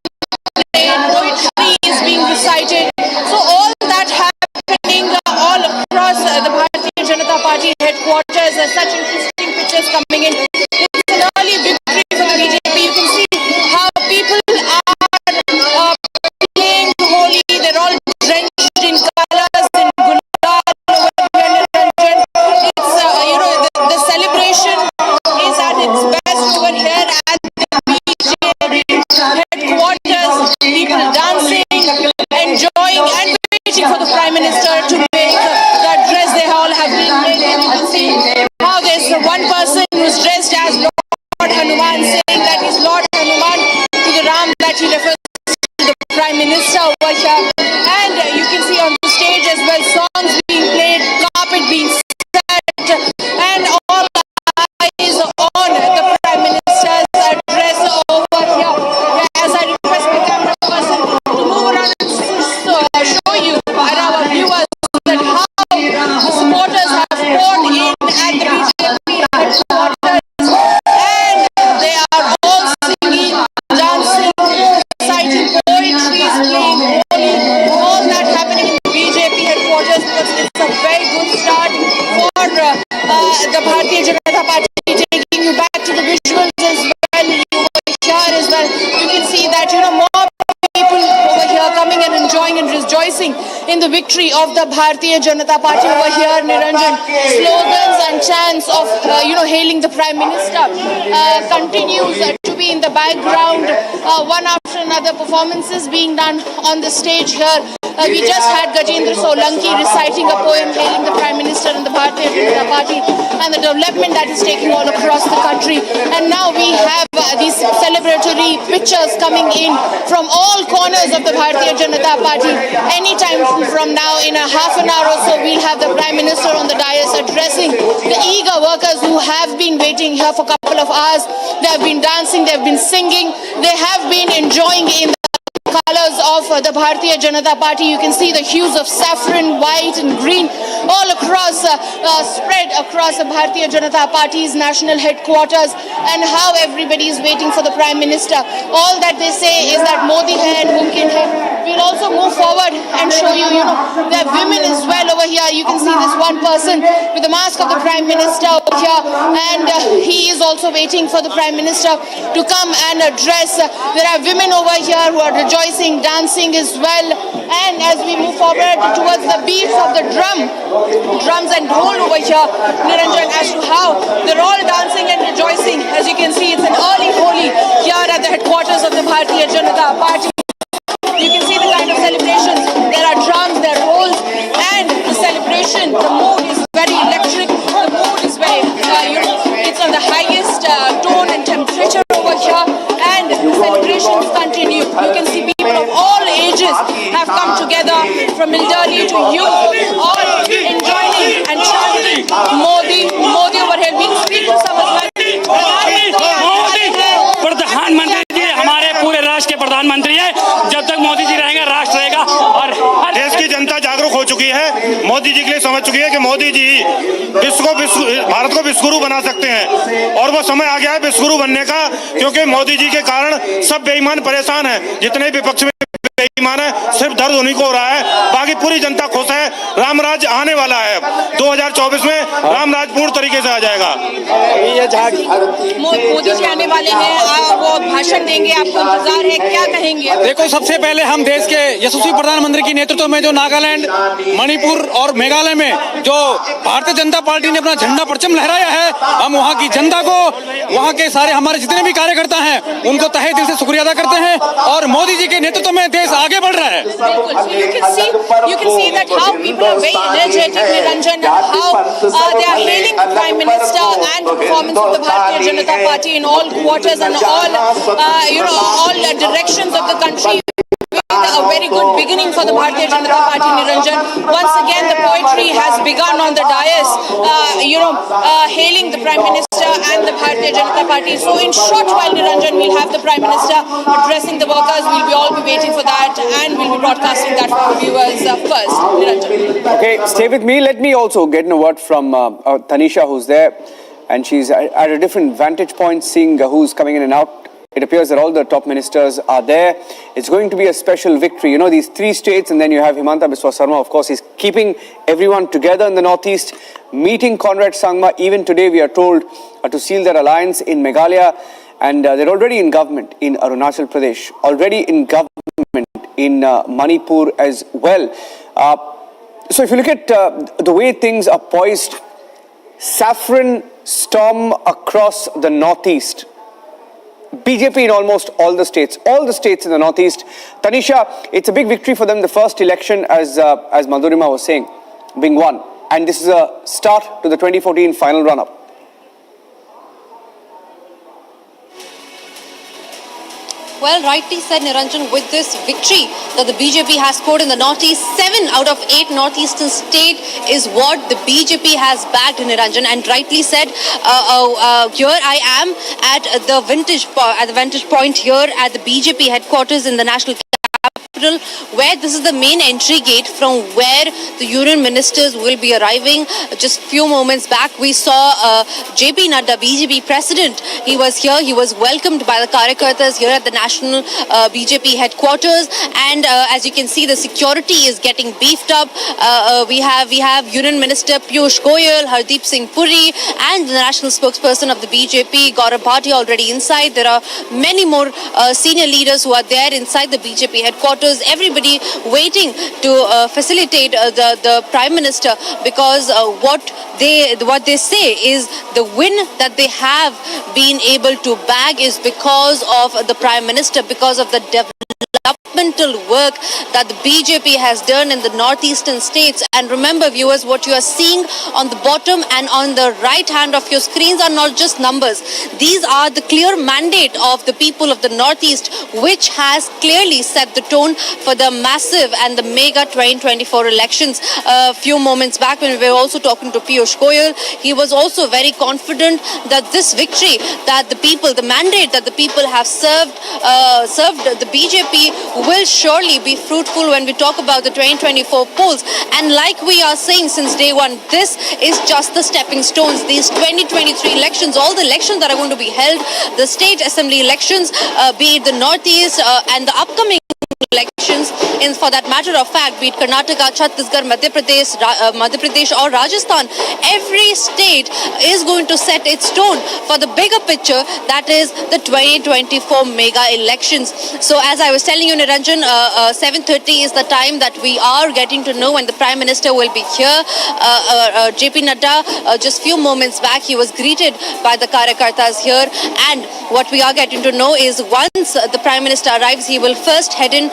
played, poetry is being recited. So all that happening all across the Bharatiya Janata Party headquarters. Such interesting pictures coming in. It's an early victory for the BJP. You can see how people are playing Holi. They're all drenched in colors and gulal over here. It's the celebration is at its best over here at the BJP headquarters. People dancing, enjoying, and waiting for the Prime Minister to make the address they all have been making. You can see how there's one person who's dressed as Lord Hanuman, saying that he's Lord Hanuman to the Ram that he refers to the Prime Minister over here. And you can see on the stage as well, songs being played, carpet being set, and all eyes on the Prime Minister's address over here. As I request my camera person to move around and show you and our viewers that how the supporters have poured in at the BJP headquarters, and they are all singing, dancing, reciting poetry, playing Holi, all that happening in the BJP headquarters, because it's a very good start for the Bharatiya Janata Party. Taking you back to the visuals as well, here as well, you can see that more people over here coming and enjoying and rejoicing in the victory of the Bharatiya Janata Party over here, Niranjan. Slogans and chants of hailing the Prime Minister continues to be in the background, one after another performances being done on the stage here. We just had Gajendra Solanki reciting a poem hailing the Prime Minister and the Bharatiya Janata Party and the development that is taking all across the country. And now we have these celebratory pictures coming in from all corners of the Bharatiya Janata Party. Anytime from now, in a half an hour or so, we'll have the Prime Minister on the dais addressing the eager workers who have been waiting here for a couple of hours. They have been dancing, they have been singing, they have been enjoying in colors of the Bharatiya Janata Party. You can see the hues of saffron, white and green all across, spread across the Bharatiya Janata Party's national headquarters, and how everybody is waiting for the Prime Minister. All that they say is that Modi hai and Mumkin hai. We'll also move forward and show you, there are women as well over here. You can see this one person with the mask of the Prime Minister over here, and he is also waiting for the Prime Minister to come and address. There are women over here who are rejoicing, dancing as well. And as we move forward towards the beats of the drums and dhol over here, Niranjan, as to how they're all dancing and rejoicing. As you can see, it's an early Holi here at the headquarters of the Bharatiya Janata Party. You can see the kind of celebrations. There are drums, there are rolls, and the celebration, the mood is very electric. The mood is very, it's on the highest tone and temperature over here, and the celebrations continue. You can see people of all ages have come together, from elderly to youth, all enjoying and chanting Modi, Modi over here. We'll speak to some of प्रधानमंत्री जी हमारे पूरे राष्ट्र के प्रधानमंत्री है। जब तक मोदी जी रहेंगे राष्ट्र रहेगा। और देश की जनता जागरूक हो चुकी है, मोदी जी के लिए समझ चुकी है कि मोदी जी भारत को विश्वगुरु बना सकते हैं, और वो समय आ गया है विश्वगुरु बनने का, क्योंकि मोदी जी के कारण सब बेईमान परेशान हैं। जितने विपक्ष में बेईमान है, सिर्फ दर्द उन्हीं को हो रहा है, बाकी पूरी जनता खुश है। रामराज आने वाला है, 2024 में रामराज पूर्ण तरीके से आ जाएगा। मोदी जी आने वाले हैं, वो भाषण देंगे, आपको इंतजार है, क्या कहेंगे? देखो, सबसे पहले हम देश के यशस्वी प्रधानमंत्री की नेतृत्व में जो नागालैंड, मणिपुर और मेघालय में जो भारतीय जनता पार्टी ने अपना झंडा परचम लहराया है, हम वहाँ की जनता को, वहाँ के सारे हमारे जितने भी कार्यकर्ता हैं, उनको तहे दिल से शुक्रिया अदा करते हैं और मोदी जी के नेतृत्व में देश आगे बढ़ रहा है। You can see that how people are very energetic, Niranjan, and how they are hailing the Prime Minister and the performance of the Bharatiya Janata Party in all quarters and all directions of the country. A very good beginning for the Bharatiya Janata Party, Niranjan. Once again, the poetry has begun on the dais, hailing the Prime Minister and the Bharatiya Janata Party. So in short while, Niranjan, we'll have the Prime Minister addressing the workers. We'll all be waiting for that and we'll be broadcasting that for viewers first, Niranjan. Okay, stay with me. Let me also get a word from Tanisha, who's there. And she's at a different vantage point, seeing who's coming in and out. It appears that all the top ministers are there. It's going to be a special victory. You know, these three states, and then you have Himanta Biswa Sarma, of course, he's keeping everyone together in the northeast, meeting Conrad Sangma. Even today, we are told to seal their alliance in Meghalaya. And they're already in government in Arunachal Pradesh, already in government in Manipur as well. So if you look at the way things are poised, saffron storm across the northeast. BJP in almost all the states in the northeast. Tanisha, it's a big victory for them, the first election, as Madhurima was saying, being won. And this is a start to the 2014 final run-up. Well, rightly said, Niranjan, with this victory that the BJP has scored in the Northeast, 7 out of 8 Northeastern state is what the BJP has bagged, Niranjan. And rightly said, here I am at the vantage point here at the BJP headquarters in the national capital, where this is the main entry gate from where the union ministers will be arriving. Just few moments back, we saw JP Nadda, BJP president. He was here. He was welcomed by the Karyakartas here at the national BJP headquarters. And as you can see, the security is getting beefed up. We have Union Minister Piyush Goyal, Hardeep Singh Puri, and the national spokesperson of the BJP, Gaurav Bhati, already inside. There are many more senior leaders who are there inside the BJP headquarters. Everybody waiting to facilitate the Prime Minister, because what they say is the win that they have been able to bag is because of the Prime Minister, because of the developmental work that the BJP has done in the northeastern states. And remember, viewers, what you are seeing on the bottom and on the right hand of your screens are not just numbers. These are the clear mandate of the people of the northeast, which has clearly set the tone for the massive and the mega 2024 elections. A few moments back, when we were also talking to Piyush Goyal, he was also very confident that this victory, that the people, the mandate that the people have served the BJP will surely be fruitful when we talk about the 2024 polls. And like we are saying since day one, this is just the stepping stones. These 2023 elections, all the elections that are going to be held, the state assembly elections, be it the northeast and the upcoming elections, for that matter of fact, be it Karnataka, Chhattisgarh, Madhya Pradesh or Rajasthan, every state is going to set its tone for the bigger picture, that is the 2024 mega elections. So as I was telling you, Niranjan, 7:30 is the time that we are getting to know when the Prime Minister will be here. JP Nadda, just few moments back, he was greeted by the Karyakartas here, and what we are getting to know is once the Prime Minister arrives, he will first head in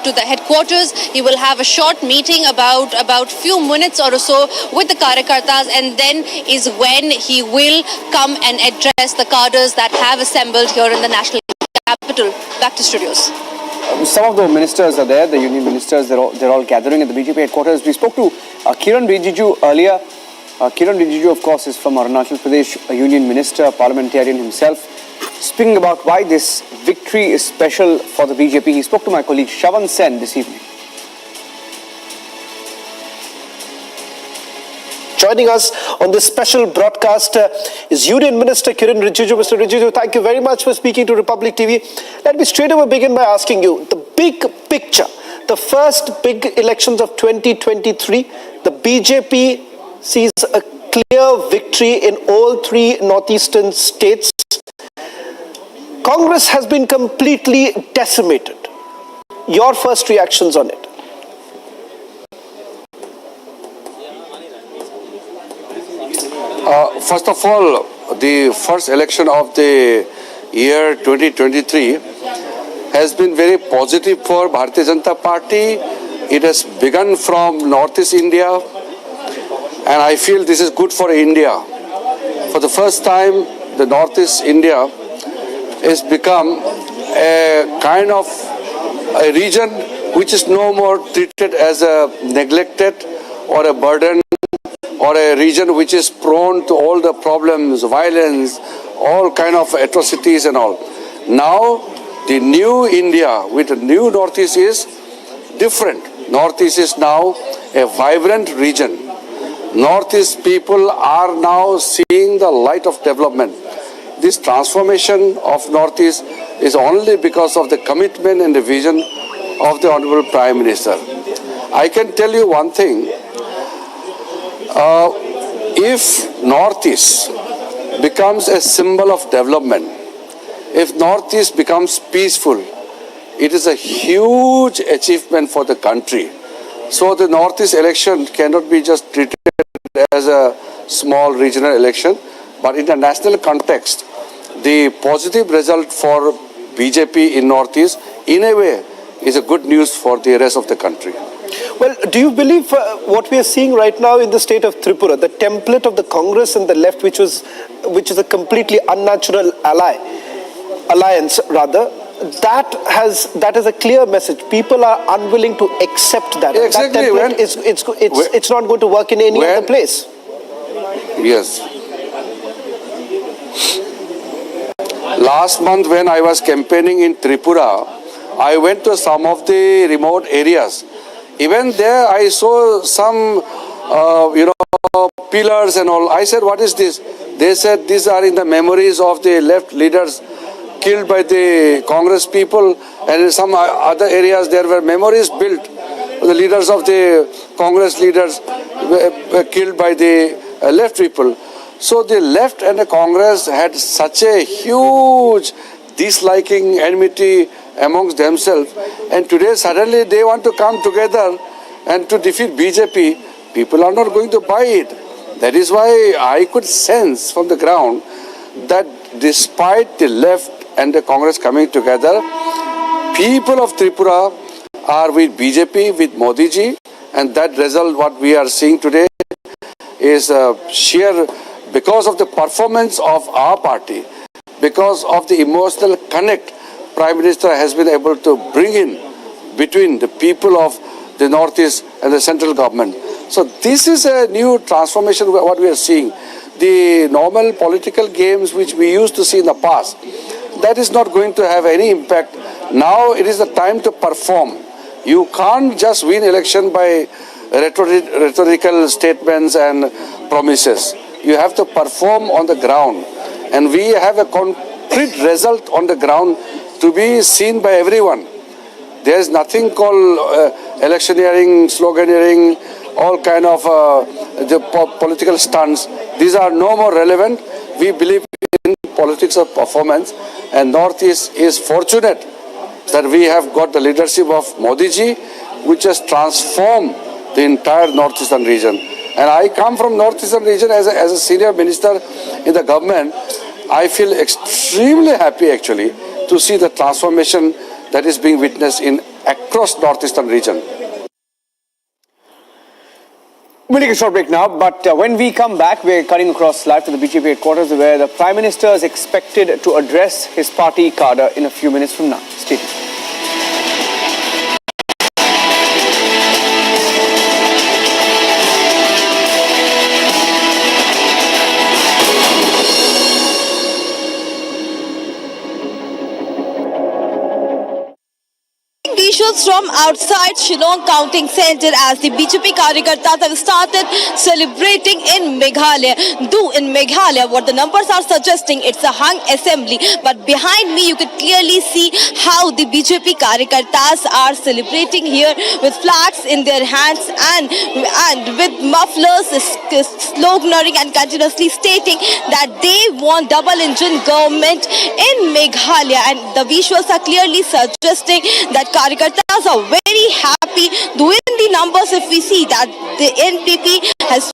to the headquarters. He will have a short meeting about few minutes or so with the Karyakartas, and then is when he will come and address the cadres that have assembled here in the national capital. Back to studios. Some of the ministers are there, the union ministers, they're all gathering at the BJP headquarters. We spoke to Kiran Rijiju earlier. Kiran Rijiju, of course, is from Arunachal Pradesh, a union minister, parliamentarian himself. Speaking about why this victory is special for the BJP, he spoke to my colleague Shravan Sen this evening. Joining us on this special broadcast is Union Minister Kiran Rijiju. Mr. Rijiju, thank you very much for speaking to Republic TV. Let me straight away begin by asking you, the big picture, the first big elections of 2023, the BJP sees a clear victory in all three northeastern states. Congress has been completely decimated. Your first reactions on it? First of all, the first election of the year 2023 has been very positive for Bharatiya Janata Party. It has begun from Northeast India, and I feel this is good for India. For the first time, the Northeast India has become a kind of a region which is no more treated as a neglected or a burden, or a region which is prone to all the problems, violence, all kind of atrocities and all. Now, the new India with the new Northeast is different. Northeast is now a vibrant region. Northeast people are now seeing the light of development. This transformation of Northeast is only because of the commitment and the vision of the Honorable Prime Minister. I can tell you one thing. If Northeast becomes a symbol of development, if Northeast becomes peaceful, it is a huge achievement for the country. So the Northeast election cannot be just treated as a small regional election, but in the national context, the positive result for BJP in Northeast, in a way, is a good news for the rest of the country. Well, do you believe what we are seeing right now in the state of Tripura, the template of the Congress and the left, which is a completely unnatural alliance, that is a clear message. People are unwilling to accept that. Exactly. That template it's not going to work in any other place. Yes. Last month when I was campaigning in Tripura, I went to some of the remote areas. Even there I saw some, pillars and all. I said, what is this? They said, these are in the memories of the left leaders killed by the Congress people, and in some other areas there were memories built. The leaders of the Congress leaders were killed by the left people. So the left and the Congress had such a huge disliking, enmity amongst themselves, and today suddenly they want to come together and to defeat BJP. People are not going to buy it. That is why I could sense from the ground that despite the left and the Congress coming together, people of Tripura are with BJP, with Modi ji, and that result what we are seeing today is sheer because of the performance of our party, because of the emotional connect Prime Minister has been able to bring in between the people of the Northeast and the central government. So this is a new transformation what we are seeing. The normal political games which we used to see in the past, that is not going to have any impact. Now it is the time to perform. You can't just win election by rhetorical statements and promises. You have to perform on the ground. And we have a concrete result on the ground to be seen by everyone. There is nothing called electioneering, sloganeering, all kind of political stunts. These are no more relevant. We believe in politics of performance, and Northeast is fortunate that we have got the leadership of Modi ji, which has transformed the entire Northeastern region. And I come from Northeastern region as a senior minister in the government. I feel extremely happy actually to see the transformation that is being witnessed in across Northeastern region. We'll take a short break now, but when we come back, we're cutting across live to the BJP headquarters where the Prime Minister is expected to address his party cadre in a few minutes from now. Stay tuned. Visuals visuals from outside Shillong Counting Centre as the BJP Karyakartas have started celebrating in Meghalaya. Though in Meghalaya, what the numbers are suggesting, it's a hung assembly. But behind me, you can clearly see how the BJP Karyakartas are celebrating here with flags in their hands and with mufflers, sloganeering and continuously stating that they want double-engine government in Meghalaya. And the visuals are clearly suggesting that Karyakartas are very happy. Though in the numbers, if we see that the NPP has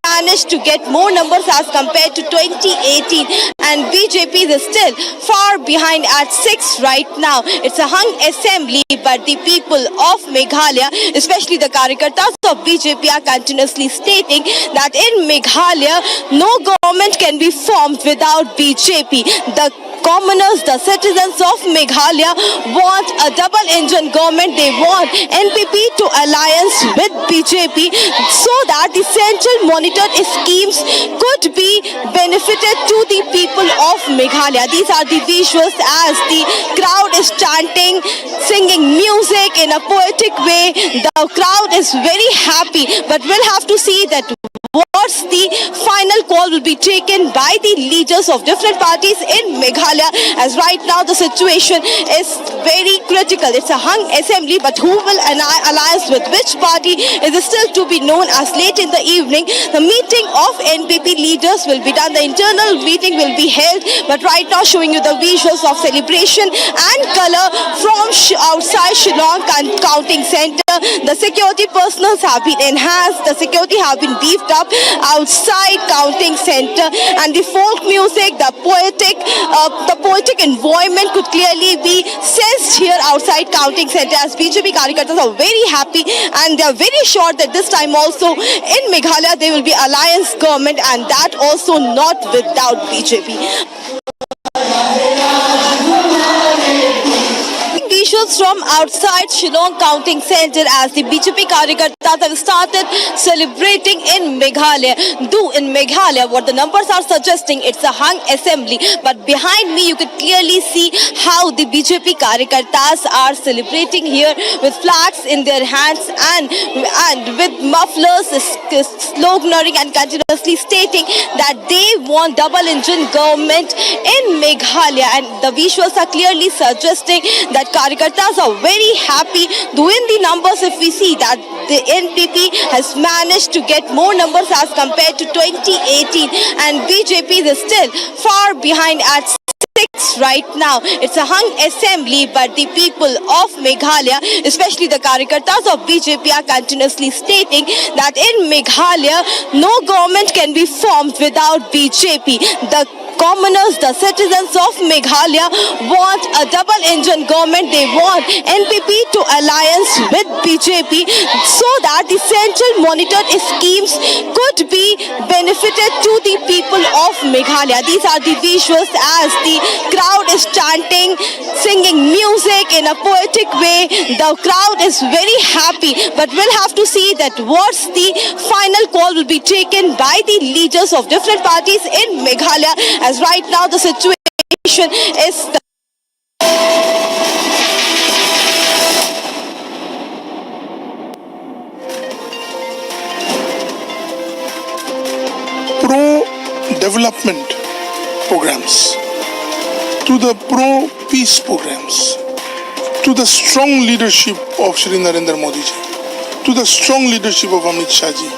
managed to get more numbers as compared to 2018, and BJP is still far behind at 6 right now. It's a hung assembly, but the people of Meghalaya, especially the Karyakartas of BJP, are continuously stating that in Meghalaya, no government can be formed without BJP. The commoners, the citizens of Meghalaya want a double-engine government. They want NPP to alliance with BJP so that the central monitored schemes could be benefited to the people of Meghalaya. These are the visuals as the crowd is chanting, singing music in a poetic way. The crowd is very happy, but we'll have to see that what's the final call will be taken by the leaders of different parties in Meghalaya, as right now the situation is very critical. It's a hung assembly, but who will alliance with which party is still to be known, as late in the evening the meeting of NPP leaders will be done. The internal meeting will be held, but right now showing you the visuals of celebration and color from outside Shillong Counting Centre. The security personnel have been enhanced, the security have been beefed up outside Counting Centre, and the folk music, the poetic environment could clearly be sensed here outside Counting Centre, as BJP Karyakartas are very happy and they are very sure that this time also in Meghalaya there will be alliance government, and that also not without BJP. Visuals from outside Shillong Counting Centre as the BJP Karyakartas have started celebrating in Meghalaya. Though in Meghalaya, what the numbers are suggesting, it's a hung assembly. But behind me, you can clearly see how the BJP Karyakartas are celebrating here with flags in their hands and with mufflers, sloganeering and continuously stating that they want double-engine government in Meghalaya. And the visuals are clearly suggesting that Karyakartas are very happy. Though in the numbers, if we see that the NPP has managed to get more numbers as compared to 2018, and BJP is still far behind at 6 right now. It's a hung assembly, but the people of Meghalaya, especially the Karyakartas of BJP, are continuously stating that in Meghalaya, no government can be formed without BJP. The commoners, the citizens of Meghalaya want a double-engine government. They want NPP to alliance with BJP so that the central monitored schemes could be benefited to the people of Meghalaya. These are the visuals as the crowd is chanting, singing music in a poetic way. The crowd is very happy, but we'll have to see that what's the final call will be taken by the leaders of different parties in Meghalaya, as right now the situation is pro-development programs, to the pro-peace programs, to the strong leadership of Shri Narendra Modi ji, to the strong leadership of Amit Shah ji,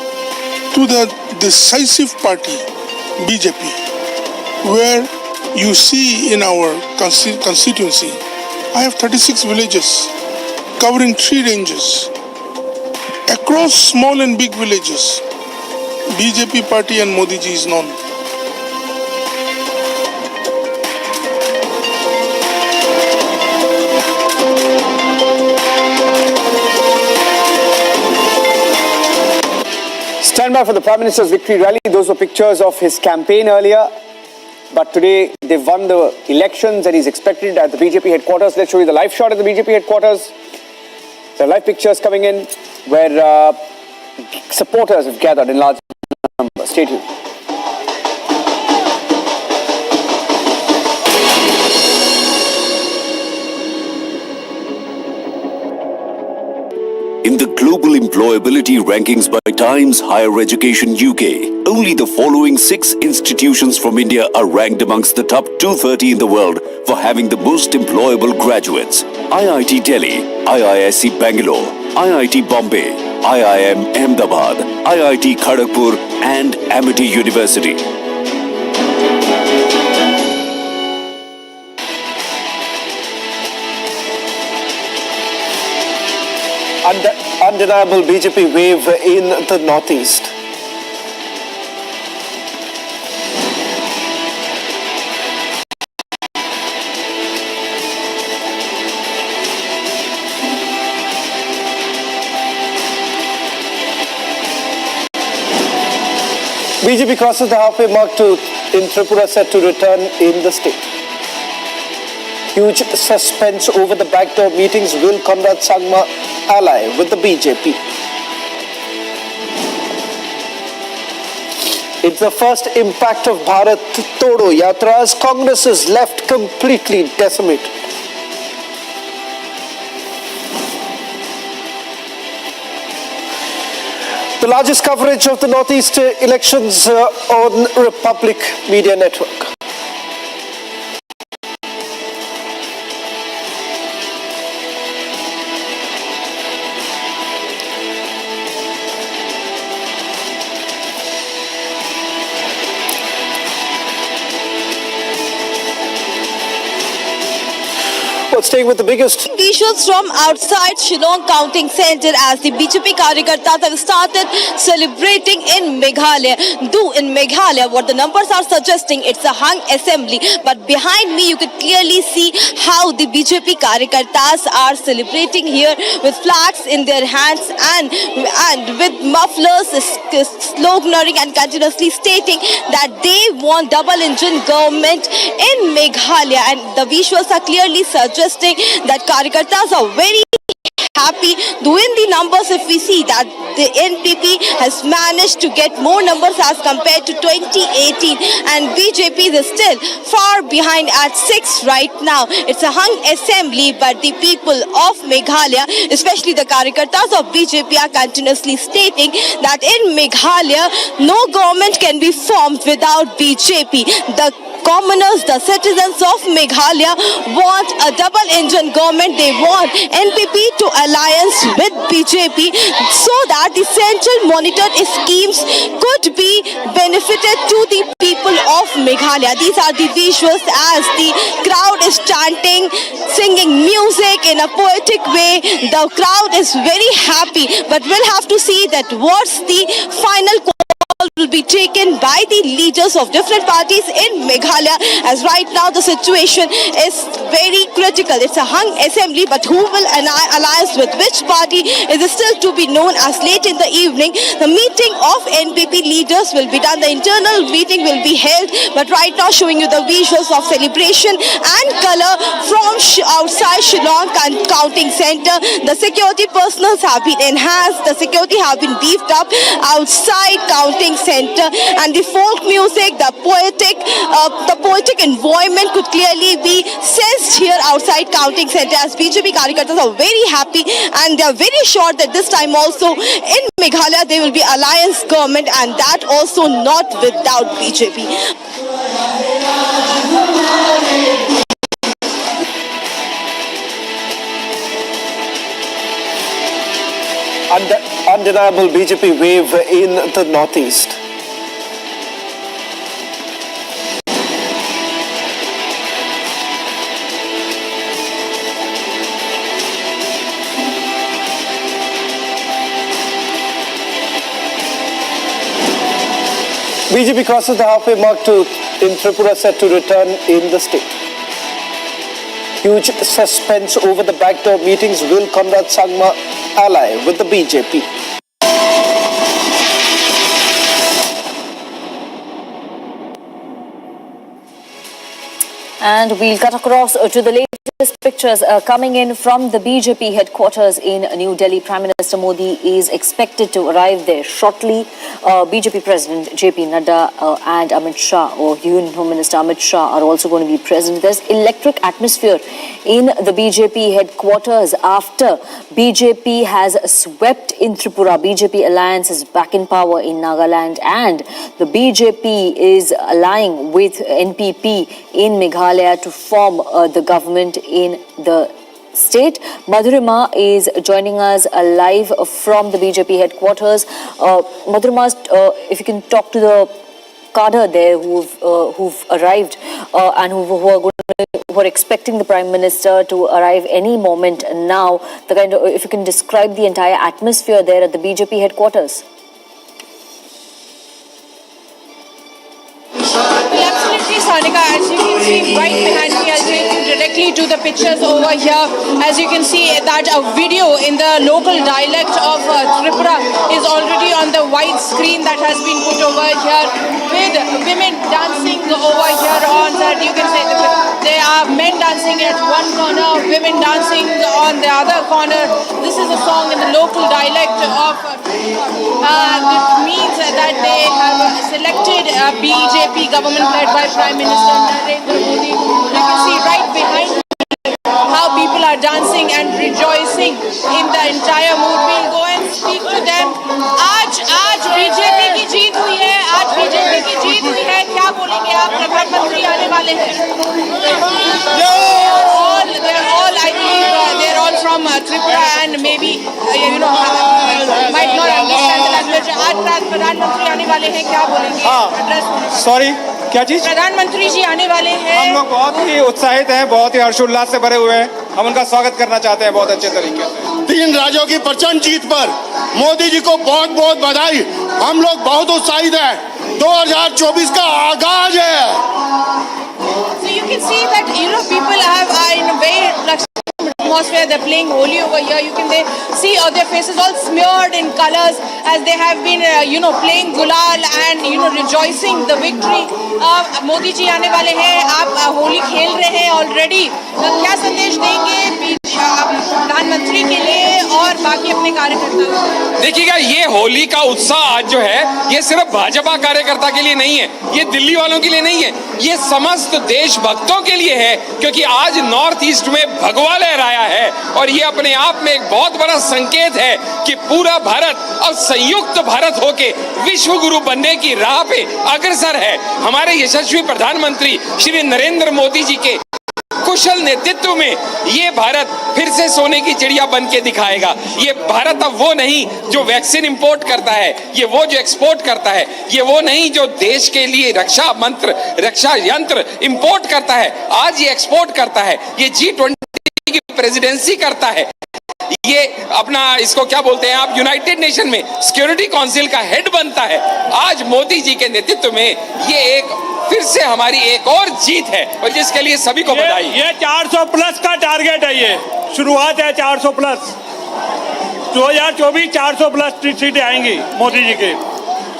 to the decisive party BJP, where you see in our constituency, I have 36 villages covering 3 ranges. Across small and big villages, BJP party and Modi ji is known. Stand by for the Prime Minister's victory rally. Those were pictures of his campaign earlier. But today, they've won the elections and he's expected at the BJP headquarters. Let's show you the live shot at the BJP headquarters. There are live pictures coming in where supporters have gathered in large numbers. Stay tuned. In the global employability rankings by Times Higher Education UK, only the following 6 institutions from India are ranked amongst the top 230 in the world for having the most employable graduates. IIT Delhi, IISc Bangalore, IIT Bombay, IIM Ahmedabad, IIT Kharagpur and Amity University. Undeniable BJP wave in the northeast. BJP crosses the halfway mark in Tripura, set to return in the state. Huge suspense over the backdoor meetings. Will Conrad Sangma ally with the BJP? It's the first impact of Bharat Todo Yatra as Congress is left completely decimated. The largest coverage of the Northeast elections on Republic Media Network. Staying with the biggest visuals from outside Shillong Counting Centre as the BJP Karyakartas have started celebrating in Meghalaya. Though in Meghalaya, what the numbers are suggesting, it's a hung assembly. But behind me, you can clearly see how the BJP Karyakartas are celebrating here with flags in their hands and with mufflers, sloganeering and continuously stating that they want double-engine government in Meghalaya. And the visuals are clearly suggesting that Karyakartas are very happy. Though in the numbers, if we see that the NPP has managed to get more numbers as compared to 2018 and BJP is still far behind at 6 right now. It's a hung assembly, but the people of Meghalaya, especially the Karyakartas of BJP, are continuously stating that in Meghalaya, no government can be formed without BJP. The commoners, the citizens of Meghalaya want a double-engine government. They want NPP to alliance with BJP so that the central monitored schemes could be benefited to the people of Meghalaya. These are the visuals as the crowd is chanting, singing music in a poetic way. The crowd is very happy, but we'll have to see that what's the final call will be taken by the leaders of different parties in Meghalaya, as right now the situation is very critical. It's a hung assembly, but who will alliance with which party is still to be known, as late in the evening the meeting of NPP leaders will be done. The internal meeting will be held, but right now showing you the visuals of celebration and color from outside Shillong Counting Centre. The security personnel have been enhanced, the security have been beefed up outside Counting Centre, and the folk music, the poetic environment could clearly be sensed here outside Counting Centre, as BJP Karyakartas are very happy and they are very sure that this time also in Meghalaya there will be alliance government, and that also not without BJP. Undeniable BJP wave in the northeast. BJP crosses the halfway mark in Tripura, set to return in the state. Huge suspense over the backdoor meetings. Will Conrad Sangma ally with the BJP? And we'll cut across to the latest latest pictures coming in from the BJP headquarters in New Delhi. Prime Minister Modi is expected to arrive there shortly. BJP President JP Nadda and Amit Shah, or Union Home Minister Amit Shah, are also going to be present. There's electric atmosphere in the BJP headquarters after BJP has swept in Tripura. BJP alliance is back in power in Nagaland, and the BJP is allying with NPP in Meghalaya to form the government in the state. Madhurima is joining us live from the BJP headquarters. Madhurima, if you can talk to the cadre there who've arrived and who are expecting the Prime Minister to arrive any moment now. If you can describe the entire atmosphere there at the BJP headquarters. Absolutely, Sanika. As you can see right behind me, I'll take you directly to the pictures over here. As you can see that a video in the local dialect of Tripura is already on the white screen that has been put over here, with women dancing over here on that. You can say that there are men dancing at one corner, women dancing on the other corner. This is a song in the local dialect of it means that they have selected a BJP government led by Prime Minister Narendra Modi. You can see right behind me how people are dancing and rejoicing in the entire mood. We'll go and speak to them. आज BJP की जीत हुई है, आज BJP की जीत हुई है. क्या बोलेंगे आप? प्रधानमंत्री आने वाले हैं. They're all, I believe, they're all from Tripura and maybe, might not understand the language. आज प्रधानमंत्री आने वाले हैं, क्या बोलेंगे? सॉरी, क्या चीज? प्रधानमंत्री जी आने वाले हैं. हम लोग बहुत ही उत्साहित हैं, बहुत ही हर्षोल्लास से भरे हुए हैं. हम उनका स्वागत करना चाहते हैं बहुत अच्छे तरीके से. 3 राज्यों की प्रचंड जीत पर मोदी जी को बहुत बहुत बधाई. हम लोग बहुत उत्साहित हैं. 2024 का आगाज है. So you can see that people have in a very atmosphere. They're playing Holi over here. You can see their faces all smeared in colors as they have been playing Gulal and rejoicing the victory. Modi ji आने वाले हैं. आप होली खेल रहे हैं already. क्या संदेश देंगे प्रधानमंत्री के लिए और बाकी अपने कार्यकर्ताओं? देखिएगा, ये होली का उत्साह आज जो है ये सिर्फ भाजपा कार्यकर्ता के लिए नहीं है, ये दिल्ली वालों के लिए नहीं है, ये समस्त देशभक्तों के लिए है, क्योंकि आज नॉर्थ ईस्ट में भगवा लहराया है और ये अपने आप में एक बहुत बड़ा संकेत है कि पूरा भारत अब संयुक्त भारत होके विश्व गुरु बनने की राह पे अग्रसर है. हमारे यशस्वी प्रधानमंत्री श्री नरेंद्र मोदी जी के कुशल नेतृत्व में ये भारत फिर से सोने की चिड़िया बन के दिखाएगा. ये भारत अब वो नहीं जो वैक्सीन इंपोर्ट करता है, ये वो जो एक्सपोर्ट करता है, ये वो नहीं जो देश के लिए रक्षा यंत्र इंपोर्ट करता है. आज ये एक्सपोर्ट करता है, ये G20 की प्रेसिडेंसी करता है, ये अपना इसको क्या बोलते हैं आप, यूनाइटेड नेशन में सिक्योरिटी काउंसिल का हेड बनता है. आज मोदी जी के नेतृत्व में ये एक फिर से हमारी एक और जीत है और जिसके लिए सभी को बधाई. ये 400 प्लस का टारगेट है, ये शुरुआत है. 400 प्लस 2024 400 प्लस सीटें आएंगी मोदी जी के.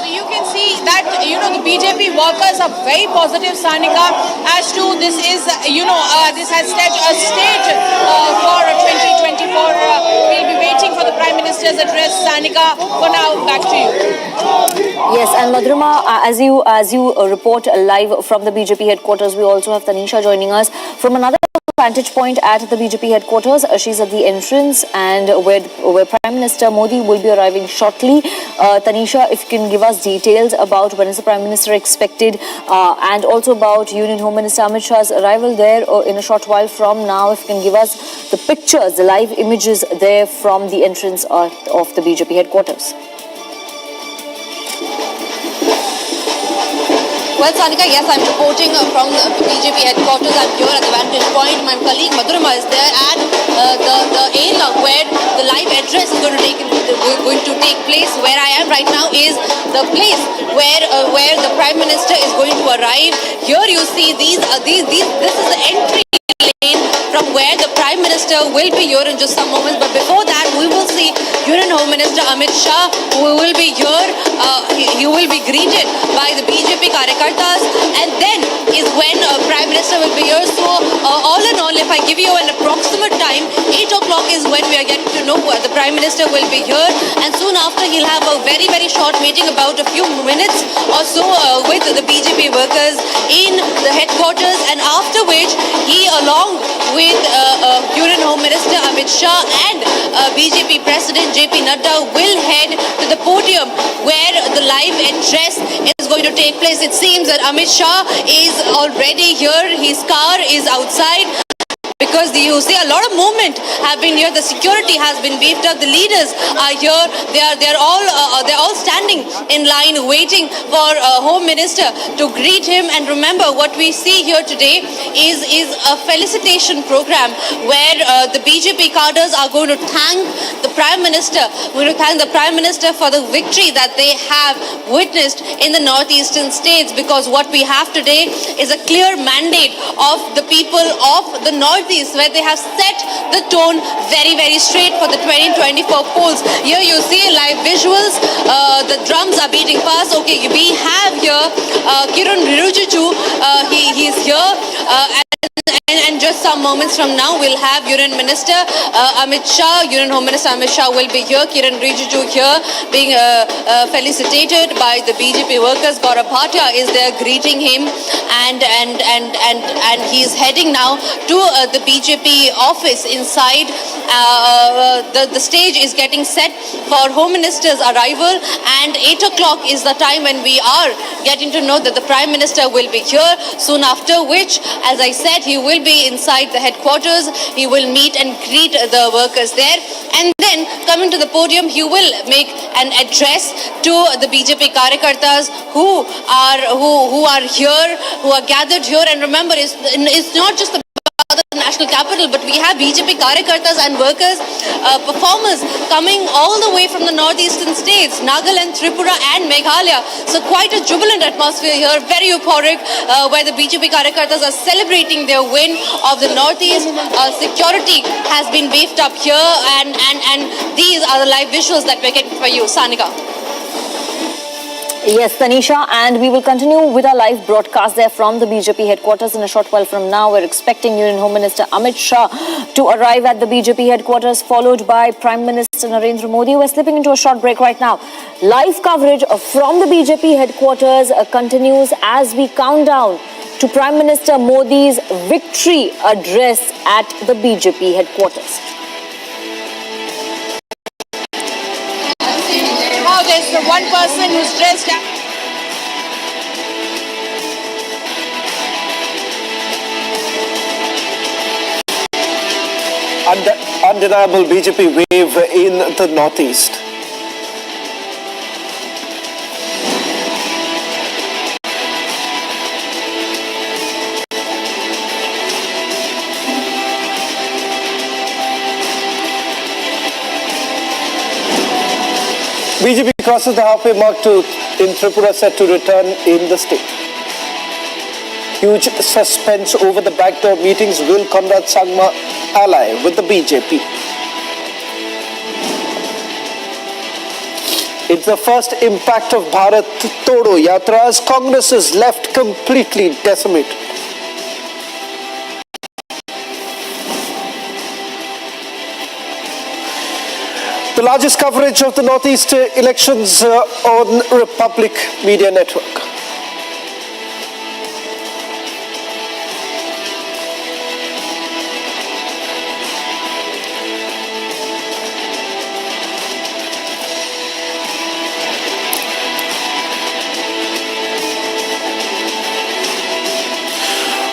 So you can see that the BJP workers are very positive, Sanika, as to this is this has set a stage for 2024. We'll be waiting for the Prime Minister's address. Sanika, for now, back to you. Yes, and Madhurima, as you report live from the BJP headquarters, we also have Tanisha joining us from another vantage point at the BJP headquarters. She's at the entrance and where Prime Minister Modi will be arriving shortly. Tanisha, if you can give us details about when is the Prime Minister expected and also about Union Home Minister Amit Shah's arrival there in a short while from now. If you can give us the pictures, the live images there from the entrance of the BJP headquarters. Well, Sanika, yes, I'm reporting from the BJP headquarters. I'm here at the vantage point. My colleague Madhurima is there at the area where the live address is going to take place. Where I am right now is the place where the Prime Minister is going to arrive. Here you see this is the entry lane from where the Prime Minister will be here in just some moments. But before that, we will see Union Home Minister Amit Shah, who will be here. He will be greeted by the BJP Karyakartas, and then is when Prime Minister Minister will be here. So all in all, if I give you an approximate time, 8 o'clock is when we are getting to know the Prime Minister will be here, and soon after he'll have a very, very short meeting about a few minutes or so with the BJP workers in the headquarters, and after which he, along with Union Home Minister Amit Shah and BJP President JP Nadda, will head to the podium where the live address is going to take place. It seems that Amit Shah is already here. His car is outside, because you see a lot of movement have been here. The security has been beefed up. The leaders are here. They're all standing in line waiting for Home Minister to greet him. And remember, what we see here today is a felicitation program where the BJP cadres are going to thank the Prime Minister. We're going to thank the Prime Minister for the victory that they have witnessed in the northeastern states, because what we have today is a clear mandate of the people of the northeast, where they have set the tone very, very straight for the 2024 polls. Here you see live visuals. The drums are beating fast. Okay, we have here Kiran Rijiju. He's here. And just some moments from now, we'll have Union Minister Amit Shah, Union Home Minister Amit Shah will be here. Kiran Rijiju here being felicitated by the BJP workers. Gaurav Bhatia is there greeting him, and he's heading now to the BJP office inside. The stage is getting set for Home Minister's arrival, and 8 o'clock is the time when we are getting to know that the Prime Minister will be here. Soon after which, as I said, he will be inside the headquarters. He will meet and greet the workers there, and then coming to the podium, he will make an address to the BJP Karyakartas who are here, who are gathered here. And remember, it's not just about the national capital, but we have BJP Karyakartas and workers, performers coming all the way from the northeastern states, Nagaland, Tripura and Meghalaya. So quite a jubilant atmosphere here, very euphoric, where the BJP Karyakartas are celebrating their win of the northeast. Security has been beefed up here, and these are the live visuals that we're getting for you. Sanika. Yes, Tanisha, and we will continue with our live broadcast there from the BJP headquarters in a short while from now. We're expecting Union Home Minister Amit Shah to arrive at the BJP headquarters, followed by Prime Minister Narendra Modi. We're slipping into a short break right now. Live coverage from the BJP headquarters continues as we count down to Prime Minister Modi's victory address at the BJP headquarters. There's the one person who's dressed up. Undeniable BJP wave in the northeast. BJP crosses the halfway mark in Tripura, set to return in the state. Huge suspense over the backdoor meetings. Will Conrad Sangma ally with the BJP? It's the first impact of Bharat Todo Yatra as Congress is left completely decimated. The largest coverage of the Northeast elections on Republic Media Network.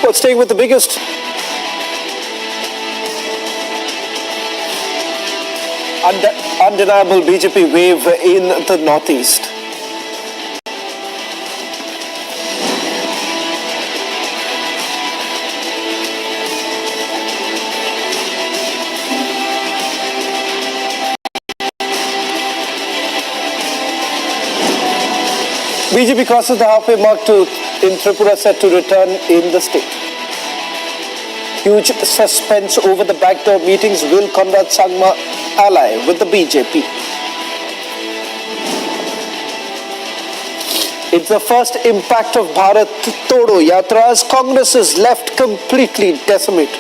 Well, staying with the biggest undeniable BJP wave in the northeast. BJP crosses the halfway mark in Tripura, set to return in the state. Huge suspense over the backdoor meetings. Will Conrad Sangma ally with the BJP? It's the first impact of Bharat Todo Yatra as Congress is left completely decimated.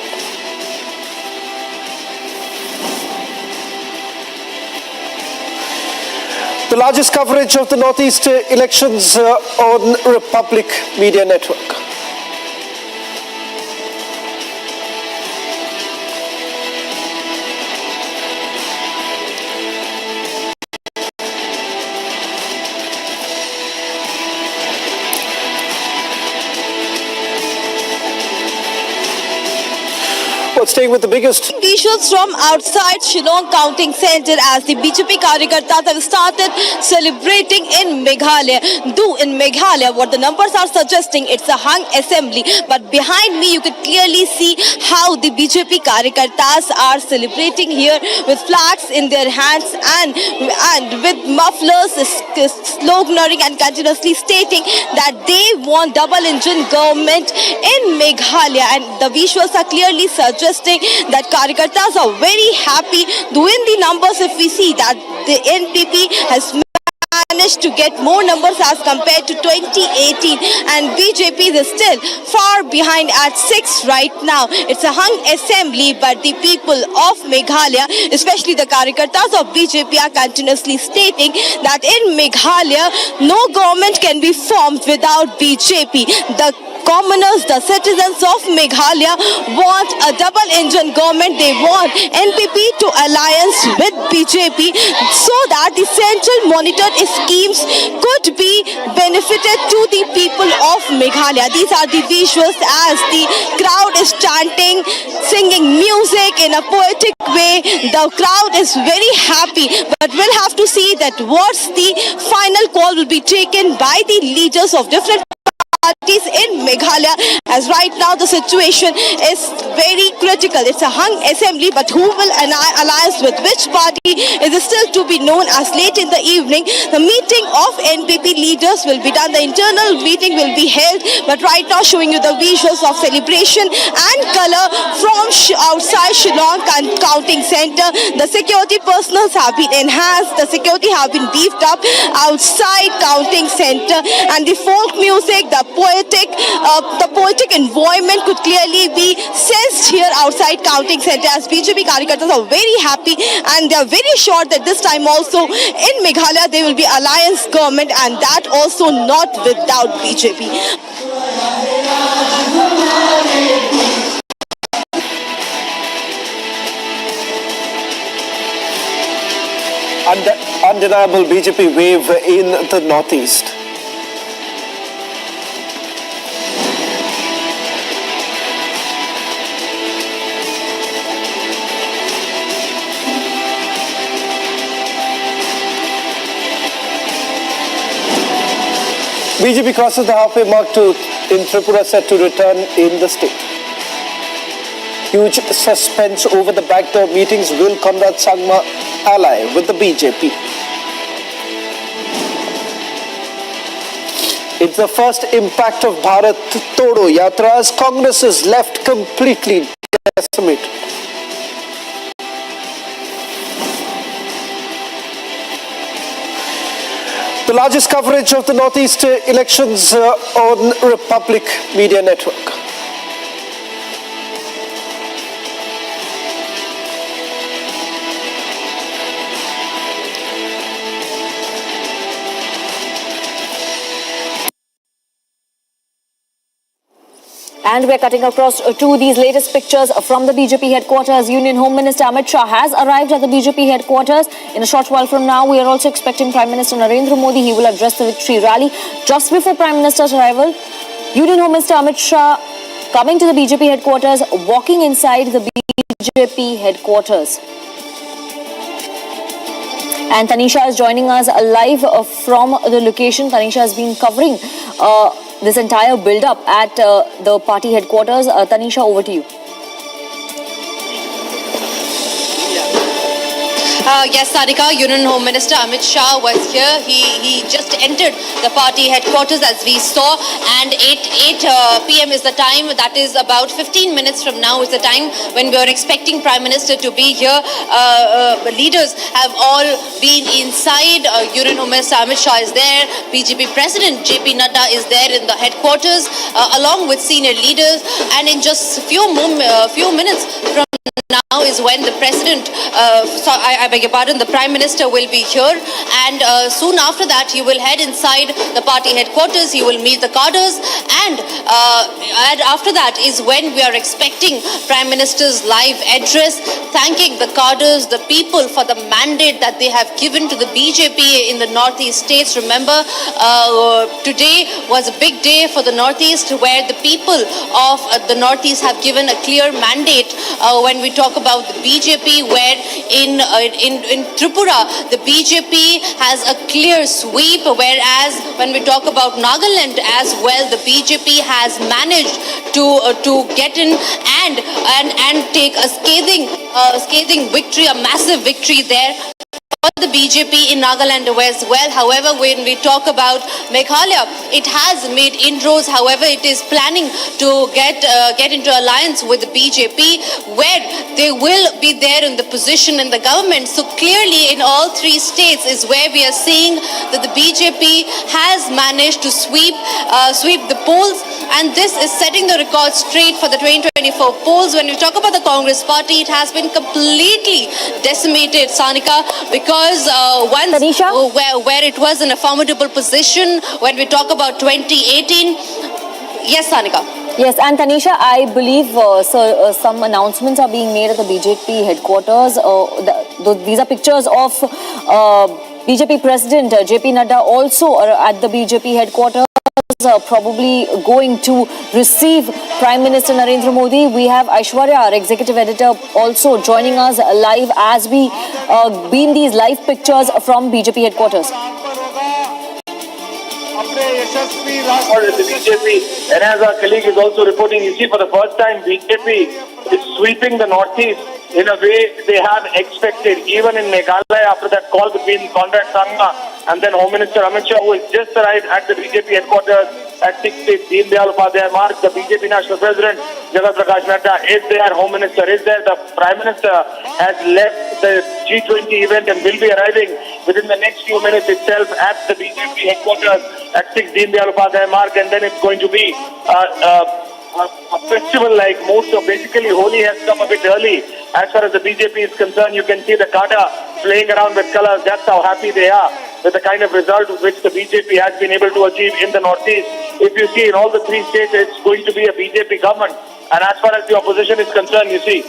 The largest coverage of the Northeast elections on Republic Media Network. Staying with the biggest visuals from outside Shillong Counting Centre as the BJP Karyakartas have started celebrating in Meghalaya. Though in Meghalaya, what the numbers are suggesting, it's a hung assembly. But behind me, you could clearly see how the BJP Karyakartas are celebrating here with flags in their hands and with mufflers, sloganeering and continuously stating that they want double-engine government in Meghalaya. And the visuals are clearly suggesting that Karyakartas are very happy. Though in the numbers, if we see that the NPP has managed to get more numbers as compared to 2018 and BJP is still far behind at 6 right now. It's a hung assembly, but the people of Meghalaya, especially the Karyakartas of BJP, are continuously stating that in Meghalaya no government can be formed without BJP. The commoners, the citizens of Meghalaya want a double-engine government. They want NPP to alliance with BJP so that the central monitored schemes could be benefited to the people of Meghalaya. These are the visuals as the crowd is chanting, singing music in a poetic way. The crowd is very happy, but we'll have to see that what's the final call will be taken by the leaders of different parties in Meghalaya, as right now the situation is very critical. It's a hung assembly, but who will alliance with which party is still to be known as late in the evening. The meeting of NPP leaders will be done. The internal meeting will be held, but right now showing you the visuals of celebration and color from outside Shillong Counting Centre. The security personnel have been enhanced. The security have been beefed up outside Counting Centre, and the folk music, the poetic environment could clearly be sensed here outside Counting Centre as BJP Karyakartas are very happy and they are very sure that this time also in Meghalaya there will be alliance government, and that also not without BJP. Undeniable BJP wave in the Northeast. BJP crosses the halfway mark in Tripura, set to return in the state. Huge suspense over the backdoor meetings. Will Conrad Sangma ally with the BJP? It's the first impact of Bharat Todo Yatra as Congress is left completely decimated. The largest coverage of the Northeast elections on Republic Media Network. And we're cutting across to these latest pictures from the BJP headquarters. Union Home Minister Amit Shah has arrived at the BJP headquarters. In a short while from now, we are also expecting Prime Minister Narendra Modi. He will address the victory rally. Just before Prime Minister's arrival, Union Home Minister Amit Shah coming to the BJP headquarters, walking inside the BJP headquarters. And Tanisha is joining us live from the location. Tanisha has been covering this entire build-up at the party headquarters. Tanisha, over to you. Yes, Sarika, Union Home Minister Amit Shah was here. He just entered the party headquarters, as we saw, and 8 p.m. is the time. That is about 15 minutes from now is the time when we are expecting Prime Minister to be here. Leaders have all been inside. Union Home Minister Amit Shah is there. BJP President JP Nadda is there in the headquarters, along with senior leaders. And in just a few minutes from now is when the President, I beg your pardon, the Prime Minister will be here, and soon after that he will head inside the party headquarters. He will meet the cadres, and after that is when we are expecting Prime Minister's live address, thanking the cadres, the people, for the mandate that they have given to the BJP in the Northeast states. Remember, today was a big day for the Northeast, where the people of the Northeast have given a clear mandate when we talk about the BJP, where in Tripura the BJP has a clear sweep, whereas when we talk about Nagaland as well, the BJP has managed to get in and take a scathing victory, a massive victory there for the BJP in Nagaland as well. However, when we talk about Meghalaya, it has made inroads. However, it is planning to get into alliance with the BJP, where they will be there in the position in the government. So clearly, in all three states is where we are seeing that the BJP has managed to sweep the polls, and this is setting the record straight for the 2024 polls. When we talk about the Congress party, it has been completely decimated, Sanika, because once where it was in a formidable position when we talk about 2018. Yes, Sanika. Yes, and Tanisha, I believe some announcements are being made at the BJP headquarters. These are pictures of BJP President JP Nadda also at the BJP headquarters, probably going to receive Prime Minister Narendra Modi. We have Aishwarya, our executive editor, also joining us live as we beam these live pictures from BJP headquarters. For the BJP, and as our colleague is also reporting, you see, for the first time BJP is sweeping the Northeast in a way they have expected. Even in Meghalaya, after that call between Conrad Sangma and then Home Minister Amit Shah, who has just arrived at the BJP headquarters at 6th Deen Dayal Upadhyaya Marg, the BJP National President Jagat Prakash Nadda is there, Home Minister is there, the Prime Minister has left the G20 event and will be arriving within the next few minutes itself at the BJP headquarters at 6th Deen Dayal Upadhyaya Marg, and then it's going to be a festival like most of. Basically, Holi has come a bit early as far as the BJP is concerned. You can see the Kada playing around with colors. That's how happy they are with the kind of result which the BJP has been able to achieve in the Northeast. If you see in all the three states, it's going to be a BJP government. And as far as the opposition is concerned, you see.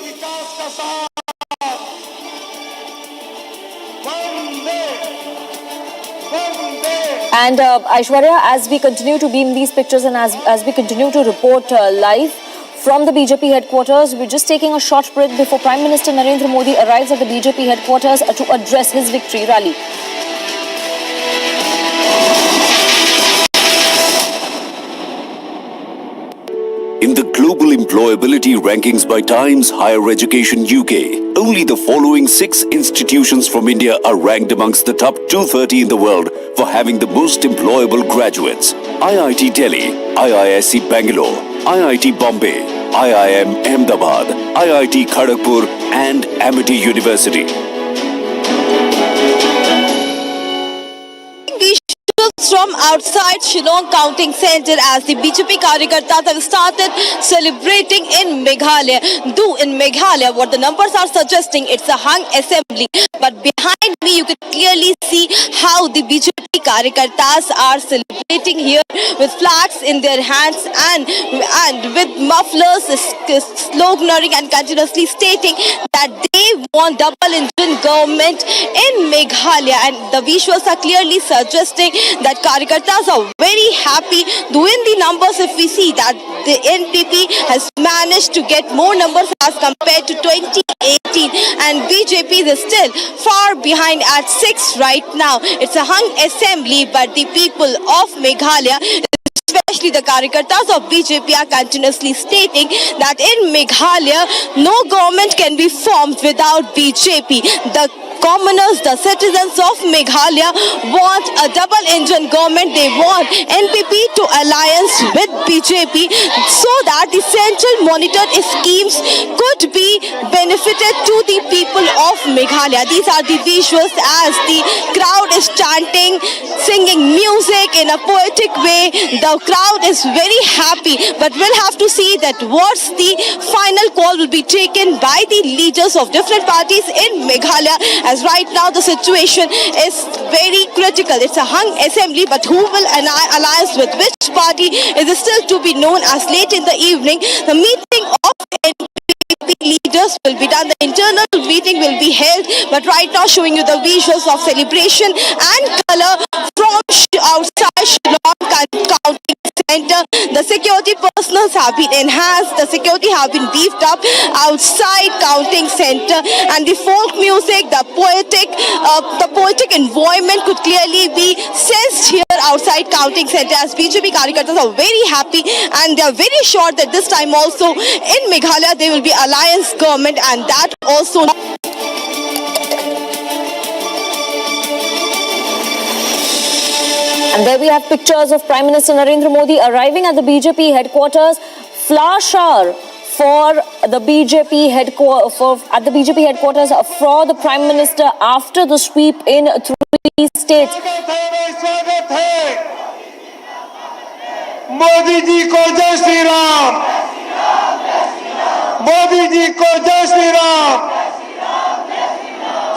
And Aishwarya, as we continue to beam these pictures and as we continue to report live from the BJP headquarters, we're just taking a short break before Prime Minister Narendra Modi arrives at the BJP headquarters to address his victory rally. In the global employability rankings by Times Higher Education UK, only the following 6 institutions from India are ranked amongst the top 230 in the world for having the most employable graduates. IIT Delhi, IISc Bangalore, IIT Bombay, IIM Ahmedabad, IIT Kharagpur and Amity University. From outside Shillong Counting Centre as the BJP Karyakartas have started celebrating in Meghalaya. Though in Meghalaya, what the numbers are suggesting, it's a hung assembly. But behind me, you can clearly see how the BJP Karyakartas are celebrating here with flags in their hands and with mufflers, sloganeering and continuously stating that they want double engine government in Meghalaya. And the visuals are clearly suggesting that Karyakartas are very happy. Though in the numbers, if we see that the NPP has managed to get more numbers as compared to 2018, and BJP is still far behind at 6 right now. It's a hung assembly, but the people of Meghalaya, especially the Karyakartas of BJP, are continuously stating that in Meghalaya, no government can be formed without BJP. The commoners, the citizens of Meghalaya want a double engine government. They want NPP to alliance with BJP so that the central monitored schemes could be benefited to the people of Meghalaya. These are the visuals as the crowd is chanting, singing music in a poetic way. The crowd is very happy, but we'll have to see that what's the final call will be taken by the leaders of different parties in Meghalaya, as right now the situation is very critical. It's a hung assembly, but who will alliance with which party is still to be known as late in the evening. The meeting of NPP leaders will be done. The internal meeting will be held, but right now showing you the visuals of celebration and color from outside Shillong Counting Center. The security personnel have been enhanced. The security have been beefed up outside Counting Center, and the folk music, the poetic environment could clearly be sensed here outside Counting Center, as BJP Karyakartas are very happy and they are very sure that this time also in Meghalaya there will be alliance government, and that also. And there we have pictures of Prime Minister Narendra Modi arriving at the BJP headquarters. Flower shower for the BJP headquarters for the Prime Minister after the sweep in 3 states. Modi ji को जय श्री राम, मोदी जी को जय श्री राम।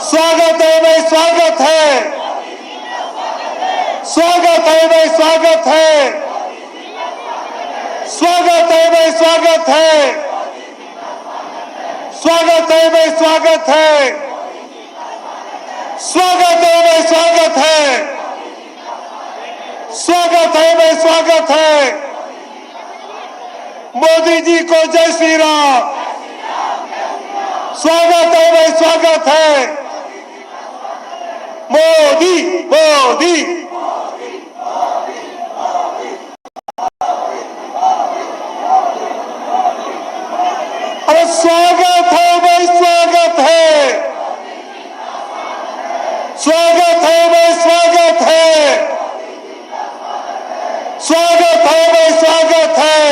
स्वागत है भाई, स्वागत है, स्वागत है भाई, स्वागत है, स्वागत है भाई, स्वागत है, स्वागत है भाई, स्वागत है, स्वागत है भाई, स्वागत है, स्वागत है भाई, स्वागत है। मोदी जी को जय श्री राम। स्वागत है भाई, स्वागत है। मोदी मोदी अरे स्वागत है भाई, स्वागत है, स्वागत है भाई, स्वागत है, स्वागत है भाई, स्वागत है।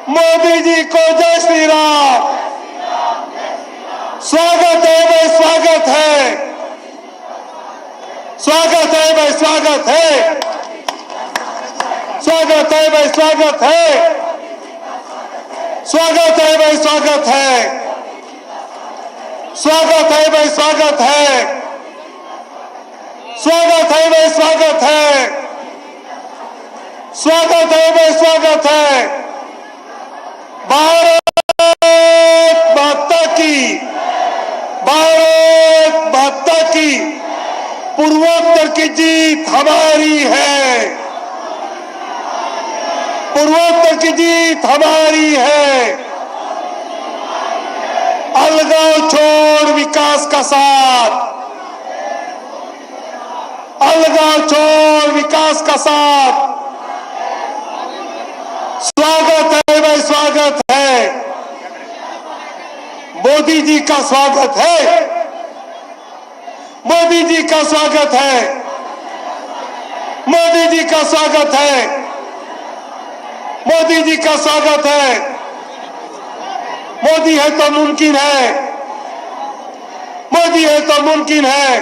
मोदी जी को जय श्री राम। स्वागत है भाई, स्वागत है, स्वागत है भाई, स्वागत है, स्वागत है भाई, स्वागत है, स्वागत है भाई, स्वागत है, स्वागत है भाई, स्वागत है, स्वागत है भाई, स्वागत है, स्वागत है भाई, स्वागत है। भारत माता की, भारत माता की, पूर्वोत्तर की जीत हमारी है, पूर्वोत्तर की जीत हमारी है। अलगाव छोड़ विकास का साथ, अलगाव छोड़ विकास का साथ। स्वागत है भाई, स्वागत है, मोदी जी का स्वागत है, मोदी जी का स्वागत है, मोदी जी का स्वागत है, मोदी जी का स्वागत है। मोदी है तो मुमकिन है, मोदी है तो मुमकिन है।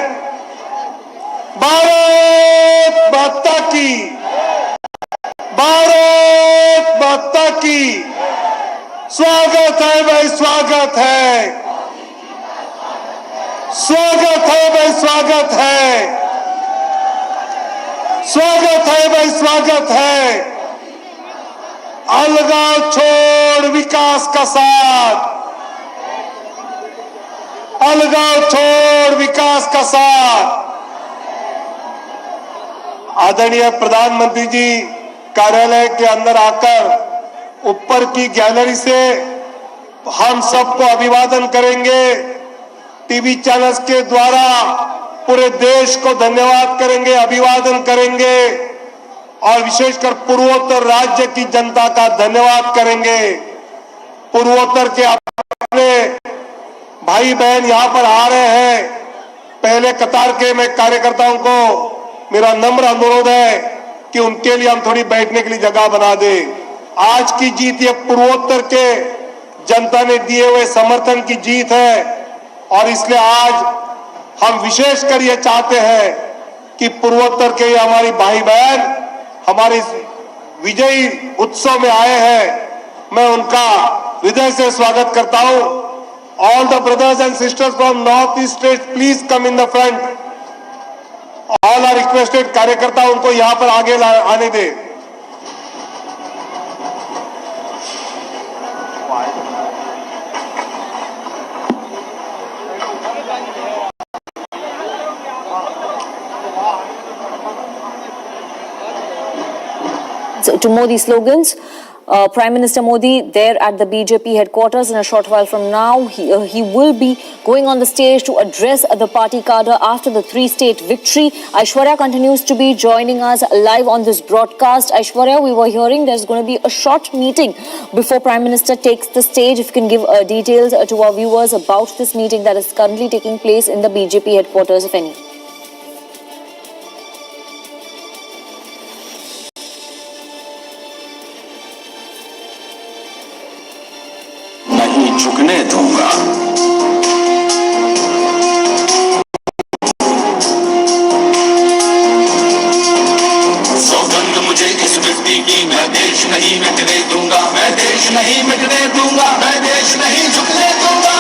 भारत माता की, भारत माता की। स्वागत है भाई, स्वागत है, स्वागत है भाई, स्वागत है, स्वागत है भाई, स्वागत है। अलगाव छोड़ विकास का साथ, अलगाव छोड़ विकास का साथ। आदरणीय प्रधानमंत्री जी कार्यालय के अंदर आकर ऊपर की गैलरी से हम सबको अभिवादन करेंगे। टीवी चैनल्स के द्वारा पूरे देश को धन्यवाद करेंगे, अभिवादन करेंगे और विशेषकर पूर्वोत्तर राज्य की जनता का धन्यवाद करेंगे। पूर्वोत्तर के अपने भाई बहन यहाँ पर आ रहे हैं, पहले कतार के मैं कार्यकर्ताओं को मेरा नम्र अनुरोध है कि उनके लिए हम थोड़ी बैठने के लिए जगह बना दें। आज की जीत ये पूर्वोत्तर के जनता ने दिए हुए समर्थन की जीत है और इसलिए आज हम विशेषकर ये चाहते हैं कि पूर्वोत्तर के हमारी भाई बहन हमारे विजयी उत्सव में आए हैं, मैं उनका हृदय से स्वागत करता हूं। All the brothers and sisters from North East state please come in the front. All are requested, कार्यकर्ता उनको यहां पर आगे आने दे। To Modi slogans, Prime Minister Modi there at the BJP headquarters. In a short while from now, he will be going on the stage to address the party cadre after the three-state victory. Aishwarya continues to be joining us live on this broadcast. Aishwarya, we were hearing there's going to be a short meeting before Prime Minister takes the stage. If you can give details to our viewers about this meeting that is currently taking place in the BJP headquarters, if any. झुकने दूंगा। सौगंध मुझे इस मिट्टी की, मैं देश नहीं मिटने दूंगा, मैं देश नहीं मिटने दूंगा, मैं देश नहीं झुकने दूंगा।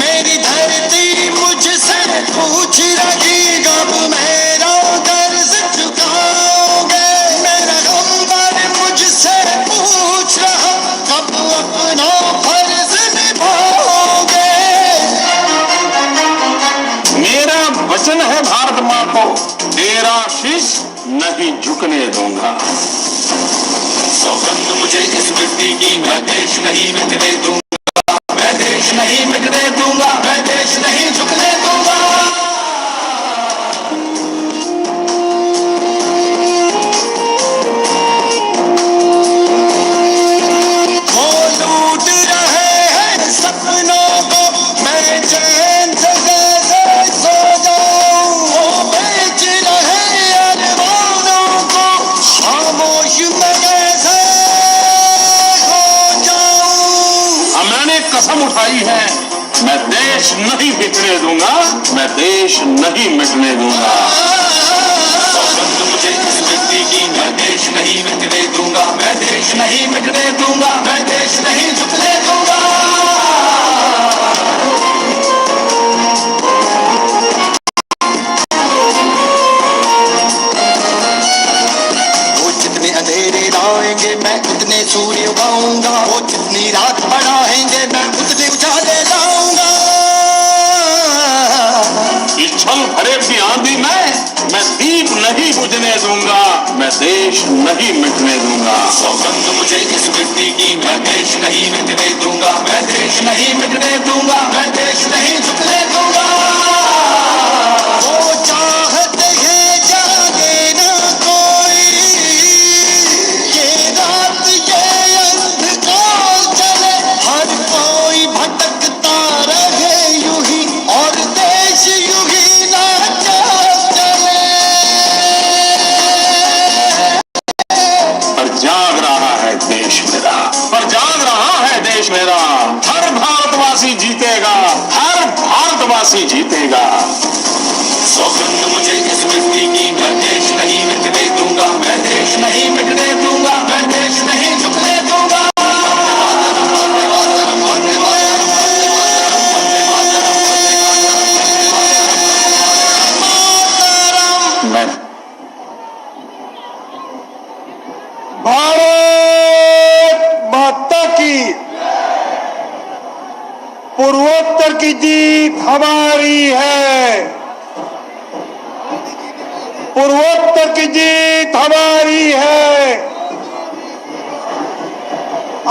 मेरी धरती मुझसे पूछ रही कब मेरा कर्ज चुकाओगे, मेरा मुझसे पूछ रहा कब अपना फर्ज निभाओगे। मेरा वचन है भारत माँ को, तेरा शीश नहीं झुकने दूंगा। सौगंध मुझे इस मिट्टी की, मैं देश नहीं मिटने दूंगा, मैं देश नहीं मिटने दूंगा, मैं देश नहीं झुकने दूंगा। कसम उठाई है, मैं देश नहीं मिटने दूंगा, मैं देश नहीं मिटने दूंगा। सौगंध मुझे इस मिट्टी की, मैं देश नहीं मिटने दूंगा, मैं देश नहीं मिटने दूंगा, मैं देश नहीं झुकने दूंगा। वो जितने अंधेरे लाएंगे मैं उतने सूर्य उगाऊंगा, वो जितनी रात बढ़ाएंगे मैं उतने उजाले लाऊंगा। इस छल फरेब की आंधी में मैं दीप नहीं बुझने दूंगा, मैं देश नहीं मिटने दूंगा। सौगंध मुझे इस मिट्टी की, मैं देश नहीं मिटने दूंगा, मैं देश नहीं मिटने दूंगा, मैं देश नहीं झुकने दूंगा। वो चाहते हैं जागे ना कोई, ये रात ये अंधकार चले, हर कोई भटकता रहे यूं ही और देश यूं ही ना चले। पर जाग रहा है देश मेरा, पर जाग रहा है देश मेरा। हर भारतवासी जीतेगा, हर भारतवासी जीतेगा। सौगंध मुझे इस मिट्टी की, मैं देश नहीं मिटने दूंगा, मैं देश नहीं मिटने दूंगा, मैं देश नहीं झुकने दूंगा। भारत माता की, पूर्वोत्तर की जीत हमारी है, पूर्वोत्तर की जीत हमारी है।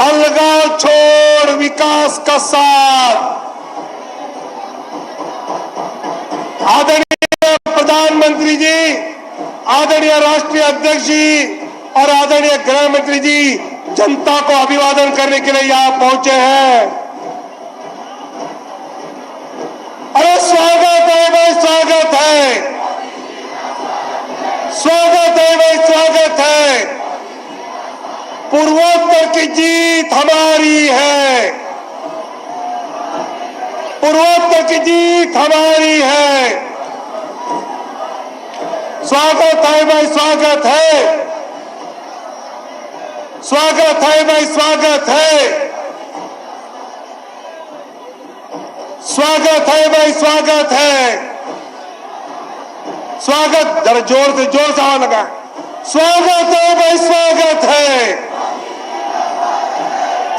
अलगाव छोड़ विकास का साथ। आदरणीय प्रधानमंत्री जी, आदरणीय राष्ट्रीय अध्यक्ष जी और आदरणीय गृह मंत्री जी, जनता को अभिवादन करने के लिए यहां पहुंचे हैं। अरे स्वागत है भाई, स्वागत है, स्वागत है भाई, स्वागत है। पूर्वोत्तर की जीत हमारी है, पूर्वोत्तर की जीत हमारी है। स्वागत है भाई, स्वागत है, स्वागत है भाई, स्वागत है, स्वागत है भाई, स्वागत है, स्वागत। जरा जोर से आवाज लगा। स्वागत है भाई, स्वागत है,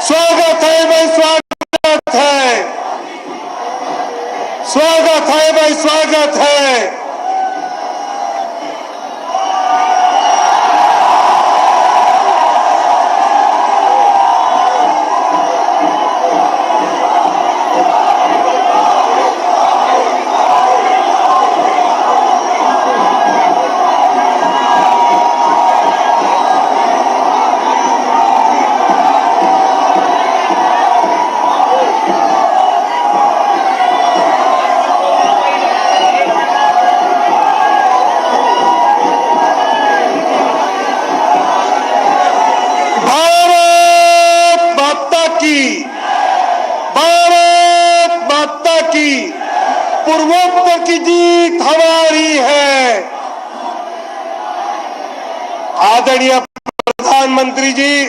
स्वागत है भाई, स्वागत है, स्वागत है भाई, स्वागत है। पूर्वोत्तर की जीत हमारी है। आदरणीय प्रधानमंत्री जी,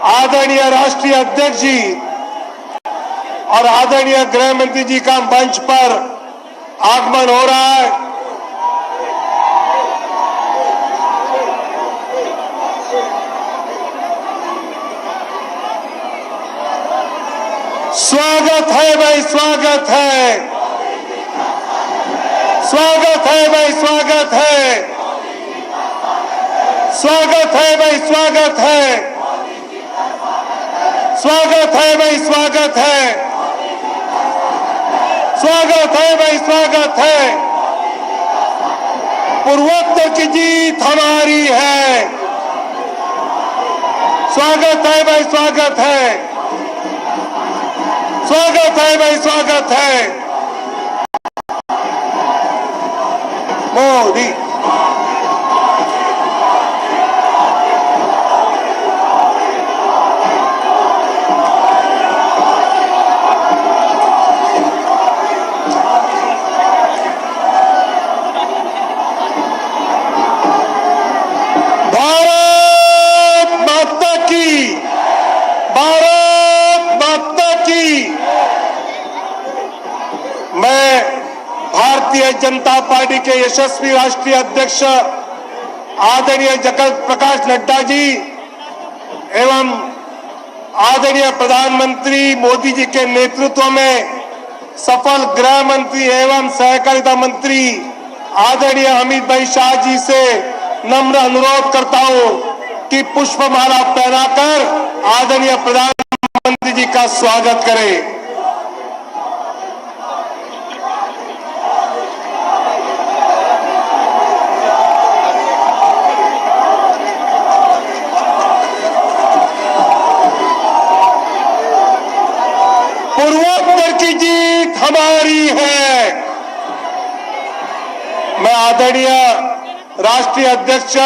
आदरणीय राष्ट्रीय अध्यक्ष जी और आदरणीय गृह मंत्री जी का मंच पर आगमन हो रहा है। स्वागत है भाई, स्वागत है, स्वागत है भाई, स्वागत है, स्वागत है भाई, स्वागत है, स्वागत है भाई, स्वागत है, स्वागत है भाई, स्वागत है। पूर्वोत्तर की जीत हमारी है। स्वागत है भाई, स्वागत है, स्वागत है भाई, स्वागत है। मोदी भारत माता की, भारत माता की। मैं भारतीय जनता पार्टी के यशस्वी राष्ट्रीय अध्यक्ष आदरणीय जगत प्रकाश नड्डा जी एवं आदरणीय प्रधानमंत्री मोदी जी के नेतृत्व में सफल गृह मंत्री एवं सहकारिता मंत्री आदरणीय अमित भाई शाह जी से नम्र अनुरोध करता हूं कि पुष्पमाला पहनाकर आदरणीय प्रधानमंत्री जी का स्वागत करें। पूर्वोत्तर की जीत हमारी है। मैं आदरणीय राष्ट्रीय अध्यक्ष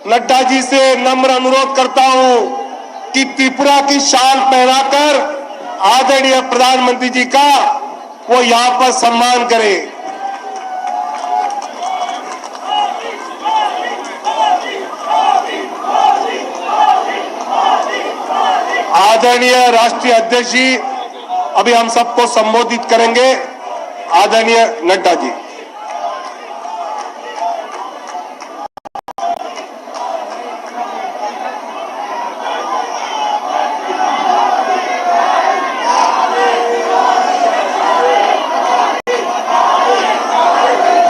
नड्डा जी से नम्र अनुरोध करता हूं कि त्रिपुरा की शाल पहनाकर आदरणीय प्रधानमंत्री जी का वो यहां पर सम्मान करें। आदरणीय राष्ट्रीय अध्यक्ष जी अभी हम सबको संबोधित करेंगे। आदरणीय नड्डा जी।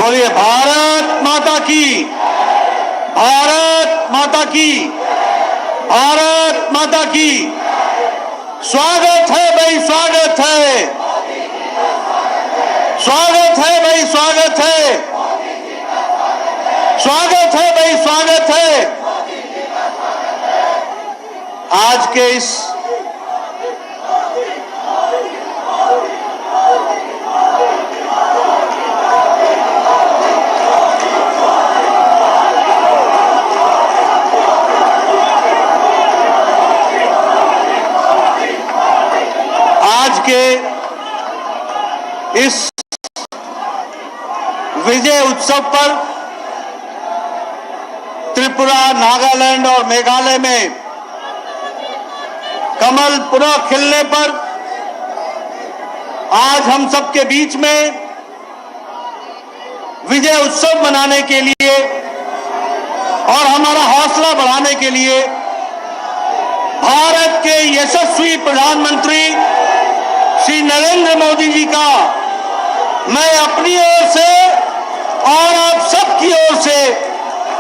बोलिए भारत माता की, भारत माता की, भारत माता की। स्वागत है भाई, स्वागत है, स्वागत है भाई, स्वागत है, स्वागत है भाई, स्वागत है, आज के इस इस विजय उत्सव पर त्रिपुरा, नागालैंड और मेघालय में कमल पुनः खिलने पर आज हम सबके बीच में विजय उत्सव मनाने के लिए और हमारा हौसला बढ़ाने के लिए भारत के यशस्वी प्रधानमंत्री श्री नरेंद्र मोदी जी का मैं अपनी ओर से और आप सबकी ओर से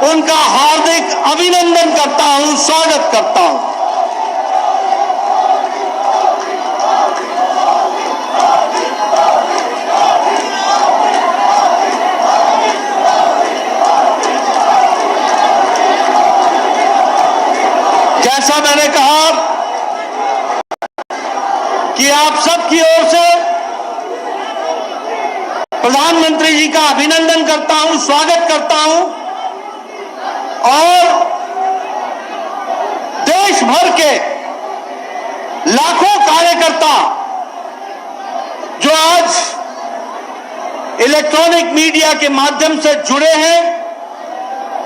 उनका हार्दिक अभिनंदन करता हूं, स्वागत करता हूं। जैसा मैंने कहा कि आप सबकी ओर से प्रधानमंत्री जी का अभिनंदन करता हूं, स्वागत करता हूं और देश भर के लाखों कार्यकर्ता जो आज इलेक्ट्रॉनिक मीडिया के माध्यम से जुड़े हैं,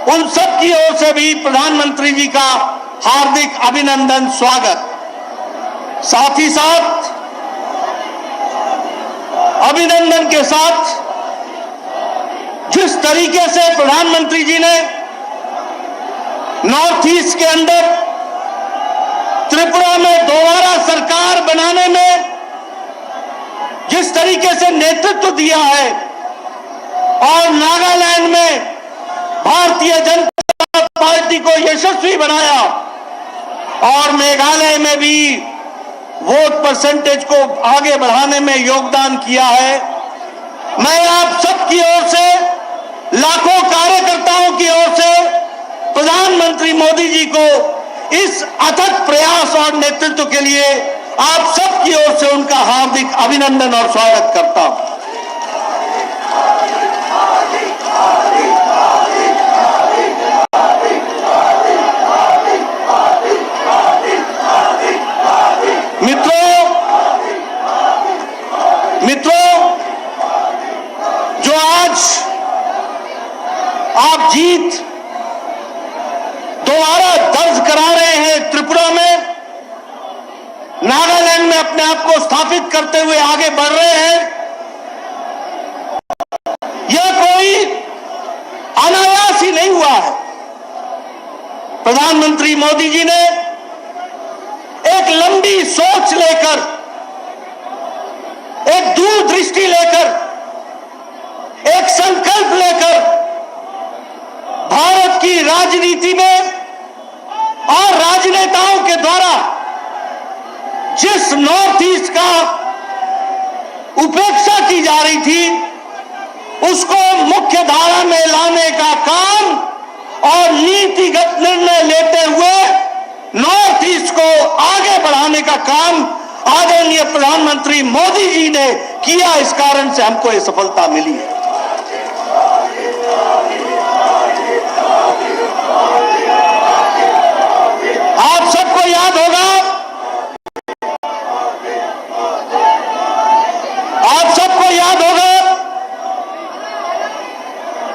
उन सब की ओर से भी प्रधानमंत्री जी का हार्दिक अभिनंदन, स्वागत। साथ ही साथ अभिनंदन के साथ जिस तरीके से प्रधानमंत्री जी ने नॉर्थ ईस्ट के अंदर त्रिपुरा में दोबारा सरकार बनाने में जिस तरीके से नेतृत्व दिया है और नागालैंड में भारतीय जनता पार्टी को यशस्वी बनाया और मेघालय में भी वोट परसेंटेज को आगे बढ़ाने में योगदान किया है, मैं आप सबकी ओर से, लाखों कार्यकर्ताओं की ओर से प्रधानमंत्री मोदी जी को इस अथक प्रयास और नेतृत्व के लिए आप सबकी ओर से उनका हार्दिक अभिनंदन और स्वागत करता हूं। मित्रों, जो आज आप जीत दोबारा दर्ज करा रहे हैं त्रिपुरा में, नागालैंड में अपने आप को स्थापित करते हुए आगे बढ़ रहे हैं, यह कोई अनायास ही नहीं हुआ है। प्रधानमंत्री मोदी जी ने एक लंबी सोच लेकर, एक दूरदृष्टि लेकर, एक संकल्प लेकर भारत की राजनीति में और राजनेताओं के द्वारा जिस नॉर्थ ईस्ट का उपेक्षा की जा रही थी, उसको मुख्य धारा में लाने का काम और नीतिगत निर्णय लेते हुए नॉर्थ ईस्ट को आगे बढ़ाने का काम आदरणीय प्रधानमंत्री मोदी जी ने किया। इस कारण से हमको ये सफलता मिली है। आप सबको याद होगा,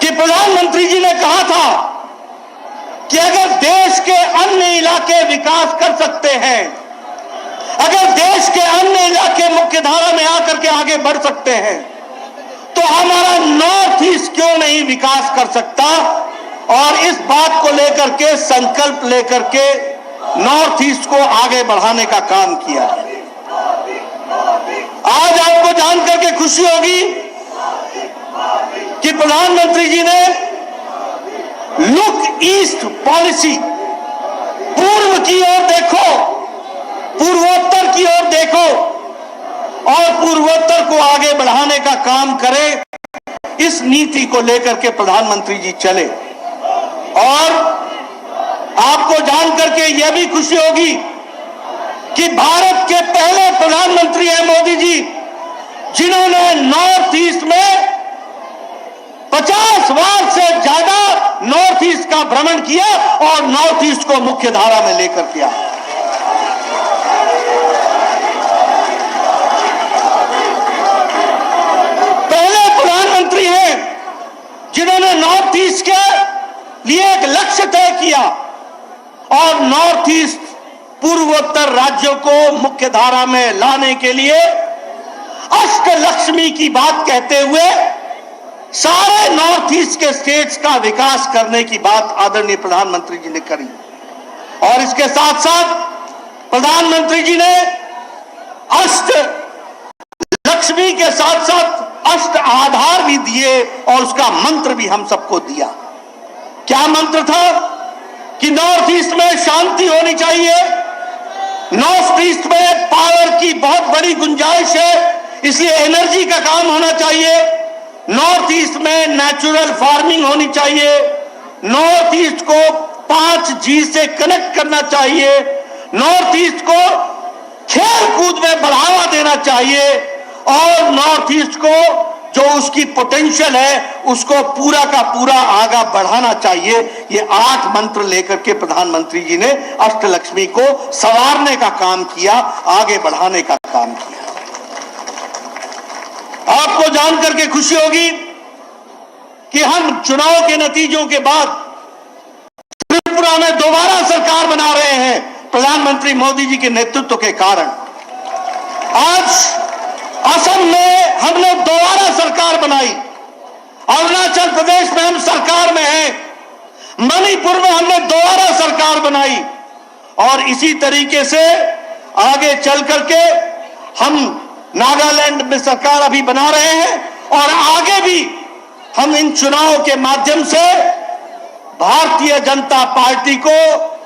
कि प्रधानमंत्री जी ने कहा था कि अगर देश के अन्य इलाके विकास कर सकते हैं, अगर देश के अन्य इलाके मुख्य धारा में आकर के आगे बढ़ सकते हैं, तो हमारा नॉर्थ ईस्ट क्यों नहीं विकास कर सकता। और इस बात को लेकर के, संकल्प लेकर के नॉर्थ ईस्ट को आगे बढ़ाने का काम किया है। आज आपको जानकर के खुशी होगी कि प्रधानमंत्री जी ने लुक ईस्ट पॉलिसी, पूर्व की ओर देखो, पूर्वोत्तर की ओर देखो और पूर्वोत्तर को आगे बढ़ाने का काम करें, इस नीति को लेकर के प्रधानमंत्री जी चले। और आपको जानकर के यह भी खुशी होगी कि भारत के पहले प्रधानमंत्री हैं मोदी जी, जिन्होंने नॉर्थ ईस्ट में 50 बार से ज्यादा नॉर्थ ईस्ट का भ्रमण किया और नॉर्थ ईस्ट को मुख्य धारा में लेकर किया। पहले प्रधानमंत्री हैं जिन्होंने नॉर्थ ईस्ट के लिए एक लक्ष्य तय किया और नॉर्थ ईस्ट पूर्वोत्तर राज्यों को मुख्य धारा में लाने के लिए अष्टलक्ष्मी की बात कहते हुए सारे नॉर्थ ईस्ट के स्टेट्स का विकास करने की बात आदरणीय प्रधानमंत्री जी ने करी। और इसके साथ साथ प्रधानमंत्री जी ने अष्ट लक्ष्मी के साथ साथ अष्ट आधार भी दिए और उसका मंत्र भी हम सबको दिया। क्या मंत्र था? कि नॉर्थ ईस्ट में शांति होनी चाहिए, नॉर्थ ईस्ट में पावर की बहुत बड़ी गुंजाइश है, इसलिए एनर्जी का काम होना चाहिए, नॉर्थ ईस्ट में नेचुरल फार्मिंग होनी चाहिए, नॉर्थ ईस्ट को 5G से कनेक्ट करना चाहिए, नॉर्थ ईस्ट को खेल कूद में बढ़ावा देना चाहिए और नॉर्थ ईस्ट को जो उसकी पोटेंशियल है उसको पूरा का पूरा आगे बढ़ाना चाहिए। ये 8 मंत्र लेकर के प्रधानमंत्री जी ने अष्टलक्ष्मी को संवारने का काम किया, आगे बढ़ाने का काम किया। आपको जानकर के खुशी होगी कि हम चुनाव के नतीजों के बाद त्रिपुरा में दोबारा सरकार बना रहे हैं प्रधानमंत्री मोदी जी के नेतृत्व के कारण। आज असम में हमने दोबारा सरकार बनाई, अरुणाचल प्रदेश में हम सरकार में हैं, मणिपुर में हमने दोबारा सरकार बनाई और इसी तरीके से आगे चल करके हम नागालैंड में सरकार अभी बना रहे हैं और आगे भी हम इन चुनाव के माध्यम से भारतीय जनता पार्टी को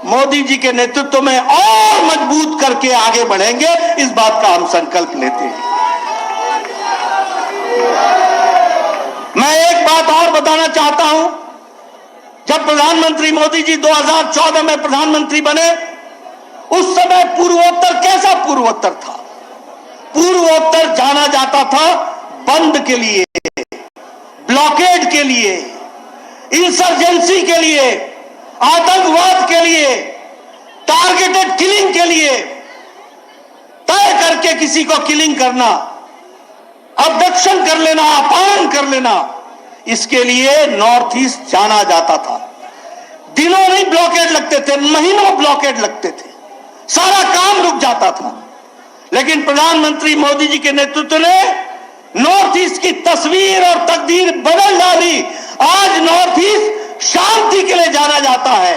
मोदी जी के नेतृत्व में और मजबूत करके आगे बढ़ेंगे, इस बात का हम संकल्प लेते हैं। मैं एक बात और बताना चाहता हूं, जब प्रधानमंत्री मोदी जी 2014 में प्रधानमंत्री बने उस समय पूर्वोत्तर कैसा पूर्वोत्तर था? पूर्वोत्तर जाना जाता था बंद के लिए, ब्लॉकेड के लिए, इंसर्जेंसी के लिए, आतंकवाद के लिए, टारगेटेड किलिंग के लिए, तय करके किसी को किलिंग करना, अबडक्शन कर लेना, अपहरण कर लेना, इसके लिए नॉर्थ ईस्ट जाना जाता था। दिनों नहीं ब्लॉकेड लगते थे, महीनों ब्लॉकेड लगते थे, सारा काम रुक जाता था। लेकिन प्रधानमंत्री मोदी जी के नेतृत्व ने नॉर्थ ईस्ट की तस्वीर और तकदीर बदल डाली। आज नॉर्थ ईस्ट शांति के लिए जाना जाता है,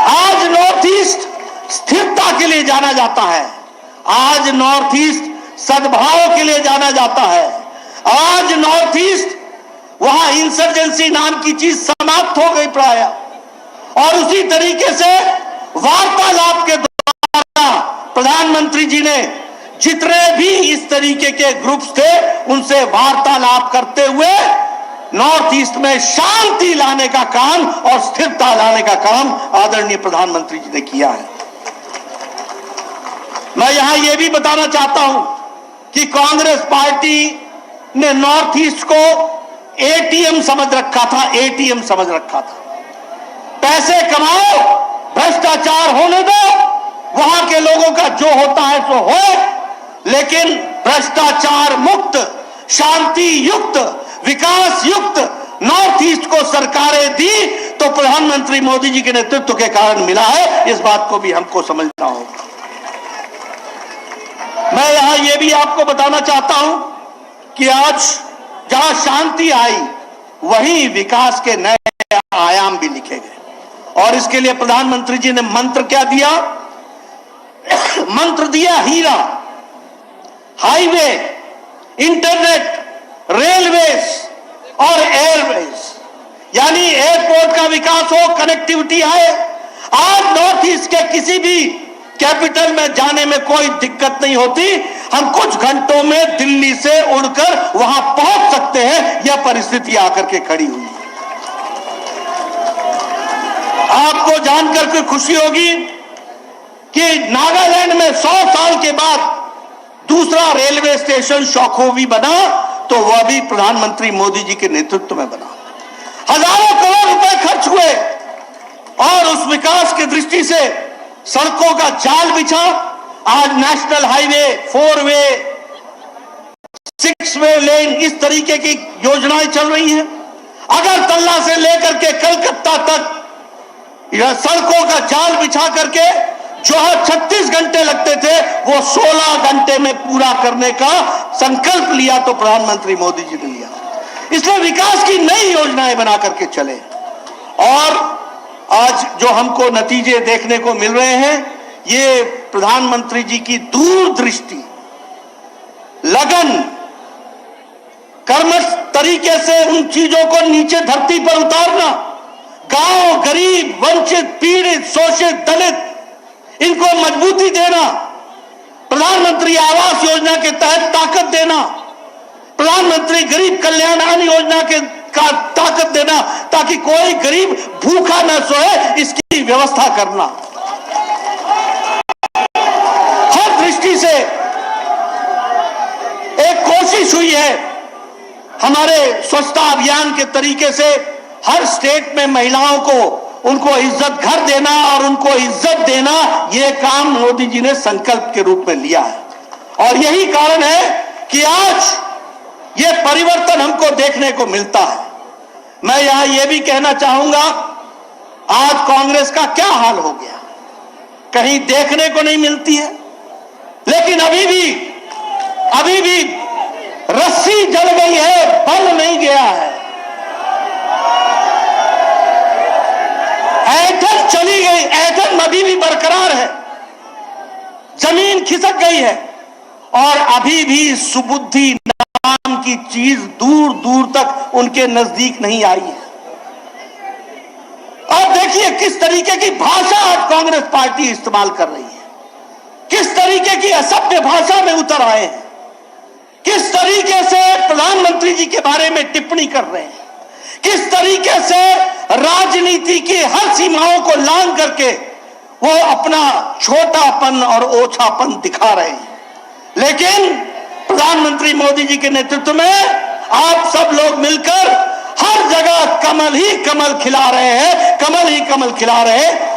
आज नॉर्थ ईस्ट स्थिरता के लिए जाना जाता है, आज नॉर्थ ईस्ट सद्भाव के लिए जाना जाता है, आज नॉर्थ ईस्ट वहां इंसर्जेंसी नाम की चीज समाप्त हो गई प्राय। और उसी तरीके से वार्तालाप के द्वारा प्रधानमंत्री जी ने जितने भी इस तरीके के ग्रुप्स थे उनसे वार्तालाप करते हुए नॉर्थ ईस्ट में शांति लाने का काम और स्थिरता लाने का काम आदरणीय प्रधानमंत्री जी ने किया है। मैं यहां यह भी बताना चाहता हूं कि कांग्रेस पार्टी ने नॉर्थ ईस्ट को एटीएम समझ रखा था, एटीएम समझ रखा था। पैसे कमाओ, भ्रष्टाचार होने दो, वहां के लोगों का जो होता है सो हो, लेकिन भ्रष्टाचार मुक्त, शांति युक्त, विकास युक्त नॉर्थ ईस्ट को सरकारें दी तो प्रधानमंत्री मोदी जी के नेतृत्व के कारण मिला है। इस बात को भी हमको समझना होगा। मैं यहां यह भी आपको बताना चाहता हूं कि आज जहां शांति आई वहीं विकास के नए आयाम भी लिखे गए और इसके लिए प्रधानमंत्री जी ने मंत्र क्या दिया? मंत्र दिया हीरा, हाईवे, इंटरनेट, रेलवेज और एयरवेज, यानी एयरपोर्ट का विकास हो, कनेक्टिविटी आए। आज नॉर्थ ईस्ट के किसी भी कैपिटल में जाने में कोई दिक्कत नहीं होती, हम कुछ घंटों में दिल्ली से उड़कर वहां पहुंच सकते हैं। यह परिस्थिति आकर के खड़ी हुई है। आपको जानकर के खुशी होगी कि नागालैंड में 100 साल के बाद दूसरा रेलवे स्टेशन शौखोवी बना, तो वह भी प्रधानमंत्री मोदी जी के नेतृत्व में बना। हजारों करोड़ रुपए खर्च हुए और उस विकास की दृष्टि से सड़कों का जाल बिछा। आज नेशनल हाईवे, 4 वे, 6 वे लेन, इस तरीके की योजनाएं चल रही हैं। अगरतला से लेकर के कलकत्ता तक यह सड़कों का जाल बिछा करके जो 36 घंटे लगते थे वो 16 घंटे में पूरा करने का संकल्प लिया तो प्रधानमंत्री मोदी जी ने लिया। इसलिए विकास की नई योजनाएं बना करके चले और आज जो हमको नतीजे देखने को मिल रहे हैं, ये प्रधानमंत्री जी की दूरदृष्टि, लगन, कर्मठ तरीके से उन चीजों को नीचे धरती पर उतारना, गांव, गरीब, वंचित, पीड़ित, शोषित, दलित, इनको मजबूती देना, प्रधानमंत्री आवास योजना के तहत ताकत देना, प्रधानमंत्री गरीब कल्याण अन्न योजना के का ताकत देना ताकि कोई गरीब भूखा न सोए, इसकी व्यवस्था करना। हर दृष्टि से एक कोशिश हुई है हमारे स्वच्छता अभियान के तरीके से हर स्टेट में महिलाओं को उनको इज्जत घर देना और उनको इज्जत देना, यह काम मोदी जी ने संकल्प के रूप में लिया है। और यही कारण है कि आज ये परिवर्तन हमको देखने को मिलता है। मैं यहां यह भी कहना चाहूंगा, आज कांग्रेस का क्या हाल हो गया, कहीं देखने को नहीं मिलती है, लेकिन अभी भी रस्सी जल गई है, बल नहीं गया है। ऐठन चली गई, ऐठन अभी भी बरकरार है, जमीन खिसक गई है और अभी भी सुबुद्धि नाम की चीज दूर दूर तक उनके नजदीक नहीं आई है। और देखिए किस तरीके की भाषा आज कांग्रेस पार्टी इस्तेमाल कर रही है, किस तरीके की असभ्य भाषा में उतर आए हैं, किस तरीके से प्रधानमंत्री जी के बारे में टिप्पणी कर रहे हैं, किस तरीके से राजनीति की हर सीमाओं को लांघ करके वो अपना छोटापन और ओछापन दिखा रहे हैं। लेकिन प्रधानमंत्री मोदी जी के नेतृत्व में आप सब लोग मिलकर हर जगह कमल ही कमल खिला रहे हैं, कमल ही कमल खिला रहे हैं।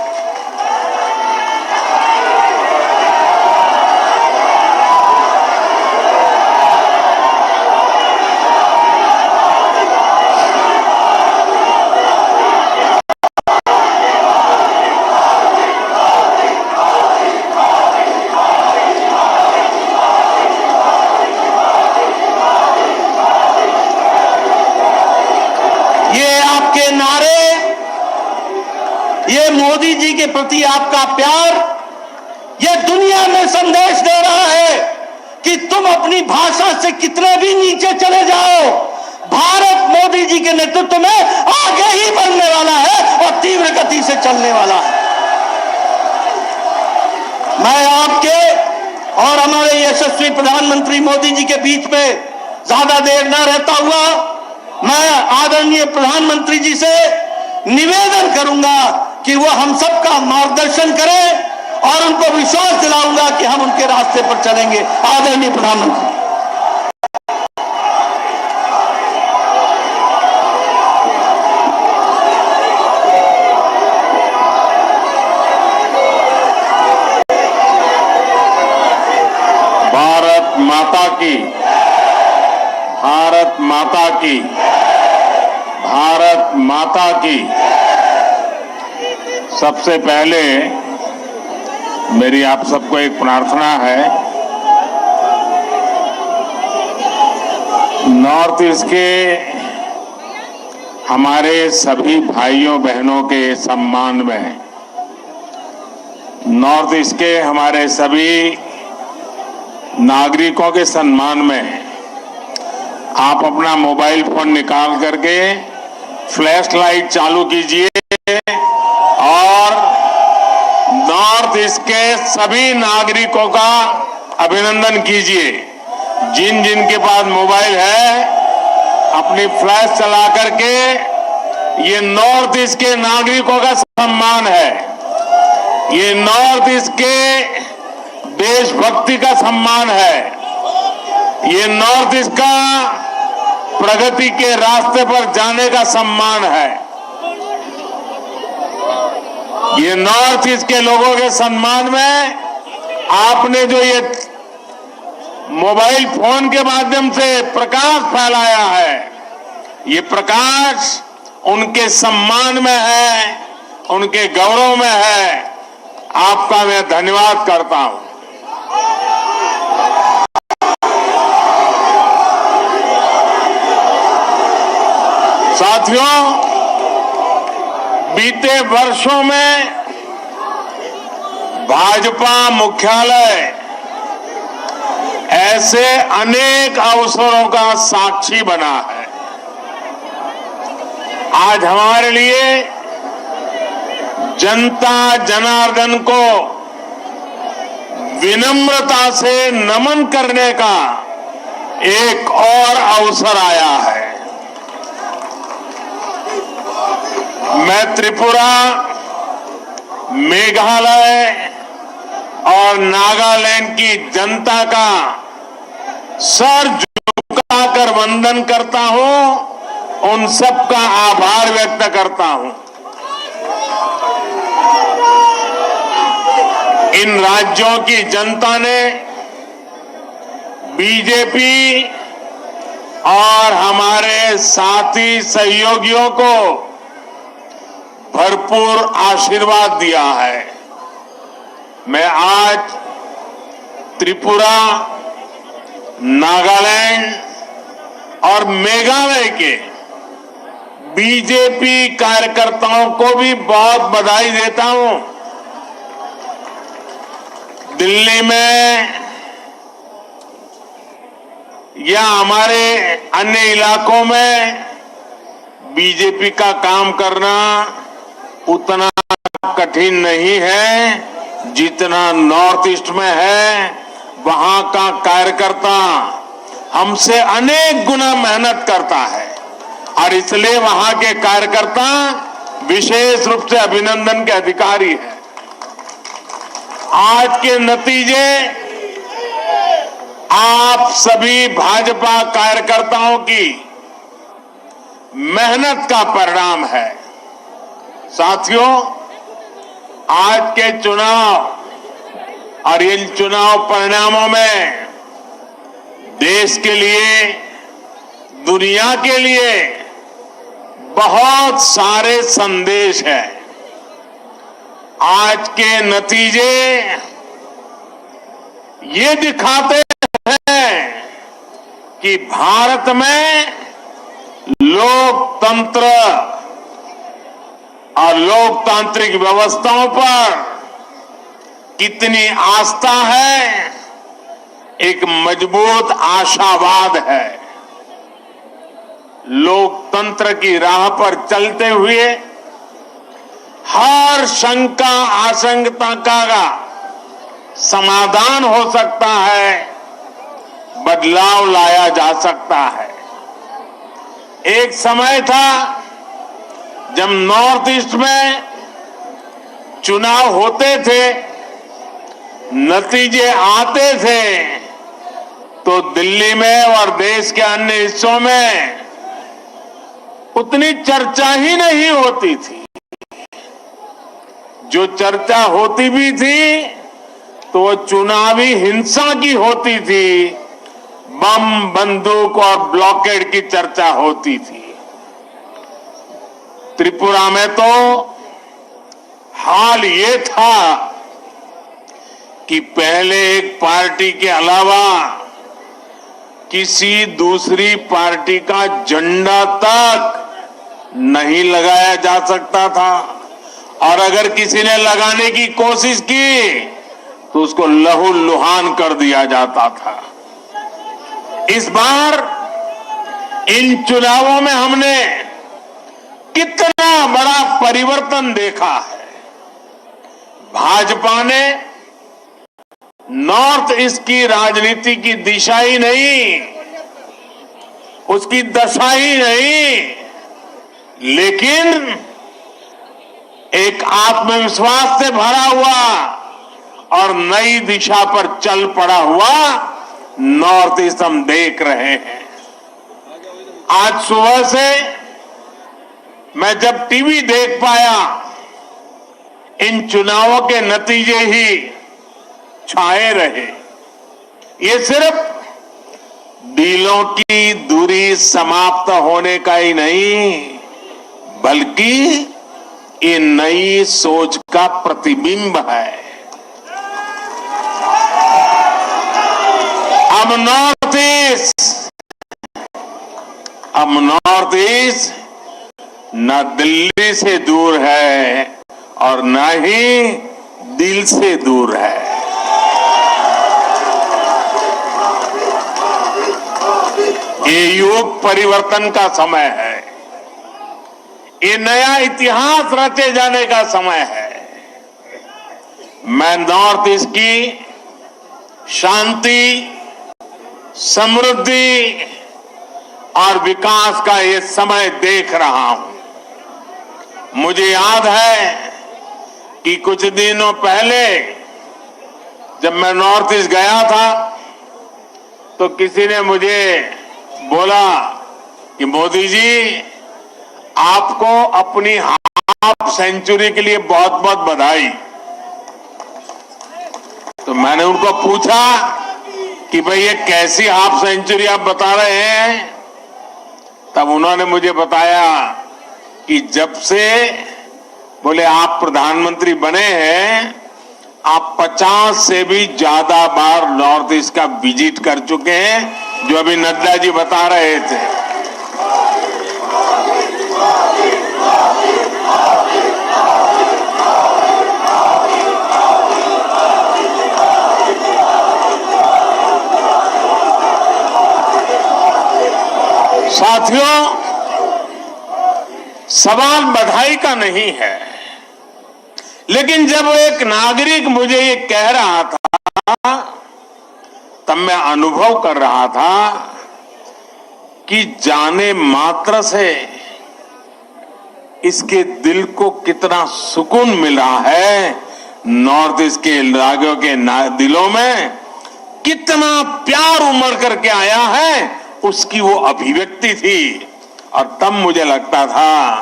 मोदी जी के प्रति आपका प्यार यह दुनिया में संदेश दे रहा है कि तुम अपनी भाषा से कितने भी नीचे चले जाओ, भारत मोदी जी के नेतृत्व में आगे ही बढ़ने वाला है और तीव्र गति से चलने वाला है। मैं आपके और हमारे यशस्वी प्रधानमंत्री मोदी जी के बीच में ज्यादा देर न रहता हुआ मैं आदरणीय प्रधानमंत्री जी से निवेदन करूंगा कि वो हम सबका मार्गदर्शन करें और उनको विश्वास दिलाऊंगा कि हम उनके रास्ते पर चलेंगे। आदरणीय प्रधानमंत्री। भारत माता की, भारत माता की, भारत माता की। सबसे पहले मेरी आप सबको एक प्रार्थना है, नॉर्थ ईस्ट के हमारे सभी भाइयों बहनों के सम्मान में, नॉर्थ ईस्ट के हमारे सभी नागरिकों के सम्मान में आप अपना मोबाइल फोन निकाल करके फ्लैश लाइट चालू कीजिए और नॉर्थ ईस्ट के सभी नागरिकों का अभिनंदन कीजिए। जिन जिन के पास मोबाइल है अपनी फ्लैश चला करके, ये नॉर्थ ईस्ट के नागरिकों का सम्मान है। ये नॉर्थ ईस्ट के देशभक्ति का सम्मान है। ये नॉर्थ ईस्ट का प्रगति के रास्ते पर जाने का सम्मान है। ये नॉर्थ ईस्ट के लोगों के सम्मान में आपने जो ये मोबाइल फोन के माध्यम से प्रकाश फैलाया है, ये प्रकाश उनके सम्मान में है, उनके गौरव में है। आपका मैं धन्यवाद करता हूं। साथियों, बीते वर्षों में भाजपा मुख्यालय ऐसे अनेक अवसरों का साक्षी बना है। आज हमारे लिए जनता जनार्दन को विनम्रता से नमन करने का एक और अवसर आया है। मैं त्रिपुरा, मेघालय और नागालैंड की जनता का सर झुकाकर वंदन करता हूं, उन सबका आभार व्यक्त करता हूं। इन राज्यों की जनता ने बीजेपी और हमारे साथी सहयोगियों को भरपूर आशीर्वाद दिया है। मैं आज त्रिपुरा, नागालैंड और मेघालय के बीजेपी कार्यकर्ताओं को भी बहुत बधाई देता हूं। दिल्ली में या हमारे अन्य इलाकों में बीजेपी का काम करना उतना कठिन नहीं है जितना नॉर्थ ईस्ट में है। वहां का कार्यकर्ता हमसे अनेक गुना मेहनत करता है और इसलिए वहां के कार्यकर्ता विशेष रूप से अभिनंदन के अधिकारी हैं। आज के नतीजे आप सभी भाजपा कार्यकर्ताओं की मेहनत का परिणाम है। साथियों, आज के चुनाव और इन चुनाव परिणामों में देश के लिए, दुनिया के लिए बहुत सारे संदेश हैं। आज के नतीजे ये दिखाते हैं कि भारत में लोकतंत्र और लोकतांत्रिक व्यवस्थाओं पर कितनी आस्था है, एक मजबूत आशावाद है। लोकतंत्र की राह पर चलते हुए हर शंका आशंका का समाधान हो सकता है, बदलाव लाया जा सकता है। एक समय था जब नॉर्थ ईस्ट में चुनाव होते थे, नतीजे आते थे तो दिल्ली में और देश के अन्य हिस्सों में उतनी चर्चा ही नहीं होती थी। जो चर्चा होती भी थी तो वो चुनावी हिंसा की होती थी, बम, बंदूक और ब्लॉकेड की चर्चा होती थी। त्रिपुरा में तो हाल ये था कि पहले एक पार्टी के अलावा किसी दूसरी पार्टी का झंडा तक नहीं लगाया जा सकता था और अगर किसी ने लगाने की कोशिश की तो उसको लहूलुहान कर दिया जाता था। इस बार इन चुनावों में हमने कितना बड़ा परिवर्तन देखा है। भाजपा ने नॉर्थ ईस्ट की राजनीति की दिशा ही नहीं, उसकी दशा ही नहीं, लेकिन एक आत्मविश्वास से भरा हुआ और नई दिशा पर चल पड़ा हुआ नॉर्थ ईस्ट हम देख रहे हैं। आज सुबह से मैं जब टीवी देख पाया, इन चुनावों के नतीजे ही छाए रहे। ये सिर्फ दिलों की दूरी समाप्त होने का ही नहीं, बल्कि ये नई सोच का प्रतिबिंब है। अब नॉर्थ ईस्ट न दिल्ली से दूर है और न ही दिल से दूर है। ये युग परिवर्तन का समय है। ये नया इतिहास रचे जाने का समय है। मैं नॉर्थ ईस्ट की शांति, समृद्धि और विकास का ये समय देख रहा हूं। मुझे याद है कि कुछ दिनों पहले जब मैं नॉर्थ ईस्ट गया था तो किसी ने मुझे बोला कि मोदी जी, आपको अपनी हाफ सेंचुरी के लिए बहुत बहुत बधाई। तो मैंने उनको पूछा कि भाई ये कैसी हाफ सेंचुरी आप बता रहे हैं? तब उन्होंने मुझे बताया कि जब से बोले आप प्रधानमंत्री बने हैं, आप 50 से भी ज्यादा बार नॉर्थ ईस्ट का विजिट कर चुके हैं, जो अभी नड्डा जी बता रहे थे। साथियों, सवाल बधाई का नहीं है, लेकिन जब एक नागरिक मुझे ये कह रहा था तब मैं अनुभव कर रहा था कि जाने मात्र से इसके दिल को कितना सुकून मिला है। नॉर्थ ईस्ट के राज्यों के दिलों में कितना प्यार उमड़ करके आया है, उसकी वो अभिव्यक्ति थी। और तब मुझे लगता था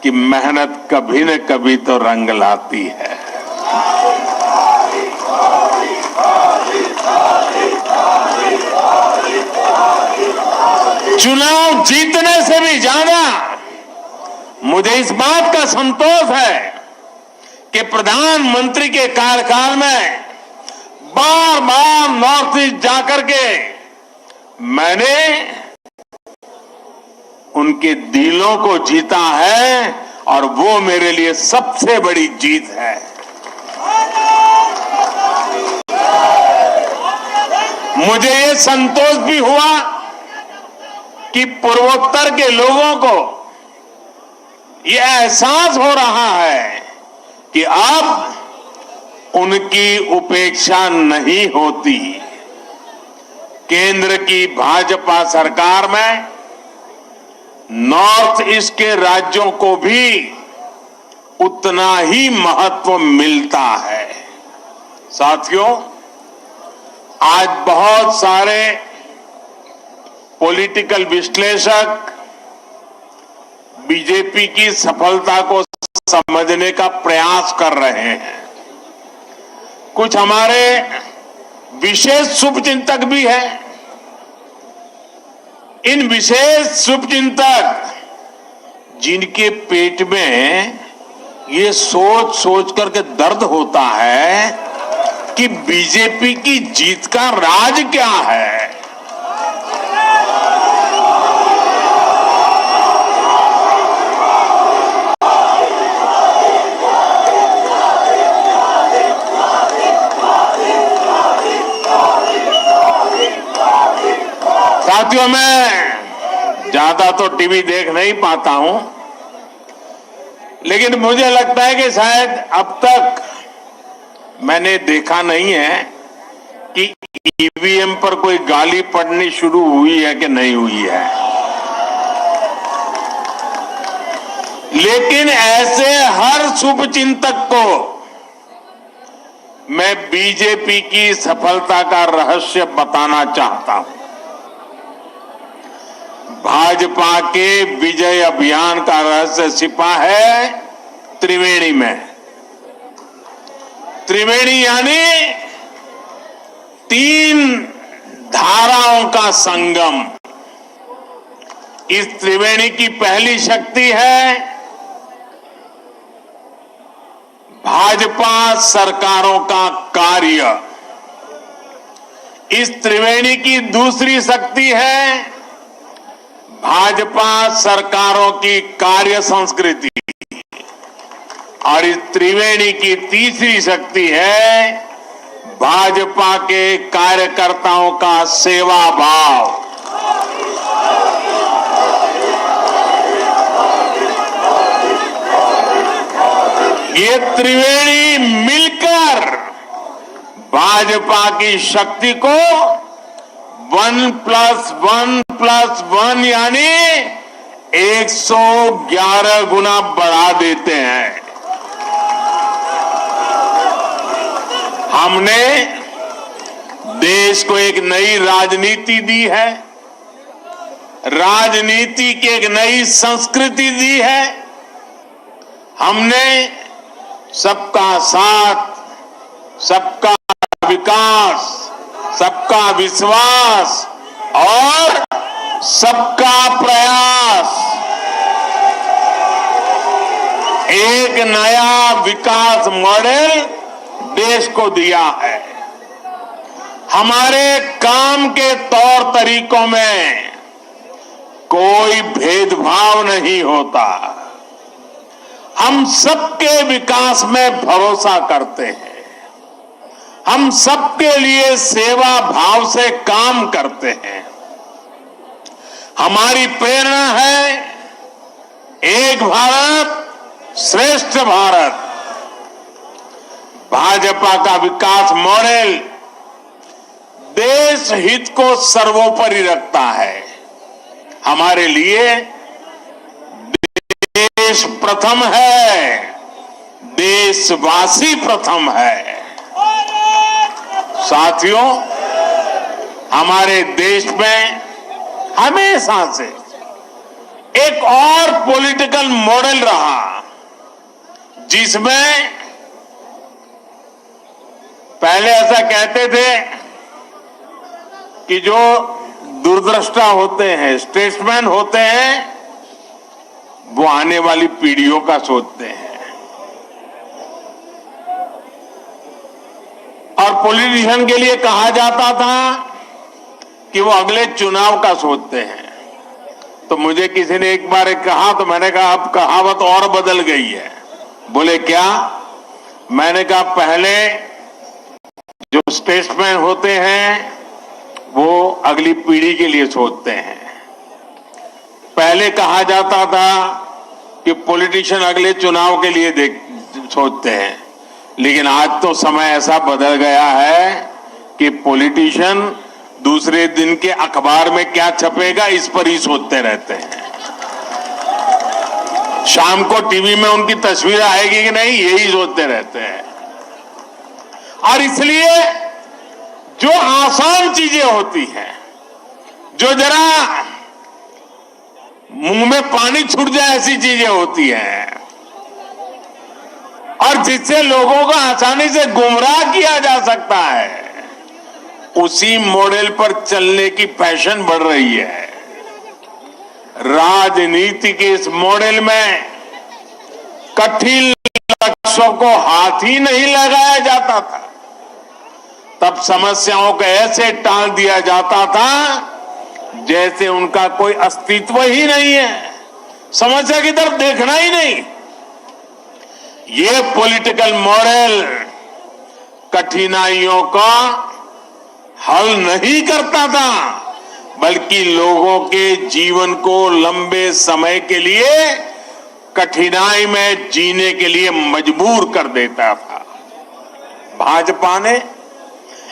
कि मेहनत कभी न कभी तो रंग लाती है। चुनाव जीतने से भी ज्यादा मुझे इस बात का संतोष है कि प्रधानमंत्री के कार्यकाल में बार बार नॉर्थ ईस्ट जाकर के मैंने उनके दिलों को जीता है, और वो मेरे लिए सबसे बड़ी जीत है। मुझे ये संतोष भी हुआ कि पूर्वोत्तर के लोगों को ये एहसास हो रहा है कि अब उनकी उपेक्षा नहीं होती। केंद्र की भाजपा सरकार में नॉर्थ ईस्ट के राज्यों को भी उतना ही महत्व मिलता है। साथियों, आज बहुत सारे पॉलिटिकल विश्लेषक बीजेपी की सफलता को समझने का प्रयास कर रहे हैं। कुछ हमारे विशेष शुभचिंतक भी हैं। इन विशेष शुभचिंतक जिनके पेट में ये सोच सोच करके दर्द होता है कि बीजेपी की जीत का राज क्या है। साथियों, मैं ज्यादा तो टीवी देख नहीं पाता हूं, लेकिन मुझे लगता है कि शायद अब तक मैंने देखा नहीं है कि ईवीएम पर कोई गाली पड़नी शुरू हुई है कि नहीं हुई है। लेकिन ऐसे हर शुभचिंतक को मैं बीजेपी की सफलता का रहस्य बताना चाहता हूं। भाजपा के विजय अभियान का रहस्य छिपा है त्रिवेणी में। त्रिवेणी यानी 3 धाराओं का संगम। इस त्रिवेणी की पहली शक्ति है भाजपा सरकारों का कार्य। इस त्रिवेणी की दूसरी शक्ति है भाजपा सरकारों की कार्य संस्कृति। और इस त्रिवेणी की तीसरी शक्ति है भाजपा के कार्यकर्ताओं का सेवा भाव। ये त्रिवेणी मिलकर भाजपा की शक्ति को 1+1+1 यानी 111 गुना बढ़ा देते हैं। हमने देश को एक नई राजनीति दी है, राजनीति की एक नई संस्कृति दी है। हमने सबका साथ, सबका विकास, सबका विश्वास और सबका प्रयास, एक नया विकास मॉडल देश को दिया है। हमारे काम के तौर तरीकों में कोई भेदभाव नहीं होता। हम सबके विकास में भरोसा करते हैं। हम सबके लिए सेवा भाव से काम करते हैं। हमारी प्रेरणा है एक भारत श्रेष्ठ भारत। भाजपा का विकास मॉडल देश हित को सर्वोपरि रखता है। हमारे लिए देश प्रथम है, देशवासी प्रथम है। साथियों, हमारे देश में हमेशा से एक और पॉलिटिकल मॉडल रहा जिसमें पहले ऐसा कहते थे कि जो दूरदृष्टा होते हैं, स्टेट्समैन होते हैं, वो आने वाली पीढ़ियों का सोचते हैं और पॉलिटिशियन के लिए कहा जाता था कि वो अगले चुनाव का सोचते हैं। तो मुझे किसी ने एक बार कहा तो मैंने कहा अब कहावत और बदल गई है। बोले क्या? मैंने कहा पहले जो स्टेट्समैन होते हैं वो अगली पीढ़ी के लिए सोचते हैं। पहले कहा जाता था कि पॉलिटिशियन अगले चुनाव के लिए सोचते हैं, लेकिन आज तो समय ऐसा बदल गया है कि पॉलिटिशियन दूसरे दिन के अखबार में क्या छपेगा इस पर ही सोचते रहते हैं। शाम को टीवी में उनकी तस्वीर आएगी कि नहीं, यही सोचते रहते हैं। और इसलिए जो आसान चीजें होती हैं, जो जरा मुंह में पानी छूट जाए ऐसी चीजें होती हैं और जिससे लोगों को आसानी से गुमराह किया जा सकता है, उसी मॉडल पर चलने की फैशन बढ़ रही है। राजनीति के इस मॉडल में कठिन लक्ष्यों को हाथ ही नहीं लगाया जाता था। तब समस्याओं को ऐसे टाल दिया जाता था जैसे उनका कोई अस्तित्व ही नहीं है, समस्या की तरफ देखना ही नहीं। ये पॉलिटिकल मॉडल कठिनाइयों का हल नहीं करता था, बल्कि लोगों के जीवन को लंबे समय के लिए कठिनाई में जीने के लिए मजबूर कर देता था। भाजपा ने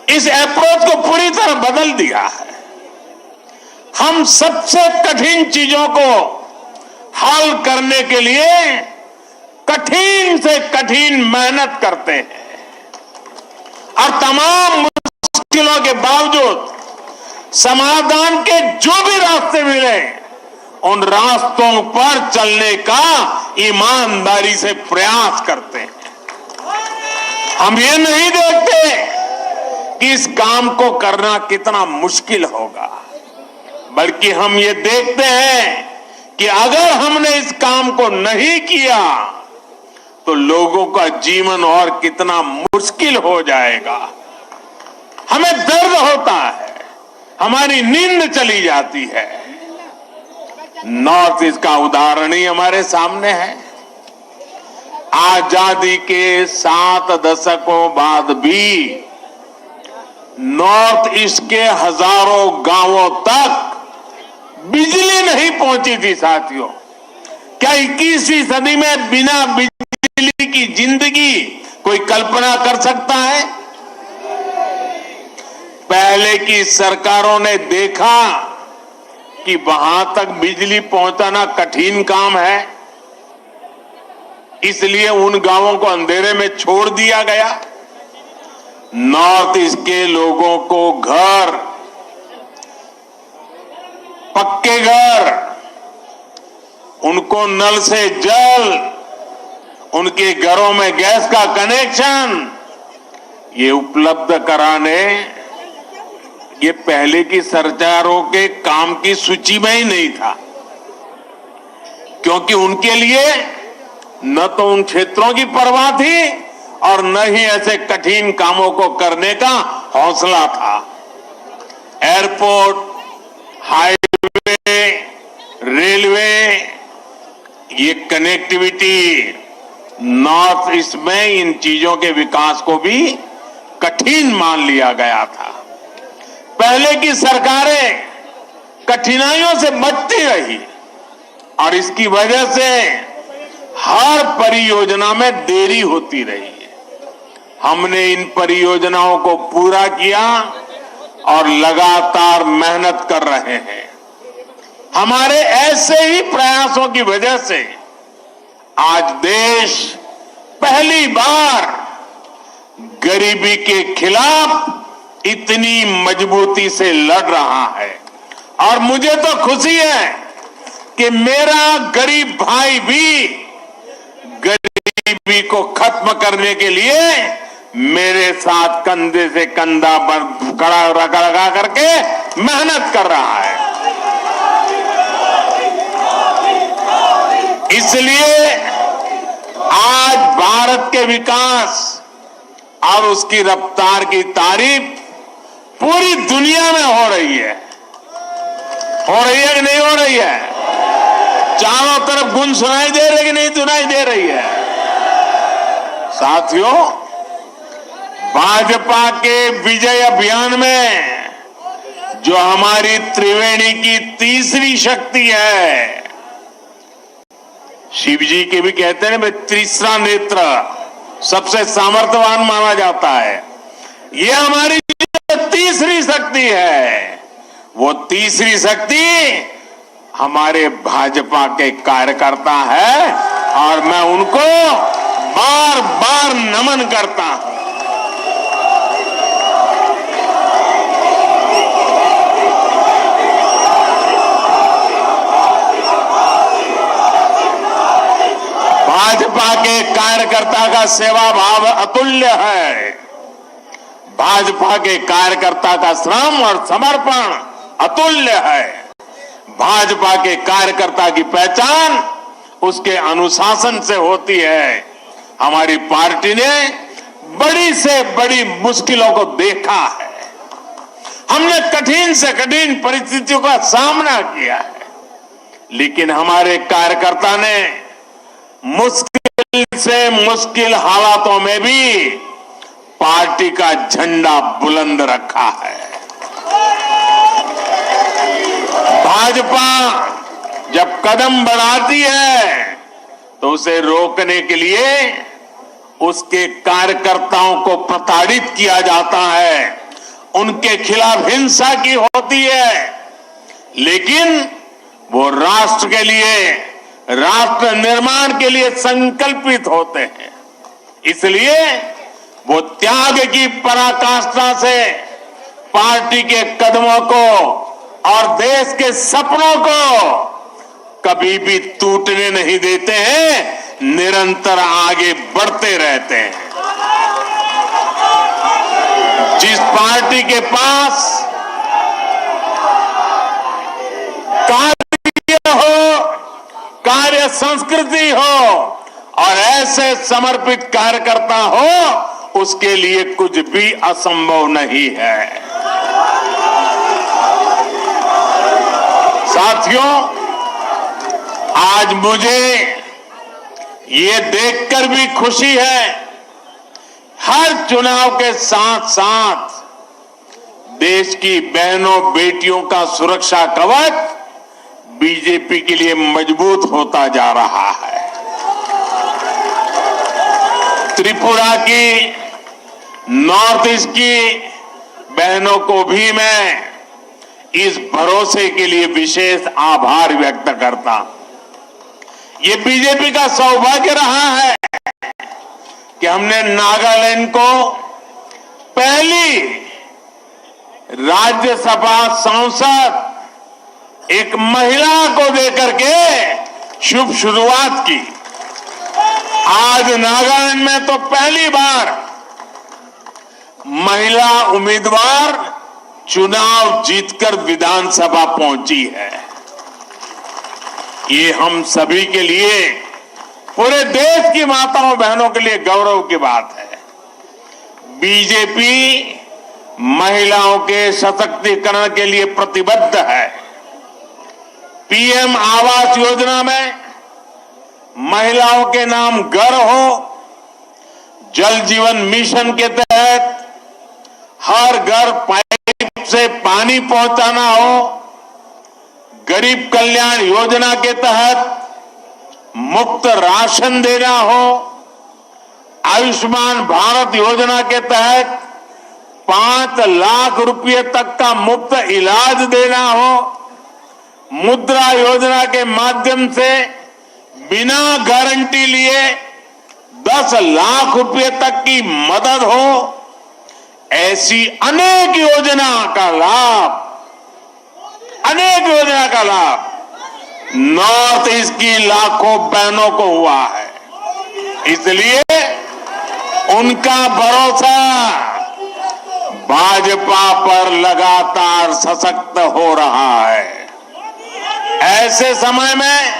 इस अप्रोच को पूरी तरह बदल दिया है। हम सबसे कठिन चीजों को हल करने के लिए कठिन से कठिन मेहनत करते हैं और तमाम मुश्किलों के बावजूद समाधान के जो भी रास्ते मिले उन रास्तों पर चलने का ईमानदारी से प्रयास करते हैं। हम ये नहीं देखते कि इस काम को करना कितना मुश्किल होगा, बल्कि हम ये देखते हैं कि अगर हमने इस काम को नहीं किया तो लोगों का जीवन और कितना मुश्किल हो जाएगा। हमें दर्द होता है, हमारी नींद चली जाती है। नॉर्थ ईस्ट का उदाहरण ही हमारे सामने है। आजादी के 7 दशकों बाद भी नॉर्थ ईस्ट के हजारों गांवों तक बिजली नहीं पहुंची थी साथियों। क्या 21वीं सदी में बिना बिजली की जिंदगी कोई कल्पना कर सकता है? पहले की सरकारों ने देखा कि वहां तक बिजली पहुंचाना कठिन काम है, इसलिए उन गांवों को अंधेरे में छोड़ दिया गया। नॉर्थ ईस्ट के लोगों को घर, पक्के घर, उनको नल से जल, उनके घरों में गैस का कनेक्शन ये उपलब्ध कराने ये पहले की सरकारों के काम की सूची में ही नहीं था, क्योंकि उनके लिए न तो उन क्षेत्रों की परवाह थी और न ही ऐसे कठिन कामों को करने का हौसला था। एयरपोर्ट, हाईवे, रेलवे, ये कनेक्टिविटी नॉर्थ ईस्ट में इन चीजों के विकास को भी कठिन मान लिया गया था। पहले की सरकारें कठिनाइयों से बचती रही और इसकी वजह से हर परियोजना में देरी होती रही है। हमने इन परियोजनाओं को पूरा किया और लगातार मेहनत कर रहे हैं। हमारे ऐसे ही प्रयासों की वजह से आज देश पहली बार गरीबी के खिलाफ इतनी मजबूती से लड़ रहा है। और मुझे तो खुशी है कि मेरा गरीब भाई भी गरीबी को खत्म करने के लिए मेरे साथ कंधे से कंधा खड़ा लगा करके मेहनत कर रहा है। इसलिए आज भारत के विकास और उसकी रफ्तार की तारीफ पूरी दुनिया में हो रही है। हो रही है कि नहीं हो रही है? चारों तरफ गुंज सुनाई दे रही है कि नहीं सुनाई दे रही है? साथियों, भाजपा के विजय अभियान में जो हमारी त्रिवेणी की तीसरी शक्ति है, शिव जी के भी कहते हैं ना, तीसरा नेत्र सबसे सामर्थ्यवान माना जाता है। ये हमारी तीसरी शक्ति है। वो तीसरी शक्ति हमारे भाजपा के कार्यकर्ता है और मैं उनको बार बार नमन करता हूं। भाजपा के कार्यकर्ता का सेवा भाव अतुल्य है। भाजपा के कार्यकर्ता का श्रम और समर्पण अतुल्य है। भाजपा के कार्यकर्ता की पहचान उसके अनुशासन से होती है। हमारी पार्टी ने बड़ी से बड़ी मुश्किलों को देखा है। हमने कठिन से कठिन परिस्थितियों का सामना किया है, लेकिन हमारे कार्यकर्ता ने मुश्किल से मुश्किल हालातों में भी पार्टी का झंडा बुलंद रखा है। भाजपा जब कदम बढ़ाती है तो उसे रोकने के लिए उसके कार्यकर्ताओं को प्रताड़ित किया जाता है, उनके खिलाफ हिंसा की होती है, लेकिन वो राष्ट्र के लिए राष्ट्र निर्माण के लिए संकल्पित होते हैं। इसलिए वो त्याग की पराकाष्ठा से पार्टी के कदमों को और देश के सपनों को कभी भी टूटने नहीं देते हैं, निरंतर आगे बढ़ते रहते हैं। जिस पार्टी के पास कार्य हो, कार्य संस्कृति हो और ऐसे समर्पित कार्यकर्ता हो, उसके लिए कुछ भी असंभव नहीं है। साथियों, आज मुझे ये देखकर भी खुशी है, हर चुनाव के साथ साथ देश की बहनों बेटियों का सुरक्षा कवच बीजेपी के लिए मजबूत होता जा रहा है। त्रिपुरा की, नॉर्थ ईस्ट की बहनों को भी मैं इस भरोसे के लिए विशेष आभार व्यक्त करता हूं। ये बीजेपी का सौभाग्य रहा है कि हमने नागालैंड को पहली राज्यसभा सांसद एक महिला को देकर के शुभ शुरुआत की। आज नागालैंड में तो पहली बार महिला उम्मीदवार चुनाव जीतकर विधानसभा पहुंची है। ये हम सभी के लिए, पूरे देश की माताओं बहनों के लिए गौरव की बात है। बीजेपी महिलाओं के सशक्तिकरण के लिए प्रतिबद्ध है। पीएम आवास योजना में महिलाओं के नाम घर हो, जल जीवन मिशन के तहत हर घर पाइप से पानी पहुंचाना हो, गरीब कल्याण योजना के तहत मुफ्त राशन देना हो, आयुष्मान भारत योजना के तहत 5 लाख रुपए तक का मुफ्त इलाज देना हो, मुद्रा योजना के माध्यम से बिना गारंटी लिए 10 लाख रुपए तक की मदद हो, ऐसी अनेक योजना का लाभ नॉर्थ ईस्ट की लाखों बहनों को हुआ है। इसलिए उनका भरोसा भाजपा पर लगातार सशक्त हो रहा है। ऐसे समय में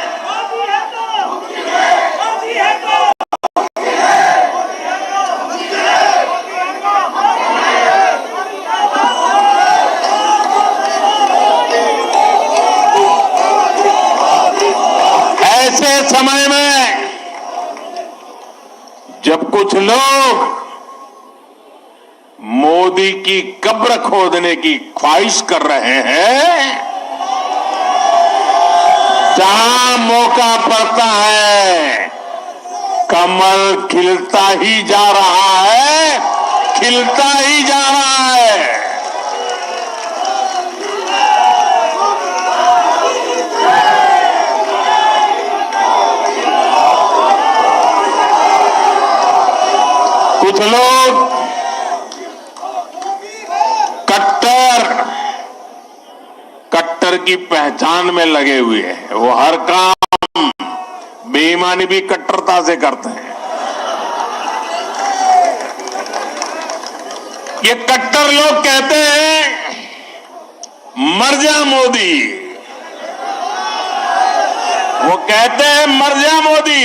जब कुछ लोग मोदी की कब्र खोदने की ख्वाहिश कर रहे हैं, जहां मौका पड़ता है कमल खिलता ही जा रहा है, खिलता ही जा रहा है। कुछ लोग कट्टर की पहचान में लगे हुए हैं। वो हर काम बेईमानी भी कट्टरता से करते हैं। ये कट्टर लोग कहते हैं मर जा मोदी, वो कहते हैं मर जा मोदी।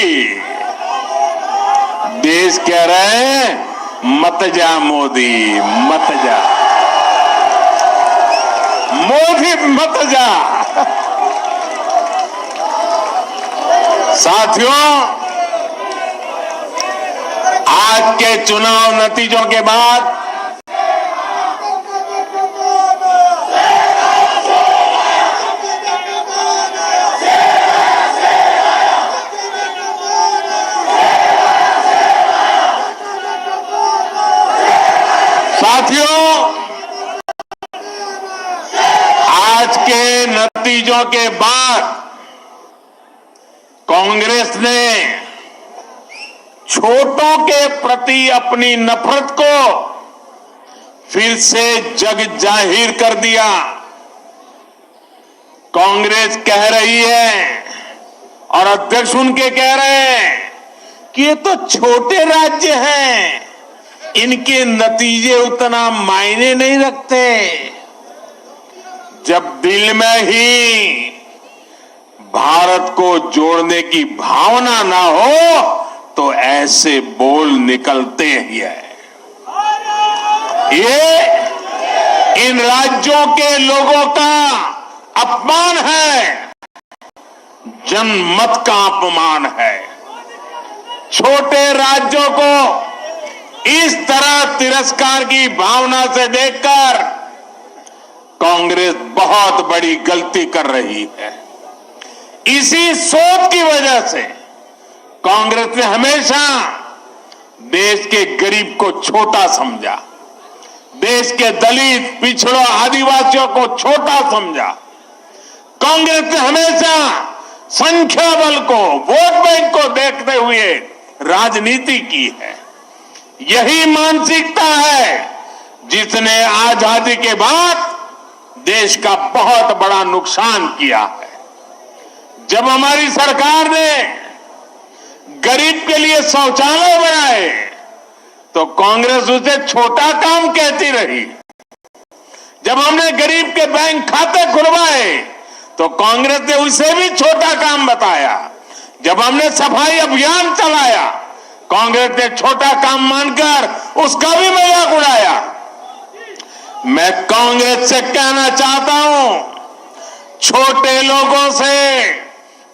देश कह रहे हैं मत जा मोदी, मत जा मोदी, मत जा। साथियों, आज के चुनाव नतीजों के बाद आज के नतीजों के बाद कांग्रेस ने छोटों के प्रति अपनी नफरत को फिर से जग जाहिर कर दिया। कांग्रेस कह रही है और अध्यक्ष उनके कह रहे हैं कि ये तो छोटे राज्य हैं, इनके नतीजे उतना मायने नहीं रखते। जब दिल में ही भारत को जोड़ने की भावना ना हो तो ऐसे बोल निकलते ही है। ये इन राज्यों के लोगों का अपमान है, जनमत का अपमान है। छोटे राज्यों को इस तरह तिरस्कार की भावना से देखकर कांग्रेस बहुत बड़ी गलती कर रही है। इसी सोच की वजह से कांग्रेस ने हमेशा देश के गरीब को छोटा समझा, देश के दलित, पिछड़ों, आदिवासियों को छोटा समझा। कांग्रेस ने हमेशा संख्या बल को, वोट बैंक को देखते हुए राजनीति की है। यही मानसिकता है जिसने आजादी के बाद देश का बहुत बड़ा नुकसान किया है। जब हमारी सरकार ने गरीब के लिए शौचालय बनाए तो कांग्रेस उसे छोटा काम कहती रही। जब हमने गरीब के बैंक खाते खुलवाए तो कांग्रेस ने उसे भी छोटा काम बताया। जब हमने सफाई अभियान चलाया कांग्रेस ने छोटा काम मानकर उसका भी मजाक उड़ाया। मैं कांग्रेस से कहना चाहता हूं, छोटे लोगों से,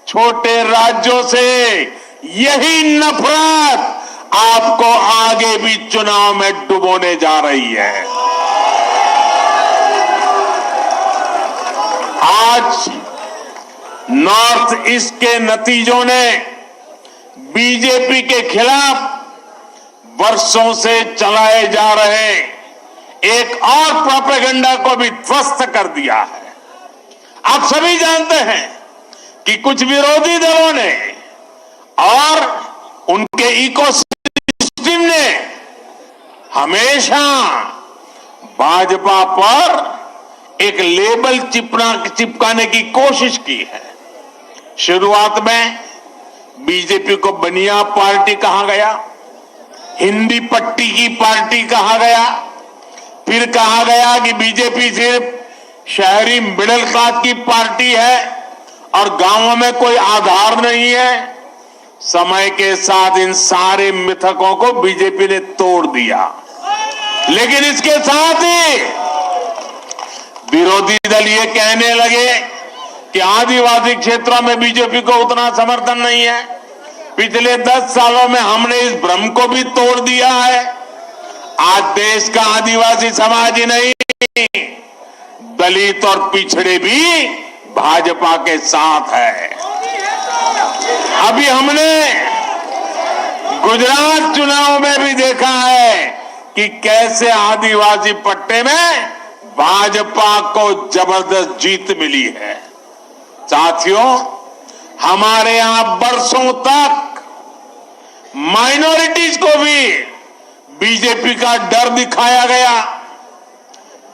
छोटे राज्यों से यही नफरत आपको आगे भी चुनाव में डुबोने जा रही है। आज नॉर्थ ईस्ट के नतीजों ने बीजेपी के खिलाफ वर्षों से चलाए जा रहे एक और प्रोपेगेंडा को भी ध्वस्त कर दिया है। आप सभी जानते हैं कि कुछ विरोधी दलों ने और उनके इकोसिस्टम ने हमेशा भाजपा पर एक लेबल चिपकाने की कोशिश की है। शुरुआत में बीजेपी को बनिया पार्टी कहा गया, हिंदी पट्टी की पार्टी कहा गया, फिर कहा गया कि बीजेपी सिर्फ शहरी मिडिल क्लास की पार्टी है और गांवों में कोई आधार नहीं है। समय के साथ इन सारे मिथकों को बीजेपी ने तोड़ दिया, लेकिन इसके साथ ही विरोधी दल ये कहने लगे कि आदिवासी क्षेत्रों में बीजेपी को उतना समर्थन नहीं है। पिछले 10 सालों में हमने इस भ्रम को भी तोड़ दिया है। आज देश का आदिवासी समाज ही नहीं, दलित और पिछड़े भी भाजपा के साथ है। अभी हमने गुजरात चुनाव में भी देखा है कि कैसे आदिवासी पट्टे में भाजपा को जबरदस्त जीत मिली है। साथियों, हमारे यहां बरसों तक माइनॉरिटीज को भी बीजेपी का डर दिखाया गया,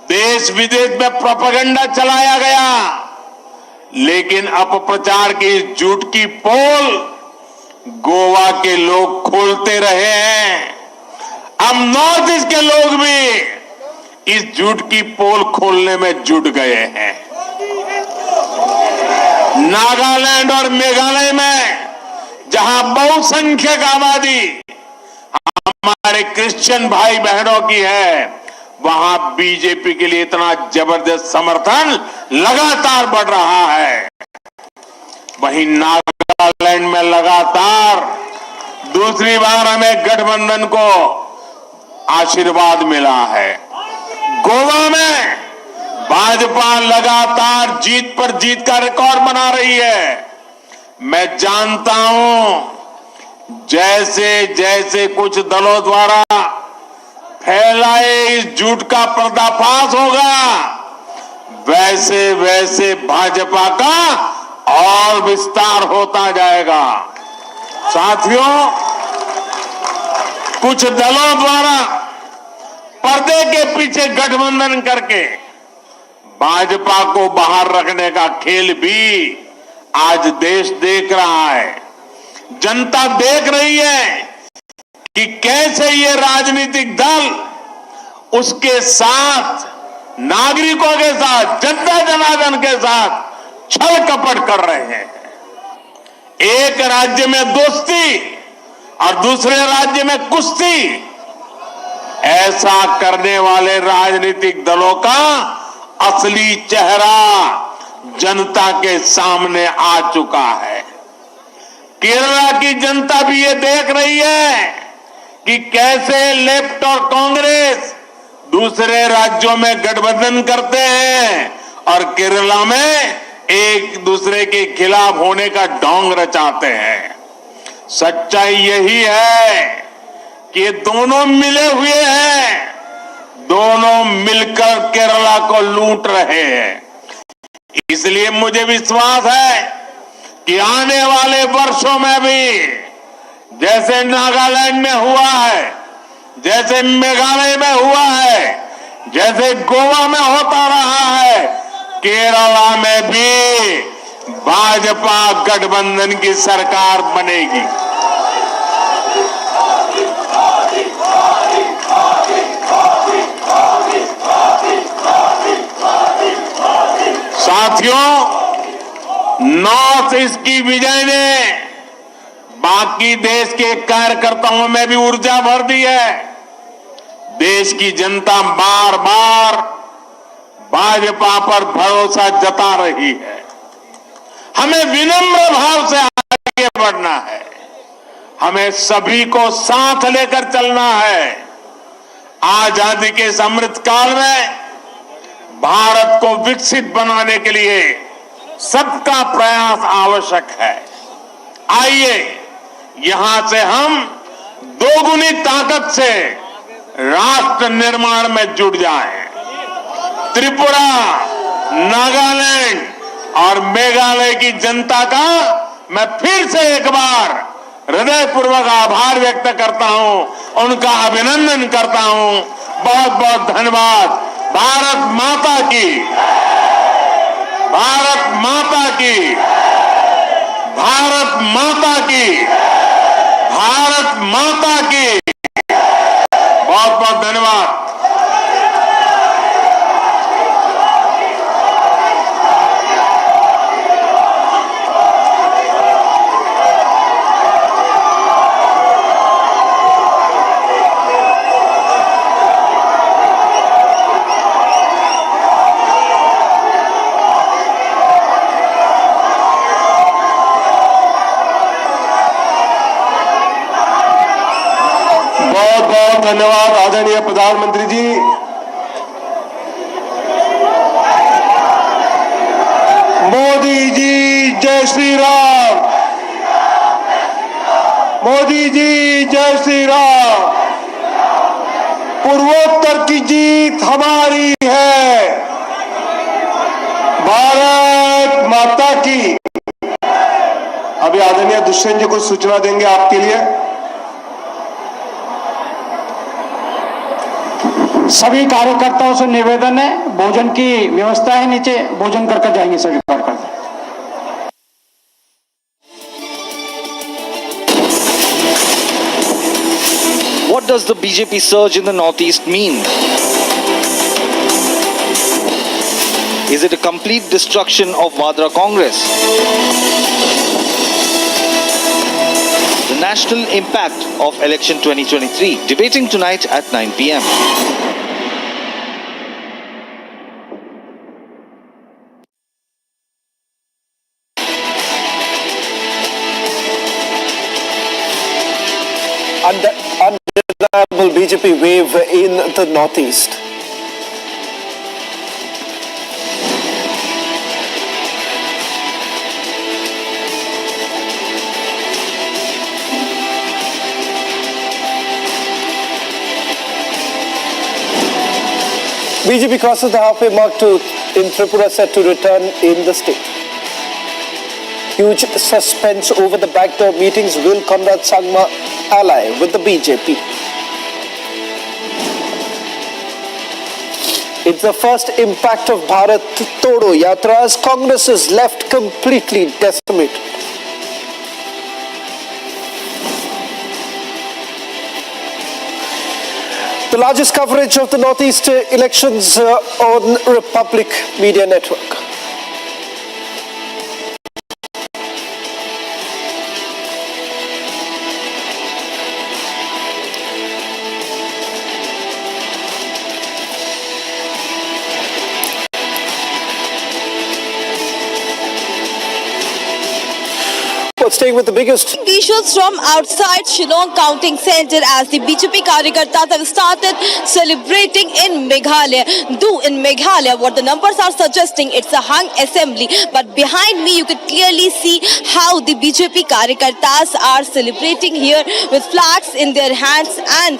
देश विदेश में प्रोपेगेंडा चलाया गया, लेकिन अपप्रचार की इस झूठ की पोल गोवा के लोग खोलते रहे हैं। अब नॉर्थ ईस्ट के लोग भी इस झूठ की पोल खोलने में जुट गए हैं। नागालैंड और मेघालय में जहां बहुसंख्यक आबादी हमारे क्रिश्चियन भाई बहनों की है, वहां बीजेपी के लिए इतना जबरदस्त समर्थन लगातार बढ़ रहा है। वहीं नागालैंड में लगातार दूसरी बार हमें गठबंधन को आशीर्वाद मिला है। गोवा में भाजपा लगातार जीत पर जीत का रिकॉर्ड बना रही है। मैं जानता हूं जैसे जैसे कुछ दलों द्वारा फैलाए इस झूठ का पर्दाफाश होगा, वैसे वैसे भाजपा का और विस्तार होता जाएगा। साथियों, कुछ दलों द्वारा पर्दे के पीछे गठबंधन करके भाजपा को बाहर रखने का खेल भी आज देश देख रहा है। जनता देख रही है कि कैसे ये राजनीतिक दल उसके साथ, नागरिकों के साथ, जनता जनार्दन के साथ छल कपट कर रहे हैं। एक राज्य में दोस्ती और दूसरे राज्य में कुश्ती, ऐसा करने वाले राजनीतिक दलों का असली चेहरा जनता के सामने आ चुका है। केरला की जनता भी ये देख रही है कि कैसे लेफ्ट और कांग्रेस दूसरे राज्यों में गठबंधन करते हैं और केरला में एक दूसरे के खिलाफ होने का ढोंग रचाते हैं। सच्चाई यही है कि ये दोनों मिले हुए हैं, दोनों मिलकर केरला को लूट रहे हैं। इसलिए मुझे विश्वास है कि आने वाले वर्षों में भी जैसे नागालैंड में हुआ है, जैसे मेघालय में हुआ है, जैसे गोवा में होता रहा है, केरला में भी भाजपा गठबंधन की सरकार बनेगी। साथियों, नॉर्थ ईस्ट की विजय ने बाकी देश के कार्यकर्ताओं में भी ऊर्जा भर दी है। देश की जनता बार बार भाजपा पर भरोसा जता रही है। हमें विनम्र भाव से आगे बढ़ना है, हमें सभी को साथ लेकर चलना है। आजादी के इस अमृत काल में भारत को विकसित बनाने के लिए सबका प्रयास आवश्यक है। आइए यहां से हम दोगुनी ताकत से राष्ट्र निर्माण में जुट जाएं। त्रिपुरा, नागालैंड और मेघालय की जनता का मैं फिर से एक बार हृदयपूर्वक आभार व्यक्त करता हूं, उनका अभिनंदन करता हूं। बहुत बहुत धन्यवाद। भारत माता की, भारत माता की, भारत माता की, भारत माता की। बहुत बहुत धन्यवाद। बहुत बहुत धन्यवाद आदरणीय प्रधानमंत्री जी। मोदी जी जय श्री राम, मोदी जी जय श्री राम। पूर्वोत्तर की जीत हमारी है, भारत माता की। अभी आदरणीय दुष्यंत जी कुछ सूचना देंगे आपके लिए। सभी कार्यकर्ताओं से निवेदन है, भोजन की व्यवस्था है, नीचे भोजन करके जाएंगे सभी कार्यकर्ता। What does the BJP surge in the northeast mean? Is it a complete destruction of Vadra Congress? The national impact of election 2023, debating tonight at 9 p.m. Undeniable BJP wave in the northeast. BJP crosses the halfway mark in Tripura, set to return in the state. huge suspense over the backdoor meetings. Will Conrad Sangma ally with the BJP? It's the first impact of Bharat Todo Yatra as Congress is left completely decimated. The largest coverage of the Northeast elections on Republic Media Network. Staying with the biggest visuals from outside Shillong counting center as the BJP Karyakartas have started celebrating in Meghalaya. Though in Meghalaya, what the numbers are suggesting, it's a hung assembly. But behind me, you could clearly see how the BJP Karyakartas are celebrating here with flags in their hands and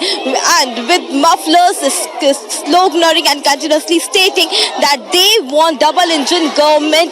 with mufflers, sloganeering and continuously stating that they want double engine government